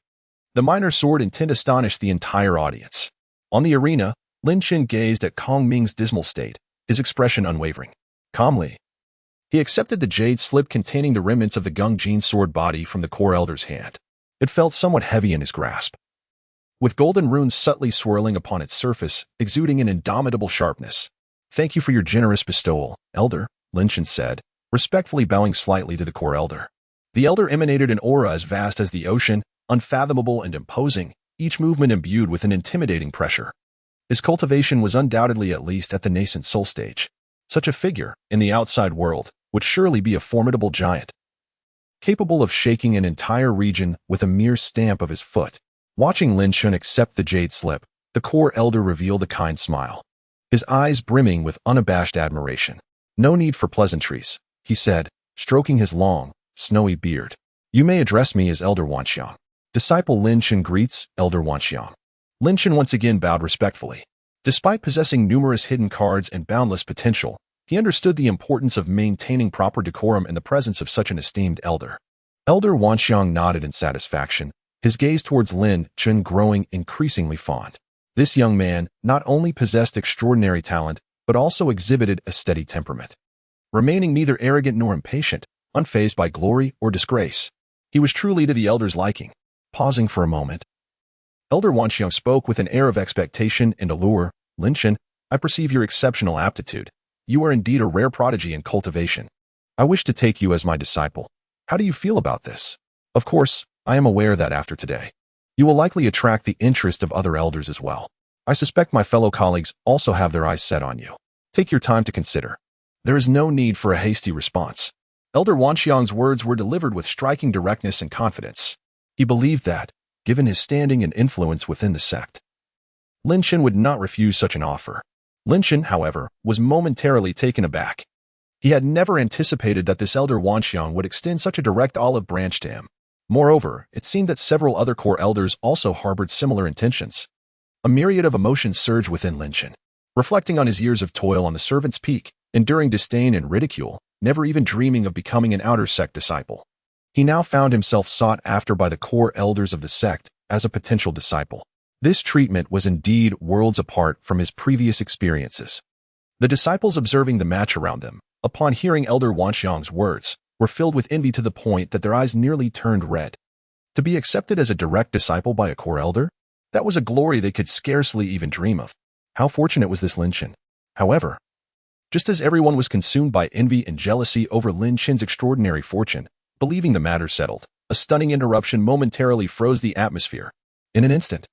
The minor sword intent astonished the entire audience. On the arena, Lin Chen gazed at Kong Ming's dismal state, his expression unwavering. Calmly, he accepted the jade slip containing the remnants of the Gung Jin sword body from the core elder's hand. It felt somewhat heavy in his grasp, with golden runes subtly swirling upon its surface, exuding an indomitable sharpness. Thank you for your generous bestowal, elder, Lin Chen said, respectfully bowing slightly to the core elder. The elder emanated an aura as vast as the ocean, unfathomable and imposing, each movement imbued with an intimidating pressure. His cultivation was undoubtedly at least at the nascent soul stage. Such a figure, in the outside world, would surely be a formidable giant, capable of shaking an entire region with a mere stamp of his foot. Watching Lin Chen accept the jade slip, the core elder revealed a kind smile, his eyes brimming with unabashed admiration. No need for pleasantries, he said, stroking his long, snowy beard. You may address me as Elder Wanxiang. Disciple Lin Chen greets Elder Wanxiang. Lin Chen once again bowed respectfully. Despite possessing numerous hidden cards and boundless potential, he understood the importance of maintaining proper decorum in the presence of such an esteemed elder. Elder Wanxiang nodded in satisfaction, his gaze towards Lin Chen growing increasingly fond. This young man not only possessed extraordinary talent, but also exhibited a steady temperament. Remaining neither arrogant nor impatient, unfazed by glory or disgrace, he was truly to the elder's liking. Pausing for a moment, Elder Wanxiang spoke with an air of expectation and allure. Lin Chen, I perceive your exceptional aptitude. You are indeed a rare prodigy in cultivation. I wish to take you as my disciple. How do you feel about this? Of course, I am aware that after today, you will likely attract the interest of other elders as well. I suspect my fellow colleagues also have their eyes set on you. Take your time to consider. There is no need for a hasty response. Elder Wanxiang's words were delivered with striking directness and confidence. He believed that, given his standing and influence within the sect, Lin Chen would not refuse such an offer. Lin Chen, however, was momentarily taken aback. He had never anticipated that this elder Wanxiang would extend such a direct olive branch to him. Moreover, it seemed that several other core elders also harbored similar intentions. A myriad of emotions surged within Lin Chen. Reflecting on his years of toil on the servant's peak, enduring disdain and ridicule, never even dreaming of becoming an outer sect disciple, he now found himself sought after by the core elders of the sect as a potential disciple. This treatment was indeed worlds apart from his previous experiences. The disciples observing the match around them, upon hearing Elder Wanxiang's words, were filled with envy to the point that their eyes nearly turned red. To be accepted as a direct disciple by a core elder? That was a glory they could scarcely even dream of. How fortunate was this Lin Chen? However, just as everyone was consumed by envy and jealousy over Lin Chen's extraordinary fortune, believing the matter settled, a stunning interruption momentarily froze the atmosphere. In an instant,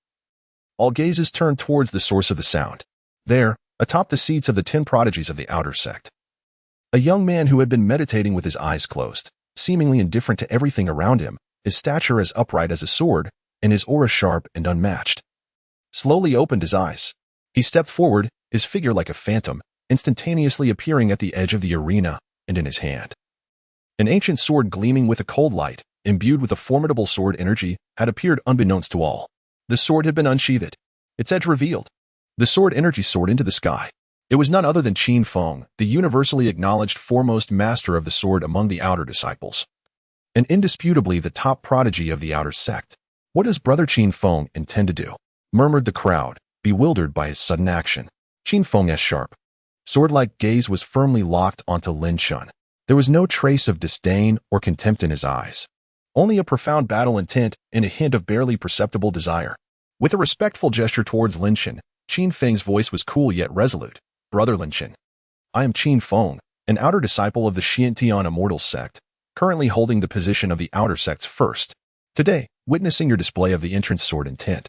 All gazes turned towards the source of the sound. There, atop the seats of the 10 prodigies of the outer sect. A young man who had been meditating with his eyes closed, seemingly indifferent to everything around him, his stature as upright as a sword, and his aura sharp and unmatched. Slowly opened his eyes. He stepped forward, his figure like a phantom, instantaneously appearing at the edge of the arena and in his hand. An ancient sword gleaming with a cold light, imbued with a formidable sword energy, had appeared unbeknownst to all. The sword had been unsheathed, its edge revealed. The sword energy soared into the sky. It was none other than Qin Feng, the universally acknowledged foremost master of the sword among the outer disciples, and indisputably the top prodigy of the outer sect. What does Brother Qin Feng intend to do? Murmured the crowd, bewildered by his sudden action. Qin Feng's sharp, sword-like gaze was firmly locked onto Lin Shun. There was no trace of disdain or contempt in his eyes. Only a profound battle intent and a hint of barely perceptible desire. With a respectful gesture towards Lin Shun, Qin Feng's voice was cool yet resolute. Brother Lin Shun, I am Qin Feng, an outer disciple of the Xiantian Immortal Sect, currently holding the position of the outer sect's first. Today, witnessing your display of the entrance sword intent.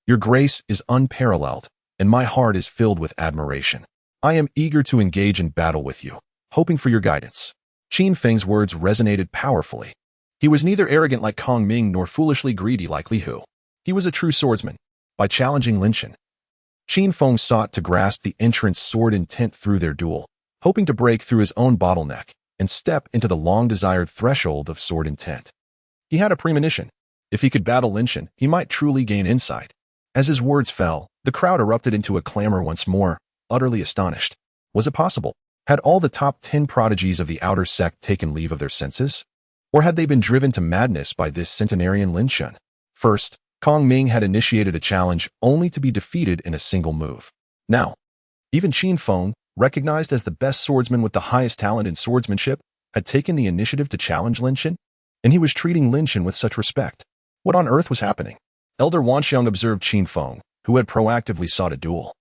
Your grace is unparalleled, and my heart is filled with admiration. I am eager to engage in battle with you, hoping for your guidance. Qin Feng's words resonated powerfully. He was neither arrogant like Kong Ming nor foolishly greedy like Li Hu. He was a true swordsman. By challenging Lin Shun, Qin Feng sought to grasp the entrance sword intent through their duel, hoping to break through his own bottleneck and step into the long-desired threshold of sword intent. He had a premonition. If he could battle Lin Shun, he might truly gain insight. As his words fell, the crowd erupted into a clamor once more, utterly astonished. Was it possible? Had all the top 10 prodigies of the outer sect taken leave of their senses? Or had they been driven to madness by this centenarian Lin Shun? First, Kong Ming had initiated a challenge only to be defeated in a single move. Now, even Qin Feng, recognized as the best swordsman with the highest talent in swordsmanship, had taken the initiative to challenge Lin Shun, and he was treating Lin Shun with such respect. What on earth was happening? Elder Wanxiang observed Qin Feng, who had proactively sought a duel,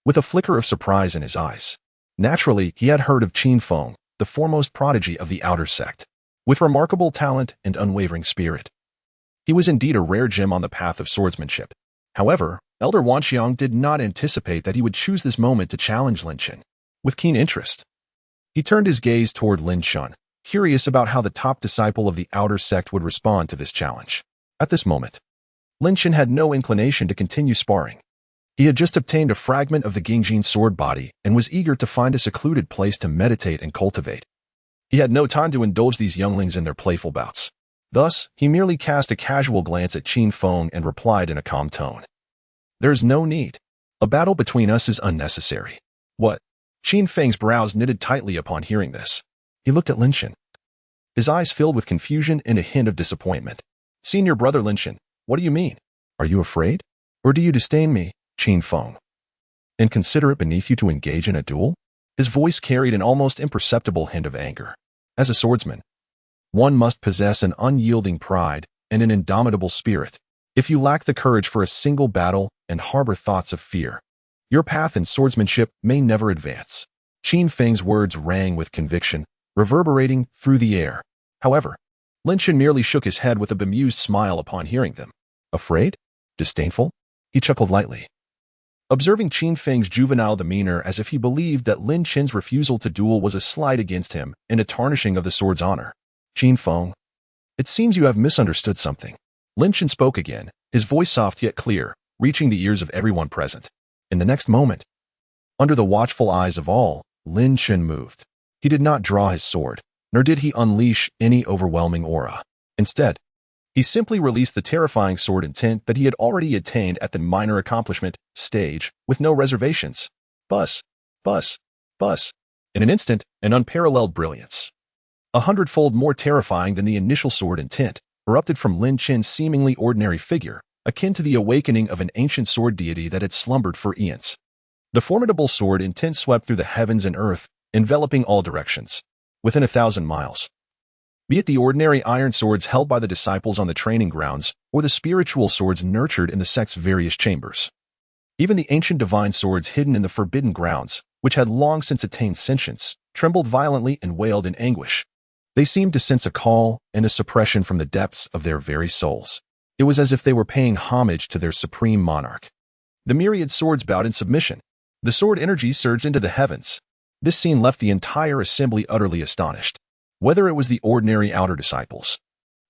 with a flicker of surprise in his eyes. Naturally, he had heard of Qin Feng, the foremost prodigy of the outer sect, with remarkable talent and unwavering spirit. He was indeed a rare gem on the path of swordsmanship. However, Elder Wanxiang did not anticipate that he would choose this moment to challenge Lin Shun. With keen interest, he turned his gaze toward Lin Shun, curious about how the top disciple of the outer sect would respond to this challenge. At this moment, Lin Shun had no inclination to continue sparring. He had just obtained a fragment of the Gingjin sword body and was eager to find a secluded place to meditate and cultivate. He had no time to indulge these younglings in their playful bouts. Thus, he merely cast a casual glance at Qin Feng and replied in a calm tone. There is no need. A battle between us is unnecessary. What? Qin Feng's brows knitted tightly upon hearing this. He looked at Lin Shun, his eyes filled with confusion and a hint of disappointment. Senior brother Lin Shun, what do you mean? Are you afraid? Or do you disdain me, Qin Feng, and consider it beneath you to engage in a duel? His voice carried an almost imperceptible hint of anger. As a swordsman, one must possess an unyielding pride and an indomitable spirit. If you lack the courage for a single battle and harbor thoughts of fear, your path in swordsmanship may never advance. Qin Feng's words rang with conviction, reverberating through the air. However, Lin Shun merely shook his head with a bemused smile upon hearing them. Afraid? Disdainful? He chuckled lightly, observing Qin Feng's juvenile demeanor as if he believed that Lin Shun's refusal to duel was a slight against him and a tarnishing of the sword's honor. Qin Feng, it seems you have misunderstood something. Lin Shun spoke again, his voice soft yet clear, reaching the ears of everyone present. In the next moment, under the watchful eyes of all, Lin Shun moved. He did not draw his sword, nor did he unleash any overwhelming aura. Instead, he simply released the terrifying sword intent that he had already attained at the minor accomplishment stage with no reservations. Buzz, buzz, buzz. In an instant, an unparalleled brilliance, 100-fold more terrifying than the initial sword intent, erupted from Lin Shun's seemingly ordinary figure, akin to the awakening of an ancient sword deity that had slumbered for eons. The formidable sword intent swept through the heavens and earth, enveloping all directions, within 1,000 miles. Be it the ordinary iron swords held by the disciples on the training grounds, or the spiritual swords nurtured in the sect's various chambers. Even the ancient divine swords hidden in the forbidden grounds, which had long since attained sentience, trembled violently and wailed in anguish. They seemed to sense a call and a suppression from the depths of their very souls. It was as if they were paying homage to their supreme monarch. The myriad swords bowed in submission. The sword energy surged into the heavens. This scene left the entire assembly utterly astonished. Whether it was the ordinary outer disciples,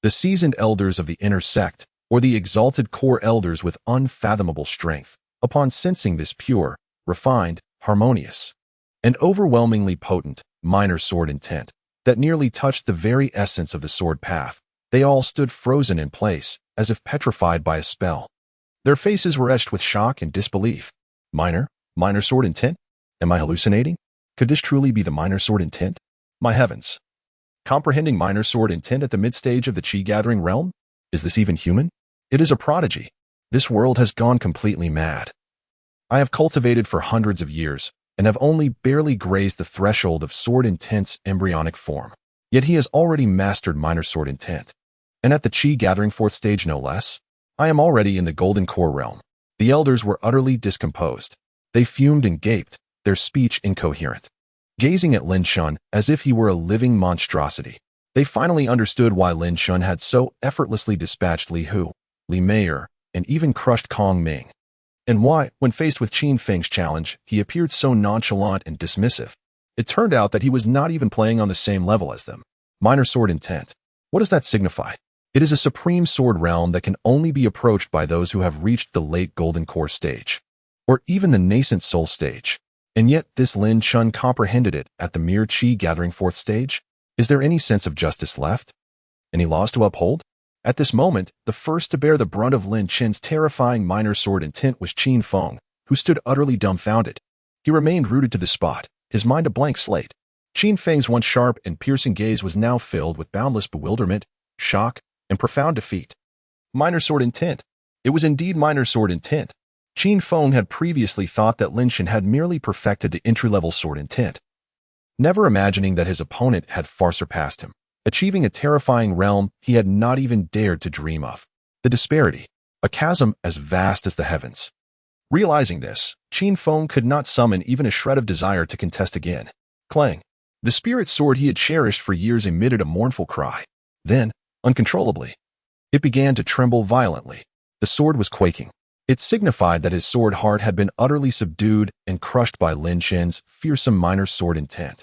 the seasoned elders of the inner sect, or the exalted core elders with unfathomable strength, upon sensing this pure, refined, harmonious, and overwhelmingly potent minor sword intent that nearly touched the very essence of the sword path, they all stood frozen in place, as if petrified by a spell. Their faces were etched with shock and disbelief. Minor sword intent? Am I hallucinating? Could this truly be the minor sword intent? My heavens! Comprehending minor sword intent at the mid-stage of the chi-gathering realm? Is this even human? It is a prodigy. This world has gone completely mad. I have cultivated for hundreds of years, and have only barely grazed the threshold of sword intent's embryonic form. Yet he has already mastered minor sword intent. And at the chi-gathering fourth stage no less, I am already in the golden core realm. The elders were utterly discomposed. They fumed and gaped, their speech incoherent, gazing at Lin Shun as if he were a living monstrosity. They finally understood why Lin Shun had so effortlessly dispatched Li Hu, Li Meier, and even crushed Kong Ming. And why, when faced with Qin Feng's challenge, he appeared so nonchalant and dismissive. It turned out that he was not even playing on the same level as them. Minor sword intent. What does that signify? It is a supreme sword realm that can only be approached by those who have reached the late golden core stage, or even the nascent soul stage. And yet this Lin Shun comprehended it at the mere chi-gathering fourth stage? Is there any sense of justice left? Any laws to uphold? At this moment, the first to bear the brunt of Lin Chen's terrifying minor sword intent was Qin Feng, who stood utterly dumbfounded. He remained rooted to the spot, his mind a blank slate. Qin Feng's once sharp and piercing gaze was now filled with boundless bewilderment, shock, and profound defeat. Minor sword intent. It was indeed minor sword intent. Qin Feng had previously thought that Lin Chen had merely perfected the entry-level sword intent, never imagining that his opponent had far surpassed him, achieving a terrifying realm he had not even dared to dream of. The disparity, a chasm as vast as the heavens. Realizing this, Qin Feng could not summon even a shred of desire to contest again. Clang! The spirit sword he had cherished for years emitted a mournful cry. Then, uncontrollably, it began to tremble violently. The sword was quaking. It signified that his sword heart had been utterly subdued and crushed by Lin Chen's fearsome minor sword intent.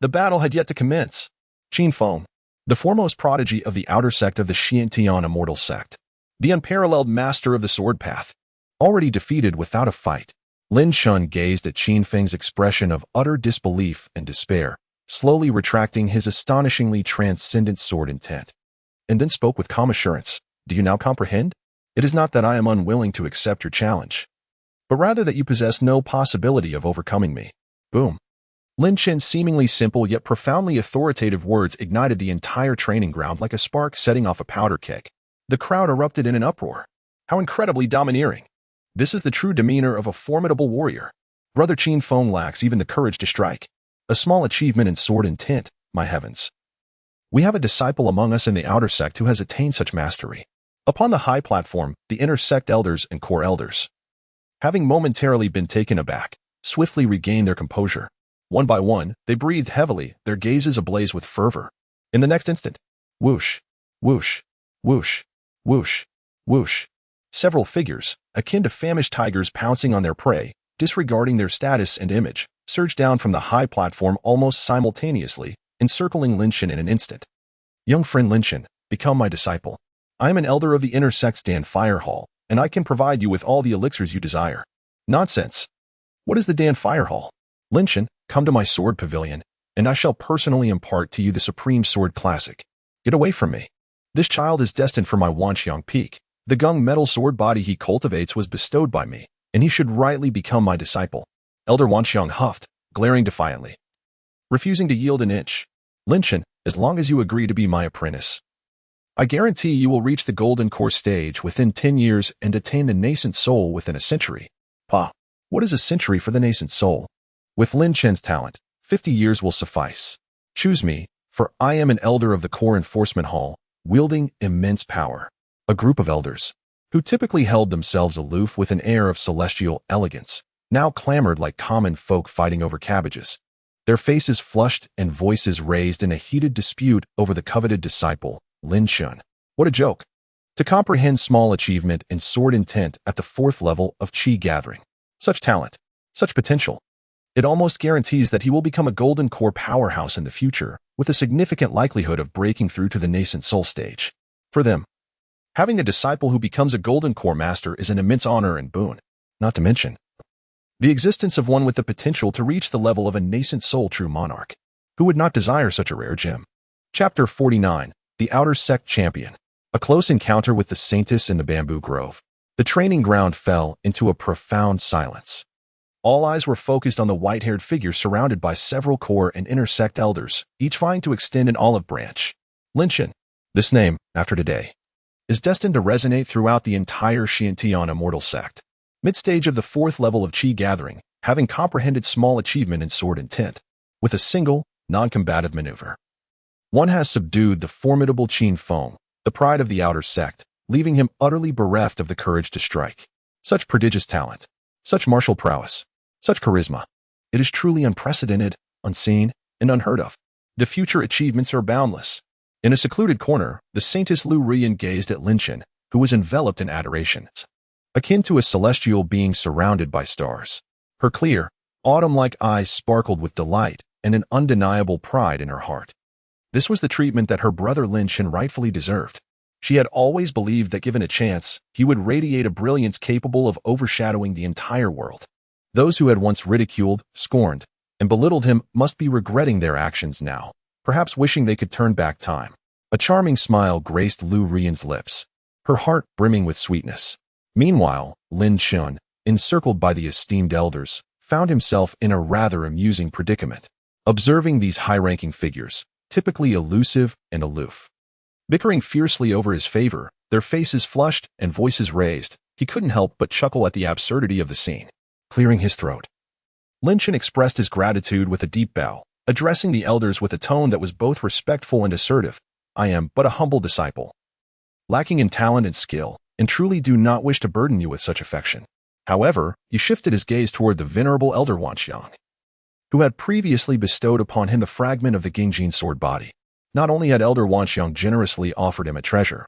The battle had yet to commence. Qin Feng, the foremost prodigy of the outer sect of the Xiantian immortal sect, the unparalleled master of the sword path, already defeated without a fight. Lin Shun gazed at Qin Feng's expression of utter disbelief and despair, slowly retracting his astonishingly transcendent sword intent, and then spoke with calm assurance. Do you now comprehend? It is not that I am unwilling to accept your challenge, but rather that you possess no possibility of overcoming me. Boom. Lin Chen's seemingly simple yet profoundly authoritative words ignited the entire training ground like a spark setting off a powder keg. The crowd erupted in an uproar. How incredibly domineering. This is the true demeanor of a formidable warrior. Brother Qin Feng lacks even the courage to strike. A small achievement in sword intent, my heavens. We have a disciple among us in the outer sect who has attained such mastery. Upon the high platform, the inner sect elders and core elders, having momentarily been taken aback, swiftly regained their composure. One by one, they breathed heavily, their gazes ablaze with fervor. In the next instant, whoosh, whoosh, whoosh, whoosh, whoosh. Several figures, akin to famished tigers pouncing on their prey, disregarding their status and image, surged down from the high platform almost simultaneously, encircling Lin Chen in an instant. Young friend Lin Chen, become my disciple. I am an elder of the inner sect's Dan Fire Hall, and I can provide you with all the elixirs you desire. Nonsense. What is the Dan Fire Hall? Lin Chen, come to my sword pavilion, and I shall personally impart to you the supreme sword classic. Get away from me. This child is destined for my Wanxiang Peak. The gung metal sword body he cultivates was bestowed by me, and he should rightly become my disciple. Elder Wanxiang huffed, glaring defiantly, refusing to yield an inch. Lin Chen, as long as you agree to be my apprentice, I guarantee you will reach the golden core stage within 10 years and attain the nascent soul within a century. Pa, what is a century for the nascent soul? With Lin Chen's talent, 50 years will suffice. Choose me, for I am an elder of the core enforcement hall, wielding immense power. A group of elders, who typically held themselves aloof with an air of celestial elegance, now clamored like common folk fighting over cabbages, their faces flushed and voices raised in a heated dispute over the coveted disciple, Lin Shun. What a joke. to comprehend small achievement in sword intent at the 4th level of Qi gathering. Such talent, such potential. It almost guarantees that he will become a golden core powerhouse in the future, with a significant likelihood of breaking through to the nascent soul stage. For them, having a disciple who becomes a golden core master is an immense honor and boon, not to mention the existence of one with the potential to reach the level of a nascent soul true monarch. Who would not desire such a rare gem? Chapter 49, The Outer Sect Champion. A close encounter with the Saintess in the bamboo grove. The training ground fell into a profound silence. All eyes were focused on the white-haired figure surrounded by several core and inner sect elders, each vying to extend an olive branch. Lin Shen. This name, after today, is destined to resonate throughout the entire Xiantian immortal sect. Mid-stage of the 4th level of Qi gathering, having comprehended small achievement in sword intent, with a single, non-combative maneuver. One has subdued the formidable Qin Feng, the pride of the outer sect, leaving him utterly bereft of the courage to strike. Such prodigious talent, such martial prowess, such charisma. It is truly unprecedented, unseen, and unheard of. The future achievements are boundless. In a secluded corner, the Saintess Lu Rian gazed at Lin Shen, who was enveloped in adoration, akin to a celestial being surrounded by stars. Her clear, autumn-like eyes sparkled with delight and an undeniable pride in her heart. This was the treatment that her brother Lin Shen rightfully deserved. She had always believed that given a chance, he would radiate a brilliance capable of overshadowing the entire world. Those who had once ridiculed, scorned, and belittled him must be regretting their actions now, perhaps wishing they could turn back time. A charming smile graced Lu Rian's lips, her heart brimming with sweetness. Meanwhile, Lin Shen, encircled by the esteemed elders, found himself in a rather amusing predicament. Observing these high-ranking figures, typically elusive and aloof, bickering fiercely over his favor, their faces flushed and voices raised, he couldn't help but chuckle at the absurdity of the scene. Clearing his throat, Lin Shen expressed his gratitude with a deep bow, addressing the elders with a tone that was both respectful and assertive. I am but a humble disciple, lacking in talent and skill, and truly do not wish to burden you with such affection. However, he shifted his gaze toward the venerable elder Wanxiang, who had previously bestowed upon him the fragment of the Gingjin sword body. Not only had Elder Wanxiang generously offered him a treasure,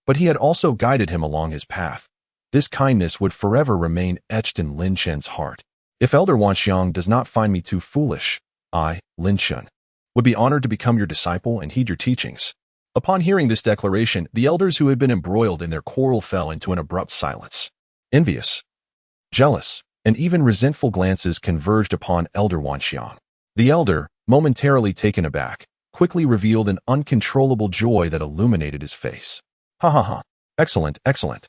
but he had also guided him along his path. This kindness would forever remain etched in Lin Shen's heart. If Elder Wanxiang does not find me too foolish, I, Lin Shen, would be honored to become your disciple and heed your teachings. Upon hearing this declaration, the elders who had been embroiled in their quarrel fell into an abrupt silence. Envious, jealous, and even resentful glances converged upon Elder Wanxiang. The elder, momentarily taken aback, quickly revealed an uncontrollable joy that illuminated his face. Ha ha ha. Excellent, excellent.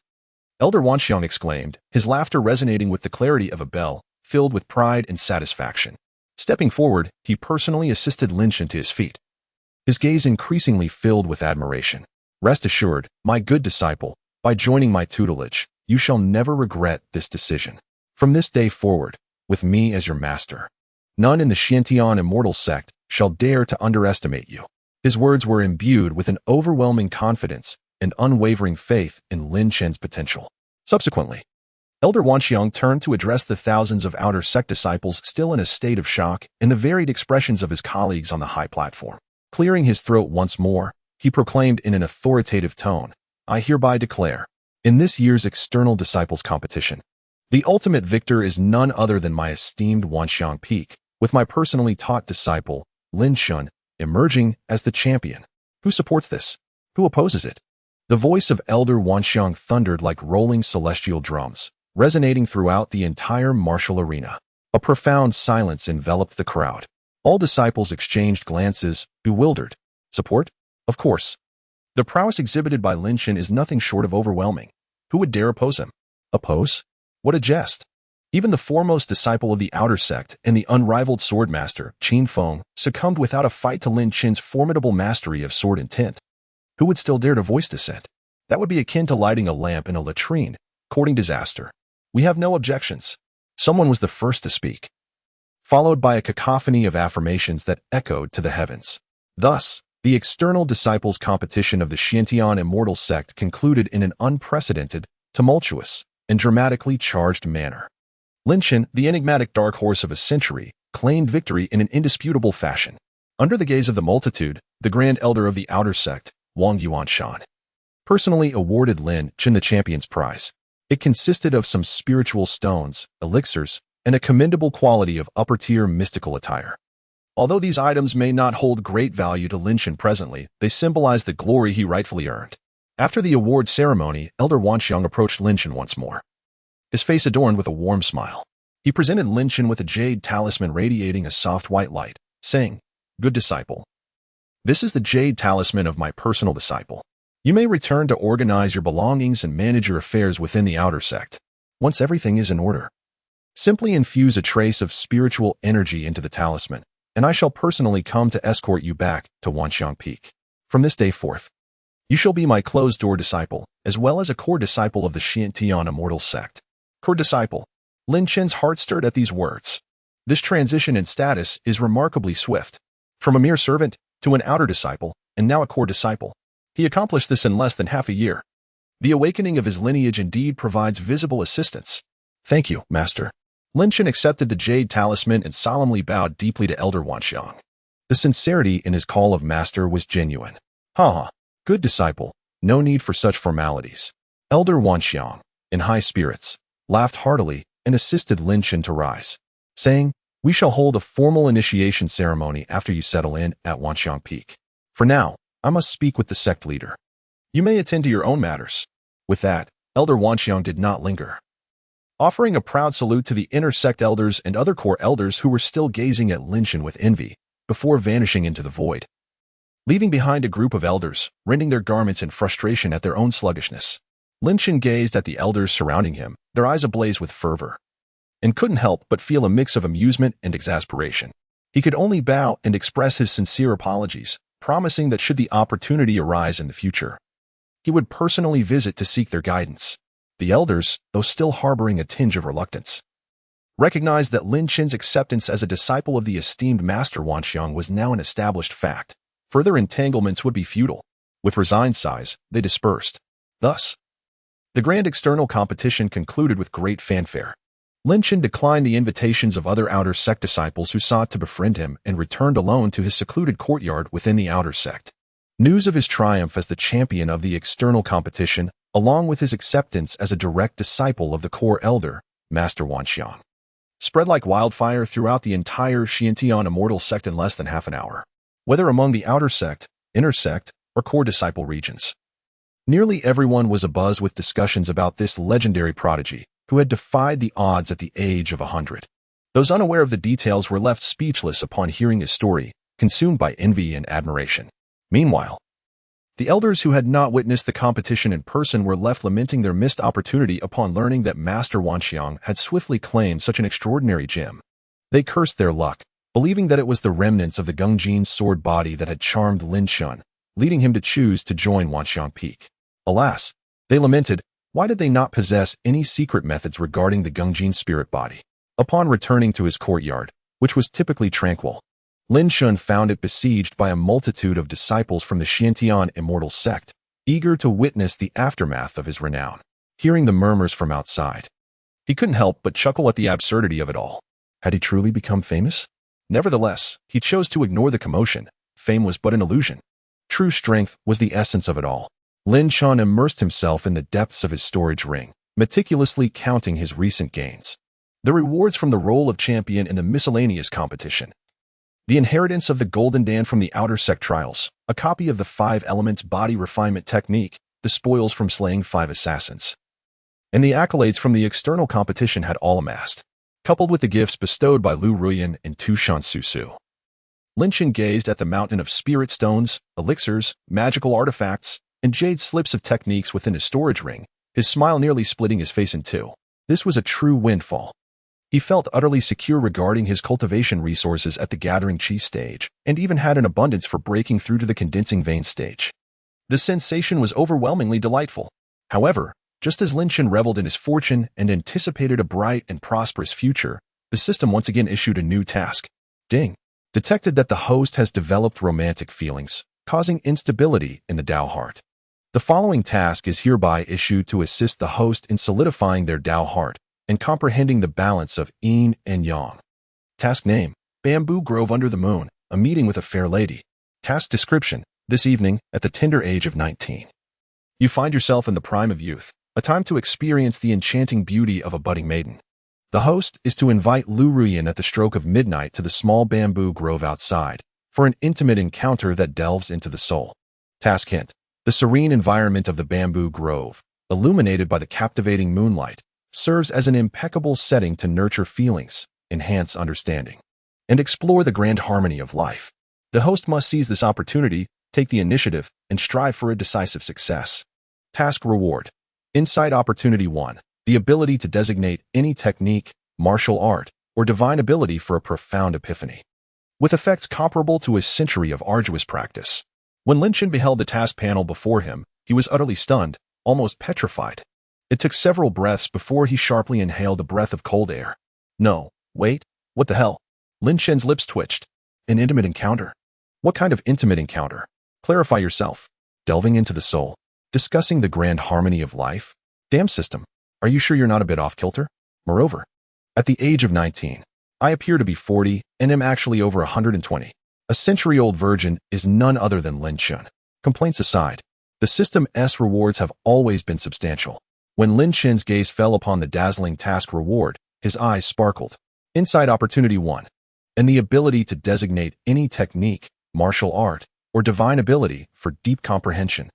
Elder Wanxiang exclaimed, his laughter resonating with the clarity of a bell, filled with pride and satisfaction. Stepping forward, he personally assisted Lin Shen to his feet, his gaze increasingly filled with admiration. Rest assured, my good disciple, by joining my tutelage, you shall never regret this decision. From this day forward, with me as your master, none in the Xiantian immortal sect shall dare to underestimate you. His words were imbued with an overwhelming confidence and unwavering faith in Lin Shen's potential. Subsequently, Elder Wanxiang turned to address the thousands of outer sect disciples still in a state of shock and the varied expressions of his colleagues on the high platform. Clearing his throat once more, he proclaimed in an authoritative tone, I hereby declare, in this year's external disciples competition, the ultimate victor is none other than my esteemed Wanxiang Peak, with my personally taught disciple, Lin Shen, emerging as the champion. Who supports this? Who opposes it? The voice of Elder Wanxiang thundered like rolling celestial drums, resonating throughout the entire martial arena. A profound silence enveloped the crowd. All disciples exchanged glances, bewildered. Support? Of course. The prowess exhibited by Lin Shen is nothing short of overwhelming. Who would dare oppose him? Oppose? What a jest. Even the foremost disciple of the outer sect and the unrivaled swordmaster, Qin Feng, succumbed without a fight to Lin Shen's formidable mastery of sword intent. Who would still dare to voice dissent? That would be akin to lighting a lamp in a latrine, courting disaster. We have no objections. Someone was the first to speak, followed by a cacophony of affirmations that echoed to the heavens. Thus, the external disciples' competition of the Xiantian immortal sect concluded in an unprecedented, tumultuous, and dramatically charged manner. Lin Shen, the enigmatic dark horse of a century, claimed victory in an indisputable fashion. Under the gaze of the multitude, the grand elder of the outer sect, Wang Yuanshan, personally awarded Lin Chen the Champion's Prize. It consisted of some spiritual stones, elixirs, and a commendable quality of upper-tier mystical attire. Although these items may not hold great value to Lin Chen presently, they symbolize the glory he rightfully earned. After the award ceremony, Elder Wanxiang approached Lin Chen once more, his face adorned with a warm smile. He presented Lin Chen with a jade talisman radiating a soft white light, saying, "Good disciple. This is the jade talisman of my personal disciple. You may return to organize your belongings and manage your affairs within the outer sect. Once everything is in order, simply infuse a trace of spiritual energy into the talisman, and I shall personally come to escort you back to Wanxiang Peak. From this day forth, you shall be my closed-door disciple, as well as a core disciple of the Xiantian Immortal Sect." Core disciple. Lin Chen's heart stirred at these words. This transition in status is remarkably swift. From a mere servant to an outer disciple, and now a core disciple. He accomplished this in less than half a year. The awakening of his lineage indeed provides visible assistance. "Thank you, Master." Lin Chen accepted the jade talisman and solemnly bowed deeply to Elder Wanxiang. The sincerity in his call of Master was genuine. "Ha! Good disciple, no need for such formalities." Elder Wanxiang, in high spirits, laughed heartily and assisted Lin Chen to rise, saying, "We shall hold a formal initiation ceremony after you settle in at Wanxiang Peak. For now, I must speak with the sect leader. You may attend to your own matters." With that, Elder Wanxiang did not linger, offering a proud salute to the inner sect elders and other core elders who were still gazing at Lin Chen with envy, before vanishing into the void, leaving behind a group of elders, rending their garments in frustration at their own sluggishness. Lin Chen gazed at the elders surrounding him, their eyes ablaze with fervor, and couldn't help but feel a mix of amusement and exasperation. He could only bow and express his sincere apologies, promising that should the opportunity arise in the future, he would personally visit to seek their guidance. The elders, though still harboring a tinge of reluctance, recognized that Lin Chen's acceptance as a disciple of the esteemed Master Wanxiang was now an established fact. Further entanglements would be futile. With resigned sighs, they dispersed. Thus, the grand external competition concluded with great fanfare. Lin Chen declined the invitations of other outer sect disciples who sought to befriend him and returned alone to his secluded courtyard within the outer sect. News of his triumph as the champion of the external competition, along with his acceptance as a direct disciple of the core elder, Master Wanxiang, spread like wildfire throughout the entire Xiantian Immortal Sect in less than half an hour, whether among the outer sect, inner sect, or core disciple regions. Nearly everyone was abuzz with discussions about this legendary prodigy, who had defied the odds at the age of 100. Those unaware of the details were left speechless upon hearing his story, consumed by envy and admiration. Meanwhile, the elders who had not witnessed the competition in person were left lamenting their missed opportunity upon learning that Master Wanxiang had swiftly claimed such an extraordinary gem. They cursed their luck, believing that it was the remnants of the Gungjin sword body that had charmed Lin Chen, leading him to choose to join Wanxiang Peak. Alas, they lamented, why did they not possess any secret methods regarding the Gungjin spirit body? Upon returning to his courtyard, which was typically tranquil, Lin Chen found it besieged by a multitude of disciples from the Xiantian Immortal Sect, eager to witness the aftermath of his renown. Hearing the murmurs from outside, he couldn't help but chuckle at the absurdity of it all. Had he truly become famous? Nevertheless, he chose to ignore the commotion. Fame was but an illusion. True strength was the essence of it all. Lin Chen immersed himself in the depths of his storage ring, meticulously counting his recent gains. The rewards from the role of champion in the miscellaneous competition, the inheritance of the Golden Dan from the Outer Sect trials, a copy of the 5 Elements body refinement technique, the spoils from slaying 5 assassins, and the accolades from the external competition had all amassed, coupled with the gifts bestowed by Lu Ruyan and Tu Shan Susu. Lin Chen gazed at the mountain of spirit stones, elixirs, magical artifacts, and jade slips of techniques within his storage ring, his smile nearly splitting his face in two. This was a true windfall. He felt utterly secure regarding his cultivation resources at the gathering chi stage, and even had an abundance for breaking through to the condensing vein stage. The sensation was overwhelmingly delightful. However, just as Lin Chen reveled in his fortune and anticipated a bright and prosperous future, the system once again issued a new task. Ding. Detected that the host has developed romantic feelings, causing instability in the Dao heart. The following task is hereby issued to assist the host in solidifying their Dao heart and comprehending the balance of yin and yang. Task name: Bamboo Grove Under the Moon, a meeting with a fair lady. Task description: this evening, at the tender age of 19. You find yourself in the prime of youth, a time to experience the enchanting beauty of a budding maiden. The host is to invite Lu Ruyin at the stroke of midnight to the small bamboo grove outside for an intimate encounter that delves into the soul. Task hint: the serene environment of the bamboo grove, illuminated by the captivating moonlight, serves as an impeccable setting to nurture feelings, enhance understanding, and explore the grand harmony of life. The host must seize this opportunity, take the initiative, and strive for a decisive success. Task reward: Insight Opportunity 1. The ability to designate any technique, martial art, or divine ability for a profound epiphany, with effects comparable to a century of arduous practice. When Lin Chen beheld the task panel before him, he was utterly stunned, almost petrified. It took several breaths before he sharply inhaled a breath of cold air. No, wait, what the hell? Lin Chen's lips twitched. An intimate encounter? What kind of intimate encounter? Clarify yourself. Delving into the soul. Discussing the grand harmony of life? Damn system. Are you sure you're not a bit off kilter? Moreover, at the age of 19, I appear to be 40 and am actually over 120. A century-old virgin is none other than Lin Chen. Complaints aside, the system's rewards have always been substantial. When Lin Chen's gaze fell upon the dazzling task reward, his eyes sparkled. Insight Opportunity 1. And the ability to designate any technique, martial art, or divine ability for deep comprehension.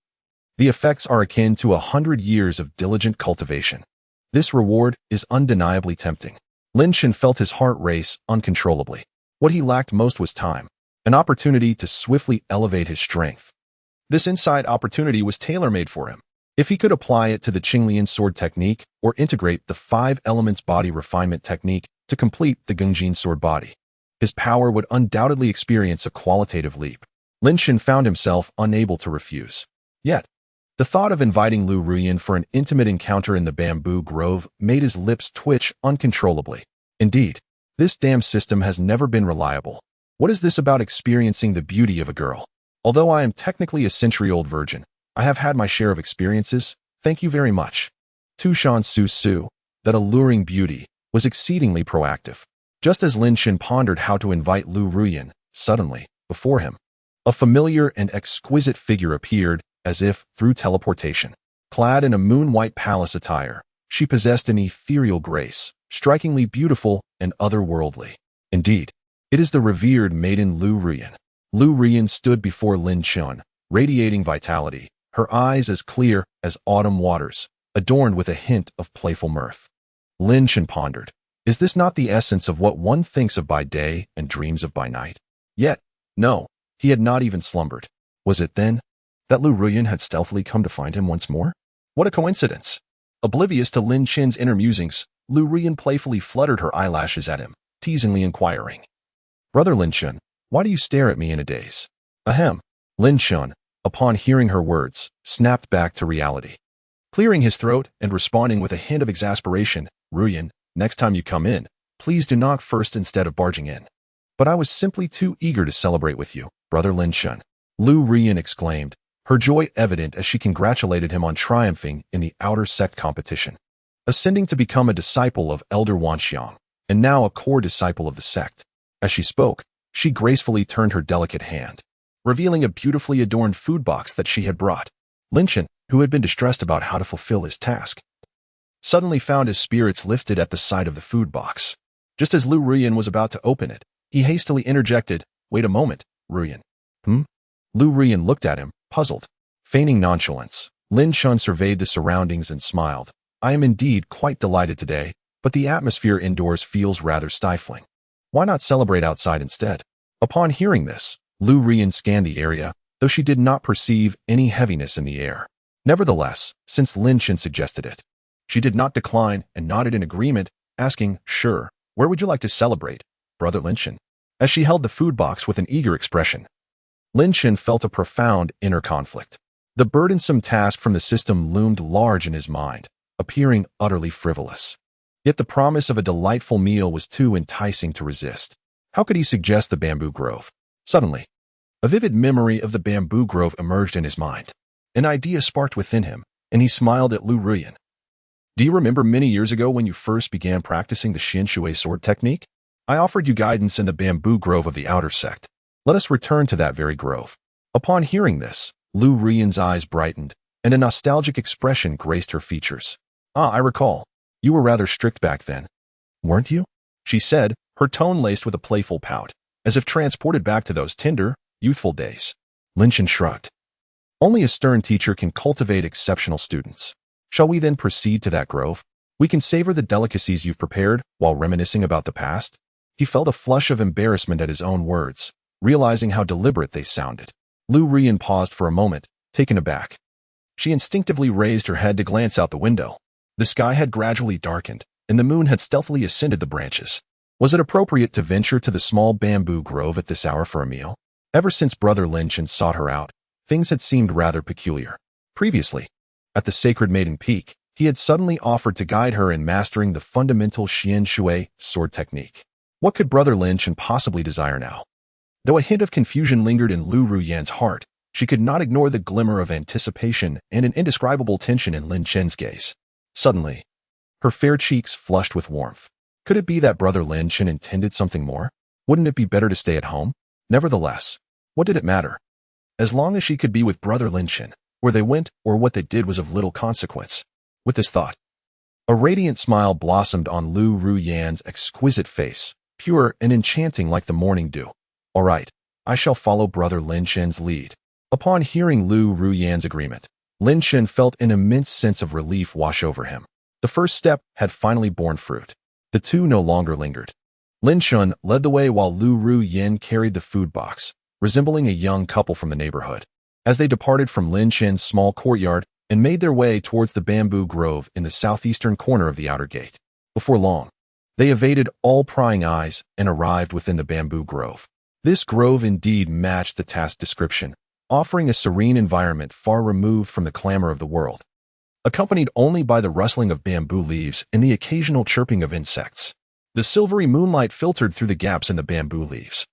The effects are akin to 100 years of diligent cultivation. This reward is undeniably tempting. Lin Chen felt his heart race uncontrollably. What he lacked most was time, an opportunity to swiftly elevate his strength. This insight opportunity was tailor-made for him. If he could apply it to the Qinglian sword technique or integrate the 5 elements body refinement technique to complete the Gengjin sword body, his power would undoubtedly experience a qualitative leap. Lin Chen found himself unable to refuse. Yet, the thought of inviting Lu Ruyin for an intimate encounter in the bamboo grove made his lips twitch uncontrollably. Indeed, this damn system has never been reliable. What is this about experiencing the beauty of a girl? Although I am technically a century-old virgin, I have had my share of experiences, thank you very much. Tushan Su Su, that alluring beauty, was exceedingly proactive. Just as Lin Chen pondered how to invite Lu Ruyin, suddenly, before him, a familiar and exquisite figure appeared, as if through teleportation. Clad in a moon-white palace attire, she possessed an ethereal grace, strikingly beautiful and otherworldly. Indeed, it is the revered maiden Lu Ruyin. Lu Ruyin stood before Lin Chen, radiating vitality, her eyes as clear as autumn waters, adorned with a hint of playful mirth. Lin Chen pondered, is this not the essence of what one thinks of by day and dreams of by night? Yet, no, he had not even slumbered. Was it then that Lu Ruyin had stealthily come to find him once more? What a coincidence! Oblivious to Lin Chen's inner musings, Lu Ruyin playfully fluttered her eyelashes at him, teasingly inquiring, Brother Lin Chen, why do you stare at me in a daze? Ahem. Lin Chen, upon hearing her words, snapped back to reality. Clearing his throat and responding with a hint of exasperation, Ruyin, next time you come in, please do knock first instead of barging in. But I was simply too eager to celebrate with you, Brother Lin Chen. Lu Ruyin exclaimed, her joy evident as she congratulated him on triumphing in the outer sect competition, ascending to become a disciple of Elder Wanxiang, and now a core disciple of the sect. As she spoke, she gracefully turned her delicate hand, revealing a beautifully adorned food box that she had brought. Lin Chen, who had been distressed about how to fulfill his task, suddenly found his spirits lifted at the sight of the food box. Just as Lu Ruyin was about to open it, he hastily interjected, Wait a moment, Ruyin. Lu Ruyin looked at him, puzzled. Feigning nonchalance, Lin Chen surveyed the surroundings and smiled. I am indeed quite delighted today, but the atmosphere indoors feels rather stifling. Why not celebrate outside instead? Upon hearing this, Lu Ruyin scanned the area, though she did not perceive any heaviness in the air. Nevertheless, since Lin Chen suggested it, she did not decline and nodded in agreement, asking, Sure, where would you like to celebrate, Brother Lin Chen? As she held the food box with an eager expression, Lin Chen felt a profound inner conflict. The burdensome task from the system loomed large in his mind, appearing utterly frivolous. Yet the promise of a delightful meal was too enticing to resist. How could he suggest the bamboo grove? Suddenly, a vivid memory of the bamboo grove emerged in his mind. An idea sparked within him, and he smiled at Lu Ruyin. Do you remember many years ago when you first began practicing the Xin Shui sword technique? I offered you guidance in the bamboo grove of the outer sect. Let us return to that very grove. Upon hearing this, Lu Ruyin's eyes brightened, and a nostalgic expression graced her features. "Ah, I recall. You were rather strict back then, weren't you?" she said, her tone laced with a playful pout, as if transported back to those tender, youthful days. Lin Chen shrugged. "Only a stern teacher can cultivate exceptional students. Shall we then proceed to that grove? We can savor the delicacies you've prepared while reminiscing about the past." He felt a flush of embarrassment at his own words, realizing how deliberate they sounded. Lu Ruyan paused for a moment, taken aback. She instinctively raised her head to glance out the window. The sky had gradually darkened, and the moon had stealthily ascended the branches. Was it appropriate to venture to the small bamboo grove at this hour for a meal? Ever since Brother Lin Chen sought her out, things had seemed rather peculiar. Previously, at the Sacred Maiden Peak, he had suddenly offered to guide her in mastering the fundamental Xian Shui sword technique. What could Brother Lin Chen possibly desire now? Though a hint of confusion lingered in Lu Ruyan's heart, she could not ignore the glimmer of anticipation and an indescribable tension in Lin Chen's gaze. Suddenly, her fair cheeks flushed with warmth. Could it be that Brother Lin Chen intended something more? Wouldn't it be better to stay at home? Nevertheless, what did it matter? As long as she could be with Brother Lin Chen, where they went or what they did was of little consequence. With this thought, a radiant smile blossomed on Lu Ruyan's exquisite face, pure and enchanting like the morning dew. "All right, I shall follow Brother Lin Chen's lead." Upon hearing Lu Ruyan's agreement, Lin Chen felt an immense sense of relief wash over him. The first step had finally borne fruit. The two no longer lingered. Lin Chen led the way while Lu Ruyan carried the food box, resembling a young couple from the neighborhood. As they departed from Lin Chen's small courtyard and made their way towards the bamboo grove in the southeastern corner of the outer gate, before long, they evaded all prying eyes and arrived within the bamboo grove. This grove indeed matched the task description, offering a serene environment far removed from the clamor of the world, accompanied only by the rustling of bamboo leaves and the occasional chirping of insects. The silvery moonlight filtered through the gaps in the bamboo leaves,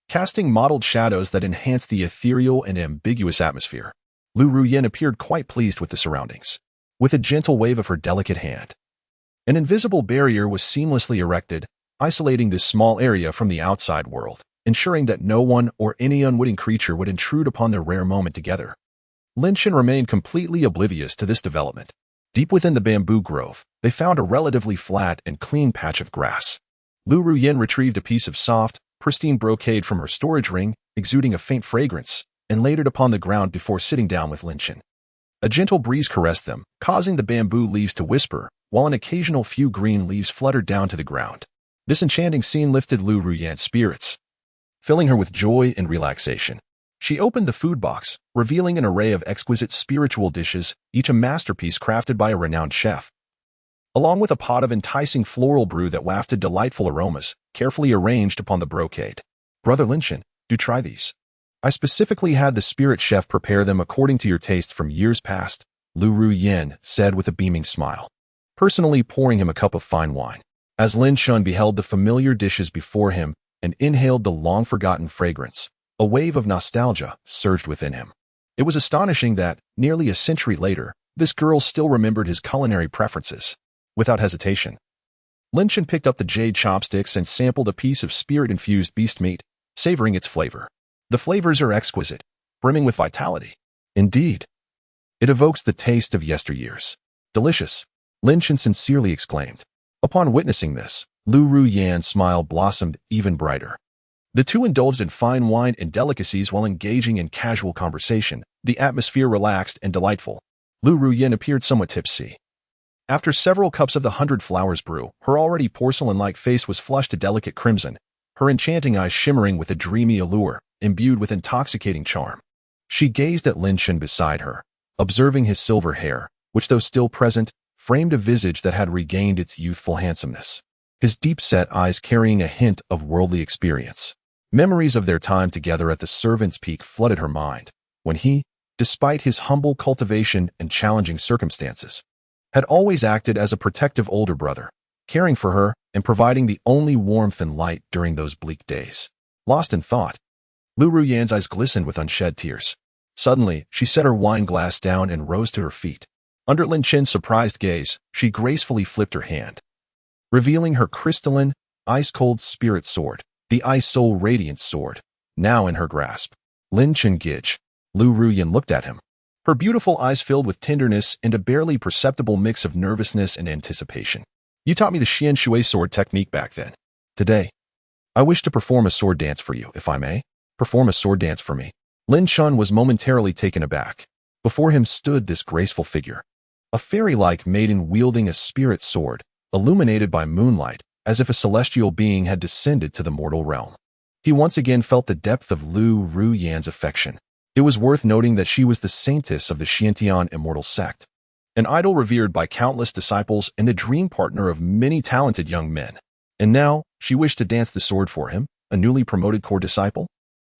casting mottled shadows that enhanced the ethereal and ambiguous atmosphere. Lu Ruyan appeared quite pleased with the surroundings. With a gentle wave of her delicate hand, an invisible barrier was seamlessly erected, isolating this small area from the outside world, ensuring that no one or any unwitting creature would intrude upon their rare moment together. Lin Chen remained completely oblivious to this development. Deep within the bamboo grove, they found a relatively flat and clean patch of grass. Lu Ruyan retrieved a piece of soft, pristine brocade from her storage ring, exuding a faint fragrance, and laid it upon the ground before sitting down with Lin Chen. A gentle breeze caressed them, causing the bamboo leaves to whisper, while an occasional few green leaves fluttered down to the ground. This enchanting scene lifted Lu Ruyan's spirits, filling her with joy and relaxation. She opened the food box, revealing an array of exquisite spiritual dishes, each a masterpiece crafted by a renowned chef, along with a pot of enticing floral brew that wafted delightful aromas, carefully arranged upon the brocade. "Brother Lin Chen, do try these. I specifically had the spirit chef prepare them according to your taste from years past," Lu Ruyan said with a beaming smile, personally pouring him a cup of fine wine. As Lin Chen beheld the familiar dishes before him and inhaled the long-forgotten fragrance, a wave of nostalgia surged within him. It was astonishing that, nearly a century later, this girl still remembered his culinary preferences. Without hesitation, Lin Chen picked up the jade chopsticks and sampled a piece of spirit-infused beast meat, savoring its flavor. The flavors are exquisite, brimming with vitality. Indeed, it evokes the taste of yesteryears. "Delicious," Lin Chen sincerely exclaimed. Upon witnessing this, Lu Ruyan's smile blossomed even brighter. The two indulged in fine wine and delicacies while engaging in casual conversation, the atmosphere relaxed and delightful. Lu Ruyan appeared somewhat tipsy. After several cups of the 100 Flowers brew, her already porcelain-like face was flushed to delicate crimson, her enchanting eyes shimmering with a dreamy allure, imbued with intoxicating charm. She gazed at Lin Chen beside her, observing his silver hair, which though still present, framed a visage that had regained its youthful handsomeness, his deep-set eyes carrying a hint of worldly experience. Memories of their time together at the Servant's Peak flooded her mind, when he, despite his humble cultivation and challenging circumstances, had always acted as a protective older brother, caring for her and providing the only warmth and light during those bleak days. Lost in thought, Lu Ruyan's eyes glistened with unshed tears. Suddenly, she set her wine glass down and rose to her feet. Under Lin Chen's surprised gaze, she gracefully flipped her hand, revealing her crystalline, ice-cold spirit sword, the Ice Soul Radiance sword, now in her grasp. "Lin Chen Gij." Lu Ruyan looked at him, her beautiful eyes filled with tenderness and a barely perceptible mix of nervousness and anticipation. You taught me the Xian Shui sword technique back then. Today, I wish to perform a sword dance for you, if I may. Perform a sword dance for me. Lin Chun was momentarily taken aback. Before him stood this graceful figure, a fairy-like maiden wielding a spirit sword, illuminated by moonlight, as if a celestial being had descended to the mortal realm. He once again felt the depth of Lu Ruyan's affection. It was worth noting that she was the saintess of the Xiantian immortal sect, an idol revered by countless disciples and the dream partner of many talented young men. And now, she wished to dance the sword for him, a newly promoted core disciple?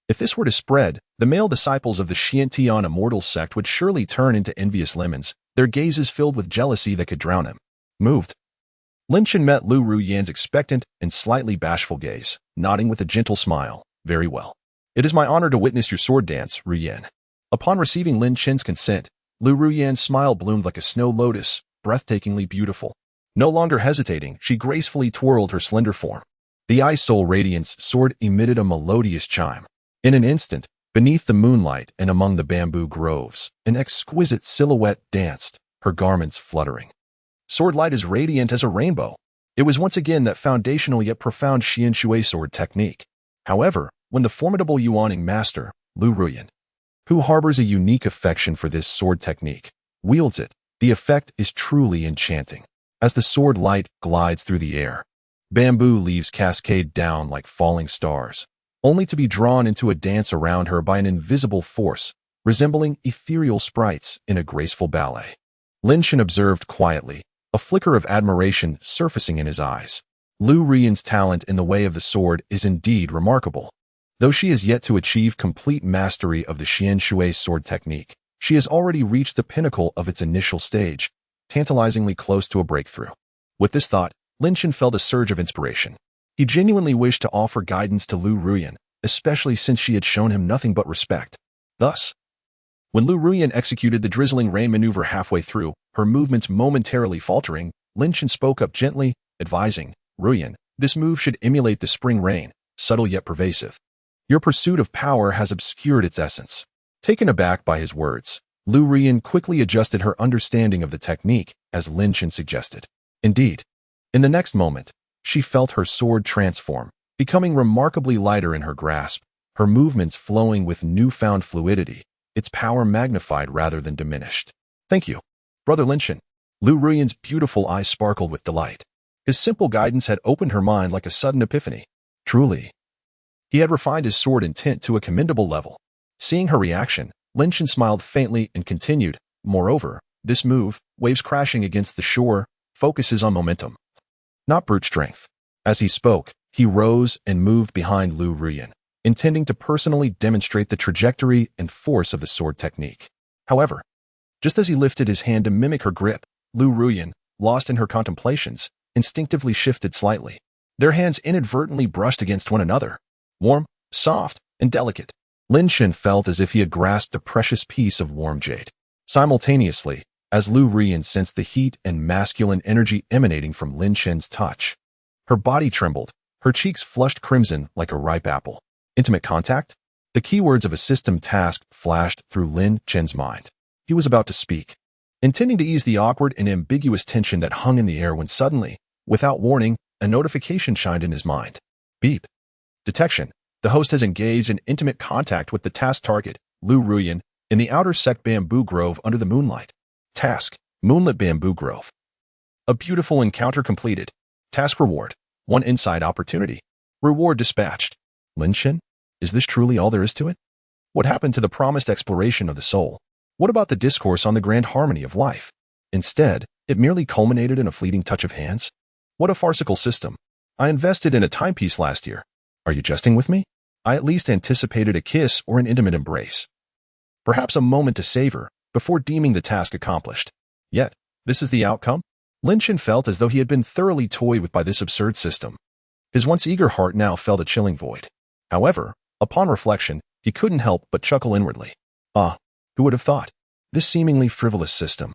If this were to spread, the male disciples of the Xiantian immortal sect would surely turn into envious lemons, their gazes filled with jealousy that could drown him. Moved, Lin Chun met Lu Ruyan's expectant and slightly bashful gaze, nodding with a gentle smile. Very well. It is my honor to witness your sword dance, Ruyan. Upon receiving Lin Chun's consent, Lu Ruyan's smile bloomed like a snow lotus, breathtakingly beautiful. No longer hesitating, she gracefully twirled her slender form. The Eye-Soul Radiance sword emitted a melodious chime. In an instant, beneath the moonlight and among the bamboo groves, an exquisite silhouette danced, her garments fluttering. Sword light as radiant as a rainbow. It was once again that foundational yet profound Xian Shui sword technique. However, when the formidable Yuaning master, Lu Ruyan, who harbors a unique affection for this sword technique, wields it, the effect is truly enchanting. As the sword light glides through the air, bamboo leaves cascade down like falling stars, only to be drawn into a dance around her by an invisible force, resembling ethereal sprites in a graceful ballet. Lin Chun observed quietly, a flicker of admiration surfacing in his eyes. Lu Ruyan's talent in the way of the sword is indeed remarkable. Though she has yet to achieve complete mastery of the Xian Shui sword technique, she has already reached the pinnacle of its initial stage, tantalizingly close to a breakthrough. With this thought, Lin Chun felt a surge of inspiration. He genuinely wished to offer guidance to Lu Ruyan, especially since she had shown him nothing but respect. Thus, when Lu Ruyan executed the drizzling rain maneuver halfway through, her movements momentarily faltering, Lin Chun spoke up gently, advising, Ruyan, this move should emulate the spring rain, subtle yet pervasive. Your pursuit of power has obscured its essence. Taken aback by his words, Lu Ruyan quickly adjusted her understanding of the technique, as Lin Chun suggested. Indeed, in the next moment, she felt her sword transform, becoming remarkably lighter in her grasp, her movements flowing with newfound fluidity, its power magnified rather than diminished. Thank you, Brother Lin Chun. Lu Ruyan's beautiful eyes sparkled with delight. His simple guidance had opened her mind like a sudden epiphany. Truly, he had refined his sword intent to a commendable level. Seeing her reaction, Lin Chun smiled faintly and continued, moreover, this move, waves crashing against the shore, focuses on momentum, not brute strength. As he spoke, he rose and moved behind Lu Ruyan, intending to personally demonstrate the trajectory and force of the sword technique. However, just as he lifted his hand to mimic her grip, Lu Ruyan, lost in her contemplations, instinctively shifted slightly. Their hands inadvertently brushed against one another. Warm, soft, and delicate. Lin Chun felt as if he had grasped a precious piece of warm jade. Simultaneously, as Lu Ruyan sensed the heat and masculine energy emanating from Lin Chun's touch, her body trembled, her cheeks flushed crimson like a ripe apple. Intimate contact? The keywords of a system task flashed through Lin Chun's mind. He was about to speak, intending to ease the awkward and ambiguous tension that hung in the air when suddenly, without warning, a notification shined in his mind. Beep. Detection. The host has engaged in intimate contact with the task target, Lu Ruyan, in the outer sect bamboo grove under the moonlight. Task. Moonlit bamboo grove. A beautiful encounter completed. Task reward. 1 inside opportunity. Reward dispatched. Lin Chun? Is this truly all there is to it? What happened to the promised exploration of the soul? What about the discourse on the grand harmony of life? Instead, it merely culminated in a fleeting touch of hands? What a farcical system. I invested in a timepiece last year. Are you jesting with me? I at least anticipated a kiss or an intimate embrace. Perhaps a moment to savor, before deeming the task accomplished. Yet, this is the outcome? Lin Chun felt as though he had been thoroughly toyed with by this absurd system. His once eager heart now felt a chilling void. However, upon reflection, he couldn't help but chuckle inwardly. Ah, who would have thought? This seemingly frivolous system,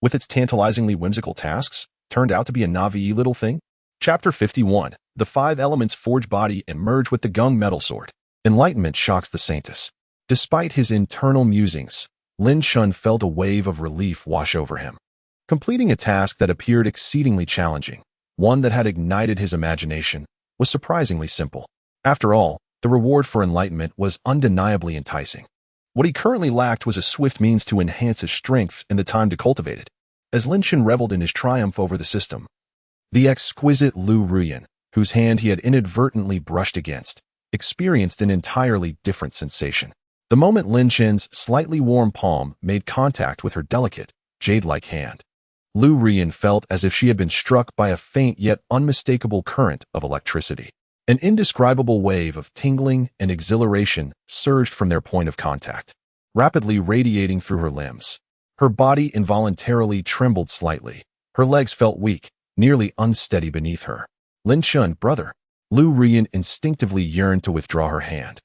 with its tantalizingly whimsical tasks, turned out to be a Navi little thing? Chapter 51. The 5 elements forge body and merge with the Gung metal sword. Enlightenment shocks the Saintess. Despite his internal musings, Lin Shun felt a wave of relief wash over him. Completing a task that appeared exceedingly challenging, one that had ignited his imagination, was surprisingly simple. After all, the reward for enlightenment was undeniably enticing. What he currently lacked was a swift means to enhance his strength and the time to cultivate it. As Lin Shun reveled in his triumph over the system, the exquisite Lu Ruyan, whose hand he had inadvertently brushed against, experienced an entirely different sensation. The moment Lin Shun's slightly warm palm made contact with her delicate, jade-like hand, Lu Ruyan felt as if she had been struck by a faint yet unmistakable current of electricity. An indescribable wave of tingling and exhilaration surged from their point of contact, rapidly radiating through her limbs. Her body involuntarily trembled slightly. Her legs felt weak, nearly unsteady beneath her. Lin Shun, brother. Lu Ruyan instinctively yearned to withdraw her hand.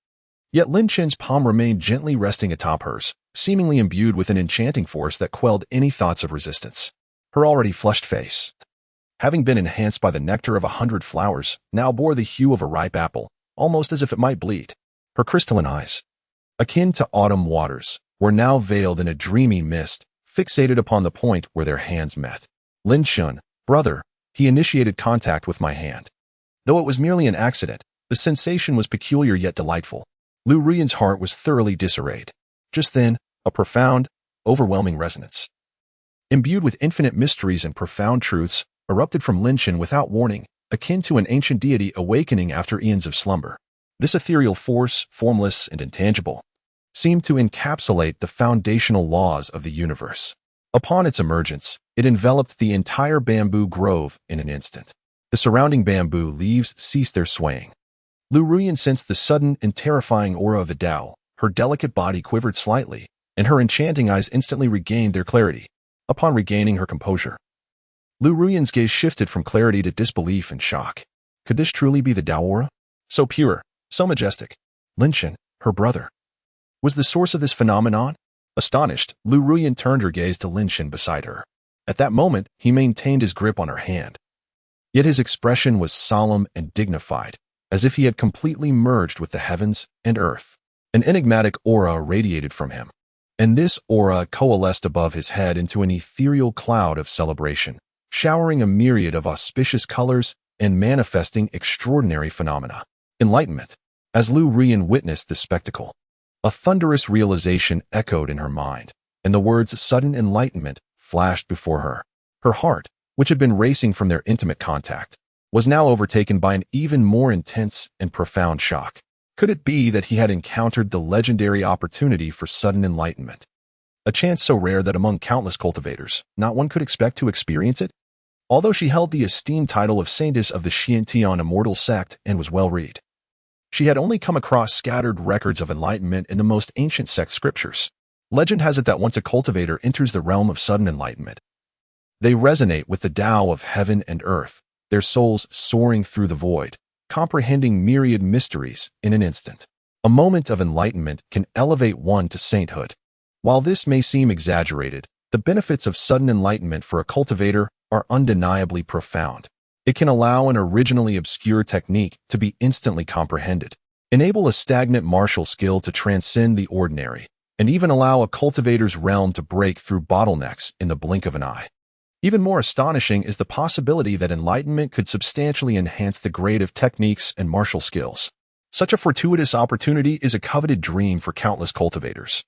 Yet Lin Shun's palm remained gently resting atop hers, seemingly imbued with an enchanting force that quelled any thoughts of resistance. Her already flushed face, having been enhanced by the nectar of 100 flowers, now bore the hue of a ripe apple, almost as if it might bleed. Her crystalline eyes, akin to autumn waters, were now veiled in a dreamy mist, fixated upon the point where their hands met. Lin Shun, brother, he initiated contact with my hand. Though it was merely an accident, the sensation was peculiar yet delightful. Lu Ruyan's heart was thoroughly disarrayed. Just then, a profound, overwhelming resonance, imbued with infinite mysteries and profound truths, erupted from Lin Shun without warning, akin to an ancient deity awakening after eons of slumber. This ethereal force, formless and intangible, seemed to encapsulate the foundational laws of the universe. Upon its emergence, it enveloped the entire bamboo grove in an instant. The surrounding bamboo leaves ceased their swaying. Lu Ruyan sensed the sudden and terrifying aura of the Tao. Her delicate body quivered slightly, and her enchanting eyes instantly regained their clarity. Upon regaining her composure, Lu Ruyan's gaze shifted from clarity to disbelief and shock. Could this truly be the Tao aura? So pure, so majestic. Lin Shun, her brother, was the source of this phenomenon? Astonished, Lu Ruyan turned her gaze to Lin Shun beside her. At that moment, he maintained his grip on her hand. Yet his expression was solemn and dignified, as if he had completely merged with the heavens and earth. An enigmatic aura radiated from him, and this aura coalesced above his head into an ethereal cloud of celebration, showering a myriad of auspicious colors and manifesting extraordinary phenomena. Enlightenment. As Lu Ruyan witnessed this spectacle, a thunderous realization echoed in her mind, and the words sudden enlightenment flashed before her. Her heart, which had been racing from their intimate contact, was now overtaken by an even more intense and profound shock. Could it be that he had encountered the legendary opportunity for sudden enlightenment? A chance so rare that among countless cultivators, not one could expect to experience it? Although she held the esteemed title of Saintess of the Xiantian Immortal Sect and was well-read, she had only come across scattered records of enlightenment in the most ancient sect scriptures. Legend has it that once a cultivator enters the realm of sudden enlightenment, they resonate with the Tao of heaven and earth, their souls soaring through the void, comprehending myriad mysteries in an instant. A moment of enlightenment can elevate one to sainthood. While this may seem exaggerated, the benefits of sudden enlightenment for a cultivator are undeniably profound. It can allow an originally obscure technique to be instantly comprehended, enable a stagnant martial skill to transcend the ordinary, and even allow a cultivator's realm to break through bottlenecks in the blink of an eye. Even more astonishing is the possibility that enlightenment could substantially enhance the grade of techniques and martial skills. Such a fortuitous opportunity is a coveted dream for countless cultivators.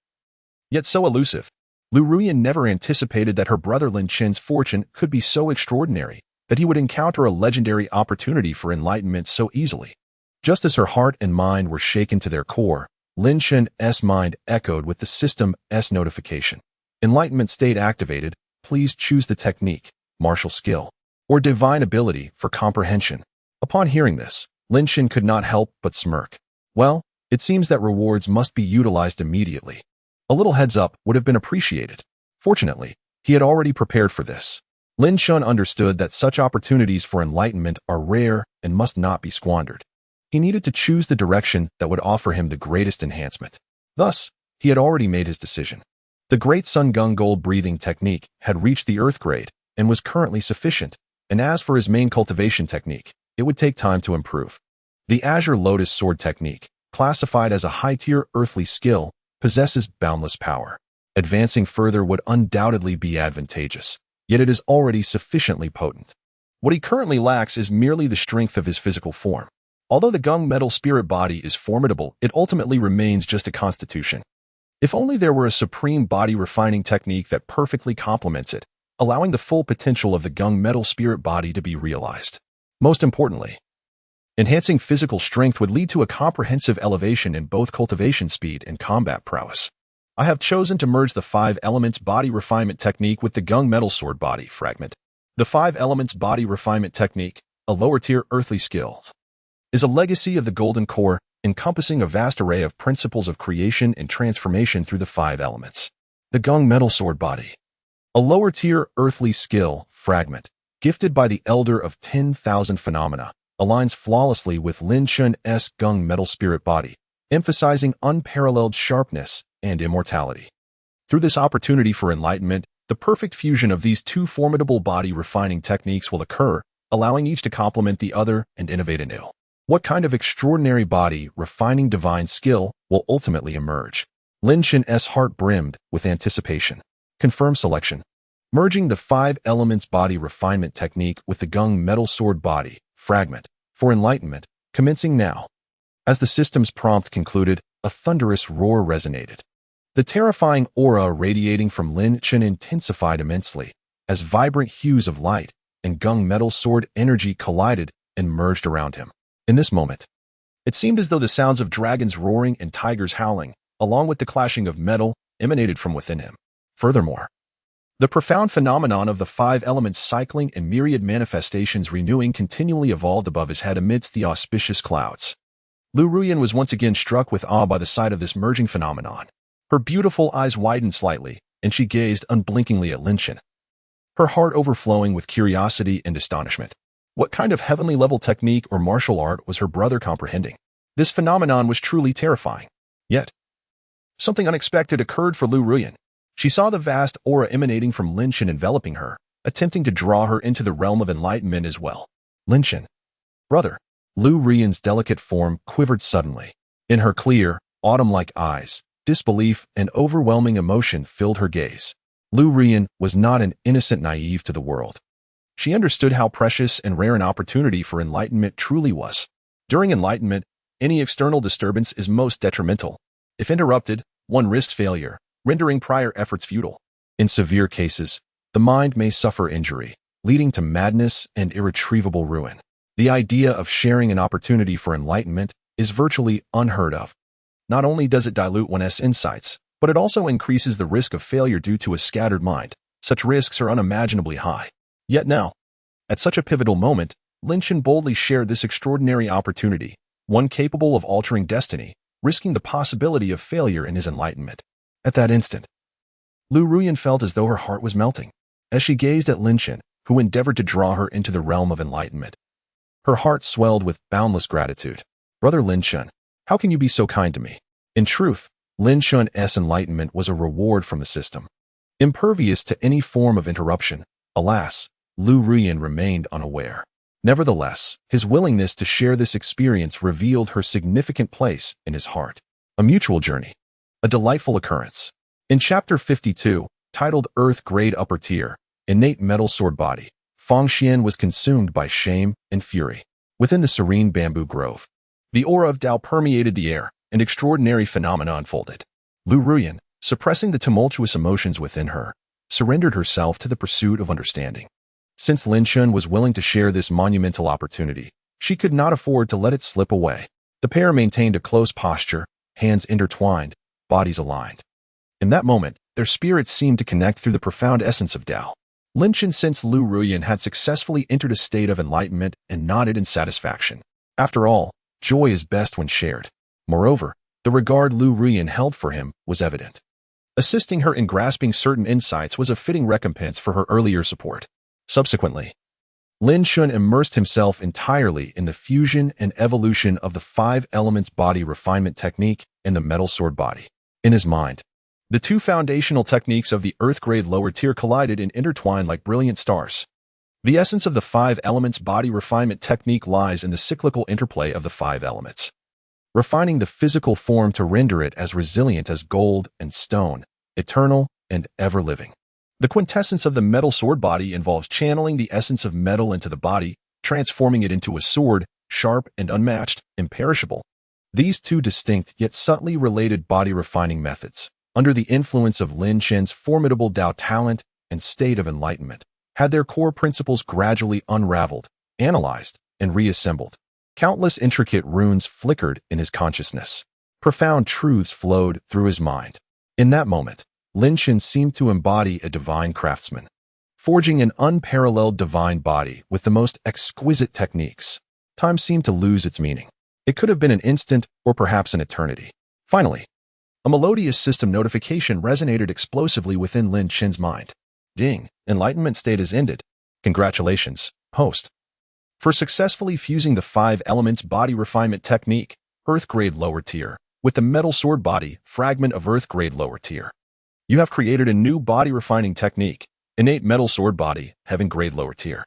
Yet so elusive, Lu Ruyan never anticipated that her brother Lin Shun's fortune could be so extraordinary that he would encounter a legendary opportunity for enlightenment so easily. Just as her heart and mind were shaken to their core, Lin Shun's mind echoed with the system's notification. Enlightenment state activated. Please choose the technique, martial skill, or divine ability for comprehension. Upon hearing this, Lin Shun could not help but smirk. Well, it seems that rewards must be utilized immediately. A little heads up would have been appreciated. Fortunately, he had already prepared for this. Lin Shun understood that such opportunities for enlightenment are rare and must not be squandered. He needed to choose the direction that would offer him the greatest enhancement. Thus, he had already made his decision. The Great Sun Gung Gold breathing technique had reached the Earth grade and was currently sufficient, and as for his main cultivation technique, it would take time to improve. The Azure Lotus Sword technique, classified as a high-tier earthly skill, possesses boundless power. Advancing further would undoubtedly be advantageous, yet it is already sufficiently potent. What he currently lacks is merely the strength of his physical form. Although the gunmetal spirit body is formidable, it ultimately remains just a constitution. If only there were a supreme body refining technique that perfectly complements it, allowing the full potential of the gunmetal spirit body to be realized. Most importantly, enhancing physical strength would lead to a comprehensive elevation in both cultivation speed and combat prowess. I have chosen to merge the 5 elements body refinement technique with the gunmetal sword body fragment. The 5 elements body refinement technique, a lower-tier earthly skill, is a legacy of the Golden Core, encompassing a vast array of principles of creation and transformation through the 5 elements. The gunmetal sword body, a lower-tier earthly skill fragment, gifted by the Elder of 10,000 Phenomena, aligns flawlessly with Lin Chun's gunmetal spirit body, emphasizing unparalleled sharpness and immortality. Through this opportunity for enlightenment, the perfect fusion of these 2 formidable body-refining techniques will occur, allowing each to complement the other and innovate anew. What kind of extraordinary body-refining divine skill will ultimately emerge? Lin Chun's heart brimmed with anticipation. Confirm selection. Merging the 5 elements body refinement technique with the gunmetal sword body fragment for enlightenment, commencing now. As the system's prompt concluded, a thunderous roar resonated. The terrifying aura radiating from Lin Chun intensified immensely, as vibrant hues of light and gunmetal sword energy collided and merged around him. In this moment, it seemed as though the sounds of dragons roaring and tigers howling, along with the clashing of metal, emanated from within him. Furthermore, the profound phenomenon of the 5 elements cycling and myriad manifestations renewing continually evolved above his head amidst the auspicious clouds. Lu Ruyan was once again struck with awe by the sight of this merging phenomenon. Her beautiful eyes widened slightly, and she gazed unblinkingly at Lin Chun, her heart overflowing with curiosity and astonishment. What kind of heavenly-level technique or martial art was her brother comprehending? This phenomenon was truly terrifying. Yet, something unexpected occurred for Lu Ruyan. She saw the vast aura emanating from Lin Chun enveloping her, attempting to draw her into the realm of enlightenment as well. Lin Chun, brother. Lu Ruyan's delicate form quivered suddenly. In her clear, autumn-like eyes, disbelief and overwhelming emotion filled her gaze. Lu Ruyan was not an innocent naive to the world. She understood how precious and rare an opportunity for enlightenment truly was. During enlightenment, any external disturbance is most detrimental. If interrupted, one risks failure, rendering prior efforts futile. In severe cases, the mind may suffer injury, leading to madness and irretrievable ruin. The idea of sharing an opportunity for enlightenment is virtually unheard of. Not only does it dilute one's insights, but it also increases the risk of failure due to a scattered mind. Such risks are unimaginably high. Yet now, at such a pivotal moment, Lin Chun boldly shared this extraordinary opportunity, one capable of altering destiny, risking the possibility of failure in his enlightenment. At that instant, Lu Ruyan felt as though her heart was melting. As she gazed at Lin Chun, who endeavored to draw her into the realm of enlightenment, her heart swelled with boundless gratitude. Brother Lin Chun, how can you be so kind to me? In truth, Lin Chun's enlightenment was a reward from the system. Impervious to any form of interruption, alas, Lu Ruyan remained unaware. Nevertheless, his willingness to share this experience revealed her significant place in his heart. A mutual journey. A delightful occurrence. In Chapter 52, titled Earth Grade Upper Tier, Innate Metal Sword Body, Fang Xian was consumed by shame and fury. Within the serene bamboo grove, the aura of Tao permeated the air, and extraordinary phenomena unfolded. Lu Ruyan, suppressing the tumultuous emotions within her, surrendered herself to the pursuit of understanding. Since Lin Chun was willing to share this monumental opportunity, she could not afford to let it slip away. The pair maintained a close posture, hands intertwined, bodies aligned. In that moment, their spirits seemed to connect through the profound essence of Tao. Lin Chun sensed Lu Ruyan had successfully entered a state of enlightenment and nodded in satisfaction. After all, joy is best when shared. Moreover, the regard Lu Ruyan held for him was evident. Assisting her in grasping certain insights was a fitting recompense for her earlier support. Subsequently, Lin Chun immersed himself entirely in the fusion and evolution of the 5 elements body refinement technique and the metal sword body. In his mind, the 2 foundational techniques of the Earth grade lower tier collided and intertwined like brilliant stars. The essence of the 5 elements body refinement technique lies in the cyclical interplay of the 5 elements, refining the physical form to render it as resilient as gold and stone, eternal, and ever-living. The quintessence of the metal sword body involves channeling the essence of metal into the body, transforming it into a sword, sharp and unmatched, imperishable. These two distinct yet subtly related body-refining methods, under the influence of Lin Chen's formidable Dao talent and state of enlightenment, had their core principles gradually unraveled, analyzed, and reassembled. Countless intricate runes flickered in his consciousness. Profound truths flowed through his mind. In that moment, Lin Chen seemed to embody a divine craftsman, forging an unparalleled divine body with the most exquisite techniques. Time seemed to lose its meaning. It could have been an instant or perhaps an eternity. Finally, a melodious system notification resonated explosively within Lin Chen's mind. Ding, enlightenment state has ended. Congratulations, host, for successfully fusing the 5 elements body refinement technique, Earth grade lower tier, with the metal sword body, fragment of Earth grade lower tier. You have created a new body refining technique, innate metal sword body, heaven grade lower tier.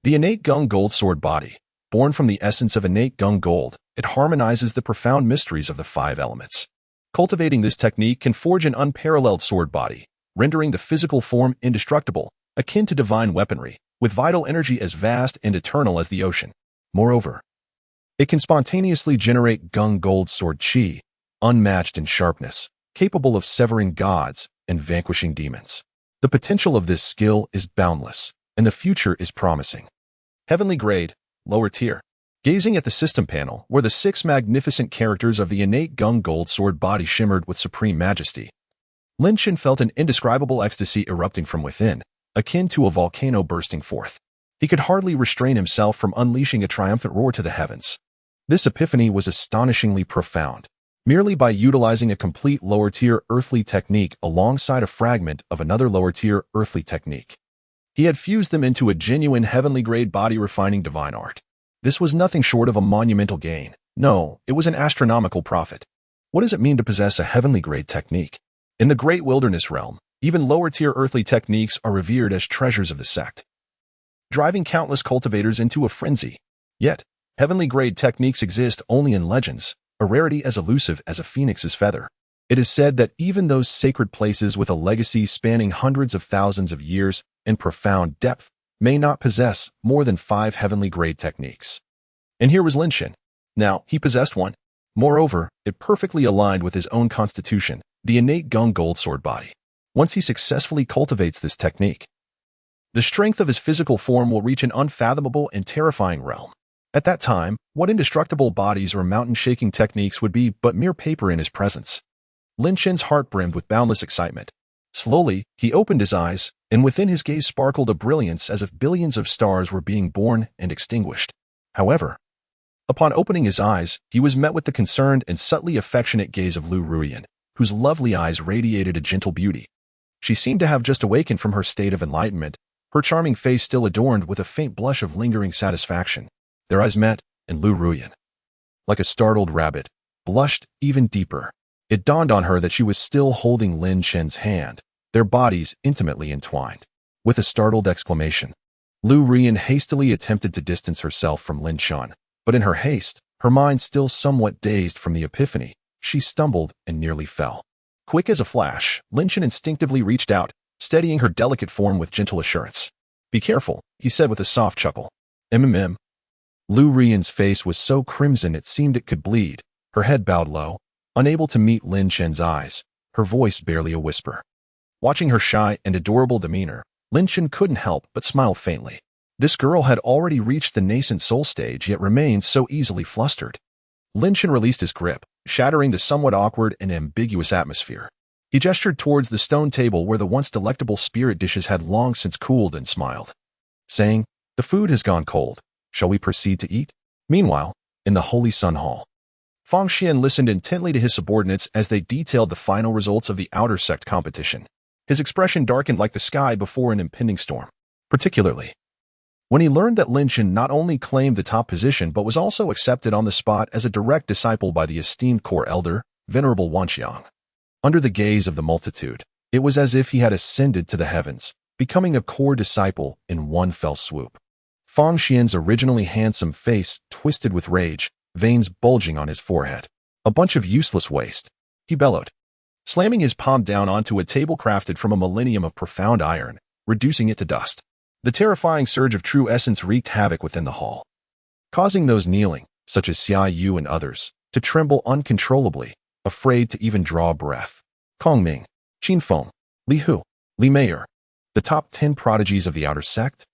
The innate gung gold sword body, born from the essence of innate gung gold, it harmonizes the profound mysteries of the 5 elements. Cultivating this technique can forge an unparalleled sword body, rendering the physical form indestructible, akin to divine weaponry, with vital energy as vast and eternal as the ocean. Moreover, it can spontaneously generate gung gold sword chi, unmatched in sharpness, capable of severing gods and vanquishing demons. The potential of this skill is boundless, and the future is promising. Heavenly grade, lower tier. Gazing at the system panel, where the 6 magnificent characters of the innate gung gold sword body shimmered with supreme majesty, Lin Chen felt an indescribable ecstasy erupting from within, akin to a volcano bursting forth. He could hardly restrain himself from unleashing a triumphant roar to the heavens. This epiphany was astonishingly profound. Merely by utilizing a complete lower-tier earthly technique alongside a fragment of another lower-tier earthly technique, he had fused them into a genuine heavenly-grade body-refining divine art. This was nothing short of a monumental gain. No, it was an astronomical profit. What does it mean to possess a heavenly-grade technique? In the great wilderness realm, even lower-tier earthly techniques are revered as treasures of the sect, driving countless cultivators into a frenzy. Yet, heavenly-grade techniques exist only in legends, a rarity as elusive as a phoenix's feather. It is said that even those sacred places with a legacy spanning hundreds of thousands of years and profound depth may not possess more than 5 heavenly-grade techniques. And here was Lin Chen. Now, he possessed one. Moreover, it perfectly aligned with his own constitution, the innate gung gold sword body. Once he successfully cultivates this technique, the strength of his physical form will reach an unfathomable and terrifying realm. At that time, what indestructible bodies or mountain-shaking techniques would be but mere paper in his presence? Lin Chen's heart brimmed with boundless excitement. Slowly, he opened his eyes, and within his gaze sparkled a brilliance as if billions of stars were being born and extinguished. However, upon opening his eyes, he was met with the concerned and subtly affectionate gaze of Lu Ruyan, whose lovely eyes radiated a gentle beauty. She seemed to have just awakened from her state of enlightenment, her charming face still adorned with a faint blush of lingering satisfaction. Their eyes met, and Lu Ruyan, like a startled rabbit, blushed even deeper. It dawned on her that she was still holding Lin Chen's hand, their bodies intimately entwined. With a startled exclamation, Lu Ruyan hastily attempted to distance herself from Lin Chen, but in her haste, her mind still somewhat dazed from the epiphany, she stumbled and nearly fell. Quick as a flash, Lin Chen instinctively reached out, steadying her delicate form with gentle assurance. "Be careful," he said with a soft chuckle. "Mm." Lu Ruyan's face was so crimson it seemed it could bleed, her head bowed low, unable to meet Lin Chen's eyes, her voice barely a whisper. Watching her shy and adorable demeanor, Lin Chen couldn't help but smile faintly. This girl had already reached the nascent soul stage yet remained so easily flustered. Lin Chen released his grip, shattering the somewhat awkward and ambiguous atmosphere. He gestured towards the stone table where the once delectable spirit dishes had long since cooled and smiled, saying, "The food has gone cold. Shall we proceed to eat?" Meanwhile, in the Holy Sun Hall, Fang Xian listened intently to his subordinates as they detailed the final results of the outer sect competition. His expression darkened like the sky before an impending storm, particularly when he learned that Lin Chen not only claimed the top position but was also accepted on the spot as a direct disciple by the esteemed core elder, Venerable Wanqiang. Under the gaze of the multitude, it was as if he had ascended to the heavens, becoming a core disciple in one fell swoop. Fang Xian's originally handsome face twisted with rage, veins bulging on his forehead. "A bunch of useless waste," he bellowed. slamming his palm down onto a table crafted from a millennium of profound iron, reducing it to dust. The terrifying surge of true essence wreaked havoc within the hall, causing those kneeling, such as Xia Yu and others, to tremble uncontrollably, afraid to even draw a breath. Kong Ming, Qin Feng, Li Hu, Li Meier, the top 10 prodigies of the outer sect?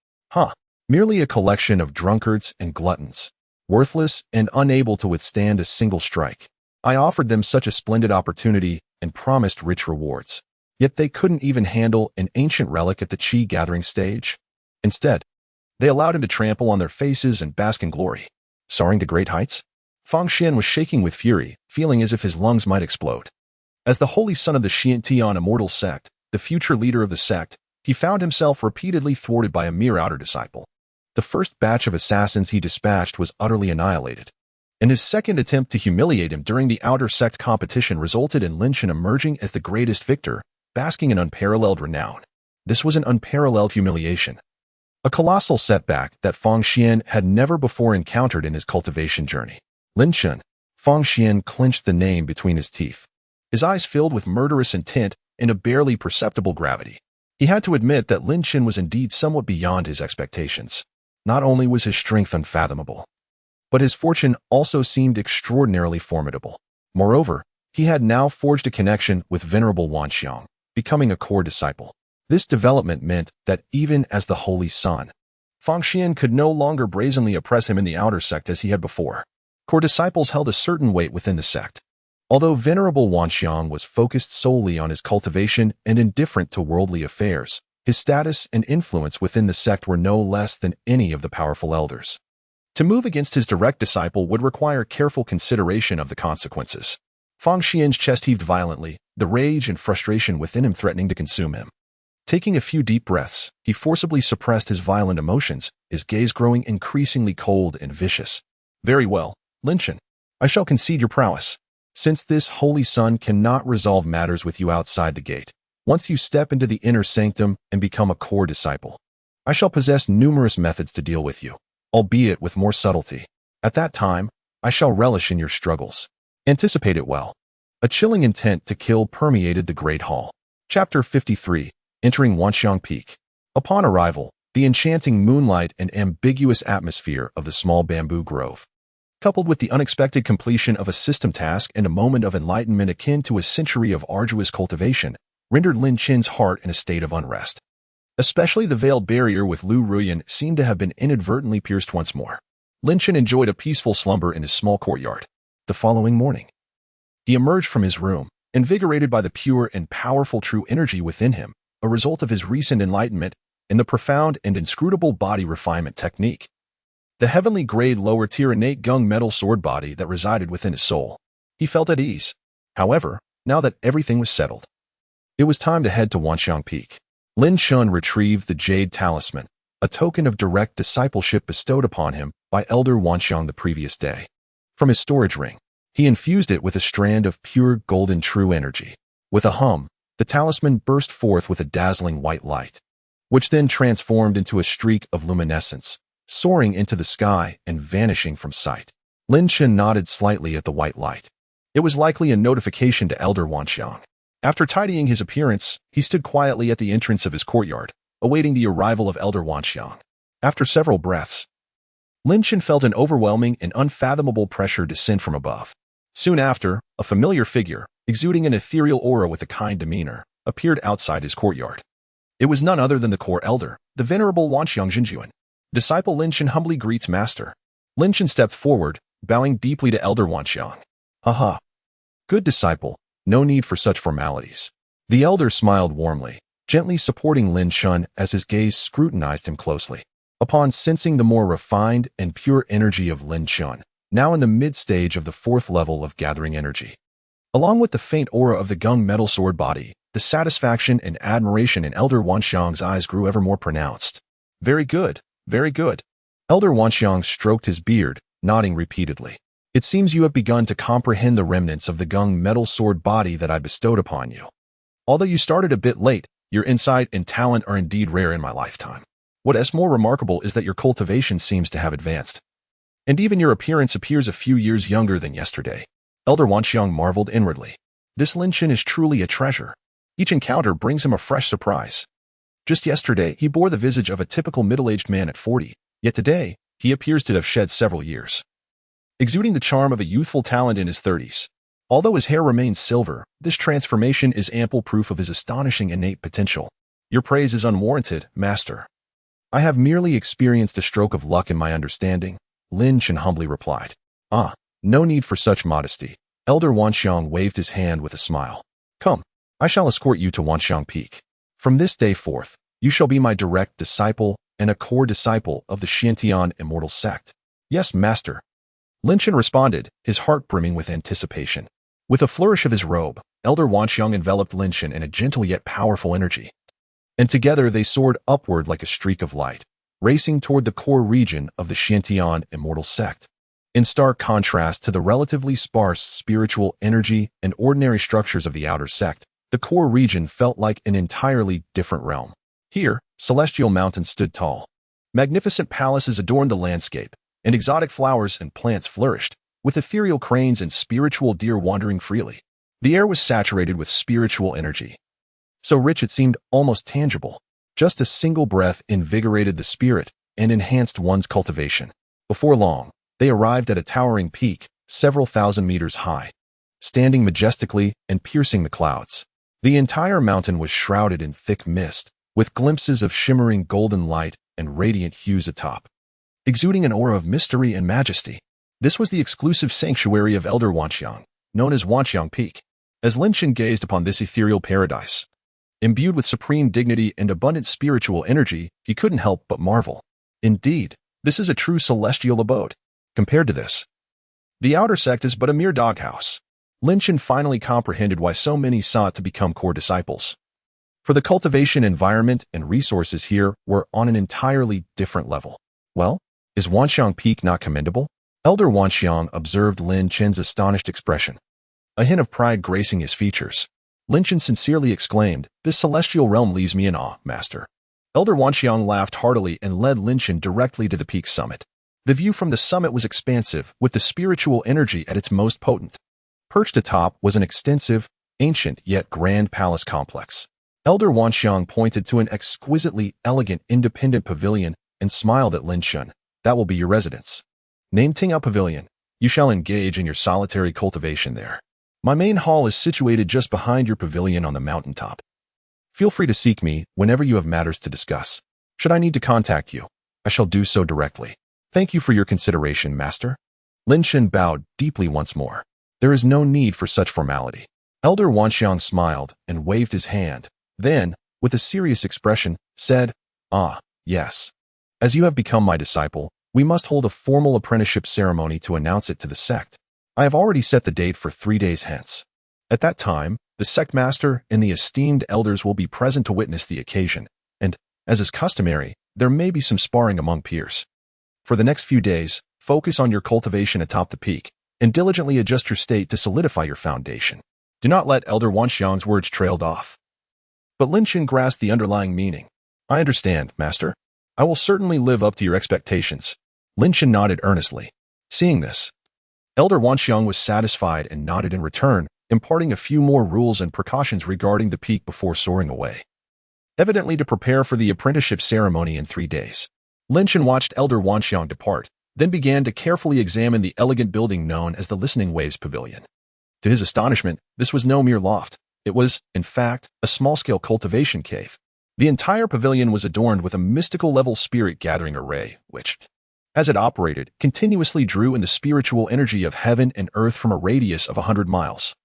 Merely a collection of drunkards and gluttons, worthless and unable to withstand a single strike. I offered them such a splendid opportunity and promised rich rewards. Yet they couldn't even handle an ancient relic at the Qi gathering stage. Instead, they allowed him to trample on their faces and bask in glory. Soaring to great heights? Fang Xian was shaking with fury, feeling as if his lungs might explode. As the holy son of the Xiantian immortal sect, the future leader of the sect, he found himself repeatedly thwarted by a mere outer disciple. The first batch of assassins he dispatched was utterly annihilated, and his second attempt to humiliate him during the outer sect competition resulted in Lin Chen emerging as the greatest victor, basking in unparalleled renown. This was an unparalleled humiliation, a colossal setback that Fang Xian had never before encountered in his cultivation journey. Lin Chen. Fang Xian clenched the name between his teeth, his eyes filled with murderous intent and a barely perceptible gravity. He had to admit that Lin Chen was indeed somewhat beyond his expectations. Not only was his strength unfathomable, but his fortune also seemed extraordinarily formidable. Moreover, he had now forged a connection with Venerable Wanxiang, becoming a core disciple. This development meant that even as the Holy Son, Fang Xian could no longer brazenly oppress him in the outer sect as he had before. Core disciples held a certain weight within the sect. Although Venerable Wanxiang was focused solely on his cultivation and indifferent to worldly affairs, his status and influence within the sect were no less than any of the powerful elders. To move against his direct disciple would require careful consideration of the consequences. Fang Xian's chest heaved violently, the rage and frustration within him threatening to consume him. Taking a few deep breaths, he forcibly suppressed his violent emotions, his gaze growing increasingly cold and vicious. Very well, Lin Chen. I shall concede your prowess. Since this holy son cannot resolve matters with you outside the gate, once you step into the inner sanctum and become a core disciple, I shall possess numerous methods to deal with you, albeit with more subtlety. At that time, I shall relish in your struggles. Anticipate it well. A chilling intent to kill permeated the great hall. Chapter 53. Entering Wanxiang Peak. Upon arrival, the enchanting moonlight and ambiguous atmosphere of the small bamboo grove, coupled with the unexpected completion of a system task and a moment of enlightenment akin to a century of arduous cultivation, rendered Lin Chen's heart in a state of unrest. Especially the veiled barrier with Lu Ruyan seemed to have been inadvertently pierced once more. Lin Chen enjoyed a peaceful slumber in his small courtyard. The following morning, he emerged from his room, invigorated by the pure and powerful true energy within him, a result of his recent enlightenment in the profound and inscrutable body refinement technique. The heavenly grade lower tier innate gung metal sword body that resided within his soul. He felt at ease. However, now that everything was settled, it was time to head to Wanxiang Peak. Lin Chen retrieved the Jade Talisman, a token of direct discipleship bestowed upon him by Elder Wanxiang the previous day. From his storage ring, he infused it with a strand of pure golden true energy. With a hum, the talisman burst forth with a dazzling white light, which then transformed into a streak of luminescence, soaring into the sky and vanishing from sight. Lin Chen nodded slightly at the white light. It was likely a notification to Elder Wanxiang. After tidying his appearance, he stood quietly at the entrance of his courtyard, awaiting the arrival of Elder Wanxiang. After several breaths, Lin Chen felt an overwhelming and unfathomable pressure descend from above. Soon after, a familiar figure, exuding an ethereal aura with a kind demeanor, appeared outside his courtyard. It was none other than the core elder, the venerable Wanxiang Jinjuan. Disciple Lin Chen humbly greets master. Lin Chen stepped forward, bowing deeply to Elder Wanxiang. Haha. Good disciple, no need for such formalities. The elder smiled warmly, gently supporting Lin Chen as his gaze scrutinized him closely. Upon sensing the more refined and pure energy of Lin Chen, now in the mid-stage of the 4th level of gathering energy, along with the faint aura of the gung metal sword body, the satisfaction and admiration in Elder Wanxiang's eyes grew ever more pronounced. Very good, very good. Elder Wanxiang stroked his beard, nodding repeatedly. It seems you have begun to comprehend the remnants of the gung metal sword body that I bestowed upon you. Although you started a bit late, your insight and talent are indeed rare in my lifetime. What is more remarkable is that your cultivation seems to have advanced, and even your appearance appears a few years younger than yesterday. Elder Wanxiang marveled inwardly. This Lin Chen is truly a treasure. Each encounter brings him a fresh surprise. Just yesterday, he bore the visage of a typical middle-aged man at 40, yet today, he appears to have shed several years, exuding the charm of a youthful talent in his 30s. Although his hair remains silver, this transformation is ample proof of his astonishing innate potential. Your praise is unwarranted, master. I have merely experienced a stroke of luck in my understanding, Lin Chen humbly replied. Ah, no need for such modesty. Elder Wanxiang waved his hand with a smile. Come, I shall escort you to Wanxiang Peak. From this day forth, you shall be my direct disciple and a core disciple of the Xiantian Immortal Sect. Yes, master. Lin Chen responded, his heart brimming with anticipation. With a flourish of his robe, Elder Wanxiang enveloped Lin Chen in a gentle yet powerful energy. And together they soared upward like a streak of light, racing toward the core region of the Xiantian Immortal Sect. In stark contrast to the relatively sparse spiritual energy and ordinary structures of the outer sect, the core region felt like an entirely different realm. Here, celestial mountains stood tall. Magnificent palaces adorned the landscape, and exotic flowers and plants flourished, with ethereal cranes and spiritual deer wandering freely. The air was saturated with spiritual energy, so rich it seemed almost tangible. Just a single breath invigorated the spirit and enhanced one's cultivation. Before long, they arrived at a towering peak, several thousand meters high, standing majestically and piercing the clouds. The entire mountain was shrouded in thick mist, with glimpses of shimmering golden light and radiant hues atop, exuding an aura of mystery and majesty. This was the exclusive sanctuary of Elder Wanxiang, known as Wanxiang Peak. As Lin Chen gazed upon this ethereal paradise, imbued with supreme dignity and abundant spiritual energy, he couldn't help but marvel. Indeed, this is a true celestial abode. Compared to this, the outer sect is but a mere doghouse. Lin Chen finally comprehended why so many sought to become core disciples. For the cultivation environment and resources here were on an entirely different level. Well, is Wanxiang Peak not commendable? Elder Wanxiang observed Lin Chen's astonished expression, a hint of pride gracing his features. Lin Chen sincerely exclaimed, "This celestial realm leaves me in awe, master." Elder Wanxiang laughed heartily and led Lin Chen directly to the peak's summit. The view from the summit was expansive, with the spiritual energy at its most potent. Perched atop was an extensive, ancient yet grand palace complex. Elder Wanxiang pointed to an exquisitely elegant independent pavilion and smiled at Lin Chen. "That will be your residence. Named Tingao Pavilion. You shall engage in your solitary cultivation there. My main hall is situated just behind your pavilion on the mountaintop. Feel free to seek me whenever you have matters to discuss. Should I need to contact you, I shall do so directly. Thank you for your consideration, master." Lin Chen bowed deeply once more. There is no need for such formality. Elder Wanxiang smiled and waved his hand. Then, with a serious expression, said, "Ah, yes. As you have become my disciple, we must hold a formal apprenticeship ceremony to announce it to the sect. I have already set the date for 3 days hence. At that time, the sect master and the esteemed elders will be present to witness the occasion, and, as is customary, there may be some sparring among peers. For the next few days, focus on your cultivation atop the peak, and diligently adjust your state to solidify your foundation. Do not let Elder Wanxiang's words trailed off." But Lin Chen grasped the underlying meaning. "I understand, master. I will certainly live up to your expectations." Lin Chen nodded earnestly. Seeing this, Elder Wanxiang was satisfied and nodded in return, imparting a few more rules and precautions regarding the peak before soaring away. Evidently to prepare for the apprenticeship ceremony in 3 days. Lin Chen watched Elder Wanxiang depart, then began to carefully examine the elegant building known as the Listening Waves Pavilion. To his astonishment, this was no mere loft. It was, in fact, a small-scale cultivation cave. The entire pavilion was adorned with a mystical-level spirit-gathering array, which, as it operated, continuously drew in the spiritual energy of heaven and earth from a radius of 100 miles.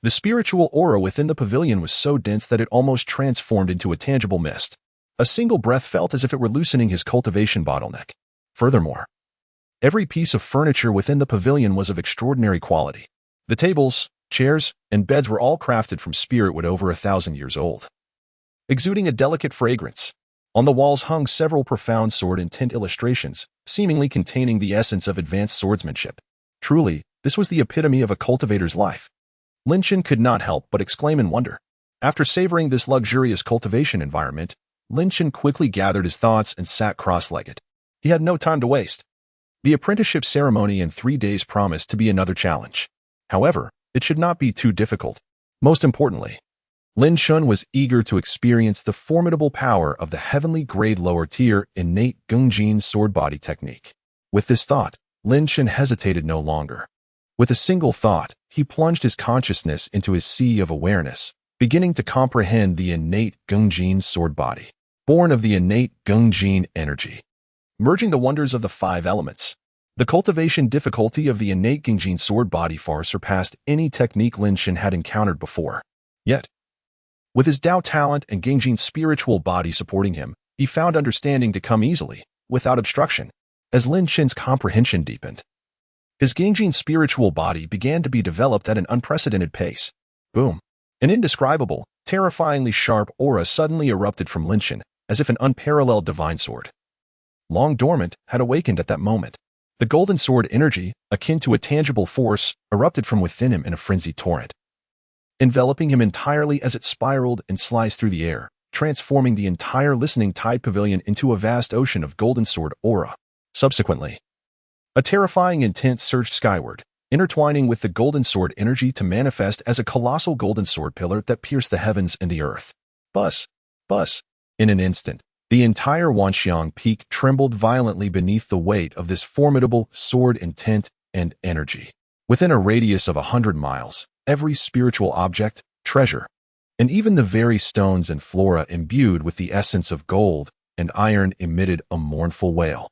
The spiritual aura within the pavilion was so dense that it almost transformed into a tangible mist. A single breath felt as if it were loosening his cultivation bottleneck. Furthermore, every piece of furniture within the pavilion was of extraordinary quality. The tables, chairs, and beds were all crafted from spirit wood over 1,000 years old, exuding a delicate fragrance. On the walls hung several profound sword and tint illustrations, seemingly containing the essence of advanced swordsmanship. Truly, this was the epitome of a cultivator's life. Lin Chen could not help but exclaim in wonder. After savoring this luxurious cultivation environment, Lin Chen quickly gathered his thoughts and sat cross-legged. He had no time to waste. The apprenticeship ceremony in 3 days promised to be another challenge. However, it should not be too difficult. Most importantly, Lin Chun was eager to experience the formidable power of the heavenly grade lower tier innate Gungjin sword body technique. With this thought, Lin Chun hesitated no longer. With a single thought, he plunged his consciousness into his sea of awareness, beginning to comprehend the innate Gungjin sword body, born of the innate Gungjin energy. Merging the wonders of the five elements, the cultivation difficulty of the innate Gungjin sword body far surpassed any technique Lin Chun had encountered before. Yet, with his Dao talent and Gungjin spiritual body supporting him, he found understanding to come easily, without obstruction, as Lin Chun's comprehension deepened. His Gungjin spiritual body began to be developed at an unprecedented pace. Boom! An indescribable, terrifyingly sharp aura suddenly erupted from Lin Chun, as if an unparalleled divine sword, long dormant, had awakened at that moment. The golden sword energy, akin to a tangible force, erupted from within him in a frenzied torrent, enveloping him entirely as it spiraled and sliced through the air, transforming the entire listening tide pavilion into a vast ocean of golden sword aura. Subsequently, a terrifying intent surged skyward, intertwining with the golden sword energy to manifest as a colossal golden sword pillar that pierced the heavens and the earth. Buzz! Buzz! In an instant, the entire Wanxiang Peak trembled violently beneath the weight of this formidable sword intent and energy. Within a radius of 100 miles, every spiritual object, treasure, and even the very stones and flora imbued with the essence of gold and iron emitted a mournful wail,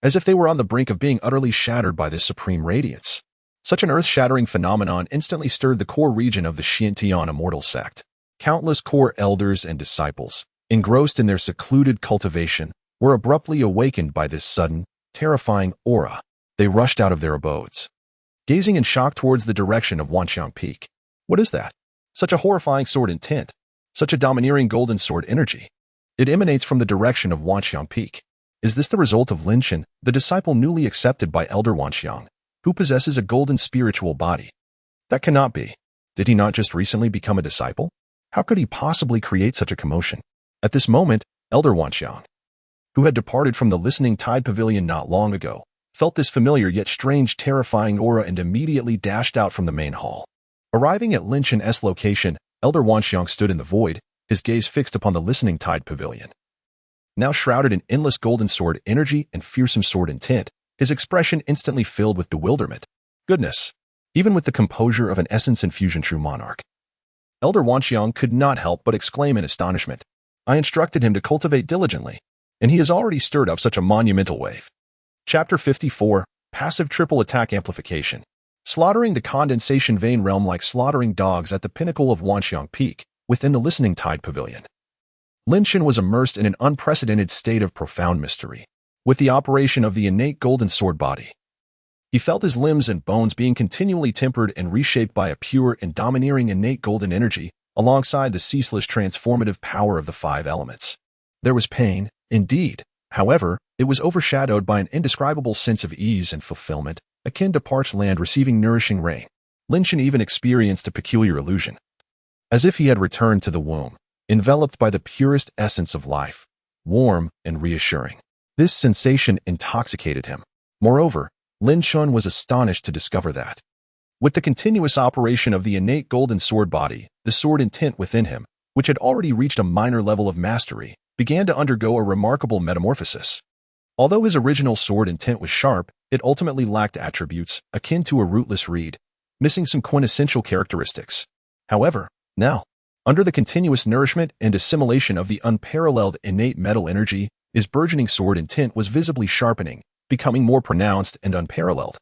as if they were on the brink of being utterly shattered by this supreme radiance. Such an earth-shattering phenomenon instantly stirred the core region of the Xiantian immortal sect. Countless core elders and disciples, engrossed in their secluded cultivation, were abruptly awakened by this sudden, terrifying aura. They rushed out of their abodes, gazing in shock towards the direction of Wanxiang Peak. What is that? Such a horrifying sword intent, such a domineering golden sword energy. It emanates from the direction of Wanxiang Peak. Is this the result of Lin Chun, the disciple newly accepted by Elder Wanxiang, who possesses a golden spiritual body? That cannot be. Did he not just recently become a disciple? How could he possibly create such a commotion? At this moment, Elder Wanxiang, who had departed from the listening tide pavilion not long ago, felt this familiar yet strange terrifying aura and immediately dashed out from the main hall. Arriving at Lin Chun's location, Elder Wanxiang stood in the void, his gaze fixed upon the listening tide pavilion. Now shrouded in endless golden sword energy and fearsome sword intent, his expression instantly filled with bewilderment. Goodness! Even with the composure of an essence-infusion true monarch, Elder Wanxiang could not help but exclaim in astonishment. I instructed him to cultivate diligently, and he has already stirred up such a monumental wave. Chapter 54, Passive Triple Attack Amplification. Slaughtering the condensation vein realm like slaughtering dogs at the pinnacle of Wanxiang Peak, within the listening tide pavilion. Lin Chun was immersed in an unprecedented state of profound mystery. With the operation of the innate golden sword body, he felt his limbs and bones being continually tempered and reshaped by a pure and domineering innate golden energy, alongside the ceaseless transformative power of the five elements. There was pain, indeed. However, it was overshadowed by an indescribable sense of ease and fulfillment, akin to parched land receiving nourishing rain. Lin Chun even experienced a peculiar illusion, as if he had returned to the womb, enveloped by the purest essence of life, warm and reassuring. This sensation intoxicated him. Moreover, Lin Chun was astonished to discover that, with the continuous operation of the innate golden sword body, the sword intent within him, which had already reached a minor level of mastery, began to undergo a remarkable metamorphosis. Although his original sword intent was sharp, it ultimately lacked attributes akin to a rootless reed, missing some quintessential characteristics. However, now, under the continuous nourishment and assimilation of the unparalleled innate metal energy, his burgeoning sword intent was visibly sharpening, becoming more pronounced and unparalleled,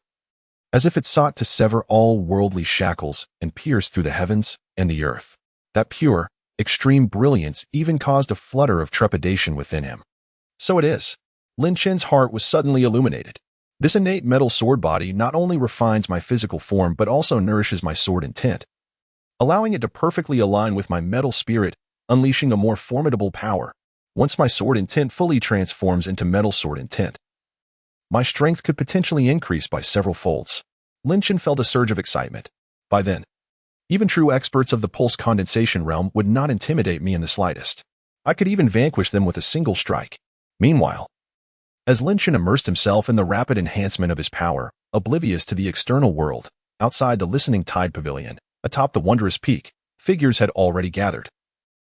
as if it sought to sever all worldly shackles and pierce through the heavens and the earth. That pure, extreme brilliance even caused a flutter of trepidation within him. So it is. Lin Chun's heart was suddenly illuminated. This innate metal sword body not only refines my physical form but also nourishes my sword intent, allowing it to perfectly align with my metal spirit, unleashing a more formidable power. Once my sword intent fully transforms into metal sword intent, my strength could potentially increase by several folds. Lin Chun felt a surge of excitement. By then, even true experts of the pulse condensation realm would not intimidate me in the slightest. I could even vanquish them with a single strike. Meanwhile, as Lin Chun immersed himself in the rapid enhancement of his power, oblivious to the external world, outside the listening tide pavilion, atop the wondrous peak, figures had already gathered,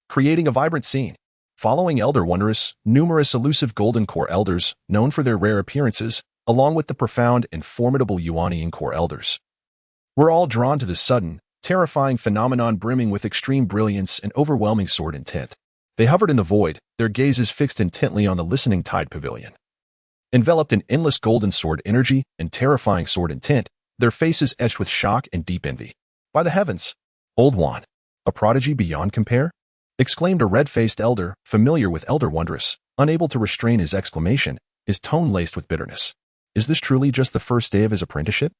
creating a vibrant scene. Following Elder Wondrous, numerous elusive Golden Core Elders, known for their rare appearances, along with the profound and formidable Yuanian Core Elders, were all drawn to the sudden, terrifying phenomenon brimming with extreme brilliance and overwhelming sword intent. They hovered in the void, their gazes fixed intently on the listening Tide Pavilion. Enveloped in endless golden sword energy and terrifying sword intent, their faces etched with shock and deep envy. "By the heavens! Old Juan, a prodigy beyond compare?" exclaimed a red-faced elder, familiar with Elder Wondrous, unable to restrain his exclamation, his tone laced with bitterness. "Is this truly just the first day of his apprenticeship?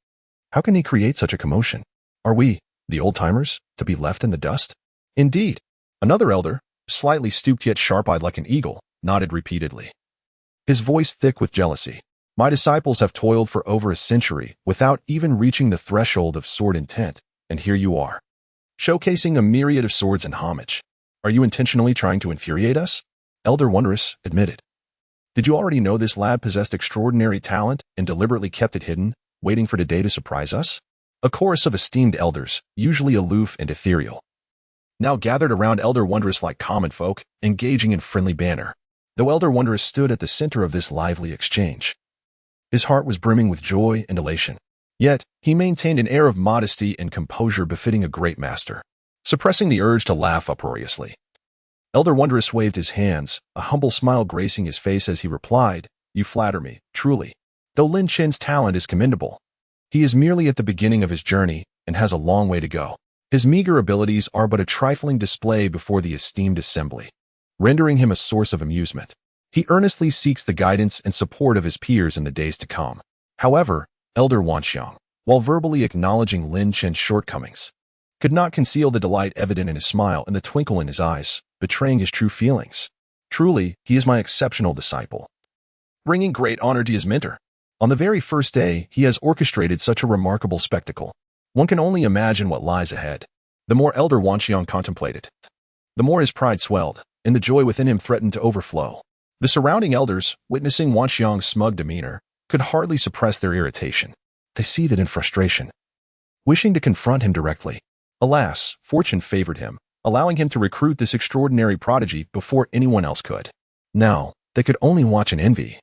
How can he create such a commotion? Are we, the old-timers, to be left in the dust?" "Indeed." Another elder, slightly stooped yet sharp-eyed like an eagle, nodded repeatedly, his voice thick with jealousy. "My disciples have toiled for over a century without even reaching the threshold of sword intent, and here you are, showcasing a myriad of swords in homage. Are you intentionally trying to infuriate us?" Elder Wondrous admitted. "Did you already know this lad possessed extraordinary talent and deliberately kept it hidden, waiting for today to surprise us?" A chorus of esteemed elders, usually aloof and ethereal, now gathered around Elder Wondrous like common folk, engaging in friendly banter. Though Elder Wondrous stood at the center of this lively exchange, his heart was brimming with joy and elation. Yet, he maintained an air of modesty and composure befitting a great master, suppressing the urge to laugh uproariously. Elder Wondrous waved his hands, a humble smile gracing his face as he replied, "You flatter me, truly. Though Lin Chen's talent is commendable, he is merely at the beginning of his journey and has a long way to go. His meager abilities are but a trifling display before the esteemed assembly, rendering him a source of amusement. He earnestly seeks the guidance and support of his peers in the days to come." However, Elder Wanxiang, while verbally acknowledging Lin Chen's shortcomings, could not conceal the delight evident in his smile and the twinkle in his eyes, betraying his true feelings. "Truly, he is my exceptional disciple, bringing great honor to his mentor. On the very first day, he has orchestrated such a remarkable spectacle. One can only imagine what lies ahead." The more Elder Wanxiang contemplated, the more his pride swelled, and the joy within him threatened to overflow. The surrounding elders, witnessing Wanxiang's smug demeanor, could hardly suppress their irritation. They seethed in frustration, wishing to confront him directly. Alas, fortune favored him, allowing him to recruit this extraordinary prodigy before anyone else could. Now, they could only watch in envy,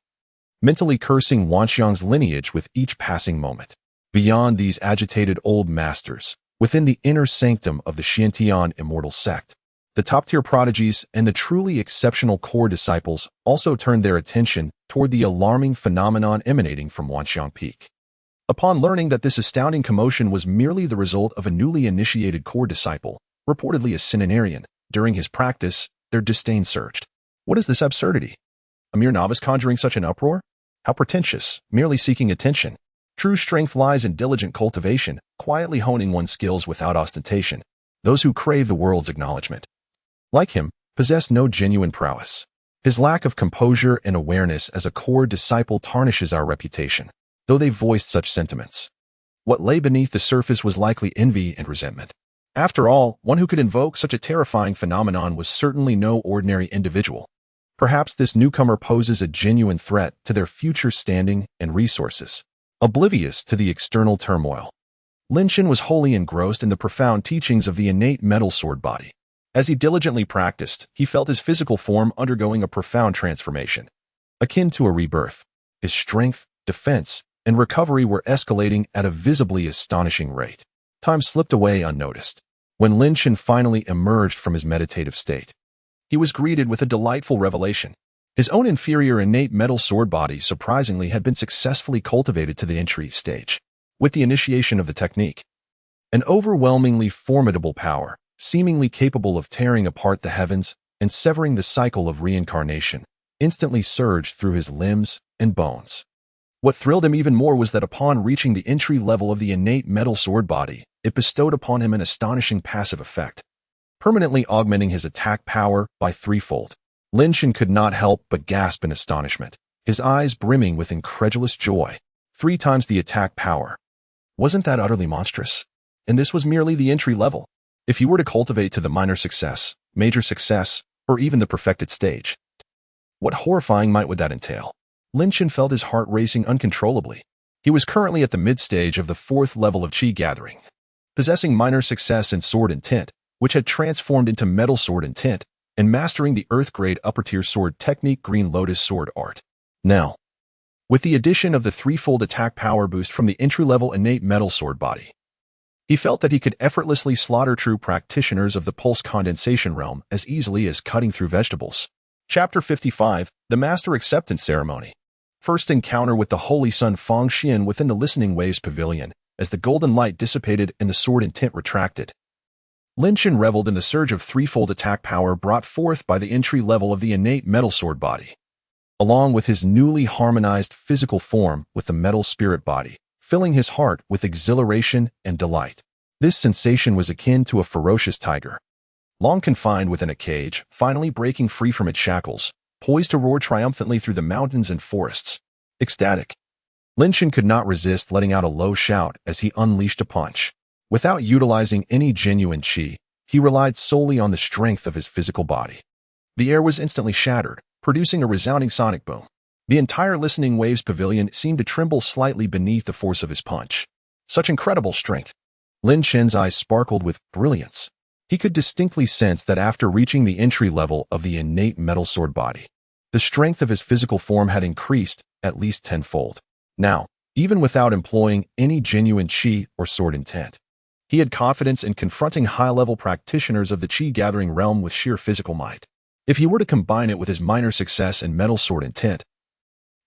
mentally cursing Wanxiang's lineage with each passing moment. Beyond these agitated old masters, within the inner sanctum of the Xiantian immortal sect, the top-tier prodigies and the truly exceptional core disciples also turned their attention toward the alarming phenomenon emanating from Wanxiang Peak. Upon learning that this astounding commotion was merely the result of a newly initiated core disciple, reportedly a centenarian, during his practice, their disdain surged. "What is this absurdity? A mere novice conjuring such an uproar? How pretentious, merely seeking attention. True strength lies in diligent cultivation, quietly honing one's skills without ostentation. Those who crave the world's acknowledgement, like him, possess no genuine prowess. His lack of composure and awareness as a core disciple tarnishes our reputation." Though they voiced such sentiments, what lay beneath the surface was likely envy and resentment. After all, one who could invoke such a terrifying phenomenon was certainly no ordinary individual. Perhaps this newcomer poses a genuine threat to their future standing and resources. Oblivious to the external turmoil, Lin Chen was wholly engrossed in the profound teachings of the innate metal sword body. As he diligently practiced, he felt his physical form undergoing a profound transformation, akin to a rebirth. His strength, defense, and recovery were escalating at a visibly astonishing rate. Time slipped away unnoticed. When Lin Chen finally emerged from his meditative state, he was greeted with a delightful revelation. His own inferior innate metal sword body surprisingly had been successfully cultivated to the entry stage. With the initiation of the technique, an overwhelmingly formidable power, seemingly capable of tearing apart the heavens and severing the cycle of reincarnation, instantly surged through his limbs and bones. What thrilled him even more was that upon reaching the entry level of the innate metal sword body, it bestowed upon him an astonishing passive effect, permanently augmenting his attack power by threefold. Lin Chen could not help but gasp in astonishment, his eyes brimming with incredulous joy. 3 times the attack power. Wasn't that utterly monstrous? And this was merely the entry level. If he were to cultivate to the minor success, major success, or even the perfected stage, what horrifying might would that entail? Lin Chen felt his heart racing uncontrollably. He was currently at the mid-stage of the 4th level of Qi gathering. Possessing minor success in sword intent, which had transformed into Metal Sword Intent, and mastering the Earth-grade upper-tier sword technique Green Lotus Sword Art. Now, with the addition of the threefold attack power boost from the entry-level innate Metal Sword body, he felt that he could effortlessly slaughter true practitioners of the Pulse Condensation realm as easily as cutting through vegetables. Chapter 55, The Master Acceptance Ceremony. First encounter with the Holy Sun Feng Xian within the Listening Waves Pavilion, as the golden light dissipated and the sword intent retracted. Lin Chen reveled in the surge of threefold attack power brought forth by the entry level of the innate Metal Sword body, along with his newly harmonized physical form with the Metal Spirit body, filling his heart with exhilaration and delight. This sensation was akin to a ferocious tiger, long confined within a cage, finally breaking free from its shackles, poised to roar triumphantly through the mountains and forests. Ecstatic, Lin Chen could not resist letting out a low shout as he unleashed a punch. Without utilizing any genuine qi, he relied solely on the strength of his physical body. The air was instantly shattered, producing a resounding sonic boom. The entire Listening Waves Pavilion seemed to tremble slightly beneath the force of his punch. Such incredible strength! Lin Chen's eyes sparkled with brilliance. He could distinctly sense that after reaching the entry level of the innate Metal Sword body, the strength of his physical form had increased at least tenfold. Now, even without employing any genuine qi or sword intent, he had confidence in confronting high-level practitioners of the qi-gathering realm with sheer physical might. If he were to combine it with his minor success in Metal Sword Intent,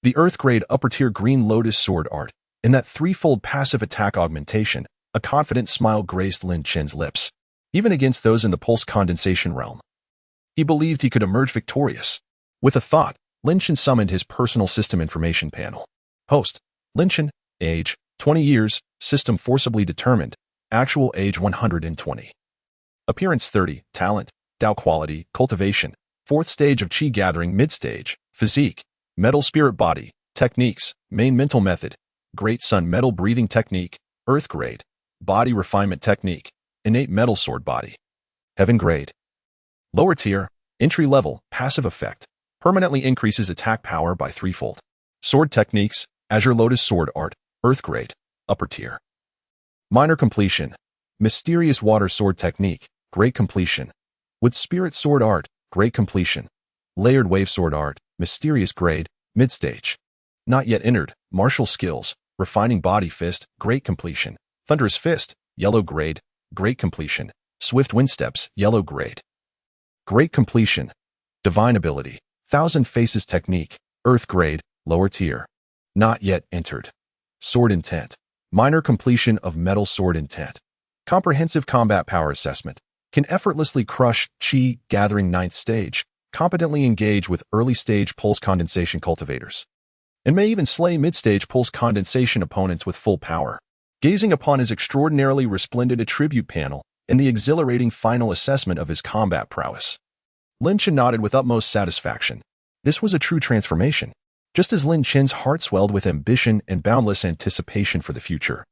the Earth-grade upper-tier Green Lotus Sword Art, and that threefold passive attack augmentation, a confident smile graced Lin Chen's lips. Even against those in the Pulse Condensation realm, he believed he could emerge victorious. With a thought, Lin Chen summoned his personal system information panel. Host, Lin Chen, age, 20 years, system forcibly determined, actual age 120. Appearance 30, talent, Dao quality, cultivation, 4th stage of Qi gathering mid-stage, physique, Metal Spirit body, techniques, main mental method, Great Sun Metal breathing technique, Earth grade, body refinement technique, innate Metal Sword body, Heaven grade. Lower tier, entry level, passive effect, permanently increases attack power by threefold. Sword techniques, Azure Lotus Sword Art, Earth grade, upper tier. Minor completion, Mysterious Water Sword technique, great completion. Wood Spirit Sword Art, great completion. Layered Wave Sword Art, mysterious grade, mid-stage. Not yet entered, martial skills, refining body fist, great completion. Thunderous Fist, yellow grade, great completion. Swift Wind Steps, yellow grade. Great completion. Divine ability, Thousand Faces technique, Earth grade, lower tier. Not yet entered. Sword intent. Minor completion of Metal Sword Intent. Comprehensive combat power assessment. Can effortlessly crush Qi gathering 9th stage, competently engage with early stage pulse condensation cultivators, and may even slay mid-stage pulse condensation opponents with full power. Gazing upon his extraordinarily resplendent attribute panel and the exhilarating final assessment of his combat prowess, Lin Chen nodded with utmost satisfaction. This was a true transformation. Just as Lin Chen's heart swelled with ambition and boundless anticipation for the future,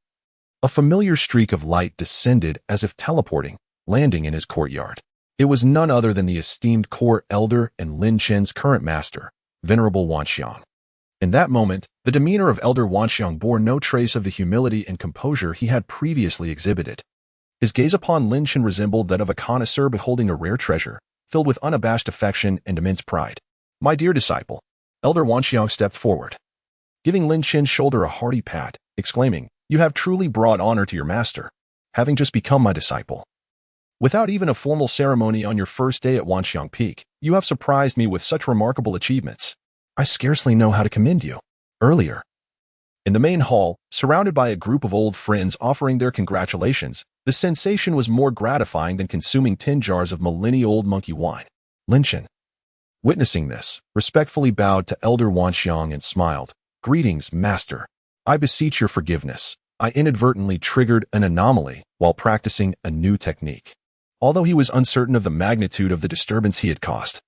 a familiar streak of light descended as if teleporting, landing in his courtyard. It was none other than the esteemed core elder and Lin Chen's current master, Venerable Wanxiang. In that moment, the demeanor of Elder Wanxiang bore no trace of the humility and composure he had previously exhibited. His gaze upon Lin Chen resembled that of a connoisseur beholding a rare treasure, filled with unabashed affection and immense pride. My dear disciple, Elder Wanxiang stepped forward, giving Lin Chen's shoulder a hearty pat, exclaiming, "You have truly brought honor to your master, having just become my disciple. Without even a formal ceremony on your first day at Wanxiang Peak, you have surprised me with such remarkable achievements. I scarcely know how to commend you." Earlier, in the main hall, surrounded by a group of old friends offering their congratulations, the sensation was more gratifying than consuming 10 jars of millennia-old monkey wine. Lin Chen, witnessing this, respectfully bowed to Elder Wanxiang and smiled. "Greetings, Master. I beseech your forgiveness. I inadvertently triggered an anomaly while practicing a new technique." Although he was uncertain of the magnitude of the disturbance he had caused,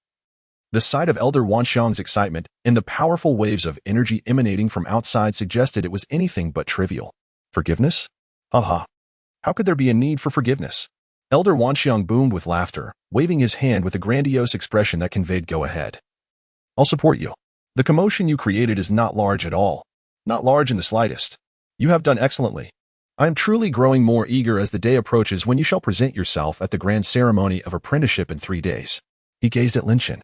the sight of Elder Wanxiang's excitement and the powerful waves of energy emanating from outside suggested it was anything but trivial. Forgiveness? Haha. How could there be a need for forgiveness? Elder Wanxiang boomed with laughter, waving his hand with a grandiose expression that conveyed "Go ahead. I'll support you. The commotion you created is not large at all. Not large in the slightest. You have done excellently. I am truly growing more eager as the day approaches when you shall present yourself at the grand ceremony of apprenticeship in 3 days. He gazed at Lin Chen,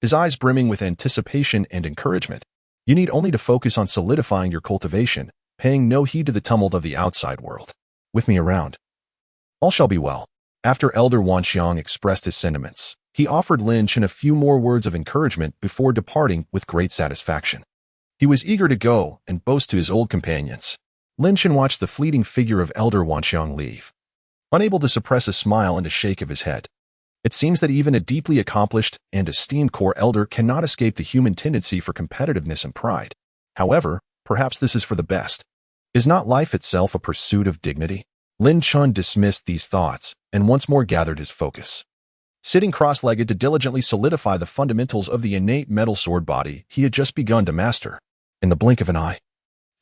his eyes brimming with anticipation and encouragement. You need only to focus on solidifying your cultivation, paying no heed to the tumult of the outside world. With me around, all shall be well. After Elder Wanxiang expressed his sentiments, he offered Lin Chen a few more words of encouragement before departing with great satisfaction. He was eager to go and boast to his old companions. Lin Chen watched the fleeting figure of Elder Wanxiang leave, unable to suppress a smile and a shake of his head. It seems that even a deeply accomplished and esteemed core elder cannot escape the human tendency for competitiveness and pride. However, perhaps this is for the best. Is not life itself a pursuit of dignity? Lin Chen dismissed these thoughts and once more gathered his focus. Sitting cross-legged to diligently solidify the fundamentals of the innate metal sword body he had just begun to master. In the blink of an eye,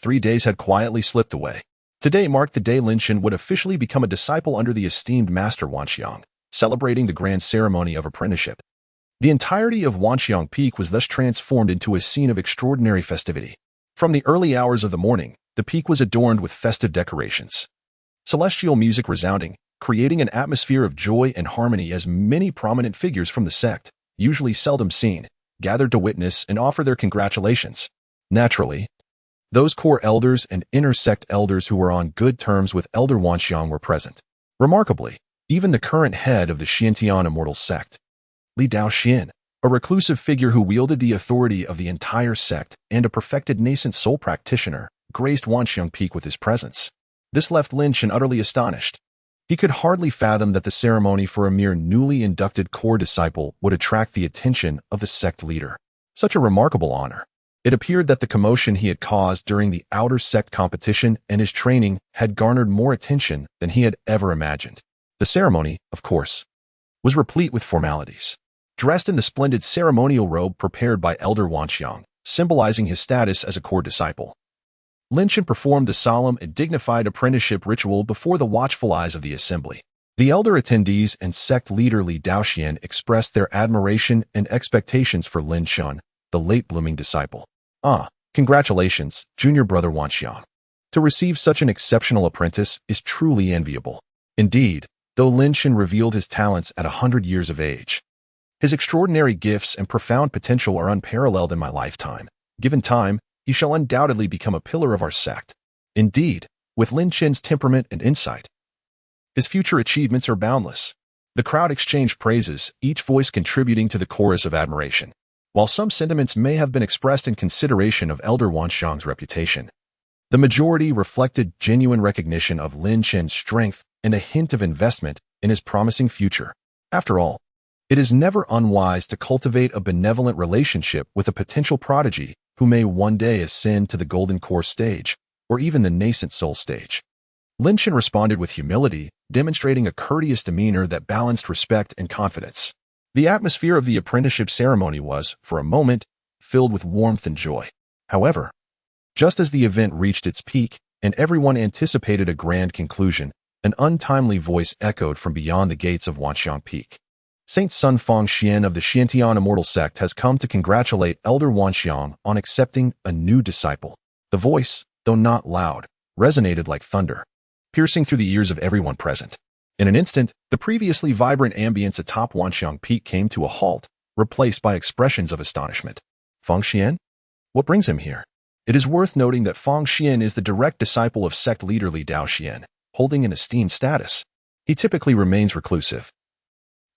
3 days had quietly slipped away. Today marked the day Lin Chen would officially become a disciple under the esteemed Master Wanxiang, celebrating the grand ceremony of apprenticeship. The entirety of Wanxiang Peak was thus transformed into a scene of extraordinary festivity. From the early hours of the morning, the peak was adorned with festive decorations, celestial music resounding, creating an atmosphere of joy and harmony as many prominent figures from the sect, usually seldom seen, gathered to witness and offer their congratulations. Naturally, those core elders and inter-sect elders who were on good terms with Elder Wanxiang were present. Remarkably, even the current head of the Xiantian immortal sect, Li Daoxian, a reclusive figure who wielded the authority of the entire sect and a perfected nascent soul practitioner, graced Wanxiang Peak with his presence. This left Lin Chen utterly astonished. He could hardly fathom that the ceremony for a mere newly inducted core disciple would attract the attention of the sect leader. Such a remarkable honor. It appeared that the commotion he had caused during the outer sect competition and his training had garnered more attention than he had ever imagined. The ceremony, of course, was replete with formalities. Dressed in the splendid ceremonial robe prepared by Elder Wanxiang, symbolizing his status as a core disciple, Lin Chen performed the solemn and dignified apprenticeship ritual before the watchful eyes of the assembly. The elder attendees and sect leader Li Daoxian expressed their admiration and expectations for Lin Chen, the late-blooming disciple. Congratulations, junior brother Wanxiang. To receive such an exceptional apprentice is truly enviable. Indeed, though Lin Chen revealed his talents at 100 years of age, his extraordinary gifts and profound potential are unparalleled in my lifetime. Given time, he shall undoubtedly become a pillar of our sect. Indeed, with Lin Chen's temperament and insight, his future achievements are boundless. The crowd exchanged praises, each voice contributing to the chorus of admiration. While some sentiments may have been expressed in consideration of Elder Wanxiang's reputation, the majority reflected genuine recognition of Lin Chen's strength and a hint of investment in his promising future. After all, it is never unwise to cultivate a benevolent relationship with a potential prodigy who may one day ascend to the Golden Core stage, or even the nascent soul stage. Lin Chen responded with humility, demonstrating a courteous demeanor that balanced respect and confidence. The atmosphere of the apprenticeship ceremony was, for a moment, filled with warmth and joy. However, just as the event reached its peak and everyone anticipated a grand conclusion, an untimely voice echoed from beyond the gates of Wanxiang Peak. Saint Sun Fangxian of the Xiantian Immortal Sect has come to congratulate Elder Wanxiang on accepting a new disciple. The voice, though not loud, resonated like thunder, piercing through the ears of everyone present. In an instant, the previously vibrant ambience atop Wanxiang Peak came to a halt, replaced by expressions of astonishment. Fangxian? What brings him here? It is worth noting that Fangxian is the direct disciple of sect leader Li Daoxian, holding an esteemed status. He typically remains reclusive,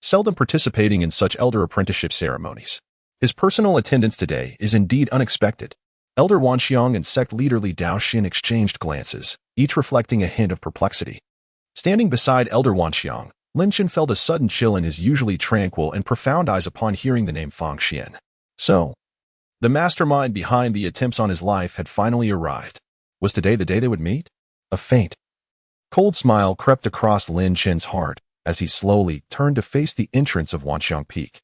seldom participating in such elder apprenticeship ceremonies. His personal attendance today is indeed unexpected. Elder Wanxiang and sect leader Li Daoxian exchanged glances, each reflecting a hint of perplexity. Standing beside Elder Wanxiang, Lin Chen felt a sudden chill in his usually tranquil and profound eyes upon hearing the name Fangxian. So, the mastermind behind the attempts on his life had finally arrived. Was today the day they would meet? A faint, cold smile crept across Lin Chen's heart as he slowly turned to face the entrance of Wanxiang Peak.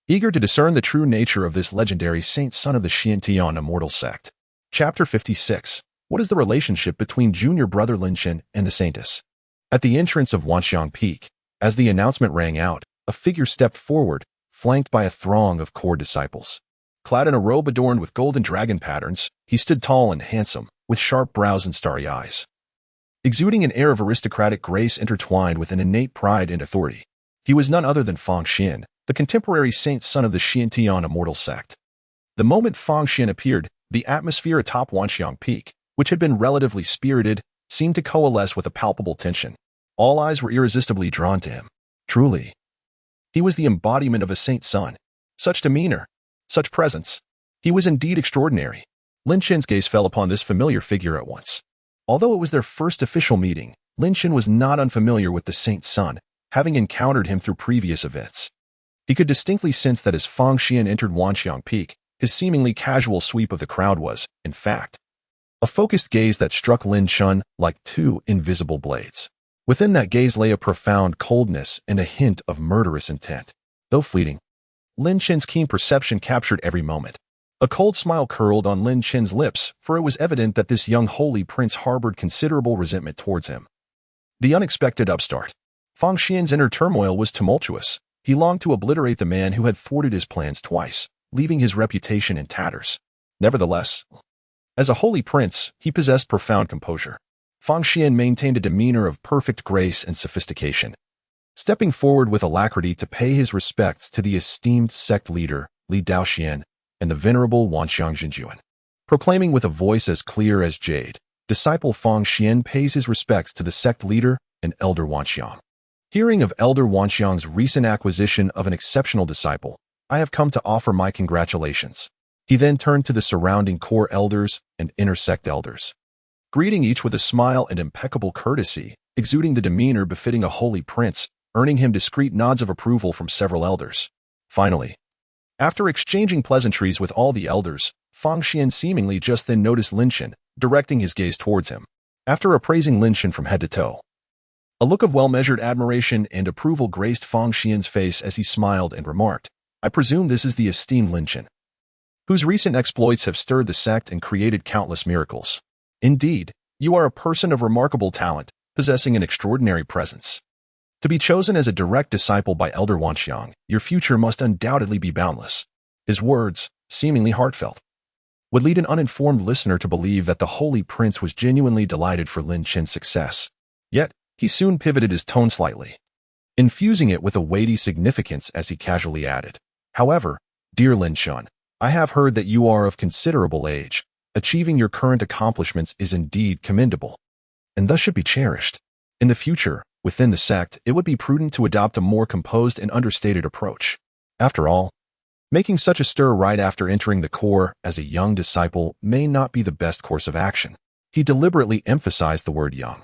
Eager to discern the true nature of this legendary saint son of the Xiantian Immortal Sect. Chapter 56. What is the relationship between junior brother Lin Chen and the saintess? At the entrance of Wanxiang Peak, as the announcement rang out, a figure stepped forward, flanked by a throng of core disciples. Clad in a robe adorned with golden dragon patterns, he stood tall and handsome, with sharp brows and starry eyes. exuding an air of aristocratic grace intertwined with an innate pride and authority. He was none other than Fang Xian, the contemporary saint son of the Xiantian immortal sect. The moment Fang Xian appeared, the atmosphere atop Wanxiang Peak, which had been relatively spirited, seemed to coalesce with a palpable tension. All eyes were irresistibly drawn to him. Truly, he was the embodiment of a saint's son. Such demeanor, such presence. He was indeed extraordinary. Lin Chen's gaze fell upon this familiar figure at once. Although it was their first official meeting, Lin Chen was not unfamiliar with the saint's son, having encountered him through previous events. He could distinctly sense that as Fang Xian entered Wanxiang Peak, his seemingly casual sweep of the crowd was, in fact, a focused gaze that struck Lin Chen like two invisible blades. Within that gaze lay a profound coldness and a hint of murderous intent. Though fleeting, Lin Chen's keen perception captured every moment. A cold smile curled on Lin Chen's lips, for it was evident that this young holy prince harbored considerable resentment towards him. The unexpected upstart. Fang Xian's inner turmoil was tumultuous. He longed to obliterate the man who had thwarted his plans twice, leaving his reputation in tatters. Nevertheless, as a holy prince, he possessed profound composure. Fang Xian maintained a demeanor of perfect grace and sophistication, stepping forward with alacrity to pay his respects to the esteemed sect leader, Li Daoxian, and the venerable Wanxiang Zhenjuan. Proclaiming with a voice as clear as jade, disciple Fang Xian pays his respects to the sect leader and Elder Wanxiang. Hearing of Elder Wanxiang's recent acquisition of an exceptional disciple, I have come to offer my congratulations. He then turned to the surrounding core elders and intersect elders, greeting each with a smile and impeccable courtesy, exuding the demeanor befitting a holy prince, earning him discreet nods of approval from several elders. Finally, after exchanging pleasantries with all the elders, Fang Xian seemingly just then noticed Lin Chen, directing his gaze towards him. After appraising Lin Chen from head to toe, a look of well-measured admiration and approval graced Fang Xian's face as he smiled and remarked, "I presume this is the esteemed Lin Chen, whose recent exploits have stirred the sect and created countless miracles. Indeed, you are a person of remarkable talent, possessing an extraordinary presence. To be chosen as a direct disciple by Elder Wanxiang, your future must undoubtedly be boundless." His words, seemingly heartfelt, would lead an uninformed listener to believe that the holy prince was genuinely delighted for Lin Chen's success. Yet, he soon pivoted his tone slightly, infusing it with a weighty significance as he casually added, "However, dear Lin Chen, I have heard that you are of considerable age. Achieving your current accomplishments is indeed commendable, and thus should be cherished. In the future, within the sect, it would be prudent to adopt a more composed and understated approach. After all, making such a stir right after entering the core as a young disciple may not be the best course of action." He deliberately emphasized the word young,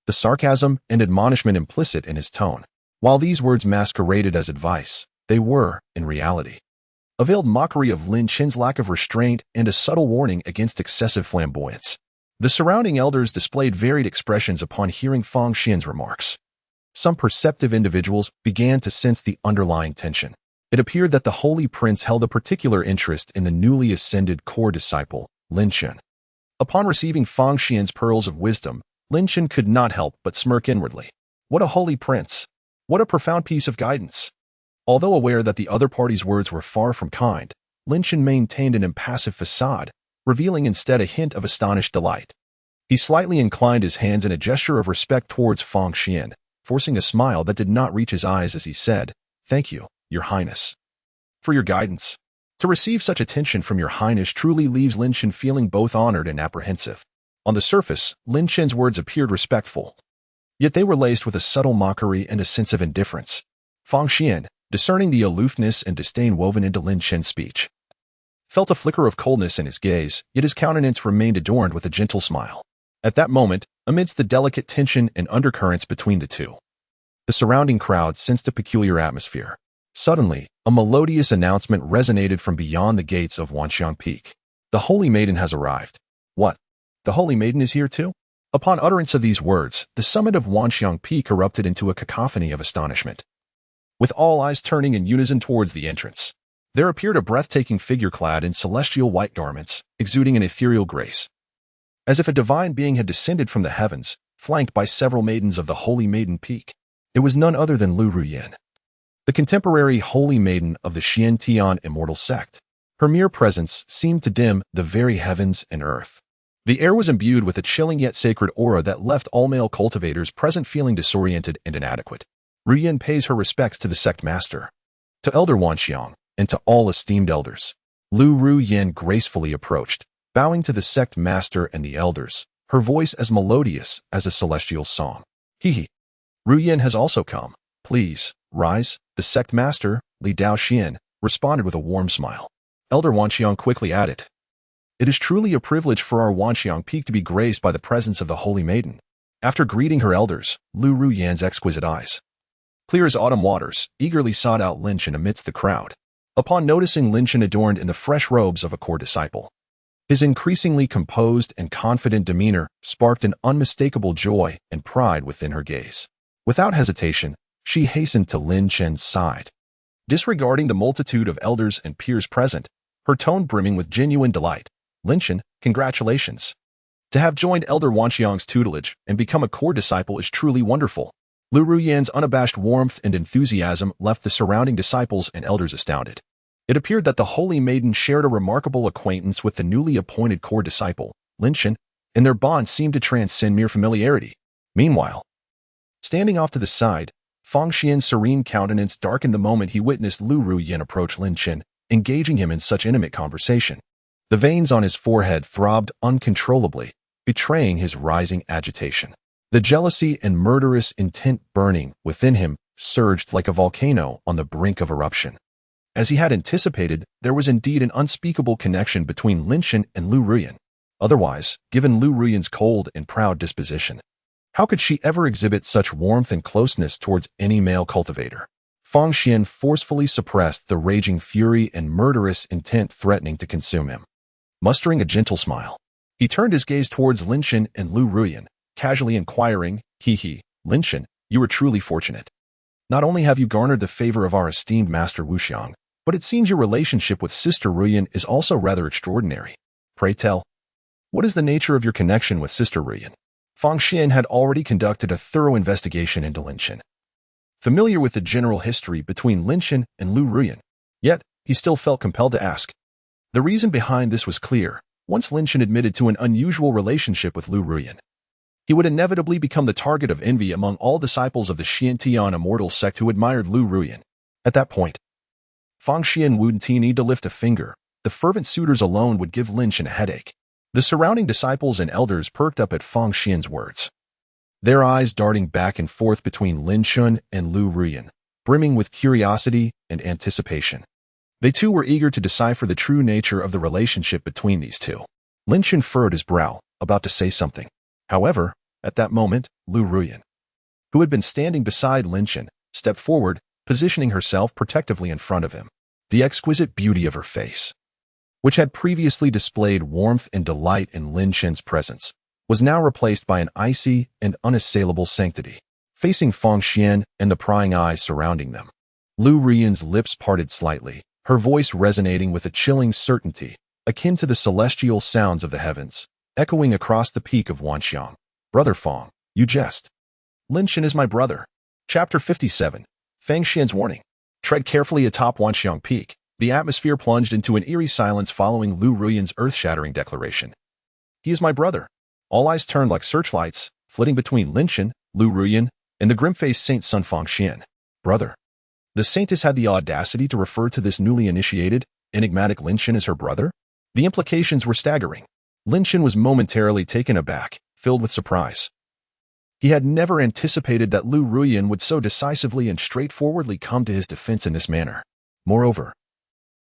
the sarcasm and admonishment implicit in his tone. While these words masqueraded as advice, they were, in reality, a veiled mockery of Lin Chen's lack of restraint and a subtle warning against excessive flamboyance. The surrounding elders displayed varied expressions upon hearing Fang Xian's remarks. Some perceptive individuals began to sense the underlying tension. It appeared that the holy prince held a particular interest in the newly ascended core disciple, Lin Chen. Upon receiving Fang Xian's pearls of wisdom, Lin Chen could not help but smirk inwardly. What a holy prince! What a profound piece of guidance! Although aware that the other party's words were far from kind, Lin Chen maintained an impassive facade, revealing instead a hint of astonished delight. He slightly inclined his hands in a gesture of respect towards Fang Xian, forcing a smile that did not reach his eyes as he said, "Thank you, Your Highness, for your guidance." To receive such attention from Your Highness truly leaves Lin Chen feeling both honored and apprehensive. On the surface, Lin Chen's words appeared respectful, yet they were laced with a subtle mockery and a sense of indifference. Fang Xian, discerning the aloofness and disdain woven into Lin Chen's speech, felt a flicker of coldness in his gaze, yet his countenance remained adorned with a gentle smile. At that moment, amidst the delicate tension and undercurrents between the two, the surrounding crowd sensed a peculiar atmosphere. Suddenly, a melodious announcement resonated from beyond the gates of Wanxiang Peak. "The Holy Maiden has arrived." "What? The Holy Maiden is here too?" Upon utterance of these words, the summit of Wanxiang Peak erupted into a cacophony of astonishment. With all eyes turning in unison towards the entrance, there appeared a breathtaking figure clad in celestial white garments, exuding an ethereal grace, as if a divine being had descended from the heavens, flanked by several maidens of the Holy Maiden Peak. It was none other than Lu Ruyan, the contemporary holy maiden of the Xiantian immortal sect. Her mere presence seemed to dim the very heavens and earth. The air was imbued with a chilling yet sacred aura that left all male cultivators present feeling disoriented and inadequate. Ruyin pays her respects to the sect master, to Elder Wanxiang, and to all esteemed elders. Lu Ruyin gracefully approached, bowing to the sect master and the elders, her voice as melodious as a celestial song. He. Ruyin has also come. Please, rise. The sect master, Li Daoxian, responded with a warm smile. Elder Wanxiang quickly added, "It is truly a privilege for our Wanxiang peak to be graced by the presence of the Holy Maiden." After greeting her elders, Lu Ruyin's exquisite eyes, clear as autumn waters, eagerly sought out Lin Chen amidst the crowd. Upon noticing Lin Chen adorned in the fresh robes of a core disciple, his increasingly composed and confident demeanor sparked an unmistakable joy and pride within her gaze. Without hesitation, she hastened to Lin Chen's side. Disregarding the multitude of elders and peers present, her tone brimming with genuine delight. "Lin Chen, congratulations. To have joined Elder Wanxiang's tutelage and become a core disciple is truly wonderful." Lu Ruyin's unabashed warmth and enthusiasm left the surrounding disciples and elders astounded. It appeared that the Holy Maiden shared a remarkable acquaintance with the newly appointed core disciple, Lin Chen, and their bond seemed to transcend mere familiarity. Meanwhile, standing off to the side, Fang Xian's serene countenance darkened the moment he witnessed Lu Ruyin approach Lin Chen, engaging him in such intimate conversation. The veins on his forehead throbbed uncontrollably, betraying his rising agitation. The jealousy and murderous intent burning within him surged like a volcano on the brink of eruption. As he had anticipated, there was indeed an unspeakable connection between Lin Chen and Lu Ruyin. Otherwise, given Lu Ruyin's cold and proud disposition, how could she ever exhibit such warmth and closeness towards any male cultivator? Fang Xian forcefully suppressed the raging fury and murderous intent threatening to consume him. Mustering a gentle smile, he turned his gaze towards Lin Chen and Lu Ruyin, casually inquiring, "Lin Chen, you are truly fortunate. Not only have you garnered the favor of our esteemed master Wuxiang, but it seems your relationship with Sister Ruyin is also rather extraordinary. Pray tell, what is the nature of your connection with Sister Ruyin?" Fang Xian had already conducted a thorough investigation into Lin Chen, familiar with the general history between Lin Chen and Lu Ruyin. Yet, he still felt compelled to ask. The reason behind this was clear. Once Lin Chen admitted to an unusual relationship with Lu Ruyin, he would inevitably become the target of envy among all disciples of the Xiantian immortal sect who admired Lu Ruyin. At that point, Fang Xian wouldn't need to lift a finger. The fervent suitors alone would give Lin Chen a headache. The surrounding disciples and elders perked up at Fang Xian's words, their eyes darting back and forth between Lin Chen and Lu Ruyin, brimming with curiosity and anticipation. They too were eager to decipher the true nature of the relationship between these two. Lin Chen furrowed his brow, about to say something. However, at that moment, Lu Ruyin, who had been standing beside Lin Chen, stepped forward, positioning herself protectively in front of him. The exquisite beauty of her face, which had previously displayed warmth and delight in Lin Chen's presence, was now replaced by an icy and unassailable sanctity. Facing Fang Xian and the prying eyes surrounding them, Lu Ruyin's lips parted slightly, her voice resonating with a chilling certainty, akin to the celestial sounds of the heavens, echoing across the peak of Wanxiang. "Brother Fang, you jest. Lin Chen is my brother." Chapter 57. Fang Xian's warning. Tread carefully atop Wanxiang Peak. The atmosphere plunged into an eerie silence following Lu Ruyin's earth-shattering declaration. "He is my brother." All eyes turned like searchlights, flitting between Lin Chen, Lu Ruyin, and the grim-faced Saint Sun Fang Xian. Brother. The saintess had the audacity to refer to this newly initiated, enigmatic Lin Chen as her brother? The implications were staggering. Lin Chen was momentarily taken aback, filled with surprise. He had never anticipated that Lu Ruyin would so decisively and straightforwardly come to his defense in this manner. Moreover,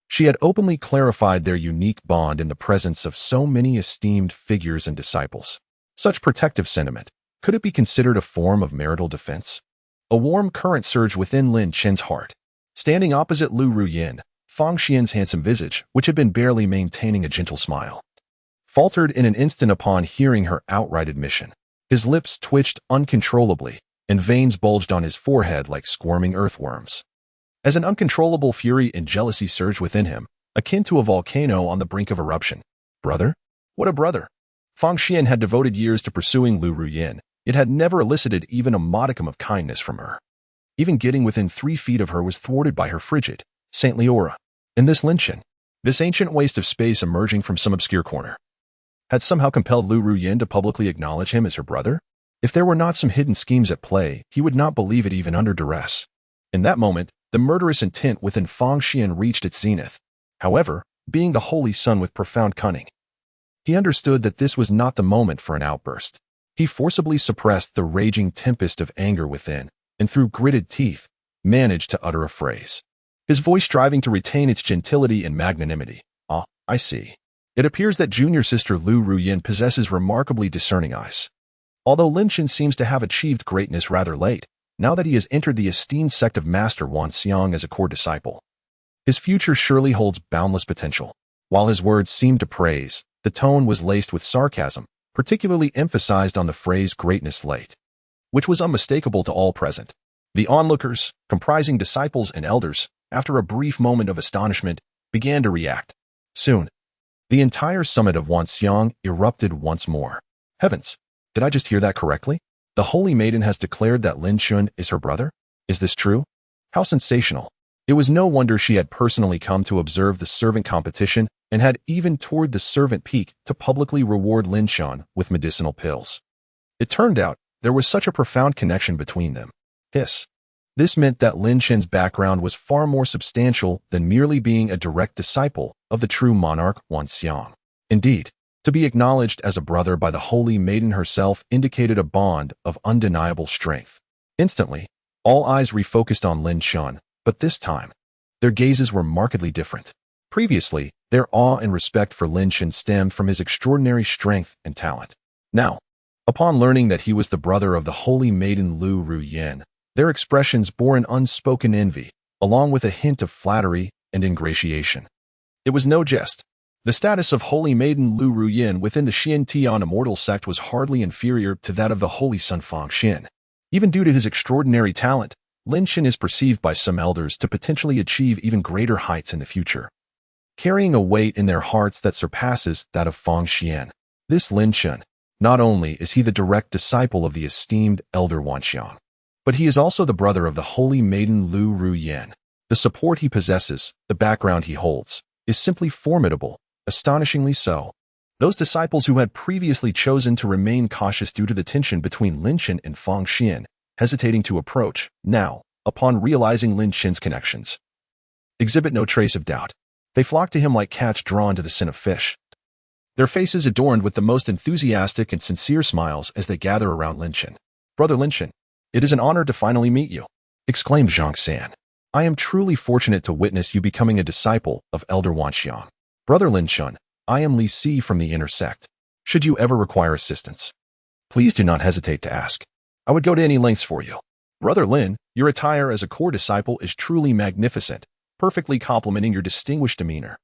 she had openly clarified their unique bond in the presence of so many esteemed figures and disciples. Such protective sentiment, could it be considered a form of marital defense? A warm current surged within Lin Chen's heart. Standing opposite Lu Ruyin, Fang Xian's handsome visage, which had been barely maintaining a gentle smile, faltered in an instant upon hearing her outright admission. His lips twitched uncontrollably, and veins bulged on his forehead like squirming earthworms. As an uncontrollable fury and jealousy surged within him, akin to a volcano on the brink of eruption. Brother? What a brother! Fang Xian had devoted years to pursuing Lu Ruyin, yet had never elicited even a modicum of kindness from her. Even getting within 3 feet of her was thwarted by her frigid, saintly aura. And this Lin Chen, this ancient waste of space emerging from some obscure corner. had somehow compelled Lu Ruyin to publicly acknowledge him as her brother? If there were not some hidden schemes at play, he would not believe it even under duress. In that moment, the murderous intent within Fang Xian reached its zenith. However, being the Holy Son with profound cunning, he understood that this was not the moment for an outburst. He forcibly suppressed the raging tempest of anger within, and through gritted teeth, managed to utter a phrase. His voice striving to retain its gentility and magnanimity. "Ah, I see. It appears that junior sister Lu Ruyin possesses remarkably discerning eyes. Although Lin Chen seems to have achieved greatness rather late, now that he has entered the esteemed sect of Master Wan Xiang as a core disciple, his future surely holds boundless potential." While his words seemed to praise, the tone was laced with sarcasm, particularly emphasized on the phrase greatness late, which was unmistakable to all present. The onlookers, comprising disciples and elders, after a brief moment of astonishment, began to react. Soon, the entire summit of Wan Xiang erupted once more. Heavens! Did I just hear that correctly? The Holy Maiden has declared that Lin Chen is her brother? Is this true? How sensational! It was no wonder she had personally come to observe the servant competition and had even toured the servant peak to publicly reward Lin Chen with medicinal pills. It turned out there was such a profound connection between them. This meant that Lin Chen's background was far more substantial than merely being a direct disciple of the true monarch Wan Xiang. Indeed, to be acknowledged as a brother by the Holy Maiden herself indicated a bond of undeniable strength. Instantly, all eyes refocused on Lin Chen, but this time, their gazes were markedly different. Previously, their awe and respect for Lin Chen stemmed from his extraordinary strength and talent. Now, upon learning that he was the brother of the Holy Maiden Lu Ruyin, their expressions bore an unspoken envy, along with a hint of flattery and ingratiation. It was no jest. The status of Holy Maiden Lu Ruyin within the Xiantian immortal sect was hardly inferior to that of the Holy Son Fang Xian. Even due to his extraordinary talent, Lin Chen is perceived by some elders to potentially achieve even greater heights in the future, carrying a weight in their hearts that surpasses that of Fang Xian. This Lin Chen, not only is he the direct disciple of the esteemed elder Wan Xiang, but he is also the brother of the Holy Maiden Lu Ruyin. The support he possesses, the background he holds, is simply formidable, astonishingly so. Those disciples who had previously chosen to remain cautious due to the tension between Lin Chen and Fang Xian, hesitating to approach, now, upon realizing Lin Chen's connections, exhibit no trace of doubt. They flock to him like cats drawn to the scent of fish, their faces adorned with the most enthusiastic and sincere smiles as they gather around Lin Chen. "Brother Lin Chen, it is an honor to finally meet you," exclaimed Zhang San. "I am truly fortunate to witness you becoming a disciple of Elder Wan Xiang. Brother Lin Chen, I am Li Si from the Inner Sect. Should you ever require assistance, please do not hesitate to ask. I would go to any lengths for you. Brother Lin, your attire as a core disciple is truly magnificent, perfectly complementing your distinguished demeanor."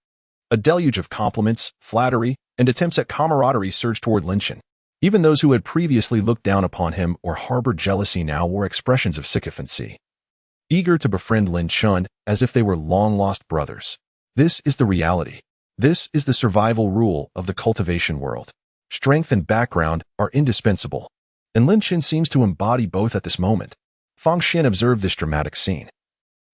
A deluge of compliments, flattery, and attempts at camaraderie surged toward Lin Chen. Even those who had previously looked down upon him or harbored jealousy now wore expressions of sycophancy, eager to befriend Lin Chen as if they were long-lost brothers. This is the reality. This is the survival rule of the cultivation world. Strength and background are indispensable, and Lin Chen seems to embody both at this moment. Fang Xian observed this dramatic scene,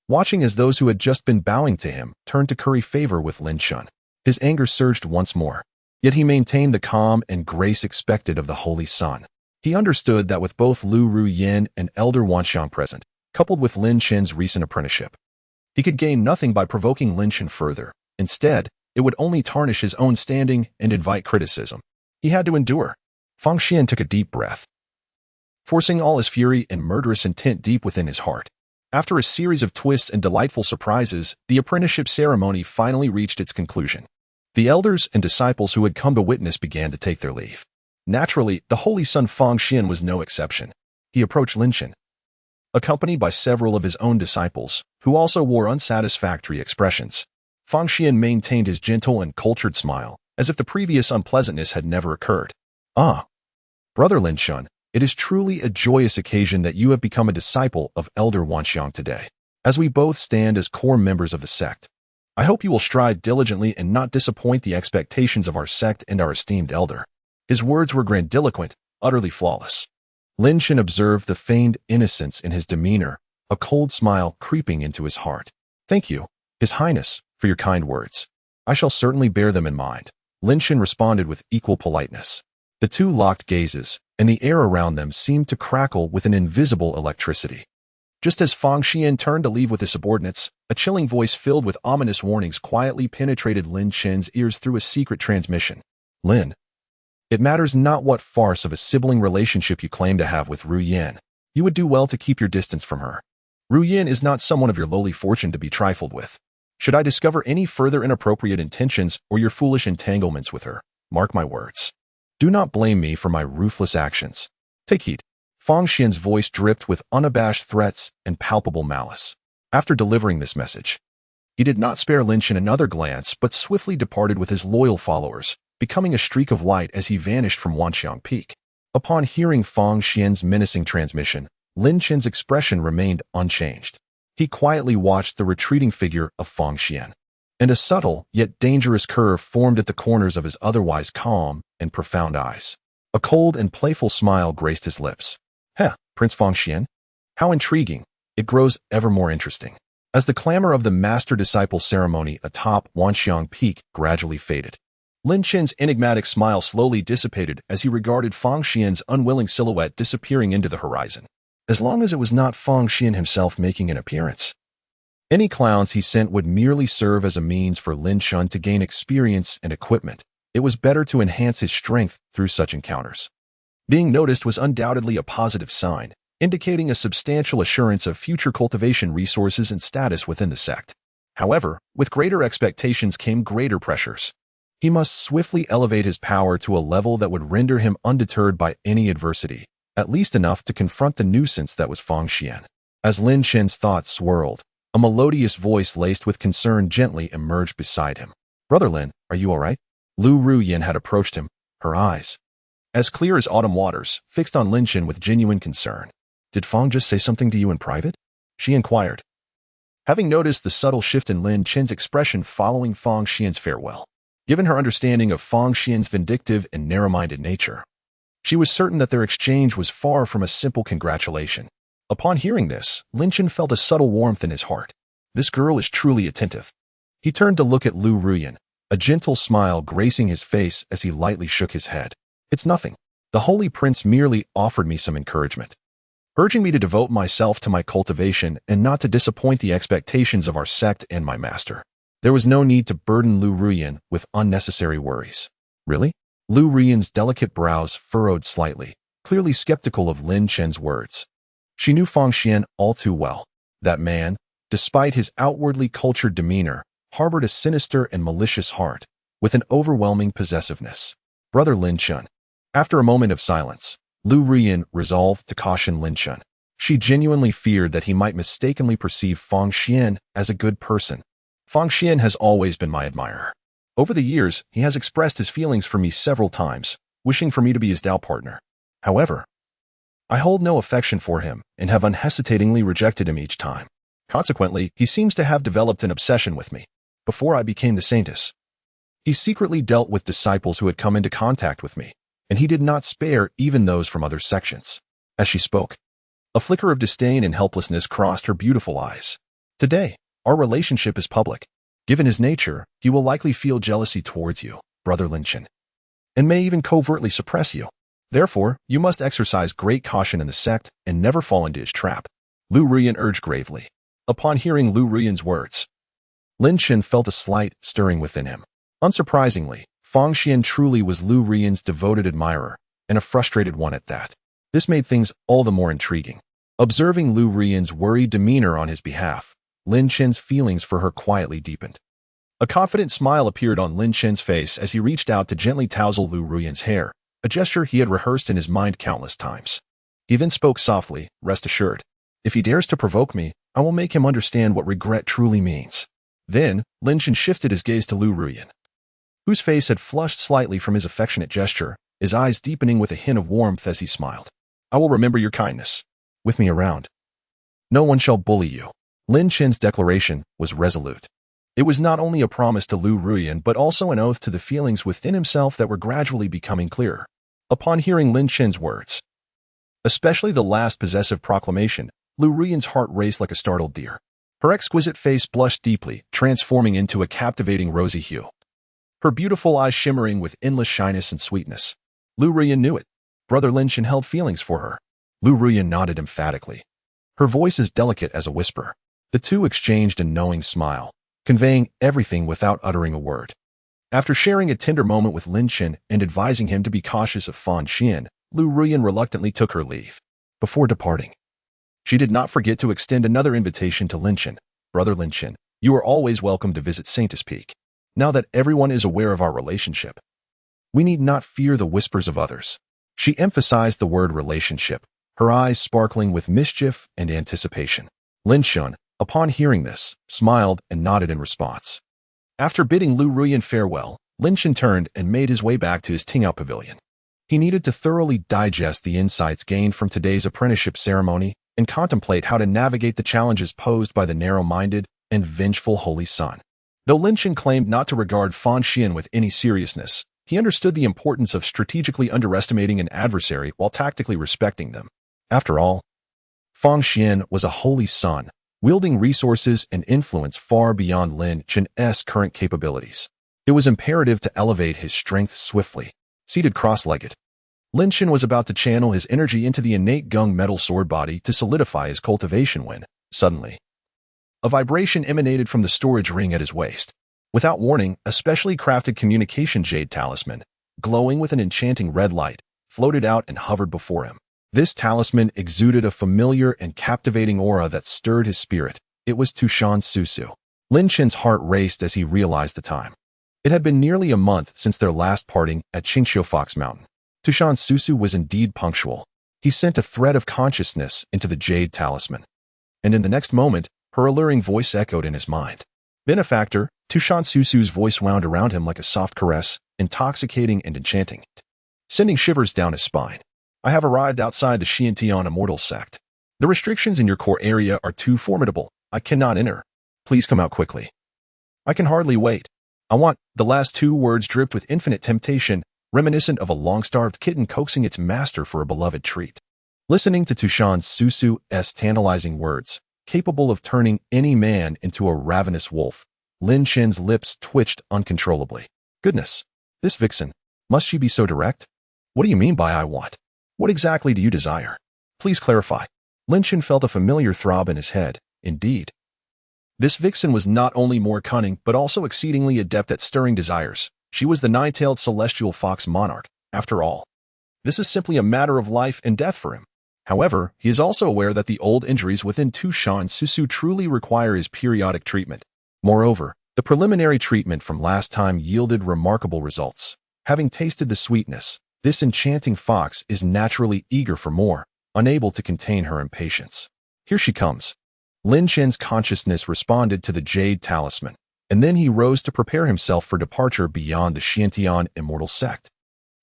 watching as those who had just been bowing to him turned to curry favor with Lin Chen. His anger surged once more, yet he maintained the calm and grace expected of the Holy Son. He understood that with both Lu Ruyin and Elder Wan Xiang present, coupled with Lin Chen's recent apprenticeship, he could gain nothing by provoking Lin Chen further. Instead, it would only tarnish his own standing and invite criticism. He had to endure. Fang Xian took a deep breath, forcing all his fury and murderous intent deep within his heart. After a series of twists and delightful surprises, the apprenticeship ceremony finally reached its conclusion. The elders and disciples who had come to witness began to take their leave. Naturally, the Holy Son Fang Xian was no exception. He approached Lin Chen, accompanied by several of his own disciples, who also wore unsatisfactory expressions. Fang Xian maintained his gentle and cultured smile, as if the previous unpleasantness had never occurred. "Ah, Brother Lin Chen, it is truly a joyous occasion that you have become a disciple of Elder Wan Xiang today. As we both stand as core members of the sect, I hope you will strive diligently and not disappoint the expectations of our sect and our esteemed elder." His words were grandiloquent, utterly flawless. Lin Chen observed the feigned innocence in his demeanor, a cold smile creeping into his heart. "Thank you, His Highness, for your kind words. I shall certainly bear them in mind." Lin Chen responded with equal politeness. The two locked gazes, and the air around them seemed to crackle with an invisible electricity. Just as Fang Xian turned to leave with his subordinates, a chilling voice filled with ominous warnings quietly penetrated Lin Chen's ears through a secret transmission. Lin, it matters not what farce of a sibling relationship you claim to have with Ru Yan. You would do well to keep your distance from her. Ru Yan is not someone of your lowly fortune to be trifled with. Should I discover any further inappropriate intentions or your foolish entanglements with her, mark my words. Do not blame me for my ruthless actions. Take heed. Fang Xian's voice dripped with unabashed threats and palpable malice. After delivering this message, he did not spare Lin Chen another glance but swiftly departed with his loyal followers, becoming a streak of light as he vanished from Wanxiang Peak. Upon hearing Fang Xian's menacing transmission, Lin Chen's expression remained unchanged. He quietly watched the retreating figure of Fang Xian, and a subtle yet dangerous curve formed at the corners of his otherwise calm and profound eyes. A cold and playful smile graced his lips. Prince Fang Xian? How intriguing. It grows ever more interesting. As the clamor of the master-disciple ceremony atop Wanxiang Peak gradually faded, Lin Chen's enigmatic smile slowly dissipated as he regarded Fang Xian's unwilling silhouette disappearing into the horizon. As long as it was not Fang Xian himself making an appearance, any clowns he sent would merely serve as a means for Lin Chen to gain experience and equipment. It was better to enhance his strength through such encounters. Being noticed was undoubtedly a positive sign, indicating a substantial assurance of future cultivation resources and status within the sect. However, with greater expectations came greater pressures. He must swiftly elevate his power to a level that would render him undeterred by any adversity, at least enough to confront the nuisance that was Fang Xian. As Lin Chen's thoughts swirled, a melodious voice laced with concern gently emerged beside him. Brother Lin, are you all right? Lu Ruyan had approached him, her eyes, as clear as autumn waters, fixed on Lin Chen with genuine concern. Did Fang just say something to you in private? She inquired, having noticed the subtle shift in Lin Chen's expression following Fang Xian's farewell. Given her understanding of Fang Xian's vindictive and narrow-minded nature, she was certain that their exchange was far from a simple congratulation. Upon hearing this, Lin Chen felt a subtle warmth in his heart. This girl is truly attentive. He turned to look at Lu Ruyan, a gentle smile gracing his face as he lightly shook his head. It's nothing. The Holy Prince merely offered me some encouragement, urging me to devote myself to my cultivation and not to disappoint the expectations of our sect and my master. There was no need to burden Lu Ruyan with unnecessary worries. Really? Lu Ruyan's delicate brows furrowed slightly, clearly skeptical of Lin Chen's words. She knew Fang Xian all too well. That man, despite his outwardly cultured demeanor, harbored a sinister and malicious heart, with an overwhelming possessiveness. Brother Lin Chen. After a moment of silence, Lu Ruyan resolved to caution Lin Chen. She genuinely feared that he might mistakenly perceive Fang Xian as a good person. Fang Xian has always been my admirer. Over the years, he has expressed his feelings for me several times, wishing for me to be his Dao partner. However, I hold no affection for him and have unhesitatingly rejected him each time. Consequently, he seems to have developed an obsession with me. Before I became the saintess, he secretly dealt with disciples who had come into contact with me, and he did not spare even those from other sections. As she spoke, a flicker of disdain and helplessness crossed her beautiful eyes. Today, our relationship is public. Given his nature, he will likely feel jealousy towards you, Brother Lin Chen, and may even covertly suppress you. Therefore, you must exercise great caution in the sect and never fall into his trap. Lu Ruyan urged gravely. Upon hearing Lu Ruyan's words, Lin Chen felt a slight stirring within him. Unsurprisingly, Fang Xian truly was Lu Ruyan's devoted admirer, and a frustrated one at that. This made things all the more intriguing. Observing Lu Ruyan's worried demeanor on his behalf, Lin Chen's feelings for her quietly deepened. A confident smile appeared on Lin Chen's face as he reached out to gently tousle Lu Ruyan's hair, a gesture he had rehearsed in his mind countless times. He then spoke softly, rest assured. If he dares to provoke me, I will make him understand what regret truly means. Then, Lin Chen shifted his gaze to Lu Ruyan, whose face had flushed slightly from his affectionate gesture, his eyes deepening with a hint of warmth as he smiled. I will remember your kindness. With me around, no one shall bully you. Lin Chen's declaration was resolute. It was not only a promise to Lu Ruyan but also an oath to the feelings within himself that were gradually becoming clearer. Upon hearing Lin Chen's words, especially the last possessive proclamation, Lu Ruyan's heart raced like a startled deer. Her exquisite face blushed deeply, transforming into a captivating rosy hue. her beautiful eyes shimmering with endless shyness and sweetness. Lu Ruyan knew it. Brother Lin Chen held feelings for her. Lu Ruyan nodded emphatically. Her voice as delicate as a whisper. The two exchanged a knowing smile, conveying everything without uttering a word. After sharing a tender moment with Lin Chen and advising him to be cautious of Fan Xian, Lu Ruyan reluctantly took her leave. Before departing, she did not forget to extend another invitation to Lin Chen. Brother Lin Chen, you are always welcome to visit Saintus Peak. Now that everyone is aware of our relationship, we need not fear the whispers of others. She emphasized the word relationship, her eyes sparkling with mischief and anticipation. Lin Chen, upon hearing this, smiled and nodded in response. After bidding Lu Ruyan farewell, Lin Chen turned and made his way back to his Tingao pavilion. He needed to thoroughly digest the insights gained from today's apprenticeship ceremony and contemplate how to navigate the challenges posed by the narrow-minded and vengeful Holy Sun. Though Lin Chen claimed not to regard Fan Xian with any seriousness, he understood the importance of strategically underestimating an adversary while tactically respecting them. After all, Fan Xian was a Holy Sun, wielding resources and influence far beyond Lin Chen's current capabilities. It was imperative to elevate his strength swiftly. Seated cross-legged, Lin Chen was about to channel his energy into the innate gung metal sword body to solidify his cultivation when, suddenly, a vibration emanated from the storage ring at his waist. Without warning, a specially crafted communication jade talisman, glowing with an enchanting red light, floated out and hovered before him. This talisman exuded a familiar and captivating aura that stirred his spirit. It was Tushan Susu. Lin Chen's heart raced as he realized the time. It had been nearly a month since their last parting at Qingqiu Fox Mountain. Tushan Susu was indeed punctual. He sent a thread of consciousness into the jade talisman. And in the next moment, her alluring voice echoed in his mind. Benefactor, Tushan Susu's voice wound around him like a soft caress, intoxicating and enchanting, sending shivers down his spine. I have arrived outside the Xiantian Immortal Sect. The restrictions in your core area are too formidable. I cannot enter. Please come out quickly. I can hardly wait. I want. The last two words dripped with infinite temptation, reminiscent of a long-starved kitten coaxing its master for a beloved treat. Listening to Tushan Susu's tantalizing words, capable of turning any man into a ravenous wolf, Lin Chen's lips twitched uncontrollably. Goodness, this vixen. Must she be so direct? What do you mean by I want? What exactly do you desire? Please clarify. Lin Chen felt a familiar throb in his head. Indeed. This vixen was not only more cunning, but also exceedingly adept at stirring desires. She was the nine-tailed celestial fox monarch, after all. This is simply a matter of life and death for him. However, he is also aware that the old injuries within Tushan Susu truly require his periodic treatment. Moreover, the preliminary treatment from last time yielded remarkable results. Having tasted the sweetness, this enchanting fox is naturally eager for more, unable to contain her impatience. Here she comes. Lin Chen's consciousness responded to the jade talisman, and then he rose to prepare himself for departure beyond the Xiantian Immortal Sect.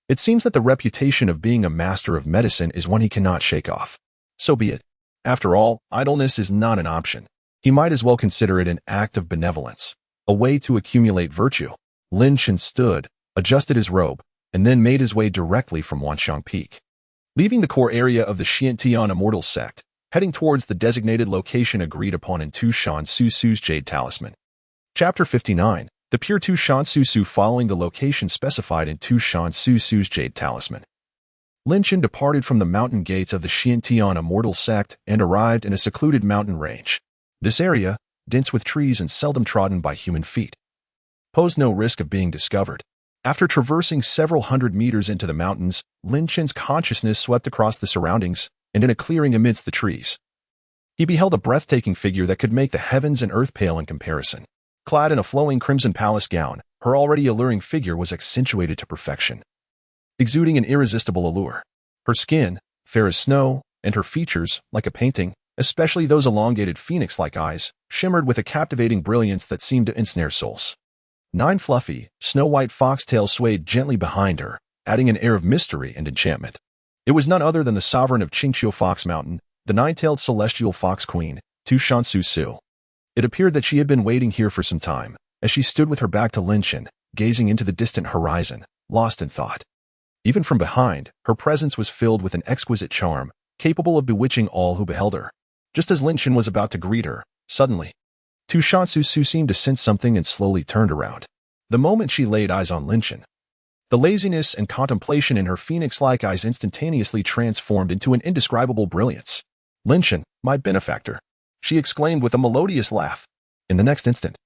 It seems that the reputation of being a master of medicine is one he cannot shake off. So be it. After all, idleness is not an option. He might as well consider it an act of benevolence, a way to accumulate virtue. Lin Chen stood, adjusted his robe, and then made his way directly from Wanxiang Peak. Leaving the core area of the Xiantian Immortal Sect, heading towards the designated location agreed upon in Tushan Susu's Jade Talisman. Chapter 59. The pure Tushan Susu following the location specified in Tushan Susu's Jade Talisman. Lin Chen departed from the mountain gates of the Xiantian Immortal Sect and arrived in a secluded mountain range. This area, dense with trees and seldom trodden by human feet, posed no risk of being discovered. After traversing several hundred meters into the mountains, Lin Chen's consciousness swept across the surroundings, and in a clearing amidst the trees, he beheld a breathtaking figure that could make the heavens and earth pale in comparison. Clad in a flowing crimson palace gown, her already alluring figure was accentuated to perfection, exuding an irresistible allure. Her skin, fair as snow, and her features, like a painting, especially those elongated phoenix-like eyes, shimmered with a captivating brilliance that seemed to ensnare souls. 9 fluffy, snow-white foxtails swayed gently behind her, adding an air of mystery and enchantment. It was none other than the sovereign of Qingqiu Fox Mountain, the nine-tailed celestial fox queen, Tushan Susu. It appeared that she had been waiting here for some time, as she stood with her back to Lin Chen, gazing into the distant horizon, lost in thought. Even from behind, her presence was filled with an exquisite charm, capable of bewitching all who beheld her. Just as Lin Chen was about to greet her, suddenly, Tushan Susu seemed to sense something and slowly turned around. The moment she laid eyes on Lin Chen, the laziness and contemplation in her phoenix-like eyes instantaneously transformed into an indescribable brilliance. "Lin Chen, my benefactor," she exclaimed with a melodious laugh. In the next instant,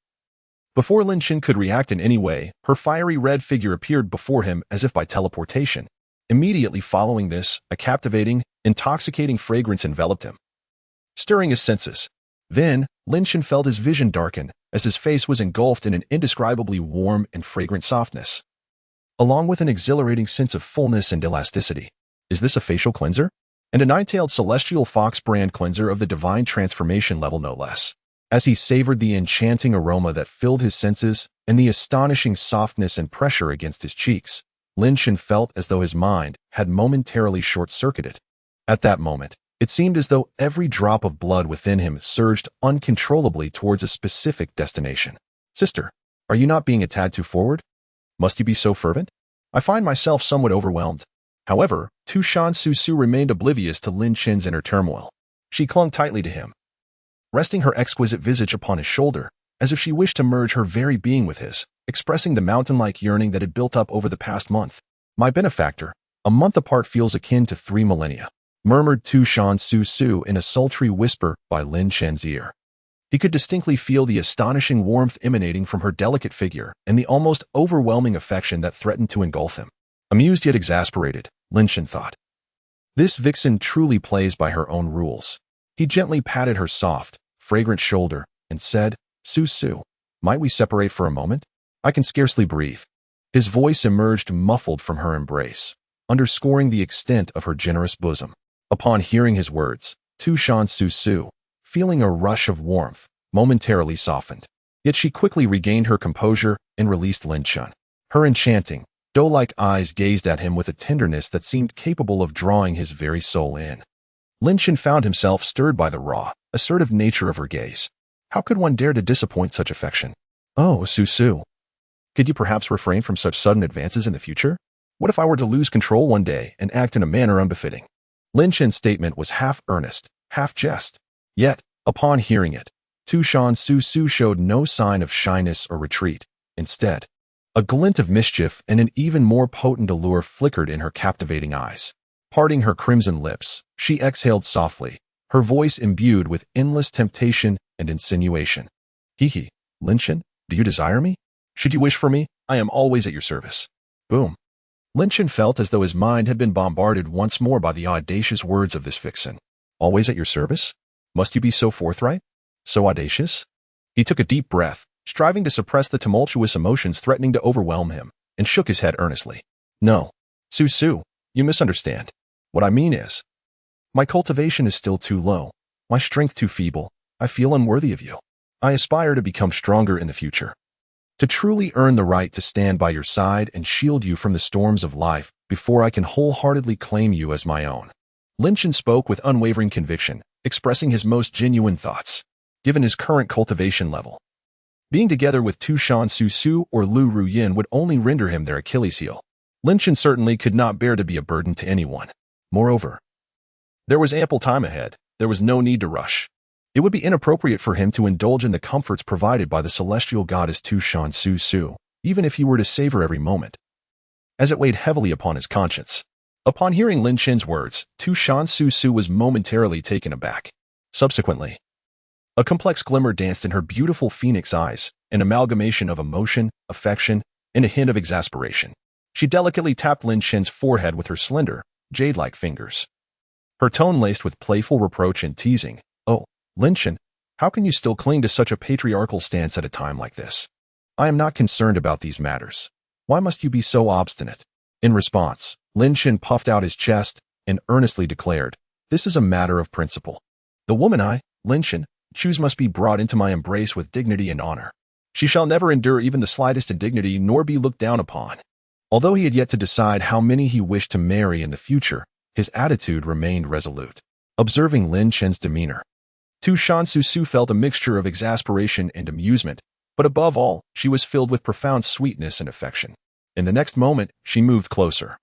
before Lin Chen could react in any way, her fiery red figure appeared before him as if by teleportation. Immediately following this, a captivating, intoxicating fragrance enveloped him, stirring his senses. Then, Lin Chen felt his vision darken as his face was engulfed in an indescribably warm and fragrant softness, along with an exhilarating sense of fullness and elasticity. Is this a facial cleanser? And a nine-tailed celestial fox brand cleanser of the divine transformation level, no less. As he savored the enchanting aroma that filled his senses and the astonishing softness and pressure against his cheeks, Lin Chen felt as though his mind had momentarily short-circuited. At that moment, it seemed as though every drop of blood within him surged uncontrollably towards a specific destination. "Sister, are you not being a tad too forward? Must you be so fervent? I find myself somewhat overwhelmed." However, Tu Shan Su Su remained oblivious to Lin Chen's inner turmoil. She clung tightly to him, resting her exquisite visage upon his shoulder, as if she wished to merge her very being with his, expressing the mountain-like yearning that had built up over the past month. "My benefactor, a month apart feels akin to 3 millennia, murmured Tu Shan Su Su in a sultry whisper by Lin Chen's ear. He could distinctly feel the astonishing warmth emanating from her delicate figure and the almost overwhelming affection that threatened to engulf him. Amused yet exasperated, Lin Chen thought, "This vixen truly plays by her own rules." He gently patted her soft, fragrant shoulder and said, "Su Su, might we separate for a moment? I can scarcely breathe." His voice emerged muffled from her embrace, underscoring the extent of her generous bosom. Upon hearing his words, Tu Shan Su Su, feeling a rush of warmth, momentarily softened. Yet she quickly regained her composure and released Lin Chen. Her enchanting, doe-like eyes gazed at him with a tenderness that seemed capable of drawing his very soul in. Lin Chen found himself stirred by the raw, assertive nature of her gaze. How could one dare to disappoint such affection? "Oh, Su Su, could you perhaps refrain from such sudden advances in the future? What if I were to lose control one day and act in a manner unbefitting?" Lin Chen's statement was half earnest, half jest. Yet, upon hearing it, Tu Shan Su Su showed no sign of shyness or retreat. Instead, a glint of mischief and an even more potent allure flickered in her captivating eyes. Parting her crimson lips, she exhaled softly, her voice imbued with endless temptation and insinuation. "Hee, Lin Chen, do you desire me? Should you wish for me, I am always at your service." Boom. Lin Chen felt as though his mind had been bombarded once more by the audacious words of this vixen. "Always at your service? Must you be so forthright? So audacious?" He took a deep breath, striving to suppress the tumultuous emotions threatening to overwhelm him, and shook his head earnestly. "No, Su Su, you misunderstand. What I mean is, my cultivation is still too low, my strength too feeble. I feel unworthy of you. I aspire to become stronger in the future, to truly earn the right to stand by your side and shield you from the storms of life before I can wholeheartedly claim you as my own." Lin Chen spoke with unwavering conviction, expressing his most genuine thoughts. Given his current cultivation level, being together with Tu Shan Su Su or Lu Ruyin would only render him their Achilles heel. Lin Chen certainly could not bear to be a burden to anyone. Moreover, there was ample time ahead. There was no need to rush. It would be inappropriate for him to indulge in the comforts provided by the celestial goddess Tu Shan Su Su, even if he were to savor every moment, as it weighed heavily upon his conscience. Upon hearing Lin Chen's words, Tu Shan Su Su was momentarily taken aback. Subsequently, a complex glimmer danced in her beautiful phoenix eyes, an amalgamation of emotion, affection, and a hint of exasperation. She delicately tapped Lin Chen's forehead with her slender, jade-like fingers, her tone laced with playful reproach and teasing. "Oh, Lin Chen, how can you still cling to such a patriarchal stance at a time like this? I am not concerned about these matters. Why must you be so obstinate?" In response, Lin Chen puffed out his chest and earnestly declared, "This is a matter of principle. The woman I, Lin Chen, choose must be brought into my embrace with dignity and honor. She shall never endure even the slightest indignity nor be looked down upon." Although he had yet to decide how many he wished to marry in the future, his attitude remained resolute. Observing Lin Chen's demeanor, Tu Shan Su Su felt a mixture of exasperation and amusement, but above all, she was filled with profound sweetness and affection. In the next moment, she moved closer,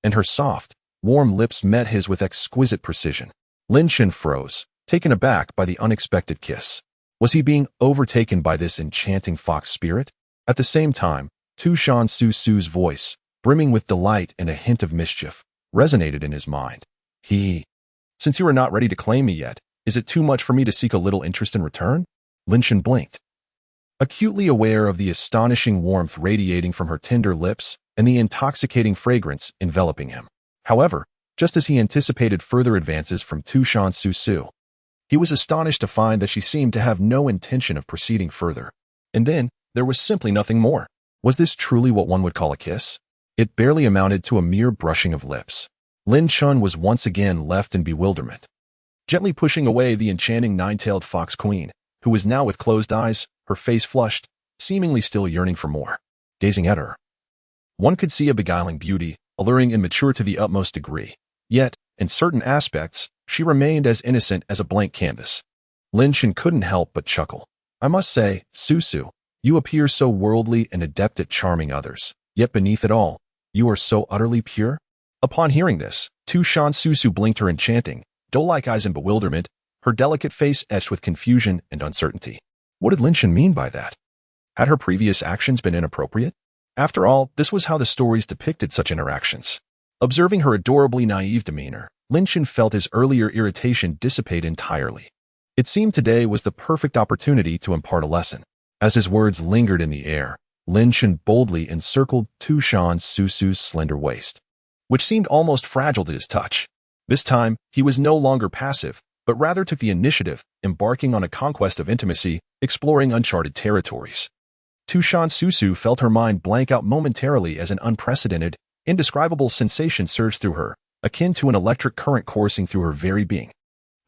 and her soft, warm lips met his with exquisite precision. Lin Chen froze, taken aback by the unexpected kiss. Was he being overtaken by this enchanting fox spirit? At the same time, Tu Shan Su Su's voice, brimming with delight and a hint of mischief, resonated in his mind. Since you are not ready to claim me yet, is it too much for me to seek a little interest in return? Lin Shen blinked, acutely aware of the astonishing warmth radiating from her tender lips and the intoxicating fragrance enveloping him. However, just as he anticipated further advances from Tu Shan Su Su, he was astonished to find that she seemed to have no intention of proceeding further. And then, there was simply nothing more. Was this truly what one would call a kiss? It barely amounted to a mere brushing of lips. Lin Chun was once again left in bewilderment. Gently pushing away the enchanting nine-tailed fox queen, who was now with closed eyes, her face flushed, seemingly still yearning for more. Gazing at her, one could see a beguiling beauty, alluring and mature to the utmost degree. Yet, in certain aspects, she remained as innocent as a blank canvas. Lin Shen couldn't help but chuckle. I must say, Su Su, you appear so worldly and adept at charming others, yet beneath it all, you are so utterly pure? Upon hearing this, Tu Shan Su Su blinked her enchanting, doe-like eyes in bewilderment, her delicate face etched with confusion and uncertainty. What did Lin Shen mean by that? Had her previous actions been inappropriate? After all, this was how the stories depicted such interactions. Observing her adorably naive demeanor, Lin Shen felt his earlier irritation dissipate entirely. It seemed today was the perfect opportunity to impart a lesson. As his words lingered in the air, Lin Shen boldly encircled Tu Shan Su Su's slender waist, which seemed almost fragile to his touch. This time, he was no longer passive, but rather took the initiative, embarking on a conquest of intimacy, exploring uncharted territories. Tu Shan Su Su felt her mind blank out momentarily as an unprecedented, indescribable sensation surged through her, akin to an electric current coursing through her very being.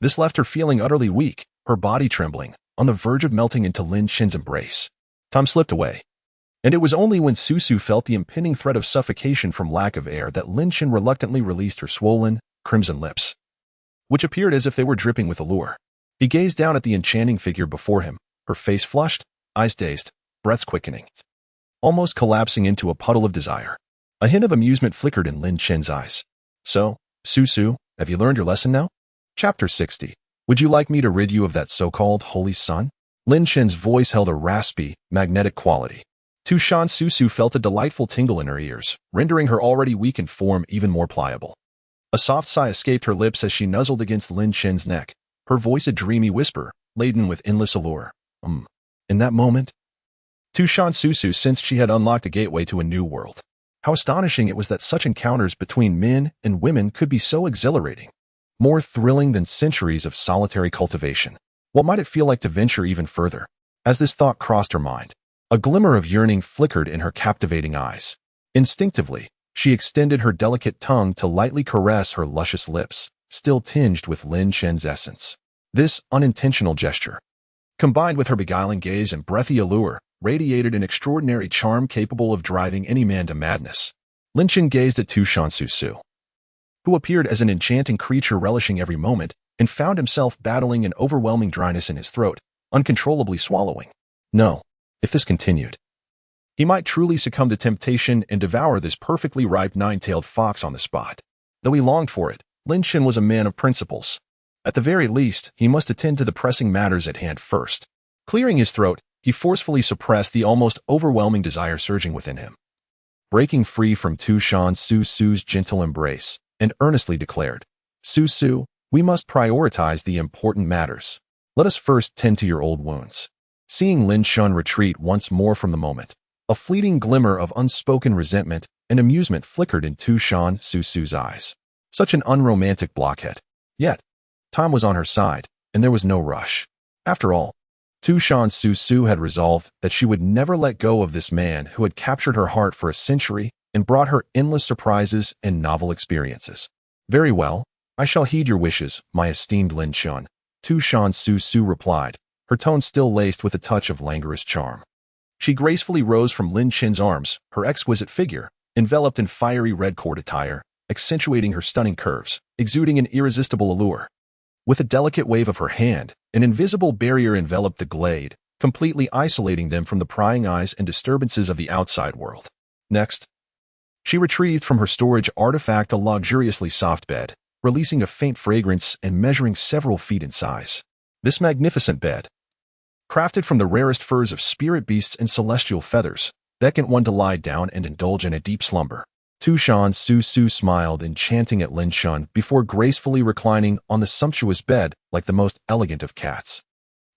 This left her feeling utterly weak, her body trembling, on the verge of melting into Lin Shen's embrace. Time slipped away, and it was only when Su Su felt the impending threat of suffocation from lack of air that Lin Shen reluctantly released her swollen, crimson lips, which appeared as if they were dripping with allure. He gazed down at the enchanting figure before him, her face flushed, eyes dazed, breaths quickening, almost collapsing into a puddle of desire. A hint of amusement flickered in Lin Shen's eyes. So, Su Su, have you learned your lesson now? Chapter 60. Would you like me to rid you of that so-called holy sun? Lin Shen's voice held a raspy, magnetic quality. Tu Shan Su Su felt a delightful tingle in her ears, rendering her already weakened form even more pliable. A soft sigh escaped her lips as she nuzzled against Lin Shen's neck, her voice a dreamy whisper, laden with endless allure. In that moment, Tu Shan Su Su sensed she had unlocked a gateway to a new world. How astonishing it was that such encounters between men and women could be so exhilarating, more thrilling than centuries of solitary cultivation. What might it feel like to venture even further? As this thought crossed her mind, a glimmer of yearning flickered in her captivating eyes. Instinctively, she extended her delicate tongue to lightly caress her luscious lips, still tinged with Lin Shen's essence. This unintentional gesture, combined with her beguiling gaze and breathy allure, radiated an extraordinary charm capable of driving any man to madness. Lin Shen gazed at Tu Shan Su Su, who appeared as an enchanting creature relishing every moment, and found himself battling an overwhelming dryness in his throat, uncontrollably swallowing. No, if this continued, he might truly succumb to temptation and devour this perfectly ripe nine-tailed fox on the spot. Though he longed for it, Lin Shen was a man of principles. At the very least, he must attend to the pressing matters at hand first. Clearing his throat, he forcefully suppressed the almost overwhelming desire surging within him. Breaking free from Tu Shan Su Su's gentle embrace, and earnestly declared, Su Su, we must prioritize the important matters. Let us first tend to your old wounds. Seeing Lin Shen retreat once more from the moment, a fleeting glimmer of unspoken resentment and amusement flickered in Tu Shan Su Su's eyes. Such an unromantic blockhead. Yet, time was on her side, and there was no rush. After all, Tu Shan Su Su had resolved that she would never let go of this man who had captured her heart for a century and brought her endless surprises and novel experiences. Very well, I shall heed your wishes, my esteemed Lin Shen, Tu Shan Su Su replied, her tone still laced with a touch of languorous charm. She gracefully rose from Lin Shen's arms, her exquisite figure, enveloped in fiery red cord attire, accentuating her stunning curves, exuding an irresistible allure. With a delicate wave of her hand, an invisible barrier enveloped the glade, completely isolating them from the prying eyes and disturbances of the outside world. Next, she retrieved from her storage artifact a luxuriously soft bed, releasing a faint fragrance and measuring several feet in size. This magnificent bed, crafted from the rarest furs of spirit beasts and celestial feathers, beckoned one to lie down and indulge in a deep slumber. Tushan Su smiled, enchanting at Lin Shun before gracefully reclining on the sumptuous bed like the most elegant of cats.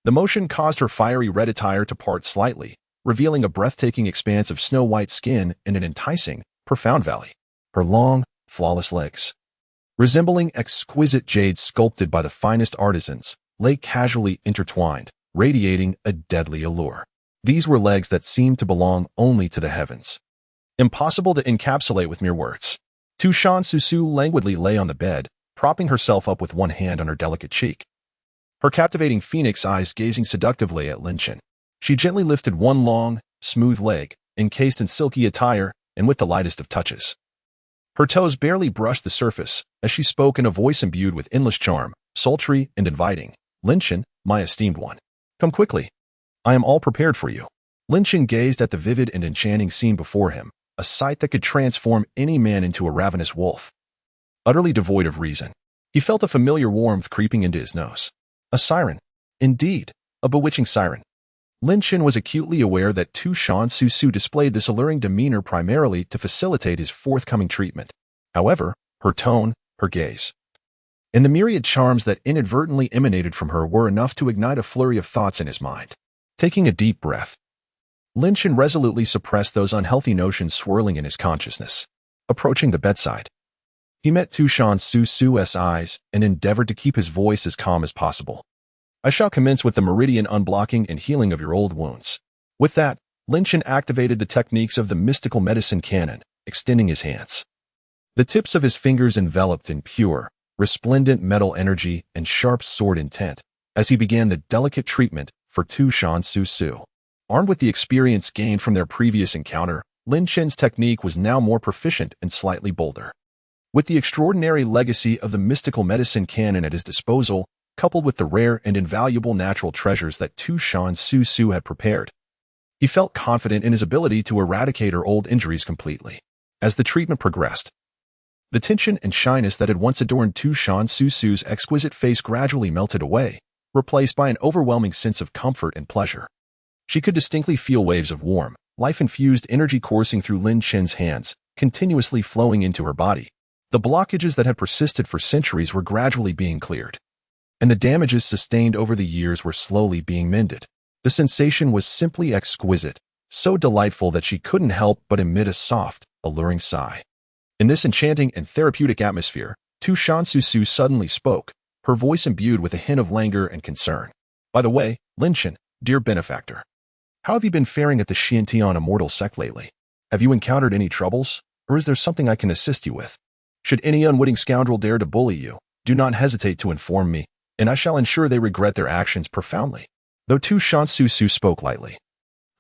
The motion caused her fiery red attire to part slightly, revealing a breathtaking expanse of snow-white skin and an enticing, profound valley. Her long, flawless legs, resembling exquisite jade sculpted by the finest artisans, lay casually intertwined, radiating a deadly allure. These were legs that seemed to belong only to the heavens. Impossible to encapsulate with mere words. Tushan Su languidly lay on the bed, propping herself up with one hand on her delicate cheek, her captivating phoenix eyes gazing seductively at Lin Chen. She gently lifted one long, smooth leg, encased in silky attire and with the lightest of touches. Her toes barely brushed the surface as she spoke in a voice imbued with endless charm, sultry and inviting. Lin Chen, my esteemed one, come quickly. I am all prepared for you. Lin Chen gazed at the vivid and enchanting scene before him, a sight that could transform any man into a ravenous wolf. Utterly devoid of reason, he felt a familiar warmth creeping into his nose. A siren. Indeed, a bewitching siren. Lin Chen was acutely aware that Tushan Su displayed this alluring demeanor primarily to facilitate his forthcoming treatment. However, her tone, her gaze, and the myriad charms that inadvertently emanated from her were enough to ignite a flurry of thoughts in his mind. Taking a deep breath, Lin Chen resolutely suppressed those unhealthy notions swirling in his consciousness. Approaching the bedside, he met Tushan Su's eyes and endeavored to keep his voice as calm as possible. I shall commence with the meridian unblocking and healing of your old wounds. With that, Lin Chen activated the techniques of the mystical medicine canon, extending his hands. The tips of his fingers enveloped in pure, resplendent metal energy and sharp sword intent as he began the delicate treatment for Tushan Su. Armed with the experience gained from their previous encounter, Lin Chen's technique was now more proficient and slightly bolder. With the extraordinary legacy of the mystical medicine canon at his disposal, coupled with the rare and invaluable natural treasures that Tushan Su had prepared, he felt confident in his ability to eradicate her old injuries completely. As the treatment progressed, the tension and shyness that had once adorned Tushan Su's exquisite face gradually melted away, replaced by an overwhelming sense of comfort and pleasure. She could distinctly feel waves of warm, life-infused energy coursing through Lin Chen's hands, continuously flowing into her body. The blockages that had persisted for centuries were gradually being cleared, and the damages sustained over the years were slowly being mended. The sensation was simply exquisite, so delightful that she couldn't help but emit a soft, alluring sigh. In this enchanting and therapeutic atmosphere, Tushan Su suddenly spoke, her voice imbued with a hint of languor and concern. By the way, Lin Chen, dear benefactor, how have you been faring at the Xiantian Immortal Sect lately? Have you encountered any troubles, or is there something I can assist you with? Should any unwitting scoundrel dare to bully you, do not hesitate to inform me, and I shall ensure they regret their actions profoundly. Though Tushan Su spoke lightly,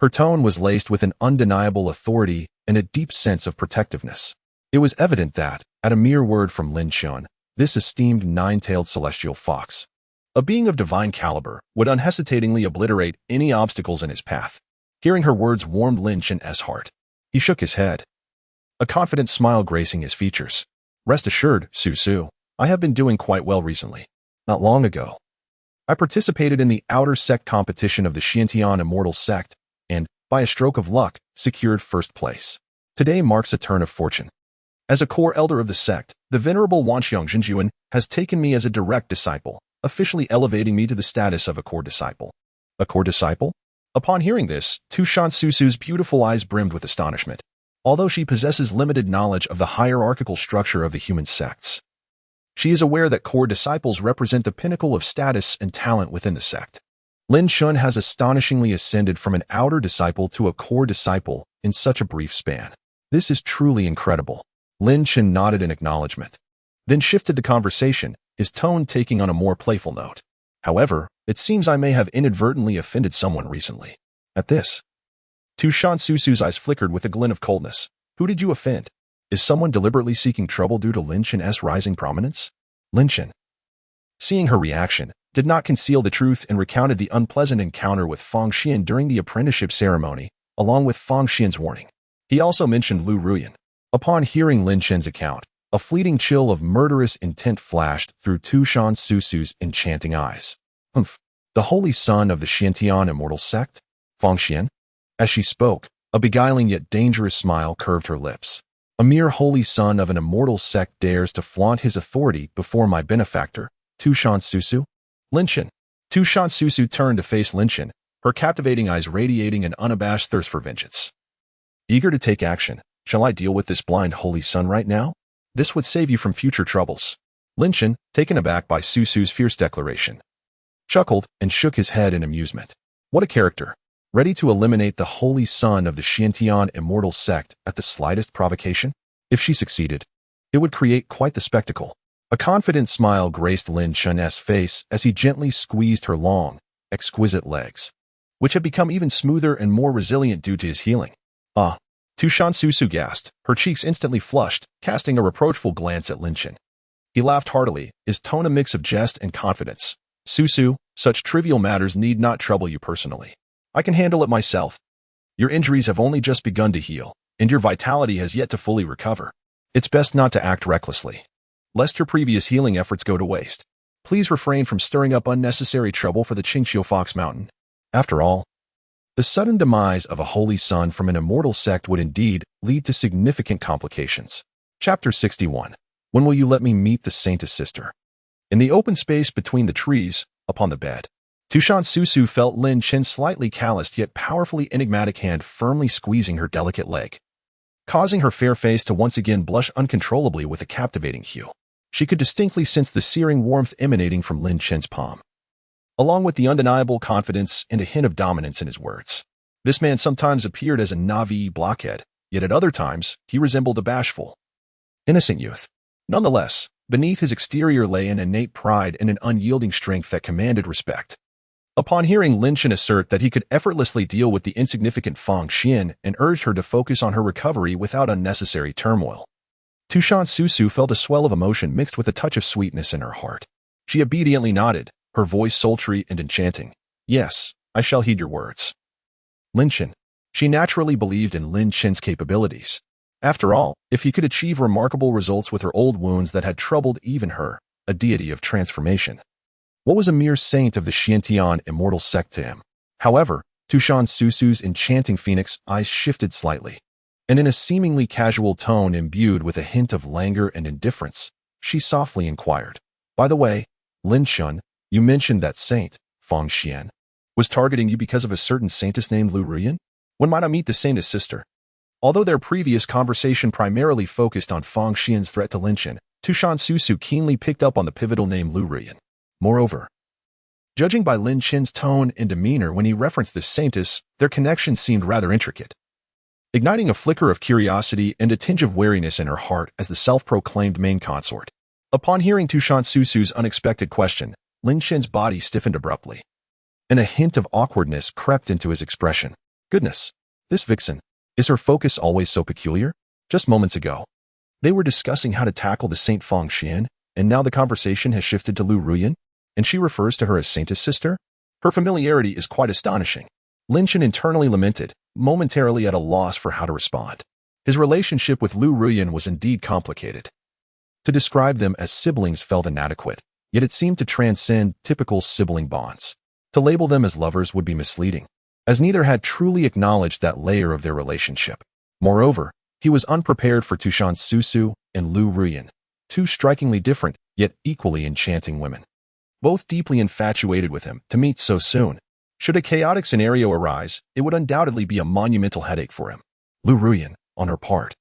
her tone was laced with an undeniable authority and a deep sense of protectiveness. It was evident that, at a mere word from Lin Chen, this esteemed nine-tailed celestial fox, a being of divine caliber, would unhesitatingly obliterate any obstacles in his path. Hearing her words warmed Lin Chen's heart. He shook his head, a confident smile gracing his features. Rest assured, Su, I have been doing quite well recently. Not long ago, I participated in the outer sect competition of the Xiantian Immortal Sect, and, by a stroke of luck, secured first place. Today marks a turn of fortune. As a core elder of the sect, the venerable Wanxiang Zhenjuan has taken me as a direct disciple, officially elevating me to the status of a core disciple. A core disciple? Upon hearing this, Tushan Su's beautiful eyes brimmed with astonishment. Although she possesses limited knowledge of the hierarchical structure of the human sects, she is aware that core disciples represent the pinnacle of status and talent within the sect. Lin Chen has astonishingly ascended from an outer disciple to a core disciple in such a brief span. This is truly incredible. Lin Chen nodded in acknowledgement, then shifted the conversation, his tone taking on a more playful note. However, it seems I may have inadvertently offended someone recently. At this, Tushan Su's eyes flickered with a glint of coldness. Who did you offend? Is someone deliberately seeking trouble due to Lin Chen's rising prominence? Lin Chen, seeing her reaction, did not conceal the truth and recounted the unpleasant encounter with Fang Xian during the apprenticeship ceremony, along with Fang Xian's warning. He also mentioned Lu Ruyan. Upon hearing Lin Chen's account, a fleeting chill of murderous intent flashed through Tushan Su's enchanting eyes. The holy son of the Xiantian Immortal Sect? Fang Xian? As she spoke, A beguiling yet dangerous smile curved her lips. A mere holy son of an immortal sect dares to flaunt his authority before my benefactor, Tushan Susu? Linchen. Tushan Susu turned to face Linchen, her captivating eyes radiating an unabashed thirst for vengeance. Eager to take action, shall I deal with this blind holy son right now? This would save you from future troubles. Linchen, taken aback by Susu's fierce declaration, chuckled and shook his head in amusement. What a character! Ready to eliminate the holy son of the Xiantian immortal sect at the slightest provocation? If she succeeded, it would create quite the spectacle. A confident smile graced Lin Chen's face as he gently squeezed her long, exquisite legs, which had become even smoother and more resilient due to his healing. Ah! Tushan Susu gasped, her cheeks instantly flushed, casting a reproachful glance at Lin Chen. He laughed heartily, his tone a mix of jest and confidence. Susu, such trivial matters need not trouble you personally. I can handle it myself. Your injuries have only just begun to heal, and your vitality has yet to fully recover. It's best not to act recklessly, lest your previous healing efforts go to waste. Please refrain from stirring up unnecessary trouble for the Qingqiu Fox Mountain. After all, the sudden demise of a holy son from an immortal sect would indeed lead to significant complications. Chapter 61. When will you let me meet the Saintess Sister? In the open space between the trees, upon the bed, Tushan Susu felt Lin Chen's slightly calloused yet powerfully enigmatic hand firmly squeezing her delicate leg, causing her fair face to once again blush uncontrollably with a captivating hue. She could distinctly sense the searing warmth emanating from Lin Chen's palm, along with the undeniable confidence and a hint of dominance in his words. This man sometimes appeared as a Na'vi blockhead, yet at other times he resembled a bashful, innocent youth. Nonetheless, beneath his exterior lay an innate pride and an unyielding strength that commanded respect. Upon hearing Lin Chen assert that he could effortlessly deal with the insignificant Fang Xian and urged her to focus on her recovery without unnecessary turmoil, Tushan Susu felt a swell of emotion mixed with a touch of sweetness in her heart. She obediently nodded, her voice sultry and enchanting. Yes, I shall heed your words. Lin Chen. She naturally believed in Lin Chen's capabilities. After all, if he could achieve remarkable results with her old wounds that had troubled even her, a deity of transformation, what was a mere saint of the Xiantian immortal sect to him? However, Tushan Susu's enchanting phoenix eyes shifted slightly, and in a seemingly casual tone imbued with a hint of languor and indifference, she softly inquired, By the way, Lin Chen, you mentioned that saint, Fang Xian, was targeting you because of a certain saintess named Lu Ruyan? When might I meet the saintess sister? Although their previous conversation primarily focused on Fang Xian's threat to Lin Chen, Tushan Susu keenly picked up on the pivotal name Lu Ruyan. Moreover, judging by Lin Chen's tone and demeanor when he referenced this saintess, their connection seemed rather intricate, igniting a flicker of curiosity and a tinge of wariness in her heart as the self-proclaimed main consort. Upon hearing Tushan Susu's unexpected question, Lin Chen's body stiffened abruptly, and a hint of awkwardness crept into his expression. Goodness, this vixen, is her focus always so peculiar? Just moments ago, they were discussing how to tackle the Saint Fang Xian, and now the conversation has shifted to Lu Ruyan, and she refers to her as Saintess Sister? Her familiarity is quite astonishing. Lin Chen internally lamented, momentarily at a loss for how to respond. His relationship with Lu Ruyan was indeed complicated. To describe them as siblings felt inadequate, yet it seemed to transcend typical sibling bonds. To label them as lovers would be misleading, as neither had truly acknowledged that layer of their relationship. Moreover, he was unprepared for Tushan Susu and Lu Ruyan, two strikingly different, yet equally enchanting women, both deeply infatuated with him, to meet so soon. Should a chaotic scenario arise, it would undoubtedly be a monumental headache for him. Lu Ruyan, on her part,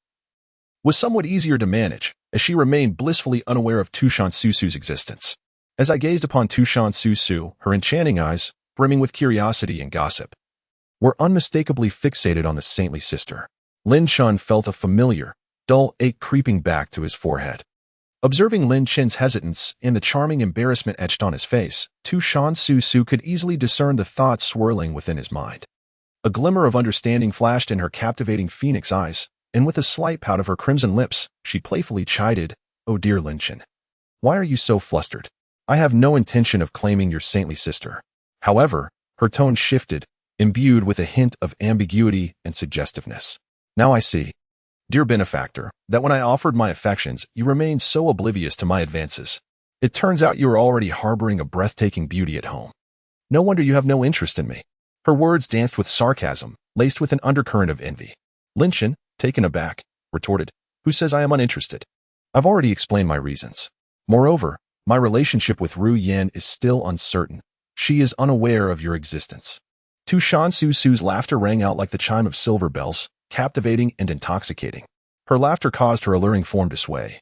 was somewhat easier to manage, as she remained blissfully unaware of Tushan Susu's existence. As I gazed upon Tushan Susu, her enchanting eyes, brimming with curiosity and gossip, were unmistakably fixated on the saintly sister. Lin Chen felt a familiar, dull ache creeping back to his forehead. Observing Lin Chen's hesitance and the charming embarrassment etched on his face, Tushan Susu could easily discern the thoughts swirling within his mind. A glimmer of understanding flashed in her captivating phoenix eyes, and with a slight pout of her crimson lips, she playfully chided, "Oh dear Lin Chen, why are you so flustered? I have no intention of claiming your saintly sister." However, her tone shifted, imbued with a hint of ambiguity and suggestiveness. "Now I see, dear benefactor, that when I offered my affections, you remained so oblivious to my advances. It turns out you are already harboring a breathtaking beauty at home. No wonder you have no interest in me." Her words danced with sarcasm, laced with an undercurrent of envy. Lin Shen, taken aback, retorted, "Who says I am uninterested? I've already explained my reasons. Moreover, my relationship with Ru Yan is still uncertain. She is unaware of your existence." Tu Shan Su Su's laughter rang out like the chime of silver bells, captivating and intoxicating. Her laughter caused her alluring form to sway.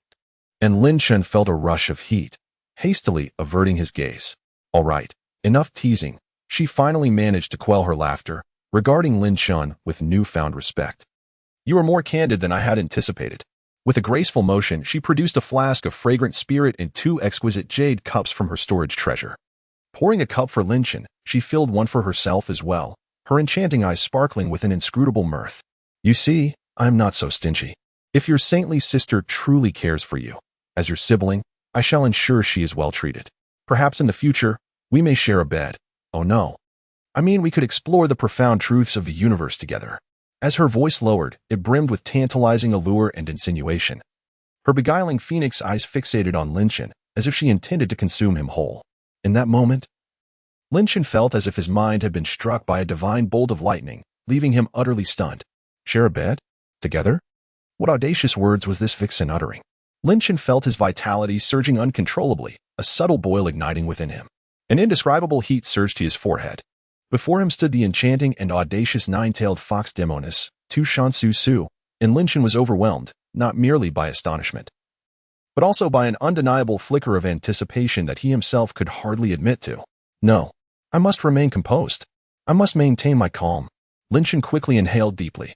And Lin Shen felt a rush of heat, hastily averting his gaze. All right, enough teasing. She finally managed to quell her laughter, regarding Lin Shen with newfound respect. "You are more candid than I had anticipated." With a graceful motion, she produced a flask of fragrant spirit and 2 exquisite jade cups from her storage treasure. Pouring a cup for Lin Shen, she filled one for herself as well, her enchanting eyes sparkling with an inscrutable mirth. "You see, I am not so stingy. If your saintly sister truly cares for you, as your sibling, I shall ensure she is well treated. Perhaps in the future, we may share a bed. Oh no. I mean, we could explore the profound truths of the universe together." As her voice lowered, it brimmed with tantalizing allure and insinuation. Her beguiling phoenix eyes fixated on Lin Shen, as if she intended to consume him whole. In that moment, Lin Shen felt as if his mind had been struck by a divine bolt of lightning, leaving him utterly stunned. Share a bed? Together? What audacious words was this vixen uttering? Lin Shen felt his vitality surging uncontrollably, a subtle boil igniting within him. An indescribable heat surged to his forehead. Before him stood the enchanting and audacious nine-tailed fox demoness, Tu Shan Su Su, and Lin Shen was overwhelmed, not merely by astonishment, but also by an undeniable flicker of anticipation that he himself could hardly admit to. "No, I must remain composed. I must maintain my calm." Lin Shen quickly inhaled deeply,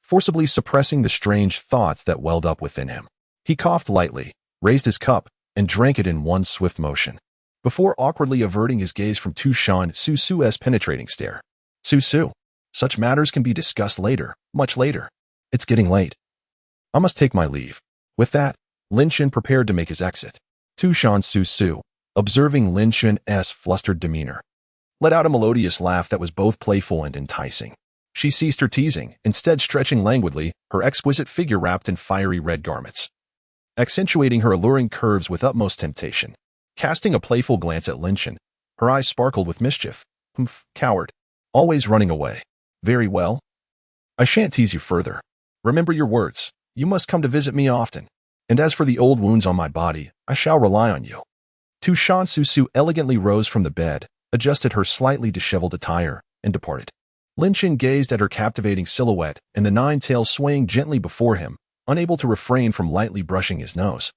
forcibly suppressing the strange thoughts that welled up within him. He coughed lightly, raised his cup, and drank it in one swift motion, before awkwardly averting his gaze from Tu Shan Su Su's penetrating stare. "Su Su, such matters can be discussed later, much later. It's getting late. I must take my leave." With that, Lin Shen prepared to make his exit. Tu Shan Su Su, observing Lin Shen's flustered demeanor, let out a melodious laugh that was both playful and enticing. She ceased her teasing, instead stretching languidly, her exquisite figure wrapped in fiery red garments, accentuating her alluring curves with utmost temptation. Casting a playful glance at Lin Shen, her eyes sparkled with mischief. "Humph, coward. Always running away. Very well. I shan't tease you further. Remember your words. You must come to visit me often. And as for the old wounds on my body, I shall rely on you." Tu Shan Su Su elegantly rose from the bed, adjusted her slightly disheveled attire, and departed. Lin Shen gazed at her captivating silhouette and the 9 tails swaying gently before him, unable to refrain from lightly brushing his nose.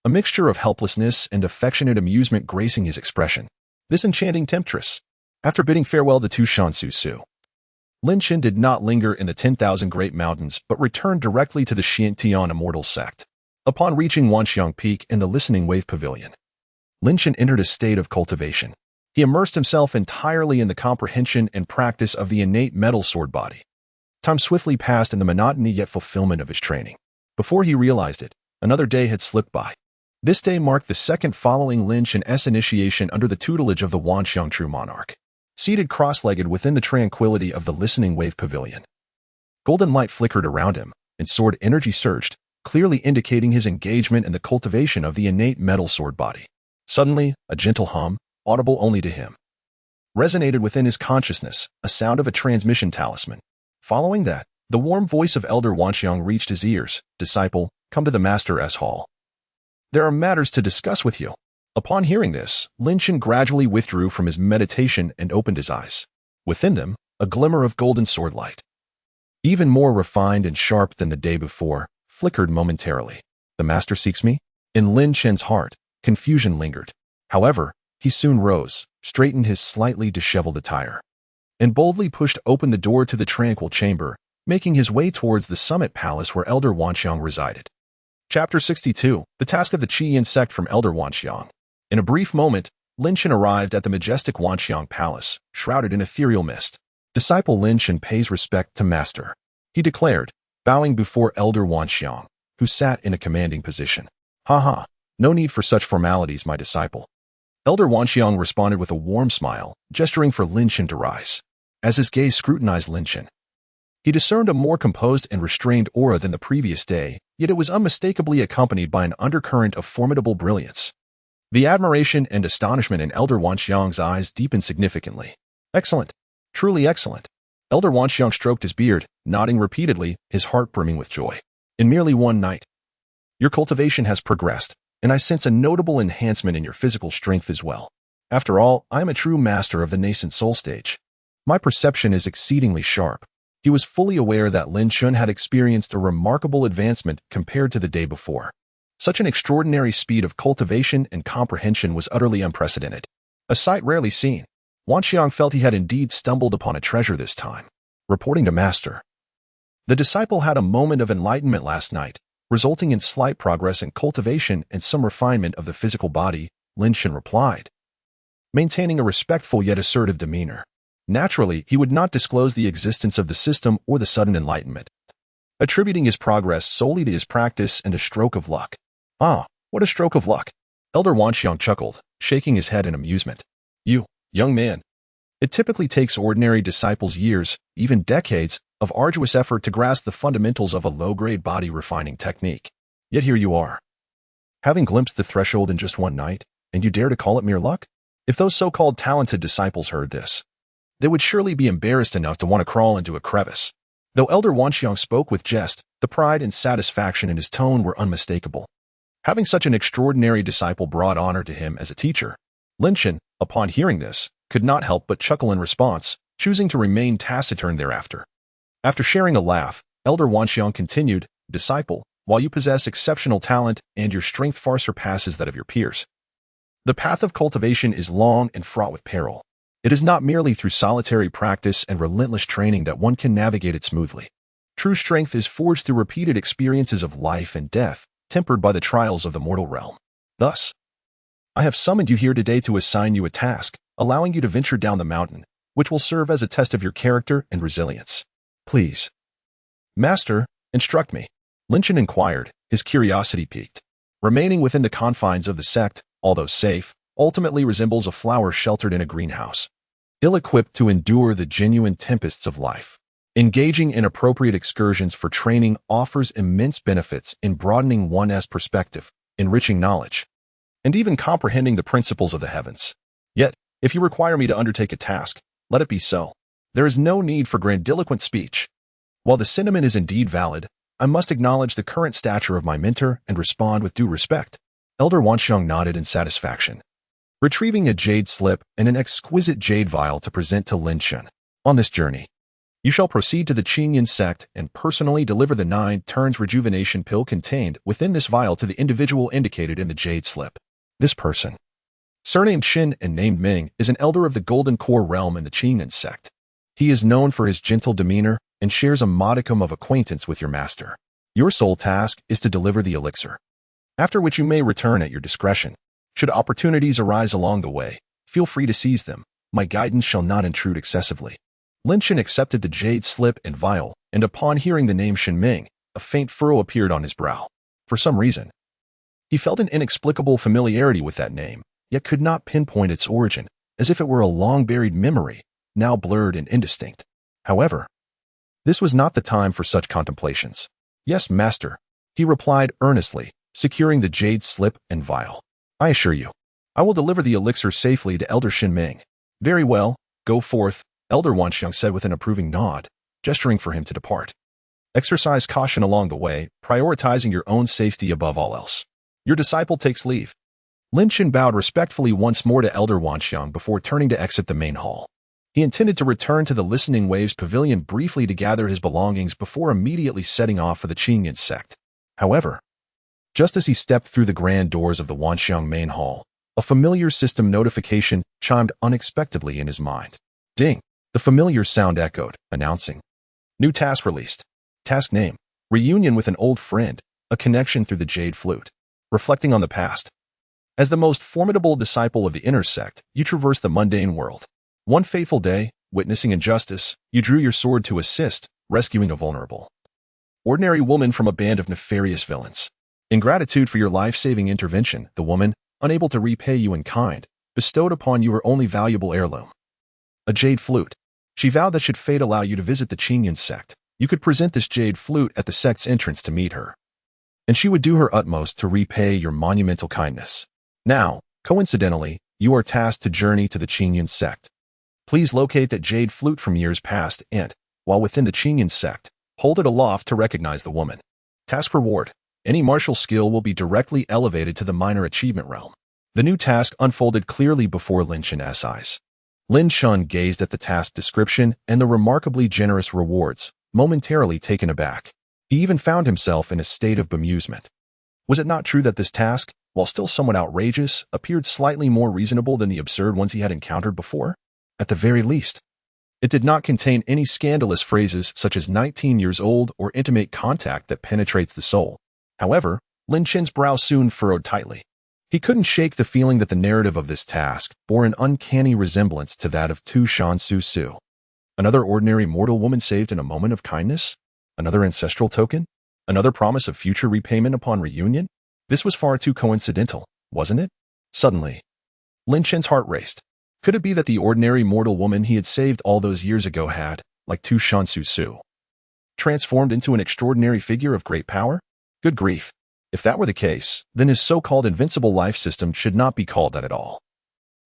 A mixture of helplessness and affectionate amusement gracing his expression. This enchanting temptress. After bidding farewell to Tu Shan Su Su, Lin Shen did not linger in the 10,000 Great Mountains but returned directly to the Xiantian Immortal Sect. Upon reaching Wanxiang Peak and the Listening Wave Pavilion, Lin Shen entered a state of cultivation. He immersed himself entirely in the comprehension and practice of the innate metal sword body. Time swiftly passed in the monotony yet fulfillment of his training. Before he realized it, another day had slipped by. This day marked the second following Lin Shen's initiation under the tutelage of the Wanxiang True Monarch. Seated cross-legged within the tranquility of the Listening Wave Pavilion, golden light flickered around him, and sword energy surged, clearly indicating his engagement in the cultivation of the innate metal sword body. Suddenly, a gentle hum, audible only to him, resonated within his consciousness, a sound of a transmission talisman. Following that, the warm voice of Elder Wanxiang reached his ears. "Disciple, come to the Master's Hall. There are matters to discuss with you." Upon hearing this, Lin Shen gradually withdrew from his meditation and opened his eyes. Within them, a glimmer of golden sword light, even more refined and sharp than the day before, flickered momentarily. "The Master seeks me?" In Lin Shen's heart, confusion lingered. However, he soon rose, straightened his slightly disheveled attire, and boldly pushed open the door to the tranquil chamber, making his way towards the summit palace where Elder Wanxiang resided. Chapter 62, The Task of the Qian Sect from Elder Wanxiang. In a brief moment, Lin Shen arrived at the majestic Wanxiang Palace, shrouded in ethereal mist. "Disciple Lin Shen pays respect to Master," he declared, bowing before Elder Wanxiang, who sat in a commanding position. "Ha, no need for such formalities, my disciple." Elder Wanxiang responded with a warm smile, gesturing for Lin Shen to rise. As his gaze scrutinized Lin Shen, he discerned a more composed and restrained aura than the previous day, yet it was unmistakably accompanied by an undercurrent of formidable brilliance. The admiration and astonishment in Elder Wanxiang's eyes deepened significantly. "Excellent. Truly excellent." Elder Wanxiang stroked his beard, nodding repeatedly, his heart brimming with joy. In merely one night, your cultivation has progressed, and I sense a notable enhancement in your physical strength as well. After all, I am a true master of the nascent soul stage. My perception is exceedingly sharp. He was fully aware that Lin Chun had experienced a remarkable advancement compared to the day before. Such an extraordinary speed of cultivation and comprehension was utterly unprecedented. A sight rarely seen. Wanxiang felt he had indeed stumbled upon a treasure this time. Reporting to Master. The disciple had a moment of enlightenment last night, resulting in slight progress in cultivation and some refinement of the physical body, Lin Chun replied, maintaining a respectful yet assertive demeanor. Naturally, he would not disclose the existence of the system or the sudden enlightenment, attributing his progress solely to his practice and a stroke of luck. Ah, what a stroke of luck! Elder Wanxiang chuckled, shaking his head in amusement. You, young man. It typically takes ordinary disciples years, even decades, of arduous effort to grasp the fundamentals of a low-grade body refining technique. Yet here you are, having glimpsed the threshold in just one night, and you dare to call it mere luck? If those so-called talented disciples heard this, they would surely be embarrassed enough to want to crawl into a crevice. Though Elder Wanxiang spoke with jest, the pride and satisfaction in his tone were unmistakable. Having such an extraordinary disciple brought honor to him as a teacher, Lin Chun, upon hearing this, could not help but chuckle in response, choosing to remain taciturn thereafter. After sharing a laugh, Elder Wanxiang continued, Disciple, while you possess exceptional talent and your strength far surpasses that of your peers, the path of cultivation is long and fraught with peril. It is not merely through solitary practice and relentless training that one can navigate it smoothly. True strength is forged through repeated experiences of life and death, tempered by the trials of the mortal realm. Thus, I have summoned you here today to assign you a task, allowing you to venture down the mountain, which will serve as a test of your character and resilience. Please, Master, instruct me. Lin Chun inquired, his curiosity piqued. Remaining within the confines of the sect, although safe, ultimately resembles a flower sheltered in a greenhouse, ill-equipped to endure the genuine tempests of life. Engaging in appropriate excursions for training offers immense benefits in broadening one's perspective, enriching knowledge, and even comprehending the principles of the heavens. Yet, if you require me to undertake a task, let it be so. There is no need for grandiloquent speech. While the sentiment is indeed valid, I must acknowledge the current stature of my mentor and respond with due respect. Elder Wanxiang nodded in satisfaction, retrieving a jade slip and an exquisite jade vial to present to Lin Chun. On this journey, you shall proceed to the Qingyan sect and personally deliver the 9 turns rejuvenation pill contained within this vial to the individual indicated in the jade slip. This person, surnamed Shin and named Ming, is an elder of the Golden Core realm in the Qingyan sect. He is known for his gentle demeanor and shares a modicum of acquaintance with your master. Your sole task is to deliver the elixir, after which you may return at your discretion. Should opportunities arise along the way, feel free to seize them. My guidance shall not intrude excessively. Lin Chun accepted the jade slip and vial, and upon hearing the name Shin Ming, a faint furrow appeared on his brow. For some reason, he felt an inexplicable familiarity with that name, yet could not pinpoint its origin, as if it were a long-buried memory, now blurred and indistinct. However, this was not the time for such contemplations. Yes, master, he replied earnestly, securing the jade slip and vial. I assure you, I will deliver the elixir safely to Elder Shin Ming. Very well, go forth, Elder Wanxiang said with an approving nod, gesturing for him to depart. Exercise caution along the way, prioritizing your own safety above all else. Your disciple takes leave. Lin Chun bowed respectfully once more to Elder Wanxiang before turning to exit the main hall. He intended to return to the Listening Waves Pavilion briefly to gather his belongings before immediately setting off for the Qingyan sect. However, just as he stepped through the grand doors of the Wanxiang main hall, a familiar system notification chimed unexpectedly in his mind. Ding! The familiar sound echoed, announcing, new task released. Task name, reunion with an old friend, a connection through the jade flute. Reflecting on the past. As the most formidable disciple of the inner sect, you traverse the mundane world. One fateful day, witnessing injustice, you drew your sword to assist, rescuing a vulnerable, ordinary woman from a band of nefarious villains. In gratitude for your life-saving intervention, the woman, unable to repay you in kind, bestowed upon you her only valuable heirloom, a jade flute. She vowed that should fate allow you to visit the Qingyan sect, you could present this jade flute at the sect's entrance to meet her, and she would do her utmost to repay your monumental kindness. Now, coincidentally, you are tasked to journey to the Qingyan sect. Please locate that jade flute from years past and, while within the Qingyan sect, hold it aloft to recognize the woman. Task reward. Any martial skill will be directly elevated to the minor achievement realm. The new task unfolded clearly before Lin Chen's eyes. Lin Chen gazed at the task description and the remarkably generous rewards, momentarily taken aback. He even found himself in a state of bemusement. Was it not true that this task, while still somewhat outrageous, appeared slightly more reasonable than the absurd ones he had encountered before? At the very least, it did not contain any scandalous phrases such as 19 years old or intimate contact that penetrates the soul. However, Lin Chen's brow soon furrowed tightly. He couldn't shake the feeling that the narrative of this task bore an uncanny resemblance to that of Tu Shan Su Su. Another ordinary mortal woman saved in a moment of kindness? Another ancestral token? Another promise of future repayment upon reunion? This was far too coincidental, wasn't it? Suddenly, Lin Chen's heart raced. Could it be that the ordinary mortal woman he had saved all those years ago had, like Tu Shan Su Su, transformed into an extraordinary figure of great power? Good grief. If that were the case, then his so-called invincible life system should not be called that at all.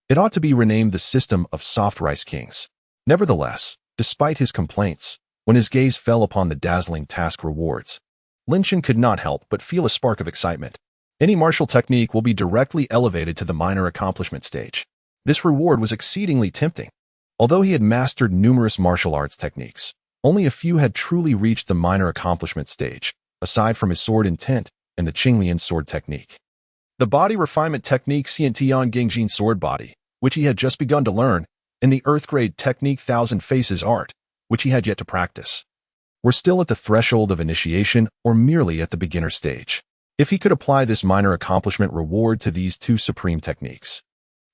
It ought to be renamed the System of Soft Rice Kings. Nevertheless, despite his complaints, when his gaze fell upon the dazzling task rewards, Lin Chen could not help but feel a spark of excitement. Any martial technique will be directly elevated to the minor accomplishment stage. This reward was exceedingly tempting. Although he had mastered numerous martial arts techniques, only a few had truly reached the minor accomplishment stage, aside from his sword intent and the Qinglian sword technique. The body refinement technique Xiantian Gengjin sword body, which he had just begun to learn, and the earth-grade technique Thousand Faces art, which he had yet to practice, were still at the threshold of initiation or merely at the beginner stage. If he could apply this minor accomplishment reward to these two supreme techniques,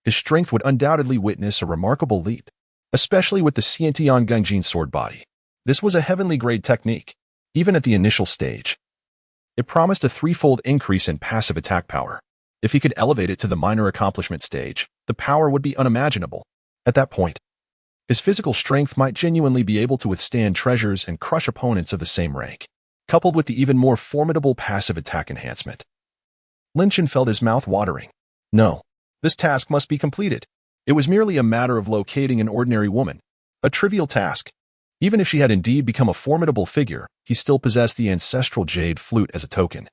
his strength would undoubtedly witness a remarkable leap, especially with the Xiantian Gengjin sword body. This was a heavenly grade technique, even at the initial stage. It promised a threefold increase in passive attack power. If he could elevate it to the minor accomplishment stage, the power would be unimaginable. At that point, his physical strength might genuinely be able to withstand treasures and crush opponents of the same rank, coupled with the even more formidable passive attack enhancement. Lin Chen felt his mouth watering. No, this task must be completed. It was merely a matter of locating an ordinary woman, a trivial task. Even if she had indeed become a formidable figure, he still possessed the ancestral jade flute as a token,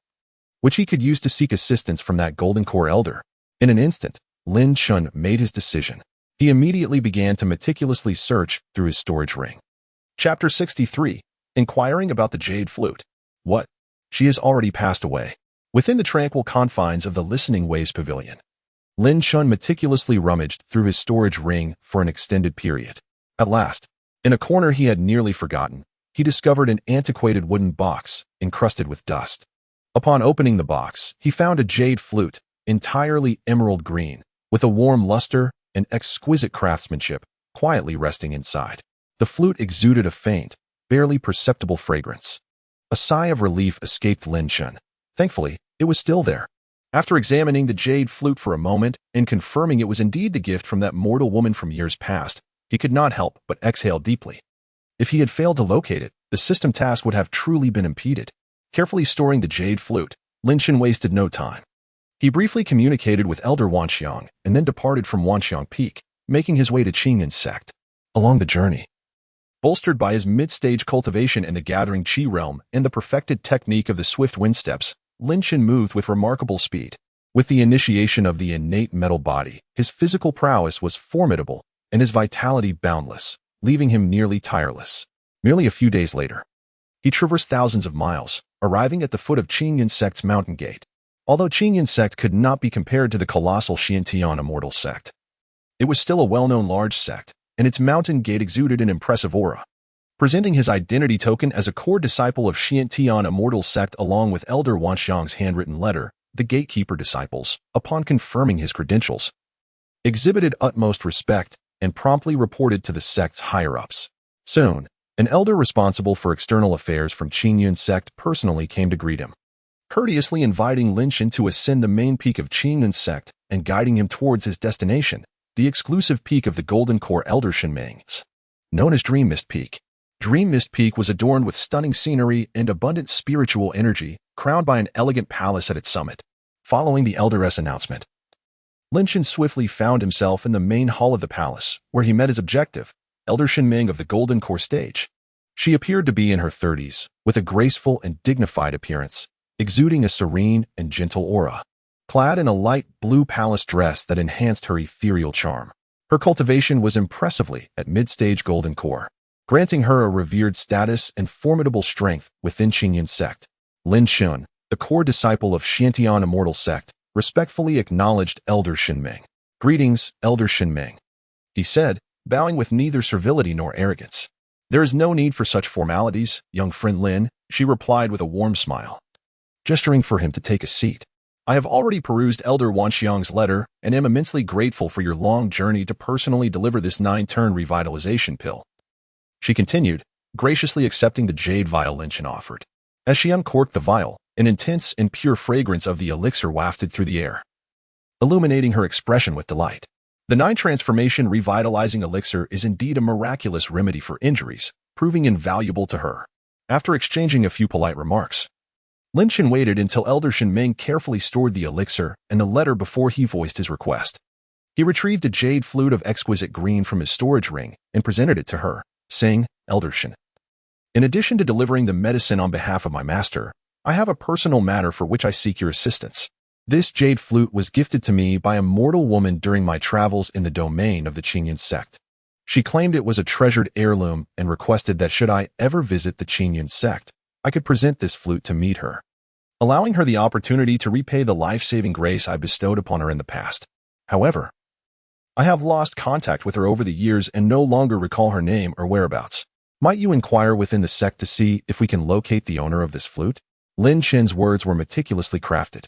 which he could use to seek assistance from that Golden Core elder. In an instant, Lin Chen made his decision. He immediately began to meticulously search through his storage ring. Chapter 63. Inquiring about the jade flute. What? She has already passed away. Within the tranquil confines of the Listening Waves Pavilion, Lin Chen meticulously rummaged through his storage ring for an extended period. At last, in a corner he had nearly forgotten, he discovered an antiquated wooden box encrusted with dust. Upon opening the box, he found a jade flute, entirely emerald green, with a warm luster and exquisite craftsmanship, quietly resting inside. The flute exuded a faint, barely perceptible fragrance. A sigh of relief escaped Lin Chen. Thankfully, it was still there. After examining the jade flute for a moment and confirming it was indeed the gift from that mortal woman from years past, he could not help but exhale deeply. If he had failed to locate it, the system task would have truly been impeded. Carefully storing the jade flute, Lin Chen wasted no time. He briefly communicated with Elder Wanxiang and then departed from Wanxiang Peak, making his way to Qingyan sect. Along the journey, bolstered by his mid-stage cultivation in the gathering Qi realm and the perfected technique of the swift wind steps, Lin Chen moved with remarkable speed. With the initiation of the innate metal body, his physical prowess was formidable and his vitality boundless, leaving him nearly tireless. Merely a few days later, he traversed thousands of miles, arriving at the foot of Qingyan sect's mountain gate. Although Qingyan sect could not be compared to the colossal Xiantian immortal sect, it was still a well-known large sect, and its mountain gate exuded an impressive aura. Presenting his identity token as a core disciple of Xiantian immortal sect along with Elder Wanxiang's handwritten letter, the gatekeeper disciples, upon confirming his credentials, exhibited utmost respect and promptly reported to the sect's higher-ups. Soon, an elder responsible for external affairs from Qingyun sect personally came to greet him, courteously inviting Lin Chen to ascend the main peak of Qingyun sect and guiding him towards his destination, the exclusive peak of the Golden Core Elder Shenmings, known as Dream Mist Peak. Dream Mist Peak was adorned with stunning scenery and abundant spiritual energy, crowned by an elegant palace at its summit. Following the Elder's announcement, Lin Chen swiftly found himself in the main hall of the palace, where he met his objective, Elder Shenming of the Golden Core stage. She appeared to be in her 30s, with a graceful and dignified appearance, exuding a serene and gentle aura. Clad in a light blue palace dress that enhanced her ethereal charm, her cultivation was impressively at mid-stage golden core, granting her a revered status and formidable strength within Qingyan sect. Lin Shun, the core disciple of Xiantian Immortal Sect, respectfully acknowledged Elder Shinming. "Greetings, Elder Shinming," he said, bowing with neither servility nor arrogance. "There is no need for such formalities, young friend Lin," she replied with a warm smile, gesturing for him to take a seat. "I have already perused Elder Wanxiang's letter and am immensely grateful for your long journey to personally deliver this 9-turn revitalization pill," she continued, graciously accepting the jade vial Lin Shun offered. As she uncorked the vial, an intense and pure fragrance of the elixir wafted through the air, illuminating her expression with delight. The 9-transformation revitalizing elixir is indeed a miraculous remedy for injuries, proving invaluable to her. After exchanging a few polite remarks, Lin Shun waited until Elder Shinming carefully stored the elixir and the letter before he voiced his request. He retrieved a jade flute of exquisite green from his storage ring and presented it to her, saying, "Elder Shin, in addition to delivering the medicine on behalf of my master, I have a personal matter for which I seek your assistance. This jade flute was gifted to me by a mortal woman during my travels in the domain of the Qingyan sect. She claimed it was a treasured heirloom and requested that should I ever visit the Qingyan sect, I could present this flute to meet her, allowing her the opportunity to repay the life-saving grace I bestowed upon her in the past. However, I have lost contact with her over the years and no longer recall her name or whereabouts. Might you inquire within the sect to see if we can locate the owner of this flute?" Lin Shun's words were meticulously crafted,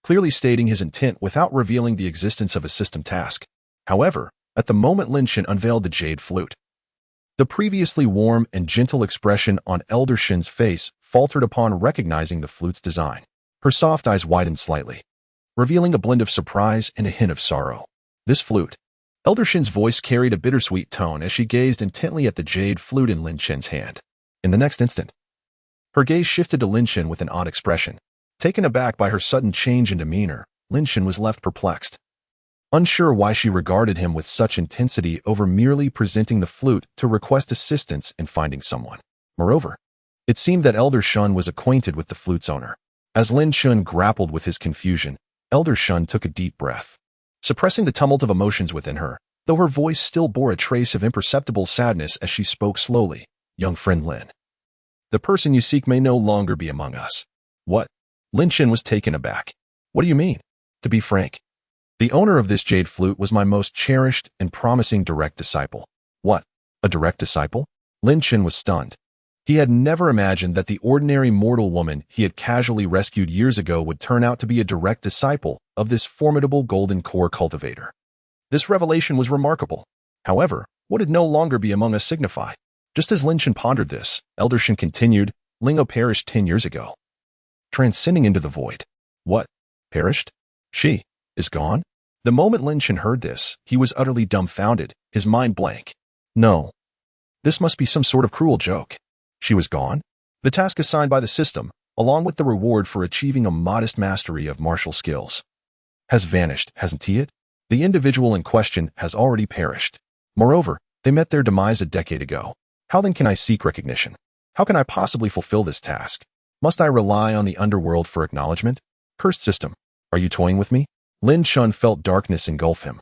clearly stating his intent without revealing the existence of a system task. However, at the moment Lin Shun unveiled the jade flute, the previously warm and gentle expression on Elder Shin's face faltered upon recognizing the flute's design. Her soft eyes widened slightly, revealing a blend of surprise and a hint of sorrow. "This flute." Elder Shin's voice carried a bittersweet tone as she gazed intently at the jade flute in Lin Shun's hand. In the next instant, her gaze shifted to Lin Shun with an odd expression. Taken aback by her sudden change in demeanor, Lin Shun was left perplexed, unsure why she regarded him with such intensity over merely presenting the flute to request assistance in finding someone. Moreover, it seemed that Elder Shun was acquainted with the flute's owner. As Lin Shun grappled with his confusion, Elder Shun took a deep breath, suppressing the tumult of emotions within her, though her voice still bore a trace of imperceptible sadness as she spoke slowly. "Young friend Lin, the person you seek may no longer be among us." "What?" Lin Shun was taken aback. "What do you mean?" "To be frank, the owner of this jade flute was my most cherished and promising direct disciple." "What? A direct disciple?" Lin Shun was stunned. He had never imagined that the ordinary mortal woman he had casually rescued years ago would turn out to be a direct disciple of this formidable golden core cultivator. This revelation was remarkable. However, what did no longer be among us signify? Just as Lin Shun pondered this, Elder Shin continued, "Lingo perished 10 years ago, transcending into the void." "What? Perished? She is gone?" The moment Lin Shun heard this, he was utterly dumbfounded, his mind blank. No. This must be some sort of cruel joke. She was gone? The task assigned by the system, along with the reward for achieving a modest mastery of martial skills, has vanished, hasn't it? The individual in question has already perished. Moreover, they met their demise a decade ago. How then can I seek recognition? How can I possibly fulfill this task? Must I rely on the underworld for acknowledgement? Cursed system, are you toying with me? Lin Shun felt darkness engulf him,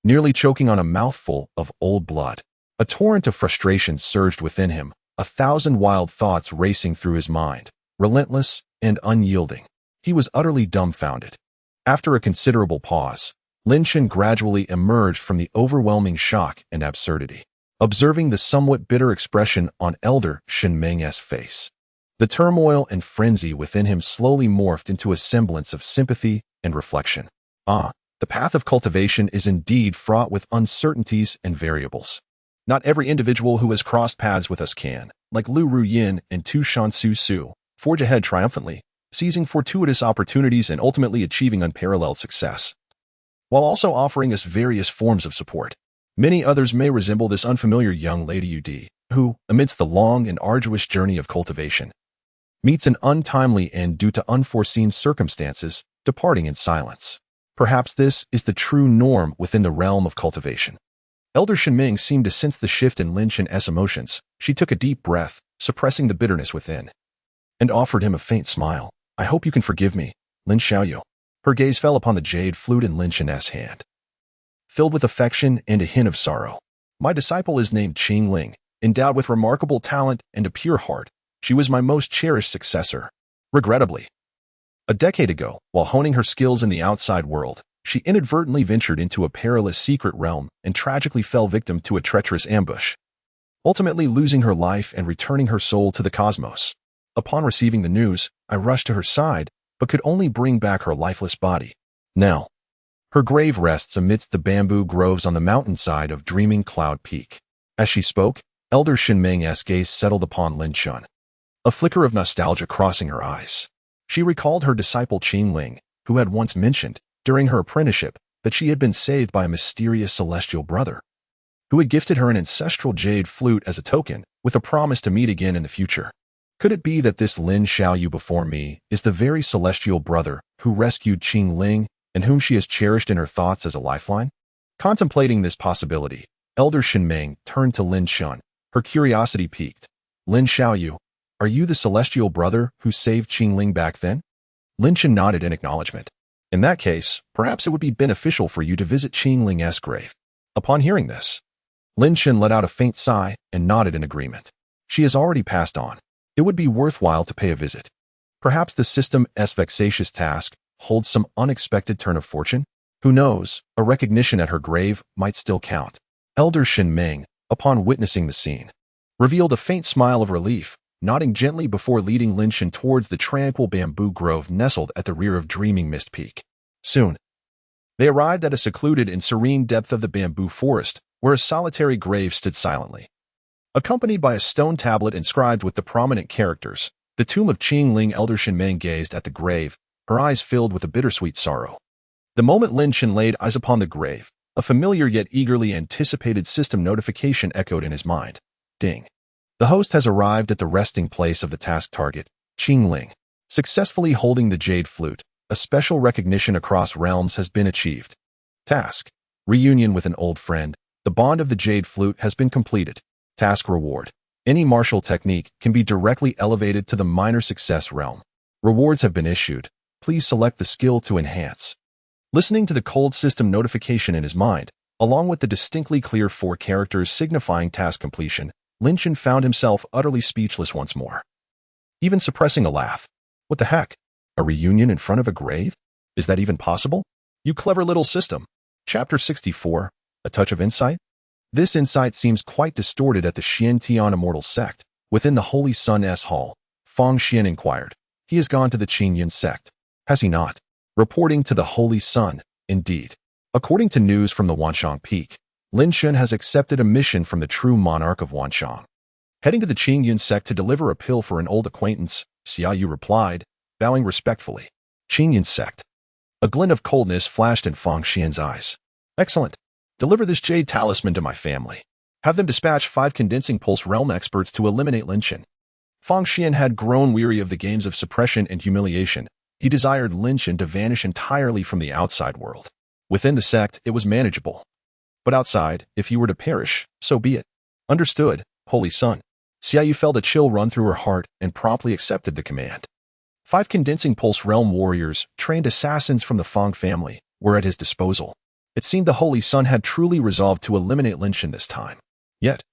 nearly choking on a mouthful of old blood. A torrent of frustration surged within him, 1,000 wild thoughts racing through his mind, relentless and unyielding. He was utterly dumbfounded. After a considerable pause, Lin Shun gradually emerged from the overwhelming shock and absurdity, observing the somewhat bitter expression on Elder Shinming's face. The turmoil and frenzy within him slowly morphed into a semblance of sympathy and reflection. The path of cultivation is indeed fraught with uncertainties and variables. Not every individual who has crossed paths with us can, like Lu Ruyin and Tu Shansu Su, forge ahead triumphantly, seizing fortuitous opportunities and ultimately achieving unparalleled success, while also offering us various forms of support. Many others may resemble this unfamiliar young lady UD, who, amidst the long and arduous journey of cultivation, meets an untimely end due to unforeseen circumstances, departing in silence. Perhaps this is the true norm within the realm of cultivation. Elder Shenming seemed to sense the shift in Lin Shen's emotions. She took a deep breath, suppressing the bitterness within, and offered him a faint smile. I hope you can forgive me, Lin Xiaoyu. Her gaze fell upon the jade flute in Lin Shen's hand, filled with affection and a hint of sorrow. My disciple is named Qing Ling, endowed with remarkable talent and a pure heart. She was my most cherished successor. Regrettably, a decade ago, while honing her skills in the outside world, she inadvertently ventured into a perilous secret realm and tragically fell victim to a treacherous ambush, ultimately losing her life and returning her soul to the cosmos. Upon receiving the news, I rushed to her side, but could only bring back her lifeless body. Now, her grave rests amidst the bamboo groves on the mountainside of Dreaming Cloud Peak. As she spoke, Elder Shenming's gaze settled upon Lin Shen, a flicker of nostalgia crossing her eyes. She recalled her disciple Qing Ling, who had once mentioned, during her apprenticeship, that she had been saved by a mysterious celestial brother, who had gifted her an ancestral jade flute as a token, with a promise to meet again in the future. Could it be that this Lin Xiaoyu before me is the very celestial brother who rescued Qing Ling and whom she has cherished in her thoughts as a lifeline? Contemplating this possibility, Elder Shenming turned to Lin Shen, her curiosity piqued. Lin Xiaoyu, are you the celestial brother who saved Qing Ling back then? Lin Shen nodded in acknowledgement. In that case, perhaps it would be beneficial for you to visit Qing Ling's grave. Upon hearing this, Lin Shen let out a faint sigh and nodded in agreement. She has already passed on. It would be worthwhile to pay a visit. Perhaps the system's vexatious task holds some unexpected turn of fortune? Who knows, a recognition at her grave might still count. Elder Shenming, upon witnessing the scene, revealed a faint smile of relief, nodding gently before leading Lin Shen towards the tranquil bamboo grove nestled at the rear of Dreaming Mist Peak. Soon, they arrived at a secluded and serene depth of the bamboo forest, where a solitary grave stood silently. Accompanied by a stone tablet inscribed with the prominent characters, the tomb of Qing Ling. Elder Shenming gazed at the grave, her eyes filled with a bittersweet sorrow. The moment Lin Shen laid eyes upon the grave, a familiar yet eagerly anticipated system notification echoed in his mind. Ding. The host has arrived at the resting place of the task target, Qing Ling. Successfully holding the jade flute, a special recognition across realms has been achieved. Task: reunion with an old friend. The bond of the jade flute has been completed. Task reward: any martial technique can be directly elevated to the minor success realm. Rewards have been issued. Please select the skill to enhance. Listening to the cold system notification in his mind, along with the distinctly clear 4 characters signifying task completion, Lin Shen found himself utterly speechless once more, even suppressing a laugh. What the heck? A reunion in front of a grave? Is that even possible? You clever little system. Chapter 64, A Touch of Insight? This insight seems quite distorted at the Xiantian Immortal Sect. Within the Holy Sun's Hall, Fang Xian inquired. He has gone to the Qingyan sect, has he not? Reporting to the Holy Sun, indeed. According to news from the Wanshang Peak, Lin Shen has accepted a mission from the true monarch of Wanshang. Heading to the Qingyan sect to deliver a pill for an old acquaintance, Xiaoyu replied, bowing respectfully. Qingyan sect. A glint of coldness flashed in Fang Xian's eyes. Excellent. Deliver this jade talisman to my family. Have them dispatch 5 condensing pulse realm experts to eliminate Lin Shen. Fang Xian had grown weary of the games of suppression and humiliation. He desired Lin Shen to vanish entirely from the outside world. Within the sect, it was manageable. But outside, if he were to perish, so be it. Understood, Holy Sun. Xiaoyu felt a chill run through her heart and promptly accepted the command. 5 condensing pulse realm warriors, trained assassins from the Fang family, were at his disposal. It seemed the Holy Sun had truly resolved to eliminate Lin Shen this time. Yet,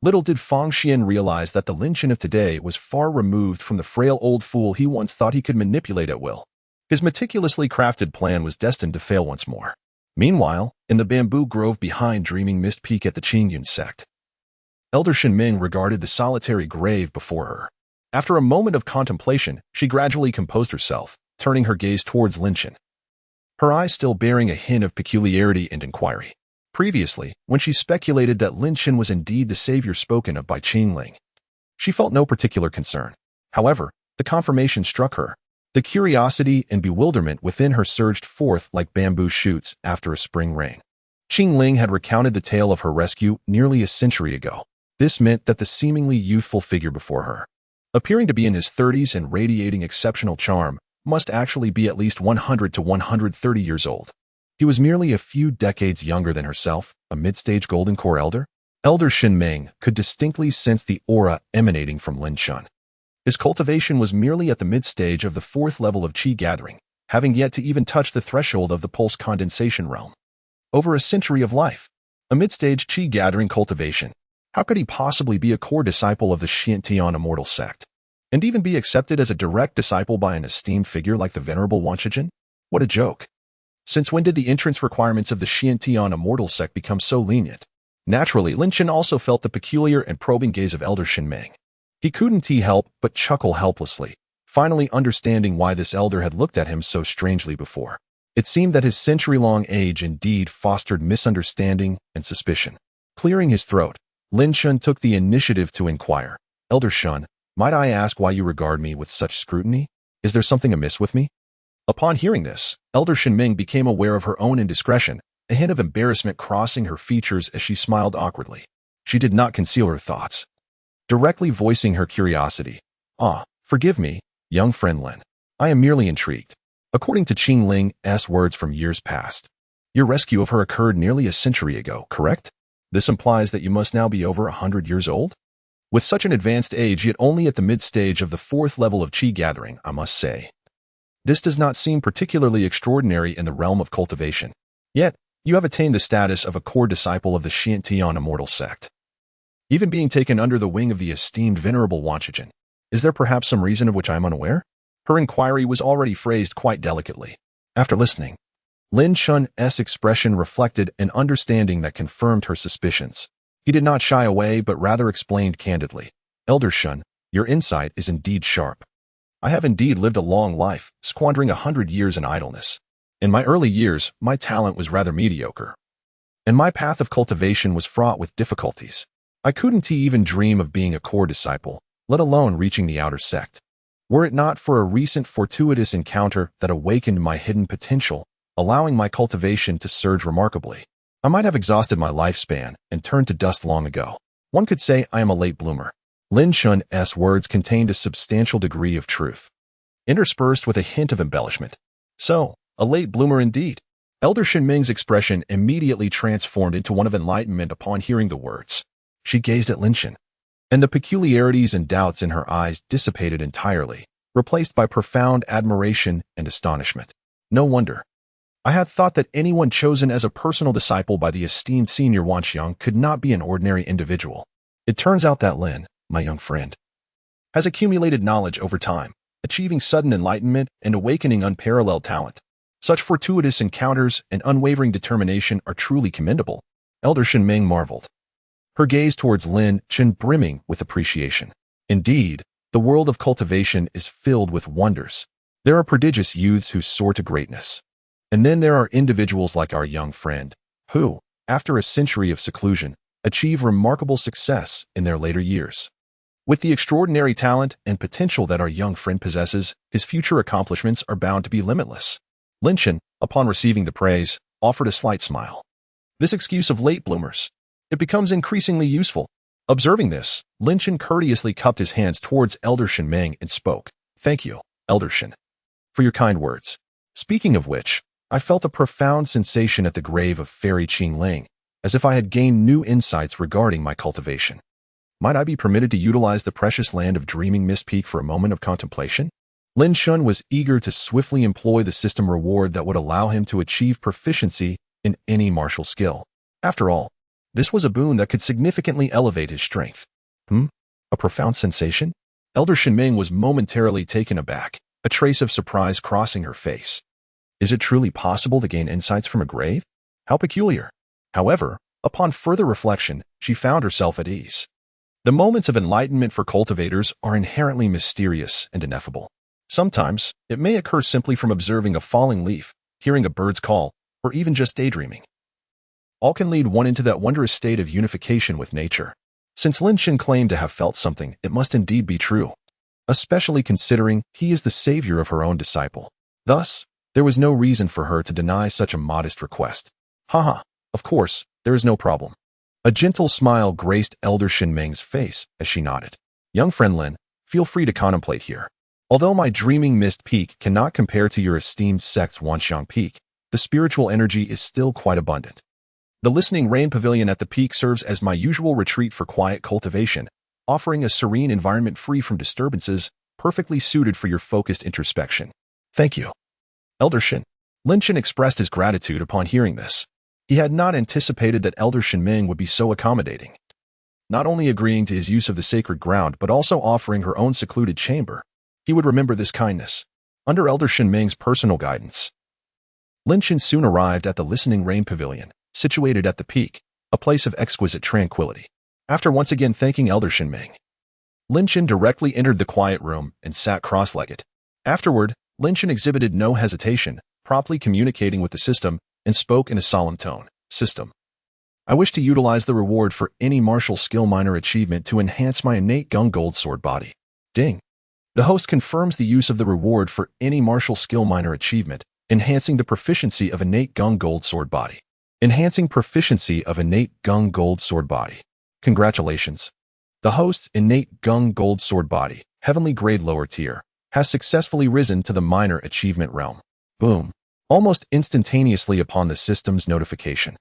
little did Fang Xian realize that the Lin Shen of today was far removed from the frail old fool he once thought he could manipulate at will. His meticulously crafted plan was destined to fail once more. Meanwhile, in the bamboo grove behind Dreaming Mist Peak at the Qingyan sect, Elder Shenming regarded the solitary grave before her. After a moment of contemplation, she gradually composed herself, turning her gaze towards Lin Shen, her eyes still bearing a hint of peculiarity and inquiry. Previously, when she speculated that Lin Shen was indeed the savior spoken of by Qing Ling, she felt no particular concern. However, the confirmation struck her. The curiosity and bewilderment within her surged forth like bamboo shoots after a spring rain. Qing Ling had recounted the tale of her rescue nearly a century ago. This meant that the seemingly youthful figure before her, appearing to be in his 30s and radiating exceptional charm, must actually be at least 100 to 130 years old. He was merely a few decades younger than herself, a mid-stage Golden Core elder. Elder Shinming could distinctly sense the aura emanating from Lin Chun. His cultivation was merely at the mid-stage of the 4th level of Qi gathering, having yet to even touch the threshold of the pulse condensation realm. Over a century of life, a mid-stage Qi gathering cultivation. How could he possibly be a core disciple of the Xiantian immortal sect? And even be accepted as a direct disciple by an esteemed figure like the venerable Wanshijin? What a joke. Since when did the entrance requirements of the Xiantian immortal sect become so lenient? Naturally, Lin Chen also felt the peculiar and probing gaze of Elder Shinming. He couldn't help but chuckle helplessly, finally understanding why this elder had looked at him so strangely before. It seemed that his century-long age indeed fostered misunderstanding and suspicion. Clearing his throat, Lin Chen took the initiative to inquire, "Elder Shun, might I ask why you regard me with such scrutiny? Is there something amiss with me?" Upon hearing this, Elder Shinming became aware of her own indiscretion, a hint of embarrassment crossing her features as she smiled awkwardly. She did not conceal her thoughts, directly voicing her curiosity. Forgive me, young friend Lin. I am merely intrigued. According to Qing Ling's words from years past, your rescue of her occurred nearly a century ago, correct? This implies that you must now be over 100 years old? With such an advanced age, yet only at the mid-stage of the 4th level of Qi gathering, I must say. This does not seem particularly extraordinary in the realm of cultivation. Yet, you have attained the status of a core disciple of the Xiantian immortal sect, even being taken under the wing of the esteemed venerable Wanshijin. Is there perhaps some reason of which I am unaware? Her inquiry was already phrased quite delicately. After listening, Lin Chun's expression reflected an understanding that confirmed her suspicions. He did not shy away but rather explained candidly, "Elder Shun, your insight is indeed sharp. I have indeed lived a long life, squandering 100 years in idleness. In my early years, my talent was rather mediocre, and my path of cultivation was fraught with difficulties. I couldn't even dream of being a core disciple, let alone reaching the outer sect. Were it not for a recent fortuitous encounter that awakened my hidden potential, allowing my cultivation to surge remarkably, I might have exhausted my lifespan and turned to dust long ago. One could say I am a late bloomer." Lin Chun's words contained a substantial degree of truth, interspersed with a hint of embellishment. So, a late bloomer indeed. Elder Shinming's expression immediately transformed into one of enlightenment upon hearing the words. She gazed at Lin Chen, and the peculiarities and doubts in her eyes dissipated entirely, replaced by profound admiration and astonishment. No wonder. I had thought that anyone chosen as a personal disciple by the esteemed senior Wanxiang could not be an ordinary individual. It turns out that Lin, my young friend, has accumulated knowledge over time, achieving sudden enlightenment and awakening unparalleled talent. Such fortuitous encounters and unwavering determination are truly commendable." Elder Shinming marveled, her gaze towards Lin Chen brimming with appreciation. Indeed, the world of cultivation is filled with wonders. There are prodigious youths who soar to greatness. And then there are individuals like our young friend, who, after a century of seclusion, achieve remarkable success in their later years. With the extraordinary talent and potential that our young friend possesses, his future accomplishments are bound to be limitless. Lin Chen, upon receiving the praise, offered a slight smile. This excuse of late bloomers, it becomes increasingly useful. Observing this, Lin Chen courteously cupped his hands towards Elder Shinming and spoke, "Thank you, Elder Shin, for your kind words. Speaking of which, I felt a profound sensation at the grave of Fairy Qing Ling, as if I had gained new insights regarding my cultivation. Might I be permitted to utilize the precious land of Dreaming Mist Peak for a moment of contemplation?" Lin Chun was eager to swiftly employ the system reward that would allow him to achieve proficiency in any martial skill. After all, this was a boon that could significantly elevate his strength. A profound sensation? Elder Shinming was momentarily taken aback, a trace of surprise crossing her face. Is it truly possible to gain insights from a grave? How peculiar. However, upon further reflection, she found herself at ease. The moments of enlightenment for cultivators are inherently mysterious and ineffable. Sometimes, it may occur simply from observing a falling leaf, hearing a bird's call, or even just daydreaming. All can lead one into that wondrous state of unification with nature. Since Lin Chen claimed to have felt something, it must indeed be true, especially considering he is the savior of her own disciple. Thus, there was no reason for her to deny such a modest request. Haha, of course, there is no problem. A gentle smile graced Elder Shinming's face as she nodded. Young friend Lin, feel free to contemplate here. Although my Dreaming Mist Peak cannot compare to your esteemed sect's Wanxiang Peak, the spiritual energy is still quite abundant. The Listening Rain Pavilion at the peak serves as my usual retreat for quiet cultivation, offering a serene environment free from disturbances, perfectly suited for your focused introspection. Thank you, Elder Shin. Lin Chen expressed his gratitude upon hearing this. He had not anticipated that Elder Shinming would be so accommodating, not only agreeing to his use of the sacred ground but also offering her own secluded chamber. He would remember this kindness. Under Elder Shinming's personal guidance, Lin Chen soon arrived at the Listening Rain Pavilion, situated at the peak, a place of exquisite tranquility. After once again thanking Elder Shinming, Lin Chen directly entered the quiet room and sat cross-legged. Afterward, Lin Chen exhibited no hesitation, promptly communicating with the system, and spoke in a solemn tone. System, I wish to utilize the reward for any martial skill minor achievement to enhance my innate Gung Gold Sword body. Ding. The host confirms the use of the reward for any martial skill minor achievement, enhancing the proficiency of innate Gung Gold Sword body. Enhancing proficiency of innate Gung Gold Sword body. Congratulations. The host's innate Gung Gold Sword body, heavenly grade lower tier, has successfully risen to the minor achievement realm. Boom. Almost instantaneously upon the system's notification,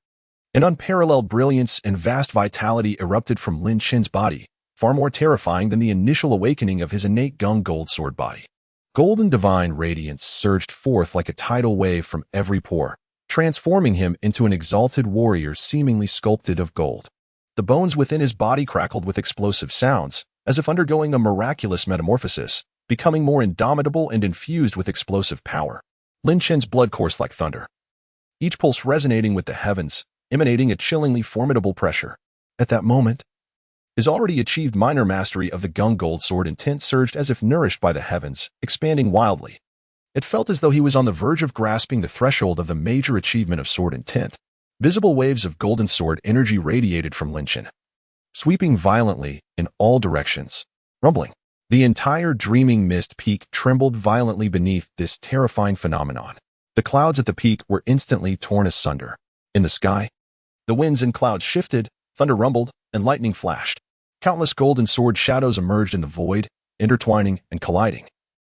an unparalleled brilliance and vast vitality erupted from Lin Chen's body, far more terrifying than the initial awakening of his innate Gung Gold Sword body. Golden divine radiance surged forth like a tidal wave from every pore, transforming him into an exalted warrior seemingly sculpted of gold. The bones within his body crackled with explosive sounds, as if undergoing a miraculous metamorphosis, becoming more indomitable and infused with explosive power. Lin Chen's blood coursed like thunder, each pulse resonating with the heavens, emanating a chillingly formidable pressure. At that moment, his already achieved minor mastery of the Gung Gold Sword intent surged as if nourished by the heavens, expanding wildly. It felt as though he was on the verge of grasping the threshold of the major achievement of sword intent. Visible waves of golden sword energy radiated from Lin Chen, sweeping violently in all directions. Rumbling. The entire dreaming mist peak trembled violently beneath this terrifying phenomenon. The clouds at the peak were instantly torn asunder. In the sky, the winds and clouds shifted, thunder rumbled, and lightning flashed. Countless golden sword shadows emerged in the void, intertwining and colliding,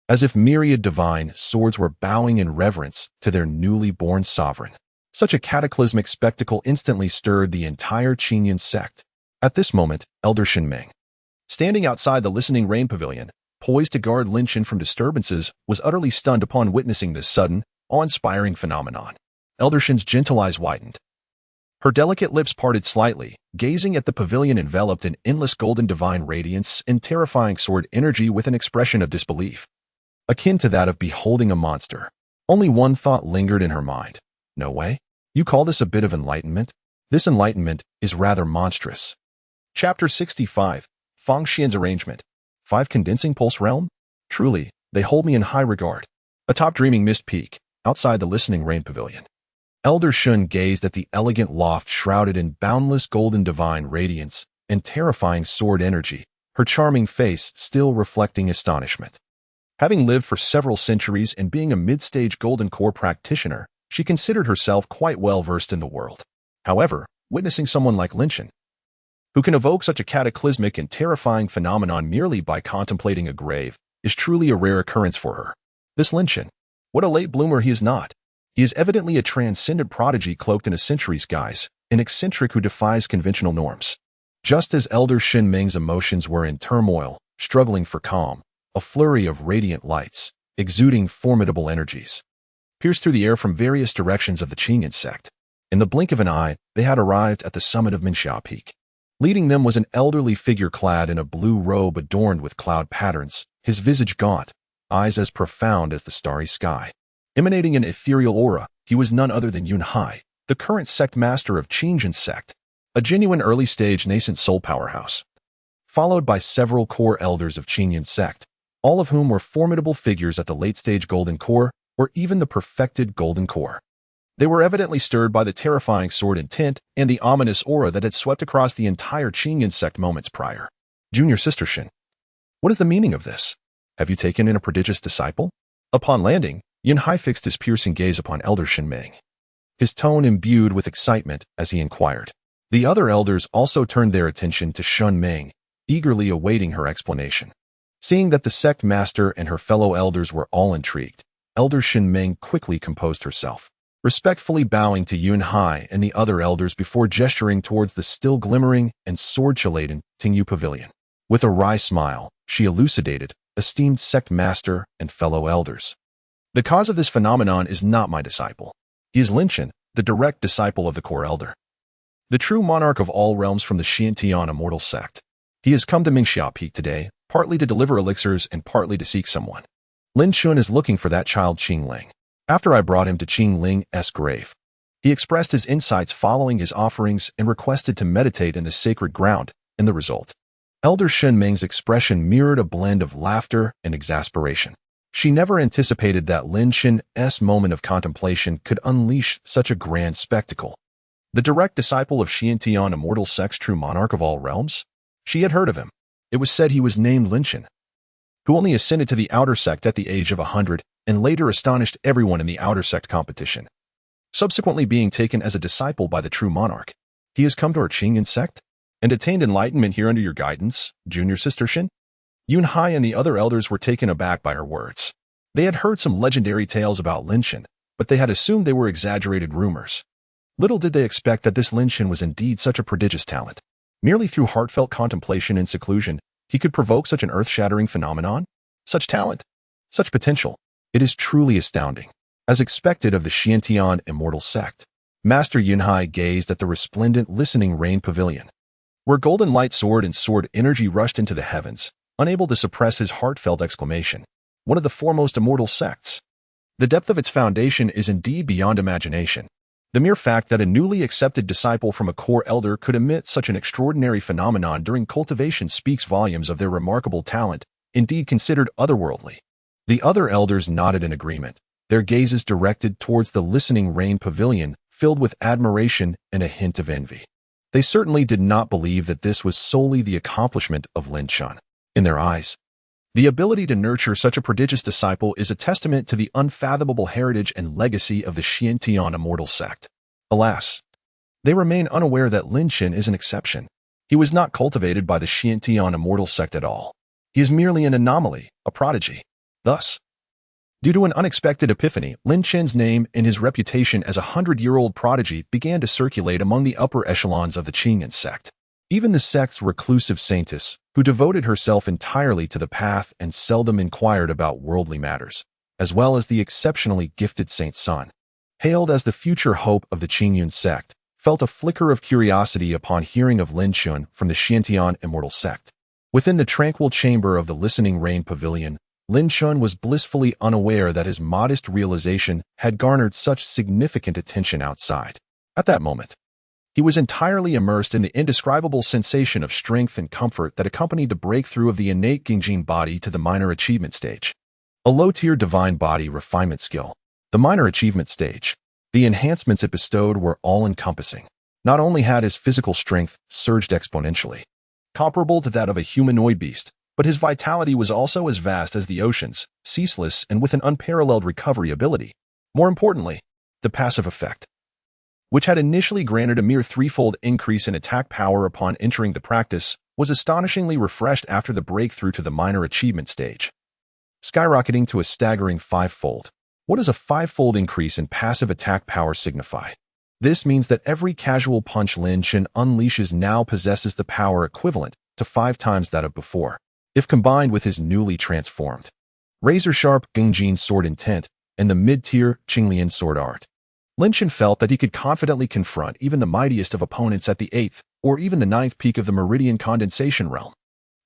as if myriad divine swords were bowing in reverence to their newly born sovereign. Such a cataclysmic spectacle instantly stirred the entire Qinyan sect. At this moment, Elder Shinming, standing outside the Listening Rain Pavilion, poised to guard Lin Chen from disturbances, was utterly stunned upon witnessing this sudden, awe-inspiring phenomenon. Elder Shin's gentle eyes widened. Her delicate lips parted slightly, gazing at the pavilion enveloped in endless golden divine radiance and terrifying sword energy with an expression of disbelief, akin to that of beholding a monster. Only one thought lingered in her mind. No way. You call this a bit of enlightenment? This enlightenment is rather monstrous. Chapter 65. Fang Xian's Arrangement. 5 Condensing Pulse Realm? Truly, they hold me in high regard. Atop Dreaming Mist Peak, outside the Listening Rain Pavilion, Elder Shun gazed at the elegant loft shrouded in boundless golden divine radiance and terrifying sword energy, her charming face still reflecting astonishment. Having lived for several centuries and being a mid-stage golden core practitioner, she considered herself quite well versed in the world. However, witnessing someone like Lin Chen, who can evoke such a cataclysmic and terrifying phenomenon merely by contemplating a grave, is truly a rare occurrence for her. This Lin Chen, what a late bloomer he is not. He is evidently a transcendent prodigy cloaked in a century's guise, an eccentric who defies conventional norms. Just as Elder Shin Ming's emotions were in turmoil, struggling for calm, a flurry of radiant lights, exuding formidable energies, pierced through the air from various directions of the Qinyan sect. In the blink of an eye, they had arrived at the summit of Minxiao Peak. Leading them was an elderly figure clad in a blue robe adorned with cloud patterns, his visage gaunt, eyes as profound as the starry sky. Emanating an ethereal aura, he was none other than Yun Hai, the current sect master of Qinyan sect, a genuine early-stage nascent soul powerhouse, followed by several core elders of Qinyan sect, all of whom were formidable figures at the late-stage golden core or even the perfected golden core. They were evidently stirred by the terrifying sword intent and the ominous aura that had swept across the entire Qinyan sect moments prior. Junior Sister Shin, what is the meaning of this? Have you taken in a prodigious disciple? Upon landing, Yun Hai fixed his piercing gaze upon Elder Shin Ming, his tone imbued with excitement as he inquired. The other elders also turned their attention to Shun Ming, eagerly awaiting her explanation. Seeing that the sect master and her fellow elders were all intrigued, Elder Shin Ming quickly composed herself. respectfully bowing to Yun Hai and the other elders before gesturing towards the still glimmering and sword-laden Tingyu Pavilion. With a wry smile, she elucidated, esteemed sect master and fellow elders. The cause of this phenomenon is not my disciple. He is Lin Chen, the direct disciple of the core elder, the true monarch of all realms from the Xiantian immortal sect. He has come to Mingxia Peak today, partly to deliver elixirs and partly to seek someone. Lin Chun is looking for that child Qing Ling. After I brought him to Qing Ling's grave, he expressed his insights following his offerings and requested to meditate in the sacred ground, and the result. Elder Shen Ming's expression mirrored a blend of laughter and exasperation. She never anticipated that Lin Chen's moment of contemplation could unleash such a grand spectacle. The direct disciple of Xiantian immortal sect's true monarch of all realms? She had heard of him. It was said he was named Lin Chen, who only ascended to the outer sect at the age of 100 and later astonished everyone in the outer sect competition, subsequently being taken as a disciple by the true monarch. He has come to our Qingyan sect and attained enlightenment here under your guidance, junior sister Shin? Yun Hai and the other elders were taken aback by her words. They had heard some legendary tales about Lin Chen, but they had assumed they were exaggerated rumors. Little did they expect that this Lin Chen was indeed such a prodigious talent. Merely through heartfelt contemplation and seclusion, he could provoke such an earth-shattering phenomenon? Such talent? Such potential? It is truly astounding. As expected of the Xiantian immortal sect, Master Yun Hai gazed at the resplendent listening rain pavilion, where golden light sword and sword energy rushed into the heavens, unable to suppress his heartfelt exclamation. One of the foremost immortal sects. The depth of its foundation is indeed beyond imagination. The mere fact that a newly accepted disciple from a core elder could emit such an extraordinary phenomenon during cultivation speaks volumes of their remarkable talent, indeed considered otherworldly. The other elders nodded in agreement, their gazes directed towards the listening rain pavilion, filled with admiration and a hint of envy. They certainly did not believe that this was solely the accomplishment of Lin Chen. In their eyes, the ability to nurture such a prodigious disciple is a testament to the unfathomable heritage and legacy of the Xiantian immortal sect. Alas, they remain unaware that Lin Chen is an exception. He was not cultivated by the Xiantian immortal sect at all. He is merely an anomaly, a prodigy. Thus, due to an unexpected epiphany, Lin Chen's name and his reputation as a 100-year-old prodigy began to circulate among the upper echelons of the Qingyan sect. Even the sect's reclusive saintess, who devoted herself entirely to the path and seldom inquired about worldly matters, as well as the exceptionally gifted Saint Sun, hailed as the future hope of the Qingyun sect, felt a flicker of curiosity upon hearing of Lin Chen from the Xiantian immortal sect. Within the tranquil chamber of the listening rain pavilion, Lin Chen was blissfully unaware that his modest realization had garnered such significant attention outside. At that moment, he was entirely immersed in the indescribable sensation of strength and comfort that accompanied the breakthrough of the innate Gengjin body to the minor achievement stage. A low-tier divine body refinement skill. The minor achievement stage. The enhancements it bestowed were all-encompassing. Not only had his physical strength surged exponentially, comparable to that of a humanoid beast, but his vitality was also as vast as the oceans, ceaseless and with an unparalleled recovery ability. More importantly, the passive effect, which had initially granted a mere threefold increase in attack power upon entering the practice, was astonishingly refreshed after the breakthrough to the minor achievement stage, skyrocketing to a staggering fivefold. What does a fivefold increase in passive attack power signify? This means that every casual punch Lin Chen unleashes now possesses the power equivalent to 5 times that of before, if combined with his newly transformed razor-sharp Gengjin sword intent and the mid-tier Qinglian sword art. Lin Chen felt that he could confidently confront even the mightiest of opponents at the 8th or even the 9th peak of the Meridian Condensation realm.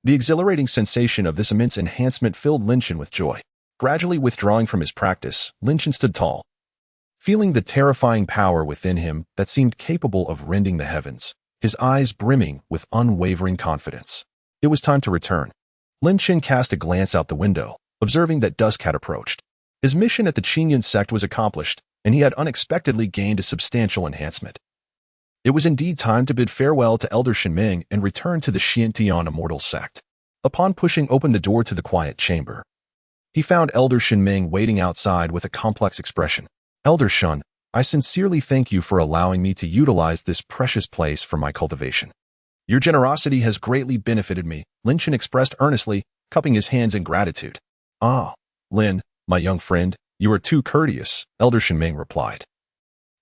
The exhilarating sensation of this immense enhancement filled Lin Chen with joy. Gradually withdrawing from his practice, Lin Chen stood tall, feeling the terrifying power within him that seemed capable of rending the heavens, his eyes brimming with unwavering confidence. It was time to return. Lin Chen cast a glance out the window, observing that dusk had approached. His mission at the Qingyun sect was accomplished, and he had unexpectedly gained a substantial enhancement. It was indeed time to bid farewell to Elder Shenming and return to the Xiantian immortal sect. Upon pushing open the door to the quiet chamber, he found Elder Shenming waiting outside with a complex expression. Elder Shen, I sincerely thank you for allowing me to utilize this precious place for my cultivation. Your generosity has greatly benefited me, Lin Chen expressed earnestly, cupping his hands in gratitude. Ah, Lin, my young friend, you are too courteous, Elder Shenming replied.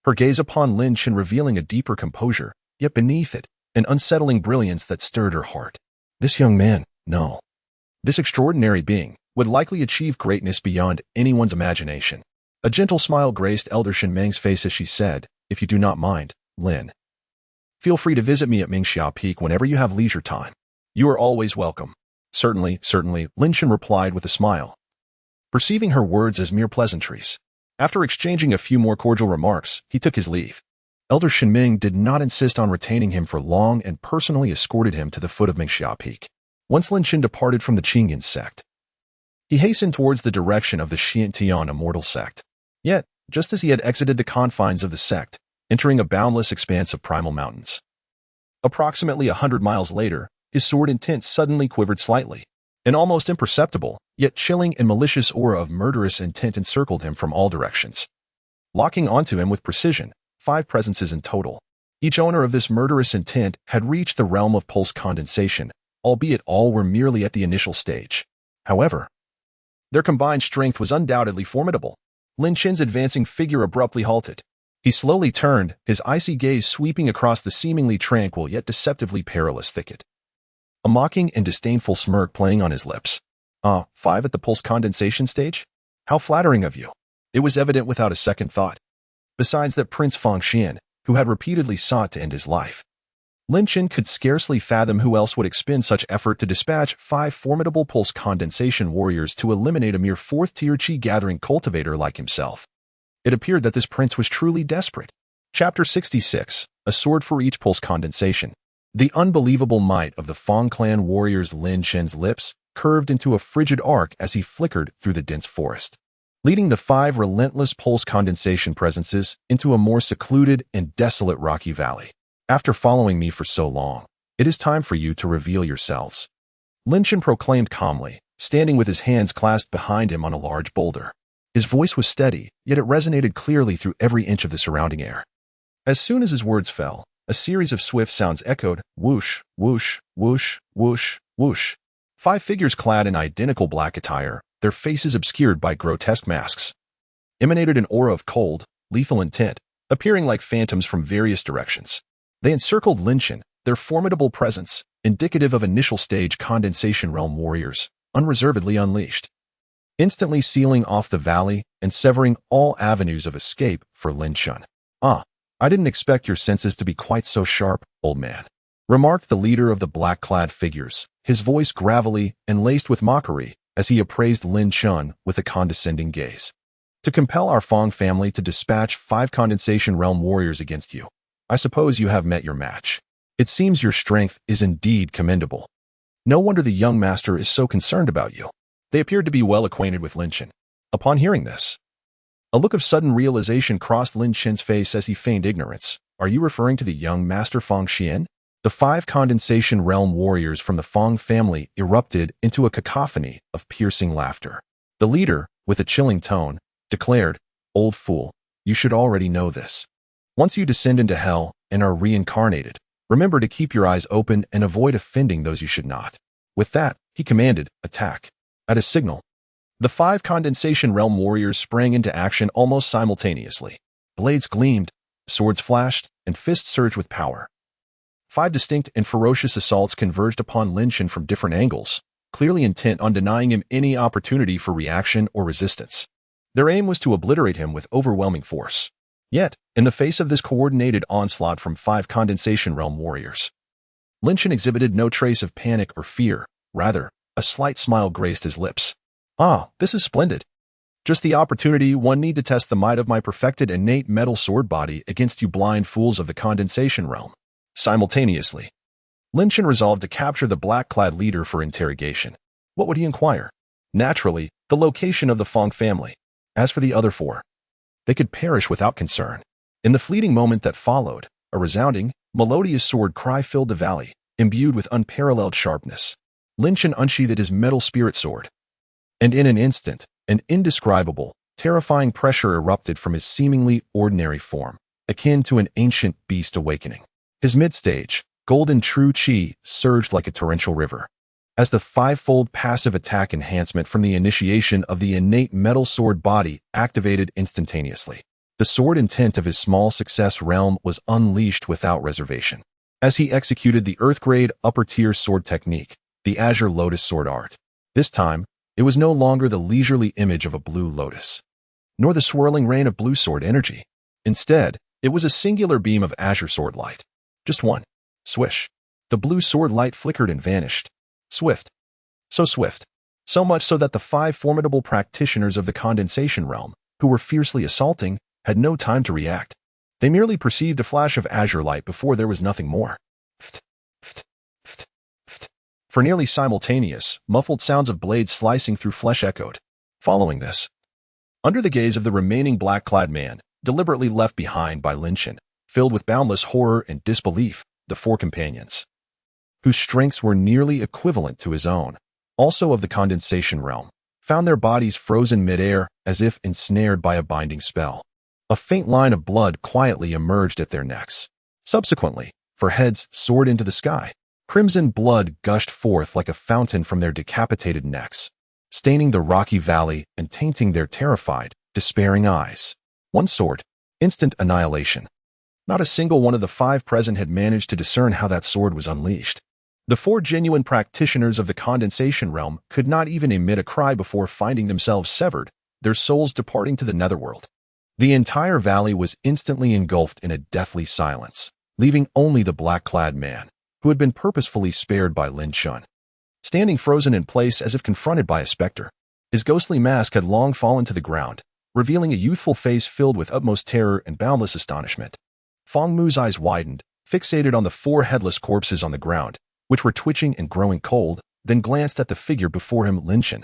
her gaze upon Lin Chen revealing a deeper composure, yet beneath it, an unsettling brilliance that stirred her heart. This young man, no. This extraordinary being, would likely achieve greatness beyond anyone's imagination. A gentle smile graced Elder Shen Meng's face as she said, "If you do not mind, Lin, feel free to visit me at Mingxia Peak whenever you have leisure time. You are always welcome." Certainly, certainly, Lin Chen replied with a smile, perceiving her words as mere pleasantries. After exchanging a few more cordial remarks, he took his leave. Elder Shen Meng did not insist on retaining him for long and personally escorted him to the foot of Mingxia Peak. Once Lin Chen departed from the Qingyan sect, he hastened towards the direction of the Xiantian immortal sect. Yet, just as he had exited the confines of the sect, entering a boundless expanse of primal mountains, approximately 100 miles later, his sword intent suddenly quivered slightly. An almost imperceptible, yet chilling and malicious aura of murderous intent encircled him from all directions, locking onto him with precision, 5 presences in total. Each owner of this murderous intent had reached the realm of pulse condensation, albeit all were merely at the initial stage. However, their combined strength was undoubtedly formidable. Lin Chen's advancing figure abruptly halted. He slowly turned, his icy gaze sweeping across the seemingly tranquil yet deceptively perilous thicket, a mocking and disdainful smirk playing on his lips. 5 at the pulse condensation stage? How flattering of you. It was evident without a second thought. Besides that Prince Fang Xian, who had repeatedly sought to end his life, Lin Chen could scarcely fathom who else would expend such effort to dispatch 5 formidable pulse condensation warriors to eliminate a mere 4th-tier Qi-gathering cultivator like himself. It appeared that this prince was truly desperate. Chapter 66, A Sword for Each Pulse Condensation. The unbelievable might of the Fang clan warriors. Lin Chen's lips curved into a frigid arc as he flickered through the dense forest, leading the 5 relentless pulse condensation presences into a more secluded and desolate rocky valley. After following me for so long, it is time for you to reveal yourselves, Lin Chen proclaimed calmly, standing with his hands clasped behind him on a large boulder. His voice was steady, yet it resonated clearly through every inch of the surrounding air. As soon as his words fell, a series of swift sounds echoed, whoosh, whoosh, whoosh, whoosh, whoosh. 5 figures clad in identical black attire, their faces obscured by grotesque masks, emanated an aura of cold, lethal intent, appearing like phantoms from various directions. They encircled Lin Chen, their formidable presence, indicative of initial stage condensation realm warriors, unreservedly unleashed, instantly sealing off the valley and severing all avenues of escape for Lin Chen. I didn't expect your senses to be quite so sharp, old man," remarked the leader of the black-clad figures, his voice gravelly and laced with mockery as he appraised Lin Chen with a condescending gaze. "To compel our Fang family to dispatch 5 condensation realm warriors against you, I suppose you have met your match. It seems your strength is indeed commendable. No wonder the young master is so concerned about you." They appeared to be well acquainted with Lin Chen. Upon hearing this, a look of sudden realization crossed Lin Chen's face as he feigned ignorance. "Are you referring to the young master Fang Xian?" The 5 condensation realm warriors from the Fang family erupted into a cacophony of piercing laughter. The leader, with a chilling tone, declared, "Old fool, you should already know this. Once you descend into hell and are reincarnated, remember to keep your eyes open and avoid offending those you should not." With that, he commanded, "Attack." At a signal, the 5 condensation realm warriors sprang into action almost simultaneously. Blades gleamed, swords flashed, and fists surged with power. 5 distinct and ferocious assaults converged upon Lin Chen from different angles, clearly intent on denying him any opportunity for reaction or resistance. Their aim was to obliterate him with overwhelming force. Yet, in the face of this coordinated onslaught from 5 condensation realm warriors, Lin Chen exhibited no trace of panic or fear. Rather, a slight smile graced his lips. This is splendid. Just the opportunity one need to test the might of my perfected innate metal sword body against you blind fools of the condensation realm." Simultaneously, Lin Chen resolved to capture the black-clad leader for interrogation. What would he inquire? Naturally, the location of the Fang family. As for the other 4, they could perish without concern. In the fleeting moment that followed, a resounding, melodious sword cry filled the valley, imbued with unparalleled sharpness. Lin Chen unsheathed his metal spirit sword, and in an instant, an indescribable, terrifying pressure erupted from his seemingly ordinary form, akin to an ancient beast awakening. His mid-stage, golden true qi surged like a torrential river, as the 5-fold passive attack enhancement from the initiation of the innate metal sword body activated instantaneously. The sword intent of his small success realm was unleashed without reservation. As he executed the Earth-grade upper-tier sword technique, the Azure Lotus sword art. This time, it was no longer the leisurely image of a blue lotus, nor the swirling rain of blue sword energy. Instead, it was a singular beam of azure sword light. Just one. Swish. The blue sword light flickered and vanished. Swift. So swift. So much so that the 5 formidable practitioners of the condensation realm, who were fiercely assaulting, had no time to react. They merely perceived a flash of azure light before there was nothing more. Ft, ft, ft, ft. For nearly simultaneous, muffled sounds of blades slicing through flesh echoed. Following this, under the gaze of the remaining black-clad man, deliberately left behind by Lin Chen, filled with boundless horror and disbelief, the 4 companions, whose strengths were nearly equivalent to his own, also of the condensation realm, found their bodies frozen mid-air as if ensnared by a binding spell. A faint line of blood quietly emerged at their necks. Subsequently, for heads soared into the sky. Crimson blood gushed forth like a fountain from their decapitated necks, staining the rocky valley and tainting their terrified, despairing eyes. One sword. Instant annihilation. Not a single one of the 5 present had managed to discern how that sword was unleashed. The 4 genuine practitioners of the condensation realm could not even emit a cry before finding themselves severed, their souls departing to the netherworld. The entire valley was instantly engulfed in a deathly silence, leaving only the black-clad man, who had been purposefully spared by Lin Chen, standing frozen in place as if confronted by a specter. His ghostly mask had long fallen to the ground, revealing a youthful face filled with utmost terror and boundless astonishment. Fang Mu's eyes widened, fixated on the 4 headless corpses on the ground, which were twitching and growing cold, then glanced at the figure before him, Lin Chen,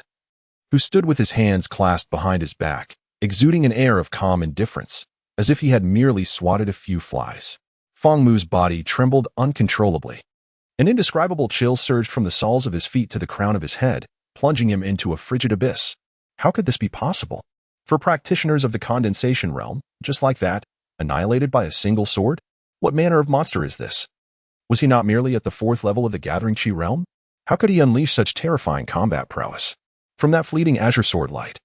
who stood with his hands clasped behind his back, exuding an air of calm indifference, as if he had merely swatted a few flies. Fang Mu's body trembled uncontrollably. An indescribable chill surged from the soles of his feet to the crown of his head, plunging him into a frigid abyss. How could this be possible? For practitioners of the condensation realm, just like that, annihilated by a single sword? What manner of monster is this? Was he not merely at the 4th level of the Gathering Chi realm? How could he unleash such terrifying combat prowess? From that fleeting azure sword light,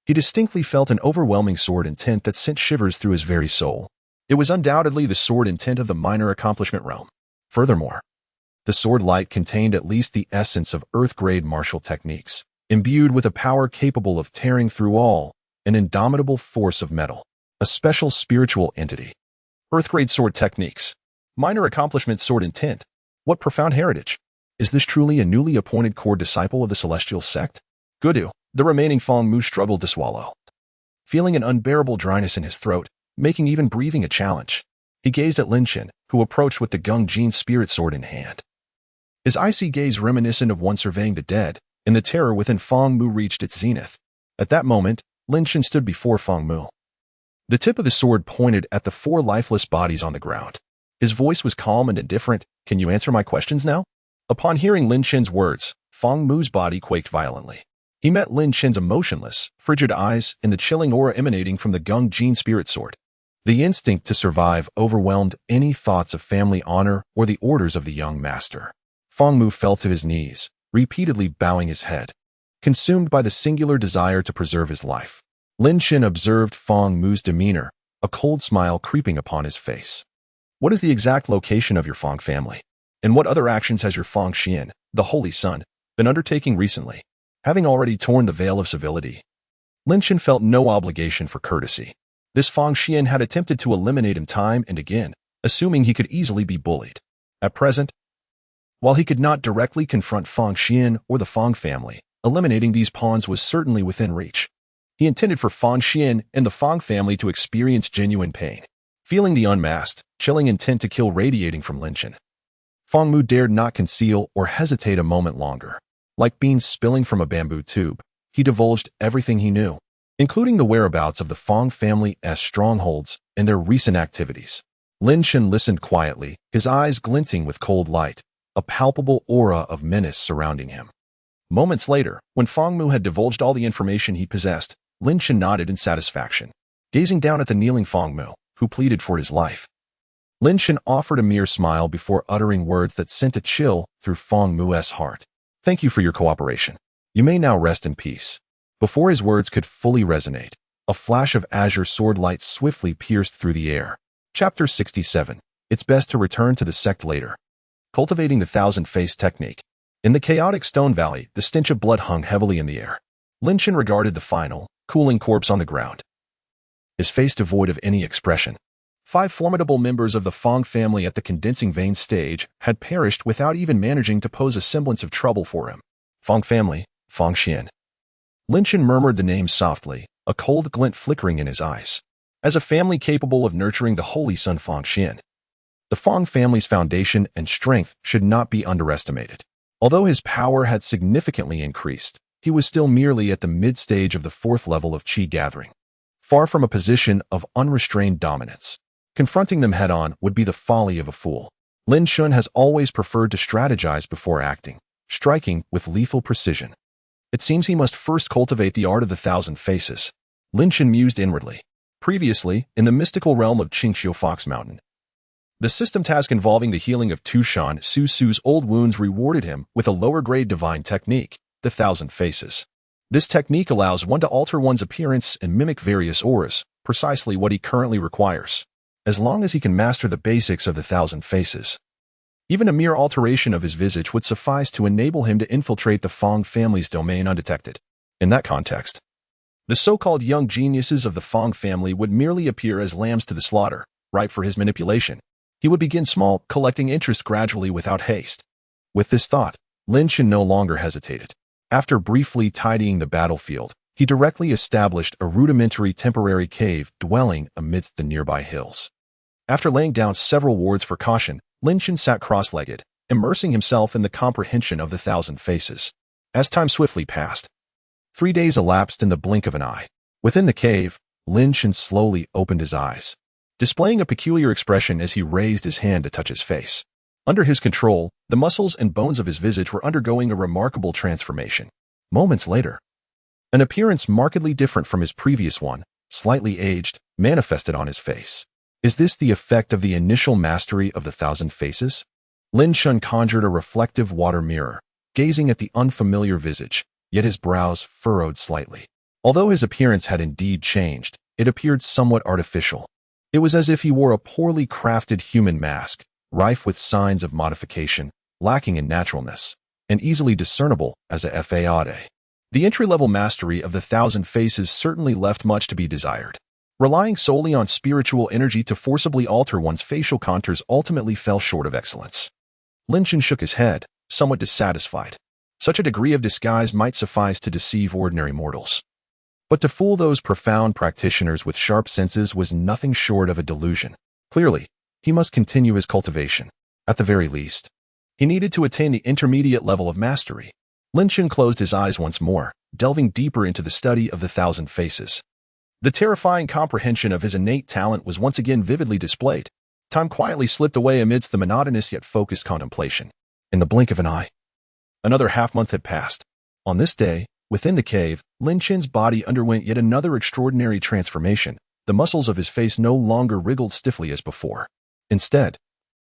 he distinctly felt an overwhelming sword intent that sent shivers through his very soul. It was undoubtedly the sword intent of the minor accomplishment realm. Furthermore, the sword light contained at least the essence of Earth-grade martial techniques, imbued with a power capable of tearing through all, an indomitable force of metal, a special spiritual entity. Earth-grade sword techniques, minor accomplishment sword intent. What profound heritage! Is this truly a newly appointed core disciple of the celestial sect? Gudu, the remaining Fang Mu struggled to swallow, feeling an unbearable dryness in his throat, making even breathing a challenge. He gazed at Lin Chen, who approached with the Gung Jin spirit sword in hand. His icy gaze reminiscent of one surveying the dead, and the terror within Fang Mu reached its zenith. At that moment, Lin Chen stood before Fang Mu. The tip of his sword pointed at the 4 lifeless bodies on the ground. His voice was calm and indifferent. Can you answer my questions now? Upon hearing Lin Chen's words, Fang Mu's body quaked violently. He met Lin Chen's emotionless, frigid eyes and the chilling aura emanating from the Gung Jin spirit sword. The instinct to survive overwhelmed any thoughts of family honor or the orders of the young master. Fang Mu fell to his knees, repeatedly bowing his head, consumed by the singular desire to preserve his life. Lin Chen observed Fang Mu's demeanor, a cold smile creeping upon his face. What is the exact location of your Fang family? And what other actions has your Fang Xian, the Holy Son, been undertaking recently? Having already torn the veil of civility, Lin Chen felt no obligation for courtesy. This Fang Xian had attempted to eliminate him time and again, assuming he could easily be bullied. At present, while he could not directly confront Fang Xian or the Fang family, eliminating these pawns was certainly within reach. He intended for Fang Xian and the Fang family to experience genuine pain. Feeling the unmasked, chilling intent to kill radiating from Lin Chen, Fang Mu dared not conceal or hesitate a moment longer. Like beans spilling from a bamboo tube, he divulged everything he knew, including the whereabouts of the Fang family's strongholds and their recent activities. Lin Chen listened quietly, his eyes glinting with cold light, a palpable aura of menace surrounding him. Moments later, when Fang Mu had divulged all the information he possessed, Lin Chen nodded in satisfaction, gazing down at the kneeling Fang Mu, who pleaded for his life. Lin Chen offered a mere smile before uttering words that sent a chill through Fang Mu's heart. Thank you for your cooperation. You may now rest in peace. Before his words could fully resonate, A flash of azure sword light swiftly pierced through the air. Chapter 67. It's best to return to the sect later. Cultivating the thousand-face technique. In the chaotic stone valley, the stench of blood hung heavily in the air. Lin Shan regarded the final, cooling corpse on the ground, his face devoid of any expression. 5 formidable members of the Fang family at the condensing vein stage had perished without even managing to pose a semblance of trouble for him. Fang family, Fang Xian. Lin Shan murmured the name softly, a cold glint flickering in his eyes. As a family capable of nurturing the holy son Fang Xian, the Fang family's foundation and strength should not be underestimated. Although his power had significantly increased, he was still merely at the mid-stage of the 4th level of Qi gathering, far from a position of unrestrained dominance. Confronting them head-on would be the folly of a fool. Lin Shan has always preferred to strategize before acting, striking with lethal precision. It seems he must first cultivate the art of the thousand faces. Lin Shan mused inwardly. Previously, in the mystical realm of Qingxiu Fox Mountain, the system task involving the healing of Tushan Su Su's old wounds rewarded him with a lower-grade divine technique, the Thousand Faces. This technique allows one to alter one's appearance and mimic various auras, precisely what he currently requires, as long as he can master the basics of the Thousand Faces. Even a mere alteration of his visage would suffice to enable him to infiltrate the Fang family's domain undetected. In that context, the so-called young geniuses of the Fang family would merely appear as lambs to the slaughter, ripe for his manipulation. He would begin small, collecting interest gradually without haste. With this thought, Lin Shan no longer hesitated. After briefly tidying the battlefield, he directly established a rudimentary temporary cave dwelling amidst the nearby hills. After laying down several wards for caution, Lin Shan sat cross-legged, immersing himself in the comprehension of the thousand faces. As time swiftly passed, 3 days elapsed in the blink of an eye. Within the cave, Lin Shan slowly opened his eyes, displaying a peculiar expression as he raised his hand to touch his face. Under his control, the muscles and bones of his visage were undergoing a remarkable transformation. Moments later, an appearance markedly different from his previous one, slightly aged, manifested on his face. Is this the effect of the initial mastery of the thousand faces? Lin Shan conjured a reflective water mirror, gazing at the unfamiliar visage, yet his brows furrowed slightly. Although his appearance had indeed changed, it appeared somewhat artificial. It was as if he wore a poorly crafted human mask, rife with signs of modification, lacking in naturalness, and easily discernible as a fade. The entry-level mastery of the thousand faces certainly left much to be desired. Relying solely on spiritual energy to forcibly alter one's facial contours ultimately fell short of excellence. Lin Shan shook his head, somewhat dissatisfied. Such a degree of disguise might suffice to deceive ordinary mortals. But to fool those profound practitioners with sharp senses was nothing short of a delusion. Clearly, he must continue his cultivation. At the very least, he needed to attain the intermediate level of mastery. Lin Shan closed his eyes once more, delving deeper into the study of the thousand faces. The terrifying comprehension of his innate talent was once again vividly displayed. Time quietly slipped away amidst the monotonous yet focused contemplation. In the blink of an eye, another half-month had passed. On this day, within the cave, Lin Shan's body underwent yet another extraordinary transformation. The muscles of his face no longer wriggled stiffly as before. Instead,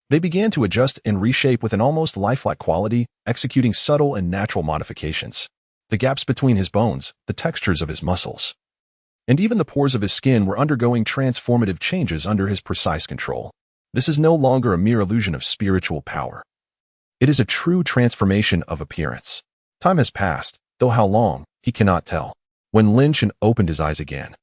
they began to adjust and reshape with an almost lifelike quality, executing subtle and natural modifications. The gaps between his bones, the textures of his muscles, and even the pores of his skin were undergoing transformative changes under his precise control. This is no longer a mere illusion of spiritual power. It is a true transformation of appearance. Time has passed, though how long, he cannot tell. When Lin Shan opened his eyes again,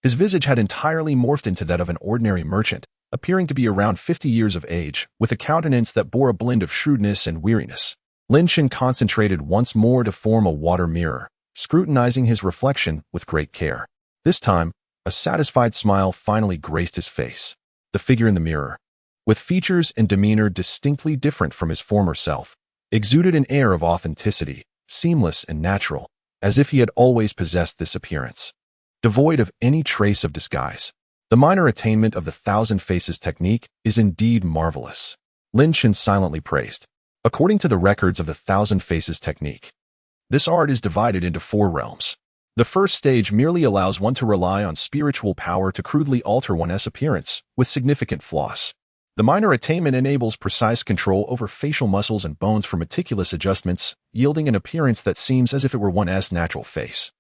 his visage had entirely morphed into that of an ordinary merchant, appearing to be around 50 years of age, with a countenance that bore a blend of shrewdness and weariness. Lin Shan concentrated once more to form a water mirror, scrutinizing his reflection with great care. This time, a satisfied smile finally graced his face. The figure in the mirror, with features and demeanor distinctly different from his former self, exuded an air of authenticity, seamless and natural, as if he had always possessed this appearance, devoid of any trace of disguise. The minor attainment of the thousand faces technique is indeed marvelous, Lin Shan silently praised. According to the records of the thousand faces technique, this art is divided into 4 realms. The first stage merely allows one to rely on spiritual power to crudely alter one's appearance, with significant flaws. The minor attainment enables precise control over facial muscles and bones for meticulous adjustments, yielding an appearance that seems as if it were one's natural face.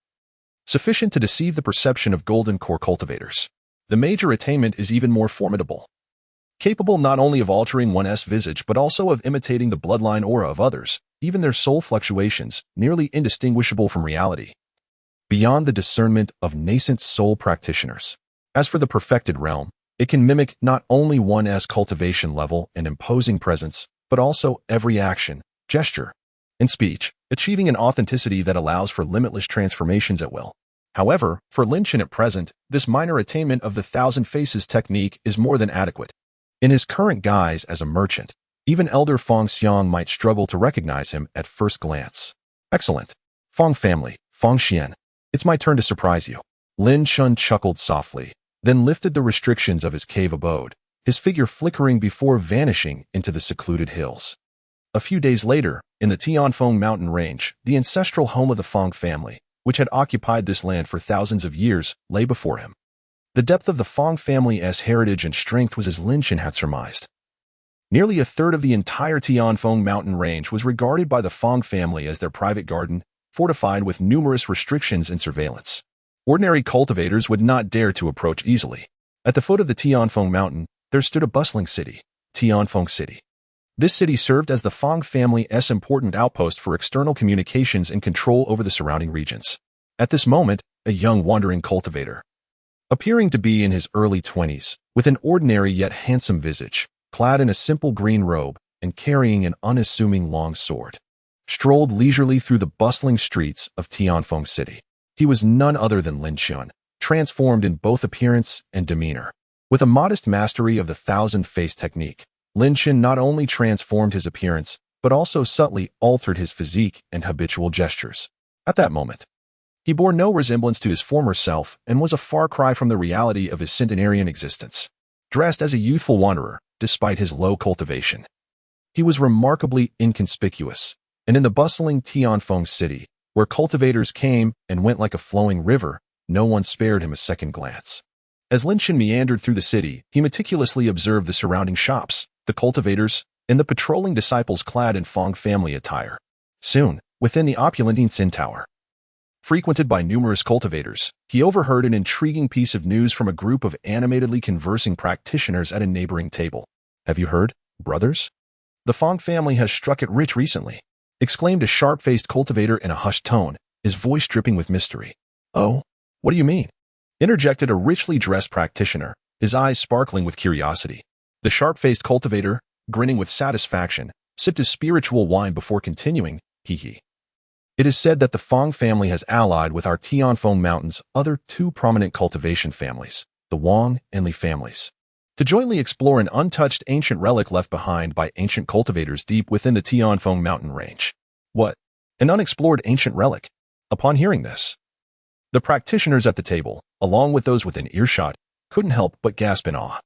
sufficient to deceive the perception of golden core cultivators. The major attainment is even more formidable, capable not only of altering one's visage but also of imitating the bloodline aura of others, even their soul fluctuations, nearly indistinguishable from reality, beyond the discernment of nascent soul practitioners. As for the perfected realm, it can mimic not only one's cultivation level and imposing presence, but also every action, gesture, and speech, achieving an authenticity that allows for limitless transformations at will. However, for Lin Chen at present, this minor attainment of the Thousand Faces technique is more than adequate. In his current guise as a merchant, even Elder Fong Xiang might struggle to recognize him at first glance. Excellent. Fong family, Fong Xian. It's my turn to surprise you. Lin Chen chuckled softly, then lifted the restrictions of his cave abode, his figure flickering before vanishing into the secluded hills. A few days later, in the Tianfeng mountain range, the ancestral home of the Fong family, which had occupied this land for thousands of years, lay before him. The depth of the Fong family's heritage and strength was as Lin Chen had surmised. Nearly a third of the entire Tianfeng mountain range was regarded by the Fong family as their private garden, fortified with numerous restrictions and surveillance. Ordinary cultivators would not dare to approach easily. At the foot of the Tianfeng mountain, there stood a bustling city, Tianfeng City. This city served as the Fong family's important outpost for external communications and control over the surrounding regions. At this moment, a young wandering cultivator, appearing to be in his early 20s, with an ordinary yet handsome visage, clad in a simple green robe and carrying an unassuming long sword, strolled leisurely through the bustling streets of Tianfeng City. He was none other than Lin Chen, transformed in both appearance and demeanor. With a modest mastery of the thousand-face technique, Lin Chen not only transformed his appearance, but also subtly altered his physique and habitual gestures. At that moment, he bore no resemblance to his former self and was a far cry from the reality of his centenarian existence. Dressed as a youthful wanderer, despite his low cultivation, he was remarkably inconspicuous, and in the bustling Tianfeng city, where cultivators came and went like a flowing river, no one spared him a second glance. As Lin Chen meandered through the city, he meticulously observed the surrounding shops, the cultivators, and the patrolling disciples clad in Fong family attire. Soon, within the opulent Yinxin Tower, frequented by numerous cultivators, he overheard an intriguing piece of news from a group of animatedly conversing practitioners at a neighboring table. "Have you heard, brothers? The Fong family has struck it rich recently," exclaimed a sharp-faced cultivator in a hushed tone, his voice dripping with mystery. "Oh, what do you mean?" interjected a richly dressed practitioner, his eyes sparkling with curiosity. The sharp-faced cultivator, grinning with satisfaction, sipped his spiritual wine before continuing, "Hee. It is said that the Fong family has allied with our Tianfeng Mountain's other two prominent cultivation families, the Wang and Li families, to jointly explore an untouched ancient relic left behind by ancient cultivators deep within the Tianfeng mountain range." "What? An unexplored ancient relic?" Upon hearing this, the practitioners at the table, along with those within earshot, couldn't help but gasp in awe.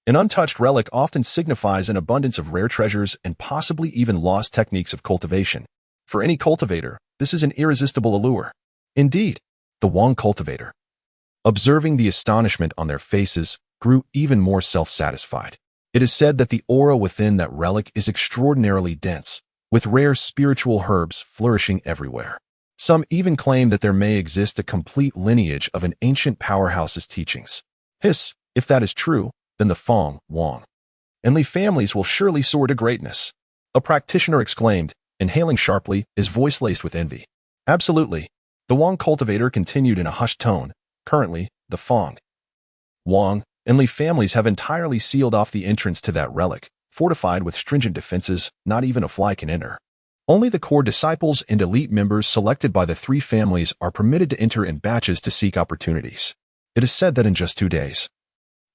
An untouched relic often signifies an abundance of rare treasures and possibly even lost techniques of cultivation. For any cultivator, this is an irresistible allure. Indeed, the Wang cultivator, observing the astonishment on their faces, grew even more self-satisfied. It is said that the aura within that relic is extraordinarily dense, with rare spiritual herbs flourishing everywhere. Some even claim that there may exist a complete lineage of an ancient powerhouse's teachings. If that is true, then the Fong, Wang, and Li families will surely soar to greatness," a practitioner exclaimed, inhaling sharply, his voice laced with envy. "Absolutely," the Wang cultivator continued in a hushed tone. "Currently, the Fong, Wang, and Li families have entirely sealed off the entrance to that relic, fortified with stringent defenses. Not even a fly can enter. Only the core disciples and elite members selected by the three families are permitted to enter in batches to seek opportunities. It is said that in just 2 days,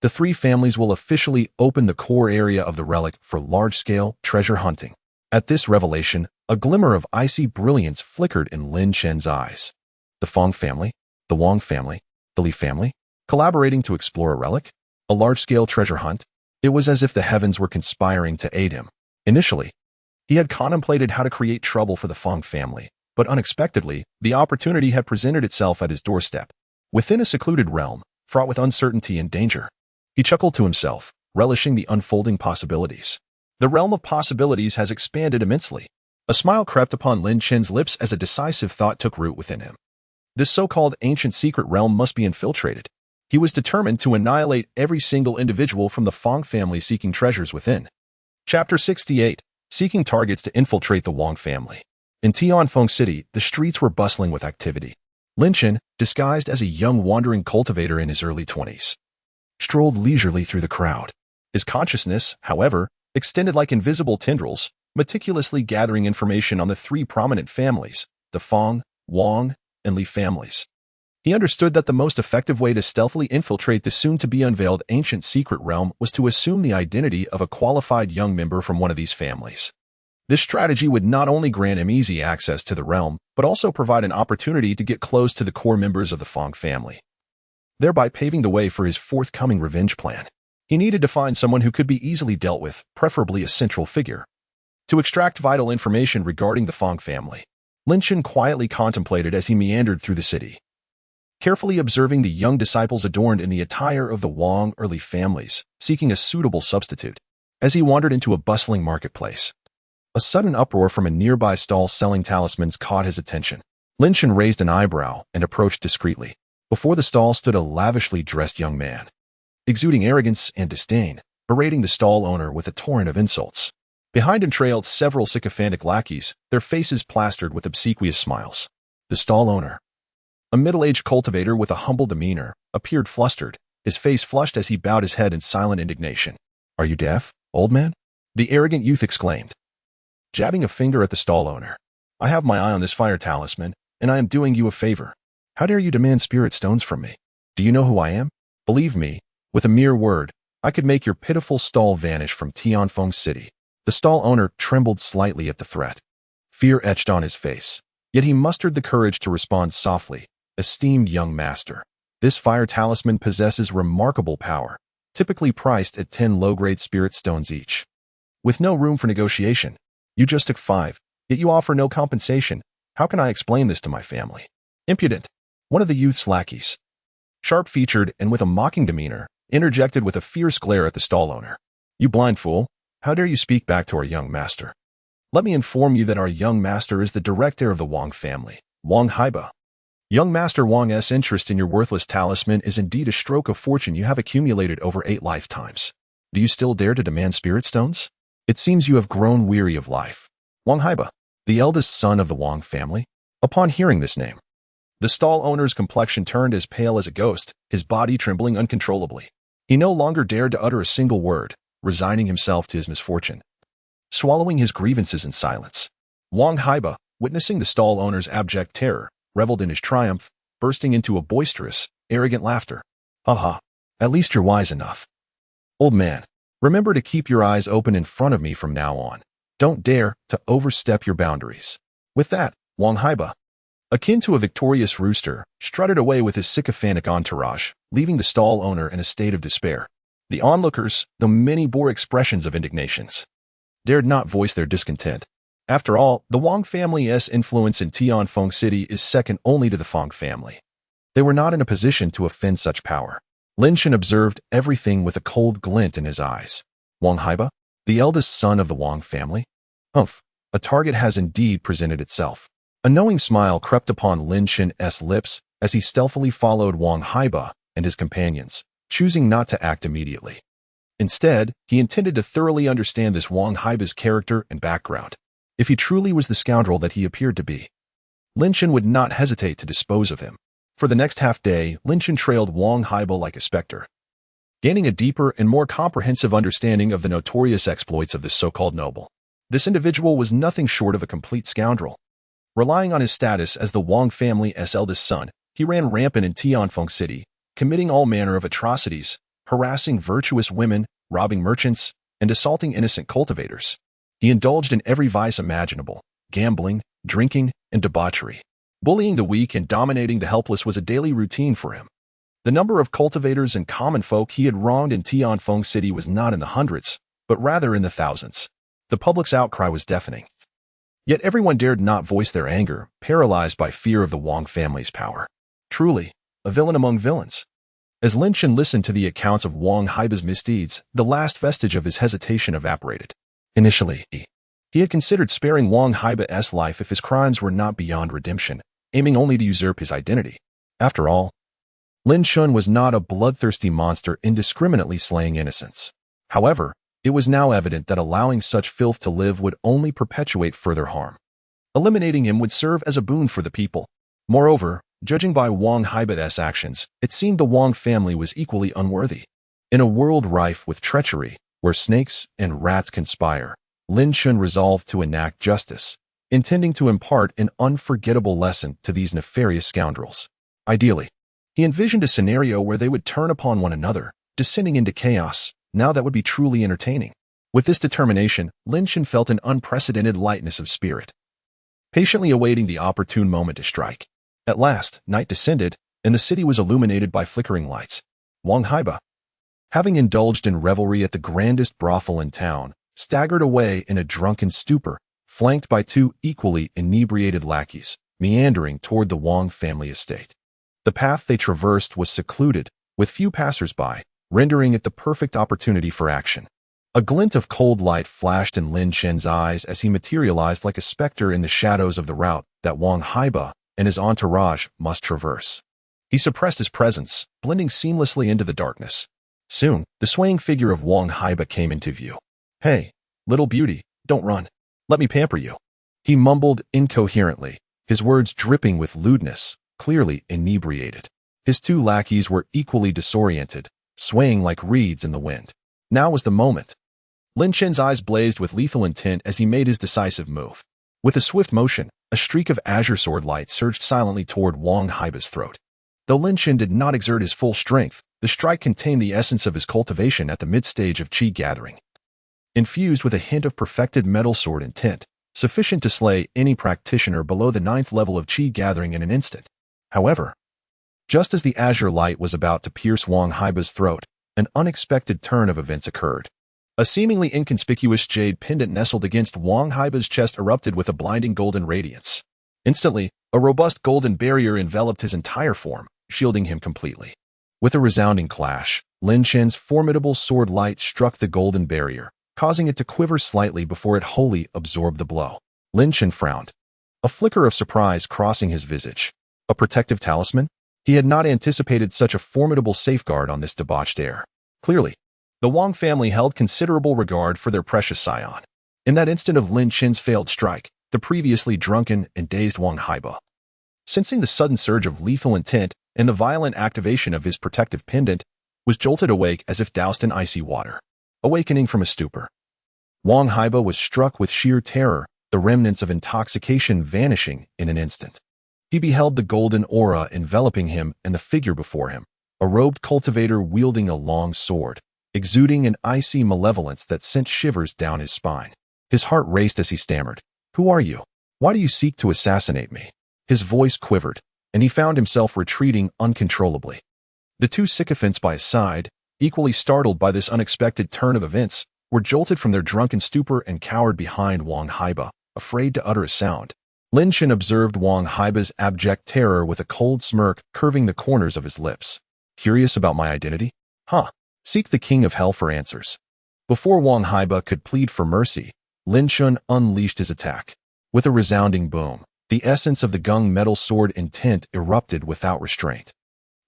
the three families will officially open the core area of the relic for large-scale treasure hunting." At this revelation, a glimmer of icy brilliance flickered in Lin Chen's eyes. The Fong family, the Wang family, the Li family, collaborating to explore a relic? A large-scale treasure hunt? It was as if the heavens were conspiring to aid him. Initially, he had contemplated how to create trouble for the Fong family, but unexpectedly, the opportunity had presented itself at his doorstep. Within a secluded realm, fraught with uncertainty and danger, he chuckled to himself, relishing the unfolding possibilities. The realm of possibilities has expanded immensely. A smile crept upon Lin Chen's lips as a decisive thought took root within him. This so-called ancient secret realm must be infiltrated. He was determined to annihilate every single individual from the Fong family seeking treasures within. Chapter 68. Seeking targets to infiltrate the Wong family. In Tianfeng City, the streets were bustling with activity. Lin Chen, disguised as a young wandering cultivator in his early 20s, strolled leisurely through the crowd. His consciousness, however, extended like invisible tendrils, meticulously gathering information on the three prominent families, the Fong, Wang, and Li families. He understood that the most effective way to stealthily infiltrate the soon-to-be-unveiled ancient secret realm was to assume the identity of a qualified young member from one of these families. This strategy would not only grant him easy access to the realm, but also provide an opportunity to get close to the core members of the Fong family, thereby paving the way for his forthcoming revenge plan. He needed to find someone who could be easily dealt with, preferably a central figure, to extract vital information regarding the Fong family. Lin Chen quietly contemplated as he meandered through the city, carefully observing the young disciples adorned in the attire of the Wang or Li families, seeking a suitable substitute. As he wandered into a bustling marketplace, a sudden uproar from a nearby stall selling talismans caught his attention. Lin Chen raised an eyebrow and approached discreetly. Before the stall stood a lavishly dressed young man, exuding arrogance and disdain, berating the stall owner with a torrent of insults. Behind him trailed several sycophantic lackeys, their faces plastered with obsequious smiles. The stall owner, a middle-aged cultivator with a humble demeanor, appeared flustered, his face flushed as he bowed his head in silent indignation. "Are you deaf, old man?" the arrogant youth exclaimed, jabbing a finger at the stall owner. "I have my eye on this fire talisman, and I am doing you a favor. How dare you demand spirit stones from me? Do you know who I am? Believe me, with a mere word, I could make your pitiful stall vanish from Tianfeng City." The stall owner trembled slightly at the threat. Fear etched on his face, yet he mustered the courage to respond softly. "Esteemed young master, this fire talisman possesses remarkable power, typically priced at 10 low-grade spirit stones each. With no room for negotiation, you just took 5, yet you offer no compensation. How can I explain this to my family?" "Impudent," one of the youth's lackeys, sharp-featured and with a mocking demeanor, interjected with a fierce glare at the stall owner. "You blind fool, how dare you speak back to our young master? Let me inform you that our young master is the direct heir of the Wang family, Wang Haiba. Young Master Wang's interest in your worthless talisman is indeed a stroke of fortune you have accumulated over 8 lifetimes. Do you still dare to demand spirit stones? It seems you have grown weary of life." Wang Haiba, the eldest son of the Wang family. Upon hearing this name, the stall owner's complexion turned as pale as a ghost, his body trembling uncontrollably. He no longer dared to utter a single word, resigning himself to his misfortune, swallowing his grievances in silence. Wang Haiba, witnessing the stall owner's abject terror, reveled in his triumph, bursting into a boisterous, arrogant laughter. "Ha ha, at least you're wise enough. Old man, remember to keep your eyes open in front of me from now on. Don't dare to overstep your boundaries." With that, Wang Haiba, akin to a victorious rooster, strutted away with his sycophantic entourage, leaving the stall owner in a state of despair. The onlookers, though many bore expressions of indignations, dared not voice their discontent. After all, the Wang family's influence in Tianfeng City is second only to the Fong family. They were not in a position to offend such power. Lin Chen observed everything with a cold glint in his eyes. Wang Haiba, the eldest son of the Wang family? Humph, a target has indeed presented itself. A knowing smile crept upon Lin Chen's lips as he stealthily followed Wang Haiba and his companions, choosing not to act immediately. Instead, he intended to thoroughly understand this Wang Haiba's character and background. If he truly was the scoundrel that he appeared to be, Lin Chen would not hesitate to dispose of him. For the next half-day, Lin Chen trailed Wang Haiba like a specter, gaining a deeper and more comprehensive understanding of the notorious exploits of this so-called noble. This individual was nothing short of a complete scoundrel. Relying on his status as the Wang family's eldest son, he ran rampant in Tianfeng City, committing all manner of atrocities, harassing virtuous women, robbing merchants, and assaulting innocent cultivators. He indulged in every vice imaginable: gambling, drinking, and debauchery. Bullying the weak and dominating the helpless was a daily routine for him. The number of cultivators and common folk he had wronged in Tianfeng City was not in the hundreds, but rather in the thousands. The public's outcry was deafening. Yet everyone dared not voice their anger, paralyzed by fear of the Wang family's power. Truly, a villain among villains. As Lin Chen listened to the accounts of Wang Haiba's misdeeds, the last vestige of his hesitation evaporated. Initially, he had considered sparing Wang Haiba's life if his crimes were not beyond redemption, aiming only to usurp his identity. After all, Lin Shun was not a bloodthirsty monster indiscriminately slaying innocents. However, it was now evident that allowing such filth to live would only perpetuate further harm. Eliminating him would serve as a boon for the people. Moreover, judging by Wang Haiba's actions, it seemed the Wang family was equally unworthy. In a world rife with treachery, where snakes and rats conspire, Lin Shun resolved to enact justice, intending to impart an unforgettable lesson to these nefarious scoundrels. Ideally, he envisioned a scenario where they would turn upon one another, descending into chaos. Now that would be truly entertaining. With this determination, Lin Shun felt an unprecedented lightness of spirit, patiently awaiting the opportune moment to strike. At last, night descended, and the city was illuminated by flickering lights. Wang Haiba, having indulged in revelry at the grandest brothel in town, staggered away in a drunken stupor, flanked by two equally inebriated lackeys, meandering toward the Wang family estate. The path they traversed was secluded, with few passers-by, rendering it the perfect opportunity for action. A glint of cold light flashed in Lin Shun's eyes as he materialized like a specter in the shadows of the route that Wang Haiba and his entourage must traverse. He suppressed his presence, blending seamlessly into the darkness. Soon, the swaying figure of Wang Haiba came into view. "Hey, little beauty, don't run. Let me pamper you," he mumbled incoherently, his words dripping with lewdness, clearly inebriated. His two lackeys were equally disoriented, swaying like reeds in the wind. Now was the moment. Lin Shun's eyes blazed with lethal intent as he made his decisive move. With a swift motion, a streak of azure sword light surged silently toward Wang Haiba's throat. Though Lin Shun did not exert his full strength, the strike contained the essence of his cultivation at the mid-stage of qi gathering. Infused with a hint of perfected metal sword intent, sufficient to slay any practitioner below the 9th level of qi gathering in an instant. However, just as the azure light was about to pierce Wang Haiba's throat, an unexpected turn of events occurred. A seemingly inconspicuous jade pendant nestled against Wang Haiba's chest erupted with a blinding golden radiance. Instantly, a robust golden barrier enveloped his entire form, shielding him completely. With a resounding clash, Lin Shun's formidable sword light struck the golden barrier, causing it to quiver slightly before it wholly absorbed the blow. Lin Shun frowned, a flicker of surprise crossing his visage. A protective talisman? He had not anticipated such a formidable safeguard on this debauched air. Clearly, the Wang family held considerable regard for their precious scion. In that instant of Lin Shun's failed strike, the previously drunken and dazed Wang Haiba, sensing the sudden surge of lethal intent and the violent activation of his protective pendant, was jolted awake as if doused in icy water. Awakening from a stupor, Wang Haiba was struck with sheer terror, the remnants of intoxication vanishing in an instant. He beheld the golden aura enveloping him and the figure before him, a robed cultivator wielding a long sword, exuding an icy malevolence that sent shivers down his spine. His heart raced as he stammered, "Who are you? Why do you seek to assassinate me?" His voice quivered, and he found himself retreating uncontrollably. The two sycophants by his side, equally startled by this unexpected turn of events, were jolted from their drunken stupor and cowered behind Wang Haiba, afraid to utter a sound. Lin Shun observed Wang Haiba's abject terror with a cold smirk curving the corners of his lips. "Curious about my identity? Huh. Seek the king of hell for answers." Before Wang Haiba could plead for mercy, Lin Shun unleashed his attack. With a resounding boom, the essence of the Gung metal sword intent erupted without restraint.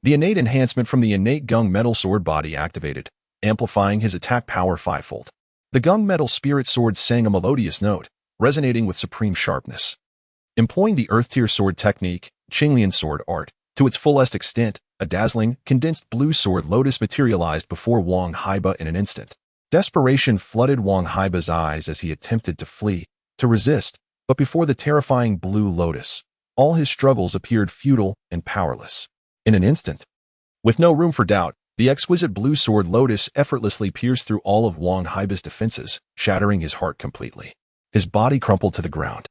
The innate enhancement from the innate Gung metal sword body activated, amplifying his attack power fivefold. The Gung metal spirit sword sang a melodious note, resonating with supreme sharpness. Employing the Earth-tier sword technique, Qinglian sword art, to its fullest extent, a dazzling, condensed blue sword lotus materialized before Wang Haiba in an instant. Desperation flooded Wang Haiba's eyes as he attempted to flee, to resist, but before the terrifying blue lotus, all his struggles appeared futile and powerless. In an instant, with no room for doubt, the exquisite blue sword lotus effortlessly pierced through all of Wang Haiba's defenses, shattering his heart completely. His body crumpled to the ground,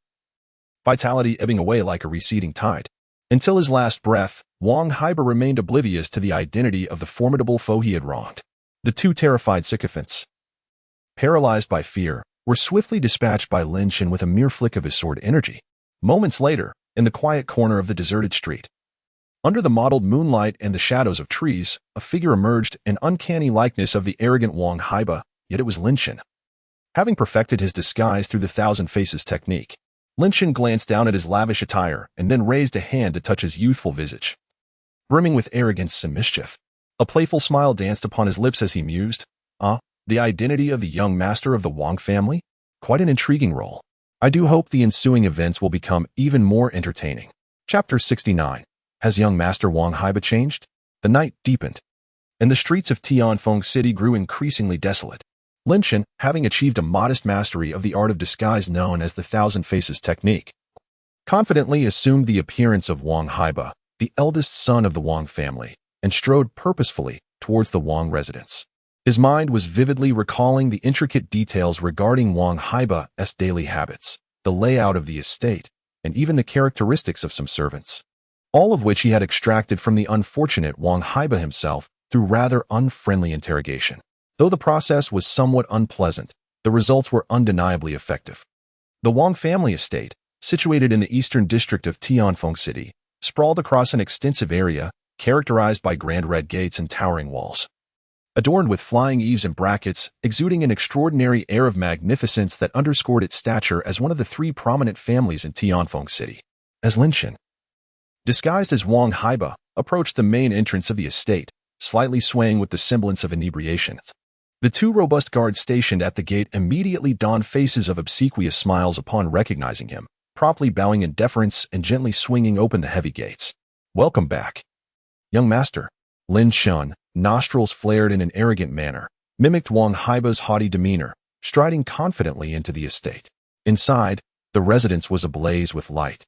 vitality ebbing away like a receding tide. Until his last breath, Wang Haiba remained oblivious to the identity of the formidable foe he had wronged. The two terrified sycophants, paralyzed by fear, were swiftly dispatched by Lin Shun with a mere flick of his sword energy. Moments later, in the quiet corner of the deserted street, under the mottled moonlight and the shadows of trees, a figure emerged, an uncanny likeness of the arrogant Wang Haiba, yet it was Lin Shun. Having perfected his disguise through the Thousand Faces technique, Lin Shen glanced down at his lavish attire and then raised a hand to touch his youthful visage, brimming with arrogance and mischief. A playful smile danced upon his lips as he mused, the identity of the young master of the Wang family? Quite an intriguing role. I do hope the ensuing events will become even more entertaining. Chapter 69. Has young master Wang Haiba changed? The night deepened, and the streets of Tianfeng City grew increasingly desolate. Lin Shen, having achieved a modest mastery of the art of disguise known as the Thousand Faces technique, confidently assumed the appearance of Wang Haiba, the eldest son of the Wang family, and strode purposefully towards the Wang residence. His mind was vividly recalling the intricate details regarding Wang Haiba's daily habits, the layout of the estate, and even the characteristics of some servants, all of which he had extracted from the unfortunate Wang Haiba himself through rather unfriendly interrogation. Though the process was somewhat unpleasant, the results were undeniably effective. The Wang family estate, situated in the eastern district of Tianfeng City, sprawled across an extensive area characterized by grand red gates and towering walls, adorned with flying eaves and brackets, exuding an extraordinary air of magnificence that underscored its stature as one of the three prominent families in Tianfeng City. As Lin Shen, disguised as Wang Haiba, approached the main entrance of the estate, slightly swaying with the semblance of inebriation, the two robust guards stationed at the gate immediately donned faces of obsequious smiles upon recognizing him, promptly bowing in deference and gently swinging open the heavy gates. Welcome back, young master. Lin Shen, nostrils flared in an arrogant manner, mimicked Wang Haiba's haughty demeanor, striding confidently into the estate. Inside, the residence was ablaze with light,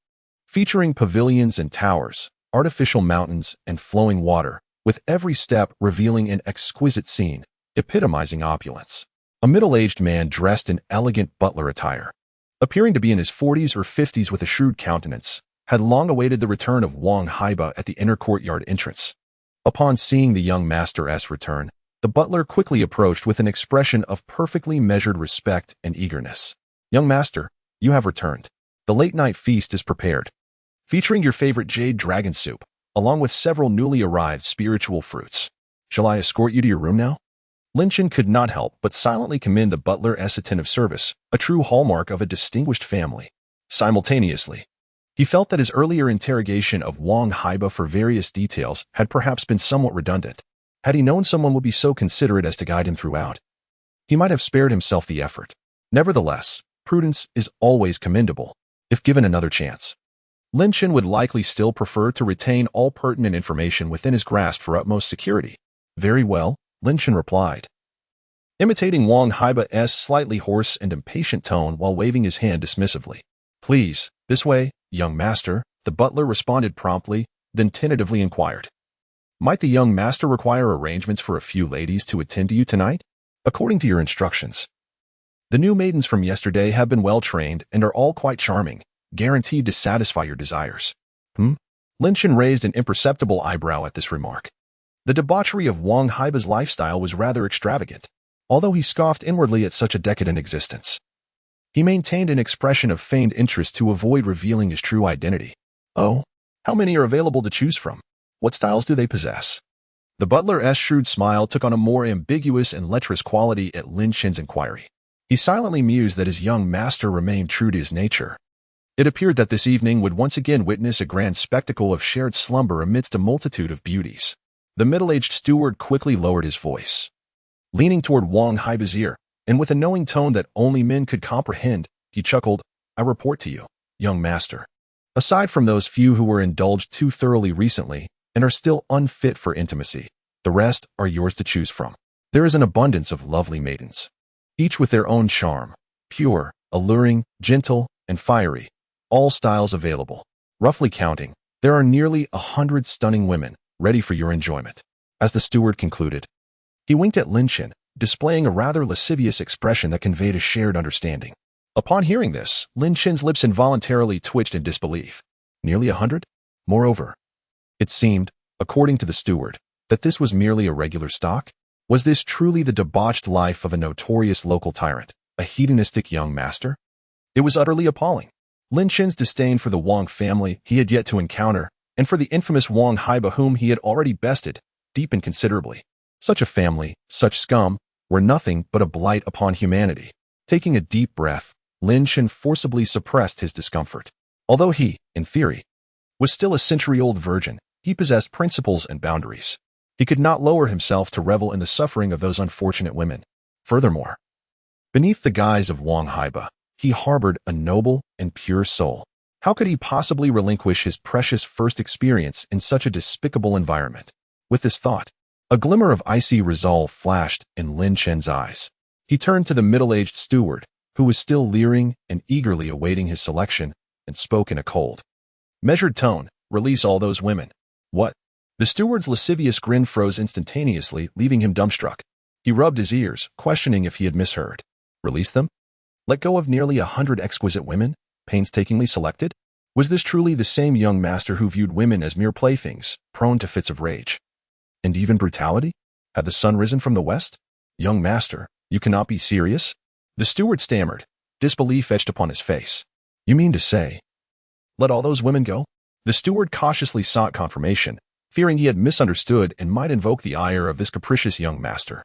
featuring pavilions and towers, artificial mountains, and flowing water, with every step revealing an exquisite scene, epitomizing opulence. A middle-aged man dressed in elegant butler attire, appearing to be in his 40s or 50s with a shrewd countenance, had long awaited the return of Wang Haiba at the inner courtyard entrance. Upon seeing the young master's return, the butler quickly approached with an expression of perfectly measured respect and eagerness. Young master, you have returned. The late-night feast is prepared, featuring your favorite jade dragon soup, along with several newly arrived spiritual fruits. Shall I escort you to your room now? Lin Shen could not help but silently commend the butler's attentive service, a true hallmark of a distinguished family. Simultaneously, he felt that his earlier interrogation of Wang Haiba for various details had perhaps been somewhat redundant. Had he known someone would be so considerate as to guide him throughout, he might have spared himself the effort. Nevertheless, prudence is always commendable, if given another chance. Lin Shen would likely still prefer to retain all pertinent information within his grasp for utmost security. Very well, Lin Shen replied, imitating Wang Haiba's slightly hoarse and impatient tone while waving his hand dismissively. Please, this way, young master, the butler responded promptly, then tentatively inquired. Might the young master require arrangements for a few ladies to attend to you tonight? According to your instructions. The new maidens from yesterday have been well trained and are all quite charming, guaranteed to satisfy your desires. Lin Shen raised an imperceptible eyebrow at this remark. The debauchery of Wang Haiba's lifestyle was rather extravagant, although he scoffed inwardly at such a decadent existence. He maintained an expression of feigned interest to avoid revealing his true identity. Oh, how many are available to choose from? What styles do they possess? The butler's shrewd smile took on a more ambiguous and lecherous quality at Lin Shen's inquiry. He silently mused that his young master remained true to his nature. It appeared that this evening would once again witness a grand spectacle of shared slumber amidst a multitude of beauties. The middle-aged steward quickly lowered his voice, leaning toward Wang Haiba's ear, and with a knowing tone that only men could comprehend, he chuckled, I report to you, young master. Aside from those few who were indulged too thoroughly recently and are still unfit for intimacy, the rest are yours to choose from. There is an abundance of lovely maidens, each with their own charm, pure, alluring, gentle, and fiery, all styles available. Roughly counting, there are nearly 100 stunning women, ready for your enjoyment. As the steward concluded, he winked at Lin Shen, displaying a rather lascivious expression that conveyed a shared understanding. Upon hearing this, Lin Shen's lips involuntarily twitched in disbelief. Nearly 100? Moreover, it seemed, according to the steward, that this was merely a regular stock? Was this truly the debauched life of a notorious local tyrant, a hedonistic young master? It was utterly appalling. Lin Shen's disdain for the Wang family he had yet to encounter, and for the infamous Wang Haiba whom he had already bested, deepened considerably. Such a family, such scum, were nothing but a blight upon humanity. Taking a deep breath, Lin Shen forcibly suppressed his discomfort. Although he, in theory, was still a century-old virgin, he possessed principles and boundaries. He could not lower himself to revel in the suffering of those unfortunate women. Furthermore, beneath the guise of Wang Haiba, he harbored a noble and pure soul. How could he possibly relinquish his precious first experience in such a despicable environment? With this thought, a glimmer of icy resolve flashed in Lin Shen's eyes. He turned to the middle-aged steward, who was still leering and eagerly awaiting his selection, and spoke in a cold, measured tone, "Release all those women." "What?" The steward's lascivious grin froze instantaneously, leaving him dumbstruck. He rubbed his ears, questioning if he had misheard. Release them? Let go of nearly 100 exquisite women, painstakingly selected? Was this truly the same young master who viewed women as mere playthings, prone to fits of rage and even brutality? Had the sun risen from the west? Young master, you cannot be serious? The steward stammered, disbelief etched upon his face. You mean to say, let all those women go? The steward cautiously sought confirmation, fearing he had misunderstood and might invoke the ire of this capricious young master.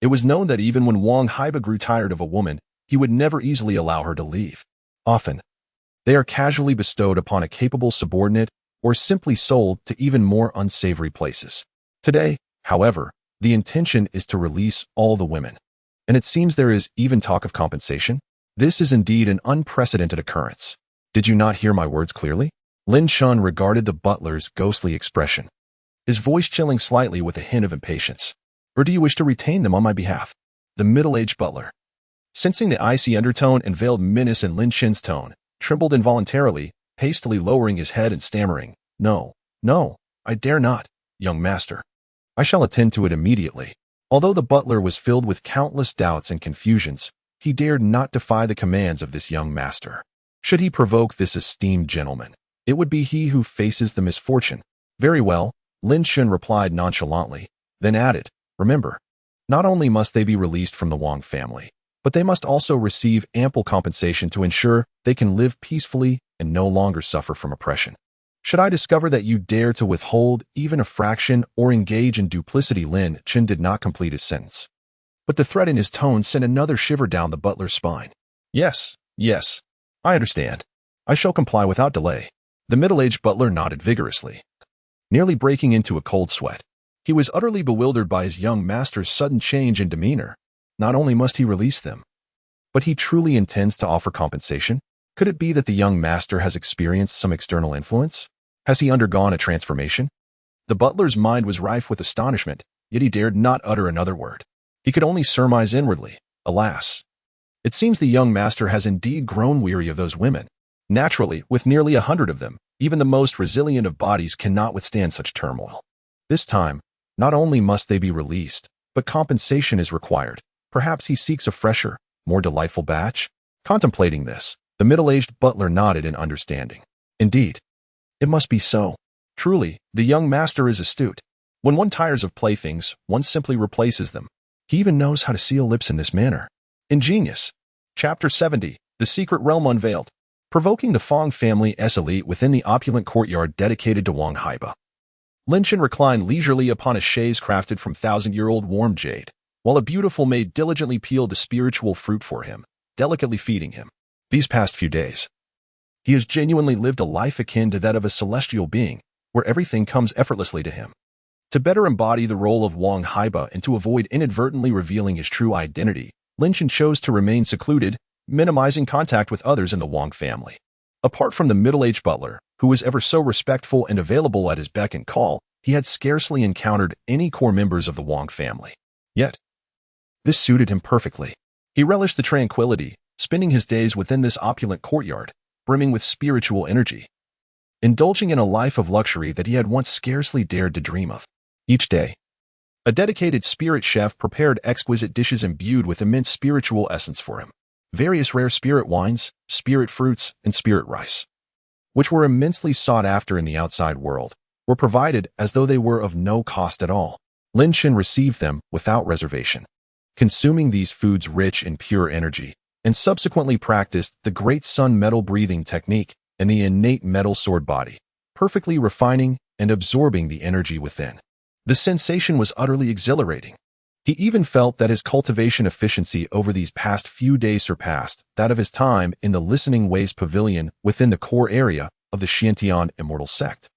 It was known that even when Wang Haiba grew tired of a woman, he would never easily allow her to leave. Often, they are casually bestowed upon a capable subordinate or simply sold to even more unsavory places. Today, however, the intention is to release all the women. And it seems there is even talk of compensation. This is indeed an unprecedented occurrence. Did you not hear my words clearly? Lin Shen regarded the butler's ghostly expression, his voice chilling slightly with a hint of impatience. Or do you wish to retain them on my behalf? The middle-aged butler, sensing the icy undertone and veiled menace in Lin Shen's tone, trembled involuntarily, hastily lowering his head and stammering, No, I dare not, young master. I shall attend to it immediately. Although the butler was filled with countless doubts and confusions, he dared not defy the commands of this young master. Should he provoke this esteemed gentleman, it would be he who faces the misfortune. Very well, Lin Shen replied nonchalantly, then added, Remember, not only must they be released from the Wang family, but they must also receive ample compensation to ensure they can live peacefully and no longer suffer from oppression. Should I discover that you dare to withhold even a fraction or engage in duplicity, Lin Shen did not complete his sentence. But the threat in his tone sent another shiver down the butler's spine. Yes, I understand. I shall comply without delay. The middle-aged butler nodded vigorously, nearly breaking into a cold sweat. He was utterly bewildered by his young master's sudden change in demeanor. Not only must he release them, but he truly intends to offer compensation? Could it be that the young master has experienced some external influence? Has he undergone a transformation? The butler's mind was rife with astonishment, yet he dared not utter another word. He could only surmise inwardly, alas. It seems the young master has indeed grown weary of those women. Naturally, with nearly 100 of them, even the most resilient of bodies cannot withstand such turmoil. This time, not only must they be released, but compensation is required. Perhaps he seeks a fresher, more delightful batch? Contemplating this, the middle-aged butler nodded in understanding. Indeed, it must be so. Truly, the young master is astute. When one tires of playthings, one simply replaces them. He even knows how to seal lips in this manner. Ingenious. Chapter 70, The Secret Realm Unveiled. Provoking the Fang family's elite within the opulent courtyard dedicated to Wang Haiba. Lin Shen reclined leisurely upon a chaise crafted from thousand-year-old warm jade, while a beautiful maid diligently peeled the spiritual fruit for him, delicately feeding him. These past few days, he has genuinely lived a life akin to that of a celestial being, where everything comes effortlessly to him. To better embody the role of Wang Haiba and to avoid inadvertently revealing his true identity, Lin Shen chose to remain secluded, minimizing contact with others in the Wang family. Apart from the middle-aged butler, who was ever so respectful and available at his beck and call, he had scarcely encountered any core members of the Wang family. Yet, this suited him perfectly. He relished the tranquility, spending his days within this opulent courtyard, brimming with spiritual energy, indulging in a life of luxury that he had once scarcely dared to dream of. Each day, a dedicated spirit chef prepared exquisite dishes imbued with immense spiritual essence for him. Various rare spirit wines, spirit fruits, and spirit rice, which were immensely sought after in the outside world, were provided as though they were of no cost at all. Lin Shen received them without reservation, consuming these foods rich in pure energy, and subsequently practiced the great sun metal breathing technique and the innate metal sword body, perfectly refining and absorbing the energy within. The sensation was utterly exhilarating. He even felt that his cultivation efficiency over these past few days surpassed that of his time in the Listening Ways Pavilion within the core area of the Xiantian Immortal Sect.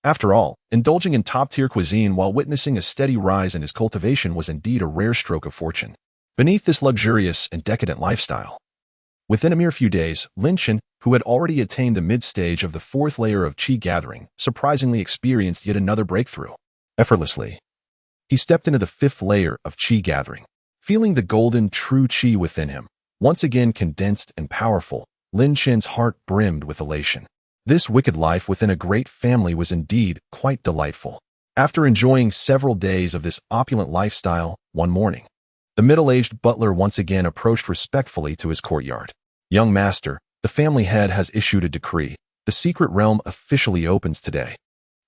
After all, indulging in top-tier cuisine while witnessing a steady rise in his cultivation was indeed a rare stroke of fortune. Beneath this luxurious and decadent lifestyle, within a mere few days, Lin Chen, who had already attained the mid-stage of the fourth layer of Qi gathering, surprisingly experienced yet another breakthrough. Effortlessly, he stepped into the fifth layer of Qi gathering. Feeling the golden, true Qi within him, once again condensed and powerful, Lin Chen's heart brimmed with elation. This wicked life within a great family was indeed quite delightful. After enjoying several days of this opulent lifestyle, one morning, the middle-aged butler once again approached respectfully to his courtyard. "Young master, the family head has issued a decree. The secret realm officially opens today.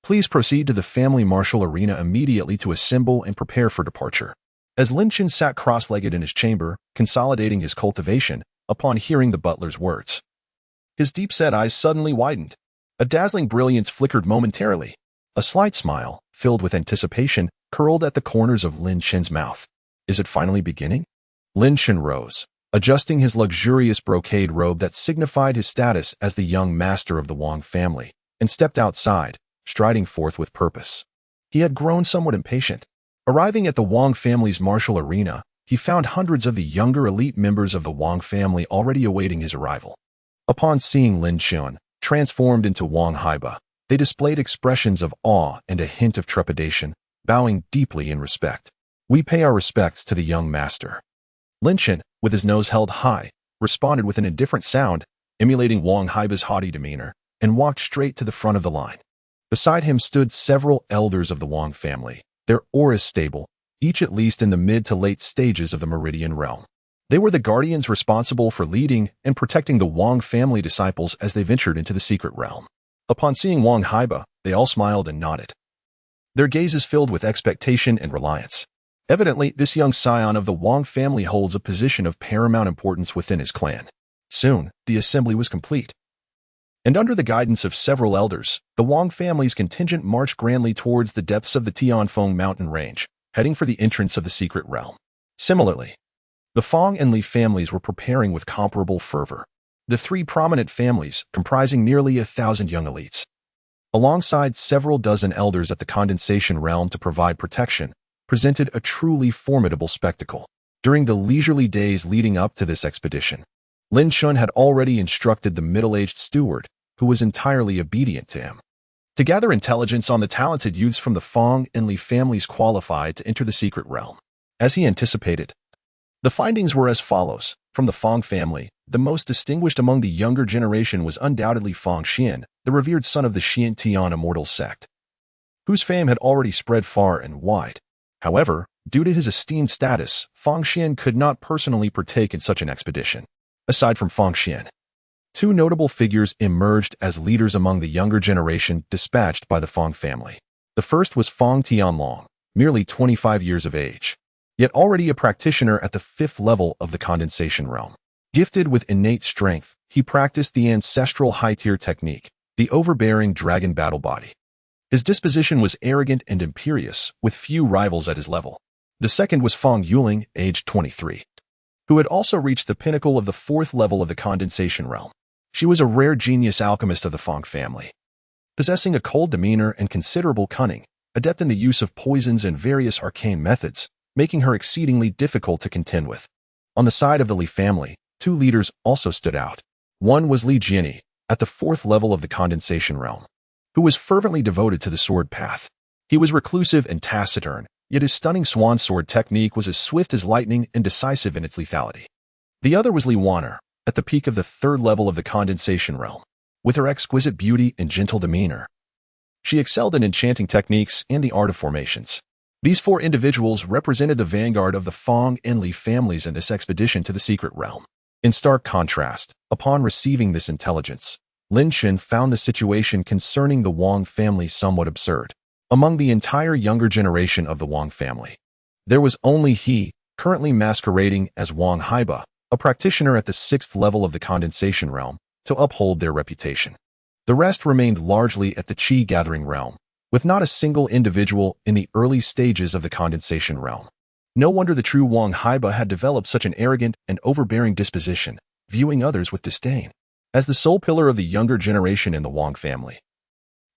Please proceed to the family martial arena immediately to assemble and prepare for departure." As Lin Chen sat cross-legged in his chamber, consolidating his cultivation, upon hearing the butler's words, his deep-set eyes suddenly widened. A dazzling brilliance flickered momentarily. A slight smile, filled with anticipation, curled at the corners of Lin Chen's mouth. Is it finally beginning? Lin Chen rose, adjusting his luxurious brocade robe that signified his status as the young master of the Wang family, and stepped outside, striding forth with purpose. He had grown somewhat impatient. Arriving at the Wang family's martial arena, he found hundreds of the younger elite members of the Wang family already awaiting his arrival. Upon seeing Lin Chen, transformed into Wang Haiba, they displayed expressions of awe and a hint of trepidation, bowing deeply in respect. "We pay our respects to the young master." Lin Chen, with his nose held high, responded with an indifferent sound, emulating Wang Haiba's haughty demeanor, and walked straight to the front of the line. Beside him stood several elders of the Wang family, their auras stable, each at least in the mid to late stages of the Meridian realm. They were the guardians responsible for leading and protecting the Wang family disciples as they ventured into the secret realm. Upon seeing Wang Haiba, they all smiled and nodded, their gazes filled with expectation and reliance. Evidently, this young scion of the Wang family holds a position of paramount importance within his clan. Soon, the assembly was complete, and under the guidance of several elders, the Wang family's contingent marched grandly towards the depths of the Tianfeng mountain range, heading for the entrance of the secret realm. Similarly, the Fang and Li families were preparing with comparable fervor. The three prominent families, comprising nearly 1,000 young elites, alongside several dozen elders at the condensation realm to provide protection, presented a truly formidable spectacle. During the leisurely days leading up to this expedition, Lin Chen had already instructed the middle-aged steward, who was entirely obedient to him, to gather intelligence on the talented youths from the Fang and Li families qualified to enter the secret realm. As he anticipated, the findings were as follows. From the Fang family, the most distinguished among the younger generation was undoubtedly Fang Xian, the revered son of the Xiantian Immortal Sect, whose fame had already spread far and wide. However, due to his esteemed status, Fang Xian could not personally partake in such an expedition. Aside from Fang Xian, two notable figures emerged as leaders among the younger generation dispatched by the Fang family. The first was Fang Tianlong, merely 25 years of age, yet already a practitioner at the fifth level of the condensation realm. Gifted with innate strength, he practiced the ancestral high-tier technique, the overbearing dragon battle body. His disposition was arrogant and imperious, with few rivals at his level. The second was Fang Yuling, aged 23, who had also reached the pinnacle of the fourth level of the condensation realm. She was a rare genius alchemist of the Fang family, possessing a cold demeanor and considerable cunning, adept in the use of poisons and various arcane methods, making her exceedingly difficult to contend with. On the side of the Li family, two leaders also stood out. One was Li Jianyi, at the fourth level of the condensation realm, who was fervently devoted to the sword path. He was reclusive and taciturn, yet his stunning swan sword technique was as swift as lightning and decisive in its lethality. The other was Li Wan'er, at the peak of the third level of the condensation realm. With her exquisite beauty and gentle demeanor, she excelled in enchanting techniques and the art of formations. These four individuals represented the vanguard of the Fang and Li families in this expedition to the secret realm. In stark contrast, upon receiving this intelligence, Lin Chen found the situation concerning the Wang family somewhat absurd. Among the entire younger generation of the Wang family, there was only he, currently masquerading as Wang Haiba, a practitioner at the sixth level of the condensation realm, to uphold their reputation. The rest remained largely at the Qi gathering realm, with not a single individual in the early stages of the condensation realm. No wonder the true Wang Haiba had developed such an arrogant and overbearing disposition, viewing others with disdain. As the sole pillar of the younger generation in the Wang family,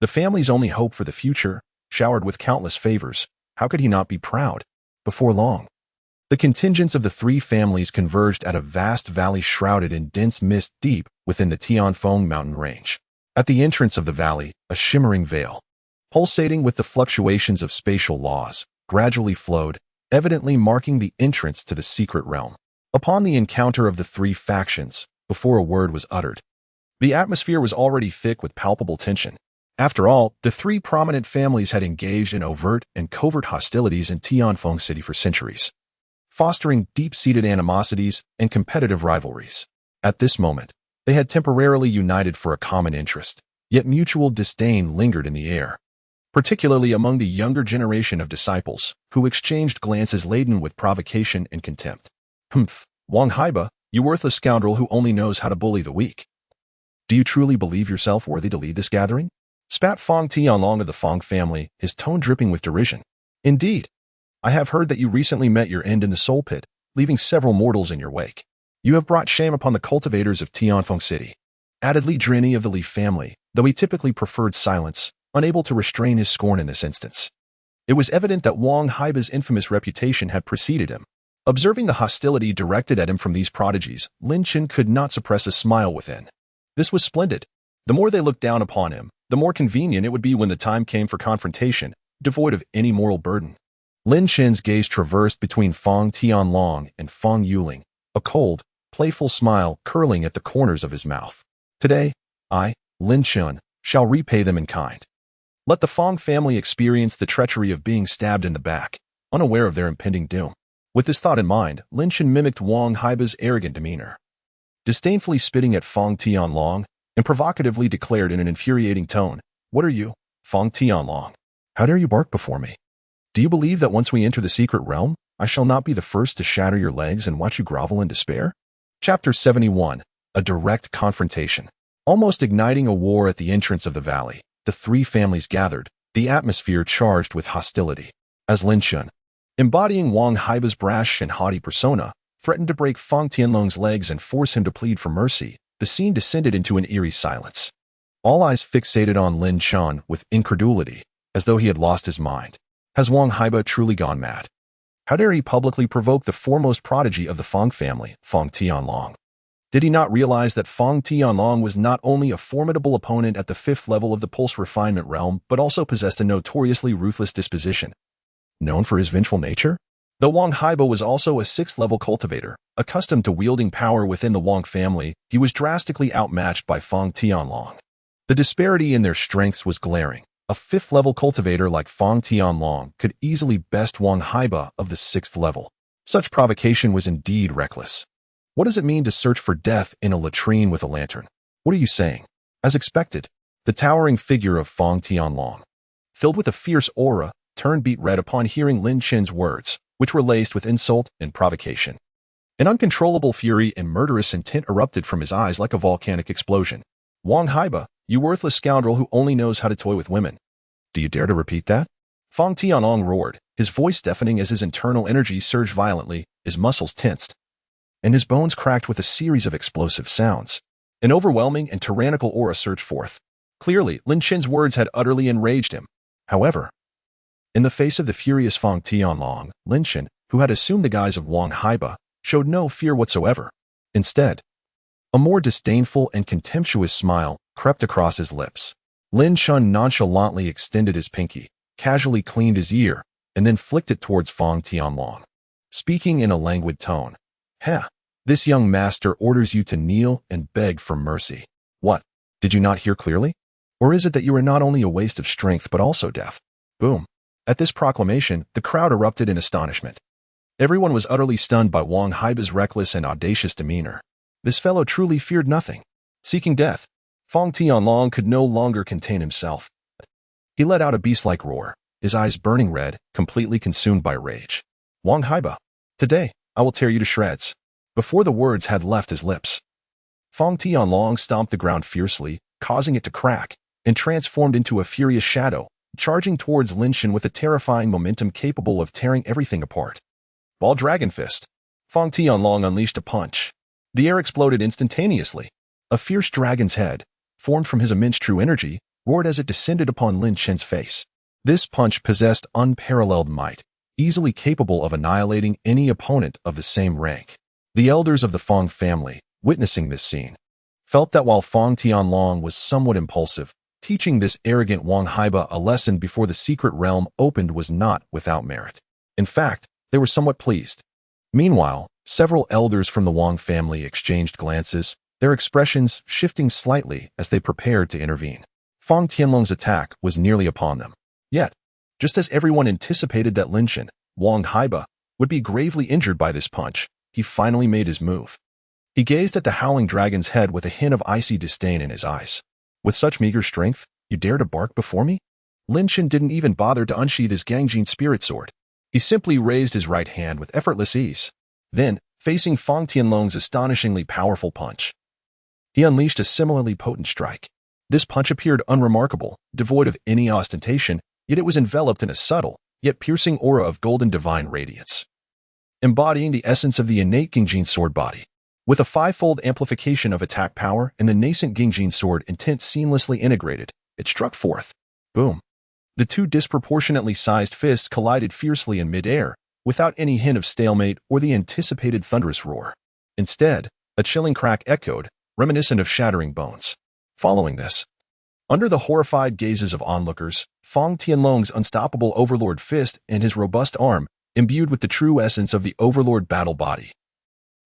the family's only hope for the future, showered with countless favors, how could he not be proud? Before long, the contingents of the three families converged at a vast valley shrouded in dense mist deep within the Tianfeng mountain range. At the entrance of the valley, a shimmering veil, pulsating with the fluctuations of spatial laws, gradually flowed, evidently marking the entrance to the secret realm. Upon the encounter of the three factions, before a word was uttered, the atmosphere was already thick with palpable tension. After all, the three prominent families had engaged in overt and covert hostilities in Tianfeng City for centuries, fostering deep-seated animosities and competitive rivalries. At this moment, they had temporarily united for a common interest, yet mutual disdain lingered in the air, particularly among the younger generation of disciples, who exchanged glances laden with provocation and contempt. Humph, Wang Haiba, you worthless scoundrel who only knows how to bully the weak. Do you truly believe yourself worthy to lead this gathering? Spat Fong Tianlong of the Fong family, his tone dripping with derision. Indeed, I have heard that you recently met your end in the soul pit, leaving several mortals in your wake. You have brought shame upon the cultivators of Tianfeng City. Added Li Drini of the Li family, though he typically preferred silence, unable to restrain his scorn in this instance. It was evident that Wang Haiba's infamous reputation had preceded him. Observing the hostility directed at him from these prodigies, Lin Chen could not suppress a smile within. This was splendid. The more they looked down upon him, the more convenient it would be when the time came for confrontation, devoid of any moral burden. Lin Chen's gaze traversed between Fong Tianlong and Fong Yuling, a cold, playful smile curling at the corners of his mouth. Today, I, Lin Chen, shall repay them in kind. Let the Fong family experience the treachery of being stabbed in the back, unaware of their impending doom. With this thought in mind, Lin Chen mimicked Wang Haiba's arrogant demeanor, disdainfully spitting at Fong Tianlong, and provocatively declared in an infuriating tone, "What are you, Fong Tianlong? How dare you bark before me? Do you believe that once we enter the secret realm, I shall not be the first to shatter your legs and watch you grovel in despair?" Chapter 71. A direct confrontation. Almost igniting a war at the entrance of the valley, the three families gathered, the atmosphere charged with hostility. As Lin Chen, embodying Wang Haiba's brash and haughty persona, threatened to break Fong Tianlong's legs and force him to plead for mercy, the scene descended into an eerie silence. All eyes fixated on Lin Chen with incredulity, as though he had lost his mind. Has Wang Haiba truly gone mad? How dare he publicly provoke the foremost prodigy of the Fong family, Fong Tianlong? Did he not realize that Fong Tianlong was not only a formidable opponent at the 5th level of the Pulse Refinement realm, but also possessed a notoriously ruthless disposition, known for his vengeful nature? Though Wang Haiba was also a 6th-level cultivator, accustomed to wielding power within the Wang family, he was drastically outmatched by Fong Tianlong. The disparity in their strengths was glaring. A 5th-level cultivator like Fong Tianlong could easily best Wang Haiba of the 6th level. Such provocation was indeed reckless. What does it mean to search for death in a latrine with a lantern? What are you saying? As expected, the towering figure of Fong Tianlong, filled with a fierce aura, turned beet red upon hearing Lin Chen's words, which were laced with insult and provocation. An uncontrollable fury and murderous intent erupted from his eyes like a volcanic explosion. Wang Haiba, you worthless scoundrel who only knows how to toy with women. Do you dare to repeat that? Fong Tianlong roared, his voice deafening as his internal energy surged violently, his muscles tensed, and his bones cracked with a series of explosive sounds. An overwhelming and tyrannical aura surged forth. Clearly, Lin Chen's words had utterly enraged him. However, in the face of the furious Fong Tianlong, Lin Chen, who had assumed the guise of Wang Haiba, showed no fear whatsoever. Instead, a more disdainful and contemptuous smile crept across his lips. Lin Chen nonchalantly extended his pinky, casually cleaned his ear, and then flicked it towards Fong Tianlong, speaking in a languid tone. "Heh, this young master orders you to kneel and beg for mercy. What, did you not hear clearly? Or is it that you are not only a waste of strength but also deaf?" Boom. At this proclamation, the crowd erupted in astonishment. Everyone was utterly stunned by Wang Haiba's reckless and audacious demeanor. This fellow truly feared nothing. Seeking death, Fong Tianlong could no longer contain himself. He let out a beast-like roar, his eyes burning red, completely consumed by rage. "Wang Haiba, today, I will tear you to shreds." Before the words had left his lips, Fong Tianlong stomped the ground fiercely, causing it to crack, and transformed into a furious shadow, charging towards Lin Chen with a terrifying momentum capable of tearing everything apart. Ball Dragon Fist. Fang Tianlong unleashed a punch. The air exploded instantaneously. A fierce dragon's head, formed from his immense true energy, roared as it descended upon Lin Chen's face. This punch possessed unparalleled might, easily capable of annihilating any opponent of the same rank. The elders of the Fang family, witnessing this scene, felt that while Fang Tianlong was somewhat impulsive, teaching this arrogant Wang Haiba a lesson before the secret realm opened was not without merit. In fact, they were somewhat pleased. Meanwhile, several elders from the Wang family exchanged glances, their expressions shifting slightly as they prepared to intervene. Fang Tianlong's attack was nearly upon them. Yet, just as everyone anticipated that Lin Chen, Wang Haiba, would be gravely injured by this punch, he finally made his move. He gazed at the howling dragon's head with a hint of icy disdain in his eyes. With such meager strength, you dare to bark before me? Lin Chen didn't even bother to unsheath his Gangjin spirit sword. He simply raised his right hand with effortless ease. Then, facing Fang Tianlong's astonishingly powerful punch, he unleashed a similarly potent strike. This punch appeared unremarkable, devoid of any ostentation, yet it was enveloped in a subtle, yet piercing aura of golden divine radiance, embodying the essence of the innate Gangjin sword body. With a fivefold amplification of attack power and the nascent Gangjin sword intent seamlessly integrated, it struck forth. Boom. The two disproportionately sized fists collided fiercely in midair, without any hint of stalemate or the anticipated thunderous roar. Instead, a chilling crack echoed, reminiscent of shattering bones. Following this, under the horrified gazes of onlookers, Fang Tianlong's unstoppable Overlord fist and his robust arm, imbued with the true essence of the Overlord battle body,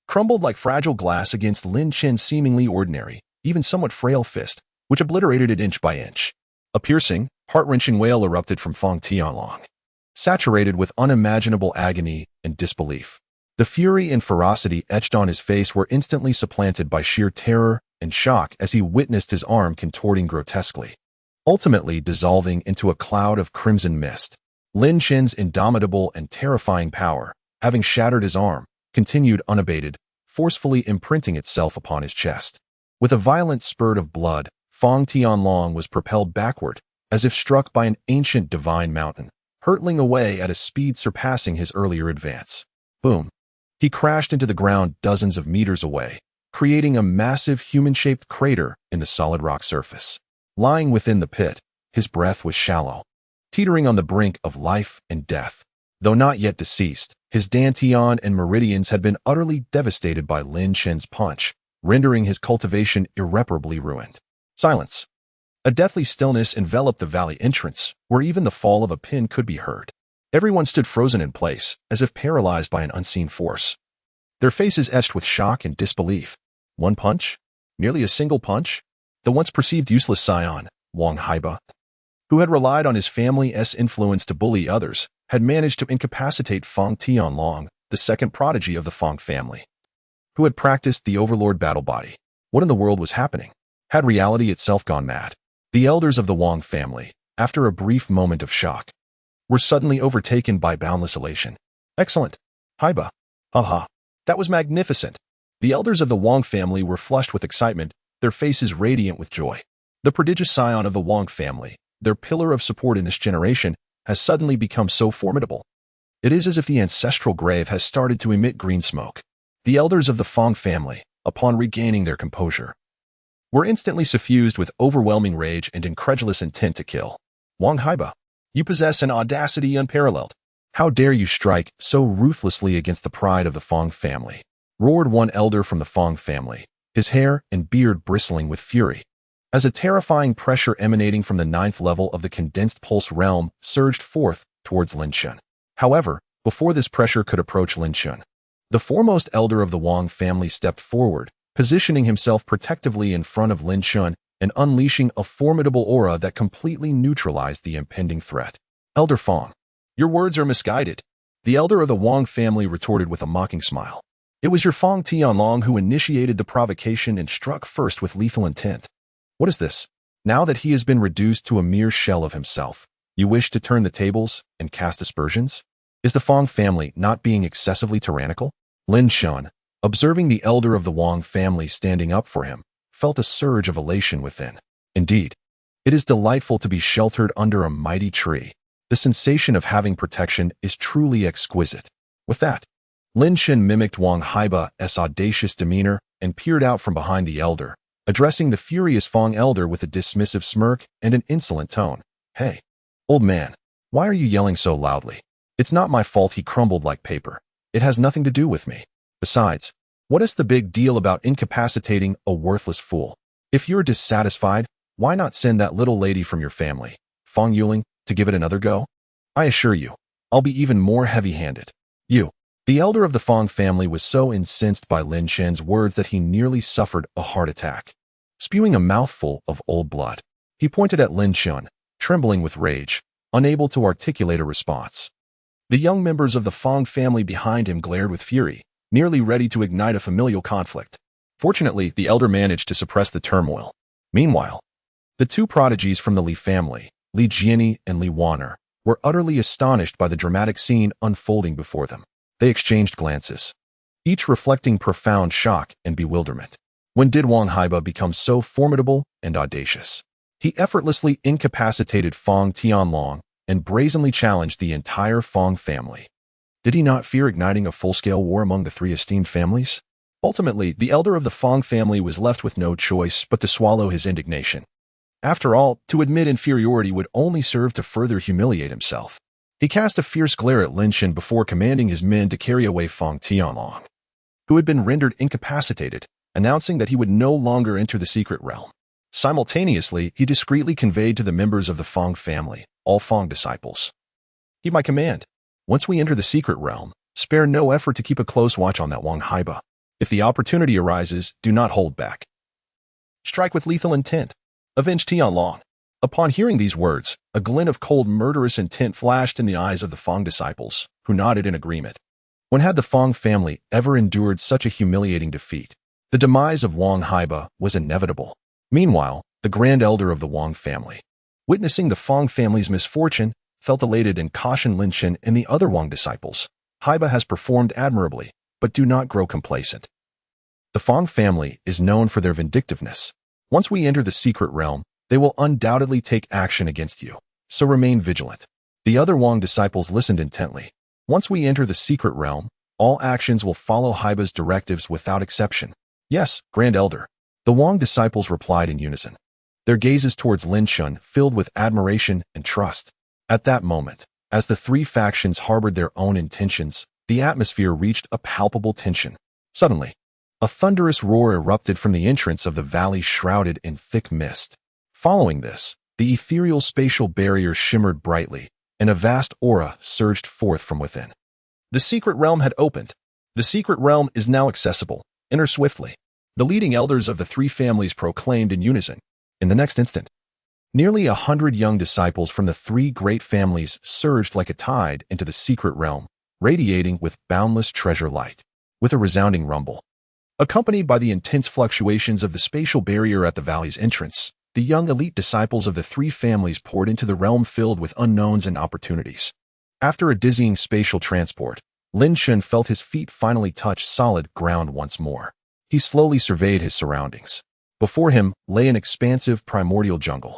crumbled like fragile glass against Lin Chen's seemingly ordinary, even somewhat frail fist, which obliterated it inch by inch. A piercing, heart-wrenching wail erupted from Fang Tianlong, saturated with unimaginable agony and disbelief. The fury and ferocity etched on his face were instantly supplanted by sheer terror and shock as he witnessed his arm contorting grotesquely, ultimately dissolving into a cloud of crimson mist. Lin Chen's indomitable and terrifying power, having shattered his arm, continued unabated, forcefully imprinting itself upon his chest. With a violent spurt of blood, Fang Tianlong was propelled backward, as if struck by an ancient divine mountain, hurtling away at a speed surpassing his earlier advance. Boom. He crashed into the ground dozens of meters away, creating a massive human-shaped crater in the solid rock surface. Lying within the pit, his breath was shallow, teetering on the brink of life and death. Though not yet deceased, his dantian and meridians had been utterly devastated by Lin Chen's punch, rendering his cultivation irreparably ruined. Silence. A deathly stillness enveloped the valley entrance, where even the fall of a pin could be heard. Everyone stood frozen in place, as if paralyzed by an unseen force, their faces etched with shock and disbelief. One punch? Merely a single punch? The once perceived useless scion, Wang Haiba, who had relied on his family's influence to bully others, had managed to incapacitate Fang Tianlong, the second prodigy of the Fang family, who had practiced the Overlord battle body. What in the world was happening? Had reality itself gone mad? The elders of the Wang family, after a brief moment of shock, were suddenly overtaken by boundless elation. Excellent. Haiba. Haha. That was magnificent. The elders of the Wang family were flushed with excitement, their faces radiant with joy. The prodigious scion of the Wang family, their pillar of support in this generation, has suddenly become so formidable. It is as if the ancestral grave has started to emit green smoke. The elders of the Fang family, upon regaining their composure, were instantly suffused with overwhelming rage and incredulous intent to kill. Wang Haiba, you possess an audacity unparalleled. How dare you strike so ruthlessly against the pride of the Fang family? Roared one elder from the Fang family, his hair and beard bristling with fury, as a terrifying pressure emanating from the 9th level of the condensed pulse realm surged forth towards Lin Chen. However, before this pressure could approach Lin Chen, the foremost elder of the Wang family stepped forward, positioning himself protectively in front of Lin Chen and unleashing a formidable aura that completely neutralized the impending threat. Elder Fang, your words are misguided. The elder of the Wang family retorted with a mocking smile. It was your Fang Tianlong who initiated the provocation and struck first with lethal intent. What is this? Now that he has been reduced to a mere shell of himself, you wish to turn the tables and cast aspersions? Is the Fang family not being excessively tyrannical? Lin Chen, observing the elder of the Wang family standing up for him, felt a surge of elation within. Indeed, it is delightful to be sheltered under a mighty tree. The sensation of having protection is truly exquisite. With that, Lin Shen mimicked Wang Haiba's audacious demeanor and peered out from behind the elder, addressing the furious Fang elder with a dismissive smirk and an insolent tone. Hey, old man, why are you yelling so loudly? It's not my fault he crumbled like paper. It has nothing to do with me. Besides, what is the big deal about incapacitating a worthless fool? If you're dissatisfied, why not send that little lady from your family, Fang Yuling, to give it another go? I assure you, I'll be even more heavy-handed. The elder of the Fang family was so incensed by Lin Shen's words that he nearly suffered a heart attack. Spewing a mouthful of old blood, he pointed at Lin Shen, trembling with rage, unable to articulate a response. The young members of the Fang family behind him glared with fury, nearly ready to ignite a familial conflict. Fortunately, the elder managed to suppress the turmoil. Meanwhile, the two prodigies from the Li family, Li Jiani and Li Waner, were utterly astonished by the dramatic scene unfolding before them. They exchanged glances, each reflecting profound shock and bewilderment. When did Wang Haiba become so formidable and audacious? He effortlessly incapacitated Fang Tianlong and brazenly challenged the entire Fang family. Did he not fear igniting a full-scale war among the three esteemed families? Ultimately, the elder of the Fang family was left with no choice but to swallow his indignation. After all, to admit inferiority would only serve to further humiliate himself. He cast a fierce glare at Lin Shen before commanding his men to carry away Fang Tianlong, who had been rendered incapacitated, announcing that he would no longer enter the secret realm. Simultaneously, he discreetly conveyed to the members of the Fang family, all Fang disciples. Heed my command. Once we enter the secret realm, spare no effort to keep a close watch on that Wang Haiba. If the opportunity arises, do not hold back. Strike with lethal intent. Avenge Tianlong. Upon hearing these words, a glint of cold murderous intent flashed in the eyes of the Fang disciples, who nodded in agreement. When had the Fang family ever endured such a humiliating defeat? The demise of Wang Haiba was inevitable. Meanwhile, the grand elder of the Wang family, witnessing the Fang family's misfortune, felt elated and cautioned Lin Shen and the other Wang disciples. Haiba has performed admirably, but do not grow complacent. The Fang family is known for their vindictiveness. Once we enter the secret realm, they will undoubtedly take action against you, so remain vigilant. The other Wang disciples listened intently. Once we enter the secret realm, all actions will follow Haiba's directives without exception. Yes, Grand Elder. The Wang disciples replied in unison, their gazes towards Lin Shen filled with admiration and trust. At that moment, as the three factions harbored their own intentions, the atmosphere reached a palpable tension. Suddenly, a thunderous roar erupted from the entrance of the valley shrouded in thick mist. Following this, the ethereal spatial barrier shimmered brightly, and a vast aura surged forth from within. The secret realm had opened. The secret realm is now accessible. Enter swiftly. The leading elders of the three families proclaimed in unison. In the next instant, nearly 100 young disciples from the three great families surged like a tide into the secret realm, radiating with boundless treasure light. With a resounding rumble, accompanied by the intense fluctuations of the spatial barrier at the valley's entrance, the young elite disciples of the three families poured into the realm filled with unknowns and opportunities. After a dizzying spatial transport, Lin Shen felt his feet finally touch solid ground once more. He slowly surveyed his surroundings. Before him lay an expansive primordial jungle.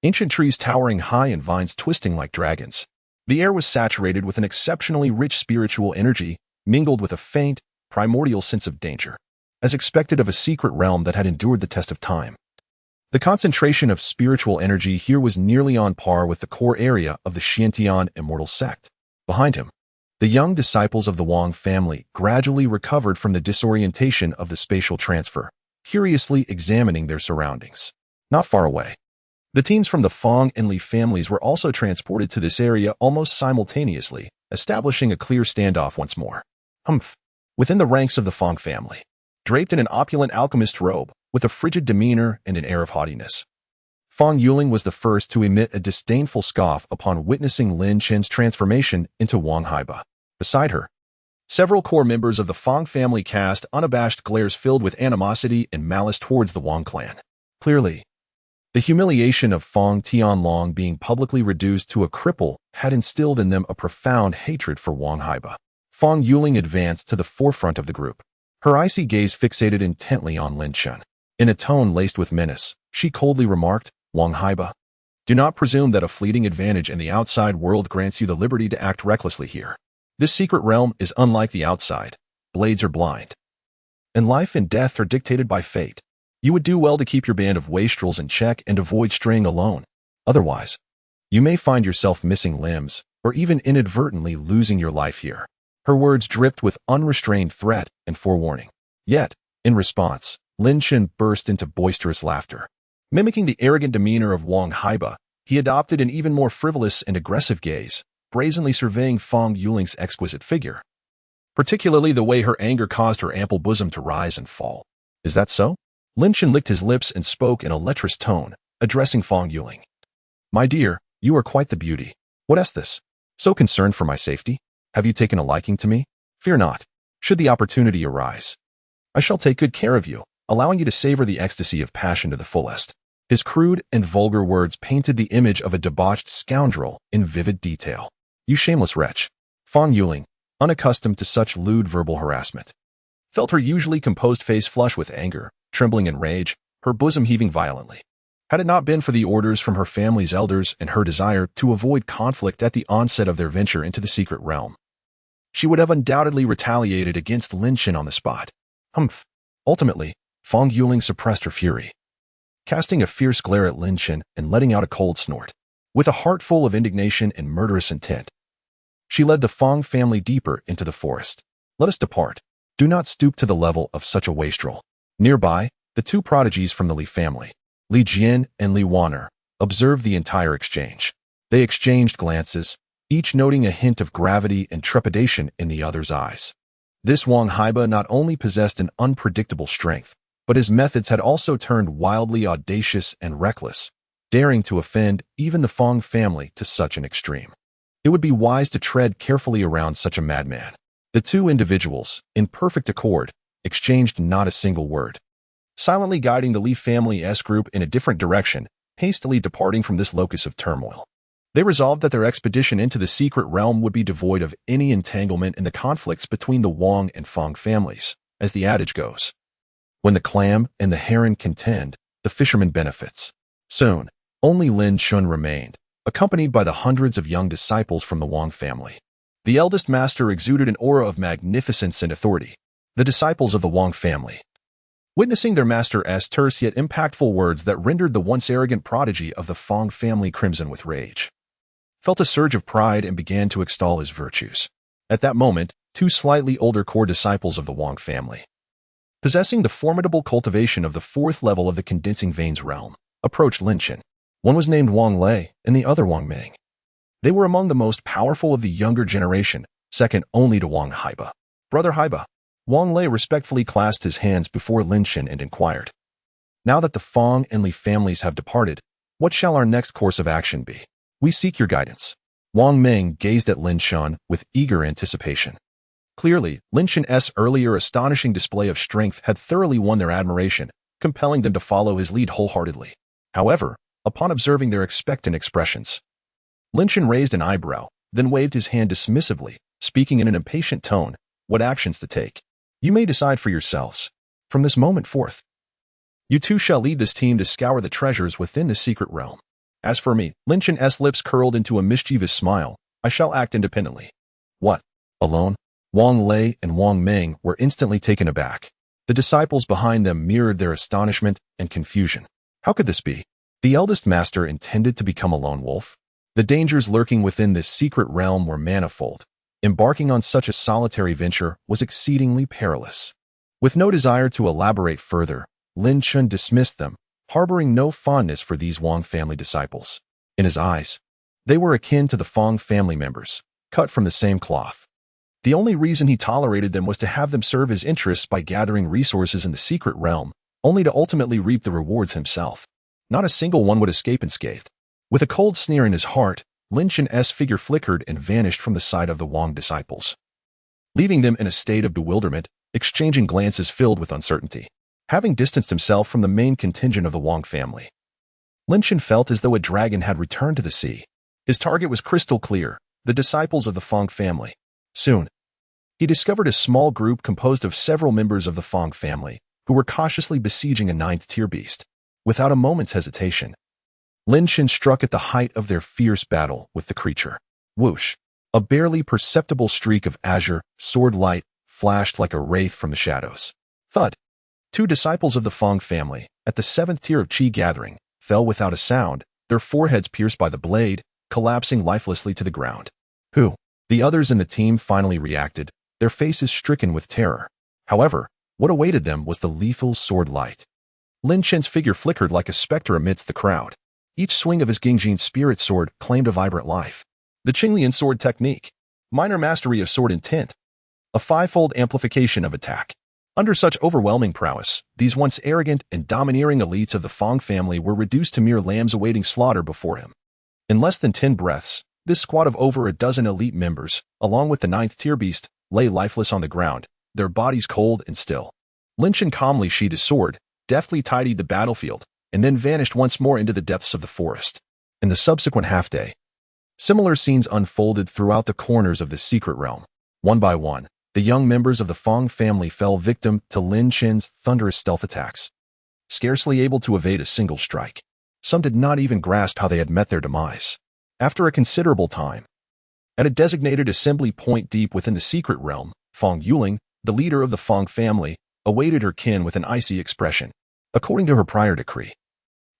Ancient trees towering high and vines twisting like dragons. The air was saturated with an exceptionally rich spiritual energy, mingled with a faint, primordial sense of danger, as expected of a secret realm that had endured the test of time. The concentration of spiritual energy here was nearly on par with the core area of the Xiantian immortal sect. Behind him, the young disciples of the Wang family gradually recovered from the disorientation of the spatial transfer, curiously examining their surroundings. Not far away, the teams from the Fang and Li families were also transported to this area almost simultaneously, establishing a clear standoff once more. Humph! Within the ranks of the Fang family, draped in an opulent alchemist robe, with a frigid demeanor and an air of haughtiness, Fang Yuling was the first to emit a disdainful scoff upon witnessing Lin Shen's transformation into Wang Haiba. Beside her, several core members of the Fang family cast unabashed glares filled with animosity and malice towards the Wang clan. Clearly, the humiliation of Fang Tianlong being publicly reduced to a cripple had instilled in them a profound hatred for Wang Haiba. Fang Yuling advanced to the forefront of the group, her icy gaze fixated intently on Lin Shen. In a tone laced with menace, she coldly remarked, Wang Haiba, do not presume that a fleeting advantage in the outside world grants you the liberty to act recklessly here. This secret realm is unlike the outside. Blades are blind, and life and death are dictated by fate. You would do well to keep your band of wastrels in check and avoid straying alone. Otherwise, you may find yourself missing limbs or even inadvertently losing your life here. Her words dripped with unrestrained threat and forewarning. Yet, in response, Lin Chen burst into boisterous laughter. Mimicking the arrogant demeanor of Wang Haiba, he adopted an even more frivolous and aggressive gaze, brazenly surveying Fang Yuling's exquisite figure. Particularly the way her anger caused her ample bosom to rise and fall. Is that so? Lin Chen licked his lips and spoke in a lecherous tone, addressing Fang Yuling. My dear, you are quite the beauty. What is this? So concerned for my safety? Have you taken a liking to me? Fear not. Should the opportunity arise, I shall take good care of you, allowing you to savor the ecstasy of passion to the fullest. His crude and vulgar words painted the image of a debauched scoundrel in vivid detail. You shameless wretch. Fang Yuling, unaccustomed to such lewd verbal harassment, felt her usually composed face flush with anger, trembling in rage, her bosom heaving violently. Had it not been for the orders from her family's elders and her desire to avoid conflict at the onset of their venture into the secret realm, she would have undoubtedly retaliated against Lin Chen on the spot. Humph. Ultimately, Fang Yuling suppressed her fury, casting a fierce glare at Lin Chen and letting out a cold snort. With a heart full of indignation and murderous intent, she led the Fang family deeper into the forest. Let us depart. Do not stoop to the level of such a wastrel. Nearby, the two prodigies from the Li family, Li Jian and Li Waner, observed the entire exchange. They exchanged glances, each noting a hint of gravity and trepidation in the other's eyes. This Wang Haiba not only possessed an unpredictable strength, but his methods had also turned wildly audacious and reckless, daring to offend even the Fang family to such an extreme. It would be wise to tread carefully around such a madman. The two individuals, in perfect accord, exchanged not a single word, silently guiding the Li family's group in a different direction, hastily departing from this locus of turmoil. They resolved that their expedition into the secret realm would be devoid of any entanglement in the conflicts between the Wang and Fang families, as the adage goes. When the clam and the heron contend, the fisherman benefits. Soon, only Lin Chen remained, accompanied by the hundreds of young disciples from the Wang family. The eldest master exuded an aura of magnificence and authority. The disciples of the Wang family, witnessing their master's terse yet impactful words that rendered the once arrogant prodigy of the Fang family crimson with rage, felt a surge of pride and began to extol his virtues. At that moment, two slightly older core disciples of the Wang family, possessing the formidable cultivation of the fourth level of the condensing veins realm, approached Lin Chen. One was named Wang Lei and the other Wang Ming. They were among the most powerful of the younger generation, second only to Wang Haiba. Brother Haiba. Wang Lei respectfully clasped his hands before Lin Chen and inquired, now that the Fang and Li families have departed, what shall our next course of action be? We seek your guidance. Wang Ming gazed at Lin Chen with eager anticipation. Clearly, Lin Chen's earlier astonishing display of strength had thoroughly won their admiration, compelling them to follow his lead wholeheartedly. However, upon observing their expectant expressions, Lin Chen raised an eyebrow, then waved his hand dismissively, speaking in an impatient tone, what actions to take. You may decide for yourselves. From this moment forth, you two shall lead this team to scour the treasures within the secret realm. As for me, Lin Chen's lips curled into a mischievous smile, I shall act independently. What? Alone? Wang Lei and Wang Ming were instantly taken aback. The disciples behind them mirrored their astonishment and confusion. How could this be? The eldest master intended to become a lone wolf? The dangers lurking within this secret realm were manifold. Embarking on such a solitary venture was exceedingly perilous. With no desire to elaborate further, Lin Chen dismissed them, harboring no fondness for these Wang family disciples. In his eyes, they were akin to the Fang family members, cut from the same cloth. The only reason he tolerated them was to have them serve his interests by gathering resources in the secret realm, only to ultimately reap the rewards himself. Not a single one would escape unscathed. With a cold sneer in his heart, Lin Chen's figure flickered and vanished from the sight of the Wang disciples, leaving them in a state of bewilderment, exchanging glances filled with uncertainty. Having distanced himself from the main contingent of the Wang family, Lin Chen felt as though a dragon had returned to the sea. His target was crystal clear, the disciples of the Fang family. Soon, he discovered a small group composed of several members of the Fang family, who were cautiously besieging a ninth-tier beast. Without a moment's hesitation, Lin Chen struck at the height of their fierce battle with the creature. Whoosh! A barely perceptible streak of azure, sword light, flashed like a wraith from the shadows. Thud. Two disciples of the Fong family, at the 7th tier of Qi gathering, fell without a sound, their foreheads pierced by the blade, collapsing lifelessly to the ground. Who? The others in the team finally reacted, their faces stricken with terror. However, what awaited them was the lethal sword light. Lin Chen's figure flickered like a specter amidst the crowd. Each swing of his Gingjin spirit sword claimed a vibrant life. The Qinglian sword technique. Minor mastery of sword intent. A fivefold amplification of attack. Under such overwhelming prowess, these once arrogant and domineering elites of the Fong family were reduced to mere lambs awaiting slaughter before him. In less than 10 breaths, this squad of over a dozen elite members, along with the 9th tier beast, lay lifeless on the ground, their bodies cold and still. Lin Chen calmly sheathed his sword, deftly tidied the battlefield, and then vanished once more into the depths of the forest. In the subsequent half-day, similar scenes unfolded throughout the corners of the secret realm. One by one, the young members of the Fong family fell victim to Lin Chen's thunderous stealth attacks. Scarcely able to evade a single strike, some did not even grasp how they had met their demise. After a considerable time, at a designated assembly point deep within the secret realm, Fong Yuling, the leader of the Fong family, awaited her kin with an icy expression. According to her prior decree,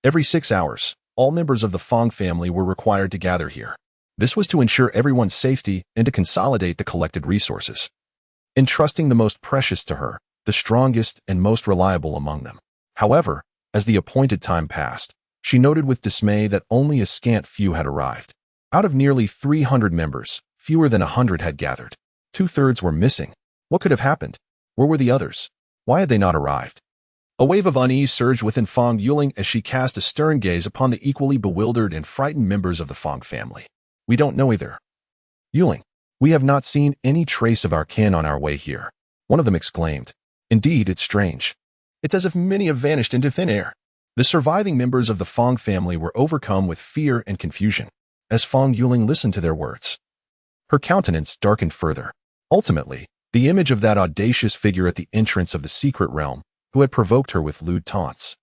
every 6 hours, all members of the Fong family were required to gather here. This was to ensure everyone's safety and to consolidate the collected resources, entrusting the most precious to her, the strongest and most reliable among them. However, as the appointed time passed, she noted with dismay that only a scant few had arrived. Out of nearly 300 members, fewer than 100 had gathered. 2/3 were missing. What could have happened? Where were the others? Why had they not arrived? A wave of unease surged within Fong Yuling as she cast a stern gaze upon the equally bewildered and frightened members of the Fong family. We don't know either. Yuling, we have not seen any trace of our kin on our way here, one of them exclaimed. Indeed, it's strange. It's as if many have vanished into thin air. The surviving members of the Fong family were overcome with fear and confusion as Fong Yuling listened to their words. Her countenance darkened further. Ultimately, the image of that audacious figure at the entrance of the secret realm, who had provoked her with lewd taunts,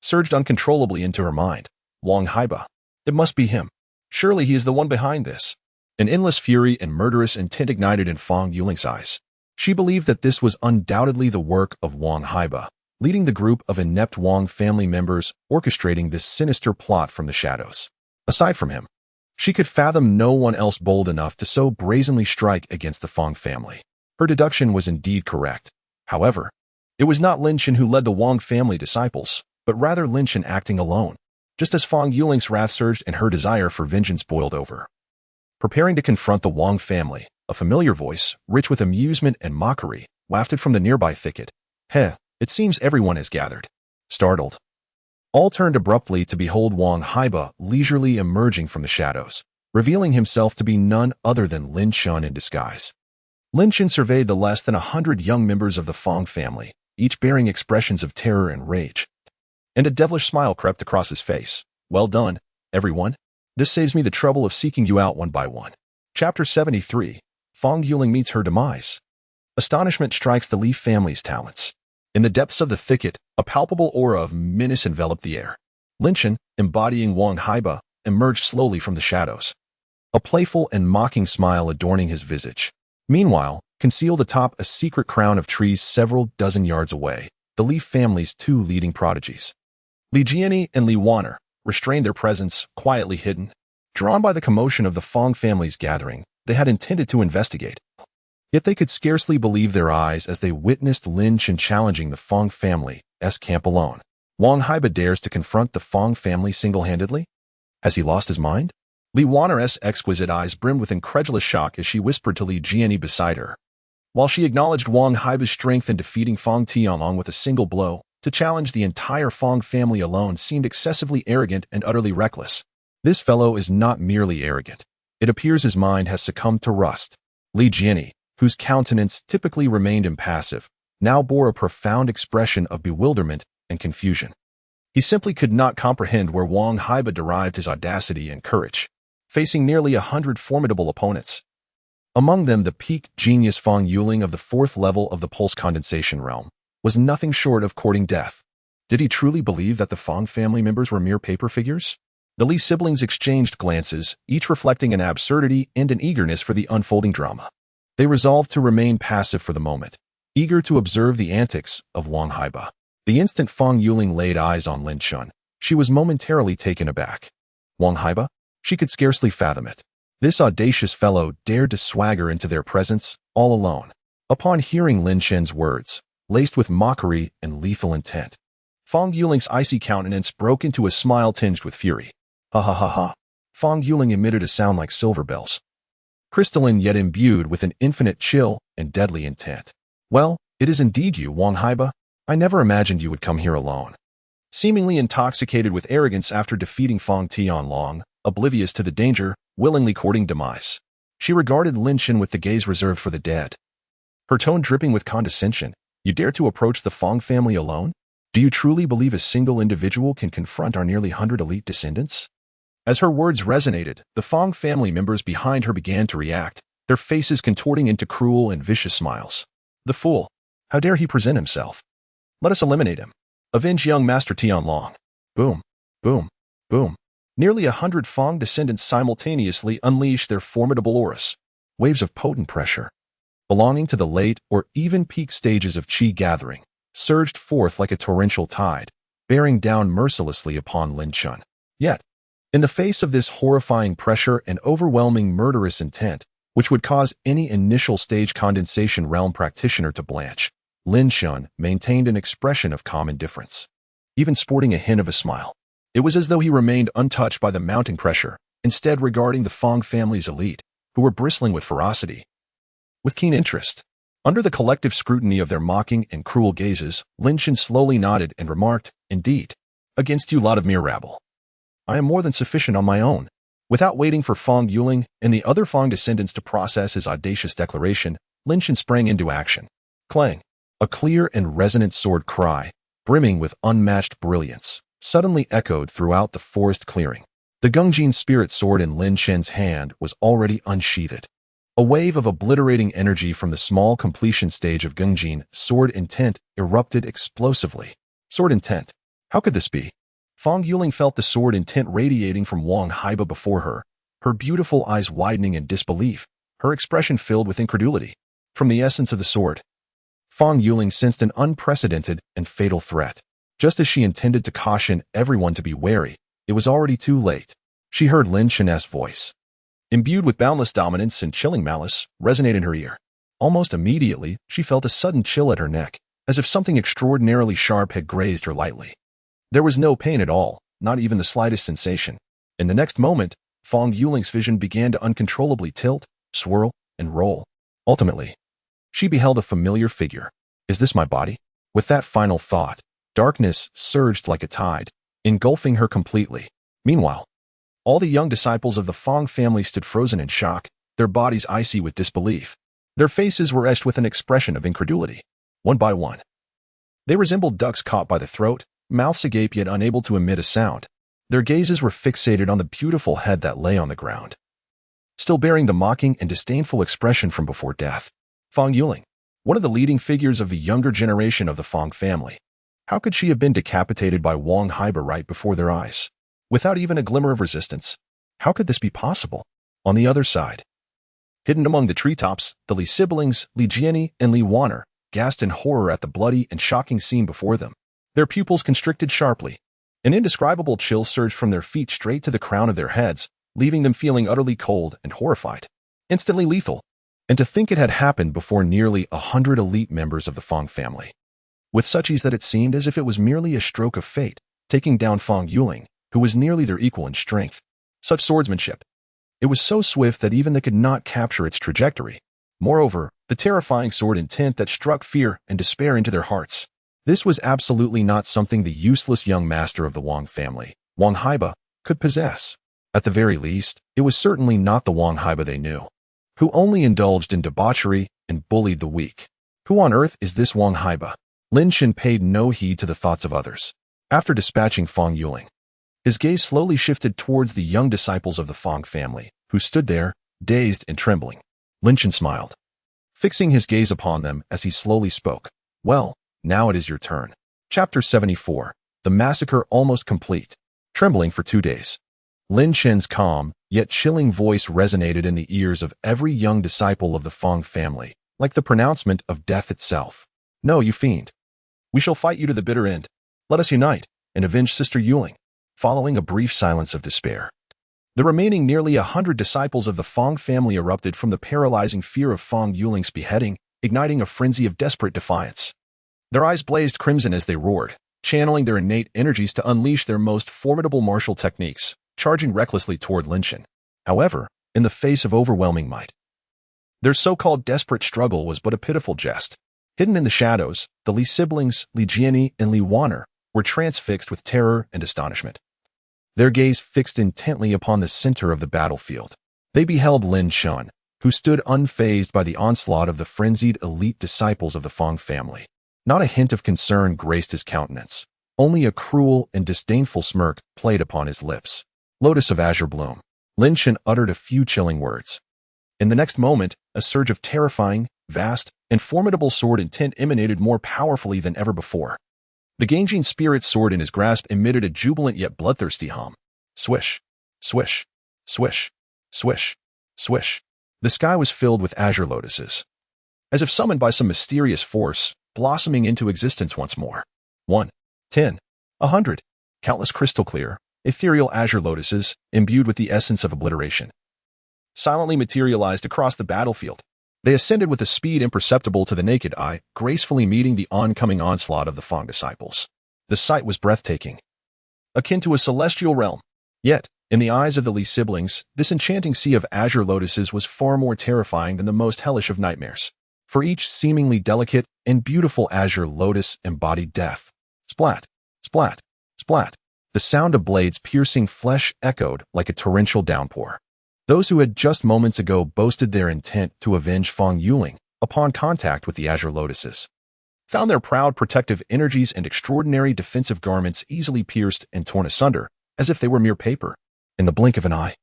surged uncontrollably into her mind. Wang Haiba. It must be him. Surely he is the one behind this. An endless fury and murderous intent ignited in Fong Yuling's eyes. She believed that this was undoubtedly the work of Wang Haiba, leading the group of inept Wang family members orchestrating this sinister plot from the shadows. Aside from him, she could fathom no one else bold enough to so brazenly strike against the Fong family. Her deduction was indeed correct. However, it was not Lin Chen who led the Wang family disciples, but rather Lin Chen acting alone, just as Fong Yuling's wrath surged and her desire for vengeance boiled over. Preparing to confront the Wang family, a familiar voice, rich with amusement and mockery, wafted from the nearby thicket. Heh, it seems everyone has gathered. Startled, all turned abruptly to behold Wang Haiba leisurely emerging from the shadows, revealing himself to be none other than Lin Chen in disguise. Lin Chen surveyed the less than 100 young members of the Fong family, each bearing expressions of terror and rage. And a devilish smile crept across his face. Well done, everyone. This saves me the trouble of seeking you out one by one. Chapter 73. Fong Yuling meets her demise. Astonishment strikes the Li family's talents. In the depths of the thicket, a palpable aura of menace enveloped the air. Lin Chen, embodying Wang Haiba, emerged slowly from the shadows, a playful and mocking smile adorning his visage. Meanwhile, concealed atop a secret crown of trees several dozen yards away, the Li family's two leading prodigies, Li Jiani and Li Wanner, restrained their presence, quietly hidden. Drawn by the commotion of the Fong family's gathering, they had intended to investigate. Yet they could scarcely believe their eyes as they witnessed Lin Chen challenging the Fong family's camp alone. Wang Haiba dares to confront the Fong family single-handedly? Has he lost his mind? Li Wanner's exquisite eyes brimmed with incredulous shock as she whispered to Li Jiani beside her. While she acknowledged Wang Haiba's strength in defeating Fong Tianlong with a single blow, to challenge the entire Fong family alone seemed excessively arrogant and utterly reckless. This fellow is not merely arrogant. It appears his mind has succumbed to rust. Li Jiani, whose countenance typically remained impassive, now bore a profound expression of bewilderment and confusion. He simply could not comprehend where Wang Haiba derived his audacity and courage, facing nearly 100 formidable opponents. Among them, the peak genius Fong Yuling of the 4th level of the pulse condensation realm was nothing short of courting death. Did he truly believe that the Fong family members were mere paper figures? The Li siblings exchanged glances, each reflecting an absurdity and an eagerness for the unfolding drama. They resolved to remain passive for the moment, eager to observe the antics of Wang Haiba. The instant Fang Yuling laid eyes on Lin Chun, she was momentarily taken aback. Wang Haiba? She could scarcely fathom it. This audacious fellow dared to swagger into their presence, all alone. Upon hearing Lin Chen's words, laced with mockery and lethal intent, Fang Yuling's icy countenance broke into a smile tinged with fury. Ha ha ha ha. Fang Yuling emitted a sound like silver bells, crystalline yet imbued with an infinite chill and deadly intent. Well, it is indeed you, Wang Haiba. I never imagined you would come here alone. Seemingly intoxicated with arrogance after defeating Fang Tianlong, oblivious to the danger, willingly courting demise, she regarded Lin Chen with the gaze reserved for the dead. Her tone dripping with condescension. You dare to approach the Fang family alone? Do you truly believe a single individual can confront our nearly 100 elite descendants? As her words resonated, the Fang family members behind her began to react, their faces contorting into cruel and vicious smiles. The fool! How dare he present himself? Let us eliminate him. Avenge young Master Tianlong. Boom, boom, boom. Nearly 100 Fang descendants simultaneously unleashed their formidable auras, waves of potent pressure, belonging to the late or even peak stages of Qi gathering, surged forth like a torrential tide, bearing down mercilessly upon Lin Chun. Yet, in the face of this horrifying pressure and overwhelming murderous intent, which would cause any initial stage condensation realm practitioner to blanch, Lin Chun maintained an expression of calm indifference, even sporting a hint of a smile. It was as though he remained untouched by the mounting pressure, instead regarding the Fang family's elite, who were bristling with ferocity, with keen interest. Under the collective scrutiny of their mocking and cruel gazes, Lin Chun slowly nodded and remarked, Indeed, against you lot of mere rabble, I am more than sufficient on my own. Without waiting for Fang Yuling and the other Fang descendants to process his audacious declaration, Lin Chun sprang into action. Clang! A clear and resonant sword cry, brimming with unmatched brilliance, suddenly echoed throughout the forest clearing. The Gungjin spirit sword in Lin Chen's hand was already unsheathed. A wave of obliterating energy from the small completion stage of Gungjin sword intent erupted explosively. Sword intent. How could this be? Fang Yuling felt the sword intent radiating from Wang Haiba before her, her beautiful eyes widening in disbelief, her expression filled with incredulity. From the essence of the sword, Fang Yuling sensed an unprecedented and fatal threat. Just as she intended to caution everyone to be wary, it was already too late. She heard Lin Chen's voice, imbued with boundless dominance and chilling malice, resonate in her ear. Almost immediately, she felt a sudden chill at her neck, as if something extraordinarily sharp had grazed her lightly. There was no pain at all, not even the slightest sensation. In the next moment, Fang Yuling's vision began to uncontrollably tilt, swirl, and roll. Ultimately, she beheld a familiar figure. Is this my body? With that final thought, darkness surged like a tide, engulfing her completely. Meanwhile, all the young disciples of the Fang family stood frozen in shock, their bodies icy with disbelief. Their faces were etched with an expression of incredulity. One by one, they resembled ducks caught by the throat, mouths agape yet unable to emit a sound. Their gazes were fixated on the beautiful head that lay on the ground, still bearing the mocking and disdainful expression from before death. Fang Yuling, one of the leading figures of the younger generation of the Fang family. How could she have been decapitated by Wang Haiba right before their eyes, without even a glimmer of resistance? How could this be possible? On the other side, hidden among the treetops, the Li siblings, Li Jiani and Li Wan'er, gasped in horror at the bloody and shocking scene before them. Their pupils constricted sharply. An indescribable chill surged from their feet straight to the crown of their heads, leaving them feeling utterly cold and horrified. Instantly lethal. And to think it had happened before nearly 100 elite members of the Fang family. With such ease that it seemed as if it was merely a stroke of fate, taking down Fang Yuling, who was nearly their equal in strength. Such swordsmanship. It was so swift that even they could not capture its trajectory. Moreover, the terrifying sword intent that struck fear and despair into their hearts. This was absolutely not something the useless young master of the Wang family, Wang Haiba, could possess. At the very least, it was certainly not the Wang Haiba they knew, who only indulged in debauchery and bullied the weak. Who on earth is this Wang Haiba? Lin Chen paid no heed to the thoughts of others. After dispatching Fang Yuling, his gaze slowly shifted towards the young disciples of the Fang family, who stood there, dazed and trembling. Lin Chen smiled, fixing his gaze upon them as he slowly spoke. Well, now it is your turn. Chapter 74. The massacre almost complete. Trembling for 2 days. Lin Chen's calm, yet chilling voice resonated in the ears of every young disciple of the Feng family, like the pronouncement of death itself. No, you fiend. We shall fight you to the bitter end. Let us unite and avenge Sister Yuling. Following a brief silence of despair, the remaining nearly 100 disciples of the Feng family erupted from the paralyzing fear of Feng Yuling's beheading, igniting a frenzy of desperate defiance. Their eyes blazed crimson as they roared, channeling their innate energies to unleash their most formidable martial techniques, charging recklessly toward Lin Chen. However, in the face of overwhelming might, their so-called desperate struggle was but a pitiful jest. Hidden in the shadows, the Li siblings, Li Jiani and Li Wan'er, were transfixed with terror and astonishment. Their gaze fixed intently upon the center of the battlefield. They beheld Lin Chen, who stood unfazed by the onslaught of the frenzied elite disciples of the Feng family. Not a hint of concern graced his countenance. Only a cruel and disdainful smirk played upon his lips. Lotus of azure bloom. Lin Chen uttered a few chilling words. In the next moment, a surge of terrifying, vast, and formidable sword intent emanated more powerfully than ever before. The Ganjin spirit sword in his grasp emitted a jubilant yet bloodthirsty hum. Swish, swish, swish, swish, swish. The sky was filled with azure lotuses, as if summoned by some mysterious force, blossoming into existence once more. 1, 10, 100. Countless crystal-clear, ethereal azure lotuses, imbued with the essence of obliteration, silently materialized across the battlefield. They ascended with a speed imperceptible to the naked eye, gracefully meeting the oncoming onslaught of the Feng disciples. The sight was breathtaking, akin to a celestial realm. Yet, in the eyes of the Li siblings, this enchanting sea of azure lotuses was far more terrifying than the most hellish of nightmares. For each seemingly delicate and beautiful azure lotus embodied death. Splat, splat, splat. The sound of blades piercing flesh echoed like a torrential downpour. Those who had just moments ago boasted their intent to avenge Feng Yuling upon contact with the azure lotuses found their proud protective energies and extraordinary defensive garments easily pierced and torn asunder, as if they were mere paper. In the blink of an eye,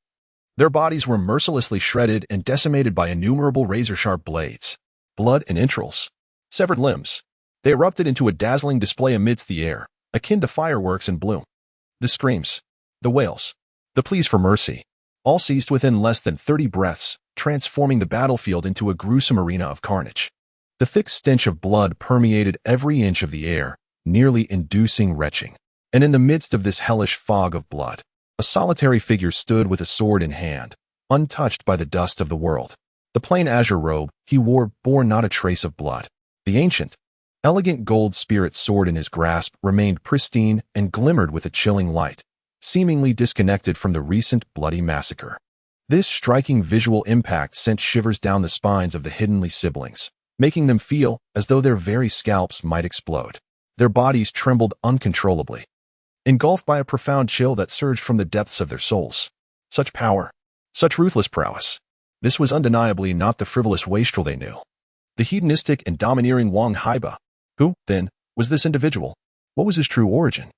their bodies were mercilessly shredded and decimated by innumerable razor-sharp blades, blood and entrails, severed limbs. They erupted into a dazzling display amidst the air, akin to fireworks in bloom. The screams, the wails, the pleas for mercy, all ceased within less than 30 breaths, transforming the battlefield into a gruesome arena of carnage. The thick stench of blood permeated every inch of the air, nearly inducing retching. And in the midst of this hellish fog of blood, a solitary figure stood with a sword in hand, untouched by the dust of the world. The plain azure robe he wore bore not a trace of blood. The ancient, elegant gold spirit sword in his grasp remained pristine and glimmered with a chilling light, seemingly disconnected from the recent bloody massacre. This striking visual impact sent shivers down the spines of the Hidden Li siblings, making them feel as though their very scalps might explode. Their bodies trembled uncontrollably, engulfed by a profound chill that surged from the depths of their souls. Such power, such ruthless prowess. This was undeniably not the frivolous wastrel they knew. The hedonistic and domineering Wang Haiba. Who, then, was this individual? What was his true origin?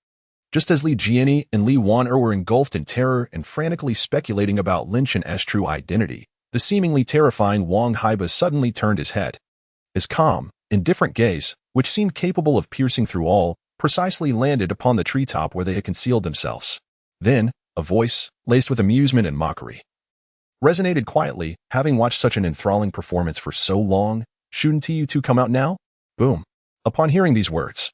Just as Li Jiani and Li Wan'er were engulfed in terror and frantically speculating about Lin Chen's true identity, the seemingly terrifying Wang Haiba suddenly turned his head. His calm, indifferent gaze, which seemed capable of piercing through all, precisely landed upon the treetop where they had concealed themselves. Then, a voice, laced with amusement and mockery, resonated quietly. Having watched such an enthralling performance for so long, shouldn't you two come out now? Boom. Upon hearing these words,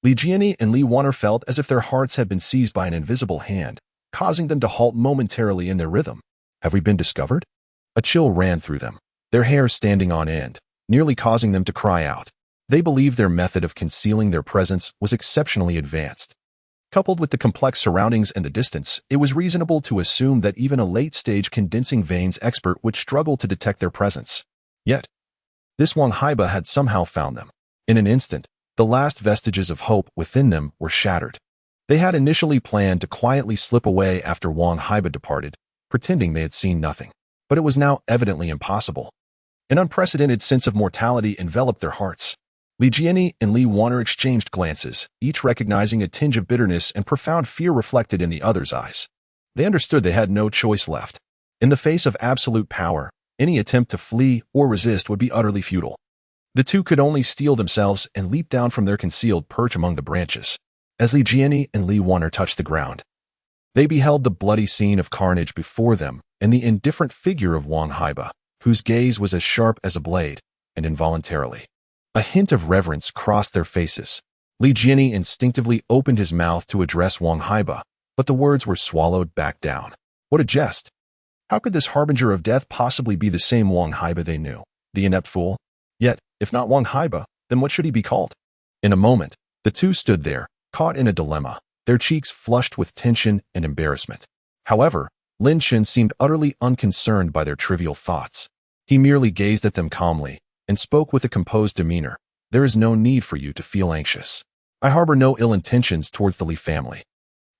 Li Jiani and Li Wan'er felt as if their hearts had been seized by an invisible hand, causing them to halt momentarily in their rhythm. Have we been discovered? A chill ran through them, their hair standing on end, nearly causing them to cry out. They believed their method of concealing their presence was exceptionally advanced. Coupled with the complex surroundings and the distance, it was reasonable to assume that even a late-stage condensing veins expert would struggle to detect their presence. Yet, this Wang Haiba had somehow found them. In an instant, the last vestiges of hope within them were shattered. They had initially planned to quietly slip away after Wang Haiba departed, pretending they had seen nothing. But it was now evidently impossible. An unprecedented sense of mortality enveloped their hearts. Li Jiani and Li Wan'er exchanged glances, each recognizing a tinge of bitterness and profound fear reflected in the other's eyes. They understood they had no choice left. In the face of absolute power, any attempt to flee or resist would be utterly futile. The two could only steel themselves and leap down from their concealed perch among the branches. As Li Jiani and Li Wan'er touched the ground, They beheld the bloody scene of carnage before them and the indifferent figure of Wang Haiba, whose gaze was as sharp as a blade, and involuntarily, a hint of reverence crossed their faces. Li Jiani instinctively opened his mouth to address Wang Haiba, but the words were swallowed back down. What a jest! How could this harbinger of death possibly be the same Wang Haiba they knew? The inept fool? Yet, if not Wang Haiba, then what should he be called? In a moment, the two stood there, caught in a dilemma, their cheeks flushed with tension and embarrassment. However, Lin Chen seemed utterly unconcerned by their trivial thoughts. He merely gazed at them calmly and spoke with a composed demeanor. There is no need for you to feel anxious. I harbor no ill intentions towards the Li family.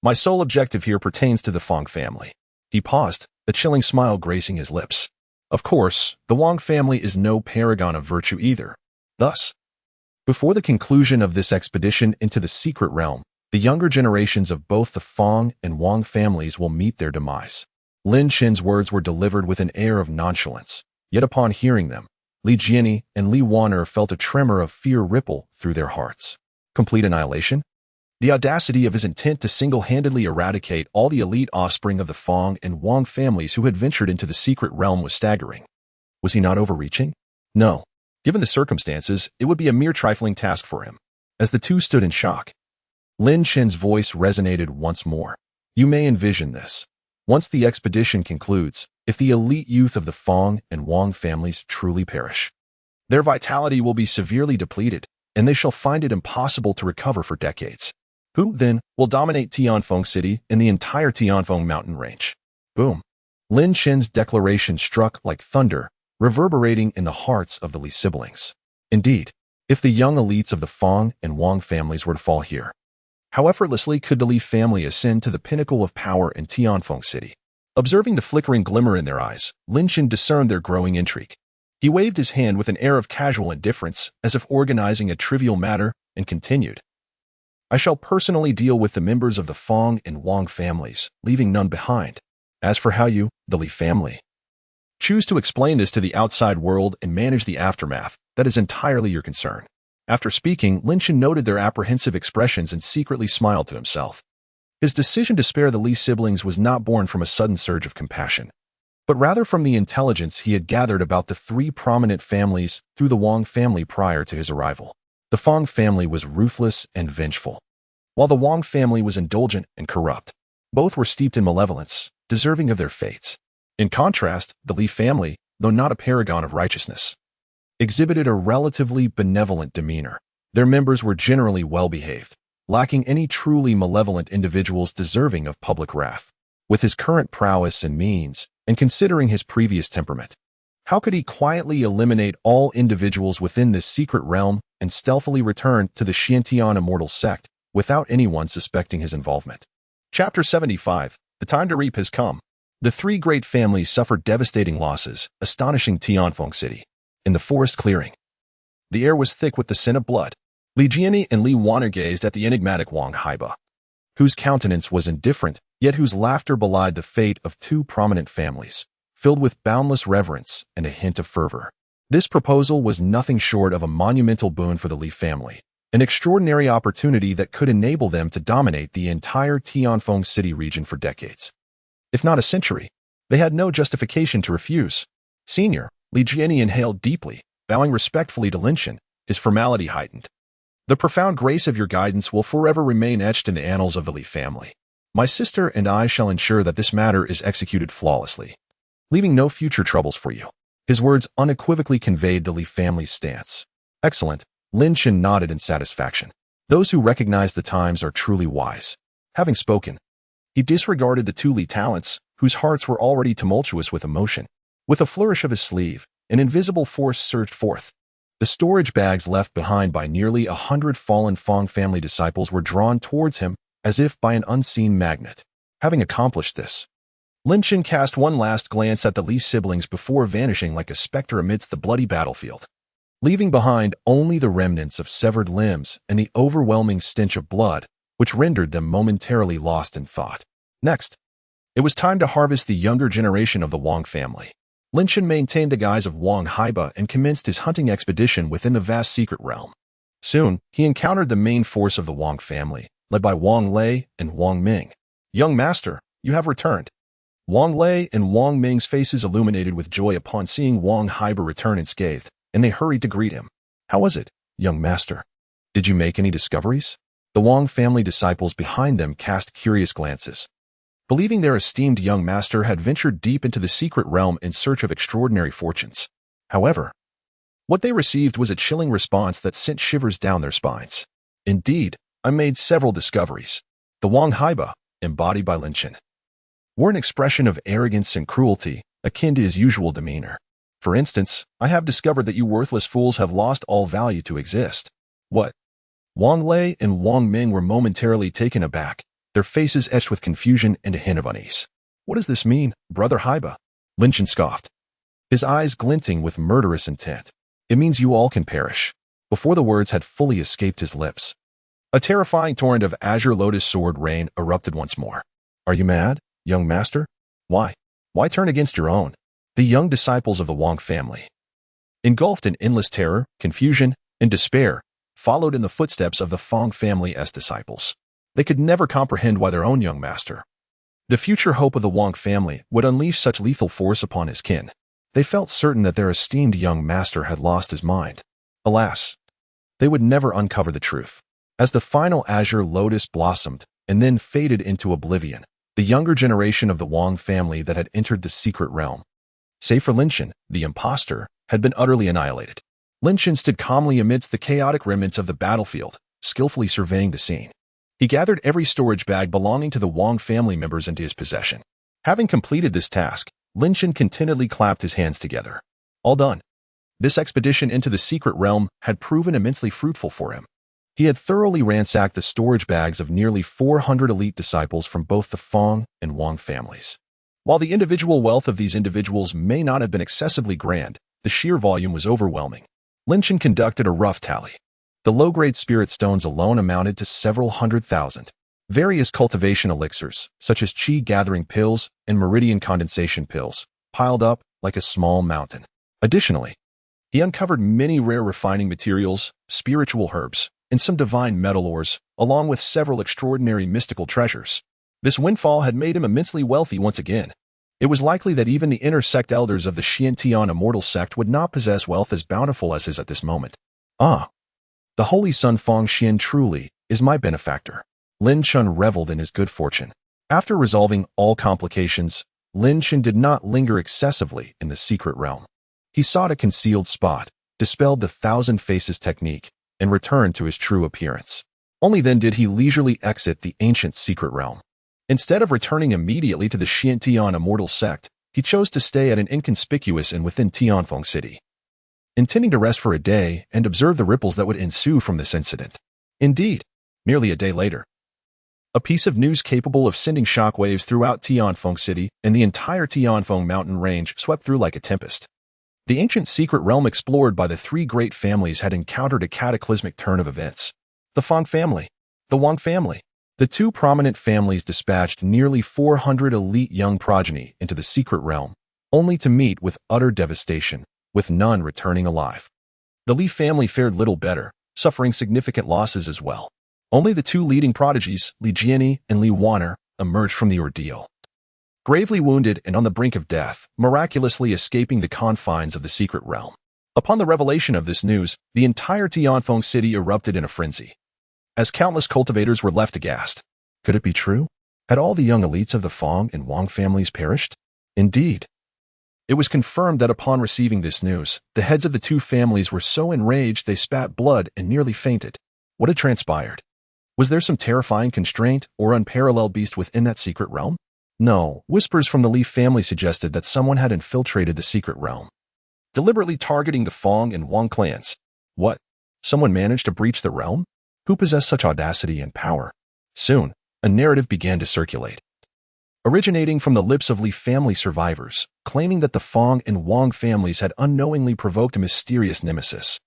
My sole objective here pertains to the Fang family. He paused, a chilling smile gracing his lips. Of course, the Wang family is no paragon of virtue either. Thus, before the conclusion of this expedition into the secret realm, the younger generations of both the Fang and Wang families will meet their demise. Lin Chen's words were delivered with an air of nonchalance, yet upon hearing them, Li Jiani and Li Wan'er felt a tremor of fear ripple through their hearts. Complete annihilation? The audacity of his intent to single-handedly eradicate all the elite offspring of the Fang and Wang families who had ventured into the secret realm was staggering. Was he not overreaching? No. Given the circumstances, it would be a mere trifling task for him. As the two stood in shock, Lin Chen's voice resonated once more. You may envision this. Once the expedition concludes, if the elite youth of the Fang and Wang families truly perish, their vitality will be severely depleted, and they shall find it impossible to recover for decades. Who, then, will dominate Tianfeng City and the entire Tianfeng mountain range? Boom. Lin Chen's declaration struck like thunder, reverberating in the hearts of the Li siblings. Indeed, if the young elites of the Fang and Wang families were to fall here, how effortlessly could the Li family ascend to the pinnacle of power in Tianfeng City? Observing the flickering glimmer in their eyes, Lin Chen discerned their growing intrigue. He waved his hand with an air of casual indifference, as if organizing a trivial matter, and continued. I shall personally deal with the members of the Fang and Wang families, leaving none behind. As for how you, the Li family, choose to explain this to the outside world and manage the aftermath, that is entirely your concern. After speaking, Lin Chen noted their apprehensive expressions and secretly smiled to himself. His decision to spare the Li siblings was not born from a sudden surge of compassion, but rather from the intelligence he had gathered about the three prominent families through the Wang family prior to his arrival. The Fang family was ruthless and vengeful, while the Wang family was indulgent and corrupt. Both were steeped in malevolence, deserving of their fates. In contrast, the Li family, though not a paragon of righteousness, exhibited a relatively benevolent demeanor. Their members were generally well-behaved, lacking any truly malevolent individuals deserving of public wrath. With his current prowess and means, and considering his previous temperament, how could he quietly eliminate all individuals within this secret realm and stealthily return to the Xiantian immortal sect without anyone suspecting his involvement? Chapter 75. The time to reap has come. The three great families suffered devastating losses, astonishing Tianfeng City. In the forest clearing, the air was thick with the scent of blood. Li Jiani and Li Wan'er gazed at the enigmatic Wang Haiba, whose countenance was indifferent, yet whose laughter belied the fate of two prominent families, filled with boundless reverence and a hint of fervor. This proposal was nothing short of a monumental boon for the Li family, an extraordinary opportunity that could enable them to dominate the entire Tianfeng City region for decades, if not a century. They had no justification to refuse. Senior, Li Jiani inhaled deeply, bowing respectfully to Lin Chen, his formality heightened. The profound grace of your guidance will forever remain etched in the annals of the Li family. My sister and I shall ensure that this matter is executed flawlessly, leaving no future troubles for you. His words unequivocally conveyed the Li family's stance. Excellent. Lin Chen nodded in satisfaction. Those who recognize the times are truly wise. Having spoken, he disregarded the two Li talents, whose hearts were already tumultuous with emotion. With a flourish of his sleeve, an invisible force surged forth. The storage bags left behind by nearly 100 fallen Fang family disciples were drawn towards him as if by an unseen magnet. Having accomplished this, Lin Chen cast one last glance at the Li siblings before vanishing like a specter amidst the bloody battlefield, leaving behind only the remnants of severed limbs and the overwhelming stench of blood, which rendered them momentarily lost in thought. Next, it was time to harvest the younger generation of the Wang family. Lin Chen maintained the guise of Wang Haiba and commenced his hunting expedition within the vast secret realm. Soon, he encountered the main force of the Wang family, led by Wang Lei and Wang Ming. Young master, you have returned. Wang Lei and Wang Ming's faces illuminated with joy upon seeing Wang Haiba return unscathed, and they hurried to greet him. How was it, young master? Did you make any discoveries? The Wang family disciples behind them cast curious glances. Believing their esteemed young master had ventured deep into the secret realm in search of extraordinary fortunes. However, what they received was a chilling response that sent shivers down their spines. Indeed, I made several discoveries. The Wang Haiba, embodied by Lin Chen, were an expression of arrogance and cruelty, akin to his usual demeanor. For instance, I have discovered that you worthless fools have lost all value to exist. What? Wang Lei and Wang Ming were momentarily taken aback, their faces etched with confusion and a hint of unease. What does this mean, Brother Haiba? Lin Chen scoffed, his eyes glinting with murderous intent. It means you all can perish. Before the words had fully escaped his lips, a terrifying torrent of azure lotus sword rain erupted once more. Are you mad, young master? Why? Why turn against your own? The young disciples of the Wang family, engulfed in endless terror, confusion, and despair, followed in the footsteps of the Fong family's disciples. They could never comprehend why their own young master, the future hope of the Wang family, would unleash such lethal force upon his kin. They felt certain that their esteemed young master had lost his mind. Alas, they would never uncover the truth. As the final azure lotus blossomed and then faded into oblivion, the younger generation of the Wang family that had entered the secret realm, save for Lin Chen, the imposter, had been utterly annihilated. Lin Chen stood calmly amidst the chaotic remnants of the battlefield, skillfully surveying the scene. He gathered every storage bag belonging to the Wang family members into his possession. Having completed this task, Lin Chen contentedly clapped his hands together. All done. This expedition into the secret realm had proven immensely fruitful for him. He had thoroughly ransacked the storage bags of nearly 400 elite disciples from both the Fong and Wang families. While the individual wealth of these individuals may not have been excessively grand, the sheer volume was overwhelming. Lin Chen conducted a rough tally. The low-grade spirit stones alone amounted to several 100,000. Various cultivation elixirs, such as qi-gathering pills and meridian condensation pills, piled up like a small mountain. Additionally, he uncovered many rare refining materials, spiritual herbs, and some divine metal ores, along with several extraordinary mystical treasures. This windfall had made him immensely wealthy once again. It was likely that even the inner sect elders of the Xiantian immortal sect would not possess wealth as bountiful as his at this moment. Ah, the Holy Sun Fong Xian truly is my benefactor. Lin Chen reveled in his good fortune. After resolving all complications, Lin Chen did not linger excessively in the secret realm. He sought a concealed spot, dispelled the thousand faces technique, and returned to his true appearance. Only then did he leisurely exit the ancient secret realm. Instead of returning immediately to the Xiantian immortal sect, he chose to stay at an inconspicuous inn within Tianfeng City, intending to rest for a day and observe the ripples that would ensue from this incident. Indeed, merely a day later, a piece of news capable of sending shockwaves throughout Tianfeng City and the entire Tianfeng mountain range swept through like a tempest. The ancient secret realm explored by the three great families had encountered a cataclysmic turn of events. The Fong family, the Wang family, the two prominent families dispatched nearly 400 elite young progeny into the secret realm, only to meet with utter devastation, with none returning alive. The Li family fared little better, suffering significant losses as well. Only the two leading prodigies, Li Jiani and Li Wan'er, emerged from the ordeal, gravely wounded and on the brink of death, miraculously escaping the confines of the secret realm. Upon the revelation of this news, the entire Tianfeng city erupted in a frenzy, as countless cultivators were left aghast. Could it be true? Had all the young elites of the Fong and Wang families perished? Indeed. It was confirmed that upon receiving this news, the heads of the two families were so enraged they spat blood and nearly fainted. What had transpired? Was there some terrifying constraint or unparalleled beast within that secret realm? No, whispers from the Li family suggested that someone had infiltrated the secret realm, deliberately targeting the Fong and Wang clans. What? Someone managed to breach the realm? Who possessed such audacity and power? Soon, a narrative began to circulate, originating from the lips of Li family survivors, claiming that the Fong and Wang families had unknowingly provoked a mysterious nemesis.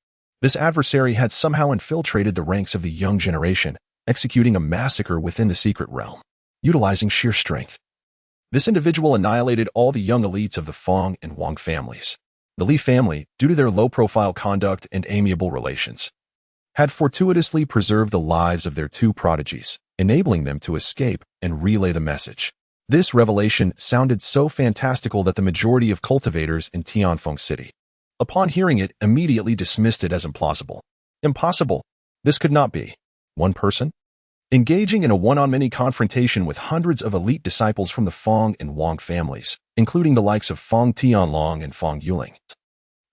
This adversary had somehow infiltrated the ranks of the young generation, executing a massacre within the secret realm, utilizing sheer strength. This individual annihilated all the young elites of the Fong and Wang families. The Li family, due to their low-profile conduct and amiable relations, had fortuitously preserved the lives of their two prodigies, enabling them to escape and relay the message. This revelation sounded so fantastical that the majority of cultivators in Tianfeng City, upon hearing it, immediately dismissed it as implausible. Impossible. This could not be. One person? Engaging in a one-on-many confrontation with hundreds of elite disciples from the Fong and Wang families, including the likes of Fong Tianlong and Fong Yuling,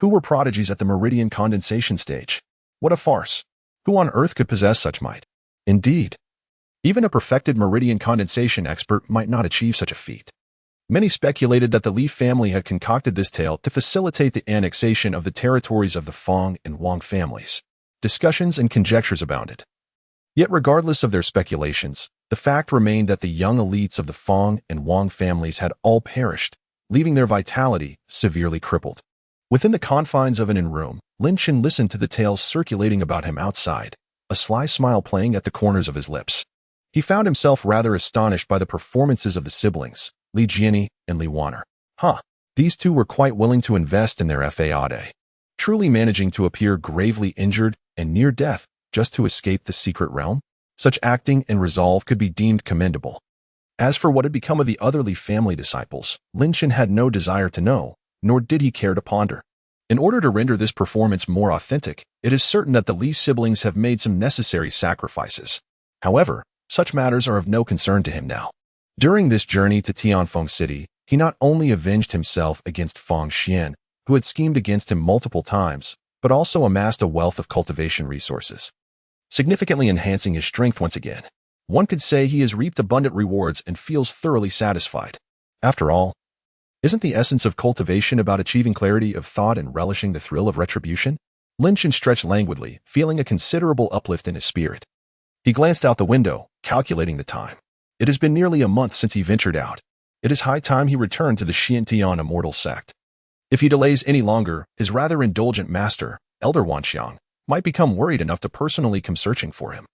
who were prodigies at the meridian condensation stage. What a farce. Who on earth could possess such might? Indeed, even a perfected meridian condensation expert might not achieve such a feat. Many speculated that the Li family had concocted this tale to facilitate the annexation of the territories of the Fong and Wang families. Discussions and conjectures abounded. Yet regardless of their speculations, the fact remained that the young elites of the Fong and Wang families had all perished, leaving their vitality severely crippled. Within the confines of an inn room, Lin Chen listened to the tales circulating about him outside, a sly smile playing at the corners of his lips. He found himself rather astonished by the performances of the siblings, Li Jianyi and Li Wan'er. These two were quite willing to invest in their fade, truly managing to appear gravely injured and near death just to escape the secret realm. Such acting and resolve could be deemed commendable. As for what had become of the other Li family disciples, Lin Chen had no desire to know, nor did he care to ponder. In order to render this performance more authentic, it is certain that the Li siblings have made some necessary sacrifices. However, such matters are of no concern to him now. During this journey to Tianfeng City, he not only avenged himself against Fong Xian, who had schemed against him multiple times, but also amassed a wealth of cultivation resources, significantly enhancing his strength once again. One could say he has reaped abundant rewards and feels thoroughly satisfied. After all, isn't the essence of cultivation about achieving clarity of thought and relishing the thrill of retribution? Lin Chen stretched languidly, feeling a considerable uplift in his spirit. He glanced out the window, calculating the time. It has been nearly a month since he ventured out. It is high time he returned to the Xiantian immortal sect. If he delays any longer, his rather indulgent master, Elder Wanxiang, might become worried enough to personally come searching for him.